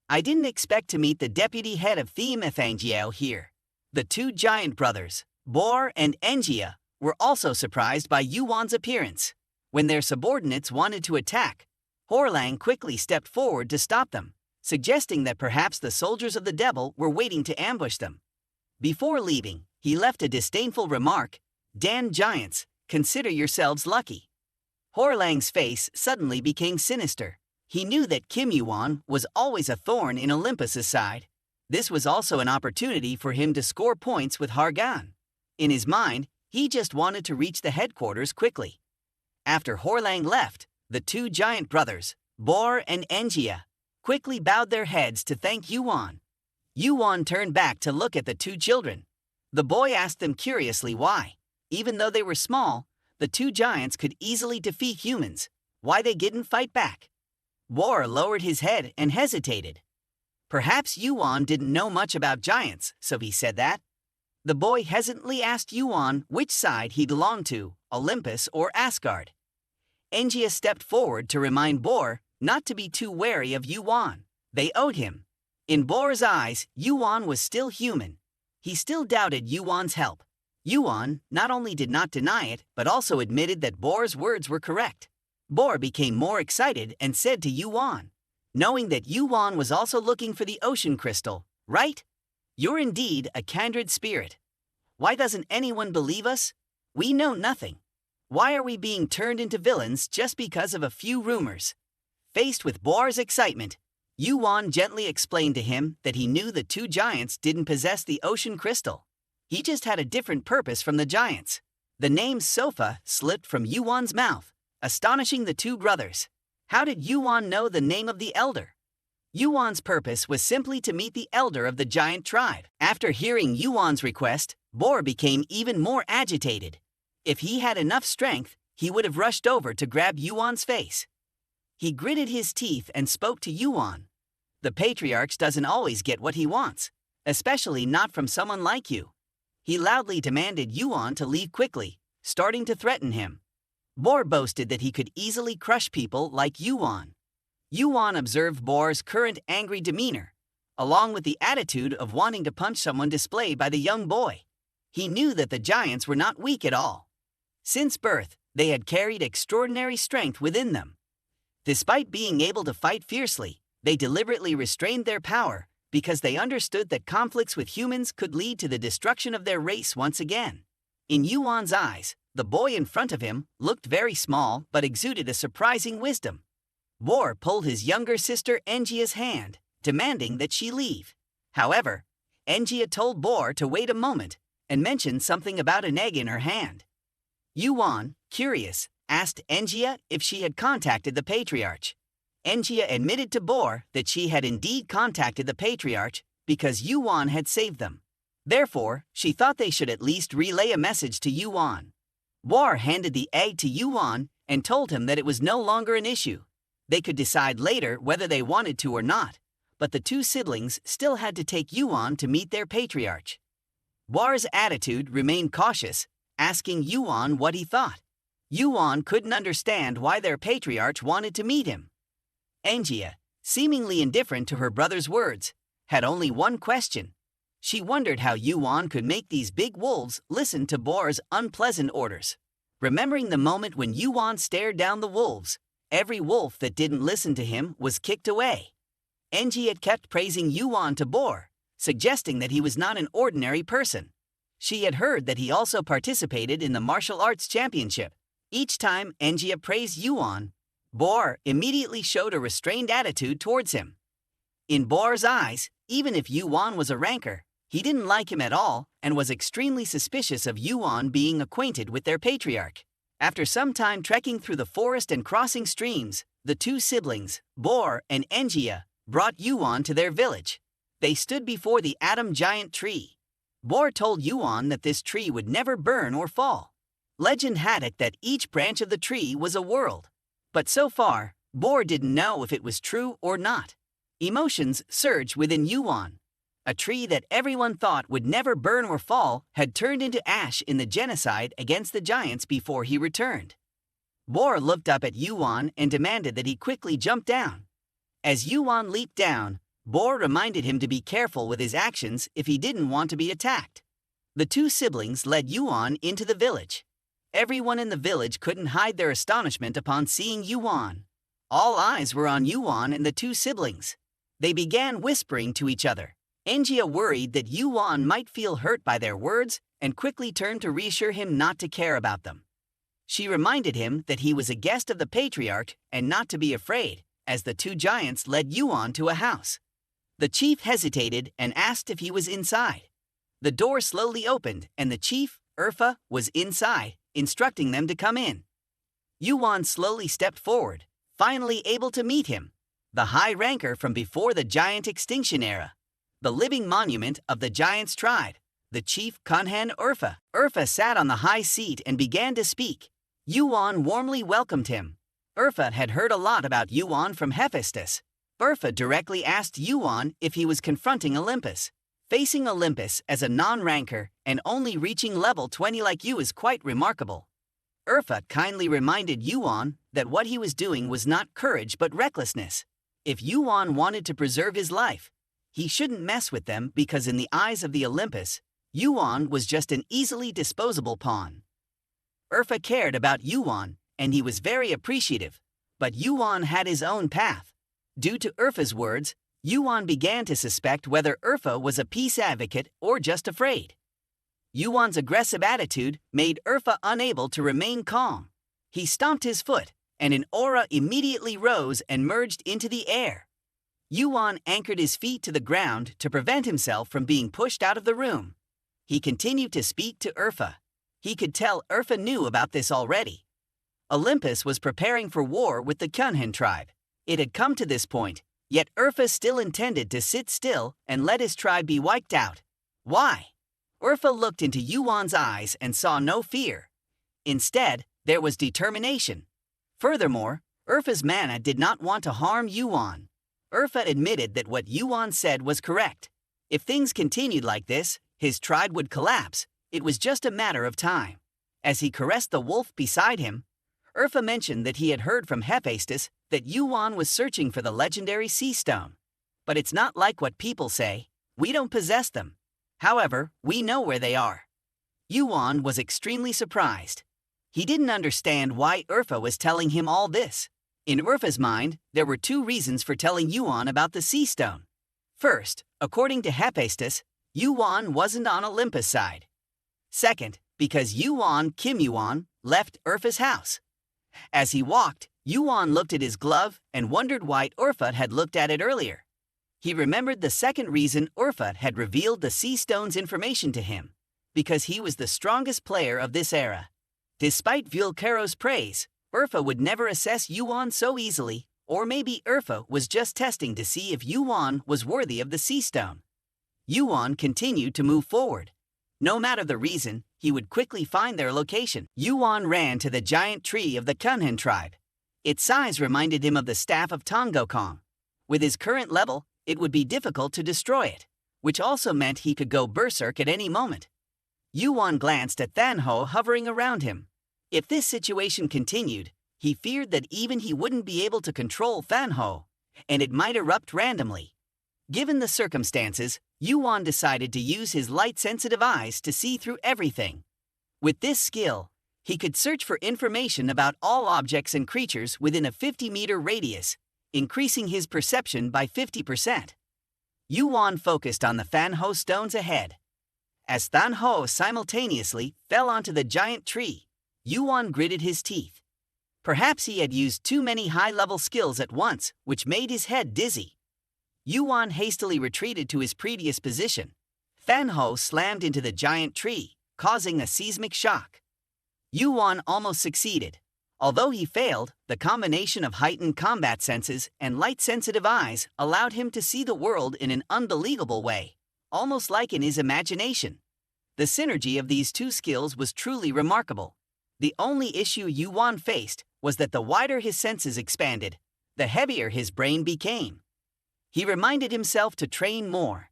I didn't expect to meet the deputy head of Thean Maly here. The two giant brothers, Bor and Engia, were also surprised by Yuan's appearance. When their subordinates wanted to attack, Horlang quickly stepped forward to stop them, suggesting that perhaps the soldiers of the devil were waiting to ambush them. Before leaving, he left a disdainful remark, "Damn giants, consider yourselves lucky." Horlang's face suddenly became sinister. He knew that Kim Yuan was always a thorn in Olympus's side. This was also an opportunity for him to score points with Hargon. In his mind, he just wanted to reach the headquarters quickly. After Horlang left, the two giant brothers, Bor and Engia, quickly bowed their heads to thank YuWon. YuWon turned back to look at the two children. The boy asked them curiously why, even though they were small, the two giants could easily defeat humans, why they didn't fight back. Bor lowered his head and hesitated. Perhaps YuWon didn't know much about giants, so he said that. The boy hesitantly asked YuWon which side he belonged to, Olympus or Asgard. Engia stepped forward to remind Bor not to be too wary of YuWon. They owed him. In Bor's eyes, YuWon was still human. He still doubted YuWon's help. YuWon not only did not deny it, but also admitted that Bor's words were correct. Bor became more excited and said to YuWon, knowing that YuWon was also looking for the ocean crystal, right? You're indeed a kindred spirit. Why doesn't anyone believe us? We know nothing. Why are we being turned into villains just because of a few rumors? Faced with Bor's excitement, YuWon gently explained to him that he knew the two giants didn't possess the ocean crystal. He just had a different purpose from the giants. The name Sofa slipped from YuWon's mouth, astonishing the two brothers. How did YuWon know the name of the elder? YuWon's purpose was simply to meet the elder of the giant tribe. After hearing YuWon's request, Bor became even more agitated. If he had enough strength, he would have rushed over to grab YuWon's face. He gritted his teeth and spoke to YuWon. The patriarch doesn't always get what he wants, especially not from someone like you. He loudly demanded YuWon to leave quickly, starting to threaten him. Bor boasted that he could easily crush people like YuWon. YuWon observed Bor's current angry demeanor, along with the attitude of wanting to punch someone displayed by the young boy. He knew that the giants were not weak at all. Since birth, they had carried extraordinary strength within them. Despite being able to fight fiercely, they deliberately restrained their power because they understood that conflicts with humans could lead to the destruction of their race once again. In YuWon's eyes, the boy in front of him looked very small but exuded a surprising wisdom. Bor pulled his younger sister Engia's hand, demanding that she leave. However, Engia told Bor to wait a moment and mentioned something about an egg in her hand. YuWon, curious, asked Engia if she had contacted the patriarch. Engia admitted to Bor that she had indeed contacted the patriarch because YuWon had saved them. Therefore, she thought they should at least relay a message to YuWon. Bor handed the egg to YuWon and told him that it was no longer an issue. They could decide later whether they wanted to or not, but the two siblings still had to take YuWon to meet their patriarch. Bor's attitude remained cautious, asking YuWon what he thought. YuWon couldn't understand why their patriarch wanted to meet him. Engia, seemingly indifferent to her brother's words, had only one question. She wondered how YuWon could make these big wolves listen to Bor's unpleasant orders. Remembering the moment when YuWon stared down the wolves, every wolf that didn't listen to him was kicked away. Engia kept praising YuWon to Bor, suggesting that he was not an ordinary person. She had heard that he also participated in the martial arts championship. Each time Engia praised YuWon, Bor immediately showed a restrained attitude towards him. In Bor's eyes, even if YuWon was a ranker, he didn't like him at all and was extremely suspicious of YuWon being acquainted with their patriarch. After some time trekking through the forest and crossing streams, the two siblings, Bor and Engia, brought YuWon to their village. They stood before the atom giant tree. Bor told YuWon that this tree would never burn or fall. Legend had it that each branch of the tree was a world. But so far, Bor didn't know if it was true or not. Emotions surged within YuWon. A tree that everyone thought would never burn or fall had turned into ash in the genocide against the giants before he returned. Bor looked up at YuWon and demanded that he quickly jump down. As YuWon leaped down, Bor reminded him to be careful with his actions if he didn't want to be attacked. The two siblings led YuWon into the village. Everyone in the village couldn't hide their astonishment upon seeing YuWon. All eyes were on YuWon and the two siblings. They began whispering to each other. Engia worried that YuWon might feel hurt by their words and quickly turned to reassure him not to care about them. She reminded him that he was a guest of the patriarch and not to be afraid, as the two giants led YuWon to a house. The chief hesitated and asked if he was inside. The door slowly opened and the chief, Urfa, was inside, instructing them to come in. Yuan slowly stepped forward, finally able to meet him. The high ranker from before the giant extinction era. The living monument of the giant's tribe. The chief Kunhan Urfa. Urfa sat on the high seat and began to speak. Yuan warmly welcomed him. Urfa had heard a lot about Yuan from Hephaestus. Urfa directly asked Yuan if he was confronting Olympus. Facing Olympus as a non-ranker and only reaching level 20 like you is quite remarkable. Urfa kindly reminded Yuan that what he was doing was not courage but recklessness. If Yuan wanted to preserve his life, he shouldn't mess with them because in the eyes of the Olympus, Yuan was just an easily disposable pawn. Urfa cared about Yuan, and he was very appreciative, but Yuan had his own path. Due to Urfa's words, Yuan began to suspect whether Urfa was a peace advocate or just afraid. Yuan's aggressive attitude made Urfa unable to remain calm. He stomped his foot, and an aura immediately rose and merged into the air. Yuan anchored his feet to the ground to prevent himself from being pushed out of the room. He continued to speak to Urfa. He could tell Urfa knew about this already. Olympus was preparing for war with the Kunhan tribe. It had come to this point, yet Urfa still intended to sit still and let his tribe be wiped out. Why? Urfa looked into Yuan's eyes and saw no fear. Instead, there was determination. Furthermore, Urfa's mana did not want to harm Yuan. Urfa admitted that what Yuan said was correct. If things continued like this, his tribe would collapse. It was just a matter of time. As he caressed the wolf beside him, Urfa mentioned that he had heard from Hephaestus that Yuan was searching for the legendary sea stone. But it's not like what people say. We don't possess them. However, we know where they are. Yuan was extremely surprised. He didn't understand why Urfa was telling him all this. In Urfa's mind, there were two reasons for telling Yuan about the sea stone. First, according to Hephaestus, Yuan wasn't on Olympus' side. Second, because Kim Yuan left Urfa's house. As he walked, Yuan looked at his glove and wondered why Urfa had looked at it earlier. He remembered the second reason Urfa had revealed the sea stone's information to him, because he was the strongest player of this era. Despite Vulcaro's praise, Urfa would never assess Yuan so easily, or maybe Urfa was just testing to see if Yuan was worthy of the sea stone. Yuan continued to move forward. No matter the reason, he would quickly find their location. Yuan ran to the giant tree of the Kunhan tribe. Its size reminded him of the staff of Tongokong. With his current level, it would be difficult to destroy it, which also meant he could go berserk at any moment. Yuan glanced at Thean Ho hovering around him. If this situation continued, he feared that even he wouldn't be able to control Thean Ho, and it might erupt randomly. Given the circumstances, Yuan decided to use his light-sensitive eyes to see through everything. With this skill, he could search for information about all objects and creatures within a 50-meter radius, increasing his perception by 50%. Yuan focused on the Thean Ho stones ahead. As Thean Ho simultaneously fell onto the giant tree, Yuan gritted his teeth. Perhaps he had used too many high-level skills at once, which made his head dizzy. Yuan hastily retreated to his previous position. Thean Ho slammed into the giant tree, causing a seismic shock. Yuan almost succeeded. Although he failed, the combination of heightened combat senses and light-sensitive eyes allowed him to see the world in an unbelievable way, almost like in his imagination. The synergy of these two skills was truly remarkable. The only issue Yuan faced was that the wider his senses expanded, the heavier his brain became. He reminded himself to train more.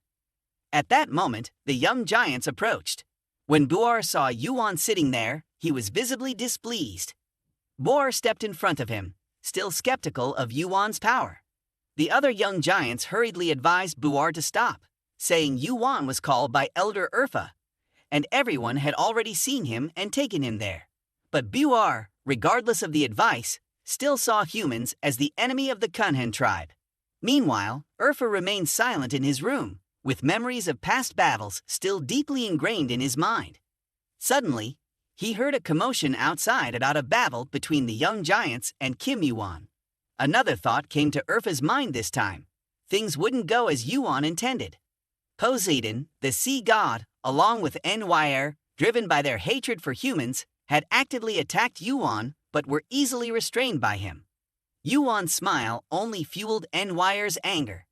At that moment, the young giants approached. When Buar saw Yuan sitting there, he was visibly displeased. Buar stepped in front of him, still skeptical of Yuan's power. The other young giants hurriedly advised Buar to stop, saying Yuan was called by Elder Urfa, and everyone had already seen him and taken him there. But Buar, regardless of the advice, still saw humans as the enemy of the Kunhan tribe. Meanwhile, Urfa remained silent in his room, with memories of past battles still deeply ingrained in his mind. Suddenly, he heard a commotion outside about a battle between the young giants and Kim Yuan. Another thought came to Urfa's mind this time. things wouldn't go as Yuan intended. Poseidon, the sea god, along with Nyr, driven by their hatred for humans, had actively attacked Yuan but were easily restrained by him. Yuan's smile only fueled Nyr's anger.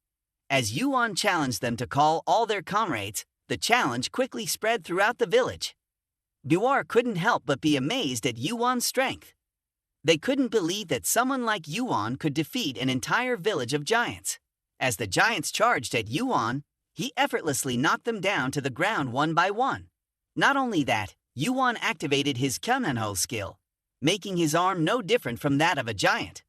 As Yuan challenged them to call all their comrades, the challenge quickly spread throughout the village. Buar couldn't help but be amazed at Yuan's strength. They couldn't believe that someone like Yuan could defeat an entire village of giants. As the giants charged at Yuan, he effortlessly knocked them down to the ground one by one. Not only that, Yuan activated his Kunhanho skill, making his arm no different from that of a giant.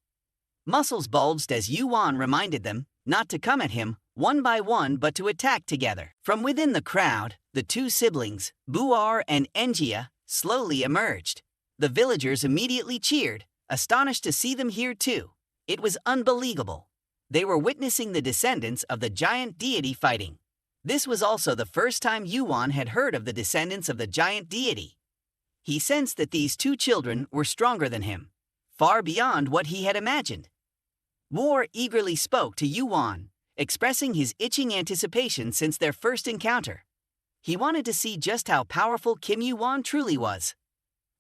Muscles bulged as Yuan reminded them not to come at him one by one but to attack together. From within the crowd, the two siblings, Buar and Engia, slowly emerged. The villagers immediately cheered, astonished to see them here too. It was unbelievable. They were witnessing the descendants of the giant deity fighting. This was also the first time Yuan had heard of the descendants of the giant deity. He sensed that these two children were stronger than him, far beyond what he had imagined. War eagerly spoke to Yuan, expressing his itching anticipation since their first encounter. He wanted to see just how powerful Kim Yuan truly was.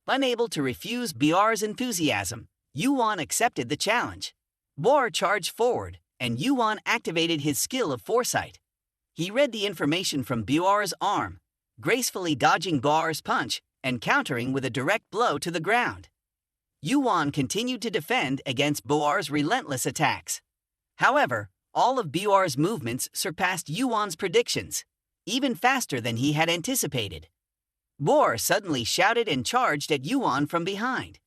Unable to refuse Buar's enthusiasm, Yuan accepted the challenge. Buar charged forward, and Yuan activated his skill of foresight. He read the information from Buar's arm, gracefully dodging Buar's punch and countering with a direct blow to the ground. Yuan continued to defend against Buar's relentless attacks. However, all of Buar's movements surpassed Yuan's predictions, even faster than he had anticipated. Buar suddenly shouted and charged at Yuan from behind.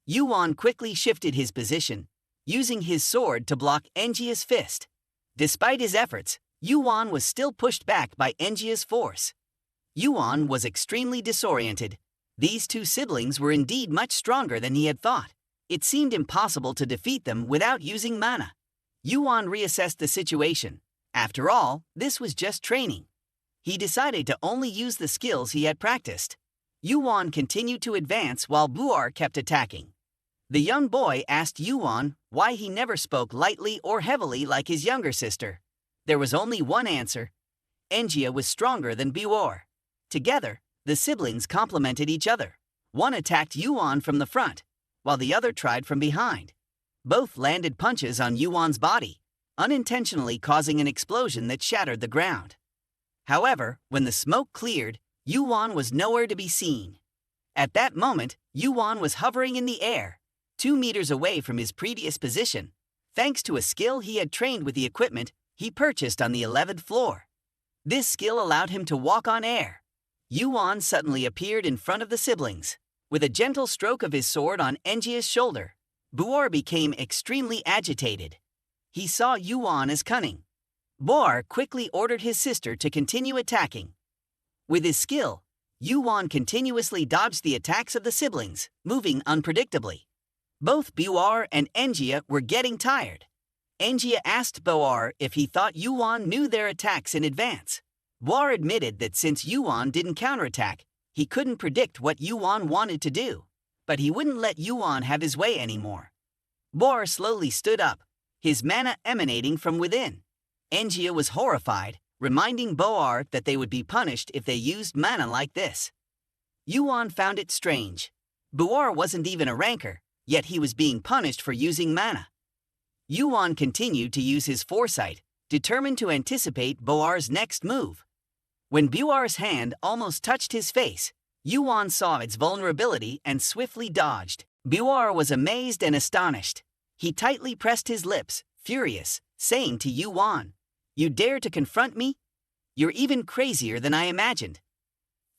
Yuan quickly shifted his position, using his sword to block Engia's fist. Despite his efforts, Yuan was still pushed back by Engia's force. Yuan was extremely disoriented. These two siblings were indeed much stronger than he had thought. It seemed impossible to defeat them without using mana. Yuan reassessed the situation. After all, this was just training. He decided to only use the skills he had practiced. Yuan continued to advance while Buar kept attacking. The young boy asked Yuan why he never spoke lightly or heavily like his younger sister. There was only one answer. Engia was stronger than Buar. Together, the siblings complemented each other. One attacked Yuan from the front, while the other tried from behind. Both landed punches on Yuan's body, unintentionally causing an explosion that shattered the ground. However, when the smoke cleared, Yuan was nowhere to be seen. At that moment, Yuan was hovering in the air, 2 meters away from his previous position, thanks to a skill he had trained with the equipment he purchased on the 11th floor. This skill allowed him to walk on air. Yuan suddenly appeared in front of the siblings. With a gentle stroke of his sword on Engia's shoulder, Buar became extremely agitated. He saw Yuan as cunning. Buar quickly ordered his sister to continue attacking. With his skill, Yuan continuously dodged the attacks of the siblings, moving unpredictably. Both Buar and Engia were getting tired. Engia asked Buar if he thought Yuan knew their attacks in advance. Buar admitted that since Yuan didn't counterattack, he couldn't predict what Yuan wanted to do, but he wouldn't let Yuan have his way anymore. Buar slowly stood up, his mana emanating from within. Engia was horrified, reminding Buar that they would be punished if they used mana like this. Yuan found it strange. Buar wasn't even a ranker, yet he was being punished for using mana. Yuan continued to use his foresight, determined to anticipate Buar's next move. When Buar's hand almost touched his face, Yuan saw its vulnerability and swiftly dodged. Buar was amazed and astonished. He tightly pressed his lips, furious, saying to Yuan, "You dare to confront me? You're even crazier than I imagined."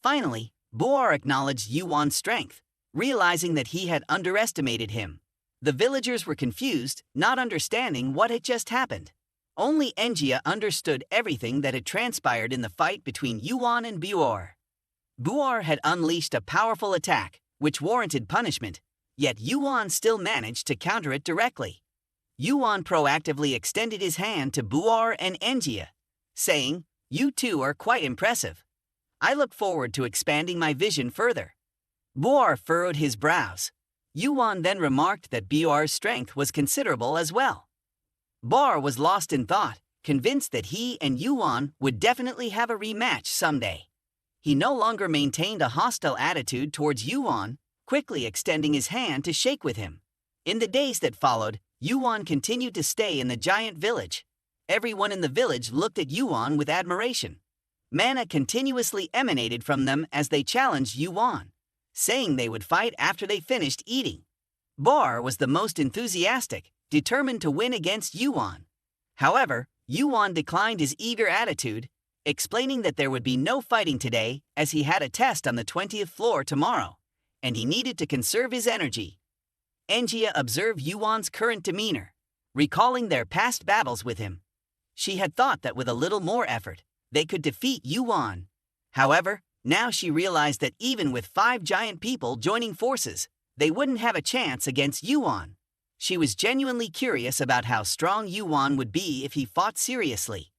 Finally, Buar acknowledged Yuan's strength, realizing that he had underestimated him. The villagers were confused, not understanding what had just happened. Only Engia understood everything that had transpired in the fight between Yuan and Buar. Buar had unleashed a powerful attack, which warranted punishment, yet Yuan still managed to counter it directly. Yuan proactively extended his hand to Buar and Engia, saying, "You two are quite impressive. I look forward to expanding my vision further." Buar furrowed his brows. Yuan then remarked that Buar's strength was considerable as well. Buar was lost in thought, convinced that he and Yuan would definitely have a rematch someday. He no longer maintained a hostile attitude towards Yuan, quickly extending his hand to shake with him. In the days that followed, Yuan continued to stay in the giant village. Everyone in the village looked at Yuan with admiration. Mana continuously emanated from them as they challenged Yuan, saying they would fight after they finished eating. Bar was the most enthusiastic, determined to win against Yuan. However, Yuan declined his eager attitude, explaining that there would be no fighting today as he had a test on the 20th floor tomorrow, and he needed to conserve his energy. Engia observed Yuan's current demeanor, recalling their past battles with him. She had thought that with a little more effort, they could defeat Yuan. However, now she realized that even with 5 giant people joining forces, they wouldn't have a chance against Yuan. She was genuinely curious about how strong Yuan would be if he fought seriously.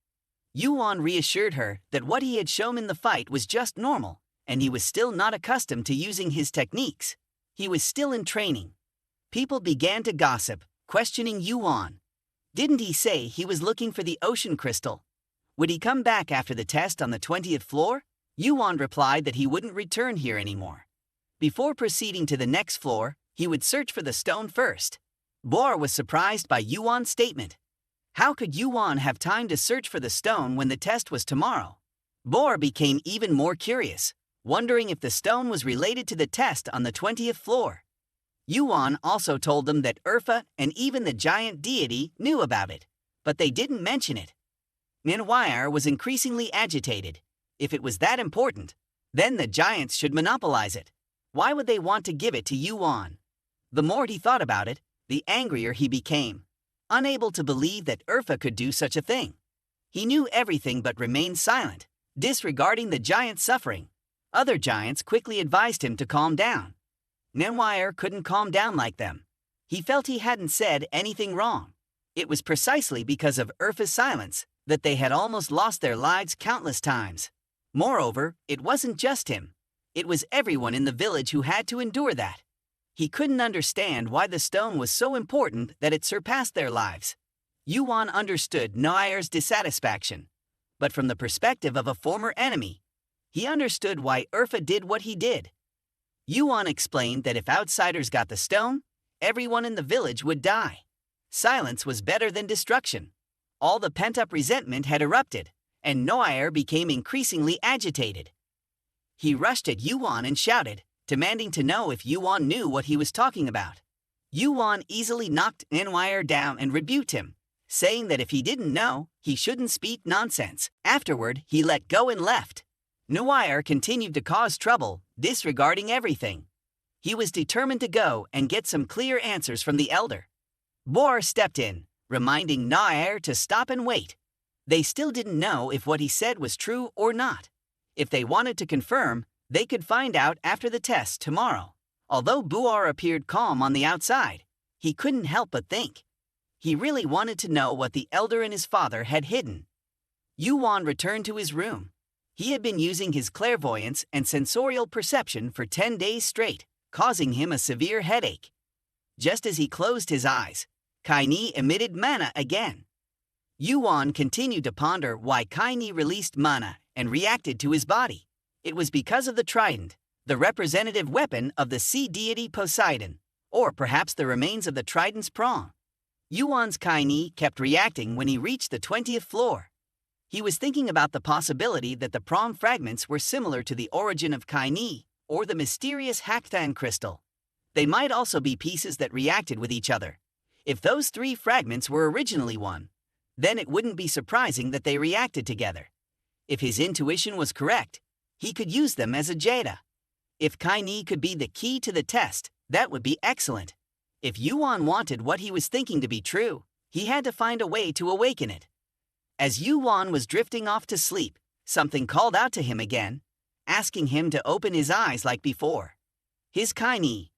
Yuan reassured her that what he had shown in the fight was just normal, and he was still not accustomed to using his techniques. He was still in training. People began to gossip, questioning Yuan. Didn't he say he was looking for the ocean crystal? Would he come back after the test on the 20th floor? Yuan replied that he wouldn't return here anymore. Before proceeding to the next floor, he would search for the stone first. Bor was surprised by Yuan's statement. How could Yuan have time to search for the stone when the test was tomorrow? Bor became even more curious, wondering if the stone was related to the test on the 20th floor. Yuan also told them that Urfa and even the giant deity knew about it, but they didn't mention it. Manhwa was increasingly agitated. If it was that important, then the giants should monopolize it. Why would they want to give it to Yuan? The more he thought about it, the angrier he became, unable to believe that Urfa could do such a thing. He knew everything but remained silent, disregarding the giant's suffering. Other giants quickly advised him to calm down. Manhwa couldn't calm down like them. He felt he hadn't said anything wrong. It was precisely because of Urfa's silence that they had almost lost their lives countless times. Moreover, it wasn't just him. It was everyone in the village who had to endure that. He couldn't understand why the stone was so important that it surpassed their lives. Yuan understood Manhwa's dissatisfaction, but from the perspective of a former enemy, he understood why Urfa did what he did. Yuan explained that if outsiders got the stone, everyone in the village would die. Silence was better than destruction. All the pent-up resentment had erupted, and Manhwa became increasingly agitated. He rushed at Yuan and shouted, demanding to know if Yuan knew what he was talking about. Yuan easily knocked Manhwa down and rebuked him, saying that if he didn't know, he shouldn't speak nonsense. Afterward, he let go and left. Manhwa continued to cause trouble, disregarding everything. He was determined to go and get some clear answers from the elder. Bor stepped in, reminding Manhwa to stop and wait. They still didn't know if what he said was true or not. If they wanted to confirm, they could find out after the test tomorrow. Although Bor appeared calm on the outside, he couldn't help but think. He really wanted to know what the elder and his father had hidden. Yuan returned to his room. He had been using his clairvoyance and sensorial perception for 10 days straight, causing him a severe headache. Just as he closed his eyes, Kaini emitted mana again. Yuan continued to ponder why Kaini released mana and reacted to his body. It was because of the trident, the representative weapon of the sea deity Poseidon, or perhaps the remains of the trident's prong. Yuan's Kaini kept reacting when he reached the 20th floor. He was thinking about the possibility that the prong fragments were similar to the origin of Kaini, or the mysterious Haktan crystal. They might also be pieces that reacted with each other. If those 3 fragments were originally one, then it wouldn't be surprising that they reacted together. If his intuition was correct, he could use them as a Jada. If Kaini could be the key to the test, that would be excellent. If Yuan wanted what he was thinking to be true, he had to find a way to awaken it. As Yuan was drifting off to sleep, something called out to him again, asking him to open his eyes like before. His Kaini,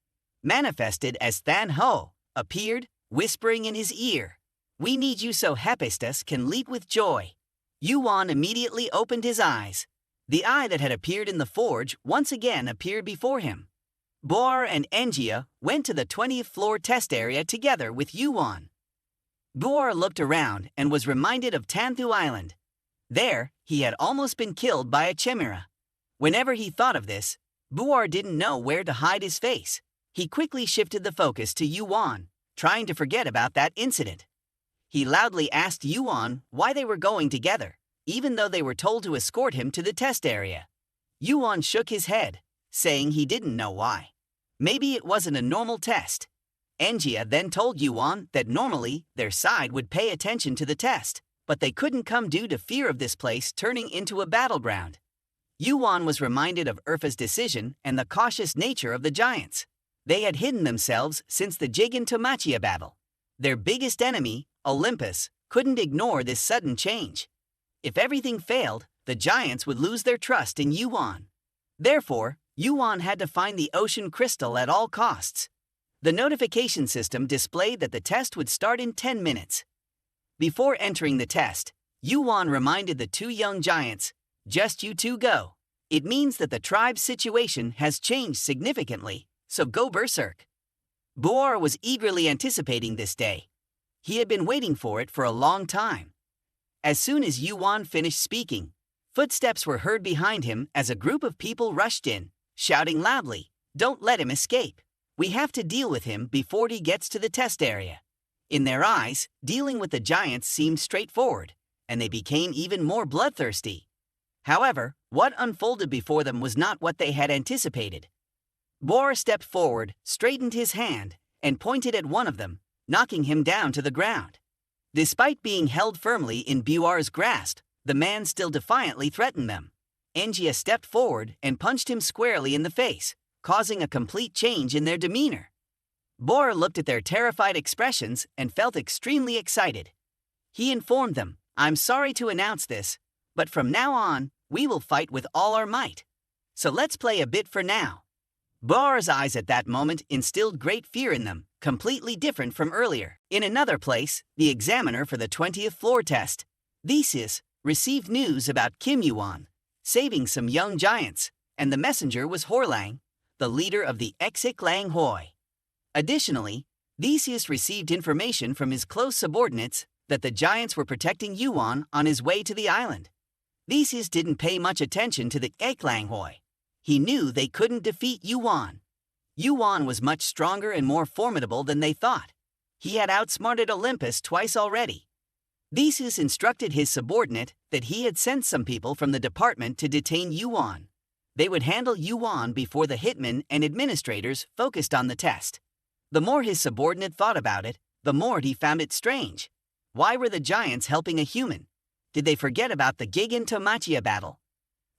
manifested as Than Ho, appeared, whispering in his ear, "We need you so Hephaestus can leap with joy." Yuan immediately opened his eyes. The eye that had appeared in the forge once again appeared before him. Bor and Engia went to the 20th floor test area together with Yuan. Buar looked around and was reminded of Tanthu Island. There, he had almost been killed by a Chimera. Whenever he thought of this, Buar didn't know where to hide his face. He quickly shifted the focus to Yuan, trying to forget about that incident. He loudly asked Yuan why they were going together, even though they were told to escort him to the test area. Yuan shook his head, saying he didn't know why. Maybe it wasn't a normal test. Engia then told Yuan that normally their side would pay attention to the test, but they couldn't come due to fear of this place turning into a battleground. Yuan was reminded of Urfa's decision and the cautious nature of the giants. They had hidden themselves since the Gigantomachia battle. Their biggest enemy, Olympus, couldn't ignore this sudden change. If everything failed, the giants would lose their trust in Yuan. Therefore, Yuan had to find the ocean crystal at all costs. The notification system displayed that the test would start in 10 minutes. Before entering the test, Yuan reminded the two young giants, "Just you two go. It means that the tribe's situation has changed significantly, so go berserk." Buar was eagerly anticipating this day. He had been waiting for it for a long time. As soon as Yuan finished speaking, footsteps were heard behind him as a group of people rushed in, shouting loudly, "Don't let him escape. We have to deal with him before he gets to the test area." In their eyes, dealing with the giants seemed straightforward, and they became even more bloodthirsty. However, what unfolded before them was not what they had anticipated. Buar stepped forward, straightened his hand, and pointed at one of them, knocking him down to the ground. Despite being held firmly in Buar's grasp, the man still defiantly threatened them. Engia stepped forward and punched him squarely in the face, causing a complete change in their demeanor. Buar looked at their terrified expressions and felt extremely excited. He informed them, "I'm sorry to announce this, but from now on, we will fight with all our might. So let's play a bit for now." Buar's eyes at that moment instilled great fear in them, completely different from earlier. In another place, the examiner for the 20th floor test, Theseus, received news about Kim Yuan saving some young giants, and the messenger was Horlang, the leader of the Exik Lang Hoi. Additionally, Theseus received information from his close subordinates that the giants were protecting Yuan on his way to the island. Theseus didn't pay much attention to the Eklang Hoi. He knew they couldn't defeat Yuan. Yuan was much stronger and more formidable than they thought. He had outsmarted Olympus twice already. Theseus instructed his subordinate that he had sent some people from the department to detain Yuan. They would handle Yuan before the hitmen and administrators focused on the test. The more his subordinate thought about it, the more he found it strange. Why were the giants helping a human? Did they forget about the Gigantomachia battle?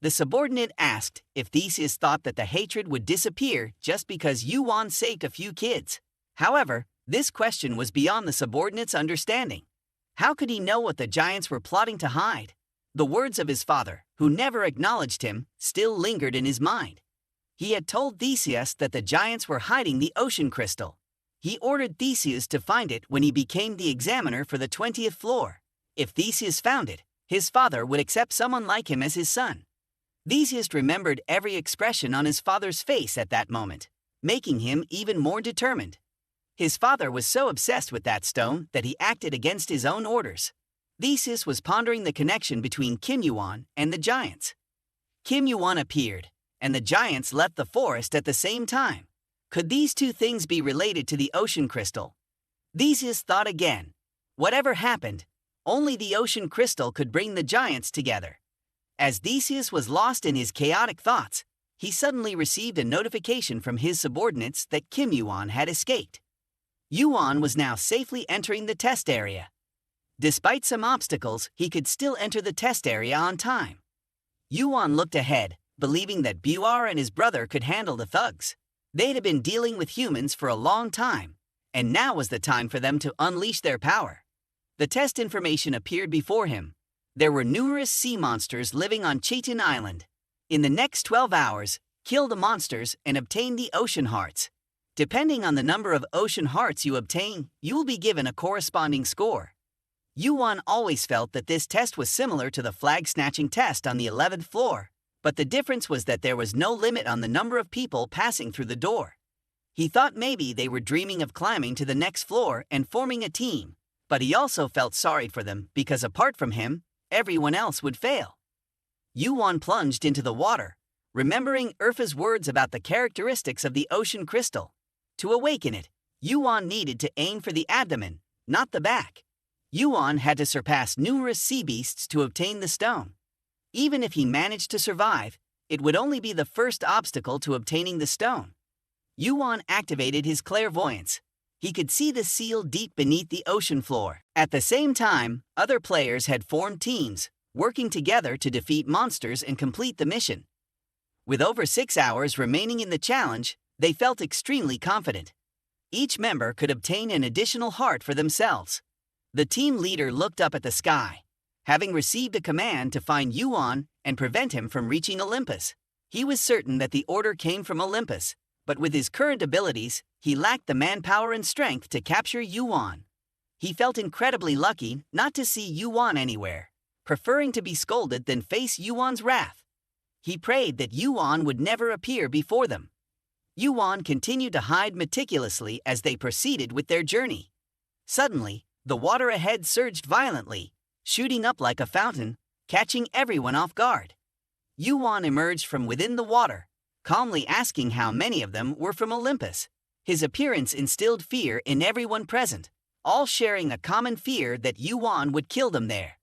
The subordinate asked if Theseus thought that the hatred would disappear just because Yuan saved a few kids. However, this question was beyond the subordinate's understanding. How could he know what the giants were plotting to hide? The words of his father, who never acknowledged him, still lingered in his mind. He had told Theseus that the giants were hiding the ocean crystal. He ordered Theseus to find it when he became the examiner for the 20th floor. If Theseus found it, his father would accept someone like him as his son. Theseus remembered every expression on his father's face at that moment, making him even more determined. His father was so obsessed with that stone that he acted against his own orders. Theseus was pondering the connection between Kim Yuan and the giants. Kim Yuan appeared, and the giants left the forest at the same time. Could these two things be related to the ocean crystal? Theseus thought again. Whatever happened, only the ocean crystal could bring the giants together. As Theseus was lost in his chaotic thoughts, he suddenly received a notification from his subordinates that Kim Yuan had escaped. Yuan was now safely entering the test area. Despite some obstacles, he could still enter the test area on time. Yuan looked ahead, believing that Buar and his brother could handle the thugs. They had been dealing with humans for a long time, and now was the time for them to unleash their power. The test information appeared before him. There were numerous sea monsters living on Chitin Island. In the next 12 hours, kill the monsters and obtain the ocean hearts. Depending on the number of ocean hearts you obtain, you will be given a corresponding score. Yuan always felt that this test was similar to the flag-snatching test on the 11th floor, but the difference was that there was no limit on the number of people passing through the door. He thought maybe they were dreaming of climbing to the next floor and forming a team, But he also felt sorry for them because apart from him, everyone else would fail. Yuan plunged into the water, remembering Urfa's words about the characteristics of the ocean crystal. To awaken it, Yuan needed to aim for the abdomen, not the back. Yuan had to surpass numerous sea beasts to obtain the stone. Even if he managed to survive, it would only be the first obstacle to obtaining the stone. Yuan activated his clairvoyance. He could see the seal deep beneath the ocean floor. At the same time, other players had formed teams, working together to defeat monsters and complete the mission. With over 6 hours remaining in the challenge, they felt extremely confident. Each member could obtain an additional heart for themselves. The team leader looked up at the sky, having received a command to find Yuan and prevent him from reaching Olympus. He was certain that the order came from Olympus, but with his current abilities, he lacked the manpower and strength to capture Yuan. He felt incredibly lucky not to see Yuan anywhere, preferring to be scolded than face Yuan's wrath. He prayed that Yuan would never appear before them. Yuan continued to hide meticulously as they proceeded with their journey. Suddenly, the water ahead surged violently, shooting up like a fountain, catching everyone off guard. Yuan emerged from within the water, calmly asking how many of them were from Olympus. His appearance instilled fear in everyone present, all sharing a common fear that Yuan would kill them there.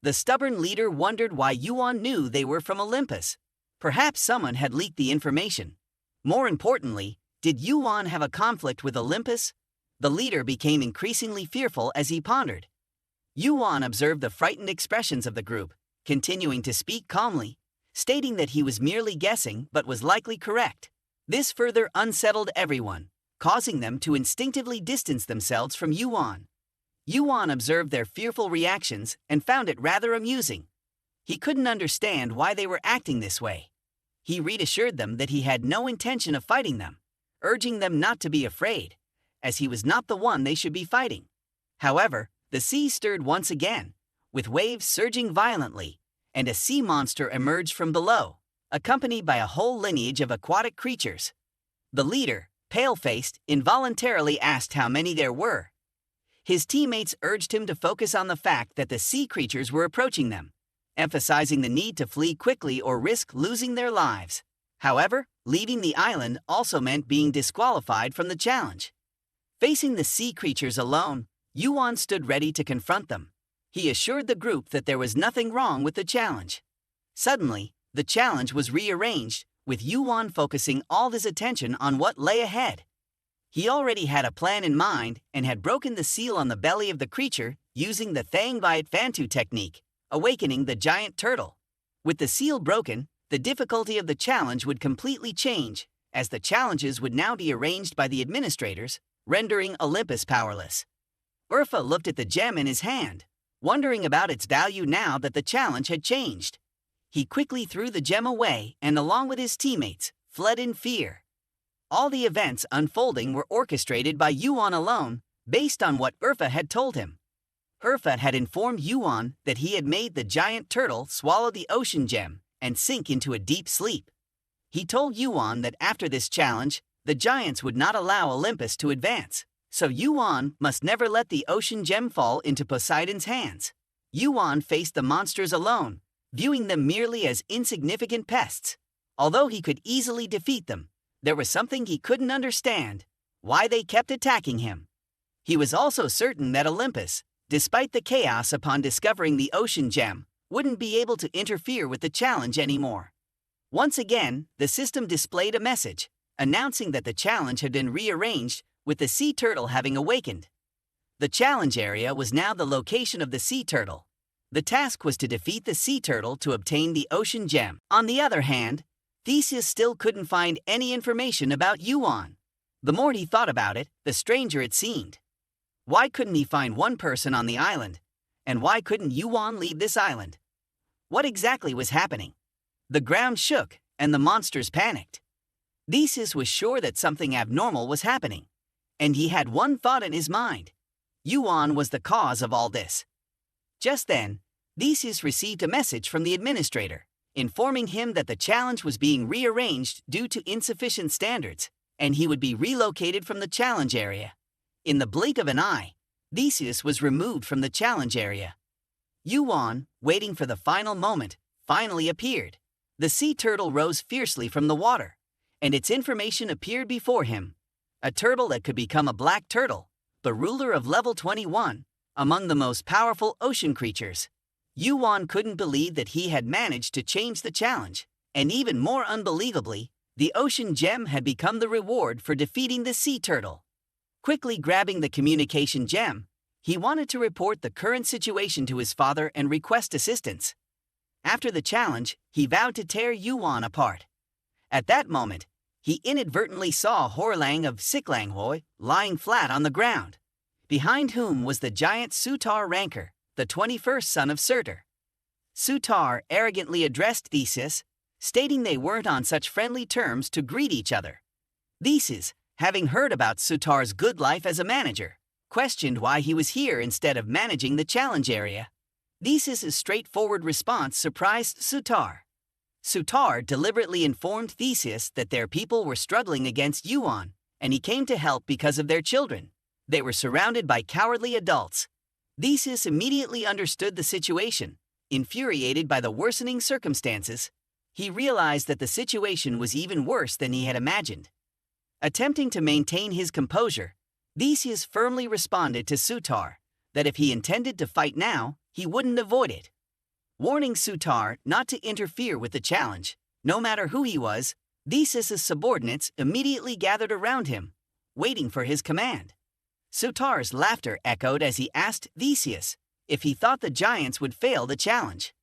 The stubborn leader wondered why Yuan knew they were from Olympus. Perhaps someone had leaked the information. More importantly, did Yuan have a conflict with Olympus? The leader became increasingly fearful as he pondered. Yuan observed the frightened expressions of the group, continuing to speak calmly, stating that he was merely guessing but was likely correct. This further unsettled everyone, causing them to instinctively distance themselves from Yuan. Yuan observed their fearful reactions and found it rather amusing. He couldn't understand why they were acting this way. He reassured them that he had no intention of fighting them, urging them not to be afraid, as he was not the one they should be fighting. However, the sea stirred once again, with waves surging violently, and a sea monster emerged from below, accompanied by a whole lineage of aquatic creatures. The leader, pale-faced, involuntarily asked how many there were. His teammates urged him to focus on the fact that the sea creatures were approaching them, emphasizing the need to flee quickly or risk losing their lives. However, leaving the island also meant being disqualified from the challenge. Facing the sea creatures alone, Yuan stood ready to confront them. He assured the group that there was nothing wrong with the challenge. Suddenly, the challenge was rearranged, with Yuan focusing all his attention on what lay ahead. He already had a plan in mind and had broken the seal on the belly of the creature using the Thean Maly technique, awakening the giant turtle. With the seal broken, the difficulty of the challenge would completely change, as the challenges would now be arranged by the administrators, rendering Olympus powerless. Urfa looked at the gem in his hand, wondering about its value now that the challenge had changed. He quickly threw the gem away and, along with his teammates, fled in fear. All the events unfolding were orchestrated by Yuan alone, based on what Urfa had told him. Urfa had informed Yuan that he had made the giant turtle swallow the ocean gem and sink into a deep sleep. He told Yuan that after this challenge, the giants would not allow Olympus to advance, so Yuan must never let the ocean gem fall into Poseidon's hands. Yuan faced the monsters alone, viewing them merely as insignificant pests. Although he could easily defeat them, there was something he couldn't understand: why they kept attacking him. He was also certain that Olympus, despite the chaos upon discovering the ocean gem, wouldn't be able to interfere with the challenge anymore. Once again, the system displayed a message, announcing that the challenge had been rearranged, with the sea turtle having awakened. The challenge area was now the location of the sea turtle. The task was to defeat the sea turtle to obtain the ocean gem. On the other hand, Theseus still couldn't find any information about Yuan. The more he thought about it, the stranger it seemed. Why couldn't he find one person on the island? And why couldn't Yuan leave this island? What exactly was happening? The ground shook, and the monsters panicked. Theseus was sure that something abnormal was happening, and he had one thought in his mind: Yuan was the cause of all this. Just then, Theseus received a message from the administrator, informing him that the challenge was being rearranged due to insufficient standards, and he would be relocated from the challenge area. In the blink of an eye, Theseus was removed from the challenge area. Yuan, waiting for the final moment, finally appeared. The sea turtle rose fiercely from the water, and its information appeared before him. A turtle that could become a black turtle, the ruler of level 21, among the most powerful ocean creatures. Yuan couldn't believe that he had managed to change the challenge, and even more unbelievably, the ocean gem had become the reward for defeating the sea turtle. Quickly grabbing the communication gem, he wanted to report the current situation to his father and request assistance. After the challenge, he vowed to tear Yuan apart. At that moment, he inadvertently saw Horlang of Siklanghoy lying flat on the ground, behind whom was the giant Surtur Ranker, the 21st son of Surtur. Surtur arrogantly addressed Theseus, stating they weren't on such friendly terms to greet each other. Theseus, having heard about Surtur's good life as a manager, questioned why he was here instead of managing the challenge area. Theseus' straightforward response surprised Surtur. Surtur deliberately informed Theseus that their people were struggling against Yuan, and he came to help because of their children. They were surrounded by cowardly adults. Theseus immediately understood the situation. Infuriated by the worsening circumstances, he realized that the situation was even worse than he had imagined. Attempting to maintain his composure, Theseus firmly responded to Surtur that if he intended to fight now, he wouldn't avoid it. Warning Surtur not to interfere with the challenge, no matter who he was, Theseus' subordinates immediately gathered around him, waiting for his command. Surtur's laughter echoed as he asked Theseus if he thought the giants would fail the challenge.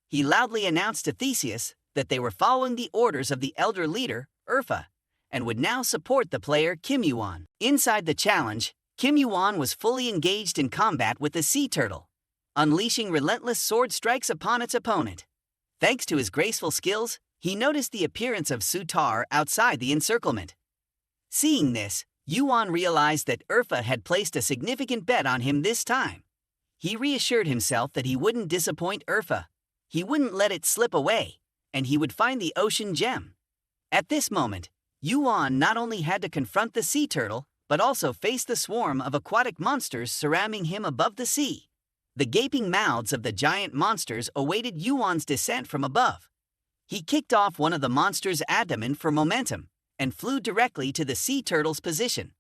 He loudly announced to Theseus that they were following the orders of the elder leader, Urfa, and would now support the player YuWon. Inside the challenge, YuWon was fully engaged in combat with the sea turtle, unleashing relentless sword strikes upon its opponent. Thanks to his graceful skills, he noticed the appearance of Surtur outside the encirclement. Seeing this, Yuan realized that Urfa had placed a significant bet on him this time. He reassured himself that he wouldn't disappoint Urfa. He wouldn't let it slip away, and he would find the ocean gem. At this moment, Yuan not only had to confront the sea turtle, but also face the swarm of aquatic monsters surrounding him above the sea. The gaping mouths of the giant monsters awaited Yuan's descent from above. He kicked off one of the monster's abdomen for momentum and flew directly to the sea turtle's position.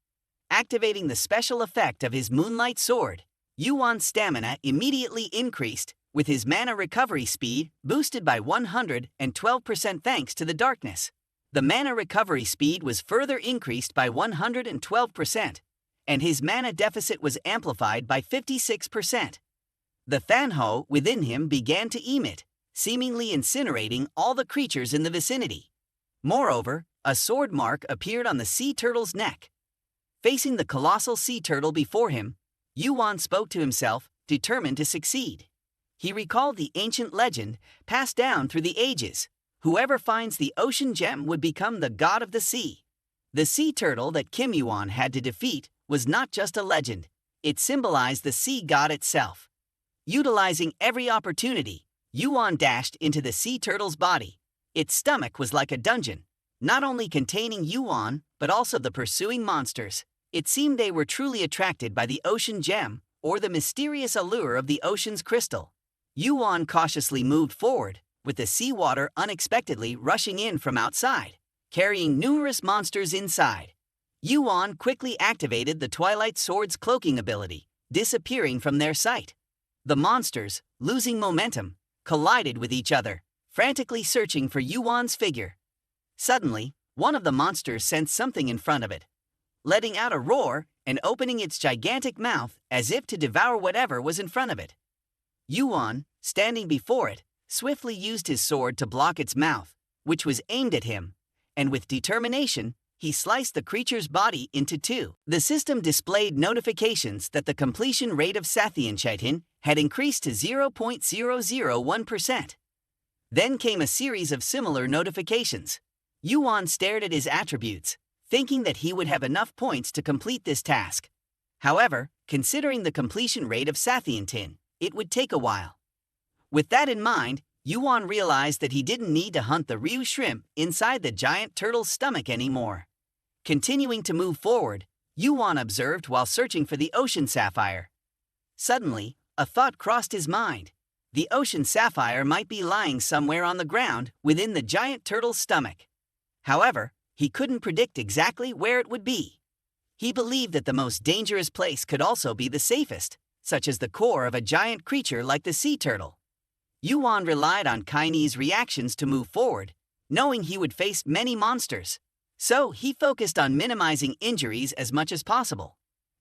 Activating the special effect of his moonlight sword, Yuan's stamina immediately increased, with his mana recovery speed boosted by 112% thanks to the darkness. The mana recovery speed was further increased by 112%, and his mana deficit was amplified by 56%. The Thanho within him began to emit, seemingly incinerating all the creatures in the vicinity. Moreover, a sword mark appeared on the sea turtle's neck. Facing the colossal sea turtle before him, Yuan spoke to himself, determined to succeed. He recalled the ancient legend passed down through the ages. Whoever finds the ocean gem would become the god of the sea. The sea turtle that YuWon had to defeat was not just a legend, it symbolized the sea god itself. Utilizing every opportunity, Yuan dashed into the sea turtle's body. Its stomach was like a dungeon, not only containing Yuan, but also the pursuing monsters. It seemed they were truly attracted by the ocean gem, or the mysterious allure of the ocean's crystal. Yuan cautiously moved forward, with the seawater unexpectedly rushing in from outside, carrying numerous monsters inside. Yuan quickly activated the Twilight Sword's cloaking ability, disappearing from their sight. The monsters, losing momentum, collided with each other, frantically searching for Yuan's figure. Suddenly, one of the monsters sensed something in front of it, letting out a roar and opening its gigantic mouth as if to devour whatever was in front of it. Yuan, standing before it, swiftly used his sword to block its mouth, which was aimed at him, and with determination, he sliced the creature's body into two. The system displayed notifications that the completion rate of Sathian had increased to 0.001%. Then came a series of similar notifications. Yuan stared at his attributes, thinking that he would have enough points to complete this task. However, considering the completion rate of Sathian, it would take a while. With that in mind, Yuan realized that he didn't need to hunt the Ryu shrimp inside the giant turtle's stomach anymore. Continuing to move forward, Yuan observed while searching for the ocean sapphire. Suddenly, a thought crossed his mind. The ocean sapphire might be lying somewhere on the ground within the giant turtle's stomach. However, he couldn't predict exactly where it would be. He believed that the most dangerous place could also be the safest, such as the core of a giant creature like the sea turtle. Yuan relied on Kaine's reactions to move forward, knowing he would face many monsters. So he focused on minimizing injuries as much as possible.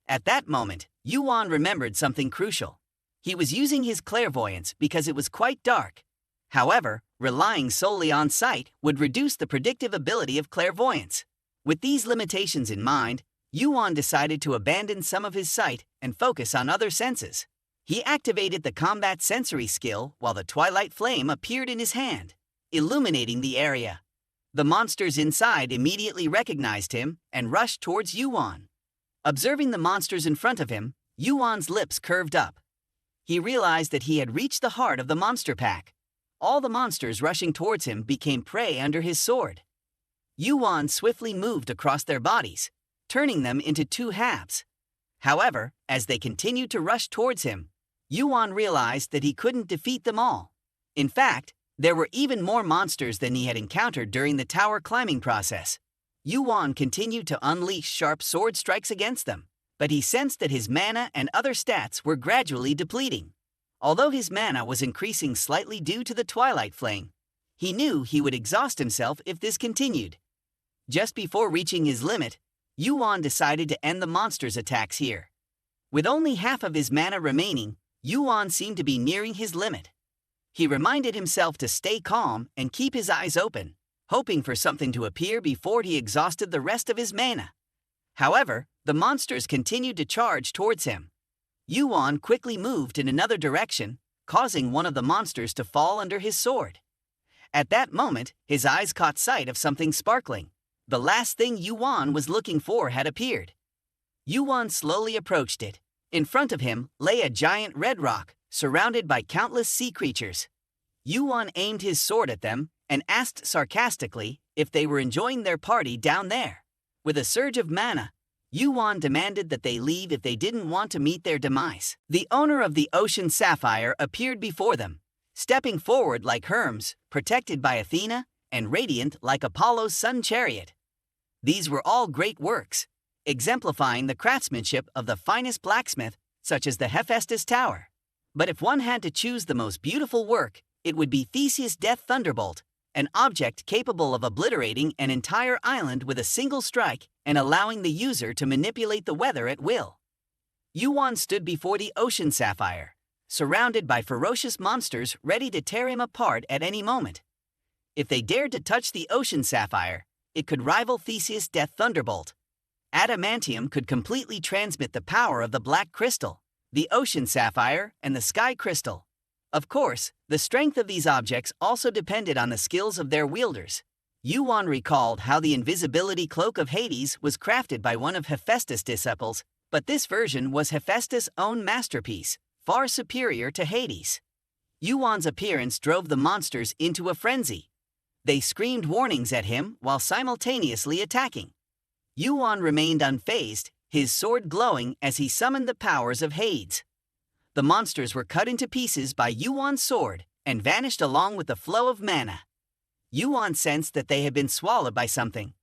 At that moment, Yuan remembered something crucial. He was using his clairvoyance because it was quite dark. However, relying solely on sight would reduce the predictive ability of clairvoyance. With these limitations in mind, Yuan decided to abandon some of his sight and focus on other senses. He activated the combat sensory skill while the twilight flame appeared in his hand, illuminating the area. The monsters inside immediately recognized him and rushed towards Yuan. Observing the monsters in front of him, Yuan's lips curved up. He realized that he had reached the heart of the monster pack. All the monsters rushing towards him became prey under his sword. Yuan swiftly moved across their bodies, turning them into two halves. However, as they continued to rush towards him, Yuan realized that he couldn't defeat them all. In fact, there were even more monsters than he had encountered during the tower climbing process. Yuan continued to unleash sharp sword strikes against them, but he sensed that his mana and other stats were gradually depleting. Although his mana was increasing slightly due to the twilight flame, he knew he would exhaust himself if this continued. Just before reaching his limit, Yuan decided to end the monster's attacks here. With only half of his mana remaining, Yuan seemed to be nearing his limit. He reminded himself to stay calm and keep his eyes open, hoping for something to appear before he exhausted the rest of his mana. However, the monsters continued to charge towards him. Yuan quickly moved in another direction, causing one of the monsters to fall under his sword. At that moment, his eyes caught sight of something sparkling. The last thing Yuan was looking for had appeared. Yuan slowly approached it. In front of him lay a giant red rock, surrounded by countless sea creatures. Yuan aimed his sword at them and asked sarcastically if they were enjoying their party down there. With a surge of mana, Yuan demanded that they leave if they didn't want to meet their demise. The owner of the ocean sapphire appeared before them, stepping forward like Hermes, protected by Athena, and radiant like Apollo's sun chariot. These were all great works, exemplifying the craftsmanship of the finest blacksmith, such as the Hephaestus Tower. But if one had to choose the most beautiful work, it would be Theseus' Death Thunderbolt, an object capable of obliterating an entire island with a single strike and allowing the user to manipulate the weather at will. Yuan stood before the ocean sapphire, surrounded by ferocious monsters ready to tear him apart at any moment. If they dared to touch the ocean sapphire, it could rival Theseus' Death Thunderbolt. Adamantium could completely transmit the power of the black crystal, the ocean sapphire, and the sky crystal. Of course, the strength of these objects also depended on the skills of their wielders. Yuan recalled how the invisibility cloak of Hades was crafted by one of Hephaestus' disciples, but this version was Hephaestus' own masterpiece, far superior to Hades. Yuan's appearance drove the monsters into a frenzy. They screamed warnings at him while simultaneously attacking. Yuan remained unfazed, his sword glowing as he summoned the powers of Hades. The monsters were cut into pieces by Yuan's sword and vanished along with the flow of mana. Yuan sensed that they had been swallowed by something.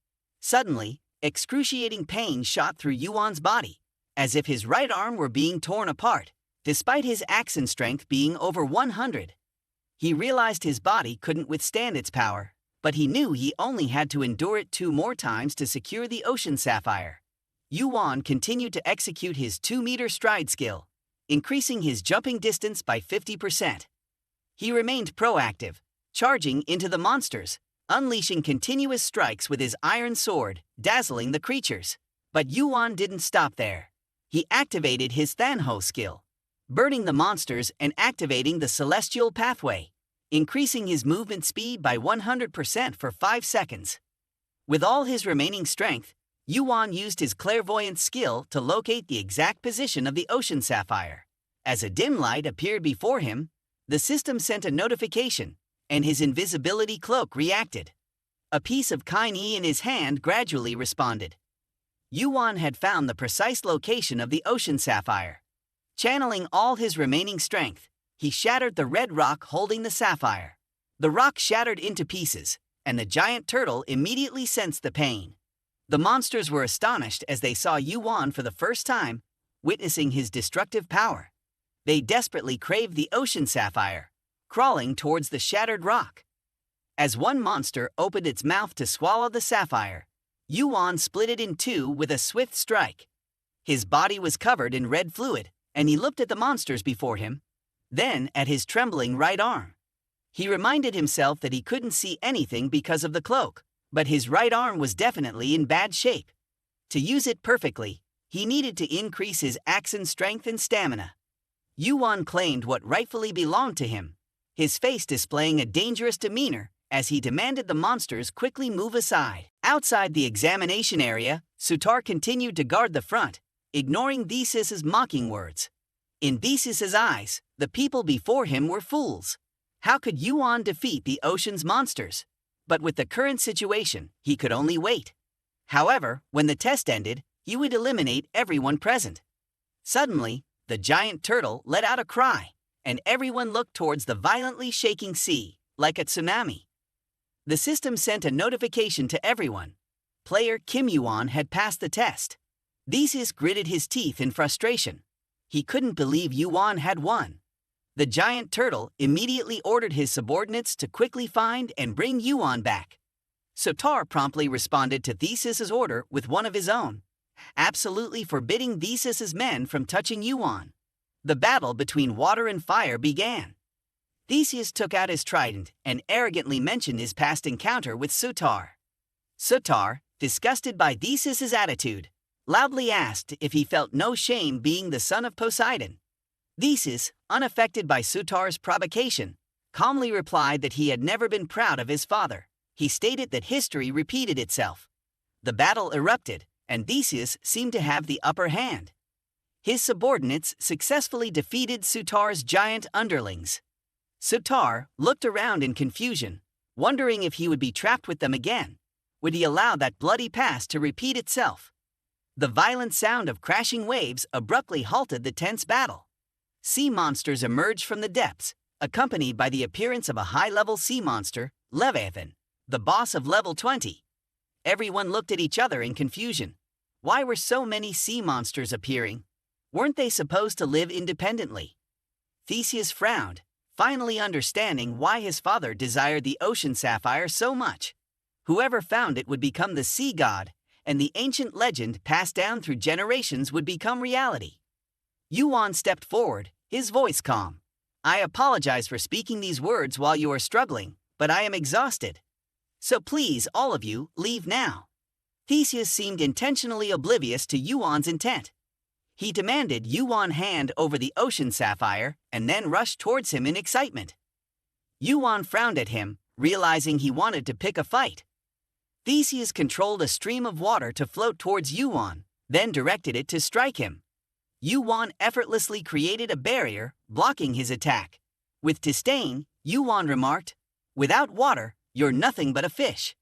Suddenly, excruciating pain shot through Yuan's body, as if his right arm were being torn apart, despite his action strength being over 100. He realized his body couldn't withstand its power, but he knew he only had to endure it 2 more times to secure the ocean sapphire. Yuan continued to execute his 2-meter stride skill, increasing his jumping distance by 50%. He remained proactive, charging into the monsters, unleashing continuous strikes with his iron sword, dazzling the creatures. But Yuan didn't stop there. He activated his Thanho skill, burning the monsters and activating the celestial pathway, increasing his movement speed by 100% for 5 seconds. With all his remaining strength, Yuan used his clairvoyant skill to locate the exact position of the ocean sapphire. As a dim light appeared before him, the system sent a notification, and his invisibility cloak reacted. A piece of Kaine in his hand gradually responded. Yuan had found the precise location of the ocean sapphire. Channeling all his remaining strength, he shattered the red rock holding the sapphire. The rock shattered into pieces, and the giant turtle immediately sensed the pain. The monsters were astonished as they saw Yuan for the first time, witnessing his destructive power. They desperately craved the ocean sapphire, crawling towards the shattered rock. As one monster opened its mouth to swallow the sapphire, Yuan split it in two with a swift strike. His body was covered in red fluid, and he looked at the monsters before him, then at his trembling right arm. He reminded himself that he couldn't see anything because of the cloak, but his right arm was definitely in bad shape. To use it perfectly, he needed to increase his action strength and stamina. Yuan claimed what rightfully belonged to him, his face displaying a dangerous demeanor as he demanded the monsters quickly move aside. Outside the examination area, Surtur continued to guard the front, ignoring Theseus's mocking words. In Theseus's eyes, the people before him were fools. How could Yuan defeat the ocean's monsters? But with the current situation, he could only wait. However, when the test ended, he would eliminate everyone present. Suddenly, the giant turtle let out a cry, and everyone looked towards the violently shaking sea, like a tsunami. The system sent a notification to everyone. Player Kim Yuan had passed the test. Theseus gritted his teeth in frustration. He couldn't believe Yuan had won. The giant turtle immediately ordered his subordinates to quickly find and bring Yuan back. Surtur promptly responded to Theseus's order with one of his own, absolutely forbidding Theseus's men from touching Yuan. The battle between water and fire began. Theseus took out his trident and arrogantly mentioned his past encounter with Surtur. Surtur, disgusted by Theseus's attitude, loudly asked if he felt no shame being the son of Poseidon. Theseus, unaffected by Surtur's provocation, calmly replied that he had never been proud of his father. He stated that history repeated itself. The battle erupted, and Theseus seemed to have the upper hand. His subordinates successfully defeated Surtur's giant underlings. Surtur looked around in confusion, wondering if he would be trapped with them again. Would he allow that bloody past to repeat itself? The violent sound of crashing waves abruptly halted the tense battle. Sea monsters emerged from the depths, accompanied by the appearance of a high-level sea monster, Leviathan, the boss of level 20. Everyone looked at each other in confusion. Why were so many sea monsters appearing? Weren't they supposed to live independently? Theseus frowned, finally understanding why his father desired the ocean sapphire so much. Whoever found it would become the sea god, and the ancient legend passed down through generations would become reality. Yuan stepped forward, his voice calm. I apologize for speaking these words while you are struggling, but I am exhausted. So please, all of you, leave now. Theseus seemed intentionally oblivious to Yuan's intent. He demanded Yuan hand over the ocean sapphire and then rushed towards him in excitement. Yuan frowned at him, realizing he wanted to pick a fight. Theseus controlled a stream of water to float towards Yuan, then directed it to strike him. Yuan effortlessly created a barrier, blocking his attack. With disdain, Yuan remarked, "Without water, you're nothing but a fish."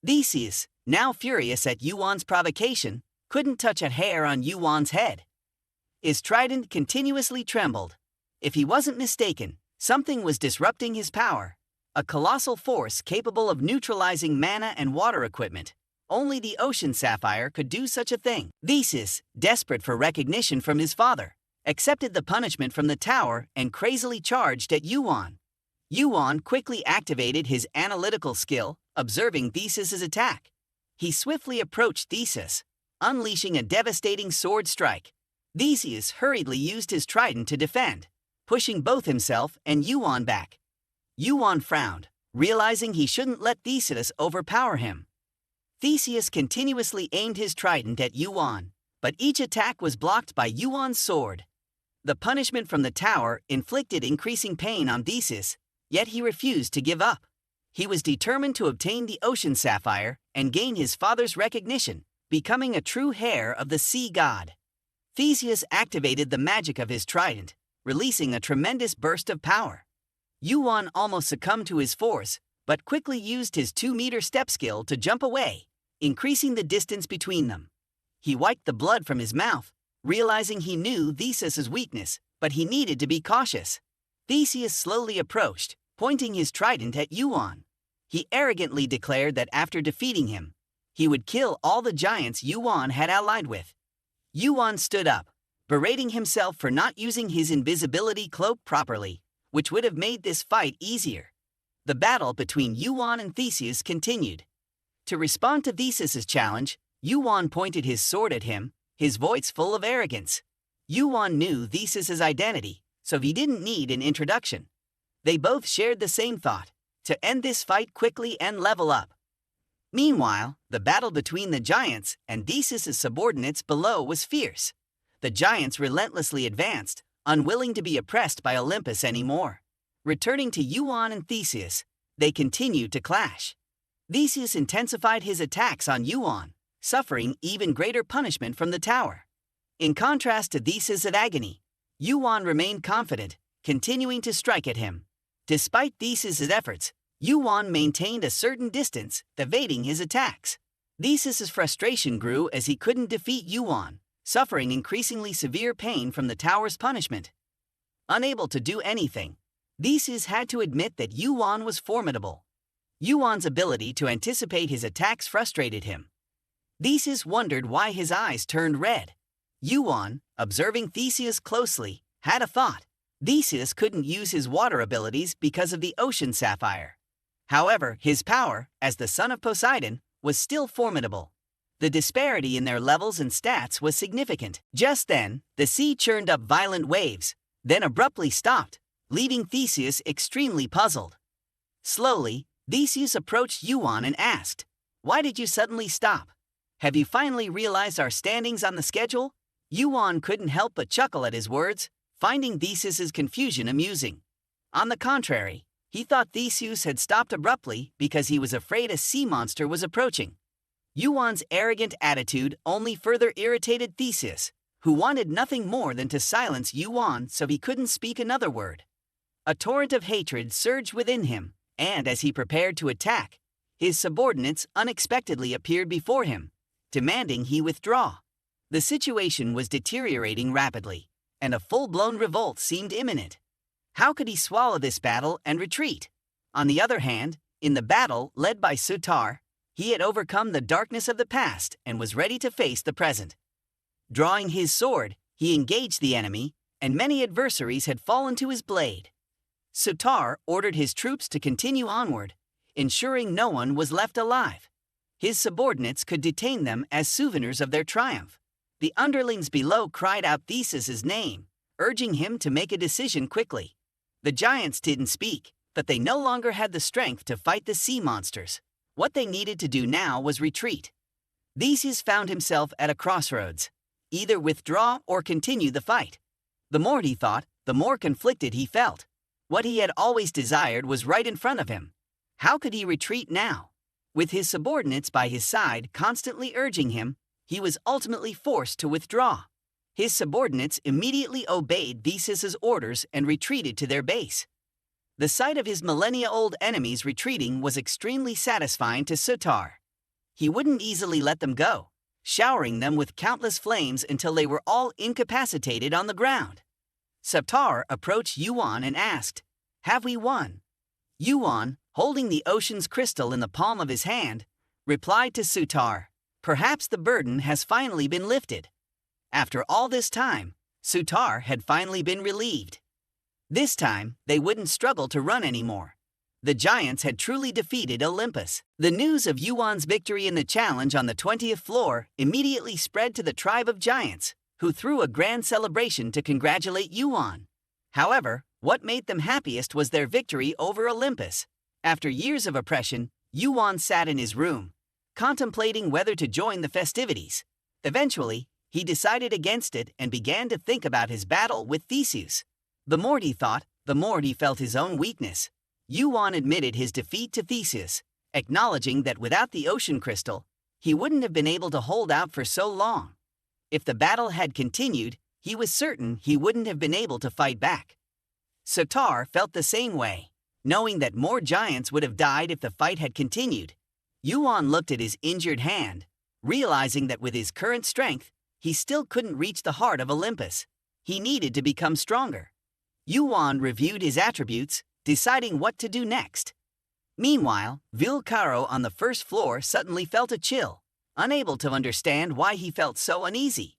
Theseus, now furious at Yuan's provocation, couldn't touch a hair on Yuan's head. His trident continuously trembled. If he wasn't mistaken, something was disrupting his power. A colossal force capable of neutralizing mana and water equipment. Only the ocean sapphire could do such a thing. Theseus, desperate for recognition from his father, accepted the punishment from the tower and crazily charged at Yuan. Yuan quickly activated his analytical skill, observing Theseus's attack. He swiftly approached Theseus, unleashing a devastating sword strike. Theseus hurriedly used his trident to defend, pushing both himself and Yuan back. Yuan frowned, realizing he shouldn't let Theseus overpower him. Theseus continuously aimed his trident at Yuan, but each attack was blocked by Yuan's sword. The punishment from the tower inflicted increasing pain on Theseus, yet he refused to give up. He was determined to obtain the ocean sapphire and gain his father's recognition, becoming a true heir of the sea god. Theseus activated the magic of his trident, releasing a tremendous burst of power. Yuan almost succumbed to his force, but quickly used his 2-meter step skill to jump away, increasing the distance between them. He wiped the blood from his mouth, realizing he knew Theseus's weakness, but he needed to be cautious. Theseus slowly approached, pointing his trident at Yuan. He arrogantly declared that after defeating him, he would kill all the giants Yuan had allied with. Yuan stood up, berating himself for not using his invisibility cloak properly, which would have made this fight easier. The battle between Yuan and Theseus continued. To respond to Theseus's challenge, Yuan pointed his sword at him, his voice full of arrogance. Yuan knew Theseus's identity, so he didn't need an introduction. They both shared the same thought, to end this fight quickly and level up. Meanwhile, the battle between the giants and Theseus's subordinates below was fierce. The giants relentlessly advanced, unwilling to be oppressed by Olympus anymore. Returning to Yuan and Theseus, they continued to clash. Theseus intensified his attacks on Yuan, suffering even greater punishment from the tower. In contrast to Theseus's agony, Yuan remained confident, continuing to strike at him. Despite Theseus's efforts, Yuan maintained a certain distance, evading his attacks. Theseus's frustration grew as he couldn't defeat Yuan, suffering increasingly severe pain from the tower's punishment. Unable to do anything, Theseus had to admit that Yuan was formidable. Yuan's ability to anticipate his attacks frustrated him. Theseus wondered why his eyes turned red. Yuan, observing Theseus closely, had a thought. Theseus couldn't use his water abilities because of the ocean sapphire. However, his power, as the son of Poseidon, was still formidable. The disparity in their levels and stats was significant. Just then, the sea churned up violent waves, then abruptly stopped, leaving Theseus extremely puzzled. Slowly, Theseus approached Yuan and asked, "Why did you suddenly stop? Have you finally realized our standings on the schedule?" Yuan couldn't help but chuckle at his words, finding Theseus's confusion amusing. On the contrary, he thought Theseus had stopped abruptly because he was afraid a sea monster was approaching. Yuan's arrogant attitude only further irritated Theseus, who wanted nothing more than to silence Yuan so he couldn't speak another word. A torrent of hatred surged within him, and as he prepared to attack, his subordinates unexpectedly appeared before him, demanding he withdraw. The situation was deteriorating rapidly, and a full-blown revolt seemed imminent. How could he swallow this battle and retreat? On the other hand, in the battle led by Surtur, he had overcome the darkness of the past and was ready to face the present. Drawing his sword, he engaged the enemy, and many adversaries had fallen to his blade. Surtur ordered his troops to continue onward, ensuring no one was left alive. His subordinates could detain them as souvenirs of their triumph. The underlings below cried out Theseus's name, urging him to make a decision quickly. The giants didn't speak, but they no longer had the strength to fight the sea monsters. What they needed to do now was retreat. Theseus found himself at a crossroads. Either withdraw or continue the fight. The more he thought, the more conflicted he felt. What he had always desired was right in front of him. How could he retreat now? With his subordinates by his side constantly urging him, he was ultimately forced to withdraw. His subordinates immediately obeyed Theseus's orders and retreated to their base. The sight of his millennia-old enemies retreating was extremely satisfying to Surtur. He wouldn't easily let them go, showering them with countless flames until they were all incapacitated on the ground. Surtur approached Yuan and asked, "Have we won?" Yuan, holding the ocean's crystal in the palm of his hand, replied to Surtur, "Perhaps the burden has finally been lifted." After all this time, Surtur had finally been relieved. This time, they wouldn't struggle to run anymore. The giants had truly defeated Olympus. The news of Yuan's victory in the challenge on the 20th floor immediately spread to the tribe of giants, who threw a grand celebration to congratulate Yuan. However, what made them happiest was their victory over Olympus. After years of oppression, Yuan sat in his room, contemplating whether to join the festivities. Eventually, he decided against it and began to think about his battle with Theseus. The more he thought, the more he felt his own weakness. Yuan admitted his defeat to Theseus, acknowledging that without the ocean crystal, he wouldn't have been able to hold out for so long. If the battle had continued, he was certain he wouldn't have been able to fight back. Surtur felt the same way, knowing that more giants would have died if the fight had continued. Yuan looked at his injured hand, realizing that with his current strength, he still couldn't reach the heart of Olympus. He needed to become stronger. Yuan reviewed his attributes, deciding what to do next. Meanwhile, Vilcaro on the first floor suddenly felt a chill, unable to understand why he felt so uneasy.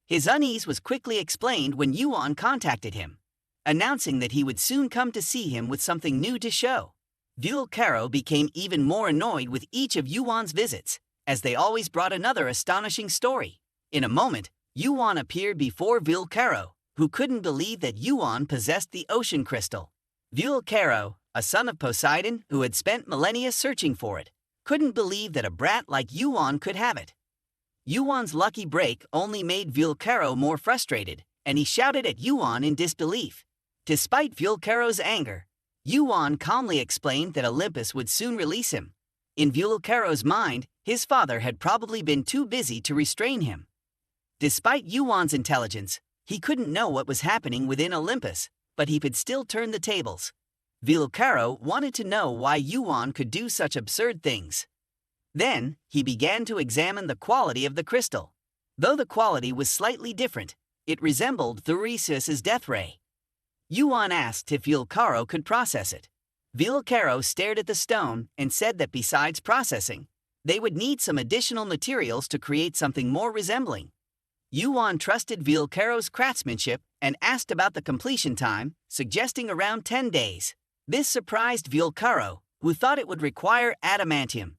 His unease was quickly explained when Yuan contacted him, announcing that he would soon come to see him with something new to show. Vilcaro became even more annoyed with each of Yuan's visits, as they always brought another astonishing story. In a moment, Yuan appeared before Vilcaro, who couldn't believe that Yuan possessed the ocean crystal. Vilcaro, a son of Poseidon who had spent millennia searching for it, couldn't believe that a brat like Yuan could have it. Yuan's lucky break only made Vilcaro more frustrated, and he shouted at Yuan in disbelief. Despite Vilcaro's anger, Yuan calmly explained that Olympus would soon release him. In Vilcaro's mind, his father had probably been too busy to restrain him. Despite Yuan's intelligence, he couldn't know what was happening within Olympus, but he could still turn the tables. Vilcaro wanted to know why Yuan could do such absurd things. Then, he began to examine the quality of the crystal. Though the quality was slightly different, it resembled Theseus's death ray. Yuan asked if Vilcaro could process it. Vilcaro stared at the stone and said that besides processing, they would need some additional materials to create something more resembling. Yuan trusted Vilcaro's craftsmanship and asked about the completion time, suggesting around 10 days. This surprised Vilcaro, who thought it would require adamantium.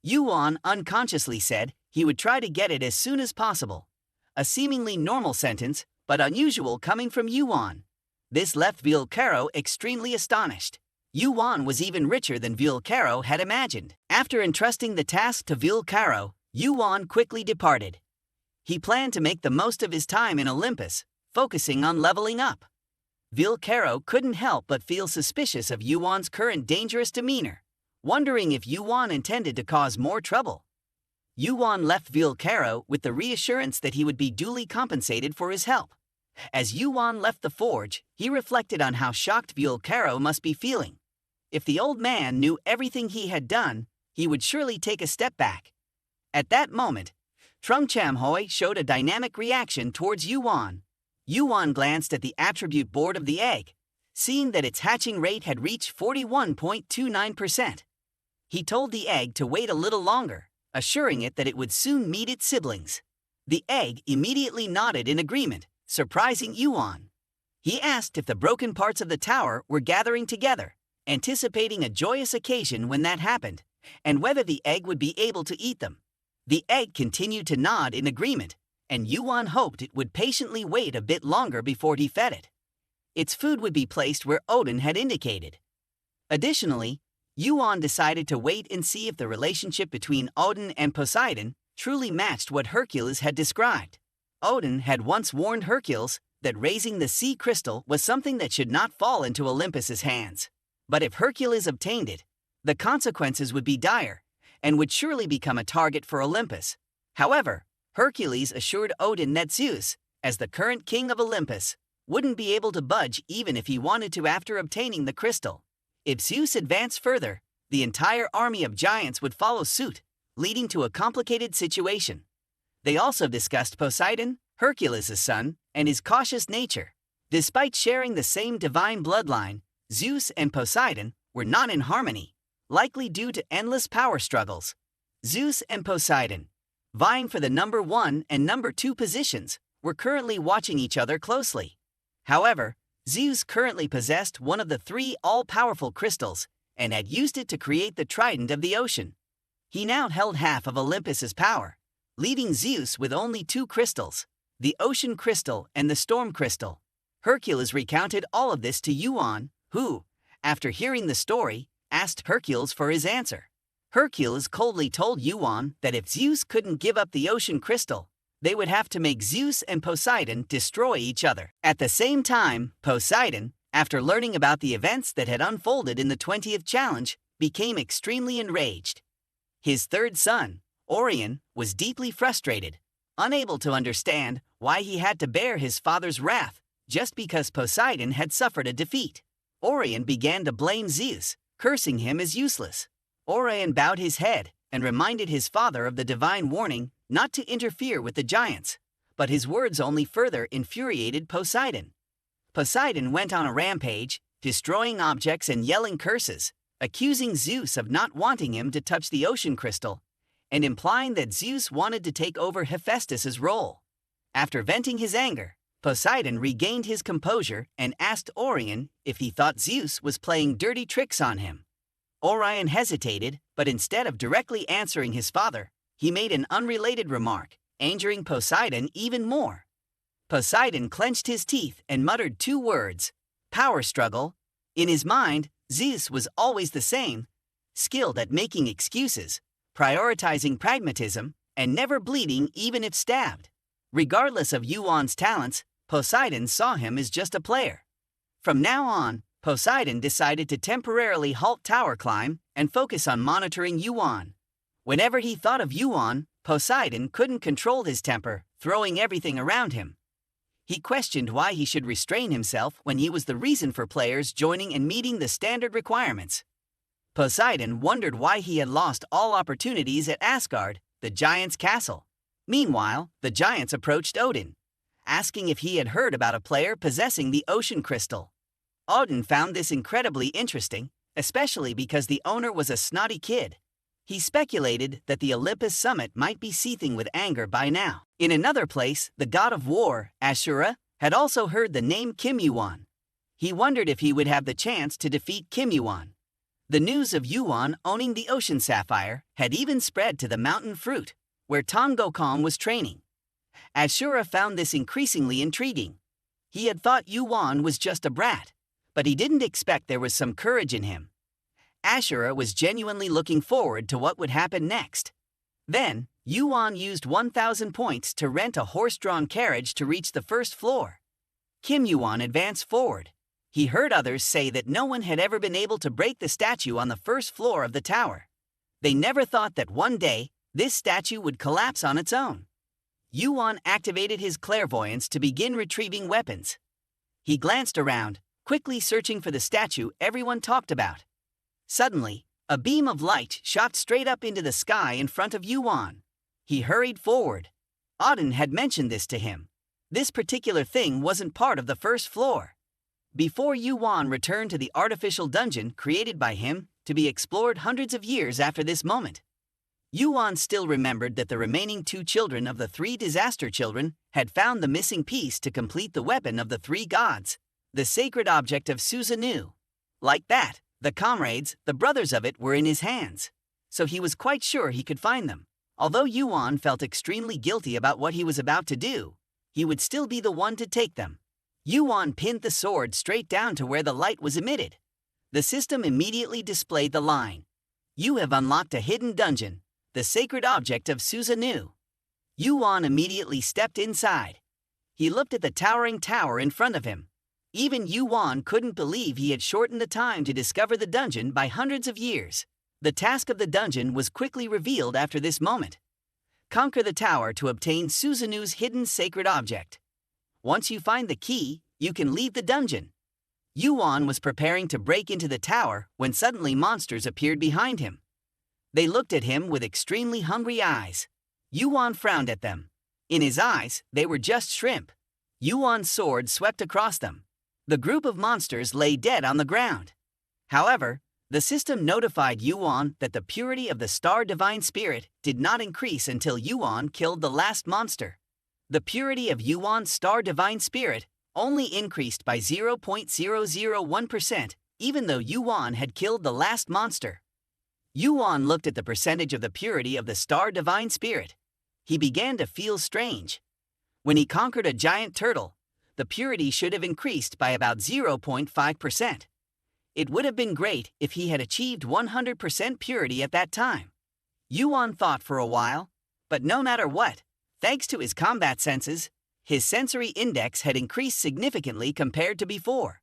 Yuan unconsciously said he would try to get it as soon as possible. A seemingly normal sentence, but unusual coming from Yuan. This left Vilcaro extremely astonished. Yuan was even richer than Vilcaro had imagined. After entrusting the task to Vilcaro, Yuan quickly departed. He planned to make the most of his time in Olympus, focusing on leveling up. Vilcaro couldn't help but feel suspicious of Yuan's current dangerous demeanor, wondering if Yuan intended to cause more trouble. Yuan left Vilcaro with the reassurance that he would be duly compensated for his help. As Yuan left the forge, he reflected on how shocked Vilcaro must be feeling. If the old man knew everything he had done, he would surely take a step back. At that moment, Trung Cham Hoi showed a dynamic reaction towards Yuan. Yuan glanced at the attribute board of the egg, seeing that its hatching rate had reached 41.29%. He told the egg to wait a little longer, assuring it that it would soon meet its siblings. The egg immediately nodded in agreement, surprising Yuan. He asked if the broken parts of the tower were gathering together, anticipating a joyous occasion when that happened, and whether the egg would be able to eat them. The egg continued to nod in agreement, and Yuan hoped it would patiently wait a bit longer before he fed it. Its food would be placed where Odin had indicated. Additionally, Yuan decided to wait and see if the relationship between Odin and Poseidon truly matched what Hercules had described. Odin had once warned Hercules that raising the sea crystal was something that should not fall into Olympus's hands. But if Hercules obtained it, the consequences would be dire, and would surely become a target for Olympus. However, Hercules assured Odin that Zeus, as the current king of Olympus, wouldn't be able to budge even if he wanted to after obtaining the crystal. If Zeus advanced further, the entire army of giants would follow suit, leading to a complicated situation. They also discussed Poseidon, Hercules' son, and his cautious nature. Despite sharing the same divine bloodline, Zeus and Poseidon were not in harmony, likely due to endless power struggles. Zeus and Poseidon, vying for the number 1 and number 2 positions, were currently watching each other closely. However, Zeus currently possessed one of the 3 all-powerful crystals and had used it to create the trident of the ocean. He now held half of Olympus's power, leaving Zeus with only 2 crystals, the ocean crystal and the storm crystal. Hercules recounted all of this to Yuan, who, after hearing the story, asked Hercules for his answer. Hercules coldly told Yuan that if Zeus couldn't give up the ocean crystal, they would have to make Zeus and Poseidon destroy each other. At the same time, Poseidon, after learning about the events that had unfolded in the 20th challenge, became extremely enraged. His third son, Orion, was deeply frustrated, unable to understand why he had to bear his father's wrath just because Poseidon had suffered a defeat. Orion began to blame Zeus, cursing him as useless. Orion bowed his head and reminded his father of the divine warning not to interfere with the giants, but his words only further infuriated Poseidon. Poseidon went on a rampage, destroying objects and yelling curses, accusing Zeus of not wanting him to touch the ocean crystal, and implying that Zeus wanted to take over Hephaestus's role. After venting his anger, Poseidon regained his composure and asked Orion if he thought Zeus was playing dirty tricks on him. Orion hesitated, but instead of directly answering his father, he made an unrelated remark, angering Poseidon even more. Poseidon clenched his teeth and muttered two words, "Power struggle." In his mind, Zeus was always the same, skilled at making excuses, prioritizing pragmatism, and never bleeding even if stabbed. Regardless of Yuan's talents, Poseidon saw him as just a player. From now on, Poseidon decided to temporarily halt tower climb and focus on monitoring Yuan. Whenever he thought of Yuan, Poseidon couldn't control his temper, throwing everything around him. He questioned why he should restrain himself when he was the reason for players joining and meeting the standard requirements. Poseidon wondered why he had lost all opportunities at Asgard, the giant's castle. Meanwhile, the giants approached Odin, asking if he had heard about a player possessing the ocean crystal. Odin found this incredibly interesting, especially because the owner was a snotty kid. He speculated that the Olympus summit might be seething with anger by now. In another place, the god of war, Ashura, had also heard the name Kim Yuan. He wondered if he would have the chance to defeat Kim Yuan. The news of Yuan owning the ocean sapphire had even spread to the mountain fruit, where Ton Gokong was training. Ashura found this increasingly intriguing. He had thought Yuan was just a brat, but he didn't expect there was some courage in him. Ashura was genuinely looking forward to what would happen next. Then, Yuan used 1,000 points to rent a horse-drawn carriage to reach the first floor. Kim Yuan advanced forward. He heard others say that no one had ever been able to break the statue on the first floor of the tower. They never thought that one day, this statue would collapse on its own. Yuan activated his clairvoyance to begin retrieving weapons. He glanced around, quickly searching for the statue everyone talked about. Suddenly, a beam of light shot straight up into the sky in front of Yuan. He hurried forward. Odin had mentioned this to him. This particular thing wasn't part of the first floor. Before Yuan returned to the artificial dungeon created by him to be explored hundreds of years after this moment. Yuan still remembered that the remaining two children of the three disaster children had found the missing piece to complete the weapon of the three gods, the sacred object of Susanoo. Like that, the comrades, the brothers of it, were in his hands. So he was quite sure he could find them. Although Yuan felt extremely guilty about what he was about to do, he would still be the one to take them. Yuan pinned the sword straight down to where the light was emitted. The system immediately displayed the line, "You have unlocked a hidden dungeon, the sacred object of Susanoo." Yuan immediately stepped inside. He looked at the towering tower in front of him. Even Yuan couldn't believe he had shortened the time to discover the dungeon by hundreds of years. The task of the dungeon was quickly revealed after this moment. Conquer the tower to obtain Susanoo's hidden sacred object. Once you find the key, you can leave the dungeon. Yuan was preparing to break into the tower when suddenly monsters appeared behind him. They looked at him with extremely hungry eyes. Yuan frowned at them. In his eyes, they were just shrimp. Yuan's sword swept across them. The group of monsters lay dead on the ground. However, the system notified Yuan that the purity of the star divine spirit did not increase until Yuan killed the last monster. The purity of Yuan's star divine spirit only increased by 0.001%, even though Yuan had killed the last monster. Yuan looked at the percentage of the purity of the star divine spirit. He began to feel strange. When he conquered a giant turtle, the purity should have increased by about 0.5%. It would have been great if he had achieved 100% purity at that time. Yuan thought for a while, but no matter what, thanks to his combat senses, his sensory index had increased significantly compared to before.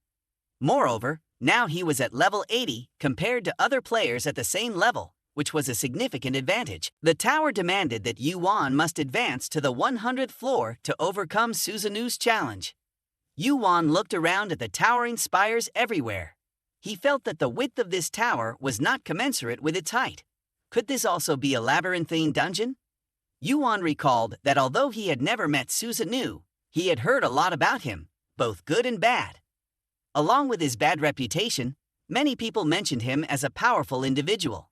Moreover, now he was at level 80 compared to other players at the same level, which was a significant advantage. The tower demanded that Yuan must advance to the 100th floor to overcome Susanoo's challenge. Yuan looked around at the towering spires everywhere. He felt that the width of this tower was not commensurate with its height. Could this also be a labyrinthine dungeon? Yuan recalled that although he had never met Susanoo, he had heard a lot about him, both good and bad. Along with his bad reputation, many people mentioned him as a powerful individual.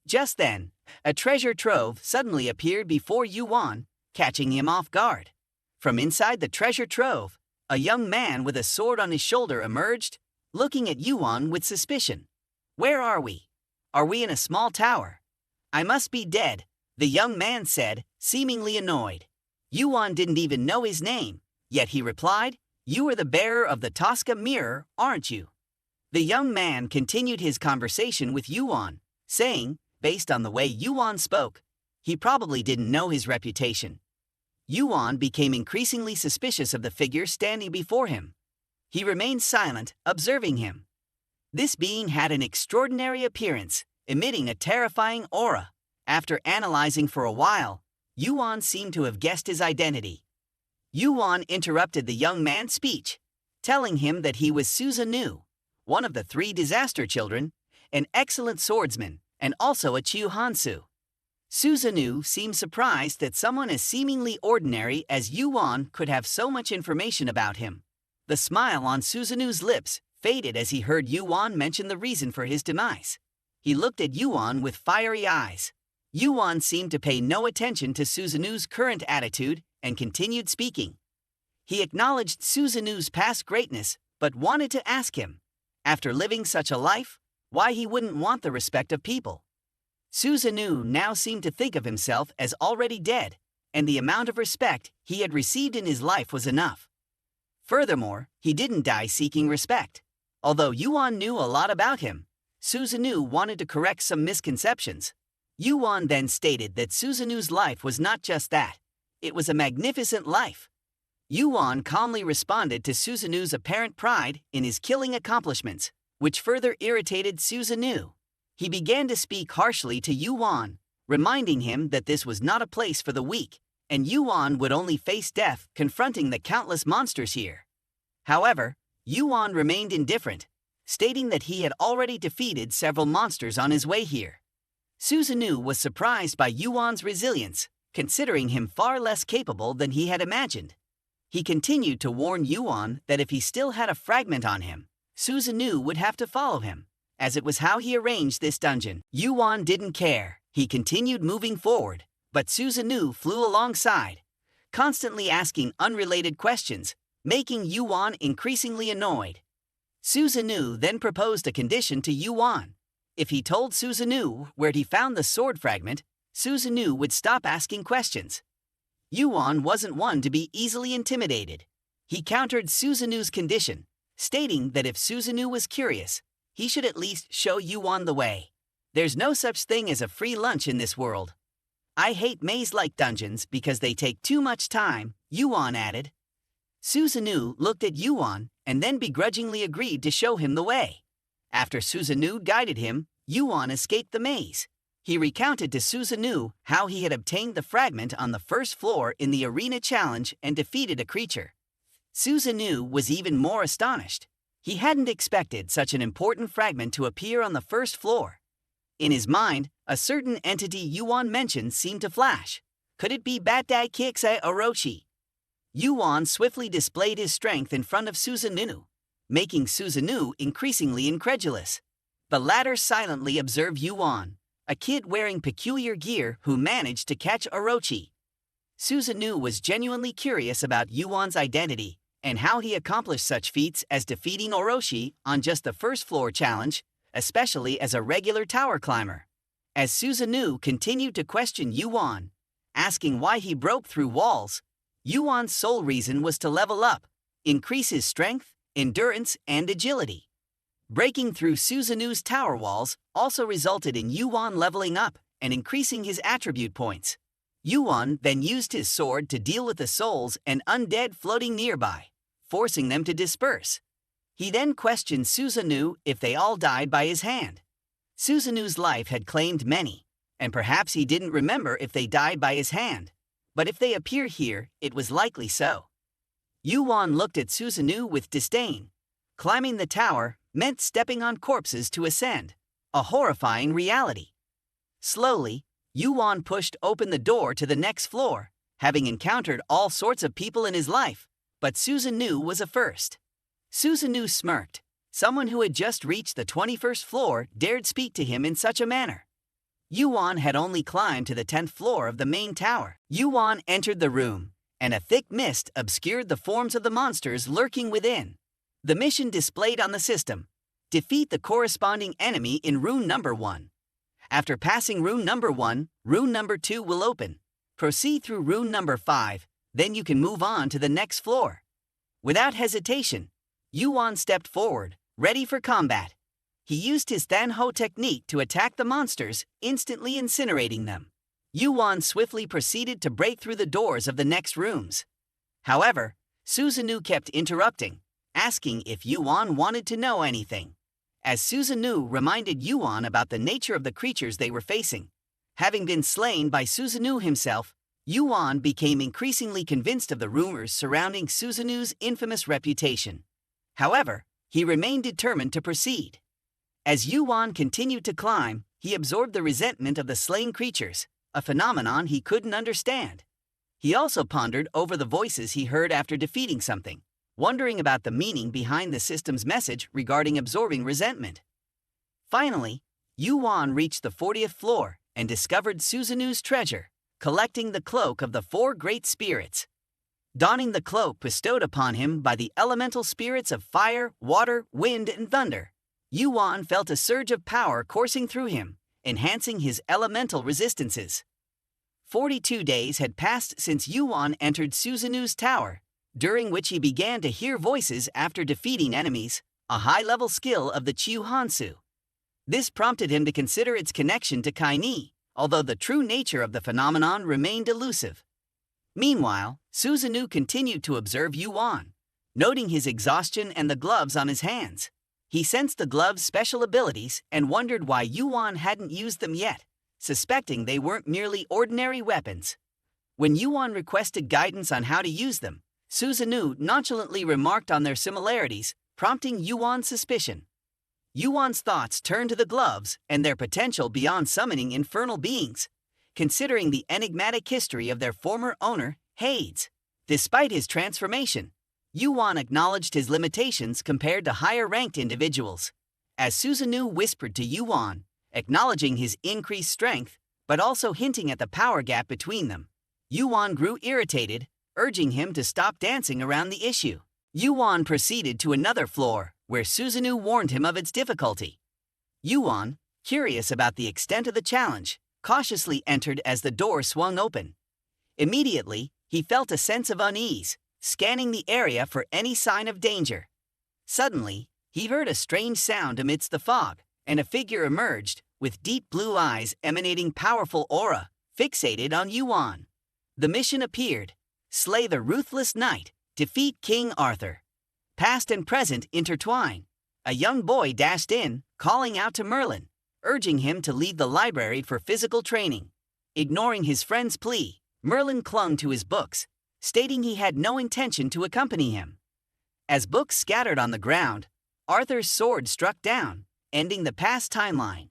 Just then, a treasure trove suddenly appeared before Yuan, catching him off guard. From inside the treasure trove, a young man with a sword on his shoulder emerged, looking at Yuan with suspicion. "Where are we? Are we in a small tower? I must be dead," the young man said, seemingly annoyed. Yuan didn't even know his name, yet he replied, "You are the bearer of the Tosca mirror, aren't you?" The young man continued his conversation with Yuan, saying, based on the way Yuan spoke, he probably didn't know his reputation. Yuan became increasingly suspicious of the figure standing before him. He remained silent, observing him. This being had an extraordinary appearance, emitting a terrifying aura. After analyzing for a while, Yuan seemed to have guessed his identity. Yuan interrupted the young man's speech, telling him that he was Susanoo, one of the 3 disaster children, an excellent swordsman, and also a Chiuhansu. Susanoo seemed surprised that someone as seemingly ordinary as Yuan could have so much information about him. The smile on Susanoo's lips faded as he heard Yuan mention the reason for his demise. He looked at Yuan with fiery eyes. Yuan seemed to pay no attention to Susanoo's current attitude and continued speaking. He acknowledged Susanoo's past greatness, but wanted to ask him, after living such a life, why he wouldn't want the respect of people. Susanoo now seemed to think of himself as already dead, and the amount of respect he had received in his life was enough. Furthermore, he didn't die seeking respect. Although Yuan knew a lot about him, Susanoo wanted to correct some misconceptions. Yuan then stated that Susanoo's life was not just that, it was a magnificent life. Yuan calmly responded to Susanoo's apparent pride in his killing accomplishments, which further irritated Susanoo. He began to speak harshly to Yuan, reminding him that this was not a place for the weak, and Yuan would only face death confronting the countless monsters here. However, Yuan remained indifferent, stating that he had already defeated several monsters on his way here. Susanoo was surprised by Yuan's resilience, considering him far less capable than he had imagined. He continued to warn Yuan that if he still had a fragment on him, Susanoo would have to follow him, as it was how he arranged this dungeon. Yuan didn't care. He continued moving forward, but Susanoo flew alongside, constantly asking unrelated questions, making Yuan increasingly annoyed. Susanoo then proposed a condition to Yuan. If he told Susanoo where he found the sword fragment, Susanoo would stop asking questions. Yuan wasn't one to be easily intimidated. He countered Susanoo's condition, stating that if Susanoo was curious, he should at least show Yuan the way. There's no such thing as a free lunch in this world. I hate maze-like dungeons because they take too much time, Yuan added. Susanoo looked at Yuan and then begrudgingly agreed to show him the way. After Susanoo guided him, Yuan escaped the maze. He recounted to Susanoo how he had obtained the fragment on the first floor in the arena challenge and defeated a creature. Susanoo was even more astonished. He hadn't expected such an important fragment to appear on the first floor. In his mind, a certain entity Yuan mentioned seemed to flash. Could it be Batdai Kixai Orochi? Yuan swiftly displayed his strength in front of Susanoo, making Susanoo increasingly incredulous. The latter silently observed Yuan, a kid wearing peculiar gear who managed to catch Orochi. Susanoo was genuinely curious about Yuan's identity and how he accomplished such feats as defeating Orochi on just the first floor challenge, especially as a regular tower climber. As Susanoo continued to question Yuan, asking why he broke through walls, Yuan's sole reason was to level up, increase his strength, endurance, and agility. Breaking through Susanoo's tower walls also resulted in Yuan leveling up and increasing his attribute points. Yuan then used his sword to deal with the souls and undead floating nearby, forcing them to disperse. He then questioned Susanoo if they all died by his hand. Susanoo's life had claimed many, and perhaps he didn't remember if they died by his hand, but if they appear here, it was likely so. Yuan looked at Susanoo with disdain. Climbing the tower meant stepping on corpses to ascend, a horrifying reality. Slowly, Yuan pushed open the door to the next floor, having encountered all sorts of people in his life, but Susanoo was a first. Susanoo smirked. Someone who had just reached the 21st floor dared speak to him in such a manner. Yuan had only climbed to the 10th floor of the main tower. Yuan entered the room, and a thick mist obscured the forms of the monsters lurking within. The mission displayed on the system: defeat the corresponding enemy in rune number 1. After passing rune number 1, rune number 2 will open. Proceed through rune number 5, then you can move on to the next floor. Without hesitation, Yuan stepped forward, ready for combat. He used his Thanho technique to attack the monsters, instantly incinerating them. Yuan swiftly proceeded to break through the doors of the next rooms. However, Susanoo kept interrupting, asking if Yuan wanted to know anything. As Susanoo reminded Yuan about the nature of the creatures they were facing. Having been slain by Susanoo himself, Yuan became increasingly convinced of the rumors surrounding Susanoo's infamous reputation. However, he remained determined to proceed. As Yuan continued to climb, he absorbed the resentment of the slain creatures, a phenomenon he couldn't understand. He also pondered over the voices he heard after defeating something, wondering about the meaning behind the system's message regarding absorbing resentment. Finally, Yuan reached the 40th floor and discovered Susanoo's treasure, collecting the cloak of the 4 great spirits. Donning the cloak bestowed upon him by the elemental spirits of fire, water, wind, and thunder, Yuan felt a surge of power coursing through him, enhancing his elemental resistances. 42 days had passed since Yuan entered Susanoo's tower, during which he began to hear voices after defeating enemies, a high-level skill of the Chiu Hansu. This prompted him to consider its connection to Kaini, although the true nature of the phenomenon remained elusive. Meanwhile, Susanoo continued to observe Yuan, noting his exhaustion and the gloves on his hands. He sensed the gloves' special abilities and wondered why Yuan hadn't used them yet, suspecting they weren't merely ordinary weapons. When Yuan requested guidance on how to use them, Susanoo nonchalantly remarked on their similarities, prompting Yuan's suspicion. Yuan's thoughts turned to the gloves and their potential beyond summoning infernal beings, considering the enigmatic history of their former owner, Hades. Despite his transformation, Yuan acknowledged his limitations compared to higher-ranked individuals. As Susanoo whispered to Yuan, acknowledging his increased strength, but also hinting at the power gap between them, Yuan grew irritated, urging him to stop dancing around the issue. Yuan proceeded to another floor, where Susanoo warned him of its difficulty. Yuan, curious about the extent of the challenge, cautiously entered as the door swung open. Immediately, he felt a sense of unease, scanning the area for any sign of danger. Suddenly, he heard a strange sound amidst the fog, and a figure emerged, with deep blue eyes emanating powerful aura, fixated on Yuan. The mission appeared: slay the ruthless knight, defeat King Arthur. Past and present intertwine. A young boy dashed in, calling out to Merlin, urging him to leave the library for physical training. Ignoring his friend's plea, Merlin clung to his books, stating he had no intention to accompany him. As books scattered on the ground, Arthur's sword struck down, ending the past timeline.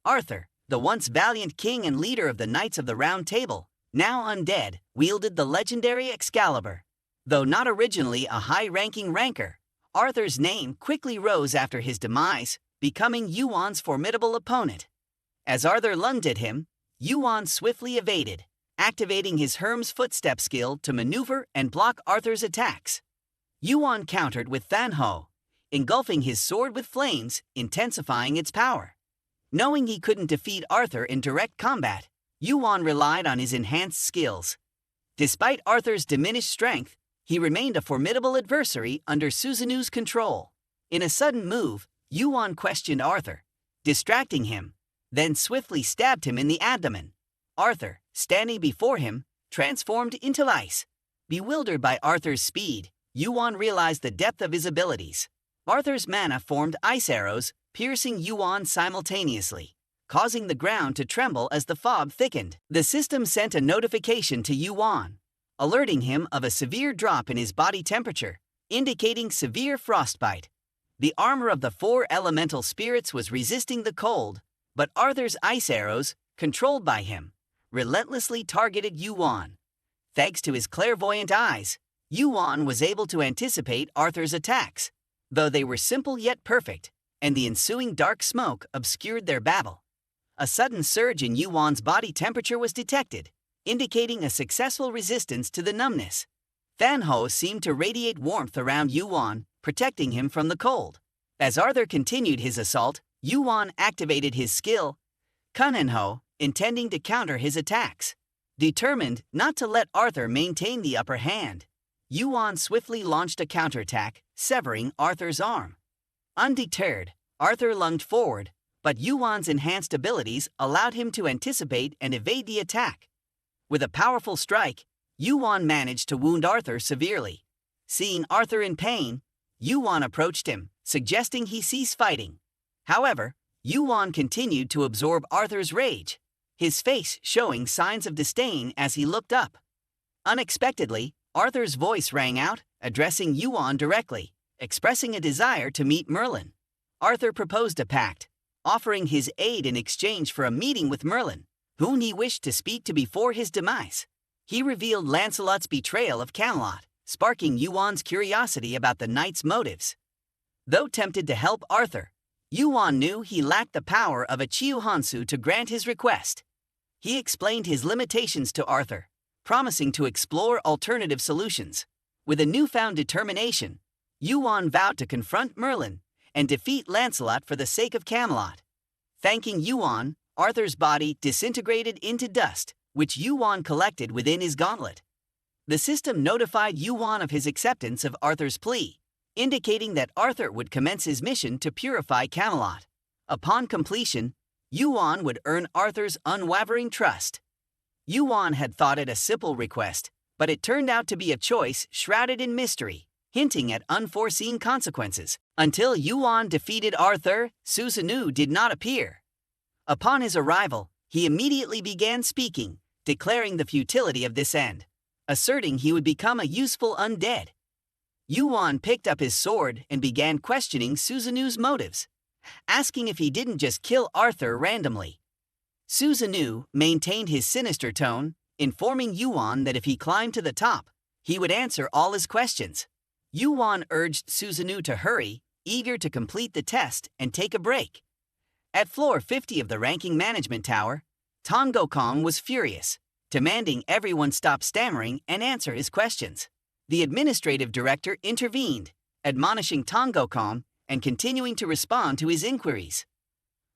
Arthur, the once valiant king and leader of the Knights of the Round Table, now undead, wielded the legendary Excalibur. Though not originally a high-ranking ranker, Arthur's name quickly rose after his demise, becoming Yuan's formidable opponent. As Arthur lunged at him, Yuan swiftly evaded, activating his Herm's Footstep skill to maneuver and block Arthur's attacks. Yuan countered with Thanho, engulfing his sword with flames, intensifying its power. Knowing he couldn't defeat Arthur in direct combat, Yuan relied on his enhanced skills. Despite Arthur's diminished strength, he remained a formidable adversary under Susanoo's control. In a sudden move, Yuan questioned Arthur, distracting him, then swiftly stabbed him in the abdomen. Arthur, standing before him, transformed into ice. Bewildered by Arthur's speed, Yuan realized the depth of his abilities. Arthur's mana formed ice arrows, piercing Yuan simultaneously, causing the ground to tremble as the fog thickened. The system sent a notification to Yuan, alerting him of a severe drop in his body temperature, indicating severe frostbite. The armor of the 4 elemental spirits was resisting the cold, but Arthur's ice arrows, controlled by him, relentlessly targeted Yuan. Thanks to his clairvoyant eyes, Yuan was able to anticipate Arthur's attacks, though they were simple yet perfect, and the ensuing dark smoke obscured their battle. A sudden surge in Yuan's body temperature was detected, indicating a successful resistance to the numbness. Thean Maly seemed to radiate warmth around Yuan, protecting him from the cold. As Arthur continued his assault, Yuan activated his skill, Kunhenho, intending to counter his attacks. Determined not to let Arthur maintain the upper hand, Yuan swiftly launched a counterattack, severing Arthur's arm. Undeterred, Arthur lunged forward, but Yuan's enhanced abilities allowed him to anticipate and evade the attack. With a powerful strike, Yuan managed to wound Arthur severely. Seeing Arthur in pain, Yuan approached him, suggesting he cease fighting. However, Yuan continued to absorb Arthur's rage, his face showing signs of disdain as he looked up. Unexpectedly, Arthur's voice rang out, addressing Yuan directly, expressing a desire to meet Merlin. Arthur proposed a pact, offering his aid in exchange for a meeting with Merlin, whom he wished to speak to before his demise. He revealed Lancelot's betrayal of Camelot, sparking Yuan's curiosity about the knight's motives. Though tempted to help Arthur, Yuan knew he lacked the power of a Chiuhansu to grant his request. He explained his limitations to Arthur, promising to explore alternative solutions. With a newfound determination, Yuan vowed to confront Merlin and defeat Lancelot for the sake of Camelot. Thanking Yuan, Arthur's body disintegrated into dust, which Yuan collected within his gauntlet. The system notified Yuan of his acceptance of Arthur's plea, indicating that Arthur would commence his mission to purify Camelot. Upon completion, Yuan would earn Arthur's unwavering trust. Yuan had thought it a simple request, but it turned out to be a choice shrouded in mystery, hinting at unforeseen consequences. Until Yuan defeated Arthur, Susanoo did not appear. Upon his arrival, he immediately began speaking, declaring the futility of this end, asserting he would become a useful undead. Yuan picked up his sword and began questioning Susanoo's motives, asking if he didn't just kill Arthur randomly. Susanoo maintained his sinister tone, informing Yuan that if he climbed to the top, he would answer all his questions. Yuan urged Susanoo to hurry, eager to complete the test and take a break. At floor 50 of the ranking management tower, Tongokong was furious, demanding everyone stop stammering and answer his questions. The administrative director intervened, admonishing Tongokong and continuing to respond to his inquiries.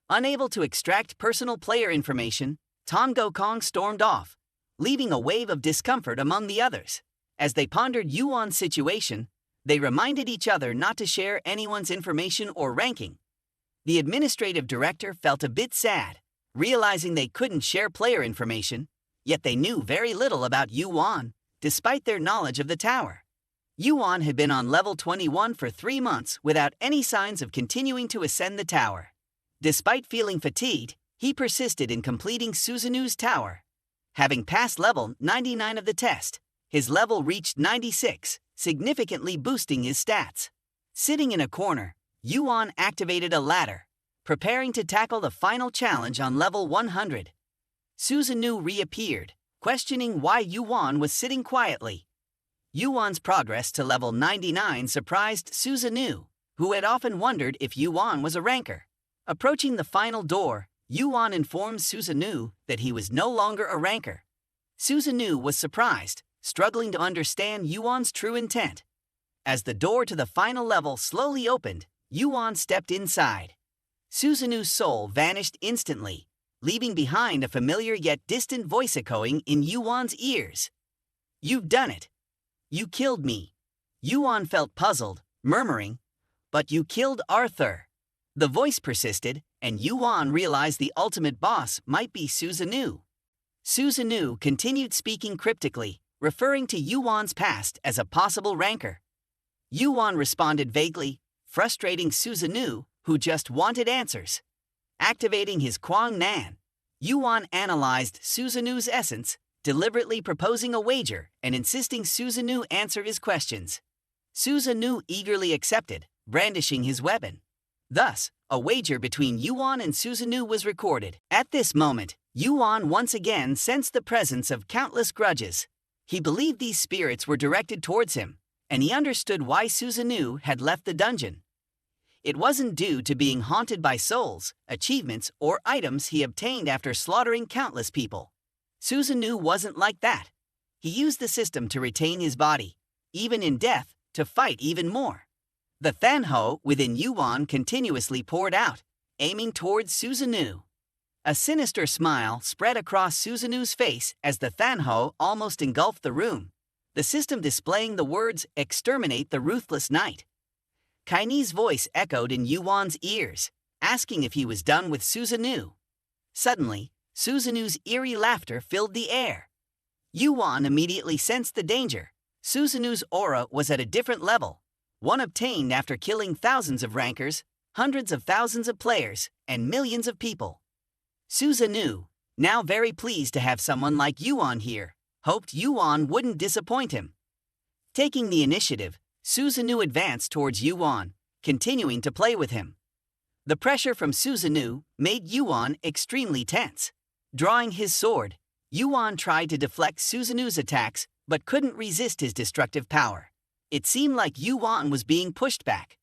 Unable to extract personal player information, Tongokong stormed off, leaving a wave of discomfort among the others. As they pondered Yuan's situation, they reminded each other not to share anyone's information or ranking. The administrative director felt a bit sad, realizing they couldn't share player information, yet they knew very little about Yuan, despite their knowledge of the tower. Yuan had been on level 21 for 3 months without any signs of continuing to ascend the tower. Despite feeling fatigued, he persisted in completing Susanoo's tower. Having passed level 99 of the test, his level reached 96, significantly boosting his stats. Sitting in a corner, Yuan activated a ladder, preparing to tackle the final challenge on level 100. Susanoo reappeared, questioning why Yuan was sitting quietly. Yuan's progress to level 99 surprised Susanoo, who had often wondered if Yuan was a ranker. Approaching the final door, Yuan informed Susanoo that he was no longer a ranker. Susanoo was surprised, struggling to understand Yuan's true intent. As the door to the final level slowly opened, Yuan stepped inside. Susanoo's soul vanished instantly, leaving behind a familiar yet distant voice echoing in Yuan's ears. "You've done it. You killed me." Yuan felt puzzled, murmuring, "But you killed Arthur." The voice persisted, and Yuan realized the ultimate boss might be Susanoo. Susanoo continued speaking cryptically, referring to Yuan's past as a possible ranker. Yuan responded vaguely, frustrating Susanoo, who just wanted answers. Activating his Kwang Nan, Yuan analyzed Susanoo's essence, deliberately proposing a wager and insisting Susanoo answer his questions. Susanoo eagerly accepted, brandishing his weapon. Thus, a wager between Yuan and Susanoo was recorded. At this moment, Yuan once again sensed the presence of countless grudges. He believed these spirits were directed towards him, and he understood why Susanoo had left the dungeon. It wasn't due to being haunted by souls, achievements, or items he obtained after slaughtering countless people. Susanoo wasn't like that. He used the system to retain his body, even in death, to fight even more. The Thanho within Yuan continuously poured out, aiming towards Susanoo. A sinister smile spread across Susanoo's face as the Thanho almost engulfed the room, the system displaying the words, "Exterminate the ruthless knight." Kaine's voice echoed in Yuan's ears, asking if he was done with Susanoo. Suddenly, Susanoo's eerie laughter filled the air. Yuan immediately sensed the danger. Susanoo's aura was at a different level, one obtained after killing thousands of rankers, hundreds of thousands of players, and millions of people. Susanoo, now very pleased to have someone like Yuan here, hoped Yuan wouldn't disappoint him. Taking the initiative, Susanoo advanced towards Yuan, continuing to play with him. The pressure from Susanoo made Yuan extremely tense. Drawing his sword, Yuan tried to deflect Susanoo's attacks but couldn't resist his destructive power. It seemed like Yuan was being pushed back.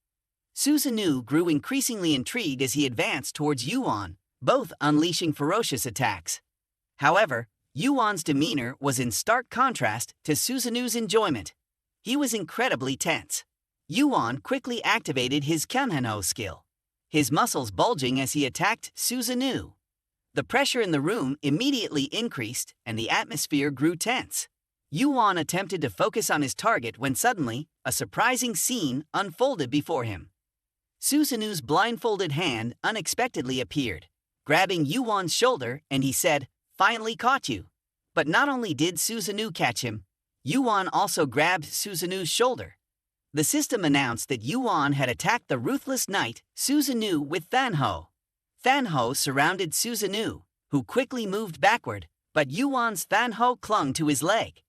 Susanoo grew increasingly intrigued as he advanced towards Yuan, both unleashing ferocious attacks. However, Yuan's demeanor was in stark contrast to Susanoo's enjoyment. He was incredibly tense. Yuan quickly activated his Kanhano skill, his muscles bulging as he attacked Susanoo. The pressure in the room immediately increased and the atmosphere grew tense. Yuan attempted to focus on his target when suddenly, a surprising scene unfolded before him. Susanoo's blindfolded hand unexpectedly appeared, grabbing Yuan's shoulder, and he said, "Finally caught you." But not only did Susanoo catch him, Yuan also grabbed Susanoo's shoulder. The system announced that Yuan had attacked the ruthless knight, Susanoo, with Thanho. Thanho surrounded Susanoo, who quickly moved backward, but Yuan's Thanho clung to his leg.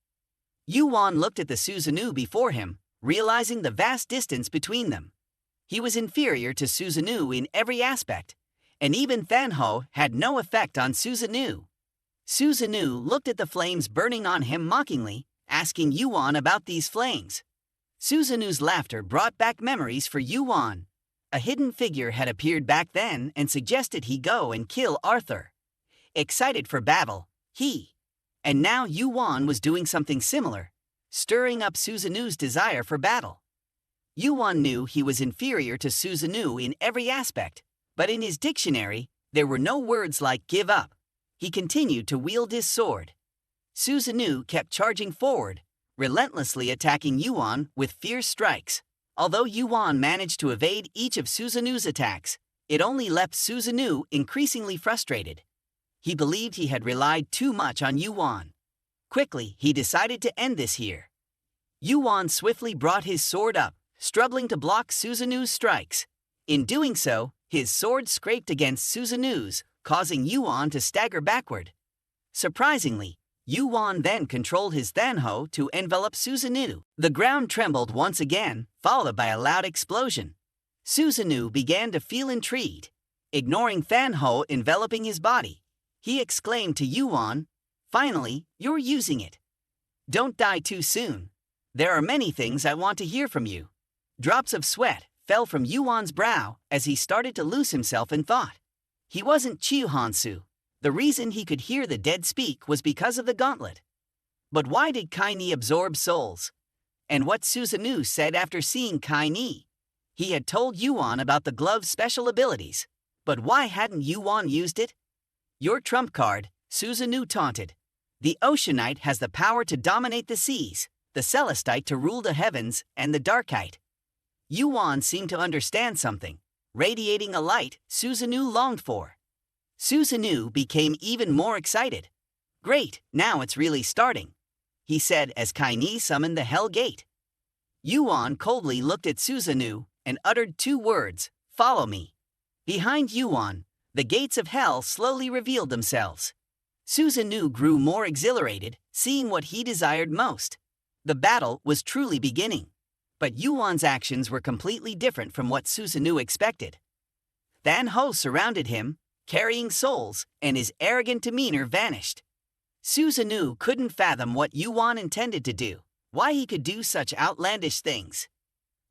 Yuan looked at the Susanoo before him, realizing the vast distance between them. He was inferior to Susanoo in every aspect, and even Thanho had no effect on Susanoo. Susanoo looked at the flames burning on him mockingly, asking Yuan about these flames. Susanoo's laughter brought back memories for Yuan. A hidden figure had appeared back then and suggested he go and kill Arthur. Excited for battle, and now Yuan was doing something similar, stirring up Susanoo's desire for battle. Yuan knew he was inferior to Susanoo in every aspect, but in his dictionary, there were no words like give up. He continued to wield his sword. Susanoo kept charging forward, relentlessly attacking Yuan with fierce strikes. Although Yuan managed to evade each of Susanoo's attacks, it only left Susanoo increasingly frustrated. He believed he had relied too much on Yuan. Quickly, he decided to end this here. Yuan swiftly brought his sword up, struggling to block Susanoo's strikes. In doing so, his sword scraped against Susanoo's, causing Yuan to stagger backward. Surprisingly, Yuan then controlled his Thanho to envelop Susanoo. The ground trembled once again, followed by a loud explosion. Susanoo began to feel intrigued. Ignoring Thanho enveloping his body, he exclaimed to Yuan, "Finally, you're using it. Don't die too soon. There are many things I want to hear from you." Drops of sweat fell from Yuan's brow as he started to lose himself in thought. He wasn't Chihansu. The reason he could hear the dead speak was because of the gauntlet. But why did Kaine absorb souls? And what Susanoo said after seeing Kaine? He had told Yuan about the glove's special abilities, but why hadn't Yuan used it? "Your trump card," Susanoo taunted. "The Oceanite has the power to dominate the seas, the Celestite to rule the heavens, and the Darkite." Yuan seemed to understand something, radiating a light Susanoo longed for. Susanoo became even more excited. "Great, now it's really starting," he said as Kaine summoned the Hell Gate. Yuan coldly looked at Susanoo and uttered two words, "Follow me." Behind Yuan, the gates of hell slowly revealed themselves. Susanoo grew more exhilarated, seeing what he desired most. The battle was truly beginning. But Yuan's actions were completely different from what Susanoo expected. Thanho surrounded him, carrying souls, and his arrogant demeanor vanished. Susanoo couldn't fathom what Yuan intended to do, why he could do such outlandish things.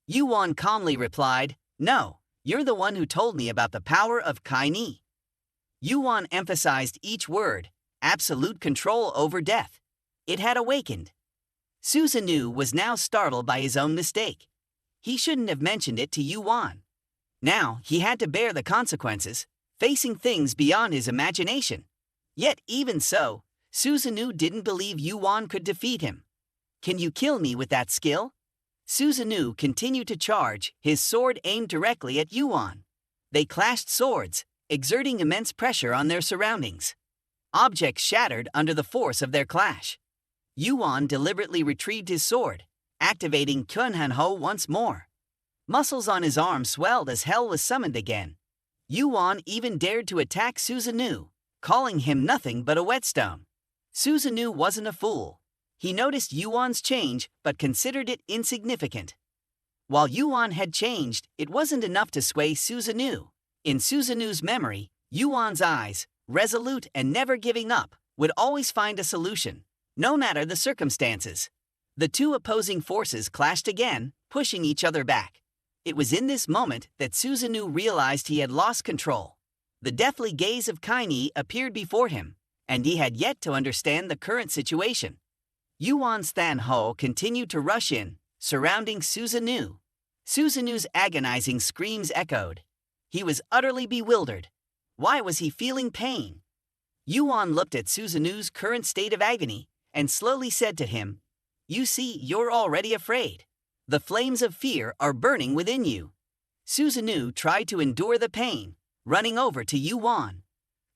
Yuan calmly replied, "No, you're the one who told me about the power of Kai-Ni." Yuan emphasized each word, absolute control over death. It had awakened. Susanoo was now startled by his own mistake. He shouldn't have mentioned it to Yuan. Now he had to bear the consequences, facing things beyond his imagination. Yet even so, Susanoo didn't believe Yuan could defeat him. "Can you kill me with that skill?" Susanoo continued to charge, his sword aimed directly at Yuan. They clashed swords, exerting immense pressure on their surroundings. Objects shattered under the force of their clash. Yuan deliberately retrieved his sword, activating Kunhanho once more. Muscles on his arm swelled as hell was summoned again. Yuan even dared to attack Susanoo, calling him nothing but a whetstone. Susanoo wasn't a fool. He noticed Yuan's change but considered it insignificant. While Yuan had changed, it wasn't enough to sway Susanoo. In Susanoo's memory, Yuan's eyes, resolute and never giving up, would always find a solution, no matter the circumstances. The two opposing forces clashed again, pushing each other back. It was in this moment that Susanoo realized he had lost control. The deathly gaze of Kai-Ni appeared before him, and he had yet to understand the current situation. Yuan's Thean Ho continued to rush in, surrounding Susanoo. Susanoo's agonizing screams echoed. He was utterly bewildered. Why was he feeling pain? Yuan looked at Susanoo's current state of agony and slowly said to him, "You see, you're already afraid. The flames of fear are burning within you." Susanoo tried to endure the pain, running over to Yuan.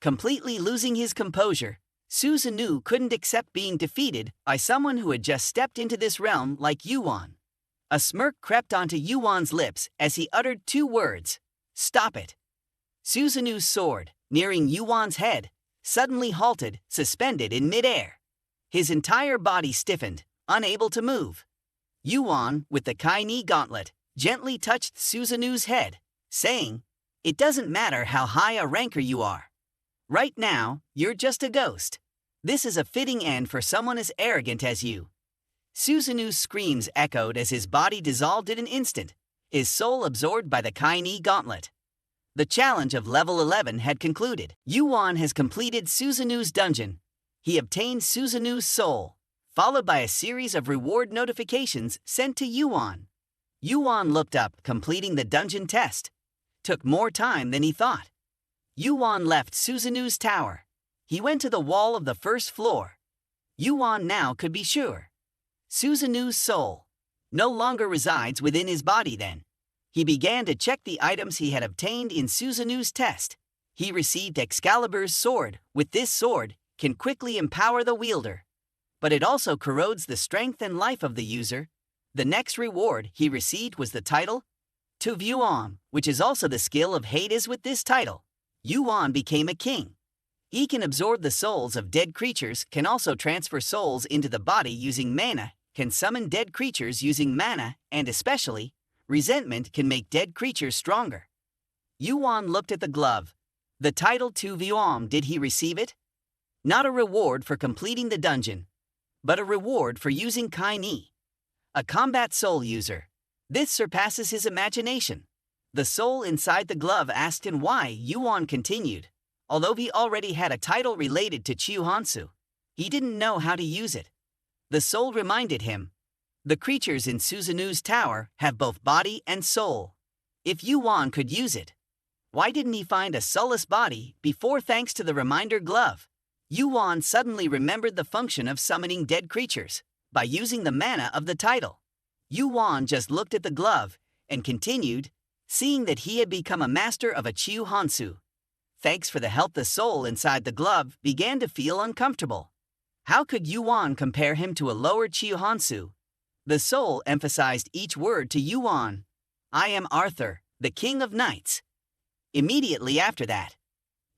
Completely losing his composure, Susanoo couldn't accept being defeated by someone who had just stepped into this realm like Yuan. A smirk crept onto Yuan's lips as he uttered two words, "Stop it." Susanoo's sword, nearing Yuan's head, suddenly halted, suspended in midair. His entire body stiffened, unable to move. Yuan, with the Kai-Ni gauntlet, gently touched Susanoo's head, saying, "It doesn't matter how high a ranker you are. Right now, you're just a ghost. This is a fitting end for someone as arrogant as you." Susanoo's screams echoed as his body dissolved in an instant, his soul absorbed by the Kai-Ni gauntlet. The challenge of level 11 had concluded. Yuan has completed Susanoo's dungeon. He obtained Susanoo's soul, followed by a series of reward notifications sent to Yuan. Yuan looked up, completing the dungeon test. Took more time than he thought. Yuan left Susanoo's tower. He went to the wall of the first floor. Yuan now could be sure. Susanoo's soul no longer resides within his body then. He began to check the items he had obtained in Susanoo's test. He received Excalibur's sword. With this sword, can quickly empower the wielder. But it also corrodes the strength and life of the user. The next reward he received was the title, To Yuan, which is also the skill of Hades. With this title, Yuan became a king. He can absorb the souls of dead creatures, can also transfer souls into the body using mana, can summon dead creatures using mana, and especially, resentment can make dead creatures stronger. Yuan looked at the glove. The title To Yuan, did he receive it? Not a reward for completing the dungeon, but a reward for using Kai-Ni. A combat soul user. This surpasses his imagination. The soul inside the glove asked him why. Yuan continued. Although he already had a title related to Chiuhansu, he didn't know how to use it. The soul reminded him, the creatures in Susanoo's tower have both body and soul. If Yuan could use it, why didn't he find a soulless body before? Thanks to the reminder glove, Yuan suddenly remembered the function of summoning dead creatures by using the mana of the title. Yuan just looked at the glove and continued, seeing that he had become a master of a Chiuhansu. Thanks for the help. The soul inside the glove began to feel uncomfortable. How could Yuan compare him to a lower Chiuhansu? The soul emphasized each word to Yuan. I am Arthur, the king of knights. Immediately after that,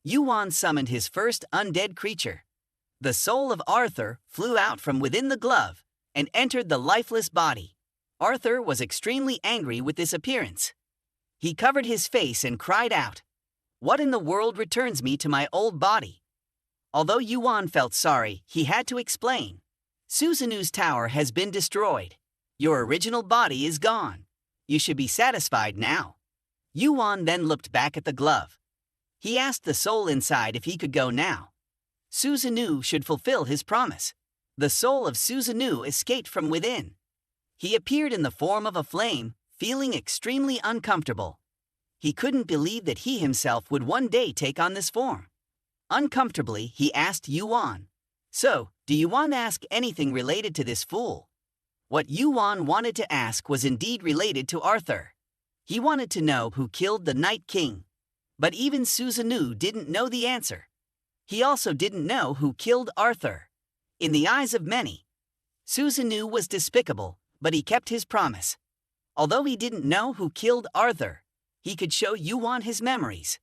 Yuan summoned his first undead creature. The soul of Arthur flew out from within the glove and entered the lifeless body. Arthur was extremely angry with this appearance. He covered his face and cried out, What in the world returns me to my old body? Although Yuan felt sorry, he had to explain. Susanu's tower has been destroyed. Your original body is gone. You should be satisfied now. Yuan then looked back at the glove. He asked the soul inside if he could go now. Susanu should fulfill his promise. The soul of Susanu escaped from within. He appeared in the form of a flame, feeling extremely uncomfortable. He couldn't believe that he himself would one day take on this form. Uncomfortably, he asked Yuan, "So, do you want to ask anything related to this fool?" What Yuan wanted to ask was indeed related to Arthur. He wanted to know who killed the Night King. But even Susanu didn't know the answer. He also didn't know who killed Arthur. In the eyes of many, Susanu was despicable, but he kept his promise. Although he didn't know who killed Arthur, he could show Yuan his memories.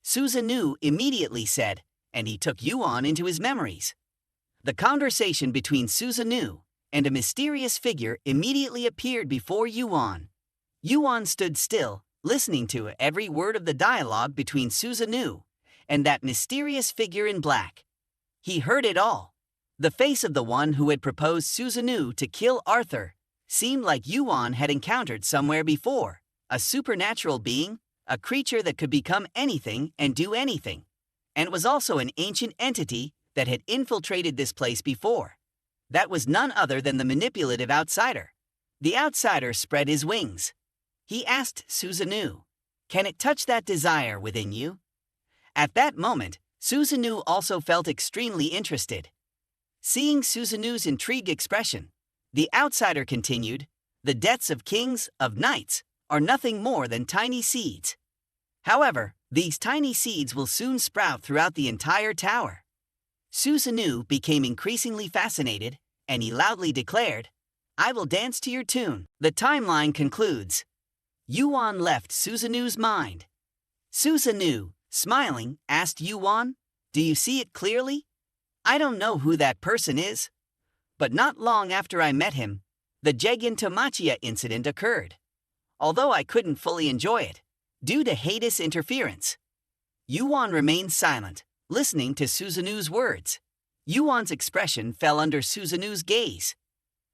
Susanu immediately said, and he took Yuan into his memories. The conversation between Susanu and a mysterious figure immediately appeared before Yuan. Yuan stood still, listening to every word of the dialogue between Susanu and that mysterious figure in black. He heard it all. The face of the one who had proposed Susanu to kill Arthur seemed like Yuan had encountered somewhere before, a supernatural being, a creature that could become anything and do anything, and was also an ancient entity that had infiltrated this place before. That was none other than the manipulative outsider. The outsider spread his wings. He asked Susanu, "Can it touch that desire within you?" At that moment, Susanu also felt extremely interested. Seeing Susanu's intrigued expression, the outsider continued, "The deaths of kings, of knights, are nothing more than tiny seeds. However, these tiny seeds will soon sprout throughout the entire tower." Susanu became increasingly fascinated, and he loudly declared, "I will dance to your tune." The timeline concludes. Yuan left Susanu's mind. Susanu, smiling, asked Yuan, "Do you see it clearly?" "I don't know who that person is. But not long after I met him, the Jegantomachia incident occurred. Although I couldn't fully enjoy it, due to Hades' interference." Yuan remained silent, listening to Susanu's words. Yuan's expression fell under Susanu's gaze.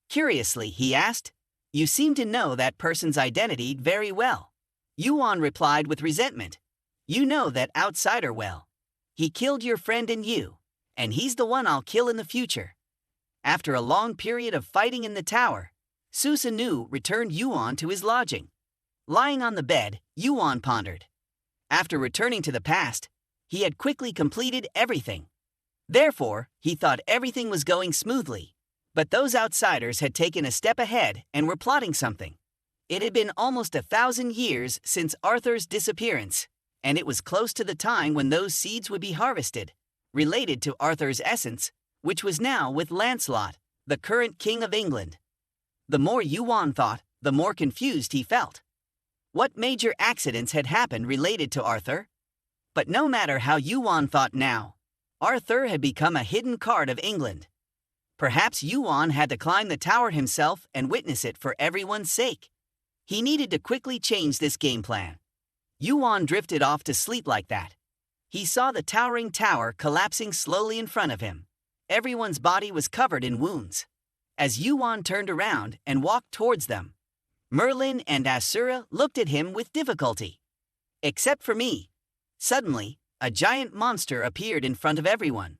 Curiously, he asked, "You seem to know that person's identity very well." Yuan replied with resentment, "You know that outsider well. He killed your friend and you, and he's the one I'll kill in the future." After a long period of fighting in the tower, Susanu returned Yuan to his lodging. Lying on the bed, Yuan pondered. After returning to the past, he had quickly completed everything. Therefore, he thought everything was going smoothly. But those outsiders had taken a step ahead and were plotting something. It had been almost 1,000 years since Arthur's disappearance, and it was close to the time when those seeds would be harvested, related to Arthur's essence, which was now with Lancelot, the current King of England. The more Yuan thought, the more confused he felt. What major accidents had happened related to Arthur? But no matter how Yuan thought now, Arthur had become a hidden card of England. Perhaps Yuan had to climb the tower himself and witness it for everyone's sake. He needed to quickly change this game plan. Yuan drifted off to sleep like that. He saw the towering tower collapsing slowly in front of him. Everyone's body was covered in wounds. As Yuan turned around and walked towards them, Merlin and Asura looked at him with difficulty. Except for me. Suddenly, a giant monster appeared in front of everyone.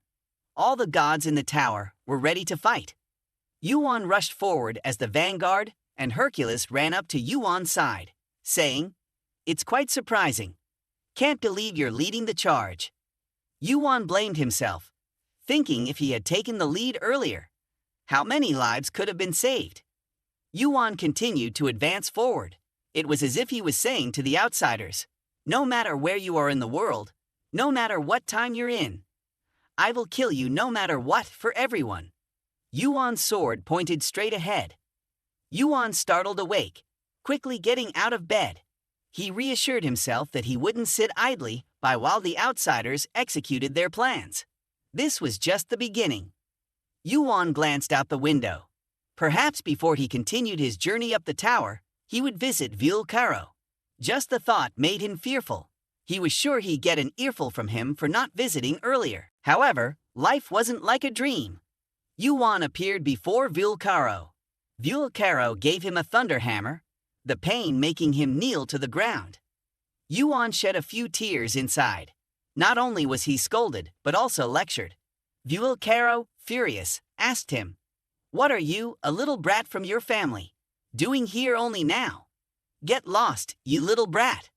All the gods in the tower were ready to fight. Yuan rushed forward as the vanguard, and Hercules ran up to Yuan's side, saying, "It's quite surprising. Can't believe you're leading the charge." Yuan blamed himself, thinking if he had taken the lead earlier, how many lives could have been saved. Yuan continued to advance forward. It was as if he was saying to the outsiders, "No matter where you are in the world, no matter what time you're in, I will kill you no matter what for everyone." Yuan's sword pointed straight ahead. Yuan startled awake, quickly getting out of bed. He reassured himself that he wouldn't sit idly by while the outsiders executed their plans. This was just the beginning. Yuan glanced out the window. Perhaps before he continued his journey up the tower, he would visit Vulcaro. Just the thought made him fearful. He was sure he'd get an earful from him for not visiting earlier. However, life wasn't like a dream. Yuan appeared before Vulcaro. Vulcaro gave him a thunder hammer, the pain making him kneel to the ground. Yuan shed a few tears inside. Not only was he scolded, but also lectured. Vulcaro, furious, asked him, "What are you, a little brat from your family, doing here only now? Get lost, you little brat."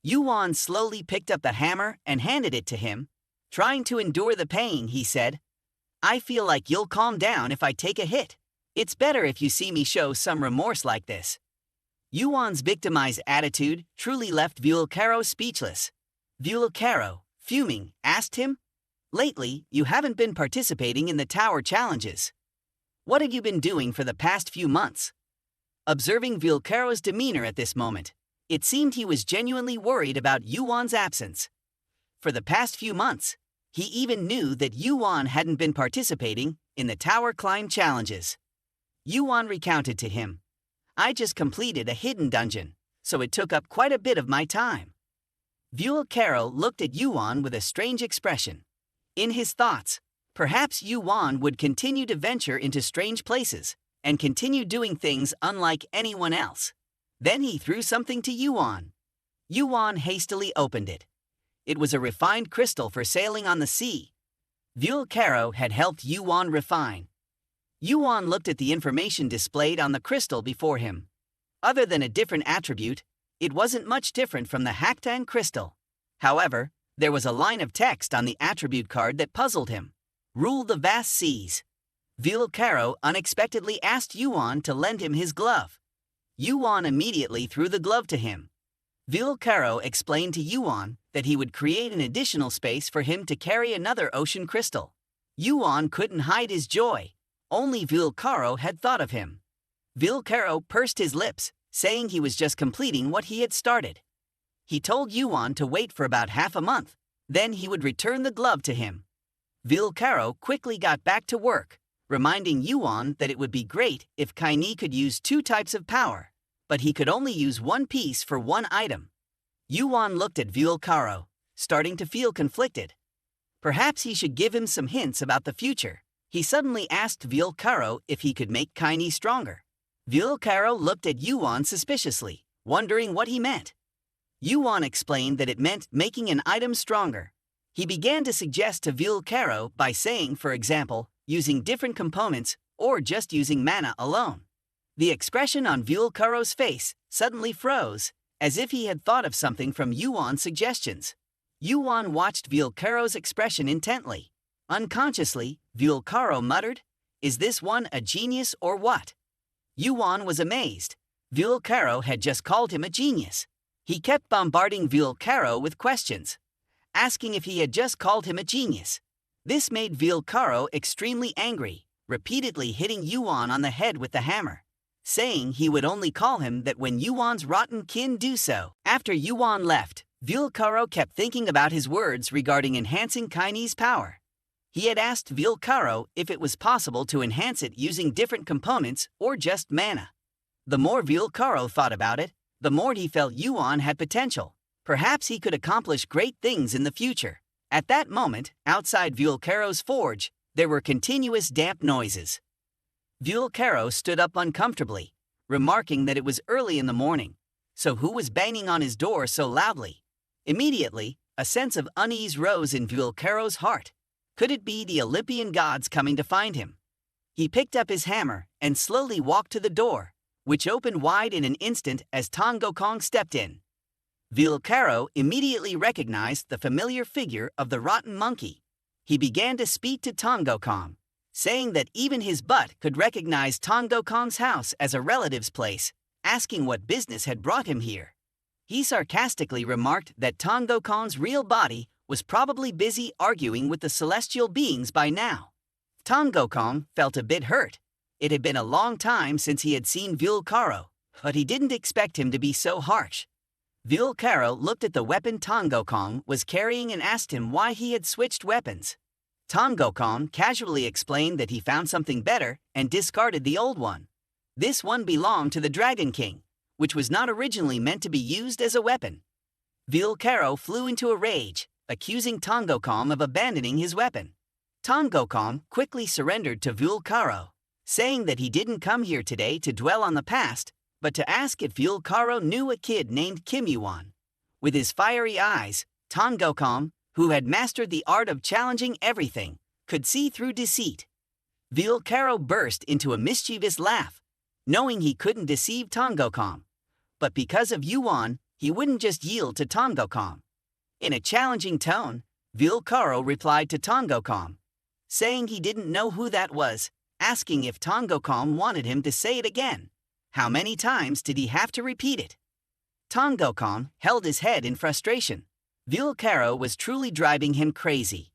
Yuan slowly picked up the hammer and handed it to him. Trying to endure the pain, he said, "I feel like you'll calm down if I take a hit. It's better if you see me show some remorse like this." Yuan's victimized attitude truly left Vulcaro speechless. Vulcaro, fuming, asked him, "Lately, you haven't been participating in the tower challenges. What have you been doing for the past few months?" Observing Vulcaro's demeanor at this moment, it seemed he was genuinely worried about Yuan's absence. For the past few months, he even knew that Yuan hadn't been participating in the tower climb challenges. Yuan recounted to him, "I just completed a hidden dungeon, so it took up quite a bit of my time." Vulcaro looked at Yuan with a strange expression. In his thoughts, perhaps Yuan would continue to venture into strange places and continue doing things unlike anyone else. Then he threw something to Yuan. Yuan hastily opened it. It was a refined crystal for sailing on the sea. Vulcaro had helped Yuan refine. Yuan looked at the information displayed on the crystal before him. Other than a different attribute, it wasn't much different from the Haktan crystal. However, there was a line of text on the attribute card that puzzled him. "Rule the vast seas." Vulcaro unexpectedly asked Yuan to lend him his glove. Yuan immediately threw the glove to him. Vulcaro explained to Yuan that he would create an additional space for him to carry another ocean crystal. Yuan couldn't hide his joy. Only Vulcaro had thought of him. Vulcaro pursed his lips, saying he was just completing what he had started. He told Yuan to wait for about half a month, then he would return the glove to him. Vulcaro quickly got back to work, reminding Yuan that it would be great if Kaini could use 2 types of power, but he could only use 1 piece for 1 item. Yuan looked at Vulcaro, starting to feel conflicted. Perhaps he should give him some hints about the future. He suddenly asked Vulcaro if he could make Kaini stronger. Vulcaro looked at Yuan suspiciously, wondering what he meant. Yuan explained that it meant making an item stronger. He began to suggest to Vulcaro by saying, for example, using different components or just using mana alone. The expression on Vulcaro's face suddenly froze, as if he had thought of something from Yuan's suggestions. Yuan watched Vulcaro's expression intently. Unconsciously, Vulcaro muttered, "Is this one a genius or what?" Yuan was amazed. Vulcaro had just called him a genius. He kept bombarding Vulcaro with questions, asking if he had just called him a genius. This made Vulcaro extremely angry, repeatedly hitting Yuan on the head with the hammer, saying he would only call him that when Yuan's rotten kin do so. After Yuan left, Vulcaro kept thinking about his words regarding enhancing Kaini's power. He had asked Vulcaro if it was possible to enhance it using different components or just mana. The more Vulcaro thought about it, the more he felt Yuan had potential. Perhaps he could accomplish great things in the future. At that moment, outside Vulcaro's forge, there were continuous damp noises. Vulcaro stood up uncomfortably, remarking that it was early in the morning. So who was banging on his door so loudly? Immediately, a sense of unease rose in Vulcaro's heart. Could it be the Olympian gods coming to find him? He picked up his hammer and slowly walked to the door, which opened wide in an instant as Tongokong stepped in. Vulcaro immediately recognized the familiar figure of the rotten monkey. He began to speak to Tongokong, saying that even his butt could recognize Tongokong's house as a relative's place, asking what business had brought him here. He sarcastically remarked that Tongokong's real body was probably busy arguing with the celestial beings by now. Tongokong felt a bit hurt. It had been a long time since he had seen Vulcaro, but he didn't expect him to be so harsh. Vulcaro looked at the weapon Tongokong was carrying and asked him why he had switched weapons. Tongokong casually explained that he found something better and discarded the old one. This one belonged to the Dragon King, which was not originally meant to be used as a weapon. Vilcaro flew into a rage, accusing Tongocom of abandoning his weapon. Tongocom quickly surrendered to Vilcaro, saying that he didn't come here today to dwell on the past, but to ask if Vilcaro knew a kid named YuWon. With his fiery eyes, Tongocom, who had mastered the art of challenging everything, could see through deceit. Vilcaro burst into a mischievous laugh, knowing he couldn't deceive Tongocom. But because of Yuan, he wouldn't just yield to Tongocom. In a challenging tone, Vilcaro replied to Tongocom, saying he didn't know who that was, asking if Tongocom wanted him to say it again. How many times did he have to repeat it? Tongocom held his head in frustration. Vilcaro was truly driving him crazy.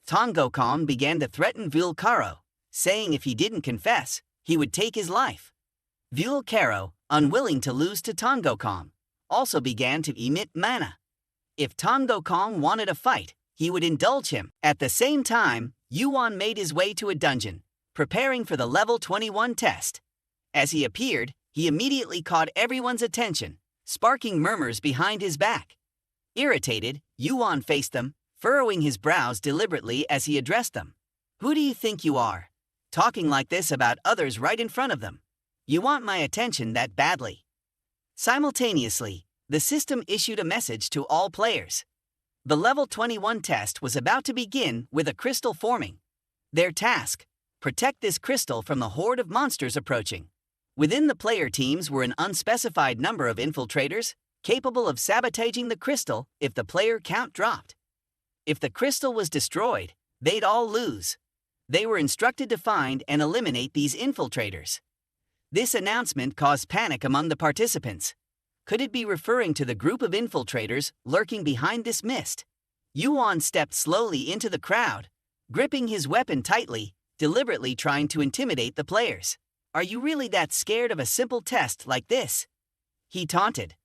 Tongocom began to threaten Vilcaro, saying if he didn't confess, he would take his life. Vilcaro, unwilling to lose to Tongocom, also began to emit mana. If Tongocom wanted a fight, he would indulge him. At the same time, Yuan made his way to a dungeon, preparing for the level 21 test. As he appeared, he immediately caught everyone's attention, sparking murmurs behind his back. Irritated, Yuan faced them, furrowing his brows deliberately as he addressed them. "Who do you think you are? Talking like this about others right in front of them. You want my attention that badly." Simultaneously, the system issued a message to all players. The level 21 test was about to begin with a crystal forming. Their task: protect this crystal from the horde of monsters approaching. Within the player teams were an unspecified number of infiltrators, capable of sabotaging the crystal if the player count dropped. If the crystal was destroyed, they'd all lose. They were instructed to find and eliminate these infiltrators. This announcement caused panic among the participants. Could it be referring to the group of infiltrators lurking behind this mist? Yuan stepped slowly into the crowd, gripping his weapon tightly, deliberately trying to intimidate the players. "Are you really that scared of a simple test like this?" he taunted.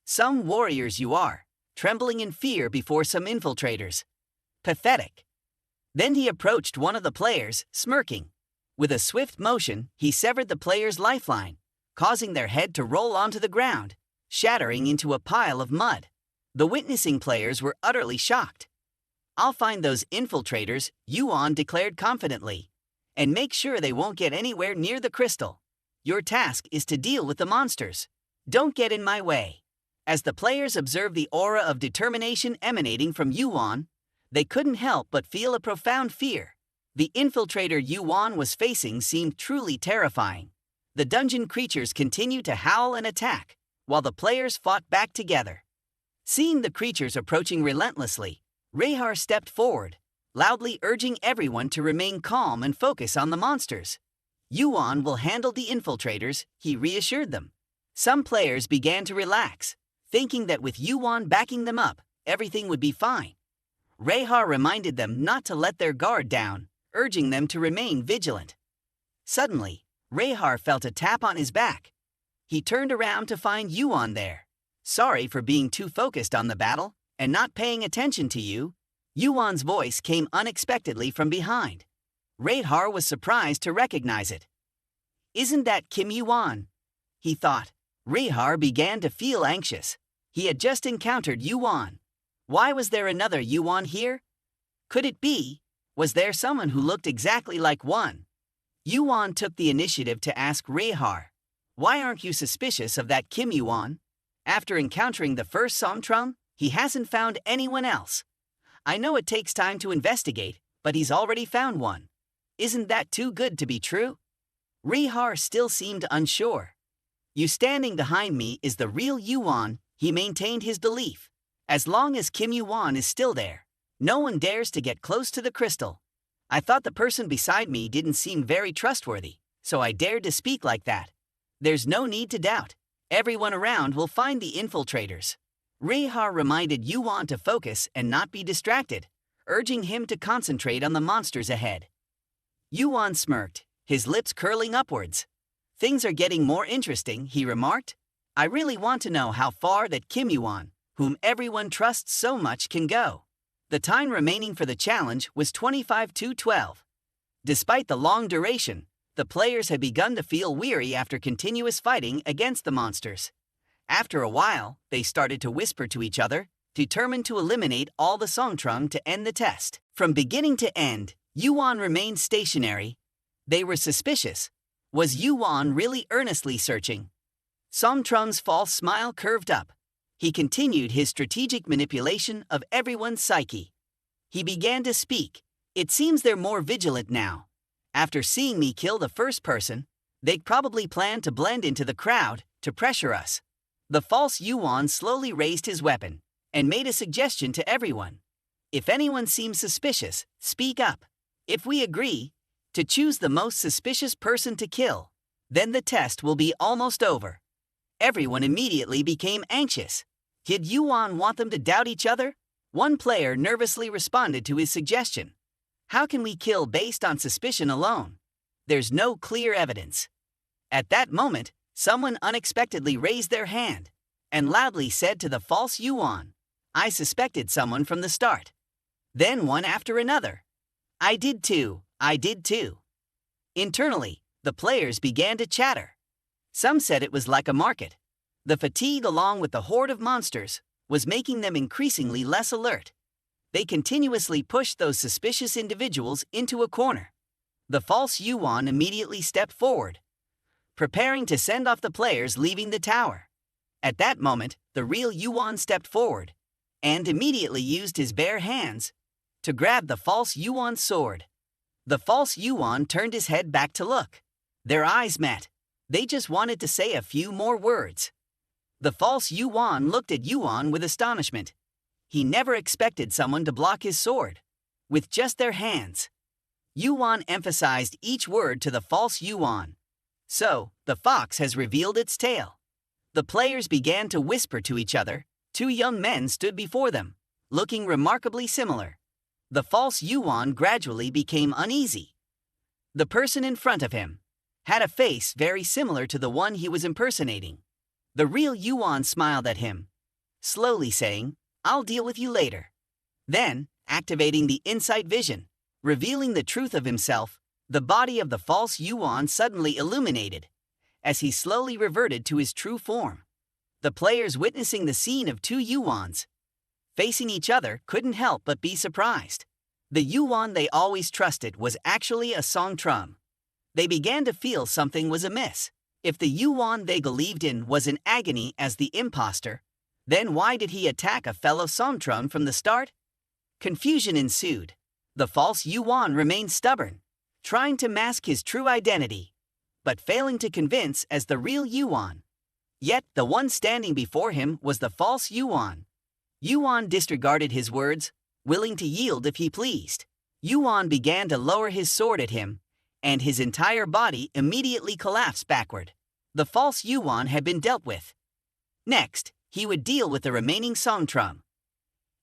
"Some warriors you are, trembling in fear before some infiltrators. Pathetic." Then he approached one of the players, smirking. With a swift motion, he severed the player's lifeline, causing their head to roll onto the ground, shattering into a pile of mud. The witnessing players were utterly shocked. "I'll find those infiltrators," Yuan declared confidently, "and make sure they won't get anywhere near the crystal. Your task is to deal with the monsters. Don't get in my way." As the players observed the aura of determination emanating from Yuan, they couldn't help but feel a profound fear. The infiltrator Yuan was facing seemed truly terrifying. The dungeon creatures continued to howl and attack, while the players fought back together. Seeing the creatures approaching relentlessly, Rehar stepped forward, loudly urging everyone to remain calm and focus on the monsters. "Yuan will handle the infiltrators," he reassured them. Some players began to relax, thinking that with Yuan backing them up, everything would be fine. Rehar reminded them not to let their guard down, urging them to remain vigilant. Suddenly, Rehar felt a tap on his back. He turned around to find Yuan there. "Sorry for being too focused on the battle and not paying attention to you." Yuan's voice came unexpectedly from behind. Rehar was surprised to recognize it. "Isn't that Yuan?" he thought. Rehar began to feel anxious. He had just encountered Yuan. Why was there another Yuan here? Could it be? Was there someone who looked exactly like one? Yuan took the initiative to ask Rehar, "Why aren't you suspicious of that Yuan? After encountering the first Somtrum, he hasn't found anyone else. I know it takes time to investigate, but he's already found one. Isn't that too good to be true?" Rehar still seemed unsure. "You standing behind me is the real Yuan," he maintained his belief. "As long as Yuan is still there, no one dares to get close to the crystal. I thought the person beside me didn't seem very trustworthy, so I dared to speak like that. There's no need to doubt. Everyone around will find the infiltrators." Rehar reminded Yuan to focus and not be distracted, urging him to concentrate on the monsters ahead. Yuan smirked, his lips curling upwards. "Things are getting more interesting," he remarked. "I really want to know how far that Yuan, whom everyone trusts so much, can go." The time remaining for the challenge was 25-12. Despite the long duration, the players had begun to feel weary after continuous fighting against the monsters. After a while, they started to whisper to each other, determined to eliminate all the Songtrum to end the test. From beginning to end, Yuan remained stationary. They were suspicious. Was Yuan really earnestly searching? Songtrum's false smile curved up. He continued his strategic manipulation of everyone's psyche. He began to speak. It seems they're more vigilant now. After seeing me kill the first person, they'd probably plan to blend into the crowd to pressure us. The false Yuan slowly raised his weapon and made a suggestion to everyone. If anyone seems suspicious, speak up. If we agree to choose the most suspicious person to kill, then the test will be almost over. Everyone immediately became anxious. Did Yuan want them to doubt each other? One player nervously responded to his suggestion. How can we kill based on suspicion alone? There's no clear evidence. At that moment, someone unexpectedly raised their hand and loudly said to the false Yuan, "I suspected someone from the start." Then one after another. "I did too, I did too." Internally, the players began to chatter. Some said it was like a market. The fatigue along with the horde of monsters was making them increasingly less alert. They continuously pushed those suspicious individuals into a corner. The false Yuan immediately stepped forward, preparing to send off the players leaving the tower. At that moment, the real Yuan stepped forward and immediately used his bare hands to grab the false Yuan's sword. The false Yuan turned his head back to look. Their eyes met. They just wanted to say a few more words. The false Yuan looked at Yuan with astonishment. He never expected someone to block his sword with just their hands. Yuan emphasized each word to the false Yuan. "So, the fox has revealed its tail." The players began to whisper to each other. Two young men stood before them, looking remarkably similar. The false Yuan gradually became uneasy. The person in front of him had a face very similar to the one he was impersonating. The real Yuan smiled at him, slowly saying, "I'll deal with you later." Then, activating the insight vision, revealing the truth of himself, the body of the false Yuan suddenly illuminated as he slowly reverted to his true form. The players witnessing the scene of two Yuans facing each other couldn't help but be surprised. The Yuan they always trusted was actually a Songtrum. They began to feel something was amiss. If the Yuan they believed in was in agony as the imposter, then why did he attack a fellow Songtrum from the start? Confusion ensued. The false Yuan remained stubborn, trying to mask his true identity, but failing to convince as the real Yuan. Yet the one standing before him was the false Yuan. Yuan disregarded his words, willing to yield if he pleased. Yuan began to lower his sword at him, and his entire body immediately collapsed backward. The false Yuan had been dealt with. Next, he would deal with the remaining Songtrum.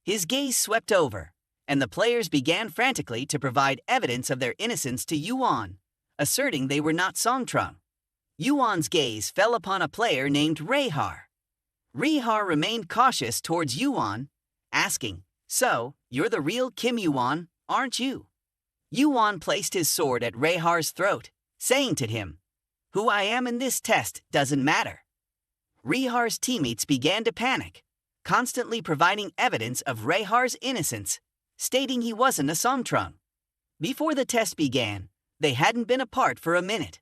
His gaze swept over, and the players began frantically to provide evidence of their innocence to Yuan, asserting they were not Songtrum. Yuan's gaze fell upon a player named Rehar. Rehar remained cautious towards Yuan, asking, "So, you're the real Kim Yuan, aren't you?" Yuan placed his sword at Rehar's throat, saying to him, "Who I am in this test doesn't matter." Rehar's teammates began to panic, constantly providing evidence of Rehar's innocence, stating he wasn't a Songtrum. Before the test began, they hadn't been apart for a minute.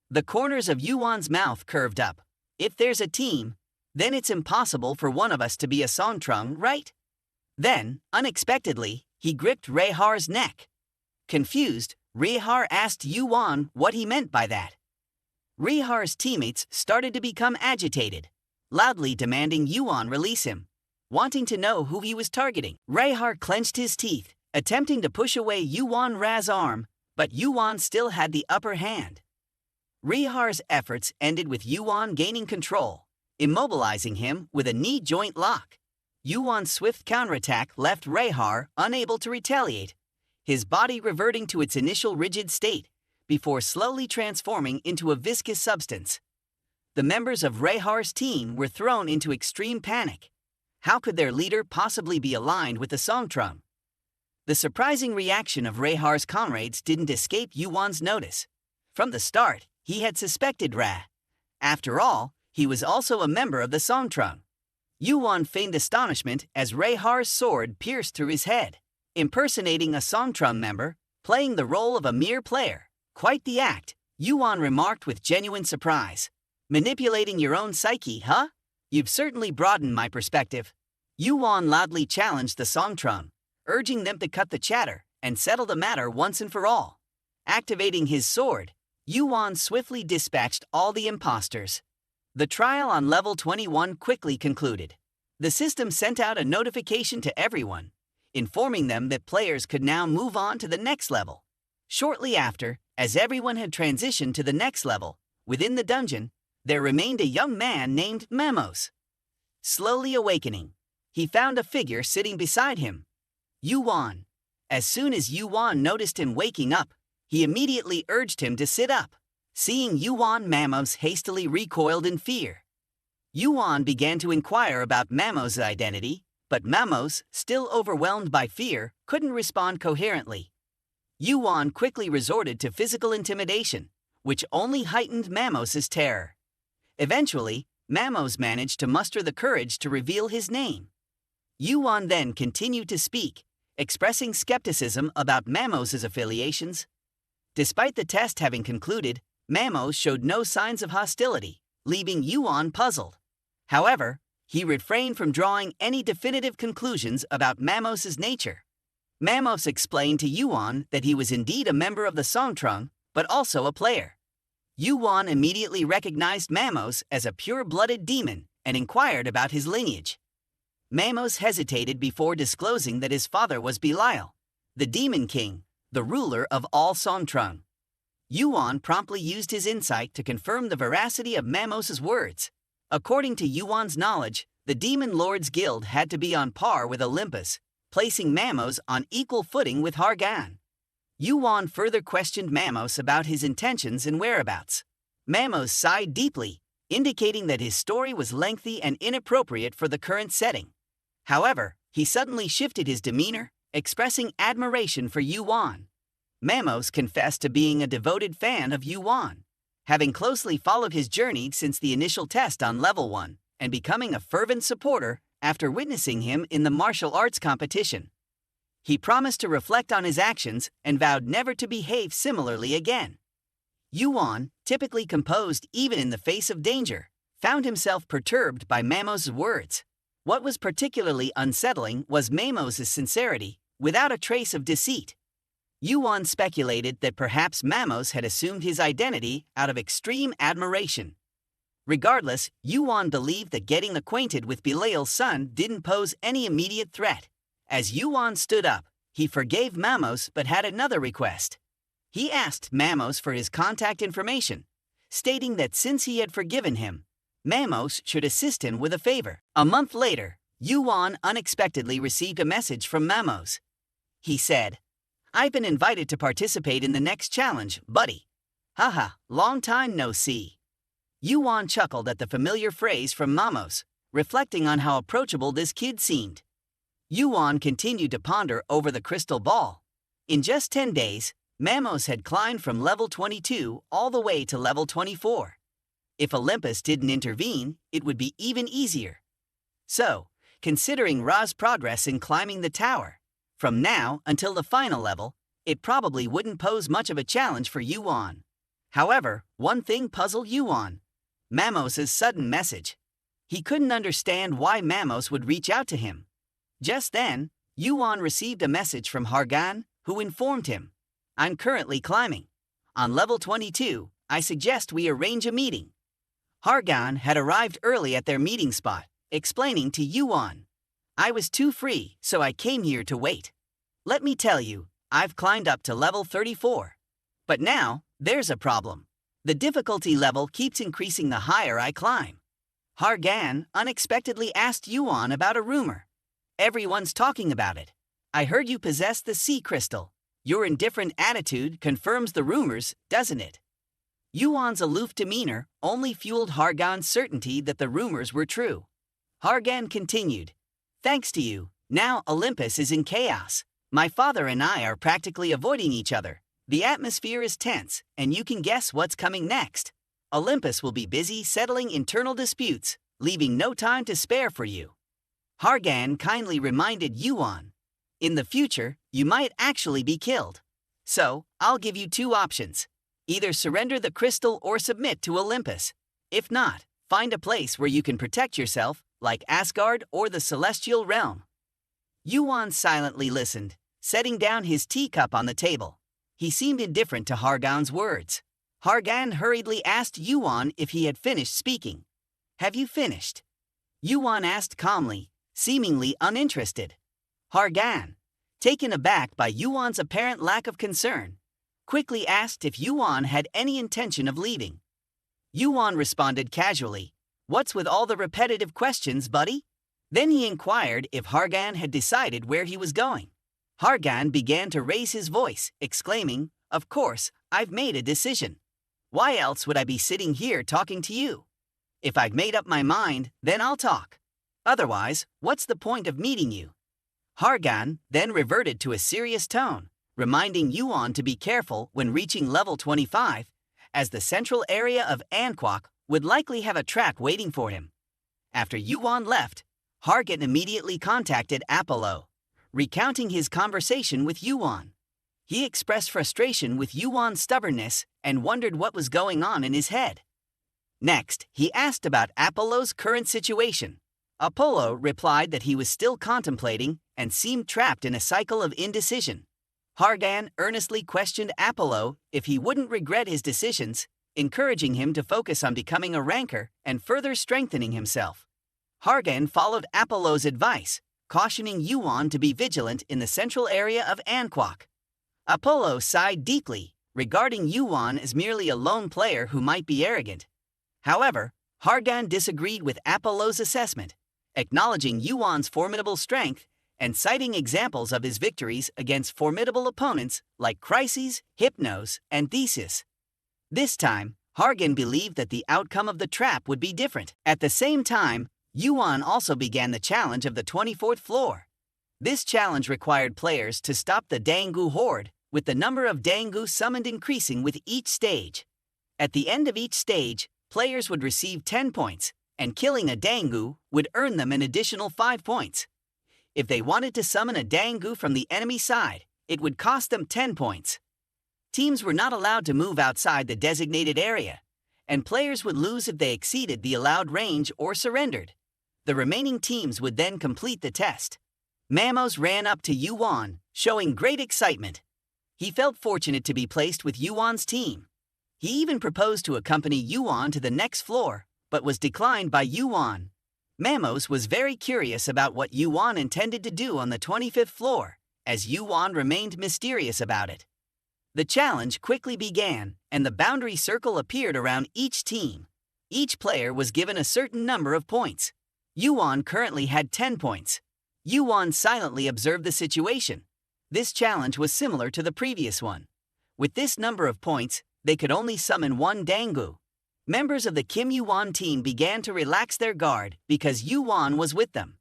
The corners of Yuan's mouth curved up. "If there's a team, then it's impossible for one of us to be a Songtrum, right?" Then, unexpectedly, he gripped Rehar's neck. Confused, Rehar asked Yuan what he meant by that. Rehar's teammates started to become agitated, loudly demanding Yuan release him, wanting to know who he was targeting. Rehar clenched his teeth, attempting to push away Yuan's arm, but Yuan still had the upper hand. Rehar's efforts ended with Yuan gaining control, immobilizing him with a knee joint lock. Yuan's swift counterattack left Rehar unable to retaliate, his body reverting to its initial rigid state before slowly transforming into a viscous substance. The members of Rehar's team were thrown into extreme panic. How could their leader possibly be aligned with the Songtrum? The surprising reaction of Rehar's comrades didn't escape Yuan's notice. From the start, he had suspected Ra. After all, he was also a member of the Songtrum. Yuan feigned astonishment as Reihar's sword pierced through his head. Impersonating a Songtrum member, playing the role of a mere player. Quite the act, Yuan remarked with genuine surprise. Manipulating your own psyche, huh? You've certainly broadened my perspective. Yuan loudly challenged the Songtrum, urging them to cut the chatter and settle the matter once and for all. Activating his sword, Yuan swiftly dispatched all the imposters. The trial on level 21 quickly concluded. The system sent out a notification to everyone, informing them that players could now move on to the next level. Shortly after, as everyone had transitioned to the next level, within the dungeon, there remained a young man named Mamos. Slowly awakening, he found a figure sitting beside him. Yuan. As soon as Yuan noticed him waking up, he immediately urged him to sit up. Seeing Yuan, Mamos hastily recoiled in fear. Yuan began to inquire about Mamos' identity, but Mamos, still overwhelmed by fear, couldn't respond coherently. Yuan quickly resorted to physical intimidation, which only heightened Mamos' terror. Eventually, Mamos managed to muster the courage to reveal his name. Yuan then continued to speak, expressing skepticism about Mamos' affiliations. Despite the test having concluded, Mamos showed no signs of hostility, leaving Yuan puzzled. However, he refrained from drawing any definitive conclusions about Mamos' nature. Mamos explained to Yuan that he was indeed a member of the Songtrum, but also a player. Yuan immediately recognized Mamos as a pure-blooded demon and inquired about his lineage. Mamos hesitated before disclosing that his father was Belial, the Demon King, the ruler of all Songtrum. Yuan promptly used his insight to confirm the veracity of Mamos' words. According to Yuan's knowledge, the Demon Lords Guild had to be on par with Olympus, placing Mamos on equal footing with Hargon. Yuan further questioned Mamos about his intentions and whereabouts. Mamos sighed deeply, indicating that his story was lengthy and inappropriate for the current setting. However, he suddenly shifted his demeanor, expressing admiration for Yuan. Mamos confessed to being a devoted fan of Yuan, having closely followed his journey since the initial test on level 1, and becoming a fervent supporter after witnessing him in the martial arts competition. He promised to reflect on his actions and vowed never to behave similarly again. Yuan, typically composed even in the face of danger, found himself perturbed by Mamos' words. What was particularly unsettling was Mamos' sincerity, without a trace of deceit. Yuan speculated that perhaps Mamos had assumed his identity out of extreme admiration. Regardless, Yuan believed that getting acquainted with Belial's son didn't pose any immediate threat. As Yuan stood up, he forgave Mamos but had another request. He asked Mamos for his contact information, stating that since he had forgiven him, Mamos should assist him with a favor. A month later, Yuan unexpectedly received a message from Mamos. He said, "I've been invited to participate in the next challenge, buddy. Haha, long time no see." Yuan chuckled at the familiar phrase from Mamos, reflecting on how approachable this kid seemed. Yuan continued to ponder over the crystal ball. In just 10 days, Mamos had climbed from level 22 all the way to level 24. If Olympus didn't intervene, it would be even easier. So, considering Ra's progress in climbing the tower, from now until the final level, it probably wouldn't pose much of a challenge for Yuan. However, one thing puzzled Yuan: Mamos' sudden message. He couldn't understand why Mamos would reach out to him. Just then, Yuan received a message from Hargon, who informed him, "I'm currently climbing. On level 22, I suggest we arrange a meeting." Hargon had arrived early at their meeting spot, explaining to Yuan, "I was too free, so I came here to wait. Let me tell you, I've climbed up to level 34. But now, there's a problem. The difficulty level keeps increasing the higher I climb." Hargon unexpectedly asked Yuan about a rumor. "Everyone's talking about it. I heard you possess the sea crystal. Your indifferent attitude confirms the rumors, doesn't it?" Yuan's aloof demeanor only fueled Hargon's certainty that the rumors were true. Hargon continued, "Thanks to you, now Olympus is in chaos. My father and I are practically avoiding each other. The atmosphere is tense, and you can guess what's coming next. Olympus will be busy settling internal disputes, leaving no time to spare for you. Hargon kindly reminded Yuan, "In the future, you might actually be killed. So, I'll give you two options. Either surrender the crystal or submit to Olympus. If not, find a place where you can protect yourself, like Asgard or the Celestial Realm." Yuan silently listened, setting down his teacup on the table. He seemed indifferent to Hargon's words. Hargon hurriedly asked Yuan if he had finished speaking. "Have you finished?" Yuan asked calmly, seemingly uninterested. Hargon, taken aback by Yuan's apparent lack of concern, quickly asked if Yuan had any intention of leaving. Yuan responded casually, "What's with all the repetitive questions, buddy?" Then he inquired if Hargon had decided where he was going. Hargon began to raise his voice, exclaiming, "Of course, I've made a decision. Why else would I be sitting here talking to you? If I've made up my mind, then I'll talk. Otherwise, what's the point of meeting you?" Hargon then reverted to a serious tone, reminding Yuan to be careful when reaching level 25, as the central area of Anquak would likely have a trap waiting for him. After Yuan left, Hargon immediately contacted Apollo, recounting his conversation with Yuan. He expressed frustration with Yuan's stubbornness and wondered what was going on in his head. Next, he asked about Apollo's current situation. Apollo replied that he was still contemplating and seemed trapped in a cycle of indecision. Hargon earnestly questioned Apollo if he wouldn't regret his decisions, encouraging him to focus on becoming a ranker and further strengthening himself. Hargon followed Apollo's advice, cautioning Yuan to be vigilant in the central area of Anquak. Apollo sighed deeply, regarding Yuan as merely a lone player who might be arrogant. However, Hargon disagreed with Apollo's assessment, acknowledging Yuan's formidable strength and citing examples of his victories against formidable opponents like Chryses, Hypnos, and Thesis. This time, Hargon believed that the outcome of the trap would be different. At the same time, Yuan also began the challenge of the 24th floor. This challenge required players to stop the Dangu horde, with the number of Dangu summoned increasing with each stage. At the end of each stage, players would receive 10 points, and killing a Dangu would earn them an additional 5 points. If they wanted to summon a Dangu from the enemy side, it would cost them 10 points. Teams were not allowed to move outside the designated area, and players would lose if they exceeded the allowed range or surrendered. The remaining teams would then complete the test. Mamos ran up to Yuan, showing great excitement. He felt fortunate to be placed with Yuan's team. He even proposed to accompany Yuan to the next floor, but was declined by Yuan. Mamos was very curious about what Yuan intended to do on the 25th floor, as Yuan remained mysterious about it. The challenge quickly began, and the boundary circle appeared around each team. Each player was given a certain number of points. Yuan currently had 10 points. Yuan silently observed the situation. This challenge was similar to the previous one. With this number of points, they could only summon one Dangu. Members of the Kim Yuan team began to relax their guard because Yuan was with them.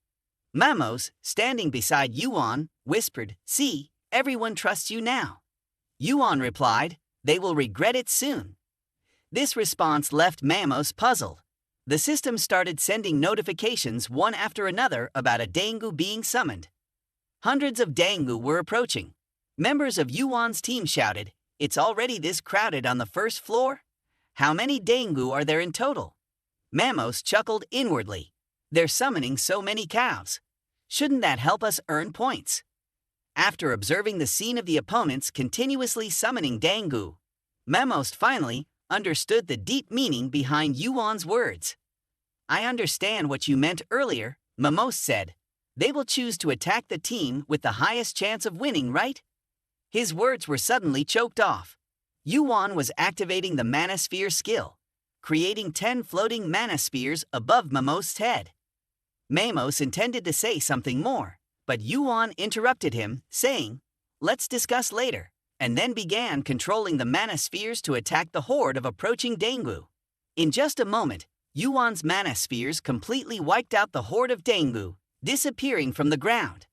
Mamos, standing beside Yuan, whispered, "See, everyone trusts you now." Yuan replied, "They will regret it soon." This response left Mamos puzzled. The system started sending notifications one after another about a Dangu being summoned. Hundreds of Dangu were approaching. Members of Yuan's team shouted, "It's already this crowded on the first floor? How many Dangu are there in total?" Mamos chuckled inwardly. "They're summoning so many cows. Shouldn't that help us earn points?" After observing the scene of the opponents continuously summoning Dangu, Mamos finally understood the deep meaning behind Yuan's words. "I understand what you meant earlier," Mamos said. "They will choose to attack the team with the highest chance of winning, right?" His words were suddenly choked off. Yuan was activating the Manosphere skill, creating 10 floating Manospheres above Mamos' head. Mamos intended to say something more, but Yuan interrupted him, saying, "Let's discuss later," and then began controlling the Manospheres to attack the horde of approaching Dangu. In just a moment, Yuan's Manospheres completely wiped out the horde of Dangu, disappearing from the ground.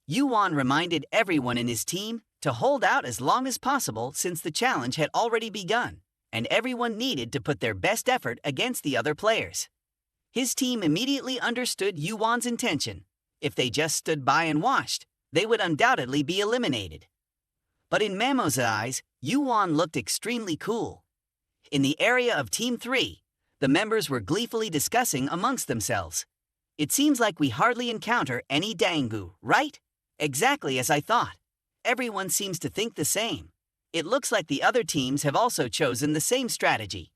Yuan reminded everyone in his team to hold out as long as possible since the challenge had already begun, and everyone needed to put their best effort against the other players. His team immediately understood YuWon's intention. If they just stood by and watched, they would undoubtedly be eliminated. But in Mamo's eyes, YuWon looked extremely cool. In the area of Team 3, the members were gleefully discussing amongst themselves. It seems like we hardly encounter any Dangu, right? Exactly as I thought. Everyone seems to think the same. It looks like the other teams have also chosen the same strategy.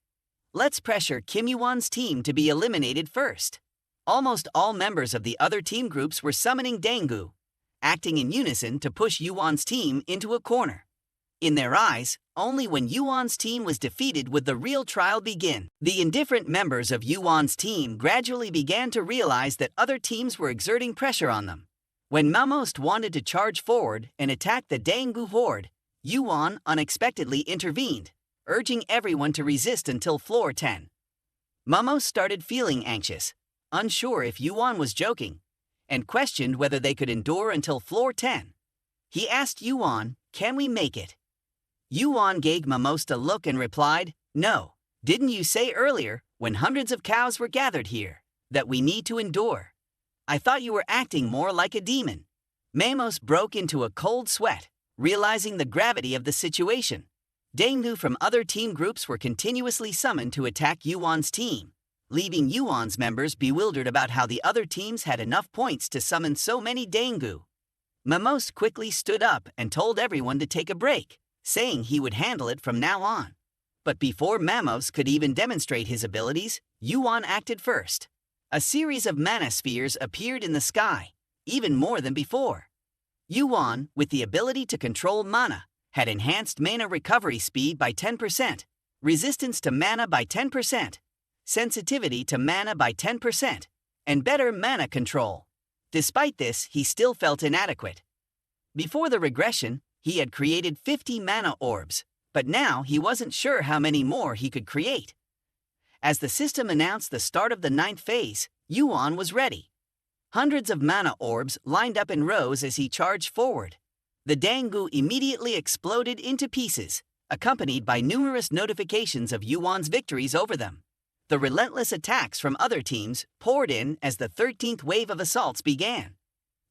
Let's pressure Kim Yuwon's team to be eliminated first. Almost all members of the other team groups were summoning Dangu, acting in unison to push Yuwon's team into a corner. In their eyes, only when Yuwon's team was defeated would the real trial begin. The indifferent members of Yuwon's team gradually began to realize that other teams were exerting pressure on them. When Mamost wanted to charge forward and attack the Dangu horde, Yuwon unexpectedly intervened, urging everyone to resist until floor 10. Mamost started feeling anxious, unsure if Yuwon was joking, and questioned whether they could endure until floor 10. He asked Yuwon, "Can we make it?" Yuwon gave Mamost a look and replied, "No, didn't you say earlier, when hundreds of cows were gathered here, that we need to endure? I thought you were acting more like a demon." Mamost broke into a cold sweat, realizing the gravity of the situation. Dangu from other team groups were continuously summoned to attack Yuwon's team, leaving Yuwon's members bewildered about how the other teams had enough points to summon so many Dangu. Mamost quickly stood up and told everyone to take a break, saying he would handle it from now on. But before Mamost could even demonstrate his abilities, Yuwon acted first. A series of mana spheres appeared in the sky, even more than before. Yuwon, with the ability to control mana, had enhanced mana recovery speed by 10%, resistance to mana by 10%, sensitivity to mana by 10%, and better mana control. Despite this, he still felt inadequate. Before the regression, he had created 50 mana orbs, but now he wasn't sure how many more he could create. As the system announced the start of the 9th phase, Yuwon was ready. Hundreds of mana orbs lined up in rows as he charged forward. The Dangu immediately exploded into pieces, accompanied by numerous notifications of Yuwon's victories over them. The relentless attacks from other teams poured in as the 13th wave of assaults began.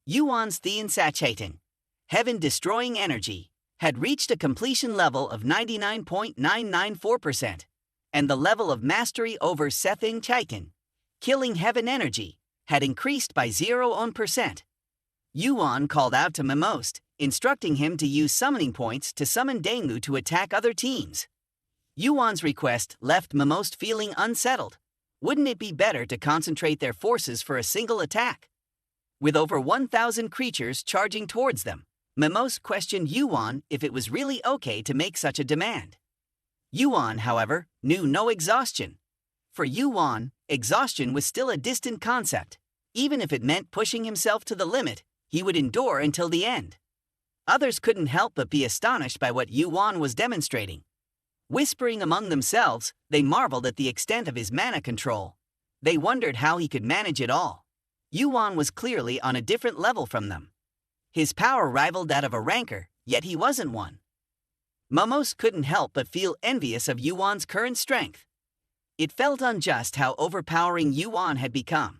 Yuwon's Thean Maly, heaven-destroying energy, had reached a completion level of 99.994%, and the level of mastery over Thean Maly, killing heaven energy, had increased by 0%. Yuwon called out to Mamost, instructing him to use summoning points to summon Dangu to attack other teams. Yuwon's request left Mamost feeling unsettled. Wouldn't it be better to concentrate their forces for a single attack? With over 1,000 creatures charging towards them, Mamost questioned Yuwon if it was really okay to make such a demand. Yuwon, however, knew no exhaustion. For Yuwon, exhaustion was still a distant concept. Even if it meant pushing himself to the limit, he would endure until the end. Others couldn't help but be astonished by what Yuwon was demonstrating. Whispering among themselves, they marveled at the extent of his mana control. They wondered how he could manage it all. Yuwon was clearly on a different level from them. His power rivaled that of a ranker, yet he wasn't one. Mamost couldn't help but feel envious of Yuwon's current strength. It felt unjust how overpowering Yuwon had become.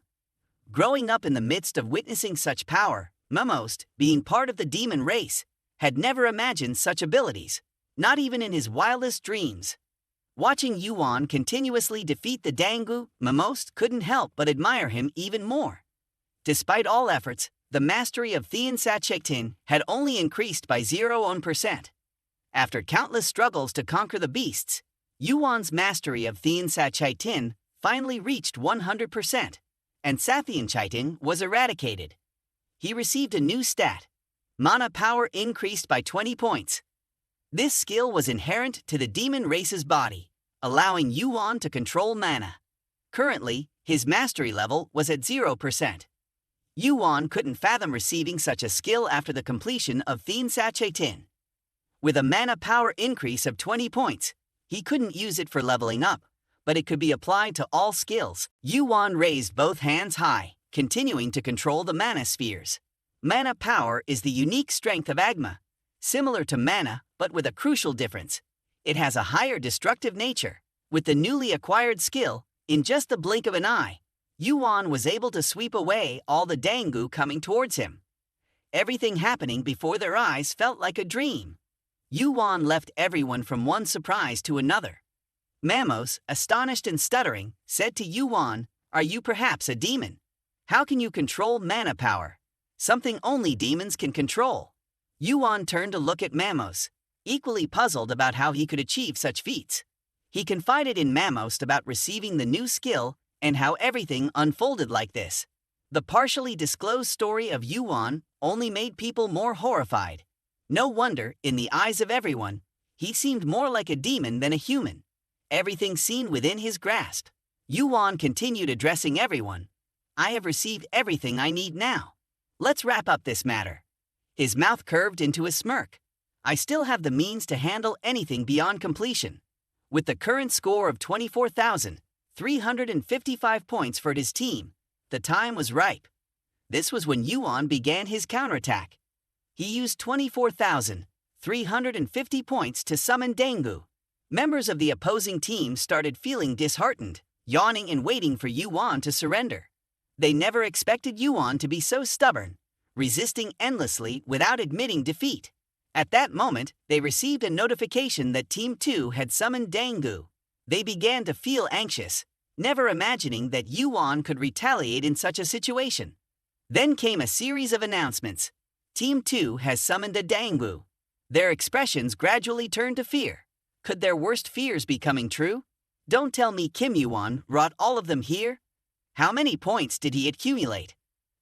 Growing up in the midst of witnessing such power, Mamost, being part of the demon race, had never imagined such abilities, not even in his wildest dreams. Watching Yuwon continuously defeat the Dangu, Mamost couldn't help but admire him even more. Despite all efforts, the mastery of Thean Maly had only increased by 0%. After countless struggles to conquer the beasts, Yuwon's mastery of Thean Maly finally reached 100%, and Thean Maly was eradicated. He received a new stat. Mana power increased by 20 points. This skill was inherent to the demon race's body, allowing Yuwon to control mana. Currently, his mastery level was at 0%. Yuwon couldn't fathom receiving such a skill after the completion of Thean Maly. With a mana power increase of 20 points, he couldn't use it for leveling up, but it could be applied to all skills. Yuwon raised both hands high, continuing to control the mana spheres. Mana power is the unique strength of Agma, similar to mana but with a crucial difference. It has a higher destructive nature. With the newly acquired skill, in just the blink of an eye, Yuan was able to sweep away all the dangu coming towards him. Everything happening before their eyes felt like a dream. Yuan left everyone from one surprise to another. Mamos, astonished and stuttering, said to Yuan, "Are you perhaps a demon? How can you control mana power? Something only demons can control." Yuan turned to look at Mamos, equally puzzled about how he could achieve such feats. He confided in Mamos about receiving the new skill and how everything unfolded like this. The partially disclosed story of Yuan only made people more horrified. No wonder, in the eyes of everyone, he seemed more like a demon than a human. Everything seen within his grasp. Yuan continued addressing everyone. "I have received everything I need now. Let's wrap up this matter." His mouth curved into a smirk. "I still have the means to handle anything beyond completion." With the current score of 24,355 points for his team, the time was ripe. This was when Yuan began his counterattack. He used 24,350 points to summon Dangu. Members of the opposing team started feeling disheartened, yawning and waiting for Yuan to surrender. They never expected Yuan to be so stubborn, resisting endlessly without admitting defeat. At that moment, they received a notification that Team 2 had summoned Dangu. They began to feel anxious, never imagining that Yuan could retaliate in such a situation. Then came a series of announcements. Team 2 has summoned a Dangu. Their expressions gradually turned to fear. Could their worst fears be coming true? Don't tell me Kim Yuan brought all of them here? How many points did he accumulate?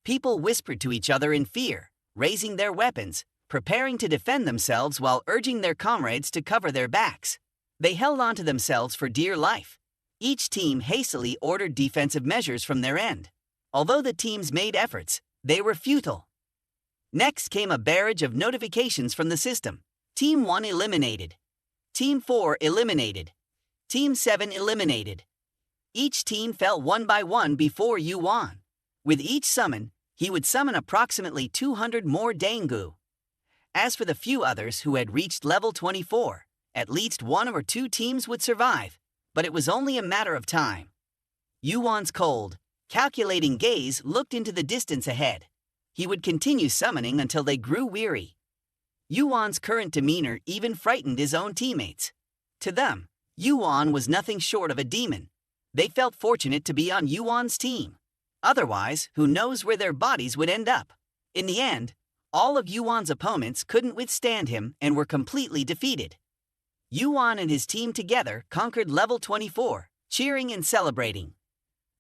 People whispered to each other in fear, raising their weapons, preparing to defend themselves while urging their comrades to cover their backs. They held on to themselves for dear life. Each team hastily ordered defensive measures from their end. Although the teams made efforts, they were futile. Next came a barrage of notifications from the system. Team 1 eliminated. Team 4 eliminated. Team 7 eliminated. Each team fell one by one before Yuan. With each summon, he would summon approximately 200 more Dangu. As for the few others who had reached level 24, at least one or two teams would survive, but it was only a matter of time. Yuan's cold, calculating gaze looked into the distance ahead. He would continue summoning until they grew weary. Yuan's current demeanor even frightened his own teammates. To them, Yuan was nothing short of a demon. They felt fortunate to be on Yuan's team. Otherwise, who knows where their bodies would end up? In the end, all of Yuan's opponents couldn't withstand him and were completely defeated. Yuan and his team together conquered level 24, cheering and celebrating.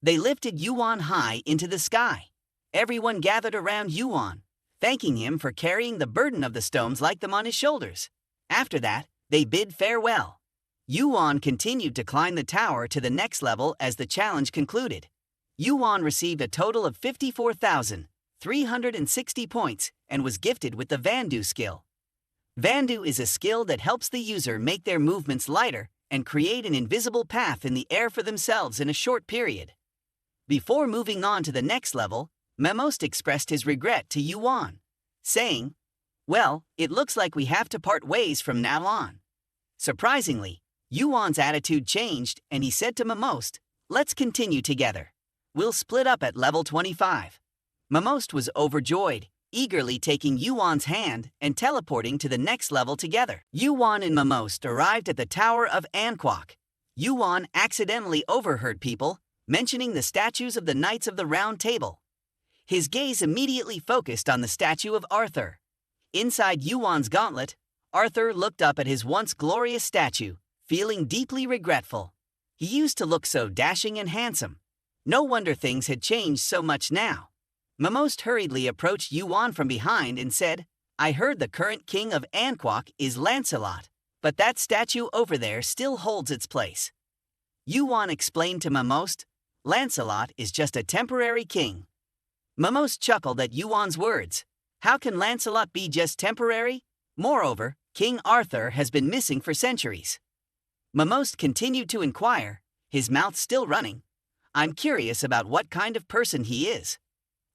They lifted Yuan high into the sky. Everyone gathered around Yuan, thanking him for carrying the burden of the stones like them on his shoulders. After that, they bid farewell. Yuan continued to climb the tower to the next level as the challenge concluded. Yuan received a total of 54,360 points and was gifted with the Vandu skill. Vandu is a skill that helps the user make their movements lighter and create an invisible path in the air for themselves in a short period. Before moving on to the next level, Mamos expressed his regret to Yuan, saying, "Well, it looks like we have to part ways from now on." Surprisingly, Yuan's attitude changed and he said to Mamos, "Let's continue together. We'll split up at level 25. Mamos was overjoyed, eagerly taking Yuan's hand and teleporting to the next level together. Yuan and Mamos arrived at the Tower of Anquok. Yuan accidentally overheard people mentioning the statues of the Knights of the Round Table. His gaze immediately focused on the statue of Arthur. Inside Yuan's gauntlet, Arthur looked up at his once glorious statue, feeling deeply regretful. He used to look so dashing and handsome. No wonder things had changed so much now. Mamos hurriedly approached Yuan from behind and said, "I heard the current king of Anquok is Lancelot, but that statue over there still holds its place." Yuan explained to Mamos, "Lancelot is just a temporary king." Mamos chuckled at Yuan's words. How can Lancelot be just temporary? Moreover, King Arthur has been missing for centuries. Mamos continued to inquire, his mouth still running. "I'm curious about what kind of person he is.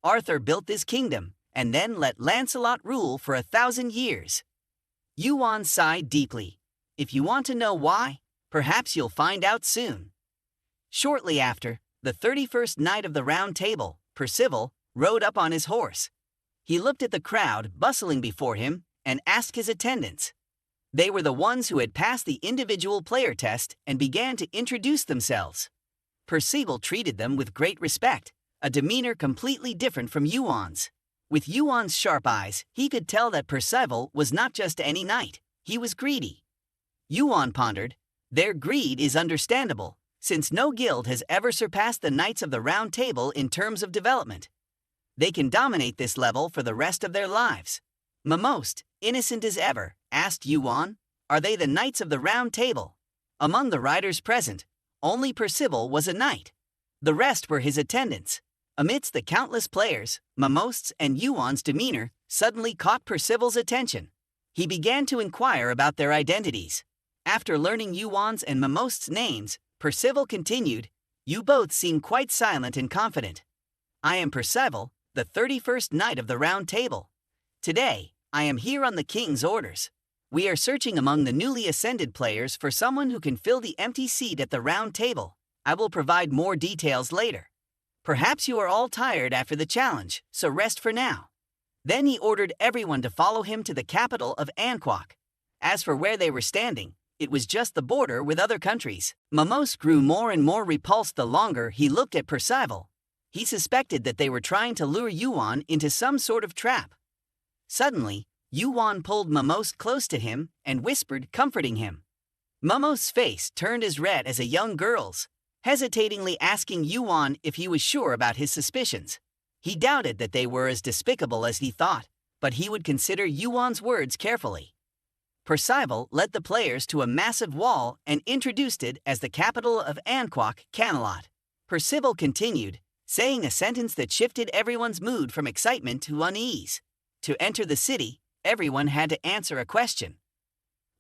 Arthur built this kingdom, and then let Lancelot rule for 1,000 years. Yuan sighed deeply. If you want to know why, perhaps you'll find out soon. Shortly after, the 31st Knight of the Round Table, Percival, rode up on his horse. He looked at the crowd bustling before him and asked his attendants. They were the ones who had passed the individual player test and began to introduce themselves. Percival treated them with great respect, a demeanor completely different from YuWon's. With YuWon's sharp eyes, he could tell that Percival was not just any knight, he was greedy. YuWon pondered, their greed is understandable, since no guild has ever surpassed the Knights of the Round Table in terms of development. They can dominate this level for the rest of their lives. Most, innocent as ever, asked YuWon, are they the Knights of the Round Table? Among the riders present, only Percival was a knight. The rest were his attendants. Amidst the countless players, Momost's and YuWon's demeanor suddenly caught Percival's attention. He began to inquire about their identities. After learning YuWon's and Momost's names, Percival continued, you both seem quite silent and confident. I am Percival, the 31st Knight of the Round Table. Today, I am here on the King's orders. We are searching among the newly ascended players for someone who can fill the empty seat at the Round Table. I will provide more details later. Perhaps you are all tired after the challenge, so rest for now. Then he ordered everyone to follow him to the capital of Anquak. As for where they were standing, it was just the border with other countries. Momost grew more and more repulsed the longer he looked at Percival. He suspected that they were trying to lure YuWon into some sort of trap. Suddenly, YuWon pulled Momost close to him and whispered, comforting him. Momost's face turned as red as a young girl's, hesitatingly asking YuWon if he was sure about his suspicions. He doubted that they were as despicable as he thought, but he would consider YuWon's words carefully. Percival led the players to a massive wall and introduced it as the capital of Anquak, Camelot. Percival continued, saying a sentence that shifted everyone's mood from excitement to unease. To enter the city, everyone had to answer a question.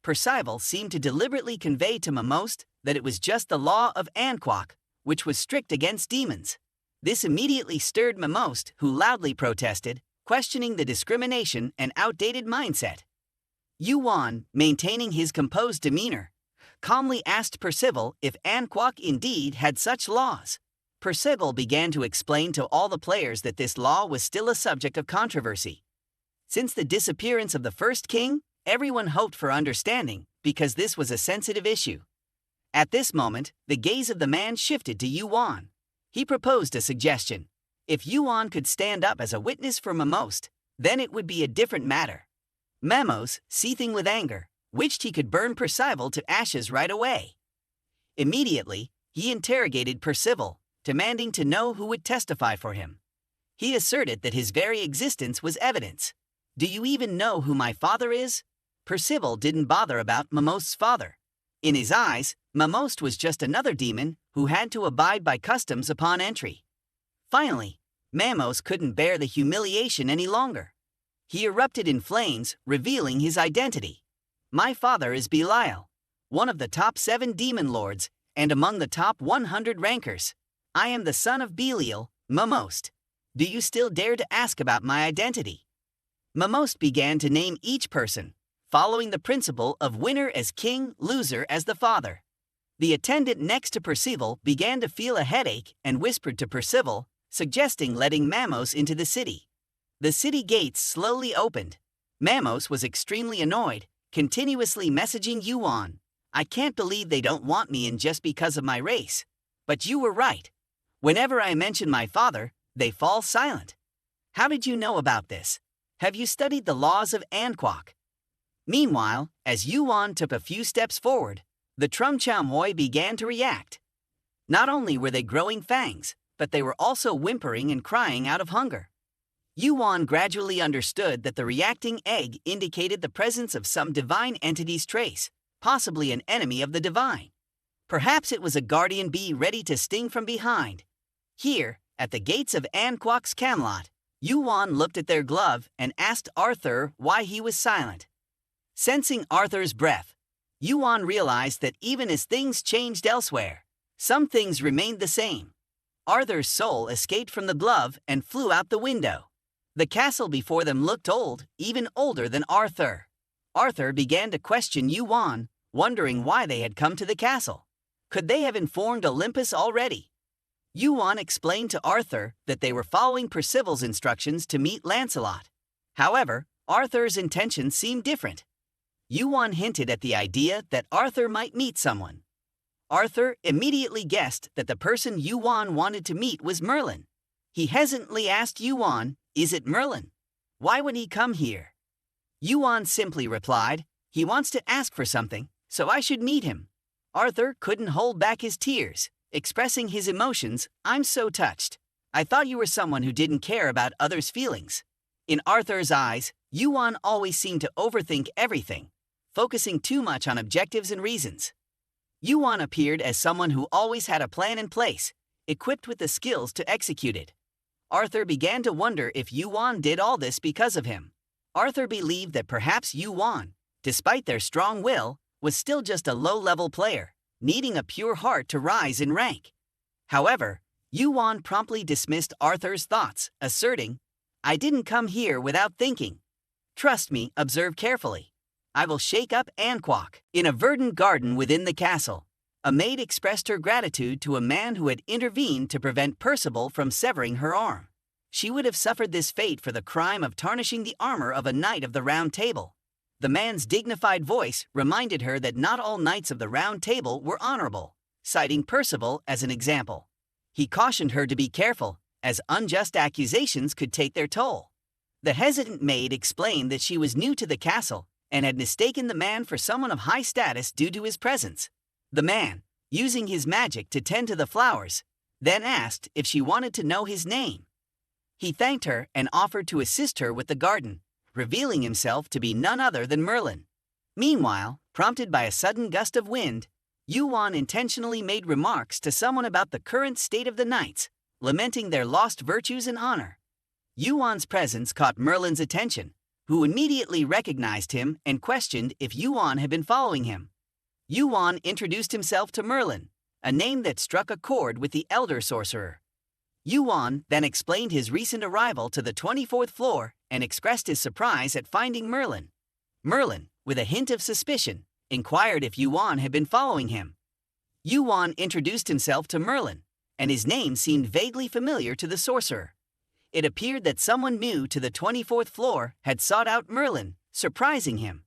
Percival seemed to deliberately convey to Momost that it was just the law of Anquak, which was strict against demons. This immediately stirred Momost, who loudly protested, questioning the discrimination and outdated mindset. YuWon, maintaining his composed demeanor, calmly asked Percival if Anquak indeed had such laws. Percival began to explain to all the players that this law was still a subject of controversy. Since the disappearance of the first king, everyone hoped for understanding, because this was a sensitive issue. At this moment, the gaze of the man shifted to YuWon. He proposed a suggestion. If YuWon could stand up as a witness for Momost, then it would be a different matter. Momost, seething with anger, wished he could burn Percival to ashes right away. Immediately, he interrogated Percival, demanding to know who would testify for him. He asserted that his very existence was evidence. Do you even know who my father is? Percival didn't bother about Momost's father. In his eyes, Momost was just another demon who had to abide by customs upon entry. Finally, Momost couldn't bear the humiliation any longer. He erupted in flames, revealing his identity. My father is Belial, one of the top 7 demon lords, and among the top 100 rankers. I am the son of Belial, Momost. Do you still dare to ask about my identity? Momost began to name each person, following the principle of winner as king, loser as the father. The attendant next to Percival began to feel a headache and whispered to Percival, suggesting letting Momost into the city. The city gates slowly opened. Momost was extremely annoyed, continuously messaging YuWon. I can't believe they don't want me in just because of my race. But you were right. Whenever I mention my father, they fall silent. How did you know about this? Have you studied the laws of Anquak? Meanwhile, as YuWon took a few steps forward, the Trumchamoy began to react. Not only were they growing fangs, but they were also whimpering and crying out of hunger. YuWon gradually understood that the reacting egg indicated the presence of some divine entity's trace, possibly an enemy of the divine. Perhaps it was a guardian bee ready to sting from behind. Here, at the gates of Anquak's Camelot, YuWon looked at their glove and asked Arthur why he was silent. Sensing Arthur's breath, YuWon realized that even as things changed elsewhere, some things remained the same. Arthur's soul escaped from the glove and flew out the window. The castle before them looked old, even older than Arthur. Arthur began to question YuWon, wondering why they had come to the castle. Could they have informed Olympus already? Yuan explained to Arthur that they were following Percival's instructions to meet Lancelot. However, Arthur's intentions seemed different. Yuan hinted at the idea that Arthur might meet someone. Arthur immediately guessed that the person Yuan wanted to meet was Merlin. He hesitantly asked Yuan, "Is it Merlin? Why would he come here?" Yuan simply replied, "He wants to ask for something, so I should meet him." Arthur couldn't hold back his tears, expressing his emotions. "I'm so touched. I thought you were someone who didn't care about others' feelings." In Arthur's eyes, Yuan always seemed to overthink everything, focusing too much on objectives and reasons. Yuan appeared as someone who always had a plan in place, equipped with the skills to execute it. Arthur began to wonder if Yuan did all this because of him. Arthur believed that perhaps Yuan, despite their strong will, was still just a low-level player, needing a pure heart to rise in rank. However, Yuan promptly dismissed Arthur's thoughts, asserting, "I didn't come here without thinking. Trust me, observe carefully. I will shake up Anquak." In a verdant garden within the castle, a maid expressed her gratitude to a man who had intervened to prevent Percival from severing her arm. She would have suffered this fate for the crime of tarnishing the armor of a knight of the Round Table. The man's dignified voice reminded her that not all knights of the Round Table were honorable, citing Percival as an example. He cautioned her to be careful, as unjust accusations could take their toll. The hesitant maid explained that she was new to the castle and had mistaken the man for someone of high status due to his presence. The man, using his magic to tend to the flowers, then asked if she wanted to know his name. He thanked her and offered to assist her with the garden, revealing himself to be none other than Merlin. Meanwhile, prompted by a sudden gust of wind, Yuan intentionally made remarks to someone about the current state of the knights, lamenting their lost virtues and honor. Yuan's presence caught Merlin's attention, who immediately recognized him and questioned if Yuan had been following him. Yuan introduced himself to Merlin, a name that struck a chord with the elder sorcerer. Yuan then explained his recent arrival to the 24th floor and expressed his surprise at finding Merlin. Merlin, with a hint of suspicion, inquired if Yuan had been following him. Yuan introduced himself to Merlin, and his name seemed vaguely familiar to the sorcerer. It appeared that someone new to the 24th floor had sought out Merlin, surprising him.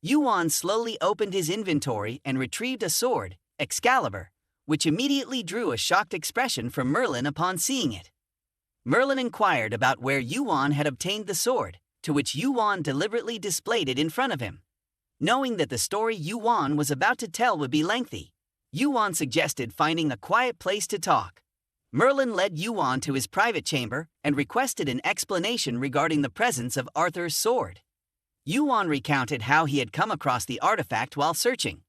Yuan slowly opened his inventory and retrieved a sword, Excalibur, which immediately drew a shocked expression from Merlin upon seeing it. Merlin inquired about where Yuan had obtained the sword, to which Yuan deliberately displayed it in front of him. Knowing that the story Yuan was about to tell would be lengthy, Yuan suggested finding a quiet place to talk. Merlin led Yuan to his private chamber and requested an explanation regarding the presence of Arthur's sword. Yuan recounted how he had come across the artifact while searching.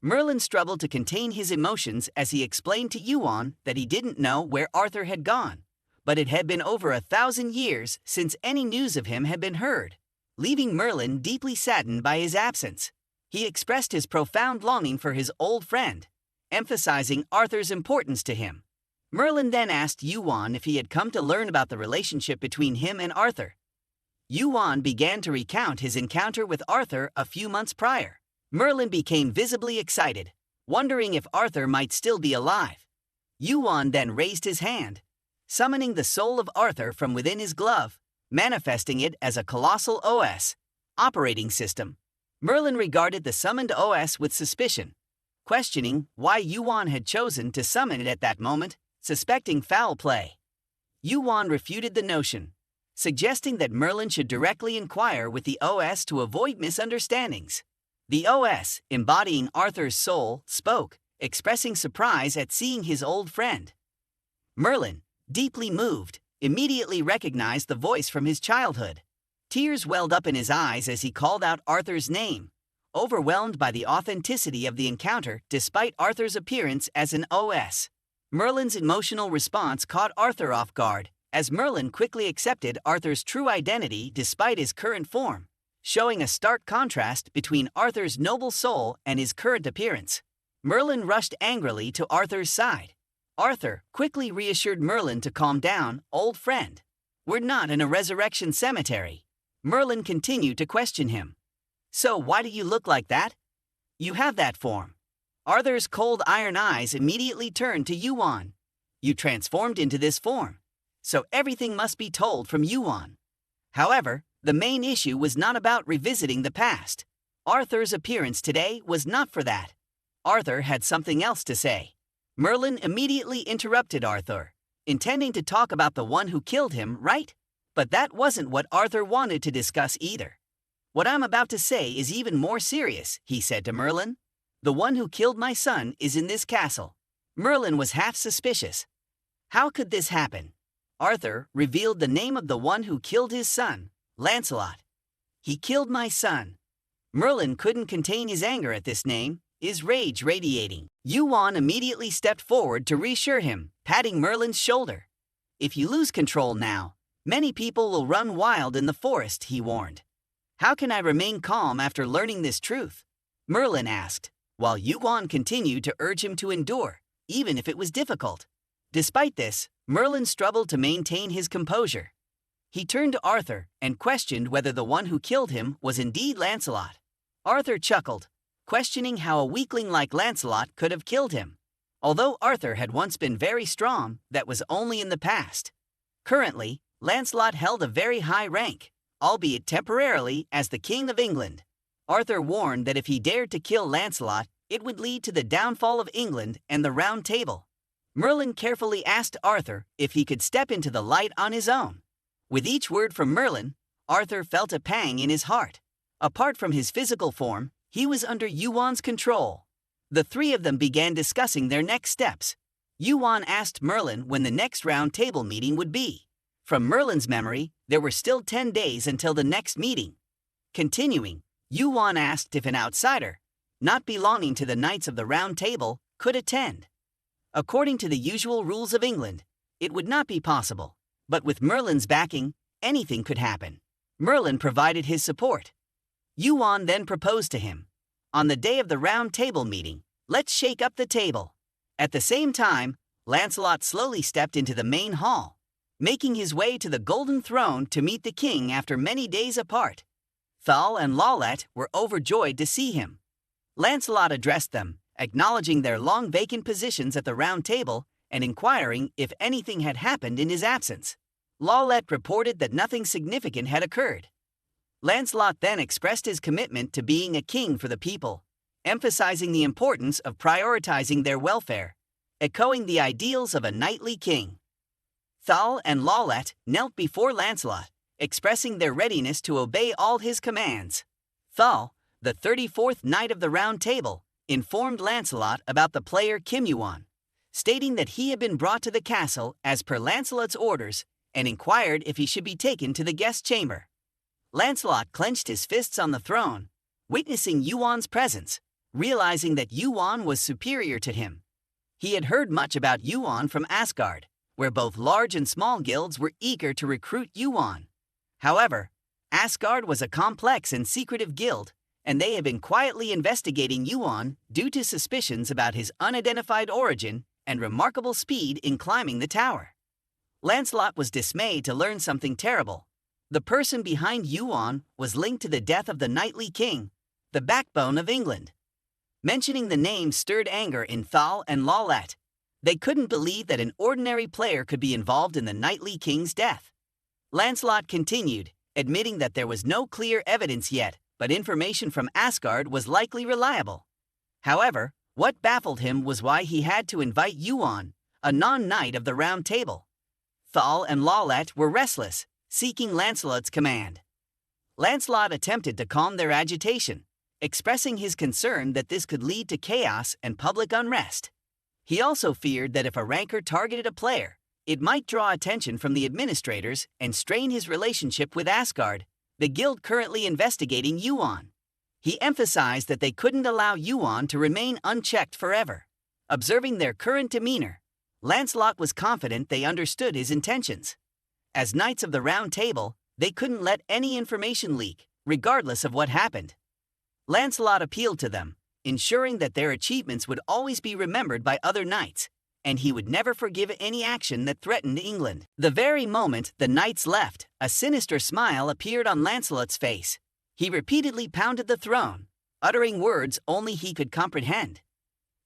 Merlin struggled to contain his emotions as he explained to Yuan that he didn't know where Arthur had gone, but it had been over 1,000 years since any news of him had been heard, leaving Merlin deeply saddened by his absence. He expressed his profound longing for his old friend, emphasizing Arthur's importance to him. Merlin then asked Yuan if he had come to learn about the relationship between him and Arthur. Yuan began to recount his encounter with Arthur a few months prior. Merlin became visibly excited, wondering if Arthur might still be alive. Yuan then raised his hand, summoning the soul of Arthur from within his glove, manifesting it as a colossal OS operating system. Merlin regarded the summoned OS with suspicion, questioning why Yuan had chosen to summon it at that moment, suspecting foul play. Yuan refuted the notion, suggesting that Merlin should directly inquire with the OS to avoid misunderstandings. The OS, embodying Arthur's soul, spoke, expressing surprise at seeing his old friend. Merlin, deeply moved, immediately recognized the voice from his childhood. Tears welled up in his eyes as he called out Arthur's name, overwhelmed by the authenticity of the encounter despite Arthur's appearance as an OS. Merlin's emotional response caught Arthur off guard, as Merlin quickly accepted Arthur's true identity despite his current form, showing a stark contrast between Arthur's noble soul and his current appearance. Merlin rushed angrily to Arthur's side. Arthur quickly reassured Merlin to calm down, "Old friend. We're not in a resurrection cemetery." Merlin continued to question him. "So why do you look like that? You have that form." Arthur's cold iron eyes immediately turned to Yuan. you transformed into this form, so everything must be told from YuWon. However, the main issue was not about revisiting the past. Arthur's appearance today was not for that. Arthur had something else to say. Merlin immediately interrupted Arthur, intending to talk about the one who killed him, right? But that wasn't what Arthur wanted to discuss either. What I'm about to say is even more serious, he said to Merlin. The one who killed my son is in this castle. Merlin was half suspicious. How could this happen? Arthur revealed the name of the one who killed his son, Lancelot. He killed my son. Merlin couldn't contain his anger at this name, his rage radiating. Yuan immediately stepped forward to reassure him, patting Merlin's shoulder. If you lose control now, many people will run wild in the forest, he warned. How can I remain calm after learning this truth? Merlin asked, while Yuan continued to urge him to endure, even if it was difficult. Despite this, Merlin struggled to maintain his composure. He turned to Arthur and questioned whether the one who killed him was indeed Lancelot. Arthur chuckled, questioning how a weakling like Lancelot could have killed him. Although Arthur had once been very strong, that was only in the past. Currently, Lancelot held a very high rank, albeit temporarily, as the King of England. Arthur warned that if he dared to kill Lancelot, it would lead to the downfall of England and the Round Table. Merlin carefully asked Arthur if he could step into the light on his own. With each word from Merlin, Arthur felt a pang in his heart. Apart from his physical form, he was under Yuan's control. The three of them began discussing their next steps. Yuan asked Merlin when the next Round Table meeting would be. From Merlin's memory, there were still 10 days until the next meeting. Continuing, Yuan asked if an outsider, not belonging to the Knights of the Round Table, could attend. According to the usual rules of England, it would not be possible, but with Merlin's backing, anything could happen. Merlin provided his support. Yuan then proposed to him, on the day of the Round Table meeting, let's shake up the table. At the same time, Lancelot slowly stepped into the main hall, making his way to the Golden Throne to meet the king after many days apart. Thal and Lawlet were overjoyed to see him. Lancelot addressed them, acknowledging their long vacant positions at the Round Table and inquiring if anything had happened in his absence. Lawlet reported that nothing significant had occurred. Lancelot then expressed his commitment to being a king for the people, emphasizing the importance of prioritizing their welfare, echoing the ideals of a knightly king. Thal and Lawlet knelt before Lancelot, expressing their readiness to obey all his commands. Thal, the 34th Knight of the Round Table, informed Lancelot about the player YuWon, stating that he had been brought to the castle as per Lancelot's orders and inquired if he should be taken to the guest chamber. Lancelot clenched his fists on the throne, witnessing Yuan's presence, realizing that Yuan was superior to him. He had heard much about Yuan from Asgard, where both large and small guilds were eager to recruit Yuan. However, Asgard was a complex and secretive guild, and they had been quietly investigating Yuan due to suspicions about his unidentified origin and remarkable speed in climbing the tower. Lancelot was dismayed to learn something terrible. The person behind Yuan was linked to the death of the knightly king, the backbone of England. Mentioning the name stirred anger in Thal and Lawlet. They couldn't believe that an ordinary player could be involved in the knightly king's death. Lancelot continued, admitting that there was no clear evidence yet, but information from Asgard was likely reliable. However, what baffled him was why he had to invite Yuan, a non-knight of the Round Table. Thal and Lawlet were restless, seeking Lancelot's command. Lancelot attempted to calm their agitation, expressing his concern that this could lead to chaos and public unrest. He also feared that if a ranker targeted a player, it might draw attention from the administrators and strain his relationship with Asgard, the guild currently investigating Yuan. He emphasized that they couldn't allow Yuan to remain unchecked forever. Observing their current demeanor, Lancelot was confident they understood his intentions. As Knights of the Round Table, they couldn't let any information leak, regardless of what happened. Lancelot appealed to them, ensuring that their achievements would always be remembered by other knights, and he would never forgive any action that threatened England. The very moment the knights left, a sinister smile appeared on Lancelot's face. He repeatedly pounded the throne, uttering words only he could comprehend.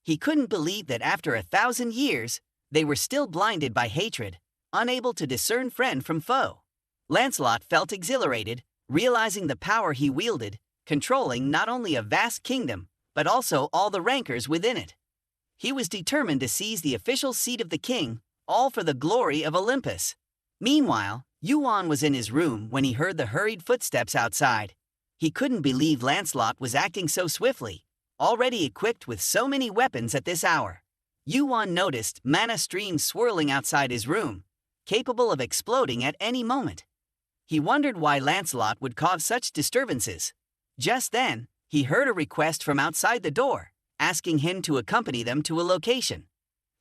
He couldn't believe that after 1,000 years, They were still blinded by hatred, unable to discern friend from foe. Lancelot felt exhilarated, realizing the power he wielded, controlling not only a vast kingdom, but also all the rankers within it. He was determined to seize the official seat of the king, all for the glory of Olympus. Meanwhile, Yuan was in his room when he heard the hurried footsteps outside. He couldn't believe Lancelot was acting so swiftly, already equipped with so many weapons at this hour. Yuan noticed mana streams swirling outside his room, capable of exploding at any moment. He wondered why Lancelot would cause such disturbances. Just then, he heard a request from outside the door, asking him to accompany them to a location.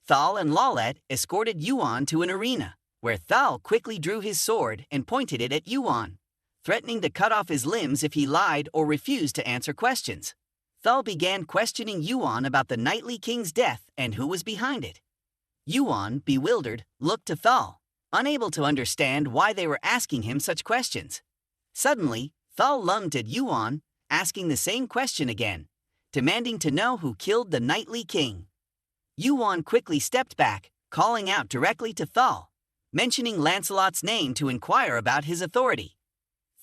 Thal and Lawlet escorted Yuan to an arena, where Thal quickly drew his sword and pointed it at Yuan, threatening to cut off his limbs if he lied or refused to answer questions. Thal began questioning Yuan about the knightly king's death and who was behind it. Yuan, bewildered, looked to Thal, unable to understand why they were asking him such questions. Suddenly, Thal lunged at Yuan, asking the same question again, demanding to know who killed the knightly king. Yuan quickly stepped back, calling out directly to Thal, mentioning Lancelot's name to inquire about his authority.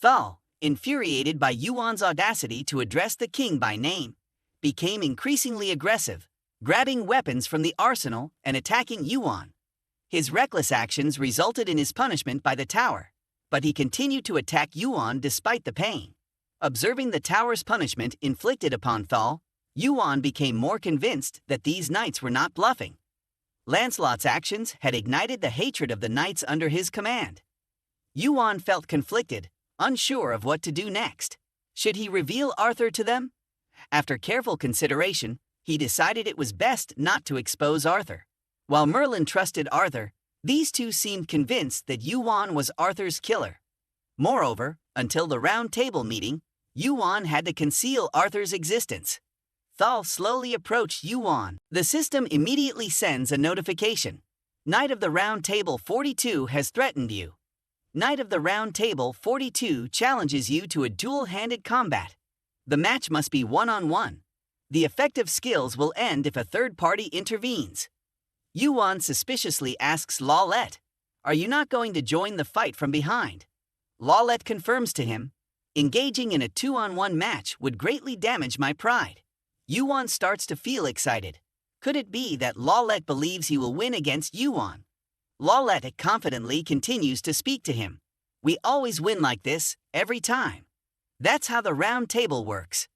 Thal, infuriated by Yuan's audacity to address the king by name, became increasingly aggressive, grabbing weapons from the arsenal and attacking Yuan. His reckless actions resulted in his punishment by the tower, but he continued to attack Yuan despite the pain. Observing the tower's punishment inflicted upon Thal, Yuan became more convinced that these knights were not bluffing. Lancelot's actions had ignited the hatred of the knights under his command. Yuan felt conflicted, unsure of what to do next. Should he reveal Arthur to them? After careful consideration, he decided it was best not to expose Arthur. While Merlin trusted Arthur, these two seemed convinced that Yuan was Arthur's killer. Moreover, until the Round Table meeting, Yuan had to conceal Arthur's existence. Thal slowly approached Yuan. The system immediately sends a notification. Knight of the Round Table 42 has threatened you. Knight of the Round Table 42 challenges you to a dual-handed combat. The match must be one-on-one. The effective skills will end if a third party intervenes. Yuan suspiciously asks Lawlet, "Are you not going to join the fight from behind?" Lawlet confirms to him, "Engaging in a 2-on-1 match would greatly damage my pride." Yuan starts to feel excited. Could it be that Lawlet believes he will win against Yuan? Lawlet confidently continues to speak to him. "We always win like this, every time. That's how the Round Table works."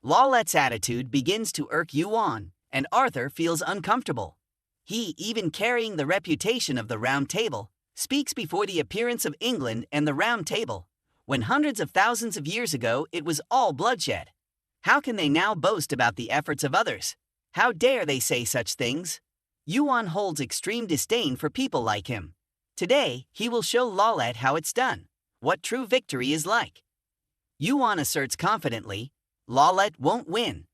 Lawlet's attitude begins to irk Yuan, and Arthur feels uncomfortable. He, even carrying the reputation of the Round Table, speaks before the appearance of England and the Round Table, when hundreds of thousands of years ago it was all bloodshed. How can they now boast about the efforts of others? How dare they say such things? Yuan holds extreme disdain for people like him. Today, he will show Lawlet how it's done, what true victory is like. Yuan asserts confidently, Lawlet won't win.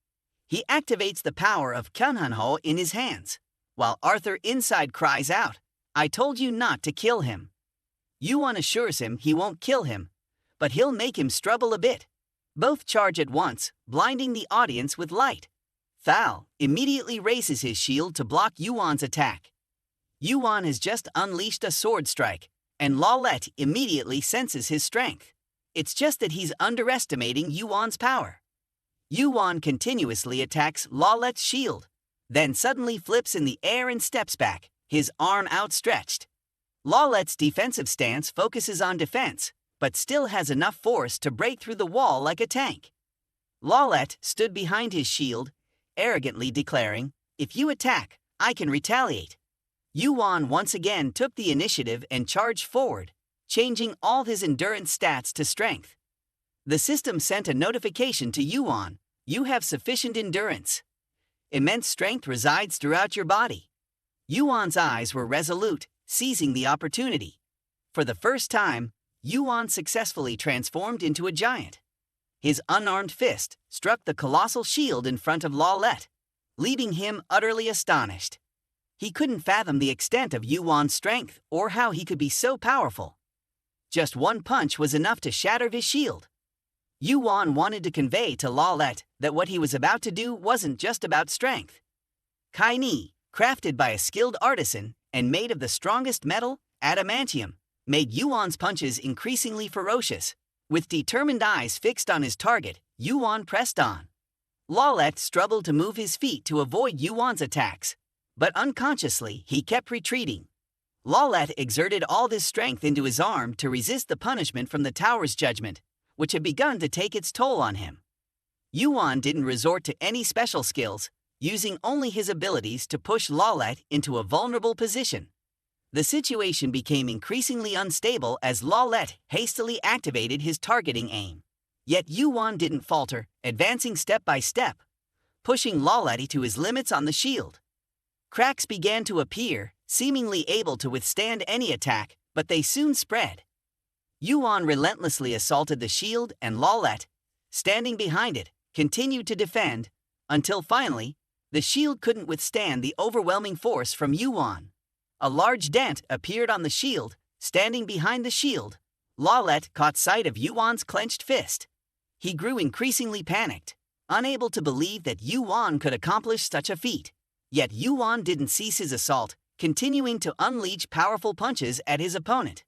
He activates the power of Kunhanho in his hands, while Arthur inside cries out, "I told you not to kill him." Yuan assures him he won't kill him, but he'll make him struggle a bit. Both charge at once, blinding the audience with light. Thal immediately raises his shield to block Yuan's attack. Yuan has just unleashed a sword strike, and Lawlet immediately senses his strength. It's just that he's underestimating Yuan's power. Yuan continuously attacks Lawlet's shield, then suddenly flips in the air and steps back, his arm outstretched. Lawlet's defensive stance focuses on defense, but still has enough force to break through the wall like a tank. Lawlet stood behind his shield, arrogantly declaring, "If you attack, I can retaliate." Yuan once again took the initiative and charged forward, changing all his endurance stats to strength. The system sent a notification to Yuan, "You have sufficient endurance. Immense strength resides throughout your body." Yuan's eyes were resolute, seizing the opportunity. For the first time, Yuan successfully transformed into a giant. His unarmed fist struck the colossal shield in front of Lawlet, leaving him utterly astonished. He couldn't fathom the extent of Yuan's strength or how he could be so powerful. Just one punch was enough to shatter his shield. Yuan wanted to convey to Lawlet that what he was about to do wasn't just about strength. Kai Ni, crafted by a skilled artisan, and made of the strongest metal, adamantium, made Yuan's punches increasingly ferocious. With determined eyes fixed on his target, Yuan pressed on. Lawlet struggled to move his feet to avoid Yuan's attacks, but unconsciously he kept retreating. Lawlet exerted all his strength into his arm to resist the punishment from the tower's judgment, which had begun to take its toll on him. Yuan didn't resort to any special skills, using only his abilities to push Lawlet into a vulnerable position. The situation became increasingly unstable as Lawlet hastily activated his targeting aim. Yet Yuan didn't falter, advancing step by step, pushing Lawlet to his limits on the shield. Cracks began to appear, seemingly able to withstand any attack, but they soon spread. Yuan relentlessly assaulted the shield, and Lawlet, standing behind it, continued to defend, until finally, the shield couldn't withstand the overwhelming force from Yuan. A large dent appeared on the shield. Standing behind the shield, Lawlet caught sight of Yuan's clenched fist. He grew increasingly panicked, unable to believe that Yuan could accomplish such a feat. Yet Yuan didn't cease his assault, continuing to unleash powerful punches at his opponent.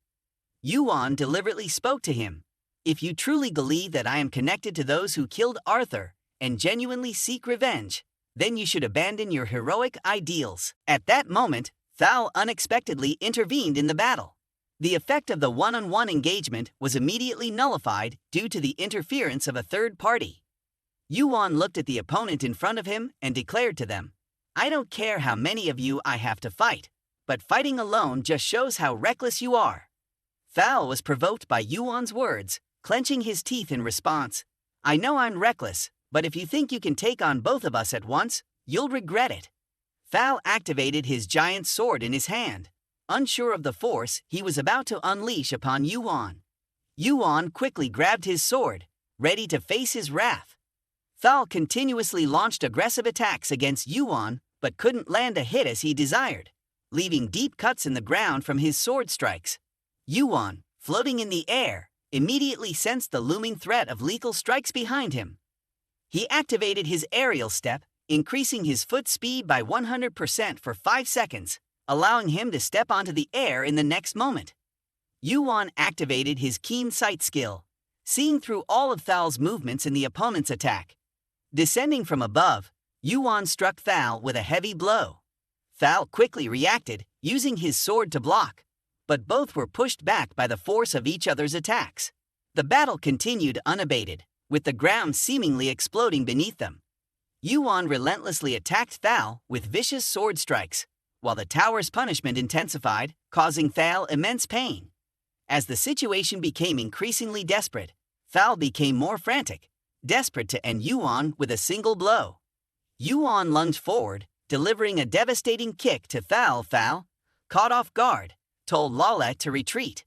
Yuan deliberately spoke to him. "If you truly believe that I am connected to those who killed Arthur and genuinely seek revenge, then you should abandon your heroic ideals." At that moment, Thal unexpectedly intervened in the battle. The effect of the one-on-one engagement was immediately nullified due to the interference of a third party. Yuan looked at the opponent in front of him and declared to them, "I don't care how many of you I have to fight, but fighting alone just shows how reckless you are." Thal was provoked by Yuan's words, clenching his teeth in response. "I know I'm reckless, but if you think you can take on both of us at once, you'll regret it." Thal activated his giant sword in his hand, unsure of the force he was about to unleash upon Yuan. Yuan quickly grabbed his sword, ready to face his wrath. Thal continuously launched aggressive attacks against Yuan, but couldn't land a hit as he desired, leaving deep cuts in the ground from his sword strikes. Yuan, floating in the air, immediately sensed the looming threat of lethal strikes behind him. He activated his aerial step, increasing his foot speed by 100% for 5 seconds, allowing him to step onto the air in the next moment. Yuan activated his keen sight skill, seeing through all of Thal's movements in the opponent's attack. Descending from above, Yuan struck Thal with a heavy blow. Thal quickly reacted, using his sword to block, but both were pushed back by the force of each other's attacks. The battle continued unabated, with the ground seemingly exploding beneath them. Yuan relentlessly attacked Thal with vicious sword strikes, while the tower's punishment intensified, causing Thal immense pain. As the situation became increasingly desperate, Thal became more frantic, desperate to end Yuan with a single blow. Yuan lunged forward, delivering a devastating kick to Thal. Thal, caught off guard, told Lawlet to retreat.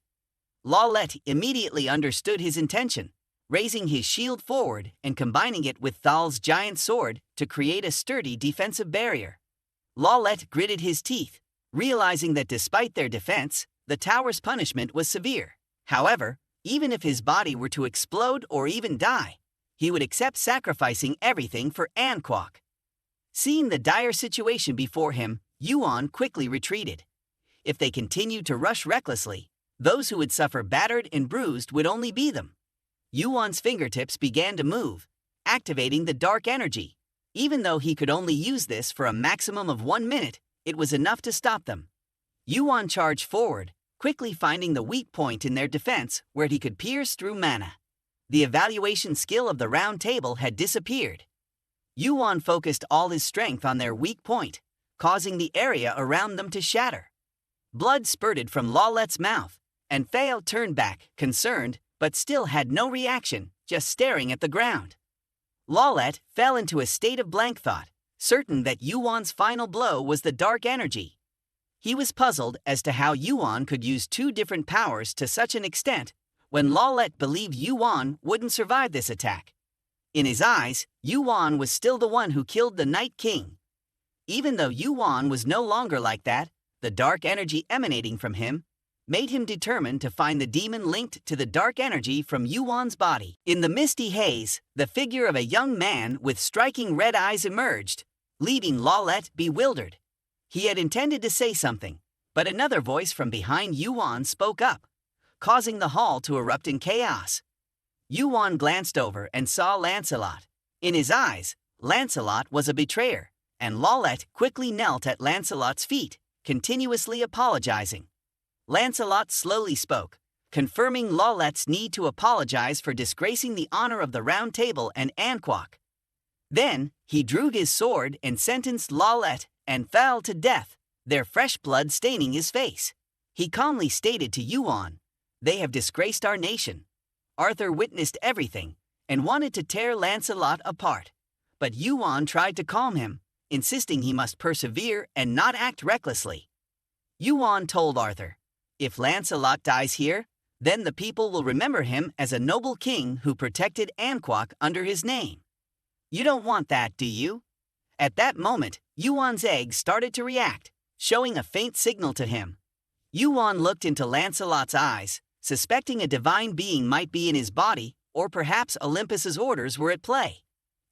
Lawlet immediately understood his intention, raising his shield forward and combining it with Thal's giant sword to create a sturdy defensive barrier. Lawlet gritted his teeth, realizing that despite their defense, the tower's punishment was severe. However, even if his body were to explode or even die, he would accept sacrificing everything for Anquok. Seeing the dire situation before him, Yuan quickly retreated. If they continued to rush recklessly, those who would suffer battered and bruised would only be them. Yuan's fingertips began to move, activating the dark energy. Even though he could only use this for a maximum of 1 minute, it was enough to stop them. Yuan charged forward, quickly finding the weak point in their defense where he could pierce through mana. The evaluation skill of the round table had disappeared. Yuan focused all his strength on their weak point, causing the area around them to shatter. Blood spurted from Lawlet's mouth, and Thal turned back, concerned, but still had no reaction, just staring at the ground. Lawlet fell into a state of blank thought, certain that Yuan's final blow was the dark energy. He was puzzled as to how Yuan could use 2 different powers to such an extent when Lawlet believed Yuan wouldn't survive this attack. In his eyes, Yuan was still the one who killed the Night King. Even though Yuan was no longer like that, the dark energy emanating from him made him determined to find the demon linked to the dark energy from Yuan's body. In the misty haze, the figure of a young man with striking red eyes emerged, leaving Lawlet bewildered. He had intended to say something, But another voice from behind Yuan spoke up, causing the hall to erupt in chaos. Yuan glanced over and saw Lancelot. In his eyes, Lancelot was a betrayer, and Lollet quickly knelt at Lancelot's feet, continuously apologizing. Lancelot slowly spoke, confirming Lollet's need to apologize for disgracing the honor of the Round Table and Anquak. Then, he drew his sword and sentenced Lollet and fell to death, their fresh blood staining his face. He calmly stated to Yuan, "They have disgraced our nation." Arthur witnessed everything and wanted to tear Lancelot apart, but Yuan tried to calm him, insisting he must persevere and not act recklessly. Yuan told Arthur, "If Lancelot dies here, then the people will remember him as a noble king who protected Anquak under his name. You don't want that, do you?" At that moment, Yuan's egg started to react, showing a faint signal to him. Yuan looked into Lancelot's eyes, suspecting a divine being might be in his body, or perhaps Olympus's orders were at play.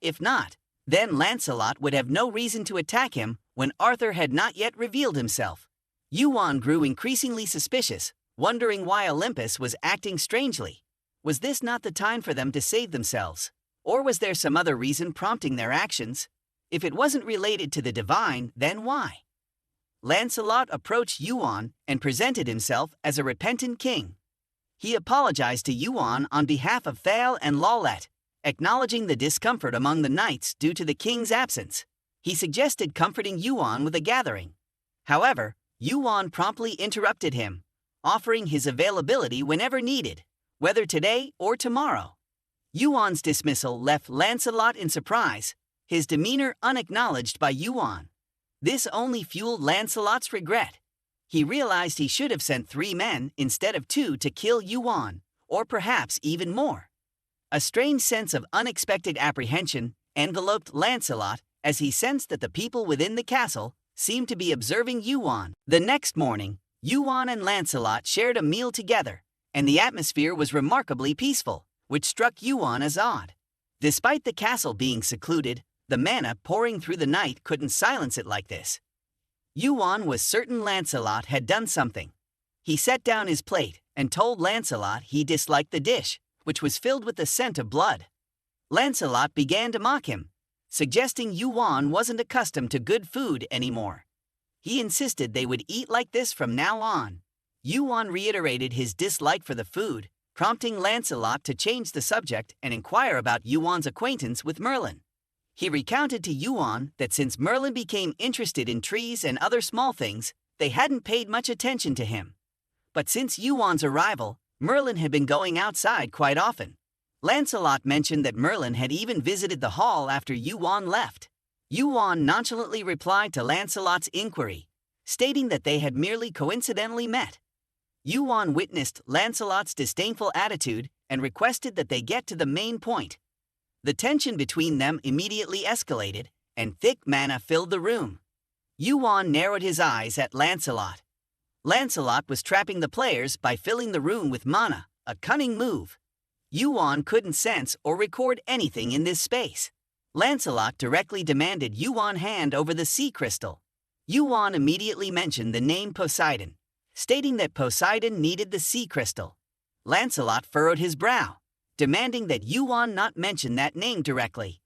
If not, then Lancelot would have no reason to attack him when Arthur had not yet revealed himself. Yuan grew increasingly suspicious, wondering why Olympus was acting strangely. Was this not the time for them to save themselves? Or was there some other reason prompting their actions? If it wasn't related to the divine, then why? Lancelot approached Yuan and presented himself as a repentant king. He apologized to Yuan on behalf of Thale and Lollet, acknowledging the discomfort among the knights due to the king's absence. He suggested comforting Yuan with a gathering. However, Yuan promptly interrupted him, offering his availability whenever needed, whether today or tomorrow. Yuan's dismissal left Lancelot in surprise, his demeanor unacknowledged by Yuan. This only fueled Lancelot's regret. He realized he should have sent 3 men instead of 2 to kill Yuan, or perhaps even more. A strange sense of unexpected apprehension enveloped Lancelot as he sensed that the people within the castle seemed to be observing Yuan. The next morning, Yuan and Lancelot shared a meal together, and the atmosphere was remarkably peaceful, which struck Yuan as odd. Despite the castle being secluded, the mana pouring through the night couldn't silence it like this. Yuan was certain Lancelot had done something. He set down his plate and told Lancelot he disliked the dish, which was filled with the scent of blood. Lancelot began to mock him, suggesting Yuan wasn't accustomed to good food anymore. He insisted they would eat like this from now on. Yuan reiterated his dislike for the food, prompting Lancelot to change the subject and inquire about Yuan's acquaintance with Merlin. He recounted to Yuan that since Merlin became interested in trees and other small things, they hadn't paid much attention to him. But since Yuan's arrival, Merlin had been going outside quite often. Lancelot mentioned that Merlin had even visited the hall after Yuan left. Yuan nonchalantly replied to Lancelot's inquiry, stating that they had merely coincidentally met. Yuan witnessed Lancelot's disdainful attitude and requested that they get to the main point. The tension between them immediately escalated, and thick mana filled the room. Yuan narrowed his eyes at Lancelot. Lancelot was trapping the players by filling the room with mana, a cunning move. Yuan couldn't sense or record anything in this space. Lancelot directly demanded Yuan hand over the sea crystal. Yuan immediately mentioned the name Poseidon, stating that Poseidon needed the sea crystal. Lancelot furrowed his brow, demanding that Yuan not mention that name directly.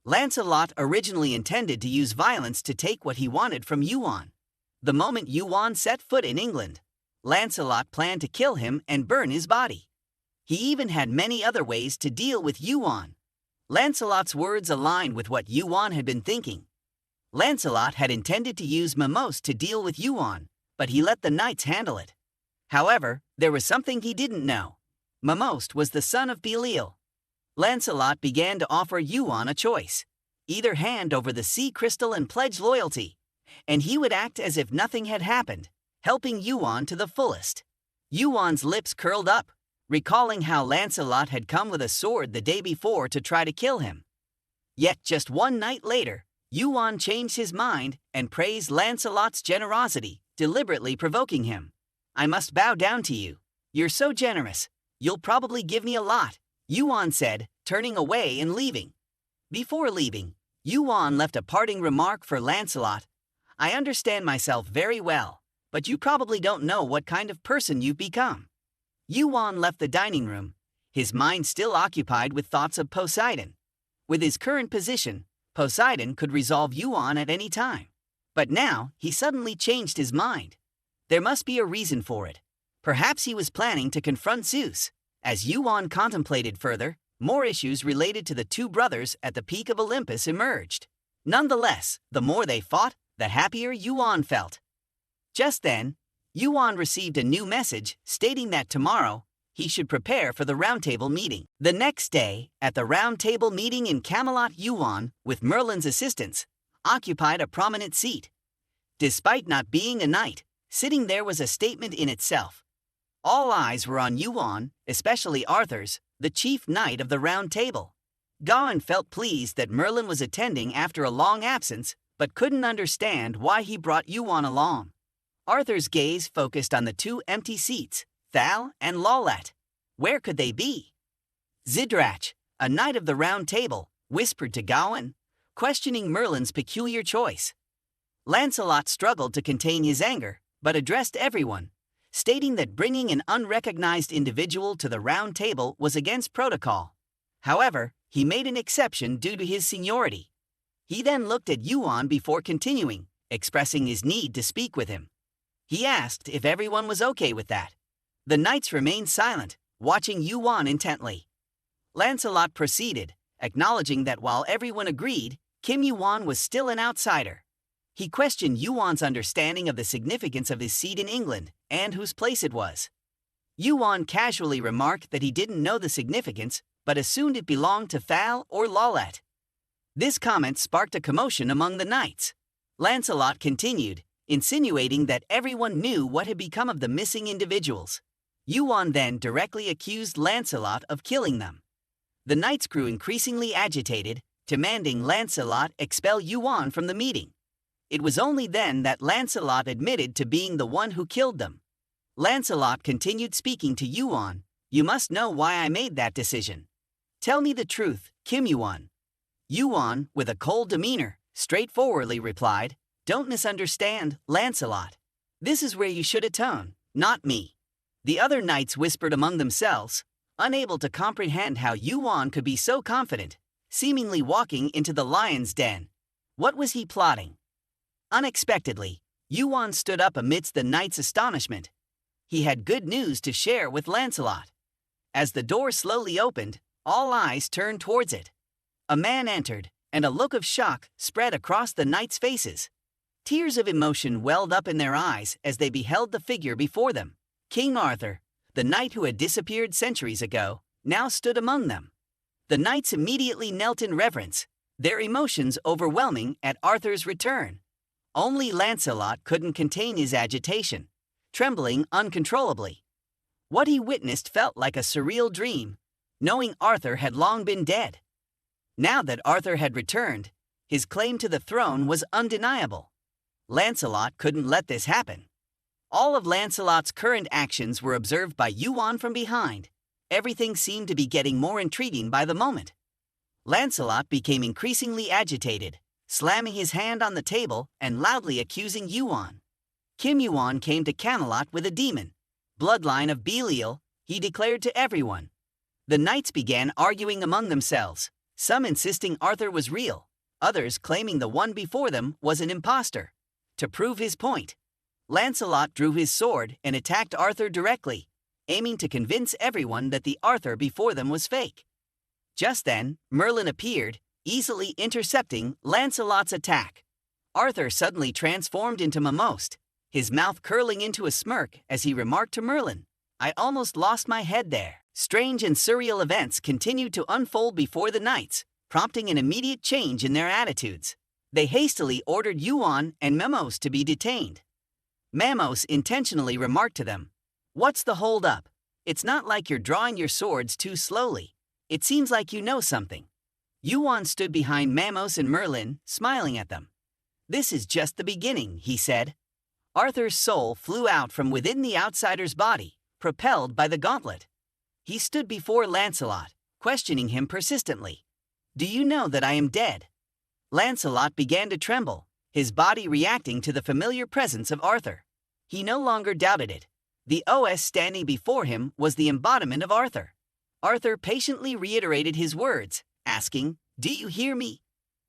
Lancelot originally intended to use violence to take what he wanted from Yuan. The moment Yuan set foot in England, Lancelot planned to kill him and burn his body. He even had many other ways to deal with Yuan. Lancelot's words aligned with what Yuan had been thinking. Lancelot had intended to use Mimos to deal with Yuan, but he let the knights handle it. However, there was something he didn't know. Mimos was the son of Belial. Lancelot began to offer Yuan a choice. Either hand over the sea crystal and pledge loyalty, and he would act as if nothing had happened, helping Yuan to the fullest. Yuan's lips curled up, recalling how Lancelot had come with a sword the day before to try to kill him. Yet just one night later, Yuan changed his mind and praised Lancelot's generosity, deliberately provoking him. "I must bow down to you. You're so generous. You'll probably give me a lot," Yuan said, turning away and leaving. Before leaving, Yuan left a parting remark for Lancelot. "I understand myself very well, but you probably don't know what kind of person you've become. Yuan left the dining room, his mind still occupied with thoughts of Poseidon. With his current position, Poseidon could resolve Yuan at any time. But now, he suddenly changed his mind. There must be a reason for it. Perhaps he was planning to confront Zeus. As Yuan contemplated further, more issues related to the two brothers at the peak of Olympus emerged. Nonetheless, the more they fought, the happier Yuan felt. Just then, Yuan received a new message stating that tomorrow, he should prepare for the roundtable meeting. The next day, at the roundtable meeting in Camelot, Yuan, with Merlin's assistance, occupied a prominent seat. Despite not being a knight, sitting there was a statement in itself. All eyes were on Yuan, especially Arthur's, the chief knight of the round table. Gawain felt pleased that Merlin was attending after a long absence, but couldn't understand why he brought Yuan along. Arthur's gaze focused on the two empty seats, Thal and Lolat. Where could they be? Zidrach, a knight of the round table, whispered to Gawain, questioning Merlin's peculiar choice. Lancelot struggled to contain his anger, but addressed everyone, stating that bringing an unrecognized individual to the round table was against protocol. However, he made an exception due to his seniority. He then looked at Yuan before continuing, expressing his need to speak with him. He asked if everyone was okay with that. The knights remained silent, watching Yuan intently. Lancelot proceeded, acknowledging that while everyone agreed, Kim Yuan was still an outsider. He questioned Yuan's understanding of the significance of his seat in England and whose place it was. Yuan casually remarked that he didn't know the significance, but assumed it belonged to Thal or Lolat. This comment sparked a commotion among the knights. Lancelot continued, insinuating that everyone knew what had become of the missing individuals. Yuan then directly accused Lancelot of killing them. The knights grew increasingly agitated, demanding Lancelot expel Yuan from the meeting. It was only then that Lancelot admitted to being the one who killed them. Lancelot continued speaking to Yuan. You must know why I made that decision. Tell me the truth, Kim Yuan. Yuan, with a cold demeanor, straightforwardly replied, Don't misunderstand, Lancelot. This is where you should atone, not me. The other knights whispered among themselves, unable to comprehend how Yuan could be so confident, seemingly walking into the lion's den. What was he plotting? Unexpectedly, Yuan stood up amidst the knights' astonishment. He had good news to share with Lancelot. As the door slowly opened, all eyes turned towards it. A man entered, and a look of shock spread across the knights' faces. Tears of emotion welled up in their eyes as they beheld the figure before them. King Arthur, the knight who had disappeared centuries ago, now stood among them. The knights immediately knelt in reverence, their emotions overwhelming at Arthur's return. Only Lancelot couldn't contain his agitation, trembling uncontrollably. What he witnessed felt like a surreal dream, knowing Arthur had long been dead. Now that Arthur had returned, his claim to the throne was undeniable. Lancelot couldn't let this happen. All of Lancelot's current actions were observed by Yuan from behind. Everything seemed to be getting more intriguing by the moment. Lancelot became increasingly agitated, slamming his hand on the table and loudly accusing Yuan. Kim Yuan came to Camelot with a demon, bloodline of Belial, he declared to everyone. The knights began arguing among themselves, some insisting Arthur was real, others claiming the one before them was an impostor. To prove his point, Lancelot drew his sword and attacked Arthur directly, aiming to convince everyone that the Arthur before them was fake. Just then, Merlin appeared, easily intercepting Lancelot's attack. Arthur suddenly transformed into Mamost, his mouth curling into a smirk as he remarked to Merlin, I almost lost my head there. Strange and surreal events continued to unfold before the knights, prompting an immediate change in their attitudes. They hastily ordered Yuan and Memos to be detained. Mamos intentionally remarked to them, What's the hold up? It's not like you're drawing your swords too slowly. It seems like you know something. Yuan stood behind Mamos and Merlin, smiling at them. This is just the beginning, he said. Arthur's soul flew out from within the outsider's body, propelled by the gauntlet. He stood before Lancelot, questioning him persistently. Do you know that I am dead? Lancelot began to tremble, his body reacting to the familiar presence of Arthur. He no longer doubted it. The OS standing before him was the embodiment of Arthur. Arthur patiently reiterated his words, asking, "Do you hear me?"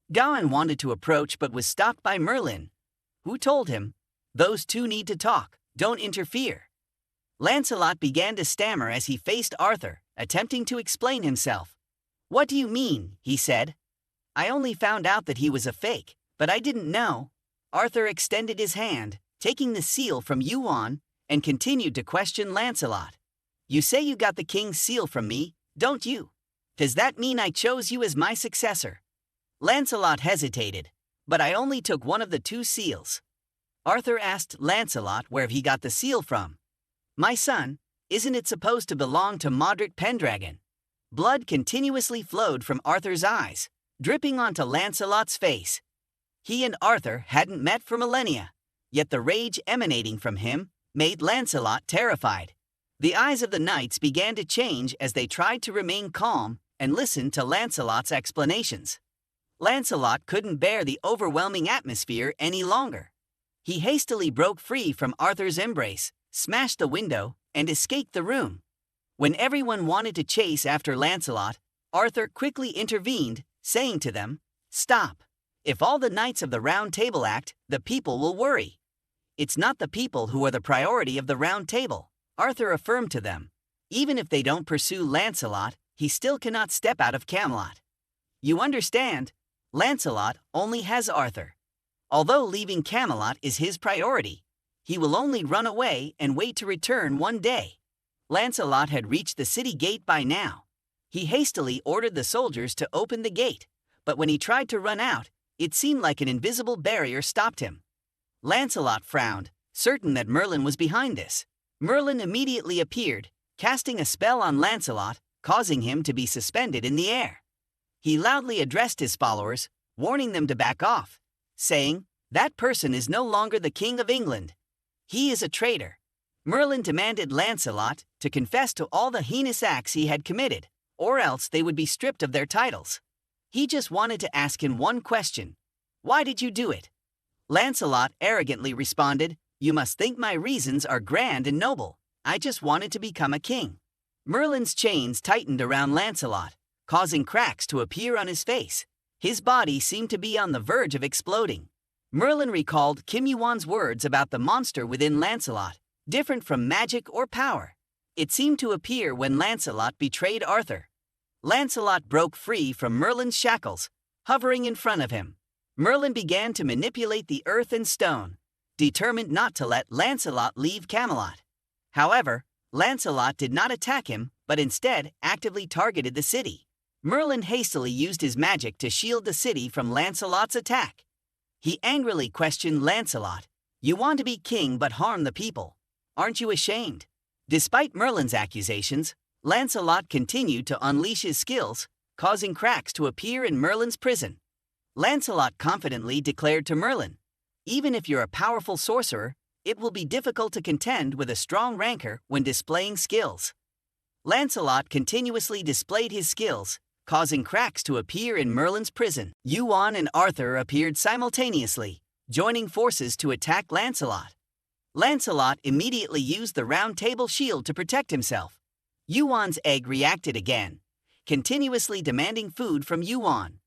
Yuan wanted to approach but was stopped by Merlin, who told him, "Those two need to talk, don't interfere." Lancelot began to stammer as he faced Arthur, attempting to explain himself. "What do you mean?" he said. "I only found out that he was a fake, but I didn't know." Arthur extended his hand, taking the seal from Yuan, and continued to question Lancelot. "You say you got the king's seal from me, don't you? Does that mean I chose you as my successor?" Lancelot hesitated, "But I only took one of the two seals." Arthur asked Lancelot where he got the seal from. "My son, isn't it supposed to belong to Modric Pendragon?" Blood continuously flowed from Arthur's eyes, dripping onto Lancelot's face. He and Arthur hadn't met for millennia, yet the rage emanating from him made Lancelot terrified. The eyes of the knights began to change as they tried to remain calm and listen to Lancelot's explanations. Lancelot couldn't bear the overwhelming atmosphere any longer. He hastily broke free from Arthur's embrace, smashed the window, and escaped the room. When everyone wanted to chase after Lancelot, Arthur quickly intervened, saying to them, "Stop. If all the knights of the Round Table act, the people will worry." "It's not the people who are the priority of the Round Table," Arthur affirmed to them. "Even if they don't pursue Lancelot, he still cannot step out of Camelot. You understand? Lancelot only has Arthur. Although leaving Camelot is his priority, he will only run away and wait to return one day." Lancelot had reached the city gate by now. He hastily ordered the soldiers to open the gate, but when he tried to run out, it seemed like an invisible barrier stopped him. Lancelot frowned, certain that Merlin was behind this. Merlin immediately appeared, casting a spell on Lancelot, causing him to be suspended in the air. He loudly addressed his followers, warning them to back off, saying, "That person is no longer the King of England. He is a traitor." Merlin demanded Lancelot to confess to all the heinous acts he had committed, or else they would be stripped of their titles. He just wanted to ask him one question: "Why did you do it?" Lancelot arrogantly responded, "You must think my reasons are grand and noble. I just wanted to become a king." Merlin's chains tightened around Lancelot, causing cracks to appear on his face. His body seemed to be on the verge of exploding. Merlin recalled Kim Yuan's words about the monster within Lancelot, different from magic or power. It seemed to appear when Lancelot betrayed Arthur. Lancelot broke free from Merlin's shackles, hovering in front of him. Merlin began to manipulate the earth and stone, determined not to let Lancelot leave Camelot. However, Lancelot did not attack him, but instead actively targeted the city. Merlin hastily used his magic to shield the city from Lancelot's attack. He angrily questioned Lancelot, "You want to be king but harm the people. Aren't you ashamed?" Despite Merlin's accusations, Lancelot continued to unleash his skills, causing cracks to appear in Merlin's prison. Lancelot confidently declared to Merlin, "Even if you're a powerful sorcerer, it will be difficult to contend with a strong ranker when displaying skills." Lancelot continuously displayed his skills, causing cracks to appear in Merlin's prison. Yuan and Arthur appeared simultaneously, joining forces to attack Lancelot. Lancelot immediately used the Round Table shield to protect himself. Yuan's egg reacted again, continuously demanding food from Yuan.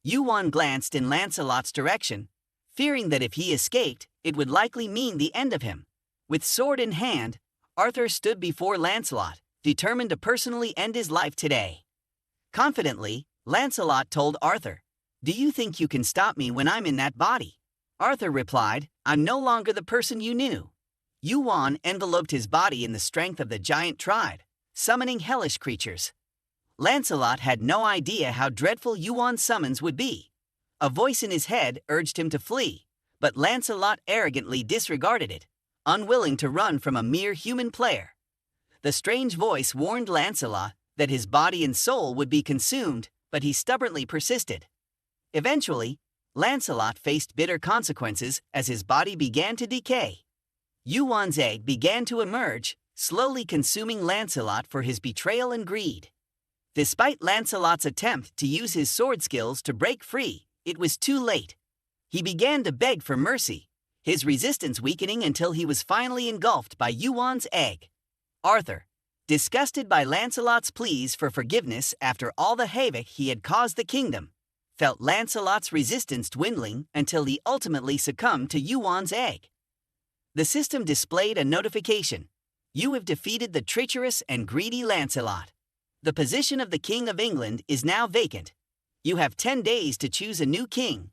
Yuan glanced in Lancelot's direction, fearing that if he escaped, it would likely mean the end of him. With sword in hand, Arthur stood before Lancelot, determined to personally end his life today. Confidently, Lancelot told Arthur, "Do you think you can stop me when I'm in that body?" Arthur replied, "I'm no longer the person you knew." Yuan enveloped his body in the strength of the giant tribe, summoning hellish creatures. Lancelot had no idea how dreadful Yuan's summons would be. A voice in his head urged him to flee, but Lancelot arrogantly disregarded it, unwilling to run from a mere human player. The strange voice warned Lancelot that his body and soul would be consumed, but he stubbornly persisted. Eventually, Lancelot faced bitter consequences as his body began to decay. Yuan's egg began to emerge, slowly consuming Lancelot for his betrayal and greed. Despite Lancelot's attempt to use his sword skills to break free, it was too late. He began to beg for mercy, his resistance weakening until he was finally engulfed by Yuan's egg. Arthur, disgusted by Lancelot's pleas for forgiveness after all the havoc he had caused the kingdom, felt Lancelot's resistance dwindling until he ultimately succumbed to Yuan's egg. The system displayed a notification. You have defeated the treacherous and greedy Lancelot. The position of the King of England is now vacant. You have 10 days to choose a new king.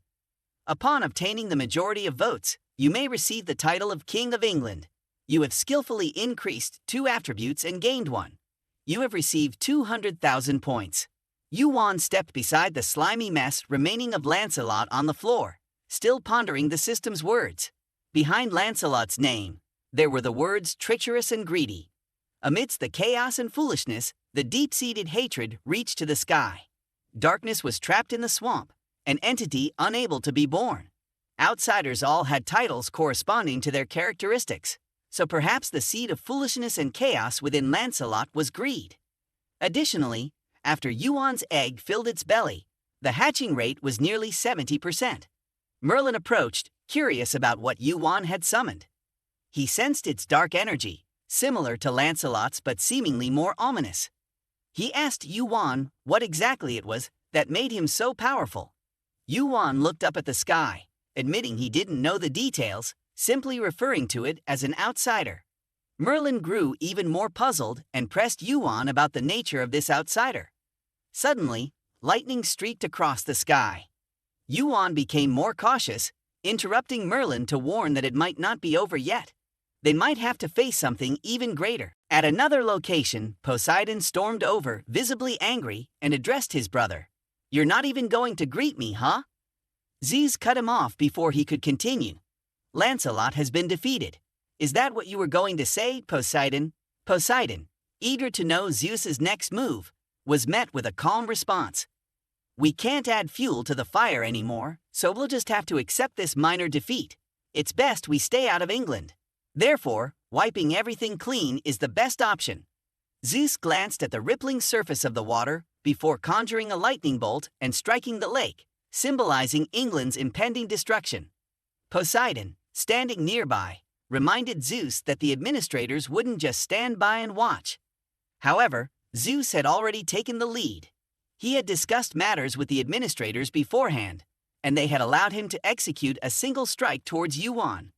Upon obtaining the majority of votes, you may receive the title of King of England. You have skillfully increased 2 attributes and gained 1. You have received 200,000 points. Yuan stepped beside the slimy mess remaining of Lancelot on the floor, still pondering the system's words. Behind Lancelot's name, there were the words treacherous and greedy. Amidst the chaos and foolishness, the deep-seated hatred reached to the sky. Darkness was trapped in the swamp, an entity unable to be born. Outsiders all had titles corresponding to their characteristics, so perhaps the seed of foolishness and chaos within Lancelot was greed. Additionally, after Yuan's egg filled its belly, the hatching rate was nearly 70%. Merlin approached, curious about what Yuan had summoned. He sensed its dark energy, similar to Lancelot's but seemingly more ominous. He asked Yuan what exactly it was that made him so powerful. Yuan looked up at the sky, admitting he didn't know the details, simply referring to it as an outsider. Merlin grew even more puzzled and pressed Yuan about the nature of this outsider. Suddenly, lightning streaked across the sky. Yuan became more cautious, interrupting Merlin to warn that it might not be over yet. They might have to face something even greater. At another location, Poseidon stormed over, visibly angry, and addressed his brother. "You're not even going to greet me, huh?" Zeus cut him off before he could continue. "Lancelot has been defeated. Is that what you were going to say, Poseidon?" Poseidon, eager to know Zeus's next move, was met with a calm response. "We can't add fuel to the fire anymore, so we'll just have to accept this minor defeat. It's best we stay out of England. Therefore, wiping everything clean is the best option." Zeus glanced at the rippling surface of the water before conjuring a lightning bolt and striking the lake, symbolizing England's impending destruction. Poseidon, standing nearby, reminded Zeus that the administrators wouldn't just stand by and watch. However, Zeus had already taken the lead. He had discussed matters with the administrators beforehand, and they had allowed him to execute a single strike towards Yuan.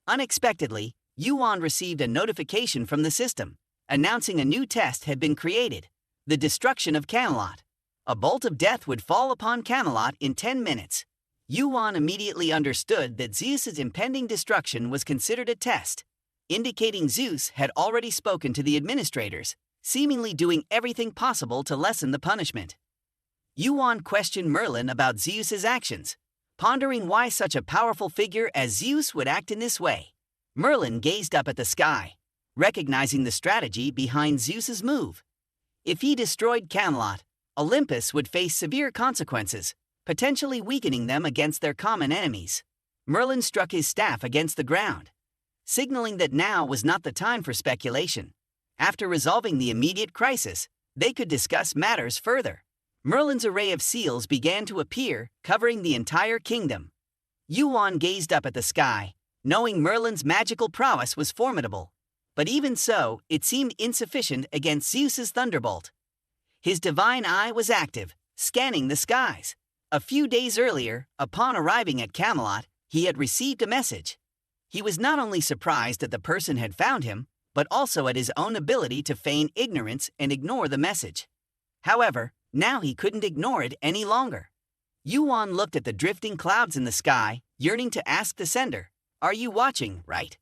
Unexpectedly, Yuan received a notification from the system, announcing a new test had been created: the destruction of Camelot. A bolt of death would fall upon Camelot in 10 minutes. Yuan immediately understood that Zeus's impending destruction was considered a test, indicating Zeus had already spoken to the administrators, seemingly doing everything possible to lessen the punishment. Yuan questioned Merlin about Zeus's actions, pondering why such a powerful figure as Zeus would act in this way. Merlin gazed up at the sky, recognizing the strategy behind Zeus's move. If he destroyed Camelot, Olympus would face severe consequences, potentially weakening them against their common enemies. Merlin struck his staff against the ground, signaling that now was not the time for speculation. After resolving the immediate crisis, they could discuss matters further. Merlin's array of seals began to appear, covering the entire kingdom. Yuan gazed up at the sky, knowing Merlin's magical prowess was formidable. But even so, it seemed insufficient against Zeus's thunderbolt. His divine eye was active, scanning the skies. A few days earlier, upon arriving at Camelot, he had received a message. He was not only surprised that the person had found him, but also at his own ability to feign ignorance and ignore the message. However, now he couldn't ignore it any longer. Yuan looked at the drifting clouds in the sky, yearning to ask the sender, "Are you watching, right?"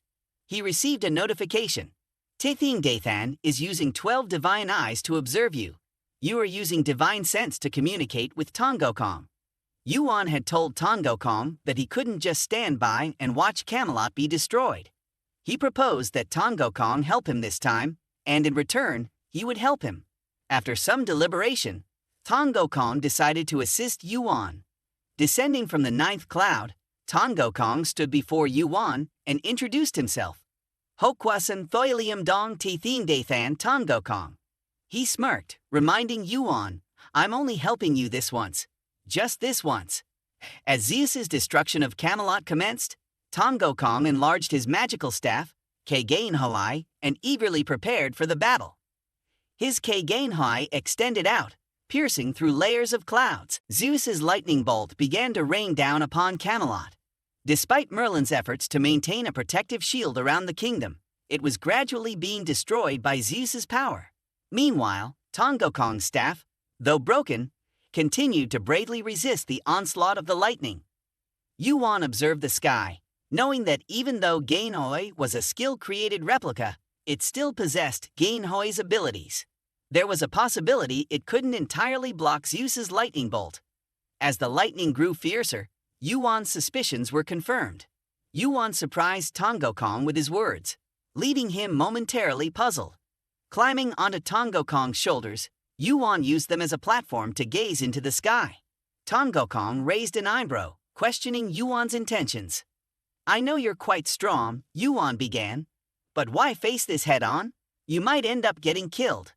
He received a notification. Thean is using 12 divine eyes to observe you. You are using divine sense to communicate with Tongokong. Yuan had told Tongokong that he couldn't just stand by and watch Camelot be destroyed. He proposed that Tongokong help him this time, and in return, he would help him. After some deliberation, Tongokong decided to assist Yuan. Descending from the 9th cloud, Tongokong stood before Yuan and introduced himself. "Hokwasan Thoilium Dong Thean Tongokong." He smirked, reminding Yuan, "I'm only helping you this once. Just this once." As Zeus's destruction of Camelot commenced, Kong enlarged his magical staff, Keigainhoi, and eagerly prepared for the battle. His Keigainhoi extended out, piercing through layers of clouds. Zeus's lightning bolt began to rain down upon Camelot. Despite Merlin's efforts to maintain a protective shield around the kingdom, it was gradually being destroyed by Zeus's power. Meanwhile, Kong's staff, though broken, continued to bravely resist the onslaught of the lightning. Yuan observed the sky, knowing that even though Gainhoi was a skill-created replica, it still possessed Gainhoi's abilities. There was a possibility it couldn't entirely block Zeus's lightning bolt. As the lightning grew fiercer, Yuan's suspicions were confirmed. Yuan surprised Kong with his words, leaving him momentarily puzzled. Climbing onto Kong's shoulders, Yuan used them as a platform to gaze into the sky. Kong raised an eyebrow, questioning Yuan's intentions. "I know you're quite strong," Yuan began, "but why face this head-on? You might end up getting killed."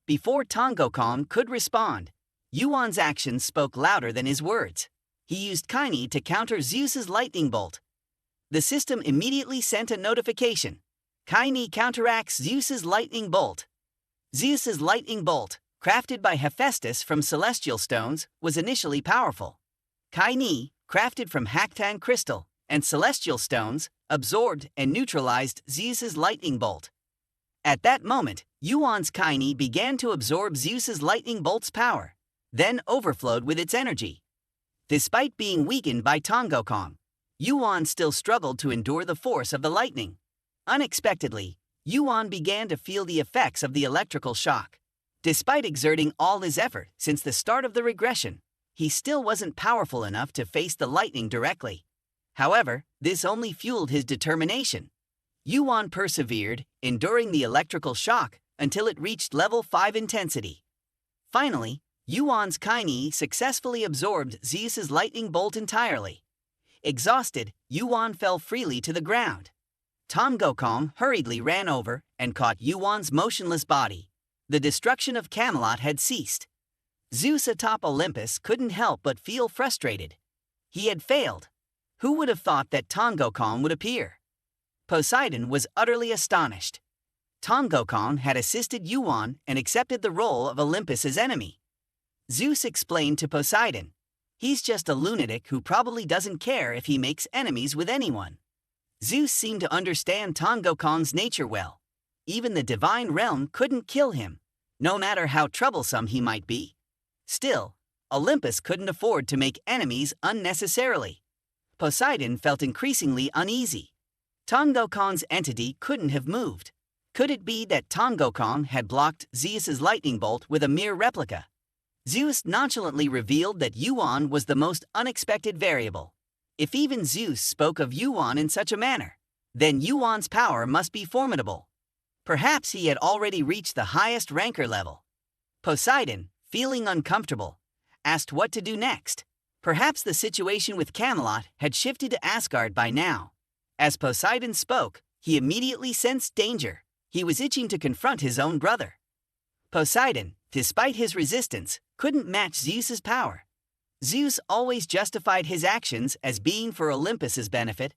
Before Kong could respond, Yuan's actions spoke louder than his words. He used Kaini to counter Zeus's lightning bolt. The system immediately sent a notification. Kaini counteracts Zeus's lightning bolt. Zeus's lightning bolt, crafted by Hephaestus from celestial stones, was initially powerful. Kaini, crafted from Haktan crystal and celestial stones, absorbed and neutralized Zeus's lightning bolt. At that moment, Yuan's Kaini began to absorb Zeus's lightning bolt's power, then overflowed with its energy. Despite being weakened by Kong, Yuan still struggled to endure the force of the lightning. Unexpectedly, Yuan began to feel the effects of the electrical shock. Despite exerting all his effort since the start of the regression, he still wasn't powerful enough to face the lightning directly. However, this only fueled his determination. Yuan persevered, enduring the electrical shock until it reached level 5 intensity. Finally, Yuan's Kaini successfully absorbed Zeus's lightning bolt entirely. Exhausted, Yuan fell freely to the ground. Kong hurriedly ran over and caught Yuan's motionless body. The destruction of Camelot had ceased. Zeus atop Olympus couldn't help but feel frustrated. He had failed. Who would have thought that Kong would appear? Poseidon was utterly astonished. Kong had assisted Yuan and accepted the role of Olympus's enemy. Zeus explained to Poseidon, "He's just a lunatic who probably doesn't care if he makes enemies with anyone." Zeus seemed to understand Kong's nature well. Even the divine realm couldn't kill him, no matter how troublesome he might be. Still, Olympus couldn't afford to make enemies unnecessarily. Poseidon felt increasingly uneasy. Kong's entity couldn't have moved. Could it be that Kong had blocked Zeus's lightning bolt with a mere replica? Zeus nonchalantly revealed that Yuan was the most unexpected variable. If even Zeus spoke of Yuan in such a manner, then Yuan's power must be formidable. Perhaps he had already reached the highest ranker level. Poseidon, feeling uncomfortable, asked what to do next. Perhaps the situation with Camelot had shifted to Asgard by now. As Poseidon spoke, he immediately sensed danger. He was itching to confront his own brother. Poseidon, despite his resistance, couldn't match Zeus's power. Zeus always justified his actions as being for Olympus's benefit,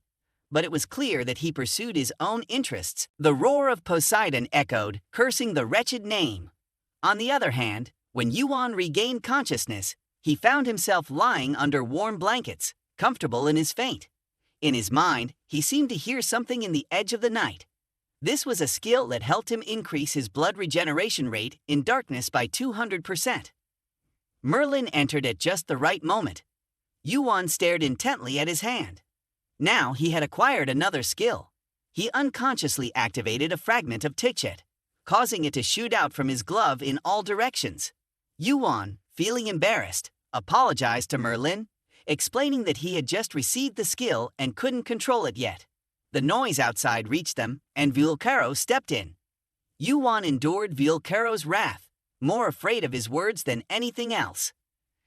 but it was clear that he pursued his own interests. The roar of Poseidon echoed, cursing the wretched name. On the other hand, when Yuan regained consciousness, he found himself lying under warm blankets, comfortable in his faint. In his mind, he seemed to hear something in the edge of the night. This was a skill that helped him increase his blood regeneration rate in darkness by 200%. Merlin entered at just the right moment. Yuan stared intently at his hand. Now he had acquired another skill. He unconsciously activated a fragment of Tichet, causing it to shoot out from his glove in all directions. Yuan, feeling embarrassed, apologized to Merlin, explaining that he had just received the skill and couldn't control it yet. The noise outside reached them, and Vulcaro stepped in. Yuan endured Vulcaro's wrath, more afraid of his words than anything else.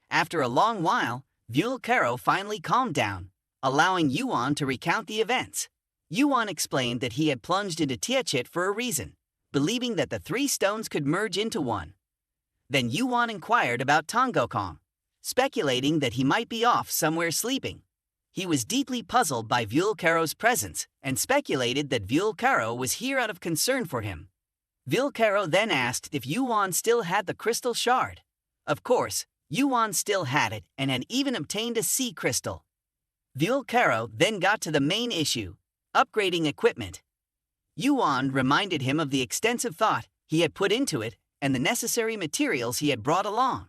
After a long while, Vulcaro finally calmed down, allowing Yuan to recount the events. Yuan explained that he had plunged into Tichet for a reason, believing that the 3 stones could merge into one. Then Yuan inquired about Kong, speculating that he might be off somewhere sleeping. He was deeply puzzled by Vulcaro's presence and speculated that Vulcaro was here out of concern for him. Vulcaro then asked if Yuan still had the crystal shard. Of course, Yuan still had it and had even obtained a sea crystal. Vulcaro then got to the main issue, upgrading equipment. Yuan reminded him of the extensive thought he had put into it and the necessary materials he had brought along.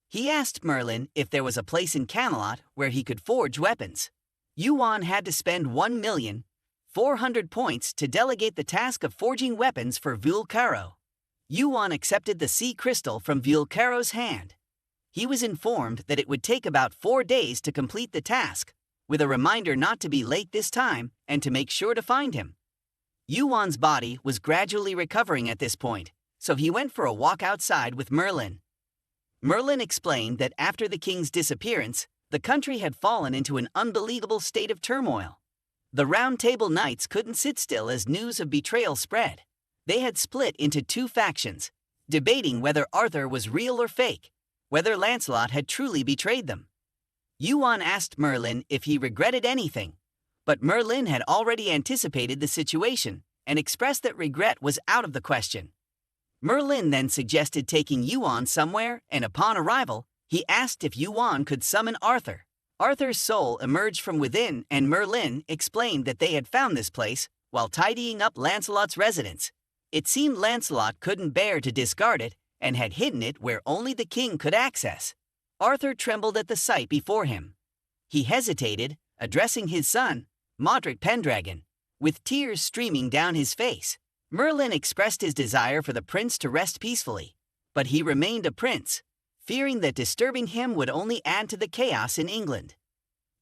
He asked Merlin if there was a place in Camelot where he could forge weapons. Yuan had to spend 1,400,000 points to delegate the task of forging weapons for Vulcaro. Yuan accepted the sea crystal from Vulcaro's hand. He was informed that it would take about 4 days to complete the task, with a reminder not to be late this time and to make sure to find him. Yuan's body was gradually recovering at this point, so he went for a walk outside with Merlin. Merlin explained that after the king's disappearance, the country had fallen into an unbelievable state of turmoil. The Round Table Knights couldn't sit still as news of betrayal spread. They had split into 2 factions, debating whether Arthur was real or fake, whether Lancelot had truly betrayed them. Yuan asked Merlin if he regretted anything, but Merlin had already anticipated the situation and expressed that regret was out of the question. Merlin then suggested taking Yuan somewhere, and upon arrival, he asked if Yuan could summon Arthur. Arthur's soul emerged from within, and Merlin explained that they had found this place while tidying up Lancelot's residence. It seemed Lancelot couldn't bear to discard it and had hidden it where only the king could access. Arthur trembled at the sight before him. He hesitated, addressing his son, Modric Pendragon, with tears streaming down his face. Merlin expressed his desire for the prince to rest peacefully, but he remained a prince, fearing that disturbing him would only add to the chaos in England.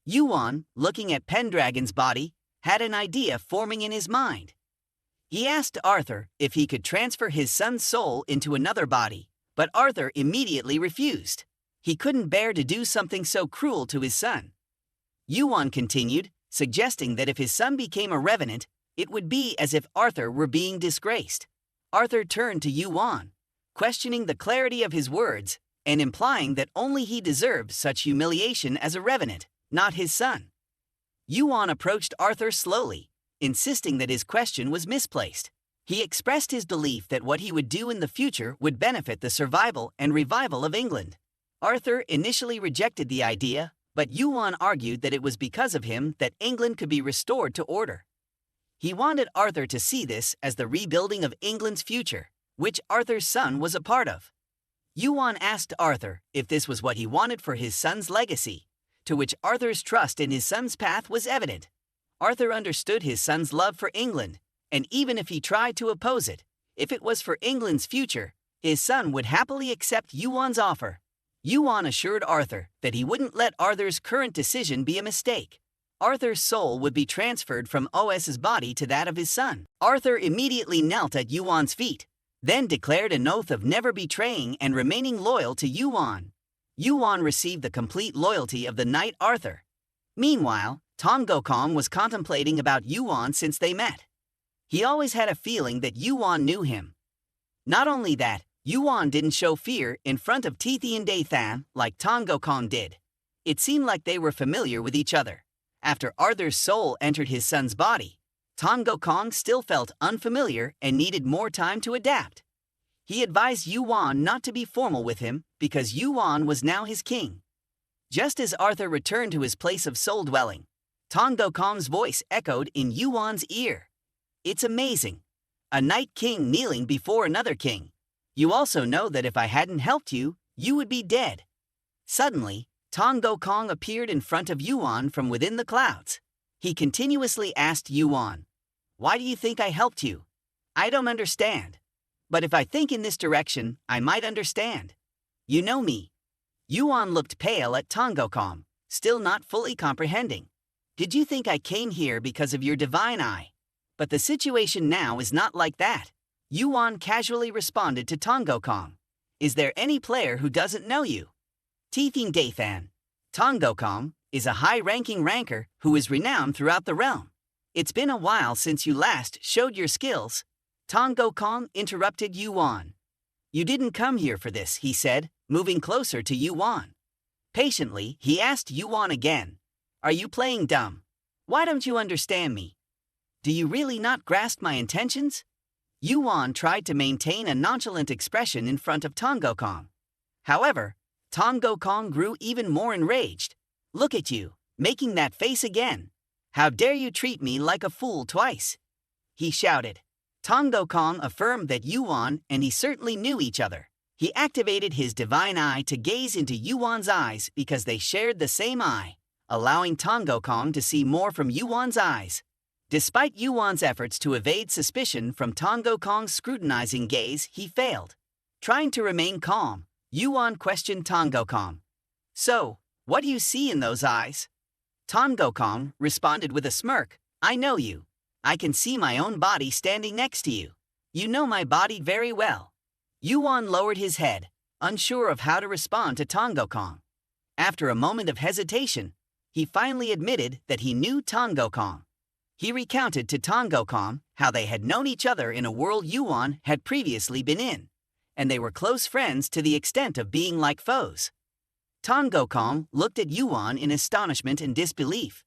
Yuan, looking at Pendragon's body, had an idea forming in his mind. He asked Arthur if he could transfer his son's soul into another body, but Arthur immediately refused. He couldn't bear to do something so cruel to his son. Yuan continued, suggesting that if his son became a revenant, it would be as if Arthur were being disgraced. Arthur turned to Yuan, questioning the clarity of his words and implying that only he deserved such humiliation as a revenant, not his son. Yuan approached Arthur slowly, insisting that his question was misplaced. He expressed his belief that what he would do in the future would benefit the survival and revival of England. Arthur initially rejected the idea, but Yuan argued that it was because of him that England could be restored to order. He wanted Arthur to see this as the rebuilding of England's future, which Arthur's son was a part of. Yuan asked Arthur if this was what he wanted for his son's legacy, to which Arthur's trust in his son's path was evident. Arthur understood his son's love for England, and even if he tried to oppose it, if it was for England's future, his son would happily accept Yuan's offer. Yuan assured Arthur that he wouldn't let Arthur's current decision be a mistake. Arthur's soul would be transferred from Os's body to that of his son. Arthur immediately knelt at Yuan's feet, then declared an oath of never betraying and remaining loyal to Yuan. Yuan received the complete loyalty of the knight Arthur. Meanwhile, Ton Gokong was contemplating about Yuan since they met. He always had a feeling that Yuan knew him. Not only that, Yuan didn't show fear in front of Thean Maly like Ton Gokong did. It seemed like they were familiar with each other. After Arthur's soul entered his son's body, Ton Gokong still felt unfamiliar and needed more time to adapt. He advised Yuan not to be formal with him because Yuan was now his king. Just as Arthur returned to his place of soul dwelling, Ton Gokong's voice echoed in Yuan's ear. "It's amazing. A knight king kneeling before another king. You also know that if I hadn't helped you, you would be dead." Suddenly, Ton Gokong appeared in front of Yuan from within the clouds. He continuously asked Yuan, "Why do you think I helped you? I don't understand. But if I think in this direction, I might understand. You know me." Yuan looked pale at Ton Gokong, still not fully comprehending. "Did you think I came here because of your divine eye? But the situation now is not like that." Yuan casually responded to Ton Gokong. "Is there any player who doesn't know you?" Thean Maly. Ton Gokong is a high-ranking ranker who is renowned throughout the realm. "It's been a while since you last showed your skills." Ton Gokong interrupted Yuan. "You didn't come here for this," he said, moving closer to Yuan. Patiently, he asked Yuan again, Are you playing dumb? Why don't you understand me? Do you really not grasp my intentions? Yuan tried to maintain a nonchalant expression in front of Tongokong. However, Tongokong grew even more enraged. Look at you, making that face again. How dare you treat me like a fool twice? He shouted. Tongokong affirmed that Yuan and he certainly knew each other. He activated his divine eye to gaze into Yuan's eyes because they shared the same eye, allowing Tongokong to see more from Yuan's eyes. Despite Yuan's efforts to evade suspicion from Tongokong's scrutinizing gaze, he failed. Trying to remain calm, Yuan questioned Tongokong. So, what do you see in those eyes? Tongokong responded with a smirk. I know you. I can see my own body standing next to you. You know my body very well. Yuan lowered his head, unsure of how to respond to Tongokong. After a moment of hesitation, he finally admitted that he knew Tongokong. He recounted to Tongokong how they had known each other in a world Yuan had previously been in, and they were close friends to the extent of being like foes. Tongokong looked at Yuan in astonishment and disbelief.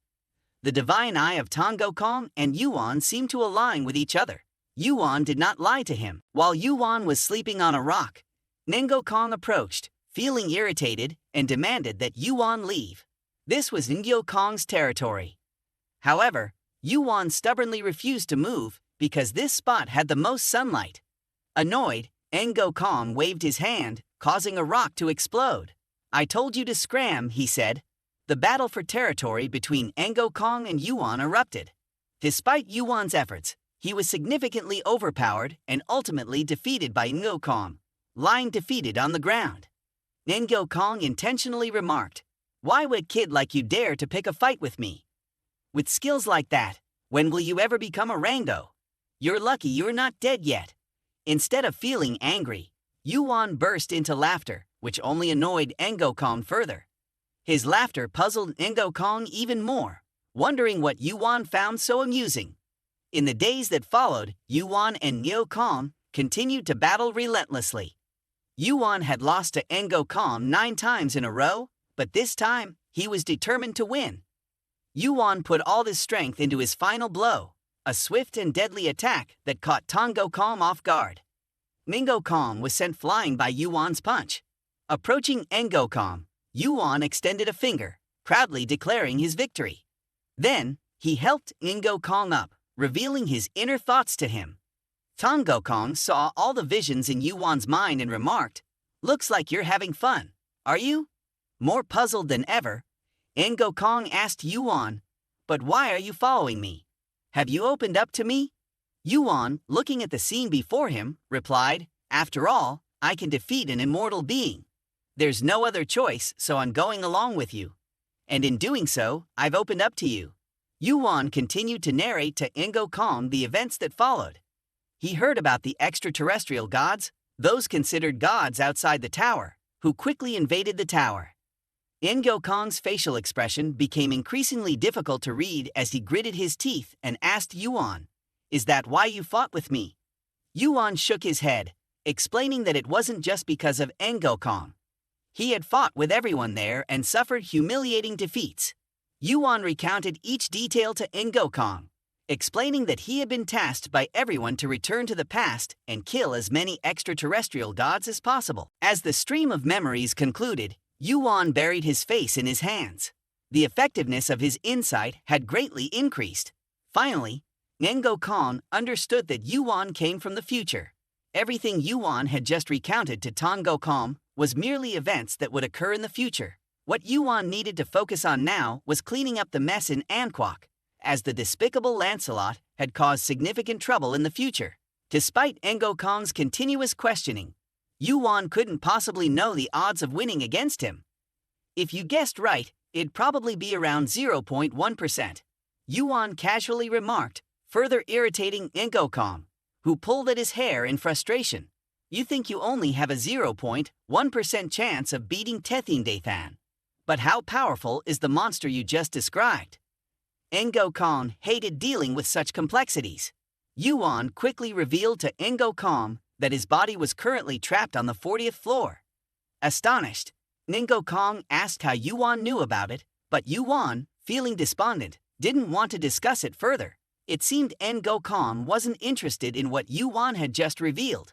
The divine eye of Tongokong and Yuan seemed to align with each other. Yuan did not lie to him. While Yuan was sleeping on a rock, Tongokong approached, feeling irritated, and demanded that Yuan leave. This was Tongokong's territory. However, Yuan stubbornly refused to move because this spot had the most sunlight. Annoyed, Tongokong waved his hand, causing a rock to explode. I told you to scram, he said. The battle for territory between Tongokong and Yuan erupted. Despite Yuan's efforts, he was significantly overpowered and ultimately defeated by Tongokong, lying defeated on the ground. Tongokong intentionally remarked, "Why would a kid like you dare to pick a fight with me? With skills like that, when will you ever become a Rango? You're lucky you're not dead yet." Instead of feeling angry, Yuan burst into laughter, which only annoyed Tongokong further. His laughter puzzled Tongokong even more, wondering what Yuan found so amusing. In the days that followed, Yuan and Tongokong continued to battle relentlessly. Yuan had lost to Tongokong 9 times in a row, but this time, he was determined to win. Yuan put all his strength into his final blow, a swift and deadly attack that caught Tongokong off guard. Tongokong was sent flying by Yuan's punch. Approaching Tongokong, Yuan extended a finger, proudly declaring his victory. Then, he helped Tongokong up, revealing his inner thoughts to him. Tongokong saw all the visions in Yuan's mind and remarked, "Looks like you're having fun, are you?" More puzzled than ever, Tongokong asked Yuan, "But why are you following me? Have you opened up to me?" Yuan, looking at the scene before him, replied, "After all, I can defeat an immortal being. There's no other choice, so I'm going along with you. And in doing so, I've opened up to you." Yuan continued to narrate to Tongokong the events that followed. He heard about the extraterrestrial gods, those considered gods outside the tower, who quickly invaded the tower. Tongokong's facial expression became increasingly difficult to read as he gritted his teeth and asked Yuan, "Is that why you fought with me?" Yuan shook his head, explaining that it wasn't just because of Tongokong. He had fought with everyone there and suffered humiliating defeats. Yuan recounted each detail to Tongokong, explaining that he had been tasked by everyone to return to the past and kill as many extraterrestrial gods as possible. As the stream of memories concluded, Yuan buried his face in his hands. The effectiveness of his insight had greatly increased. Finally, Tongokong understood that Yuan came from the future. Everything Yuan had just recounted to Tongokong was merely events that would occur in the future. What Yuan needed to focus on now was cleaning up the mess in Anquak, as the despicable Lancelot had caused significant trouble in the future. Despite Tongokong's continuous questioning, Yuan couldn't possibly know the odds of winning against him. If you guessed right, it'd probably be around 0.1%. Yuan casually remarked, further irritating Tongokong, who pulled at his hair in frustration. "You think you only have a 0.1% chance of beating Thean. But how powerful is the monster you just described?" Tongokong hated dealing with such complexities. Yuan quickly revealed to Tongokong that his body was currently trapped on the 40th floor. Astonished, Tongokong asked how Yuan knew about it, but Yuan, feeling despondent, didn't want to discuss it further. It seemed Ngokong wasn't interested in what YuWon had just revealed.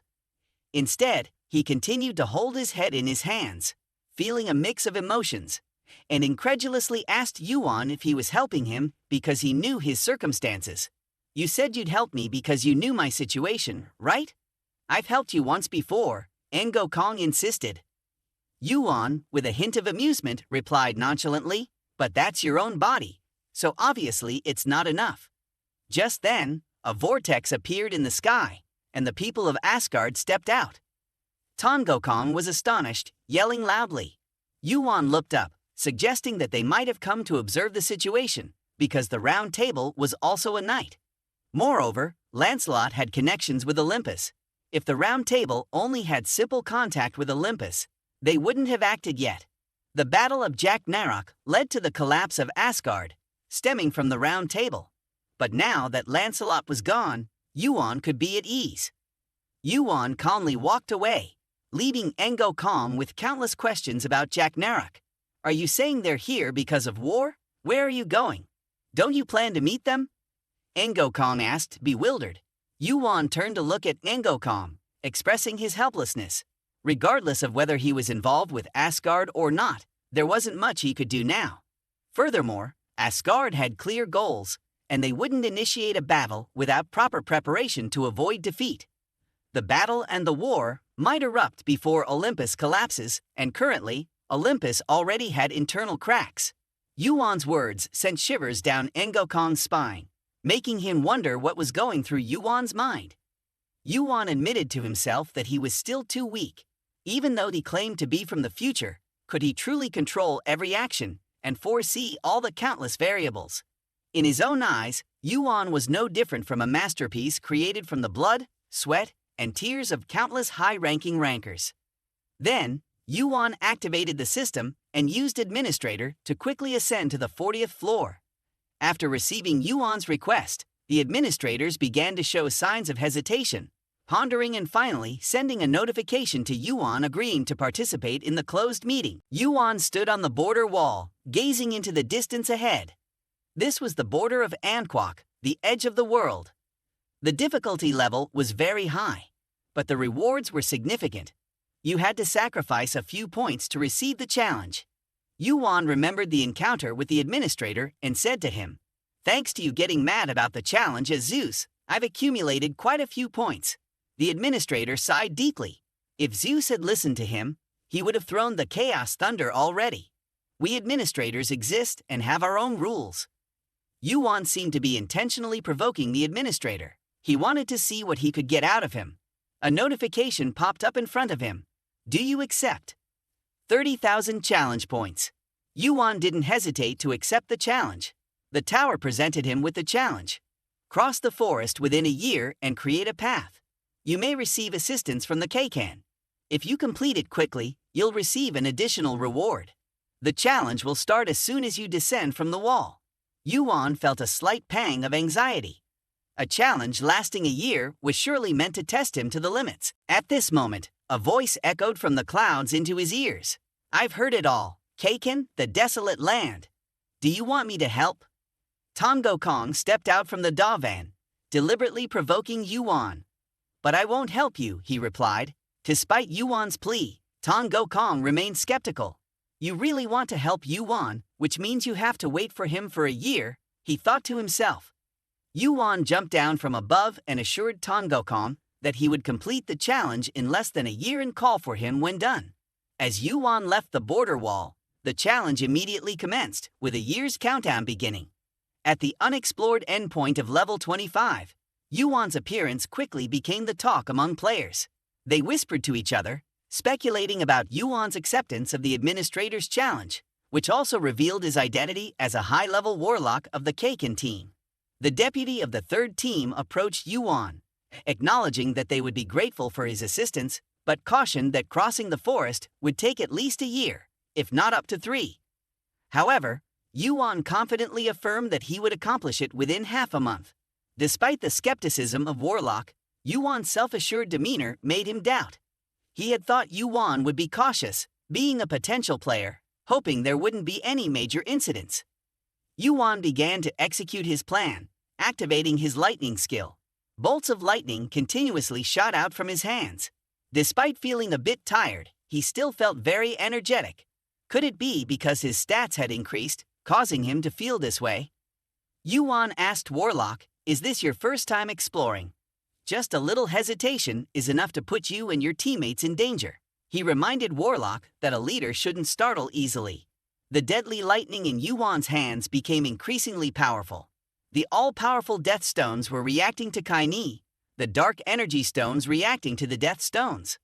Instead, he continued to hold his head in his hands, feeling a mix of emotions, and incredulously asked YuWon if he was helping him because he knew his circumstances. "You said you'd help me because you knew my situation, right? I've helped you once before," Ngokong insisted. YuWon, with a hint of amusement, replied nonchalantly, "But that's your own body, so obviously it's not enough." Just then, a vortex appeared in the sky, and the people of Asgard stepped out. Tongokong was astonished, yelling loudly. YuWon looked up, suggesting that they might have come to observe the situation, because the round table was also a knight. Moreover, Lancelot had connections with Olympus. If the round table only had simple contact with Olympus, they wouldn't have acted yet. The Battle of Ragnarok led to the collapse of Asgard, stemming from the round table. But now that Lancelot was gone, YuWon could be at ease. YuWon calmly walked away, leaving Ngokong with countless questions about Ragnarok. "Are you saying they're here because of war? Where are you going? Don't you plan to meet them?" Ngokong asked, bewildered. YuWon turned to look at Ngokong, expressing his helplessness. Regardless of whether he was involved with Asgard or not, there wasn't much he could do now. Furthermore, Asgard had clear goals, and they wouldn't initiate a battle without proper preparation to avoid defeat. The battle and the war might erupt before Olympus collapses, and currently, Olympus already had internal cracks. YuWon's words sent shivers down Ngokong's spine, making him wonder what was going through YuWon's mind. YuWon admitted to himself that he was still too weak. Even though he claimed to be from the future, could he truly control every action and foresee all the countless variables? In his own eyes, YuWon was no different from a masterpiece created from the blood, sweat, and tears of countless high-ranking rankers. Then, YuWon activated the system and used Administrator to quickly ascend to the 40th floor. After receiving YuWon's request, the administrators began to show signs of hesitation, pondering and finally sending a notification to YuWon agreeing to participate in the closed meeting. YuWon stood on the border wall, gazing into the distance ahead. This was the border of Anquak, the edge of the world. The difficulty level was very high, but the rewards were significant. You had to sacrifice a few points to receive the challenge. YuWon remembered the encounter with the administrator and said to him, "Thanks to you getting mad about the challenge as Zeus, I've accumulated quite a few points." The administrator sighed deeply. If Zeus had listened to him, he would have thrown the chaos thunder already. We administrators exist and have our own rules. YuWon seemed to be intentionally provoking the administrator. He wanted to see what he could get out of him. A notification popped up in front of him. "Do you accept?" 30,000 challenge points. YuWon didn't hesitate to accept the challenge. The tower presented him with the challenge. Cross the forest within a year and create a path. You may receive assistance from the Keikan. If you complete it quickly, you'll receive an additional reward. The challenge will start as soon as you descend from the wall. YuWon felt a slight pang of anxiety. A challenge lasting a year was surely meant to test him to the limits. At this moment, a voice echoed from the clouds into his ears. "I've heard it all. Keikan, the desolate land. Do you want me to help?" Tongokong stepped out from the Davan, deliberately provoking YuWon. "But I won't help you," he replied. Despite YuWon's plea, Tongokong remained skeptical. "You really want to help YuWon, which means you have to wait for him for a year," he thought to himself. YuWon jumped down from above and assured Tongokong that he would complete the challenge in less than a year and call for him when done. As YuWon left the border wall, the challenge immediately commenced, with a year's countdown beginning. At the unexplored endpoint of level 25, YuWon's appearance quickly became the talk among players. They whispered to each other, speculating about YuWon's acceptance of the administrator's challenge, which also revealed his identity as a high-level warlock of the Keikan team. The deputy of the third team approached YuWon, acknowledging that they would be grateful for his assistance, but cautioned that crossing the forest would take at least a year, if not up to 3. However, YuWon confidently affirmed that he would accomplish it within half a month. Despite the skepticism of Warlock, YuWon's self-assured demeanor made him doubt. He had thought YuWon would be cautious, being a potential player, hoping there wouldn't be any major incidents. Yuan began to execute his plan, activating his lightning skill. Bolts of lightning continuously shot out from his hands. Despite feeling a bit tired, he still felt very energetic. Could it be because his stats had increased, causing him to feel this way? Yuan asked Warlock, "Is this your first time exploring? Just a little hesitation is enough to put you and your teammates in danger." He reminded Warlock that a leader shouldn't startle easily. The deadly lightning in Yuan's hands became increasingly powerful. The all-powerful Death Stones were reacting to Kaini, the Dark Energy Stones reacting to the Death Stones.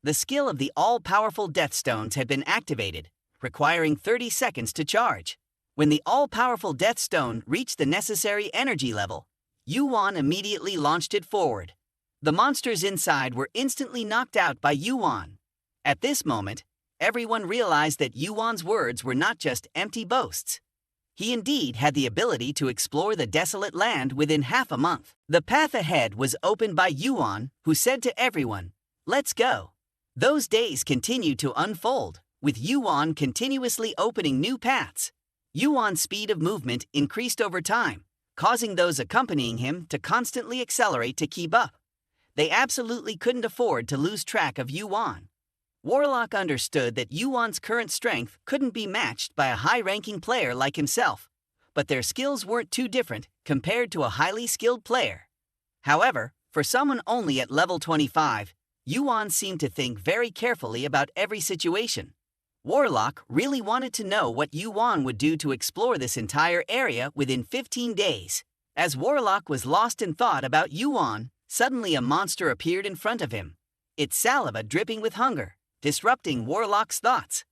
The skill of the all-powerful Death Stones had been activated, requiring 30 seconds to charge. When the all-powerful Death Stone reached the necessary energy level, Yuan immediately launched it forward. The monsters inside were instantly knocked out by Yuan. At this moment, everyone realized that Yuan's words were not just empty boasts. He indeed had the ability to explore the desolate land within half a month. The path ahead was opened by Yuan, who said to everyone, "Let's go." Those days continued to unfold, with Yuan continuously opening new paths. Yuan's speed of movement increased over time, causing those accompanying him to constantly accelerate to keep up. They absolutely couldn't afford to lose track of Yuan. Warlock understood that Yuan's current strength couldn't be matched by a high-ranking player like himself, but their skills weren't too different compared to a highly skilled player. However, for someone only at level 25, Yuan seemed to think very carefully about every situation. Warlock really wanted to know what Yuan would do to explore this entire area within 15 days. As Warlock was lost in thought about Yuan, suddenly a monster appeared in front of him, its saliva dripping with hunger, disrupting Warlock's thoughts.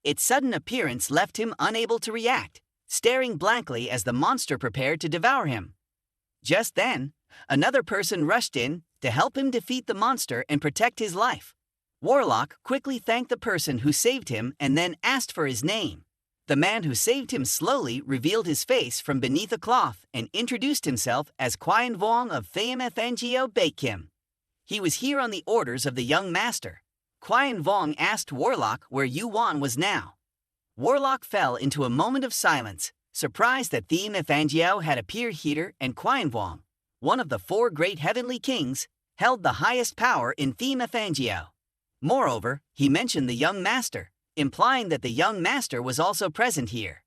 Its sudden appearance left him unable to react, staring blankly as the monster prepared to devour him. Just then, another person rushed in to help him defeat the monster and protect his life. Warlock quickly thanked the person who saved him and then asked for his name. The man who saved him slowly revealed his face from beneath a cloth and introduced himself as Yuan of Thean Maly. He was here on the orders of the young master. Yuan asked Warlock where Yuan was now. Warlock fell into a moment of silence, surprised that Thean Maly had appeared here, and Yuan, one of the 4 great heavenly kings, held the highest power in Thean Maly. Moreover, he mentioned the young master, implying that the young master was also present here.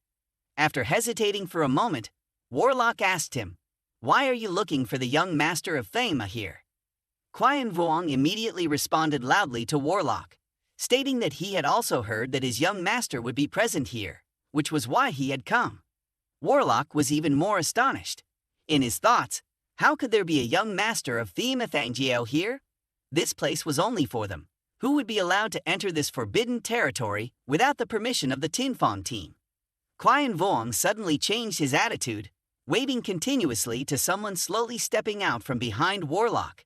After hesitating for a moment, Warlock asked him, "Why are you looking for the young master of Thean here?" Yuan immediately responded loudly to Warlock, stating that he had also heard that his young master would be present here, which was why he had come. Warlock was even more astonished. In his thoughts, how could there be a young master of Thean Maly here? This place was only for them. Who would be allowed to enter this forbidden territory without the permission of the Tinfong team? Yuan suddenly changed his attitude, waving continuously to someone slowly stepping out from behind Warlock.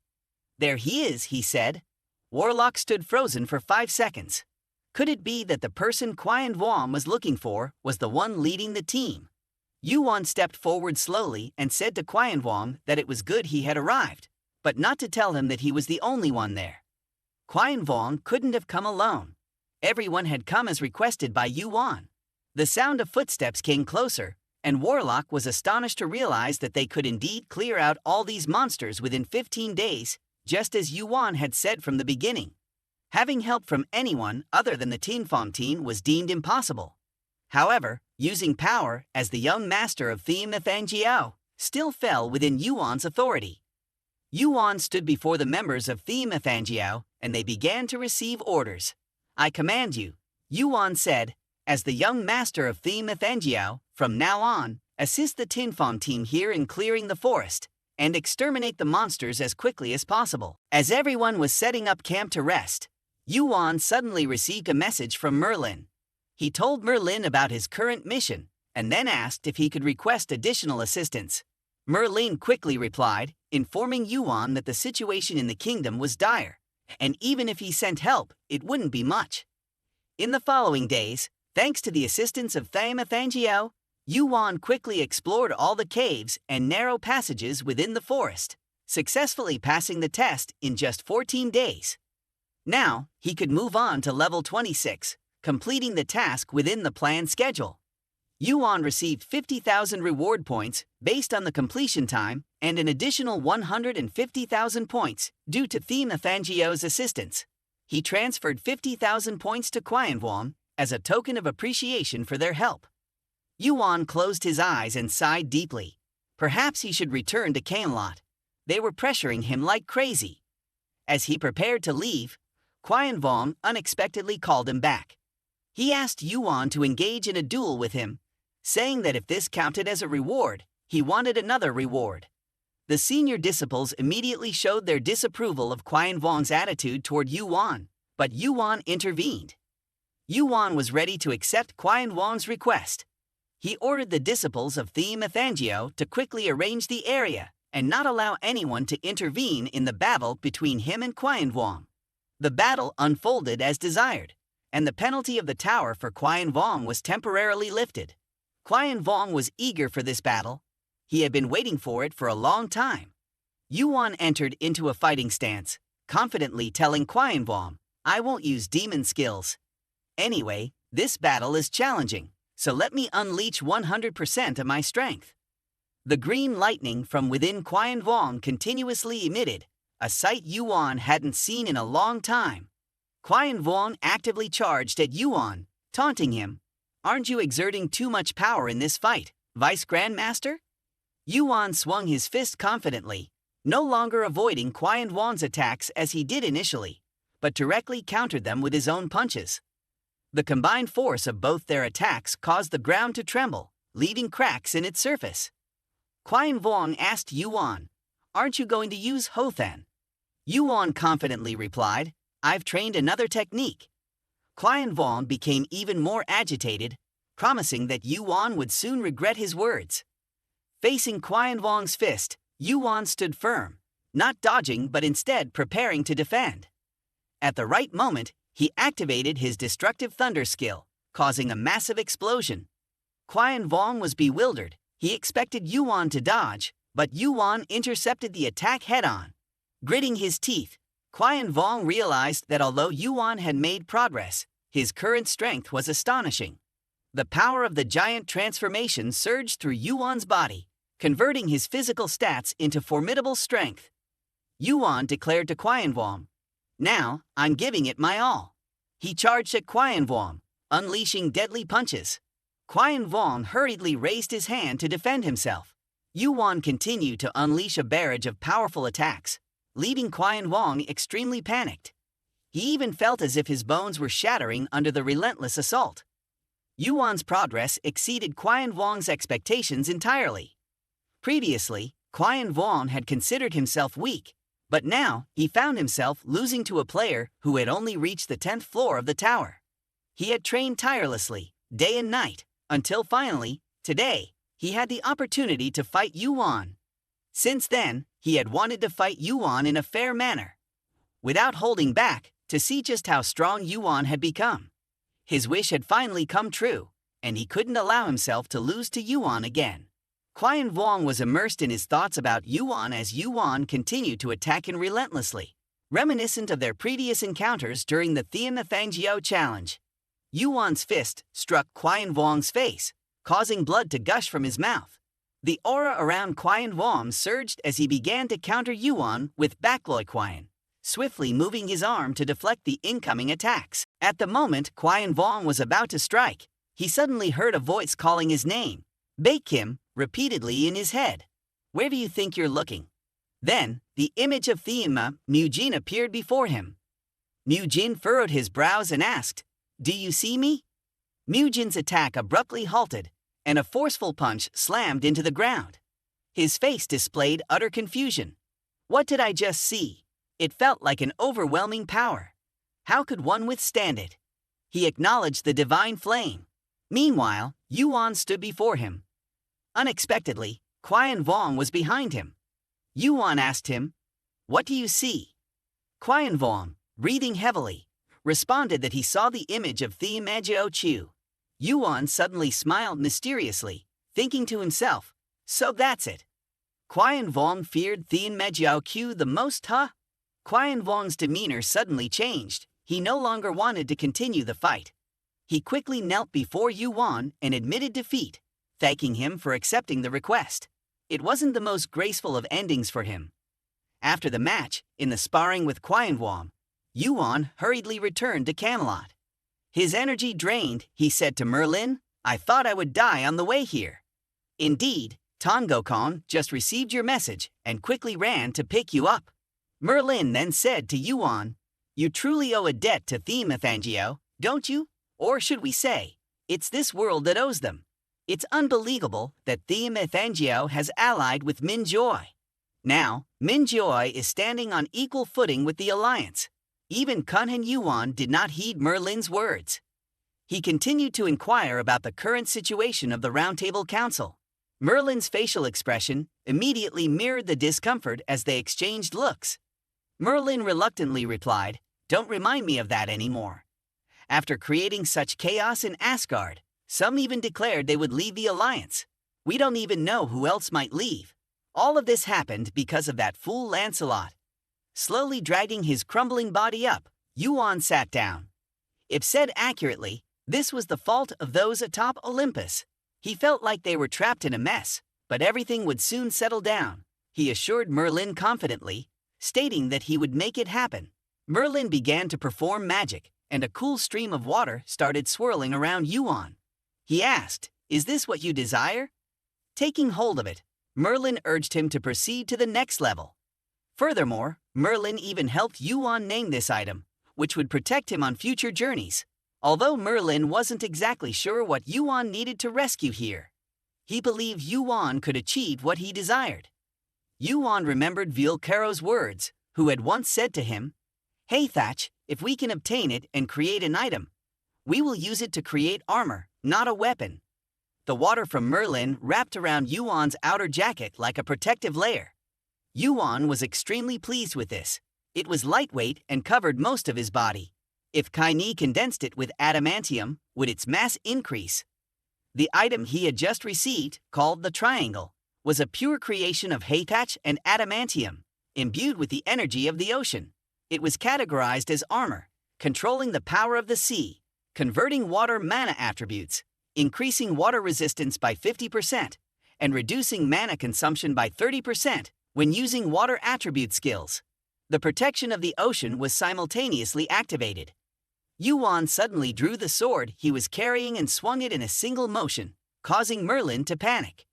"There he is," he said. Warlock stood frozen for 5 seconds. Could it be that the person Yuan was looking for was the one leading the team? Yuan stepped forward slowly and said to Yuan that it was good he had arrived, but not to tell him that he was the only one there. Yuan couldn't have come alone. Everyone had come as requested by Yuan. The sound of footsteps came closer, and Warlock was astonished to realize that they could indeed clear out all these monsters within 15 days, just as Yuan had said from the beginning. Having help from anyone other than the Tinfong team was deemed impossible. However, using power as the young master of Thean Maly still fell within Yuan's authority. Yuan stood before the members of Thean Maly, and they began to receive orders. "I command you," Yuan said, "as the young master of Thean Maly, from now on, assist the Tinfong team here in clearing the forest, and exterminate the monsters as quickly as possible." As everyone was setting up camp to rest, Yuan suddenly received a message from Merlin. He told Merlin about his current mission, and then asked if he could request additional assistance. Merlin quickly replied, informing Yuan that the situation in the kingdom was dire, and even if he sent help, it wouldn't be much. In the following days, thanks to the assistance of Thean Maly, Yuan quickly explored all the caves and narrow passages within the forest, successfully passing the test in just 14 days. Now, he could move on to level 26, completing the task within the planned schedule. Yuan received 50,000 reward points based on the completion time and an additional 150,000 points due to Thean Maly's assistance. He transferred 50,000 points to YuWon as a token of appreciation for their help. Yuan closed his eyes and sighed deeply. Perhaps he should return to Camelot. They were pressuring him like crazy. As he prepared to leave, YuWon unexpectedly called him back. He asked Yuan to engage in a duel with him, saying that if this counted as a reward, he wanted another reward. The senior disciples immediately showed their disapproval of YuWon's attitude toward Yuan, but Yuan intervened. Yuan was ready to accept YuWon's request. He ordered the disciples of Thean Maly to quickly arrange the area and not allow anyone to intervene in the battle between him and YuWon. The battle unfolded as desired, and the penalty of the tower for YuWon was temporarily lifted. YuWon was eager for this battle. He had been waiting for it for a long time. Yuan entered into a fighting stance, confidently telling YuWon, "I won't use demon skills. Anyway, this battle is challenging, so let me unleash 100% of my strength." The green lightning from within YuWon continuously emitted, a sight Yuan hadn't seen in a long time. YuWon actively charged at Yuan, taunting him. "Aren't you exerting too much power in this fight, Vice Grandmaster?" Yuan swung his fist confidently, no longer avoiding YuWon's attacks as he did initially, but directly countered them with his own punches. The combined force of both their attacks caused the ground to tremble, leaving cracks in its surface. YuWon asked Yuan, "Aren't you going to use Hothan?" Yuan confidently replied, "I've trained another technique." YuWon became even more agitated, promising that Yuan would soon regret his words. Facing YuWon's fist, Yuan stood firm, not dodging but instead preparing to defend. At the right moment, he activated his destructive thunder skill, causing a massive explosion. YuWon was bewildered. He expected Yuan to dodge, but Yuan intercepted the attack head-on. Gritting his teeth, YuWon realized that although Yuan had made progress, his current strength was astonishing. The power of the giant transformation surged through Yuan's body, converting his physical stats into formidable strength. Yuan declared to YuWon, "Now, I'm giving it my all." He charged at YuWon, unleashing deadly punches. YuWon hurriedly raised his hand to defend himself. Yuan continued to unleash a barrage of powerful attacks, leaving YuWon extremely panicked. He even felt as if his bones were shattering under the relentless assault. Yuan's progress exceeded YuWon's expectations entirely. Previously, YuWon had considered himself weak, but now he found himself losing to a player who had only reached the 10th floor of the tower. He had trained tirelessly, day and night, until finally, today, he had the opportunity to fight Yuan. Since then, he had wanted to fight Yuan in a fair manner, without holding back, to see just how strong Yuan had become. His wish had finally come true, and he couldn't allow himself to lose to Yuan again. YuWon was immersed in his thoughts about Yuan as Yuan continued to attack him relentlessly, reminiscent of their previous encounters during the Thean Maly challenge. Yuan's fist struck YuWon's face, causing blood to gush from his mouth. The aura around YuWon surged as he began to counter Yuan with backloik, swiftly moving his arm to deflect the incoming attacks. At the moment YuWon was about to strike, he suddenly heard a voice calling his name, Baekim, repeatedly in his head. "Where do you think you're looking?" Then, the image of Thean Maly appeared before him. Mujin furrowed his brows and asked, "Do you see me?" Mujin's attack abruptly halted, and a forceful punch slammed into the ground. His face displayed utter confusion. What did I just see? It felt like an overwhelming power. How could one withstand it? He acknowledged the divine flame. Meanwhile, Yuan stood before him. Unexpectedly, YuWon was behind him. Yuan asked him, "What do you see?" YuWon, breathing heavily, responded that he saw the image of Thean Maly. Yuan suddenly smiled mysteriously, thinking to himself, "So that's it." YuWon feared Thean Maly the most, huh? YuWon's demeanor suddenly changed. He no longer wanted to continue the fight. He quickly knelt before Yuan and admitted defeat, thanking him for accepting the request. It wasn't the most graceful of endings for him. After the match, in the sparring with Qianwang, Yuan hurriedly returned to Camelot. His energy drained, he said to Merlin, "I thought I would die on the way here." "Indeed, Tongokon just received your message and quickly ran to pick you up." Merlin then said to Yuan, "You truly owe a debt to Thean Maly, don't you? Or should we say, it's this world that owes them. It's unbelievable that Thean Maly has allied with Minjoy. Now, Minjoy is standing on equal footing with the alliance." Even Kunhan Yuan did not heed Merlin's words. He continued to inquire about the current situation of the Roundtable Council. Merlin's facial expression immediately mirrored the discomfort as they exchanged looks. Merlin reluctantly replied, "Don't remind me of that anymore." After creating such chaos in Asgard, some even declared they would leave the alliance. We don't even know who else might leave. All of this happened because of that fool Lancelot. Slowly dragging his crumbling body up, Yuan sat down. If said accurately, this was the fault of those atop Olympus. He felt like they were trapped in a mess, but everything would soon settle down, he assured Merlin confidently, stating that he would make it happen. Merlin began to perform magic, and a cool stream of water started swirling around Yuan. He asked, "Is this what you desire?" Taking hold of it, Merlin urged him to proceed to the next level. Furthermore, Merlin even helped Yuan name this item, which would protect him on future journeys. Although Merlin wasn't exactly sure what Yuan needed to rescue here, he believed Yuan could achieve what he desired. Yuan remembered Vilcaro's words, who had once said to him, "Hey Thatch, if we can obtain it and create an item, we will use it to create armor, not a weapon." The water from Merlin wrapped around Yuan's outer jacket like a protective layer. Yuan was extremely pleased with this. It was lightweight and covered most of his body. If Kaini condensed it with adamantium, would its mass increase? The item he had just received, called the Triangle, was a pure creation of Haytach and adamantium, imbued with the energy of the ocean. It was categorized as armor, controlling the power of the sea, converting water mana attributes, increasing water resistance by 50%, and reducing mana consumption by 30%. When using water attribute skills, the protection of the ocean was simultaneously activated. Yuan suddenly drew the sword he was carrying and swung it in a single motion, causing Merlin to panic.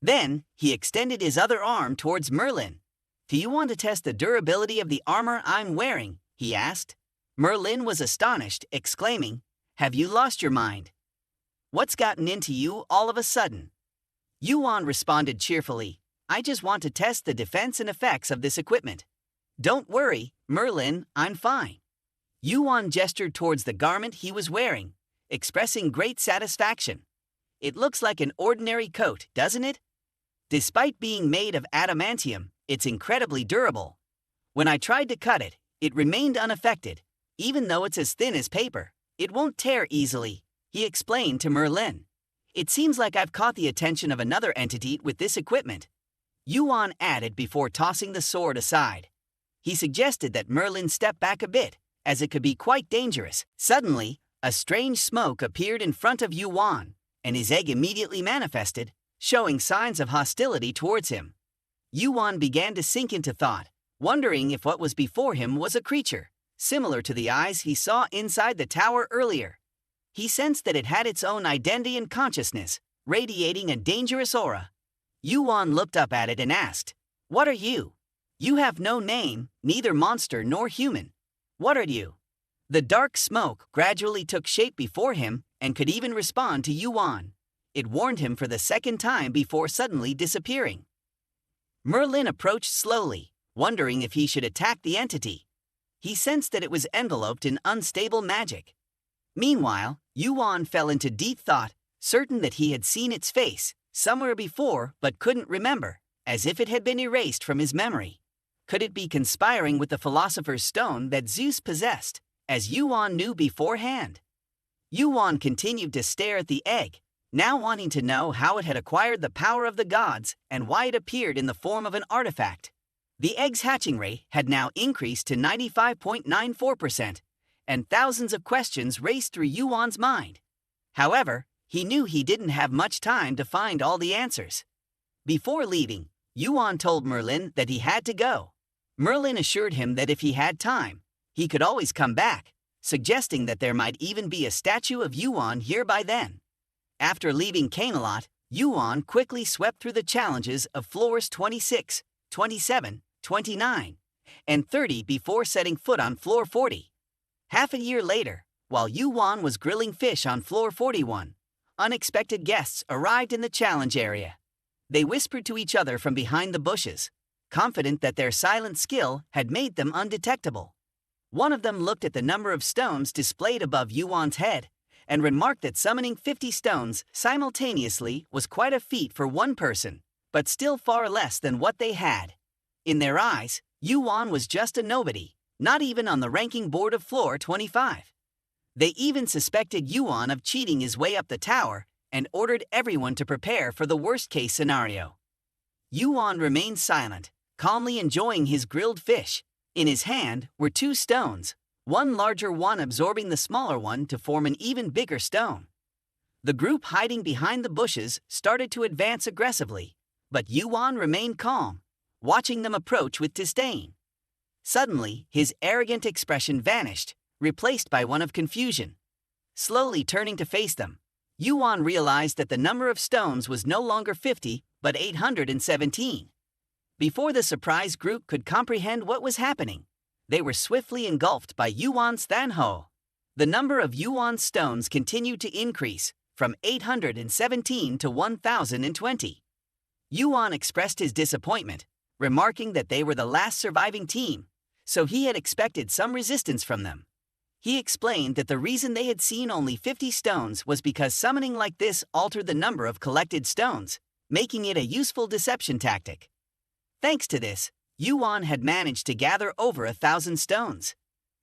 Then, he extended his other arm towards Merlin. "Do you want to test the durability of the armor I'm wearing?" he asked. Merlin was astonished, exclaiming, "Have you lost your mind? What's gotten into you all of a sudden?" Yuan responded cheerfully, "I just want to test the defense and effects of this equipment." "Don't worry, Merlin, I'm fine." Yuan gestured towards the garment he was wearing, expressing great satisfaction. "It looks like an ordinary coat, doesn't it? Despite being made of adamantium, it's incredibly durable. When I tried to cut it, it remained unaffected. Even though it's as thin as paper, it won't tear easily," he explained to Merlin. "It seems like I've caught the attention of another entity with this equipment," Yuan added before tossing the sword aside. He suggested that Merlin step back a bit, as it could be quite dangerous. Suddenly, a strange smoke appeared in front of Yuan, and his egg immediately manifested, showing signs of hostility towards him. Yuan began to sink into thought, wondering if what was before him was a creature, similar to the eyes he saw inside the tower earlier. He sensed that it had its own identity and consciousness, radiating a dangerous aura. Yuan looked up at it and asked, "What are you? You have no name, neither monster nor human. What are you?" The dark smoke gradually took shape before him and could even respond to Yuan. It warned him for the second time before suddenly disappearing. Merlin approached slowly, wondering if he should attack the entity. He sensed that it was enveloped in unstable magic. Meanwhile, Yuan fell into deep thought, certain that he had seen its face somewhere before but couldn't remember, as if it had been erased from his memory. Could it be conspiring with the Philosopher's Stone that Zeus possessed, as Yuan knew beforehand? Yuan continued to stare at the egg, now wanting to know how it had acquired the power of the gods and why it appeared in the form of an artifact. The egg's hatching rate had now increased to 95.94%, and thousands of questions raced through Yuan's mind. However, he knew he didn't have much time to find all the answers. Before leaving, Yuan told Merlin that he had to go. Merlin assured him that if he had time, he could always come back, suggesting that there might even be a statue of Yuan here by then. After leaving Camelot, Yuan quickly swept through the challenges of floors 26, 27, 29, and 30 before setting foot on floor 40. Half a year later, while Yuan was grilling fish on floor 41, unexpected guests arrived in the challenge area. They whispered to each other from behind the bushes, confident that their silent skill had made them undetectable. One of them looked at the number of stones displayed above Yuan's head and remarked that summoning 50 stones simultaneously was quite a feat for one person, but still far less than what they had. In their eyes, Yuan was just a nobody, not even on the ranking board of floor 25. They even suspected Yuan of cheating his way up the tower and ordered everyone to prepare for the worst-case scenario. Yuan remained silent, calmly enjoying his grilled fish. In his hand were 2 stones, one larger one absorbing the smaller one to form an even bigger stone. The group hiding behind the bushes started to advance aggressively, but Yuan remained calm, watching them approach with disdain. Suddenly, his arrogant expression vanished, replaced by one of confusion. Slowly turning to face them, Yuan realized that the number of stones was no longer 50, but 817. Before the surprised group could comprehend what was happening, they were swiftly engulfed by Yuan's Thanho. The number of Yuan's stones continued to increase, from 817 to 1,020. Yuan expressed his disappointment, remarking that they were the last surviving team, so he had expected some resistance from them. He explained that the reason they had seen only 50 stones was because summoning like this altered the number of collected stones, making it a useful deception tactic. Thanks to this, Yuan had managed to gather over 1,000 stones.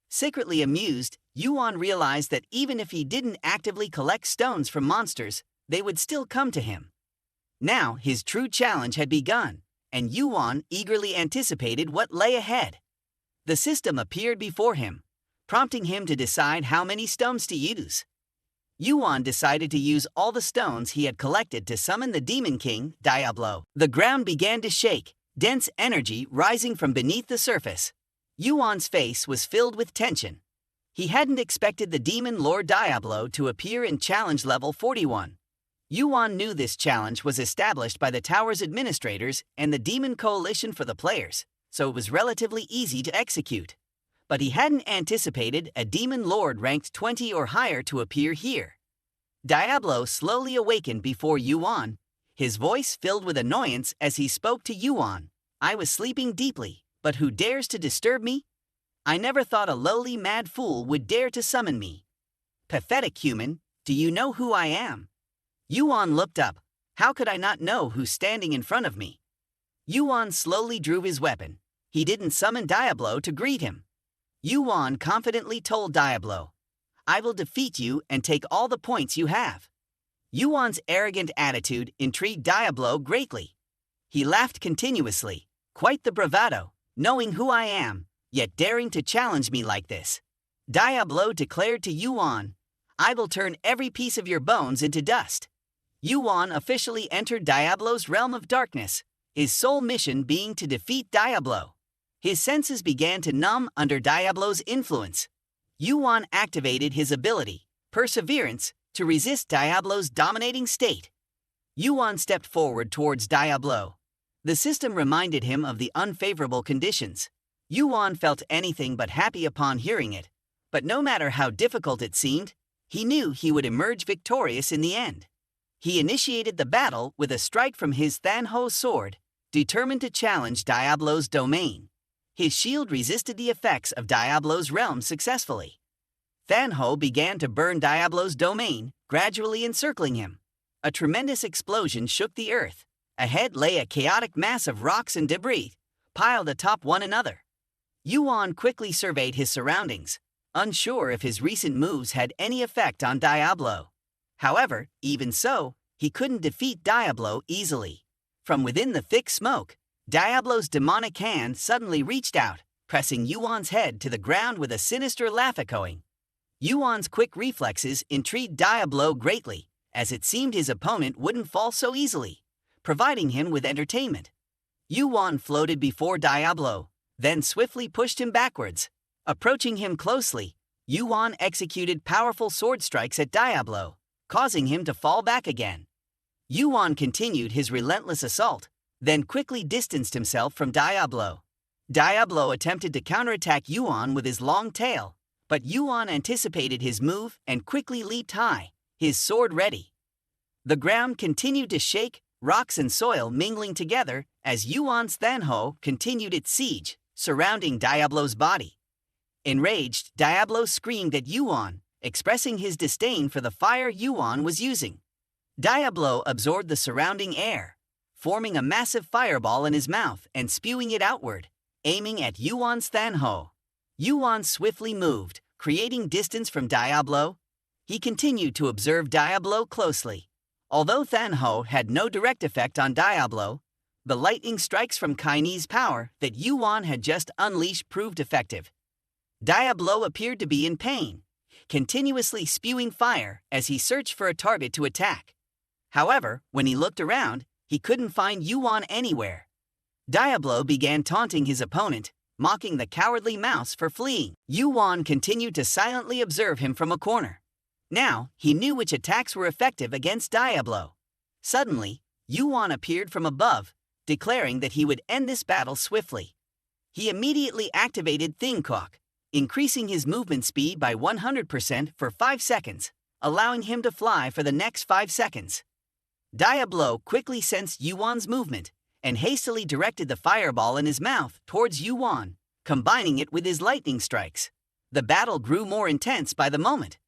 Secretly amused, Yuan realized that even if he didn't actively collect stones from monsters, they would still come to him. Now his true challenge had begun, and Yuan eagerly anticipated what lay ahead. The system appeared before him, prompting him to decide how many stones to use. Yuan decided to use all the stones he had collected to summon the Demon King, Diablo. The ground began to shake, dense energy rising from beneath the surface. Yuan's face was filled with tension. He hadn't expected the Demon Lord Diablo to appear in challenge level 41. Yuan knew this challenge was established by the tower's administrators and the Demon Coalition for the players, so it was relatively easy to execute. But he hadn't anticipated a Demon Lord ranked 20 or higher to appear here. Diablo slowly awakened before Yuan, his voice filled with annoyance as he spoke to Yuan. "I was sleeping deeply, but who dares to disturb me? I never thought a lowly mad fool would dare to summon me. Pathetic human, do you know who I am?" Yuan looked up. How could I not know who's standing in front of me? Yuan slowly drew his weapon. He didn't summon Diablo to greet him. Yuan confidently told Diablo, "I will defeat you and take all the points you have." Yuan's arrogant attitude intrigued Diablo greatly. He laughed continuously, "Quite the bravado, knowing who I am, yet daring to challenge me like this." Diablo declared to Yuan, "I will turn every piece of your bones into dust." Yuan officially entered Diablo's realm of darkness, his sole mission being to defeat Diablo. His senses began to numb under Diablo's influence. Yuan activated his ability, Perseverance, to resist Diablo's dominating state. Yuan stepped forward towards Diablo. The system reminded him of the unfavorable conditions. Yuan felt anything but happy upon hearing it, but no matter how difficult it seemed, he knew he would emerge victorious in the end. He initiated the battle with a strike from his Thanho sword, determined to challenge Diablo's domain. His shield resisted the effects of Diablo's realm successfully. Thanho began to burn Diablo's domain, gradually encircling him. A tremendous explosion shook the earth. Ahead lay a chaotic mass of rocks and debris, piled atop one another. Yuan quickly surveyed his surroundings, unsure if his recent moves had any effect on Diablo. However, even so, he couldn't defeat Diablo easily. From within the thick smoke, Diablo's demonic hand suddenly reached out, pressing Yuan's head to the ground with a sinister laugh echoing. Yuan's quick reflexes intrigued Diablo greatly, as it seemed his opponent wouldn't fall so easily, providing him with entertainment. Yuan floated before Diablo, then swiftly pushed him backwards. Approaching him closely, Yuan executed powerful sword strikes at Diablo, causing him to fall back again. Yuan continued his relentless assault, then quickly distanced himself from Diablo. Diablo attempted to counterattack Yuan with his long tail, but Yuan anticipated his move and quickly leaped high, his sword ready. The ground continued to shake, rocks and soil mingling together as Yuan's Thanho continued its siege, surrounding Diablo's body. Enraged, Diablo screamed at Yuan, expressing his disdain for the fire Yuan was using. Diablo absorbed the surrounding air, forming a massive fireball in his mouth and spewing it outward, aiming at Yuan's Thanho. Yuan swiftly moved, creating distance from Diablo. He continued to observe Diablo closely. Although Thanho had no direct effect on Diablo, the lightning strikes from Chinese power that Yuan had just unleashed proved effective. Diablo appeared to be in pain, continuously spewing fire as he searched for a target to attack. However, when he looked around, he couldn't find Yuan anywhere. Diablo began taunting his opponent, mocking the cowardly mouse for fleeing. Yuan continued to silently observe him from a corner. Now, he knew which attacks were effective against Diablo. Suddenly, Yuan appeared from above, declaring that he would end this battle swiftly. He immediately activated Thean, increasing his movement speed by 100% for 5 seconds, allowing him to fly for the next 5 seconds. Diablo quickly sensed Yuan's movement and hastily directed the fireball in his mouth towards Yuan, combining it with his lightning strikes. The battle grew more intense by the moment.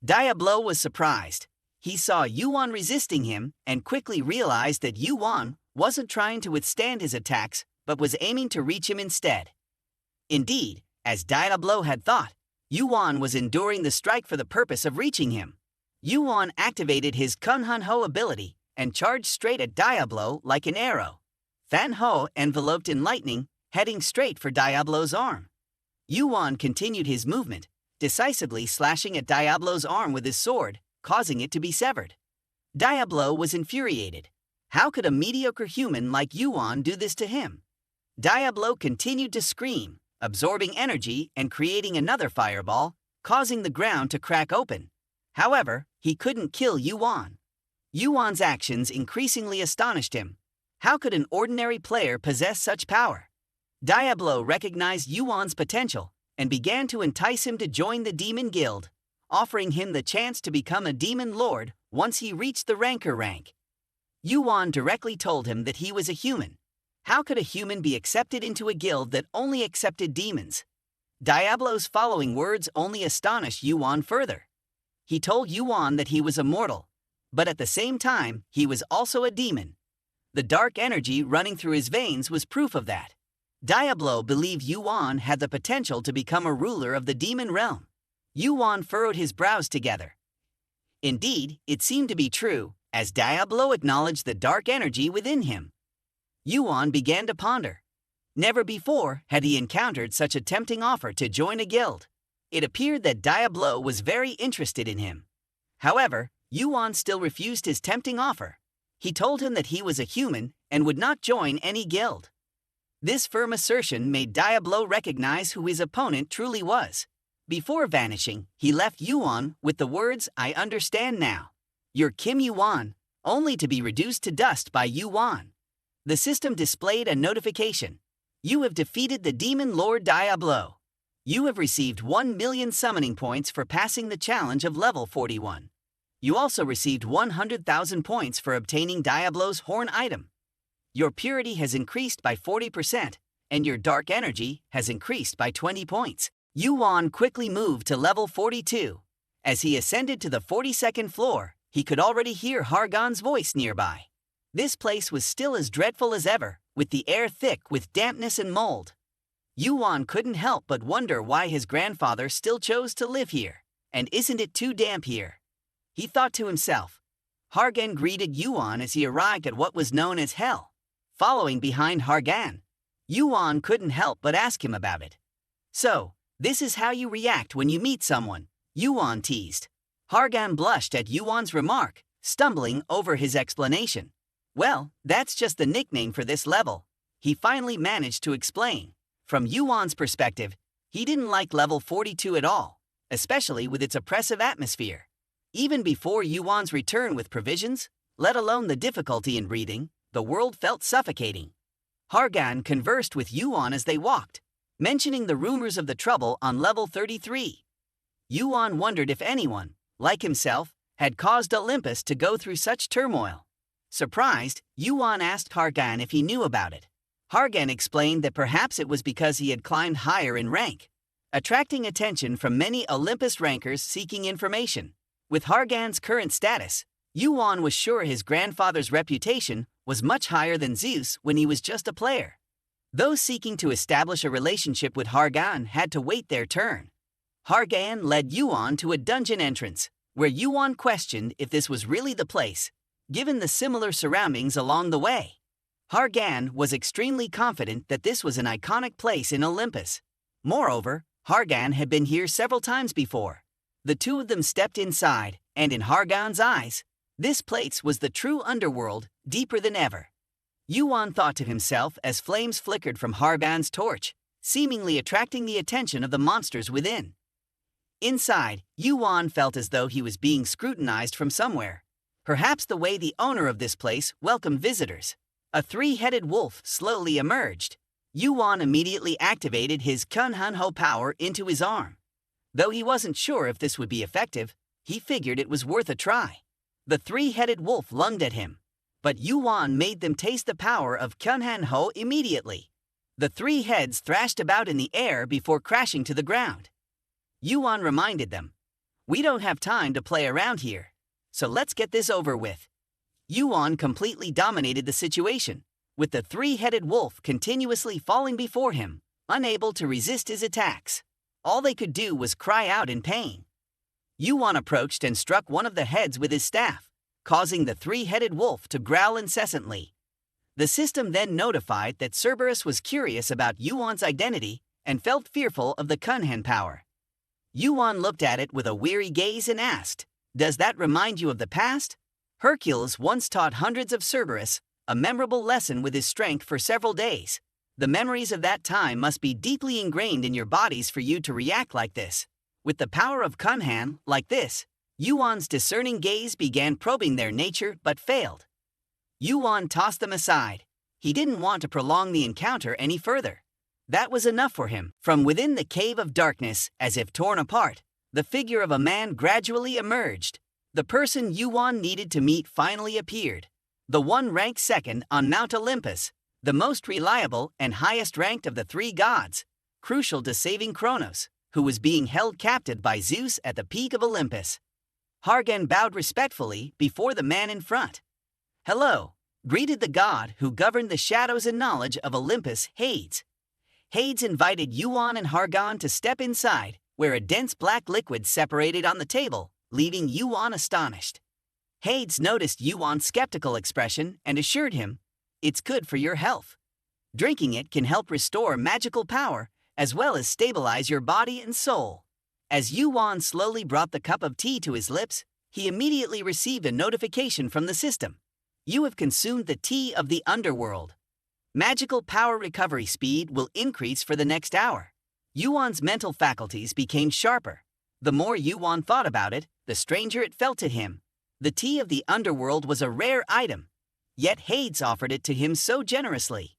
Diablo was surprised. He saw Yuan resisting him and quickly realized that Yuan wasn't trying to withstand his attacks but was aiming to reach him instead. Indeed, as Diablo had thought, Yuan was enduring the strike for the purpose of reaching him. Yuan activated his Kunhunho ability and charged straight at Diablo like an arrow. Thanho enveloped in lightning, heading straight for Diablo's arm. Yuan continued his movement, decisively slashing at Diablo's arm with his sword, causing it to be severed. Diablo was infuriated. How could a mediocre human like Yuan do this to him? Diablo continued to scream, absorbing energy and creating another fireball, causing the ground to crack open. However, he couldn't kill Yuan. Yuan's actions increasingly astonished him. How could an ordinary player possess such power? Diablo recognized Yuan's potential and began to entice him to join the Demon Guild, offering him the chance to become a Demon Lord once he reached the Ranker rank. Yuan directly told him that he was a human. How could a human be accepted into a guild that only accepted demons? Diablo's following words only astonished Yuan further. He told Yuan that he was immortal, but at the same time, he was also a demon. The dark energy running through his veins was proof of that. Diablo believed Yuan had the potential to become a ruler of the demon realm. Yuan furrowed his brows together. Indeed, it seemed to be true, as Diablo acknowledged the dark energy within him. Yuan began to ponder. Never before had he encountered such a tempting offer to join a guild. It appeared that Diablo was very interested in him. However, Yuan still refused his tempting offer. He told him that he was a human and would not join any guild. This firm assertion made Diablo recognize who his opponent truly was. Before vanishing, he left Yuan with the words, "I understand now. You're Kim Yuan," only to be reduced to dust by Yuan. The system displayed a notification. You have defeated the Demon Lord Diablo. You have received 1 million summoning points for passing the challenge of level 41. You also received 100,000 points for obtaining Diablo's horn item. Your purity has increased by 40%, and your dark energy has increased by 20 points. Yuan quickly moved to level 42. As he ascended to the 42nd floor, he could already hear Hargon's voice nearby. This place was still as dreadful as ever, with the air thick with dampness and mold. Yuan couldn't help but wonder why his grandfather still chose to live here, and isn't it too damp here? He thought to himself. Hargon greeted Yuan as he arrived at what was known as Hell. Following behind Hargon, Yuan couldn't help but ask him about it. So, this is how you react when you meet someone, Yuan teased. Hargon blushed at Yuan's remark, stumbling over his explanation. Well, that's just the nickname for this level. He finally managed to explain. From Yuan's perspective, he didn't like level 42 at all, especially with its oppressive atmosphere. Even before Yuan's return with provisions, let alone the difficulty in breathing, the world felt suffocating. Hargon conversed with Yuan as they walked, mentioning the rumors of the trouble on level 33. Yuan wondered if anyone, like himself, had caused Olympus to go through such turmoil. Surprised, Yuan asked Hargon if he knew about it. Hargon explained that perhaps it was because he had climbed higher in rank, attracting attention from many Olympus rankers seeking information. With Hargon's current status, Yuan was sure his grandfather's reputation was much higher than Zeus when he was just a player. Those seeking to establish a relationship with Hargon had to wait their turn. Hargon led Yuan to a dungeon entrance, where Yuan questioned if this was really the place, given the similar surroundings along the way. Hargon was extremely confident that this was an iconic place in Olympus. Moreover, Hargon had been here several times before. The two of them stepped inside, and in Hargon's eyes, this place was the true underworld, deeper than ever. Yuan thought to himself as flames flickered from Hargon's torch, seemingly attracting the attention of the monsters within. Inside, Yuan felt as though he was being scrutinized from somewhere. Perhaps the way the owner of this place welcomed visitors. A three-headed wolf slowly emerged. Yuan immediately activated his Kunhanho power into his arm. Though he wasn't sure if this would be effective, he figured it was worth a try. The three-headed wolf lunged at him, but Yuan made them taste the power of Kunhanho immediately. The three heads thrashed about in the air before crashing to the ground. Yuan reminded them, "We don't have time to play around here, so let's get this over with." Yuan completely dominated the situation, with the three-headed wolf continuously falling before him, unable to resist his attacks. All they could do was cry out in pain. Yuan approached and struck one of the heads with his staff, causing the three-headed wolf to growl incessantly. The system then notified that Cerberus was curious about Yuan's identity and felt fearful of the Kunhan power. Yuan looked at it with a weary gaze and asked, "Does that remind you of the past?" Hercules once taught hundreds of Cerberus a memorable lesson with his strength for several days. The memories of that time must be deeply ingrained in your bodies for you to react like this. With the power of Kunhan, like this, Yuan's discerning gaze began probing their nature but failed. Yuan tossed them aside. He didn't want to prolong the encounter any further. That was enough for him. From within the cave of darkness, as if torn apart, the figure of a man gradually emerged. The person Yuan needed to meet finally appeared. The one ranked second on Mount Olympus, the most reliable and highest ranked of the three gods, crucial to saving Chronos, who was being held captive by Zeus at the peak of Olympus. Hargon bowed respectfully before the man in front. "Hello," greeted the god who governed the shadows and knowledge of Olympus, Hades. Hades invited Yuan and Hargon to step inside, where a dense black liquid separated on the table, leaving Yuan astonished. Hades noticed Yuan's skeptical expression and assured him, "It's good for your health. Drinking it can help restore magical power as well as stabilize your body and soul." As Yuan slowly brought the cup of tea to his lips, he immediately received a notification from the system. "You have consumed the tea of the underworld. Magical power recovery speed will increase for the next hour." Yuan's mental faculties became sharper. The more Yuan thought about it, the stranger it felt to him. The tea of the underworld was a rare item, yet Hades offered it to him so generously.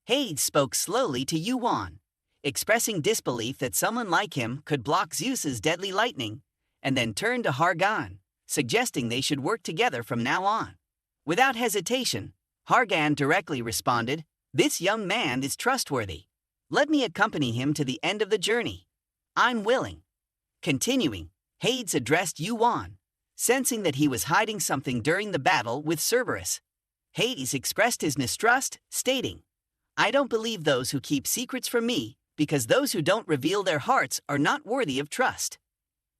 Hades spoke slowly to Yuan, expressing disbelief that someone like him could block Zeus's deadly lightning, and then turned to Hargon, suggesting they should work together from now on. Without hesitation, Hargon directly responded, "This young man is trustworthy. Let me accompany him to the end of the journey. I'm willing." Continuing, Hades addressed Yuan, sensing that he was hiding something during the battle with Cerberus. Hades expressed his mistrust, stating, "I don't believe those who keep secrets from me, because those who don't reveal their hearts are not worthy of trust."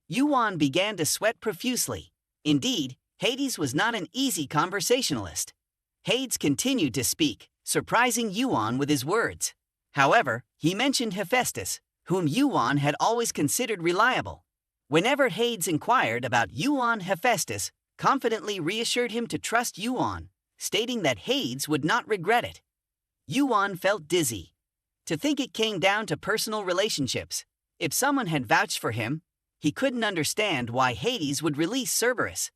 Yuan began to sweat profusely. Indeed, Hades was not an easy conversationalist. Hades continued to speak, surprising Yuan with his words. However, he mentioned Hephaestus, whom Yuan had always considered reliable. Whenever Hades inquired about Yuan, Hephaestus confidently reassured him to trust Yuan, stating that Hades would not regret it. Yuan felt dizzy. To think it came down to personal relationships. If someone had vouched for him, he couldn't understand why Hades would release Cerberus.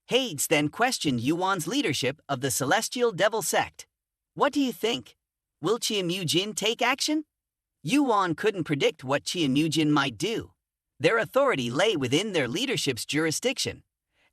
Hades then questioned Yuan's leadership of the Celestial Devil sect. What do you think? Will Chiimujin take action? Yuan couldn't predict what Chiimujin might do. Their authority lay within their leadership's jurisdiction,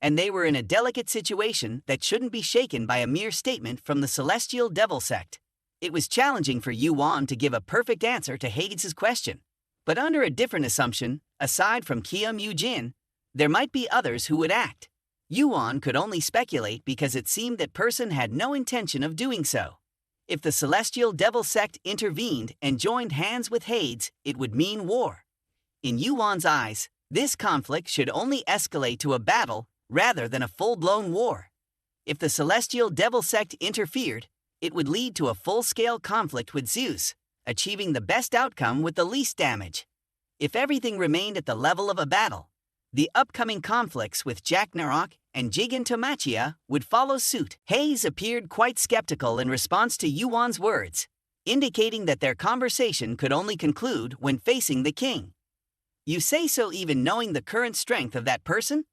and they were in a delicate situation that shouldn't be shaken by a mere statement from the Celestial Devil sect. It was challenging for Yuan to give a perfect answer to Hades' question. But under a different assumption, aside from Chiimujin, there might be others who would act. Yuan could only speculate because it seemed that person had no intention of doing so. If the Celestial Devil sect intervened and joined hands with Hades, it would mean war. In Yuan's eyes, this conflict should only escalate to a battle rather than a full-blown war. If the Celestial Devil sect interfered, it would lead to a full-scale conflict with Zeus, achieving the best outcome with the least damage. If everything remained at the level of a battle, the upcoming conflicts with Ragnarok and Gigantomachia would follow suit. Hades appeared quite skeptical in response to Yuan's words, indicating that their conversation could only conclude when facing the king. You say so even knowing the current strength of that person?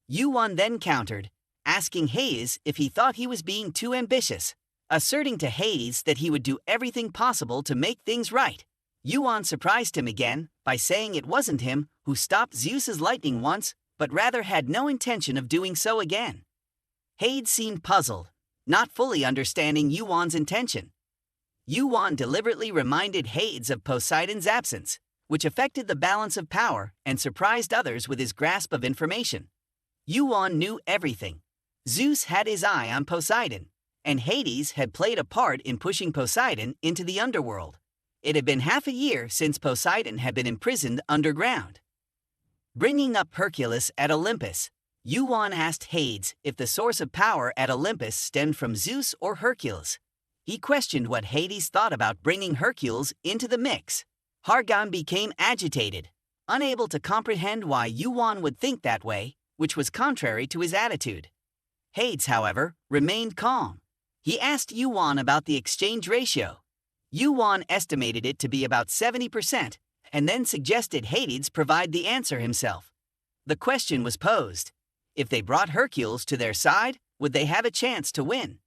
Yuan then countered, asking Hades if he thought he was being too ambitious, asserting to Hades that he would do everything possible to make things right. Yuan surprised him again by saying it wasn't him who stopped Zeus's lightning once, but rather had no intention of doing so again. Hades seemed puzzled, not fully understanding Yuan's intention. Yuan deliberately reminded Hades of Poseidon's absence, which affected the balance of power and surprised others with his grasp of information. Yuan knew everything. Zeus had his eye on Poseidon, and Hades had played a part in pushing Poseidon into the underworld. It had been half a year since Poseidon had been imprisoned underground. Bringing up Hercules at Olympus, Yuan asked Hades if the source of power at Olympus stemmed from Zeus or Hercules. He questioned what Hades thought about bringing Hercules into the mix. Hargon became agitated, unable to comprehend why Yuan would think that way, which was contrary to his attitude. Hades, however, remained calm. He asked Yuan about the exchange ratio. Yuan estimated it to be about 70%, and then suggested Hades provide the answer himself. The question was posed. If they brought Hercules to their side, would they have a chance to win?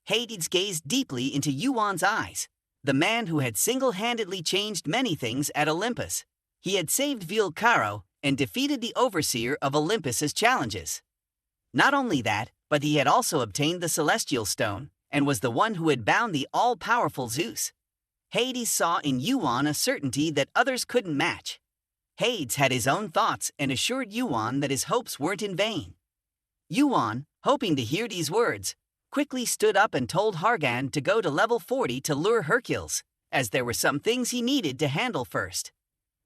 Hades gazed deeply into Yuan's eyes, the man who had single-handedly changed many things at Olympus. He had saved Vilcaro and defeated the overseer of Olympus's challenges. Not only that, but he had also obtained the Celestial Stone, and was the one who had bound the all-powerful Zeus. Hades saw in Yuan a certainty that others couldn't match. Hades had his own thoughts and assured Yuan that his hopes weren't in vain. Yuan, hoping to hear these words, quickly stood up and told Hargon to go to level 40 to lure Hercules, as there were some things he needed to handle first.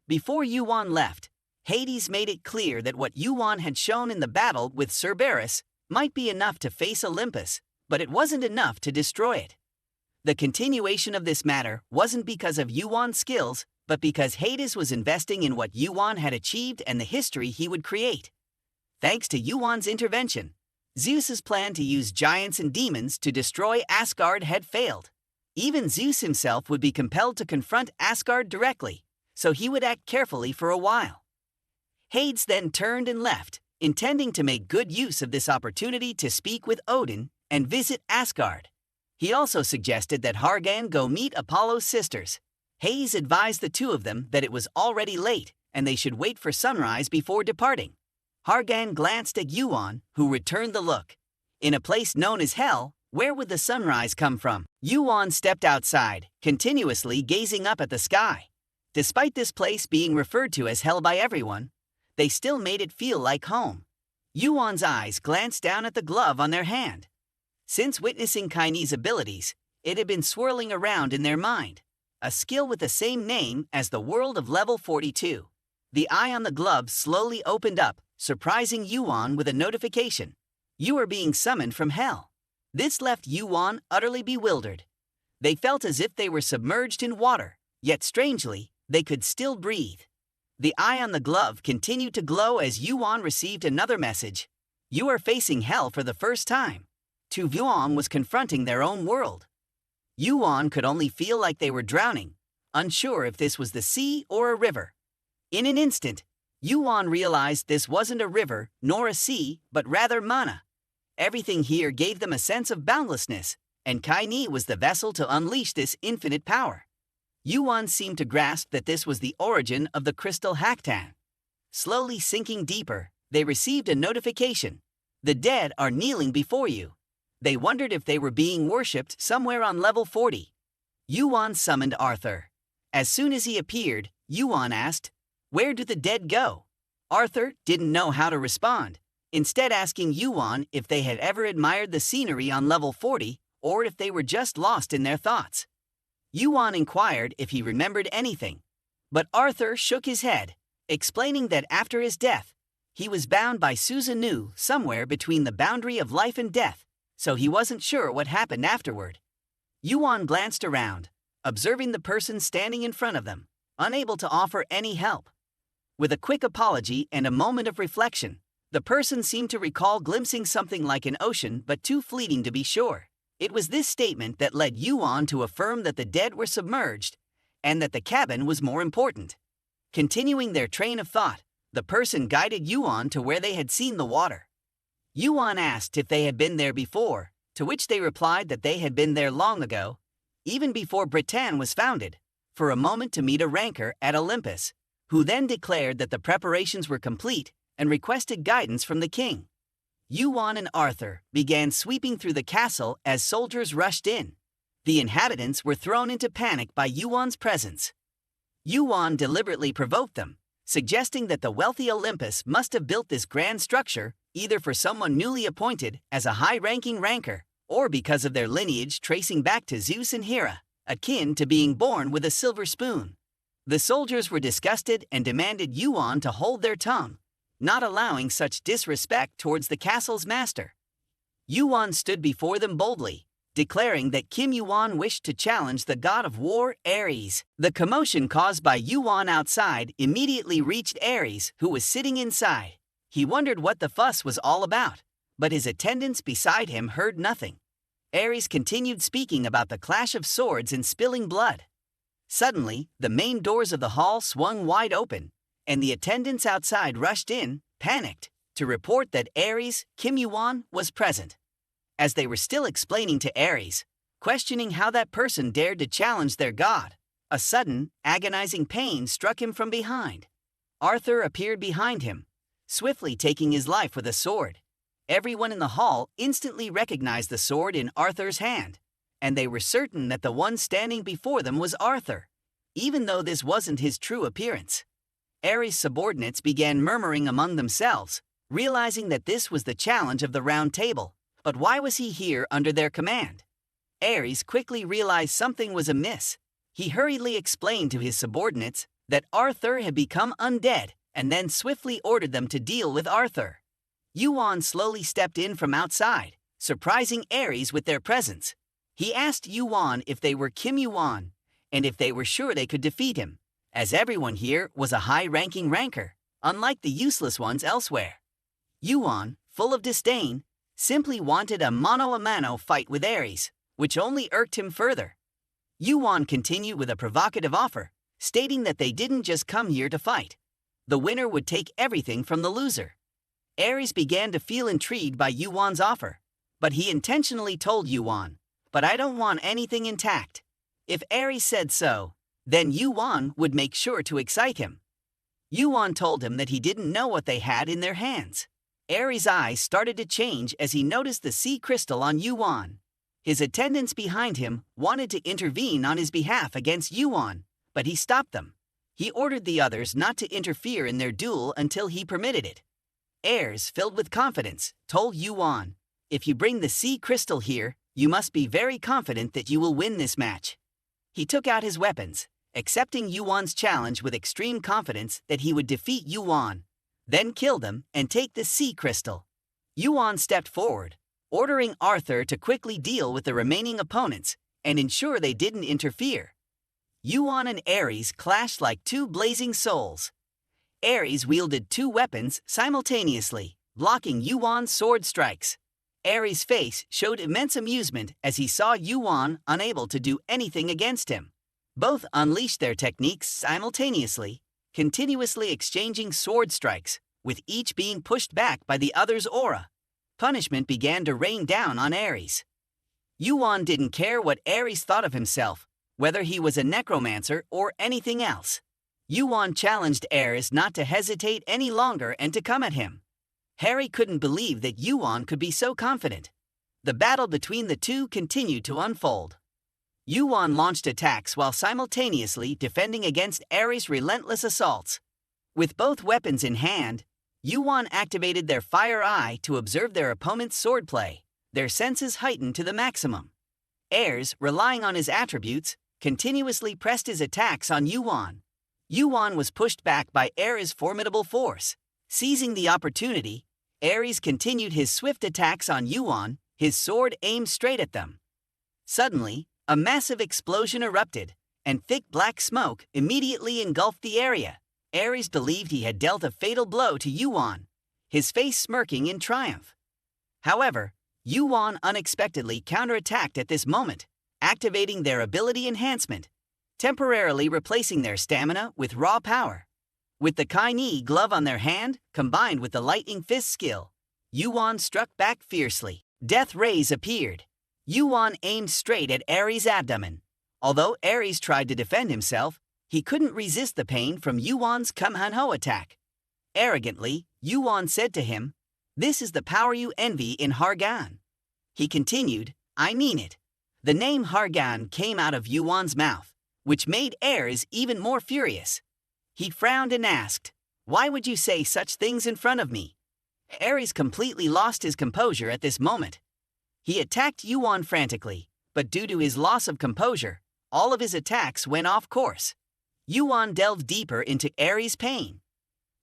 Before Yuan left, Hades made it clear that what Yuan had shown in the battle with Cerberus might be enough to face Olympus, but it wasn't enough to destroy it. The continuation of this matter wasn't because of Yuan's skills, but because Hades was investing in what Yuan had achieved and the history he would create. Thanks to Yuan's intervention, Zeus's plan to use giants and demons to destroy Asgard had failed. Even Zeus himself would be compelled to confront Asgard directly, so he would act carefully for a while. Hades then turned and left, intending to make good use of this opportunity to speak with Odin and visit Asgard. He also suggested that Hargon go meet Apollo's sisters. Hades advised the two of them that it was already late and they should wait for sunrise before departing. Hargon glanced at Yuan, who returned the look. In a place known as Hell, where would the sunrise come from? Yuan stepped outside, continuously gazing up at the sky. Despite this place being referred to as Hell by everyone, they still made it feel like home. Yuan's eyes glanced down at the glove on their hand. Since witnessing Kaine's abilities, it had been swirling around in their mind, a skill with the same name as the world of level 42. The eye on the glove slowly opened up, surprising Yuan with a notification. You are being summoned from Hell. This left Yuan utterly bewildered. They felt as if they were submerged in water, yet strangely, they could still breathe. The eye on the glove continued to glow as Yuan received another message. You are facing hell for the first time. Yuan was confronting their own world. Yuan could only feel like they were drowning, unsure if this was the sea or a river. In an instant, Yuan realized this wasn't a river nor a sea, but rather mana. Everything here gave them a sense of boundlessness, and Kai-Ni was the vessel to unleash this infinite power. Yuan seemed to grasp that this was the origin of the crystal Haktan. Slowly sinking deeper, they received a notification. The dead are kneeling before you. They wondered if they were being worshipped somewhere on level 40. Yuan summoned Arthur. As soon as he appeared, Yuan asked, "Where do the dead go?" Arthur didn't know how to respond, instead asking Yuan if they had ever admired the scenery on level 40 or if they were just lost in their thoughts. Yuan inquired if he remembered anything, but Arthur shook his head, explaining that after his death, he was bound by Susanoo somewhere between the boundary of life and death, so he wasn't sure what happened afterward. Yuan glanced around, observing the person standing in front of them, unable to offer any help. With a quick apology and a moment of reflection, the person seemed to recall glimpsing something like an ocean but too fleeting to be sure. It was this statement that led Yuan to affirm that the dead were submerged and that the cabin was more important. Continuing their train of thought, the person guided Yuan to where they had seen the water. Yuan asked if they had been there before, to which they replied that they had been there long ago, even before Britain was founded, for a moment to meet a ranker at Olympus, who then declared that the preparations were complete and requested guidance from the king. Yuan and Arthur began sweeping through the castle as soldiers rushed in. The inhabitants were thrown into panic by Yuan's presence. Yuan deliberately provoked them, suggesting that the wealthy Olympus must have built this grand structure either for someone newly appointed as a high-ranking ranker or because of their lineage tracing back to Zeus and Hera, akin to being born with a silver spoon. The soldiers were disgusted and demanded Yuan to hold their tongue, not allowing such disrespect towards the castle's master. Yuan stood before them boldly, declaring that Kim Yuan wished to challenge the god of war, Ares. The commotion caused by Yuan outside immediately reached Ares, who was sitting inside. He wondered what the fuss was all about, but his attendants beside him heard nothing. Ares continued speaking about the clash of swords and spilling blood. Suddenly, the main doors of the hall swung wide open, and the attendants outside rushed in, panicked, to report that Ares, Kim Yuan, was present. As they were still explaining to Ares, questioning how that person dared to challenge their god, a sudden, agonizing pain struck him from behind. Arthur appeared behind him, swiftly taking his life with a sword. Everyone in the hall instantly recognized the sword in Arthur's hand, and they were certain that the one standing before them was Arthur, even though this wasn't his true appearance. Ares' subordinates began murmuring among themselves, realizing that this was the challenge of the round table. But why was he here under their command? Ares quickly realized something was amiss. He hurriedly explained to his subordinates that Arthur had become undead and then swiftly ordered them to deal with Arthur. Yuan slowly stepped in from outside, surprising Ares with their presence. He asked Yuan if they were Kim Yuan and if they were sure they could defeat him, as everyone here was a high-ranking ranker, unlike the useless ones elsewhere. Yuan, full of disdain, simply wanted a mano-a-mano fight with Ares, which only irked him further. Yuan continued with a provocative offer, stating that they didn't just come here to fight. The winner would take everything from the loser. Ares began to feel intrigued by Yuan's offer, but he intentionally told Yuan, "But I don't want anything intact." If Ares said so, then Yuan would make sure to excite him. Yuan told him that he didn't know what they had in their hands. Ares' eyes started to change as he noticed the sea crystal on Yuan. His attendants behind him wanted to intervene on his behalf against Yuan, but he stopped them. He ordered the others not to interfere in their duel until he permitted it. Ares, filled with confidence, told Yuan, "If you bring the sea crystal here, you must be very confident that you will win this match." He took out his weapons, accepting Yuan's challenge with extreme confidence that he would defeat Yuan, then kill them and take the sea crystal. Yuan stepped forward, ordering Arthur to quickly deal with the remaining opponents and ensure they didn't interfere. Yuan and Ares clashed like two blazing souls. Ares wielded two weapons simultaneously, blocking Yuan's sword strikes. Ares' face showed immense amusement as he saw Yuan unable to do anything against him. Both unleashed their techniques simultaneously, continuously exchanging sword strikes, with each being pushed back by the other's aura. Punishment began to rain down on Ares. Yuan didn't care what Ares thought of himself, whether he was a necromancer or anything else. Yuan challenged Ares not to hesitate any longer and to come at him. Harry couldn't believe that Yuan could be so confident. The battle between the two continued to unfold. Yuan launched attacks while simultaneously defending against Ares' relentless assaults. With both weapons in hand, Yuan activated their fire eye to observe their opponent's swordplay, their senses heightened to the maximum. Ares, relying on his attributes, continuously pressed his attacks on Yuan. Yuan was pushed back by Ares' formidable force. Seizing the opportunity, Ares continued his swift attacks on Yuan, his sword aimed straight at them. Suddenly, a massive explosion erupted, and thick black smoke immediately engulfed the area. Ares believed he had dealt a fatal blow to Yuan, his face smirking in triumph. However, Yuan unexpectedly counterattacked at this moment, activating their ability enhancement, temporarily replacing their stamina with raw power. With the Kai-Ni glove on their hand, combined with the lightning fist skill, Yuan struck back fiercely. Death rays appeared. Yuan aimed straight at Ares' abdomen. Although Ares tried to defend himself, he couldn't resist the pain from Yuan's Kumhanho attack. Arrogantly, Yuan said to him, "This is the power you envy in Hargon." He continued, "I mean it." The name Hargon came out of Yuan's mouth, which made Ares even more furious. He frowned and asked, "Why would you say such things in front of me?" Ares completely lost his composure at this moment. He attacked Yuan frantically, but due to his loss of composure, all of his attacks went off course. Yuan delved deeper into Ares' pain.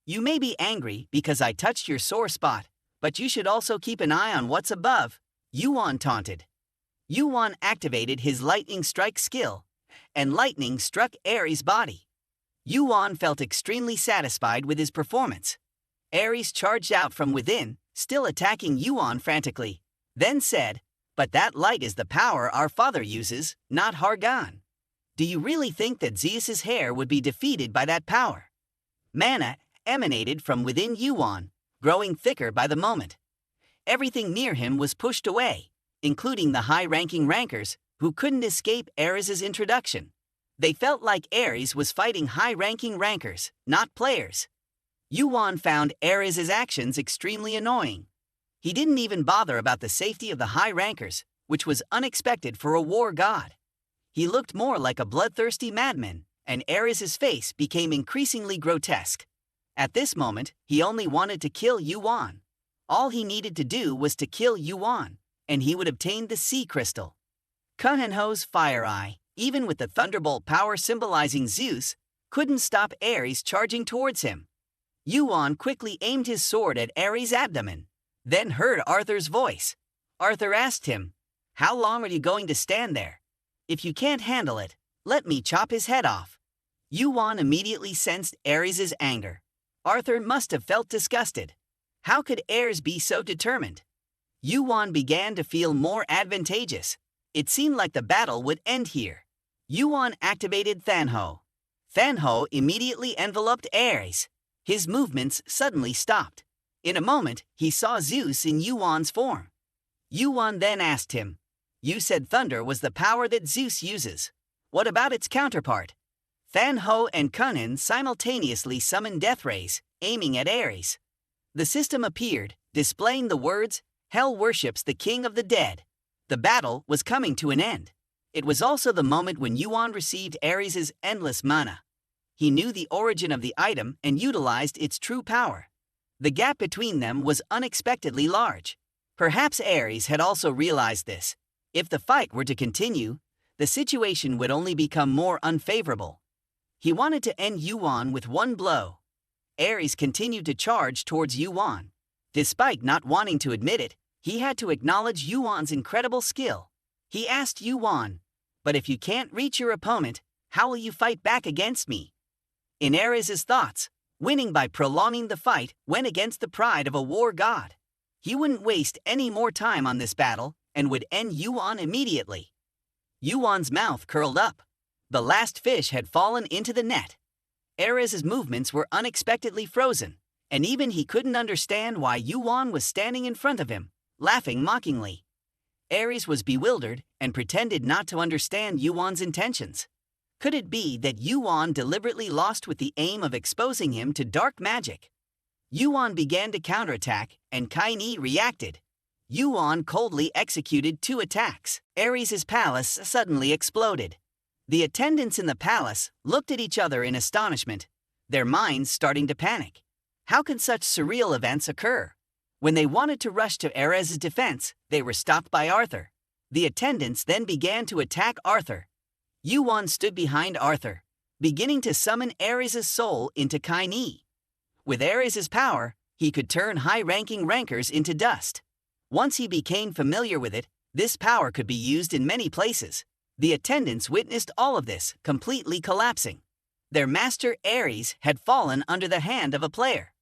"You may be angry because I touched your sore spot, but you should also keep an eye on what's above," Yuan taunted. Yuan activated his lightning strike skill, and lightning struck Ares' body. Yuan felt extremely satisfied with his performance. Ares charged out from within, still attacking Yuan frantically, then said, "But that light is the power our father uses, not Hargon. Do you really think that Zeus's hair would be defeated by that power?" Mana emanated from within Yuan, growing thicker by the moment. Everything near him was pushed away, including the high-ranking rankers, who couldn't escape Ares' introduction. They felt like Ares was fighting high-ranking rankers, not players. Yuan found Ares' actions extremely annoying. He didn't even bother about the safety of the high rankers, which was unexpected for a war god. He looked more like a bloodthirsty madman, and Ares' face became increasingly grotesque. At this moment, he only wanted to kill Yuan. All he needed to do was to kill Yuan, and he would obtain the sea crystal. Kumhanho's fire eye, even with the thunderbolt power symbolizing Zeus, couldn't stop Ares charging towards him. Yuan quickly aimed his sword at Ares' abdomen, then heard Arthur's voice. Arthur asked him, "How long are you going to stand there? If you can't handle it, let me chop his head off." Yuan immediately sensed Ares' anger. Arthur must have felt disgusted. How could Ares be so determined? Yuan began to feel more advantageous. It seemed like the battle would end here. Yuan activated Thanho. Thanho immediately enveloped Ares. His movements suddenly stopped. In a moment, he saw Zeus in Yuan's form. Yuan then asked him, "You said thunder was the power that Zeus uses. What about its counterpart?" Thanho and Kunin simultaneously summoned death rays, aiming at Ares. The system appeared, displaying the words, "Hell worships the king of the dead." The battle was coming to an end. It was also the moment when Yuan received Ares' endless mana. He knew the origin of the item and utilized its true power. The gap between them was unexpectedly large. Perhaps Ares had also realized this. If the fight were to continue, the situation would only become more unfavorable. He wanted to end Yuan with one blow. Ares continued to charge towards Yuan. Despite not wanting to admit it, he had to acknowledge Yuan's incredible skill. He asked Yuan, "But if you can't reach your opponent, how will you fight back against me?" In Ares' thoughts, Winning by prolonging the fight went against the pride of a war god. He wouldn't waste any more time on this battle and would end Yuan immediately. Yuan's mouth curled up. The last fish had fallen into the net. Erez's movements were unexpectedly frozen, and even he couldn't understand why Yuan was standing in front of him, laughing mockingly. Erez was bewildered and pretended not to understand Yuan's intentions. Could it be that Yuan deliberately lost with the aim of exposing him to dark magic? Yuan began to counterattack, and Kaini reacted. Yuan coldly executed 2 attacks. Erez's palace suddenly exploded. The attendants in the palace looked at each other in astonishment, their minds starting to panic. How could such surreal events occur? When they wanted to rush to Erez's defense, they were stopped by Arthur. The attendants then began to attack Arthur. Yuan stood behind Arthur, beginning to summon Erez's soul into Kaini. With Erez's power, he could turn high-ranking rankers into dust. Once he became familiar with it, this power could be used in many places. The attendants witnessed all of this, completely collapsing. Their master Erez had fallen under the hand of a player.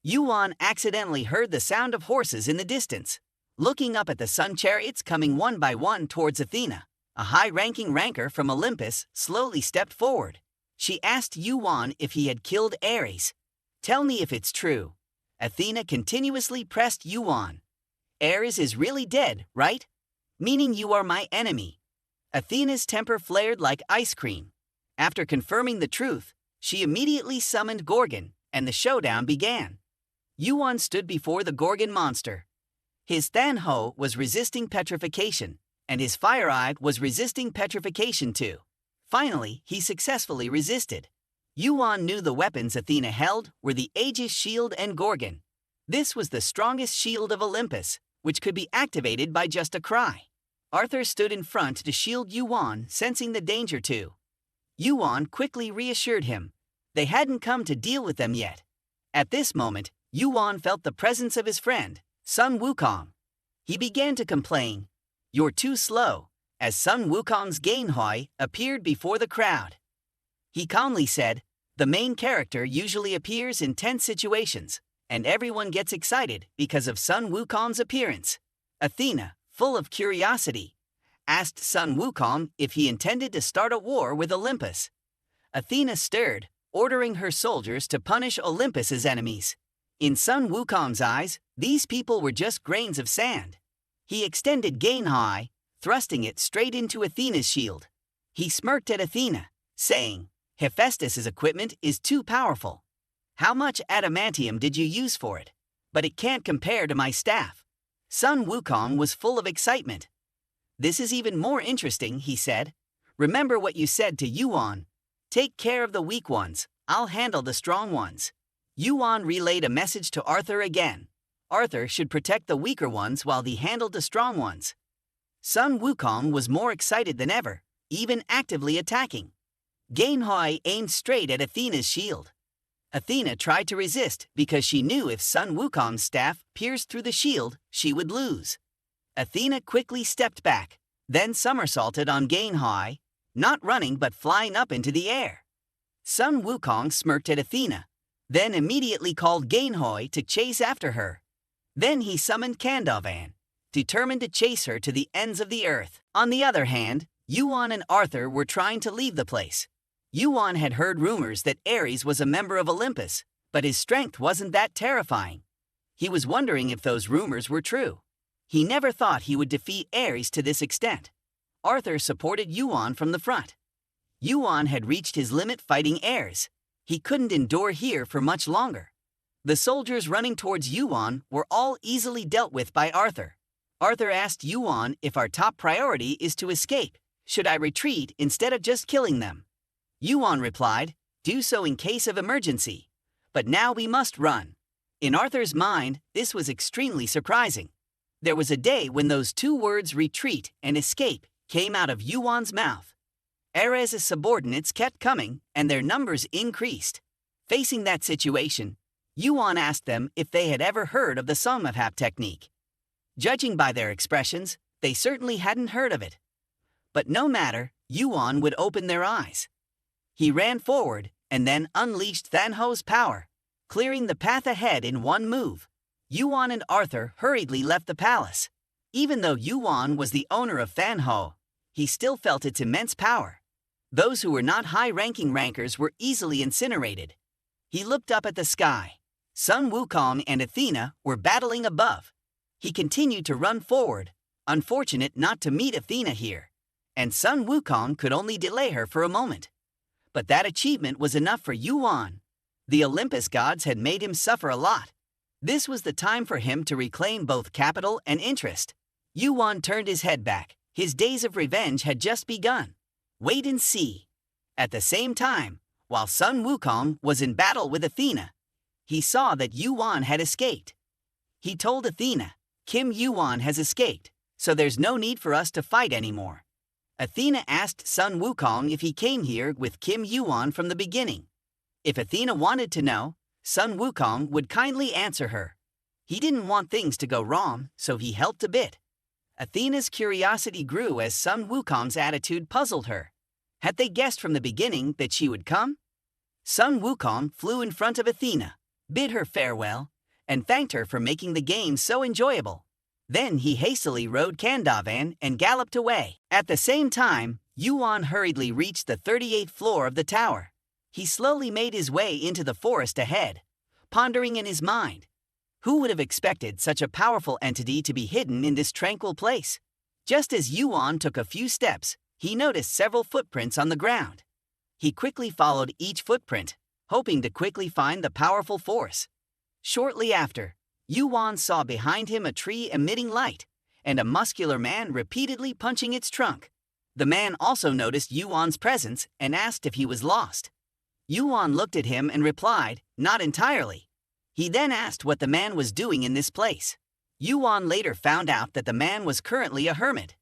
Yuan accidentally heard the sound of horses in the distance. Looking up at the sun chariots coming one by one towards Athena, a high-ranking ranker from Olympus slowly stepped forward. She asked Yuan if he had killed Erez. "Tell me if it's true." Athena continuously pressed Yuan. "Erez is really dead, right? Meaning you are my enemy." Athena's temper flared like ice cream. After confirming the truth, she immediately summoned Gorgon, and the showdown began. Yuan stood before the Gorgon monster. His Thean Ho was resisting petrification, and his Fire Eye was resisting petrification too. Finally, he successfully resisted. Yuan knew the weapons Athena held were the Aegis Shield and Gorgon. This was the strongest shield of Olympus, which could be activated by just a cry. Arthur stood in front to shield Yuan, sensing the danger too. Yuan quickly reassured him. They hadn't come to deal with them yet. At this moment, Yuan felt the presence of his friend, Sun Wukong. He began to complain. "You're too slow," as Sun Wukong's Gainhoi appeared before the crowd. He calmly said, "The main character usually appears in tense situations, and everyone gets excited because of Sun Wukong's appearance." Athena, full of curiosity, asked Sun Wukong if he intended to start a war with Olympus. Athena stirred, ordering her soldiers to punish Olympus's enemies. In Sun Wukong's eyes, these people were just grains of sand. He extended Gainhoi, thrusting it straight into Athena's shield. He smirked at Athena, saying, "Hephaestus's equipment is too powerful. How much adamantium did you use for it? But it can't compare to my staff." Sun Wukong was full of excitement. "This is even more interesting," he said. "Remember what you said to Yuan. Take care of the weak ones, I'll handle the strong ones." Yuan relayed a message to Arthur again. Arthur should protect the weaker ones while he handled the strong ones. Sun Wukong was more excited than ever, even actively attacking. Gainhoi aimed straight at Athena's shield. Athena tried to resist because she knew if Sun Wukong's staff pierced through the shield, she would lose. Athena quickly stepped back, then somersaulted on Gainhoi, not running but flying up into the air. Sun Wukong smirked at Athena, then immediately called Gainhoi to chase after her. Then he summoned Kandovan, determined to chase her to the ends of the earth. On the other hand, Yuan and Arthur were trying to leave the place. Yuan had heard rumors that Erez was a member of Olympus, but his strength wasn't that terrifying. He was wondering if those rumors were true. He never thought he would defeat Erez to this extent. Arthur supported Yuan from the front. Yuan had reached his limit fighting Erez. He couldn't endure here for much longer. The soldiers running towards Yuan were all easily dealt with by Arthur. Arthur asked Yuan if our top priority is to escape. Should I retreat instead of just killing them? Yuan replied, "Do so in case of emergency. But now we must run." In Arthur's mind, this was extremely surprising. There was a day when those two words retreat and escape came out of Yuan's mouth. Erez's subordinates kept coming, and their numbers increased. Facing that situation, Yuan asked them if they had ever heard of the Somahap technique. Judging by their expressions, they certainly hadn't heard of it. But no matter, Yuan would open their eyes. He ran forward and then unleashed Thanho's power, clearing the path ahead in one move. Yuan and Arthur hurriedly left the palace. Even though Yuan was the owner of Fanho, he still felt its immense power. Those who were not high-ranking rankers were easily incinerated. He looked up at the sky. Sun Wukong and Athena were battling above. He continued to run forward, unfortunate not to meet Athena here, and Sun Wukong could only delay her for a moment. But that achievement was enough for Yuan. The Olympus gods had made him suffer a lot. This was the time for him to reclaim both capital and interest. Yuan turned his head back. His days of revenge had just begun. Wait and see. At the same time, while Sun Wukong was in battle with Athena, he saw that Yuan had escaped. He told Athena, "Kim Yuan has escaped, so there's no need for us to fight anymore." Athena asked Sun Wukong if he came here with Kim Yuan from the beginning. If Athena wanted to know, Sun Wukong would kindly answer her. He didn't want things to go wrong, so he helped a bit. Athena's curiosity grew as Sun Wukong's attitude puzzled her. Had they guessed from the beginning that she would come? Sun Wukong flew in front of Athena, bid her farewell, and thanked her for making the game so enjoyable. Then he hastily rode Kandavan and galloped away. At the same time, Yuan hurriedly reached the 38th floor of the tower. He slowly made his way into the forest ahead, pondering in his mind. Who would have expected such a powerful entity to be hidden in this tranquil place? Just as Yuan took a few steps, he noticed several footprints on the ground. He quickly followed each footprint, hoping to quickly find the powerful force. Shortly after, Yuan saw behind him a tree emitting light, and a muscular man repeatedly punching its trunk. The man also noticed Yuan's presence and asked if he was lost. Yuan looked at him and replied, "Not entirely." He then asked what the man was doing in this place. Yuan later found out that the man was currently a hermit.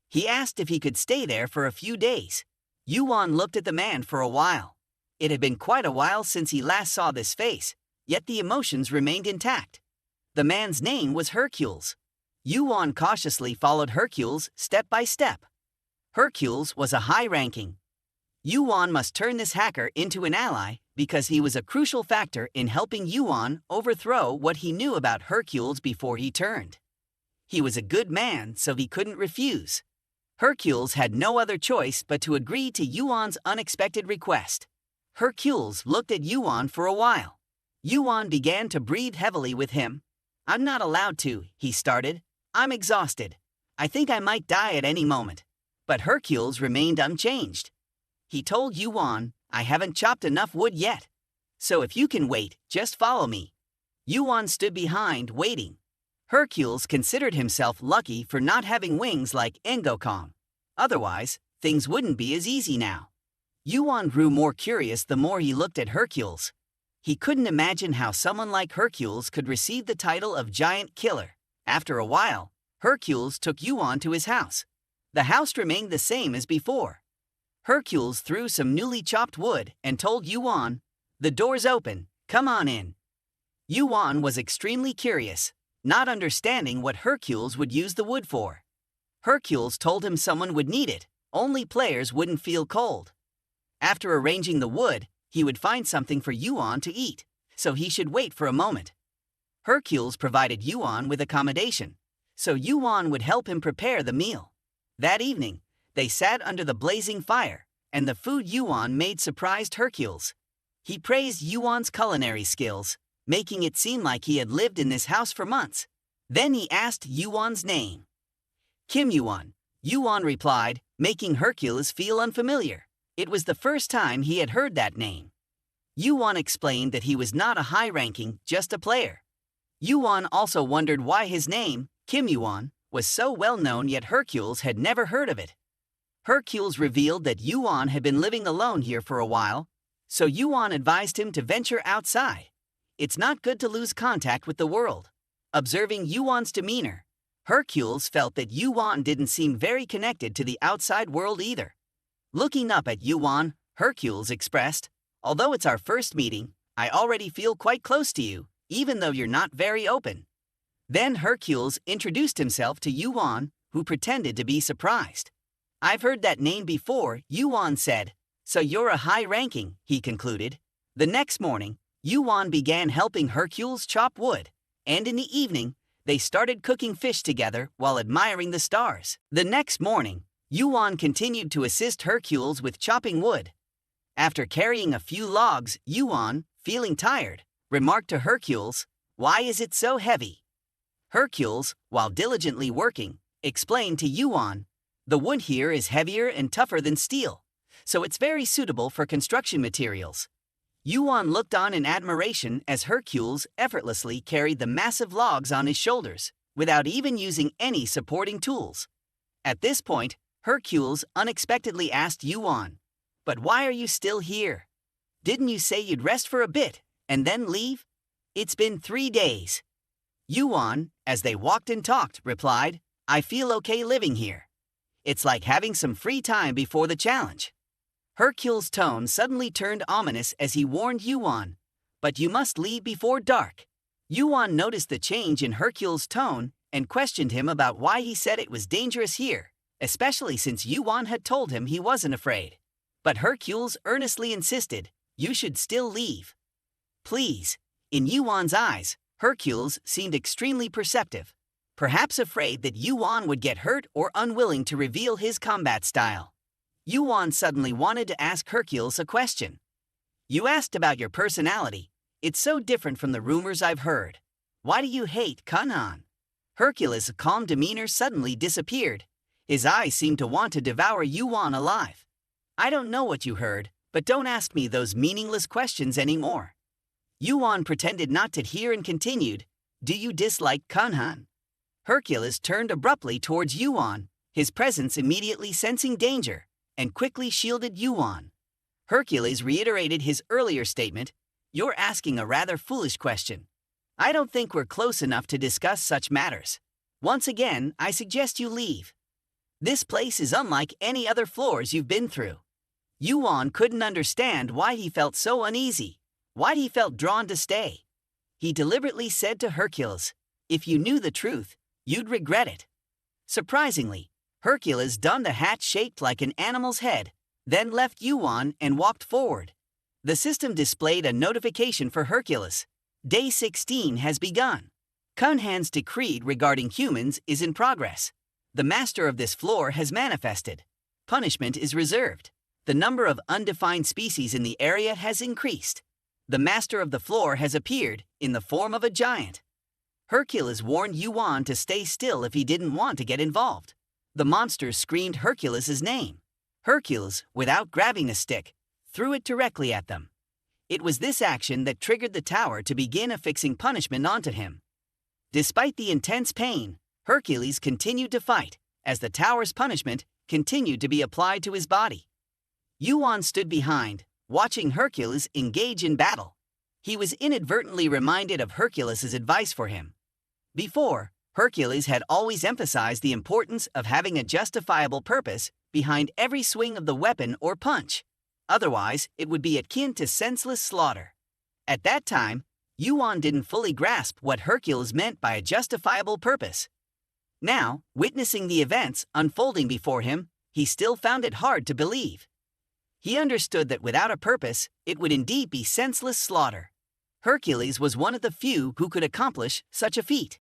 He asked if he could stay there for a few days. Yuan looked at the man for a while. It had been quite a while since he last saw this face, yet the emotions remained intact. The man's name was Hercules. Yuan cautiously followed Hercules step by step. Hercules was a high-ranking. Yuan must turn this hacker into an ally because he was a crucial factor in helping Yuan overthrow what he knew about Hercules before he turned. He was a good man, so he couldn't refuse. Hercules had no other choice but to agree to Yuan's unexpected request. Hercules looked at Yuan for a while. Yuan began to breathe heavily with him. "I'm not allowed to," he started. "I'm exhausted. I think I might die at any moment." But Hercules remained unchanged. He told Yuan, "I haven't chopped enough wood yet. So if you can wait, just follow me." Yuan stood behind, waiting. Hercules considered himself lucky for not having wings like Engokong. Otherwise, things wouldn't be as easy now. Yuan grew more curious the more he looked at Hercules. He couldn't imagine how someone like Hercules could receive the title of Giant Killer. After a while, Hercules took Yuan to his house. The house remained the same as before. Hercules threw some newly chopped wood and told Yuan, "The door's open, come on in." Yuan was extremely curious, not understanding what Hercules would use the wood for. Hercules told him someone would need it, only players wouldn't feel cold. After arranging the wood, he would find something for Yuan to eat, so he should wait for a moment. Hercules provided Yuan with accommodation, so Yuan would help him prepare the meal. That evening, they sat under the blazing fire, and the food Yuan made surprised Hercules. He praised Yuan's culinary skills, making it seem like he had lived in this house for months. Then he asked Yuan's name. "Kim Yuan," Yuan replied, making Hercules feel unfamiliar. It was the first time he had heard that name. Yuan explained that he was not a high-ranking, just a player. Yuan also wondered why his name, Kim Yuan, was so well known yet Hercules had never heard of it. Hercules revealed that Yuan had been living alone here for a while, so Yuan advised him to venture outside. It's not good to lose contact with the world. Observing Yuan's demeanor, Hercules felt that Yuan didn't seem very connected to the outside world either. Looking up at Yuan, Hercules expressed, "Although it's our first meeting, I already feel quite close to you, even though you're not very open." Then Hercules introduced himself to Yuan, who pretended to be surprised. "I've heard that name before," Yuan said. "So you're a high-ranking," he concluded. The next morning, Yuan began helping Hercules chop wood, and in the evening, they started cooking fish together while admiring the stars. The next morning, Yuan continued to assist Hercules with chopping wood. After carrying a few logs, Yuan, feeling tired, remarked to Hercules, "Why is it so heavy?" Hercules, while diligently working, explained to Yuan, "The wood here is heavier and tougher than steel, so it's very suitable for construction materials." Yuan looked on in admiration as Hercules effortlessly carried the massive logs on his shoulders, without even using any supporting tools. At this point, Hercules unexpectedly asked Yuan, "But why are you still here? Didn't you say you'd rest for a bit, and then leave? It's been 3 days." Yuan, as they walked and talked, replied, "I feel okay living here. It's like having some free time before the challenge." Hercules' tone suddenly turned ominous as he warned Yuan, "But you must leave before dark." Yuan noticed the change in Hercules' tone and questioned him about why he said it was dangerous here, especially since Yuan had told him he wasn't afraid. But Hercules earnestly insisted, "You should still leave." Please. In Yuan's eyes, Hercules seemed extremely perceptive, perhaps afraid that Yuan would get hurt or unwilling to reveal his combat style. Yuan suddenly wanted to ask Hercules a question. "You asked about your personality. It's so different from the rumors I've heard. Why do you hate Kanhan?" Hercules' calm demeanor suddenly disappeared. His eyes seemed to want to devour Yuan alive. "I don't know what you heard, but don't ask me those meaningless questions anymore." Yuan pretended not to hear and continued, "Do you dislike Kanhan?" Hercules turned abruptly towards Yuan, his presence immediately sensing danger, and quickly shielded Yuan. Hercules reiterated his earlier statement, "You're asking a rather foolish question. I don't think we're close enough to discuss such matters. Once again, I suggest you leave. This place is unlike any other floors you've been through." Yuan couldn't understand why he felt so uneasy, why he felt drawn to stay. He deliberately said to Hercules, "If you knew the truth, you'd regret it." Surprisingly, Hercules donned a hat shaped like an animal's head, then left Yuan and walked forward. The system displayed a notification for Hercules. Day 16 has begun. Kanhan's decree regarding humans is in progress. The master of this floor has manifested. Punishment is reserved. The number of undefined species in the area has increased. The master of the floor has appeared in the form of a giant. Hercules warned Yuan to stay still if he didn't want to get involved. The monsters screamed Hercules' name. Hercules, without grabbing a stick, threw it directly at them. It was this action that triggered the tower to begin affixing punishment onto him. Despite the intense pain, Hercules continued to fight, as the tower's punishment continued to be applied to his body. Yuan stood behind, watching Hercules engage in battle. He was inadvertently reminded of Hercules' advice for him. Before, Hercules had always emphasized the importance of having a justifiable purpose behind every swing of the weapon or punch. Otherwise, it would be akin to senseless slaughter. At that time, Yuan didn't fully grasp what Hercules meant by a justifiable purpose. Now, witnessing the events unfolding before him, he still found it hard to believe. He understood that without a purpose, it would indeed be senseless slaughter. Hercules was one of the few who could accomplish such a feat.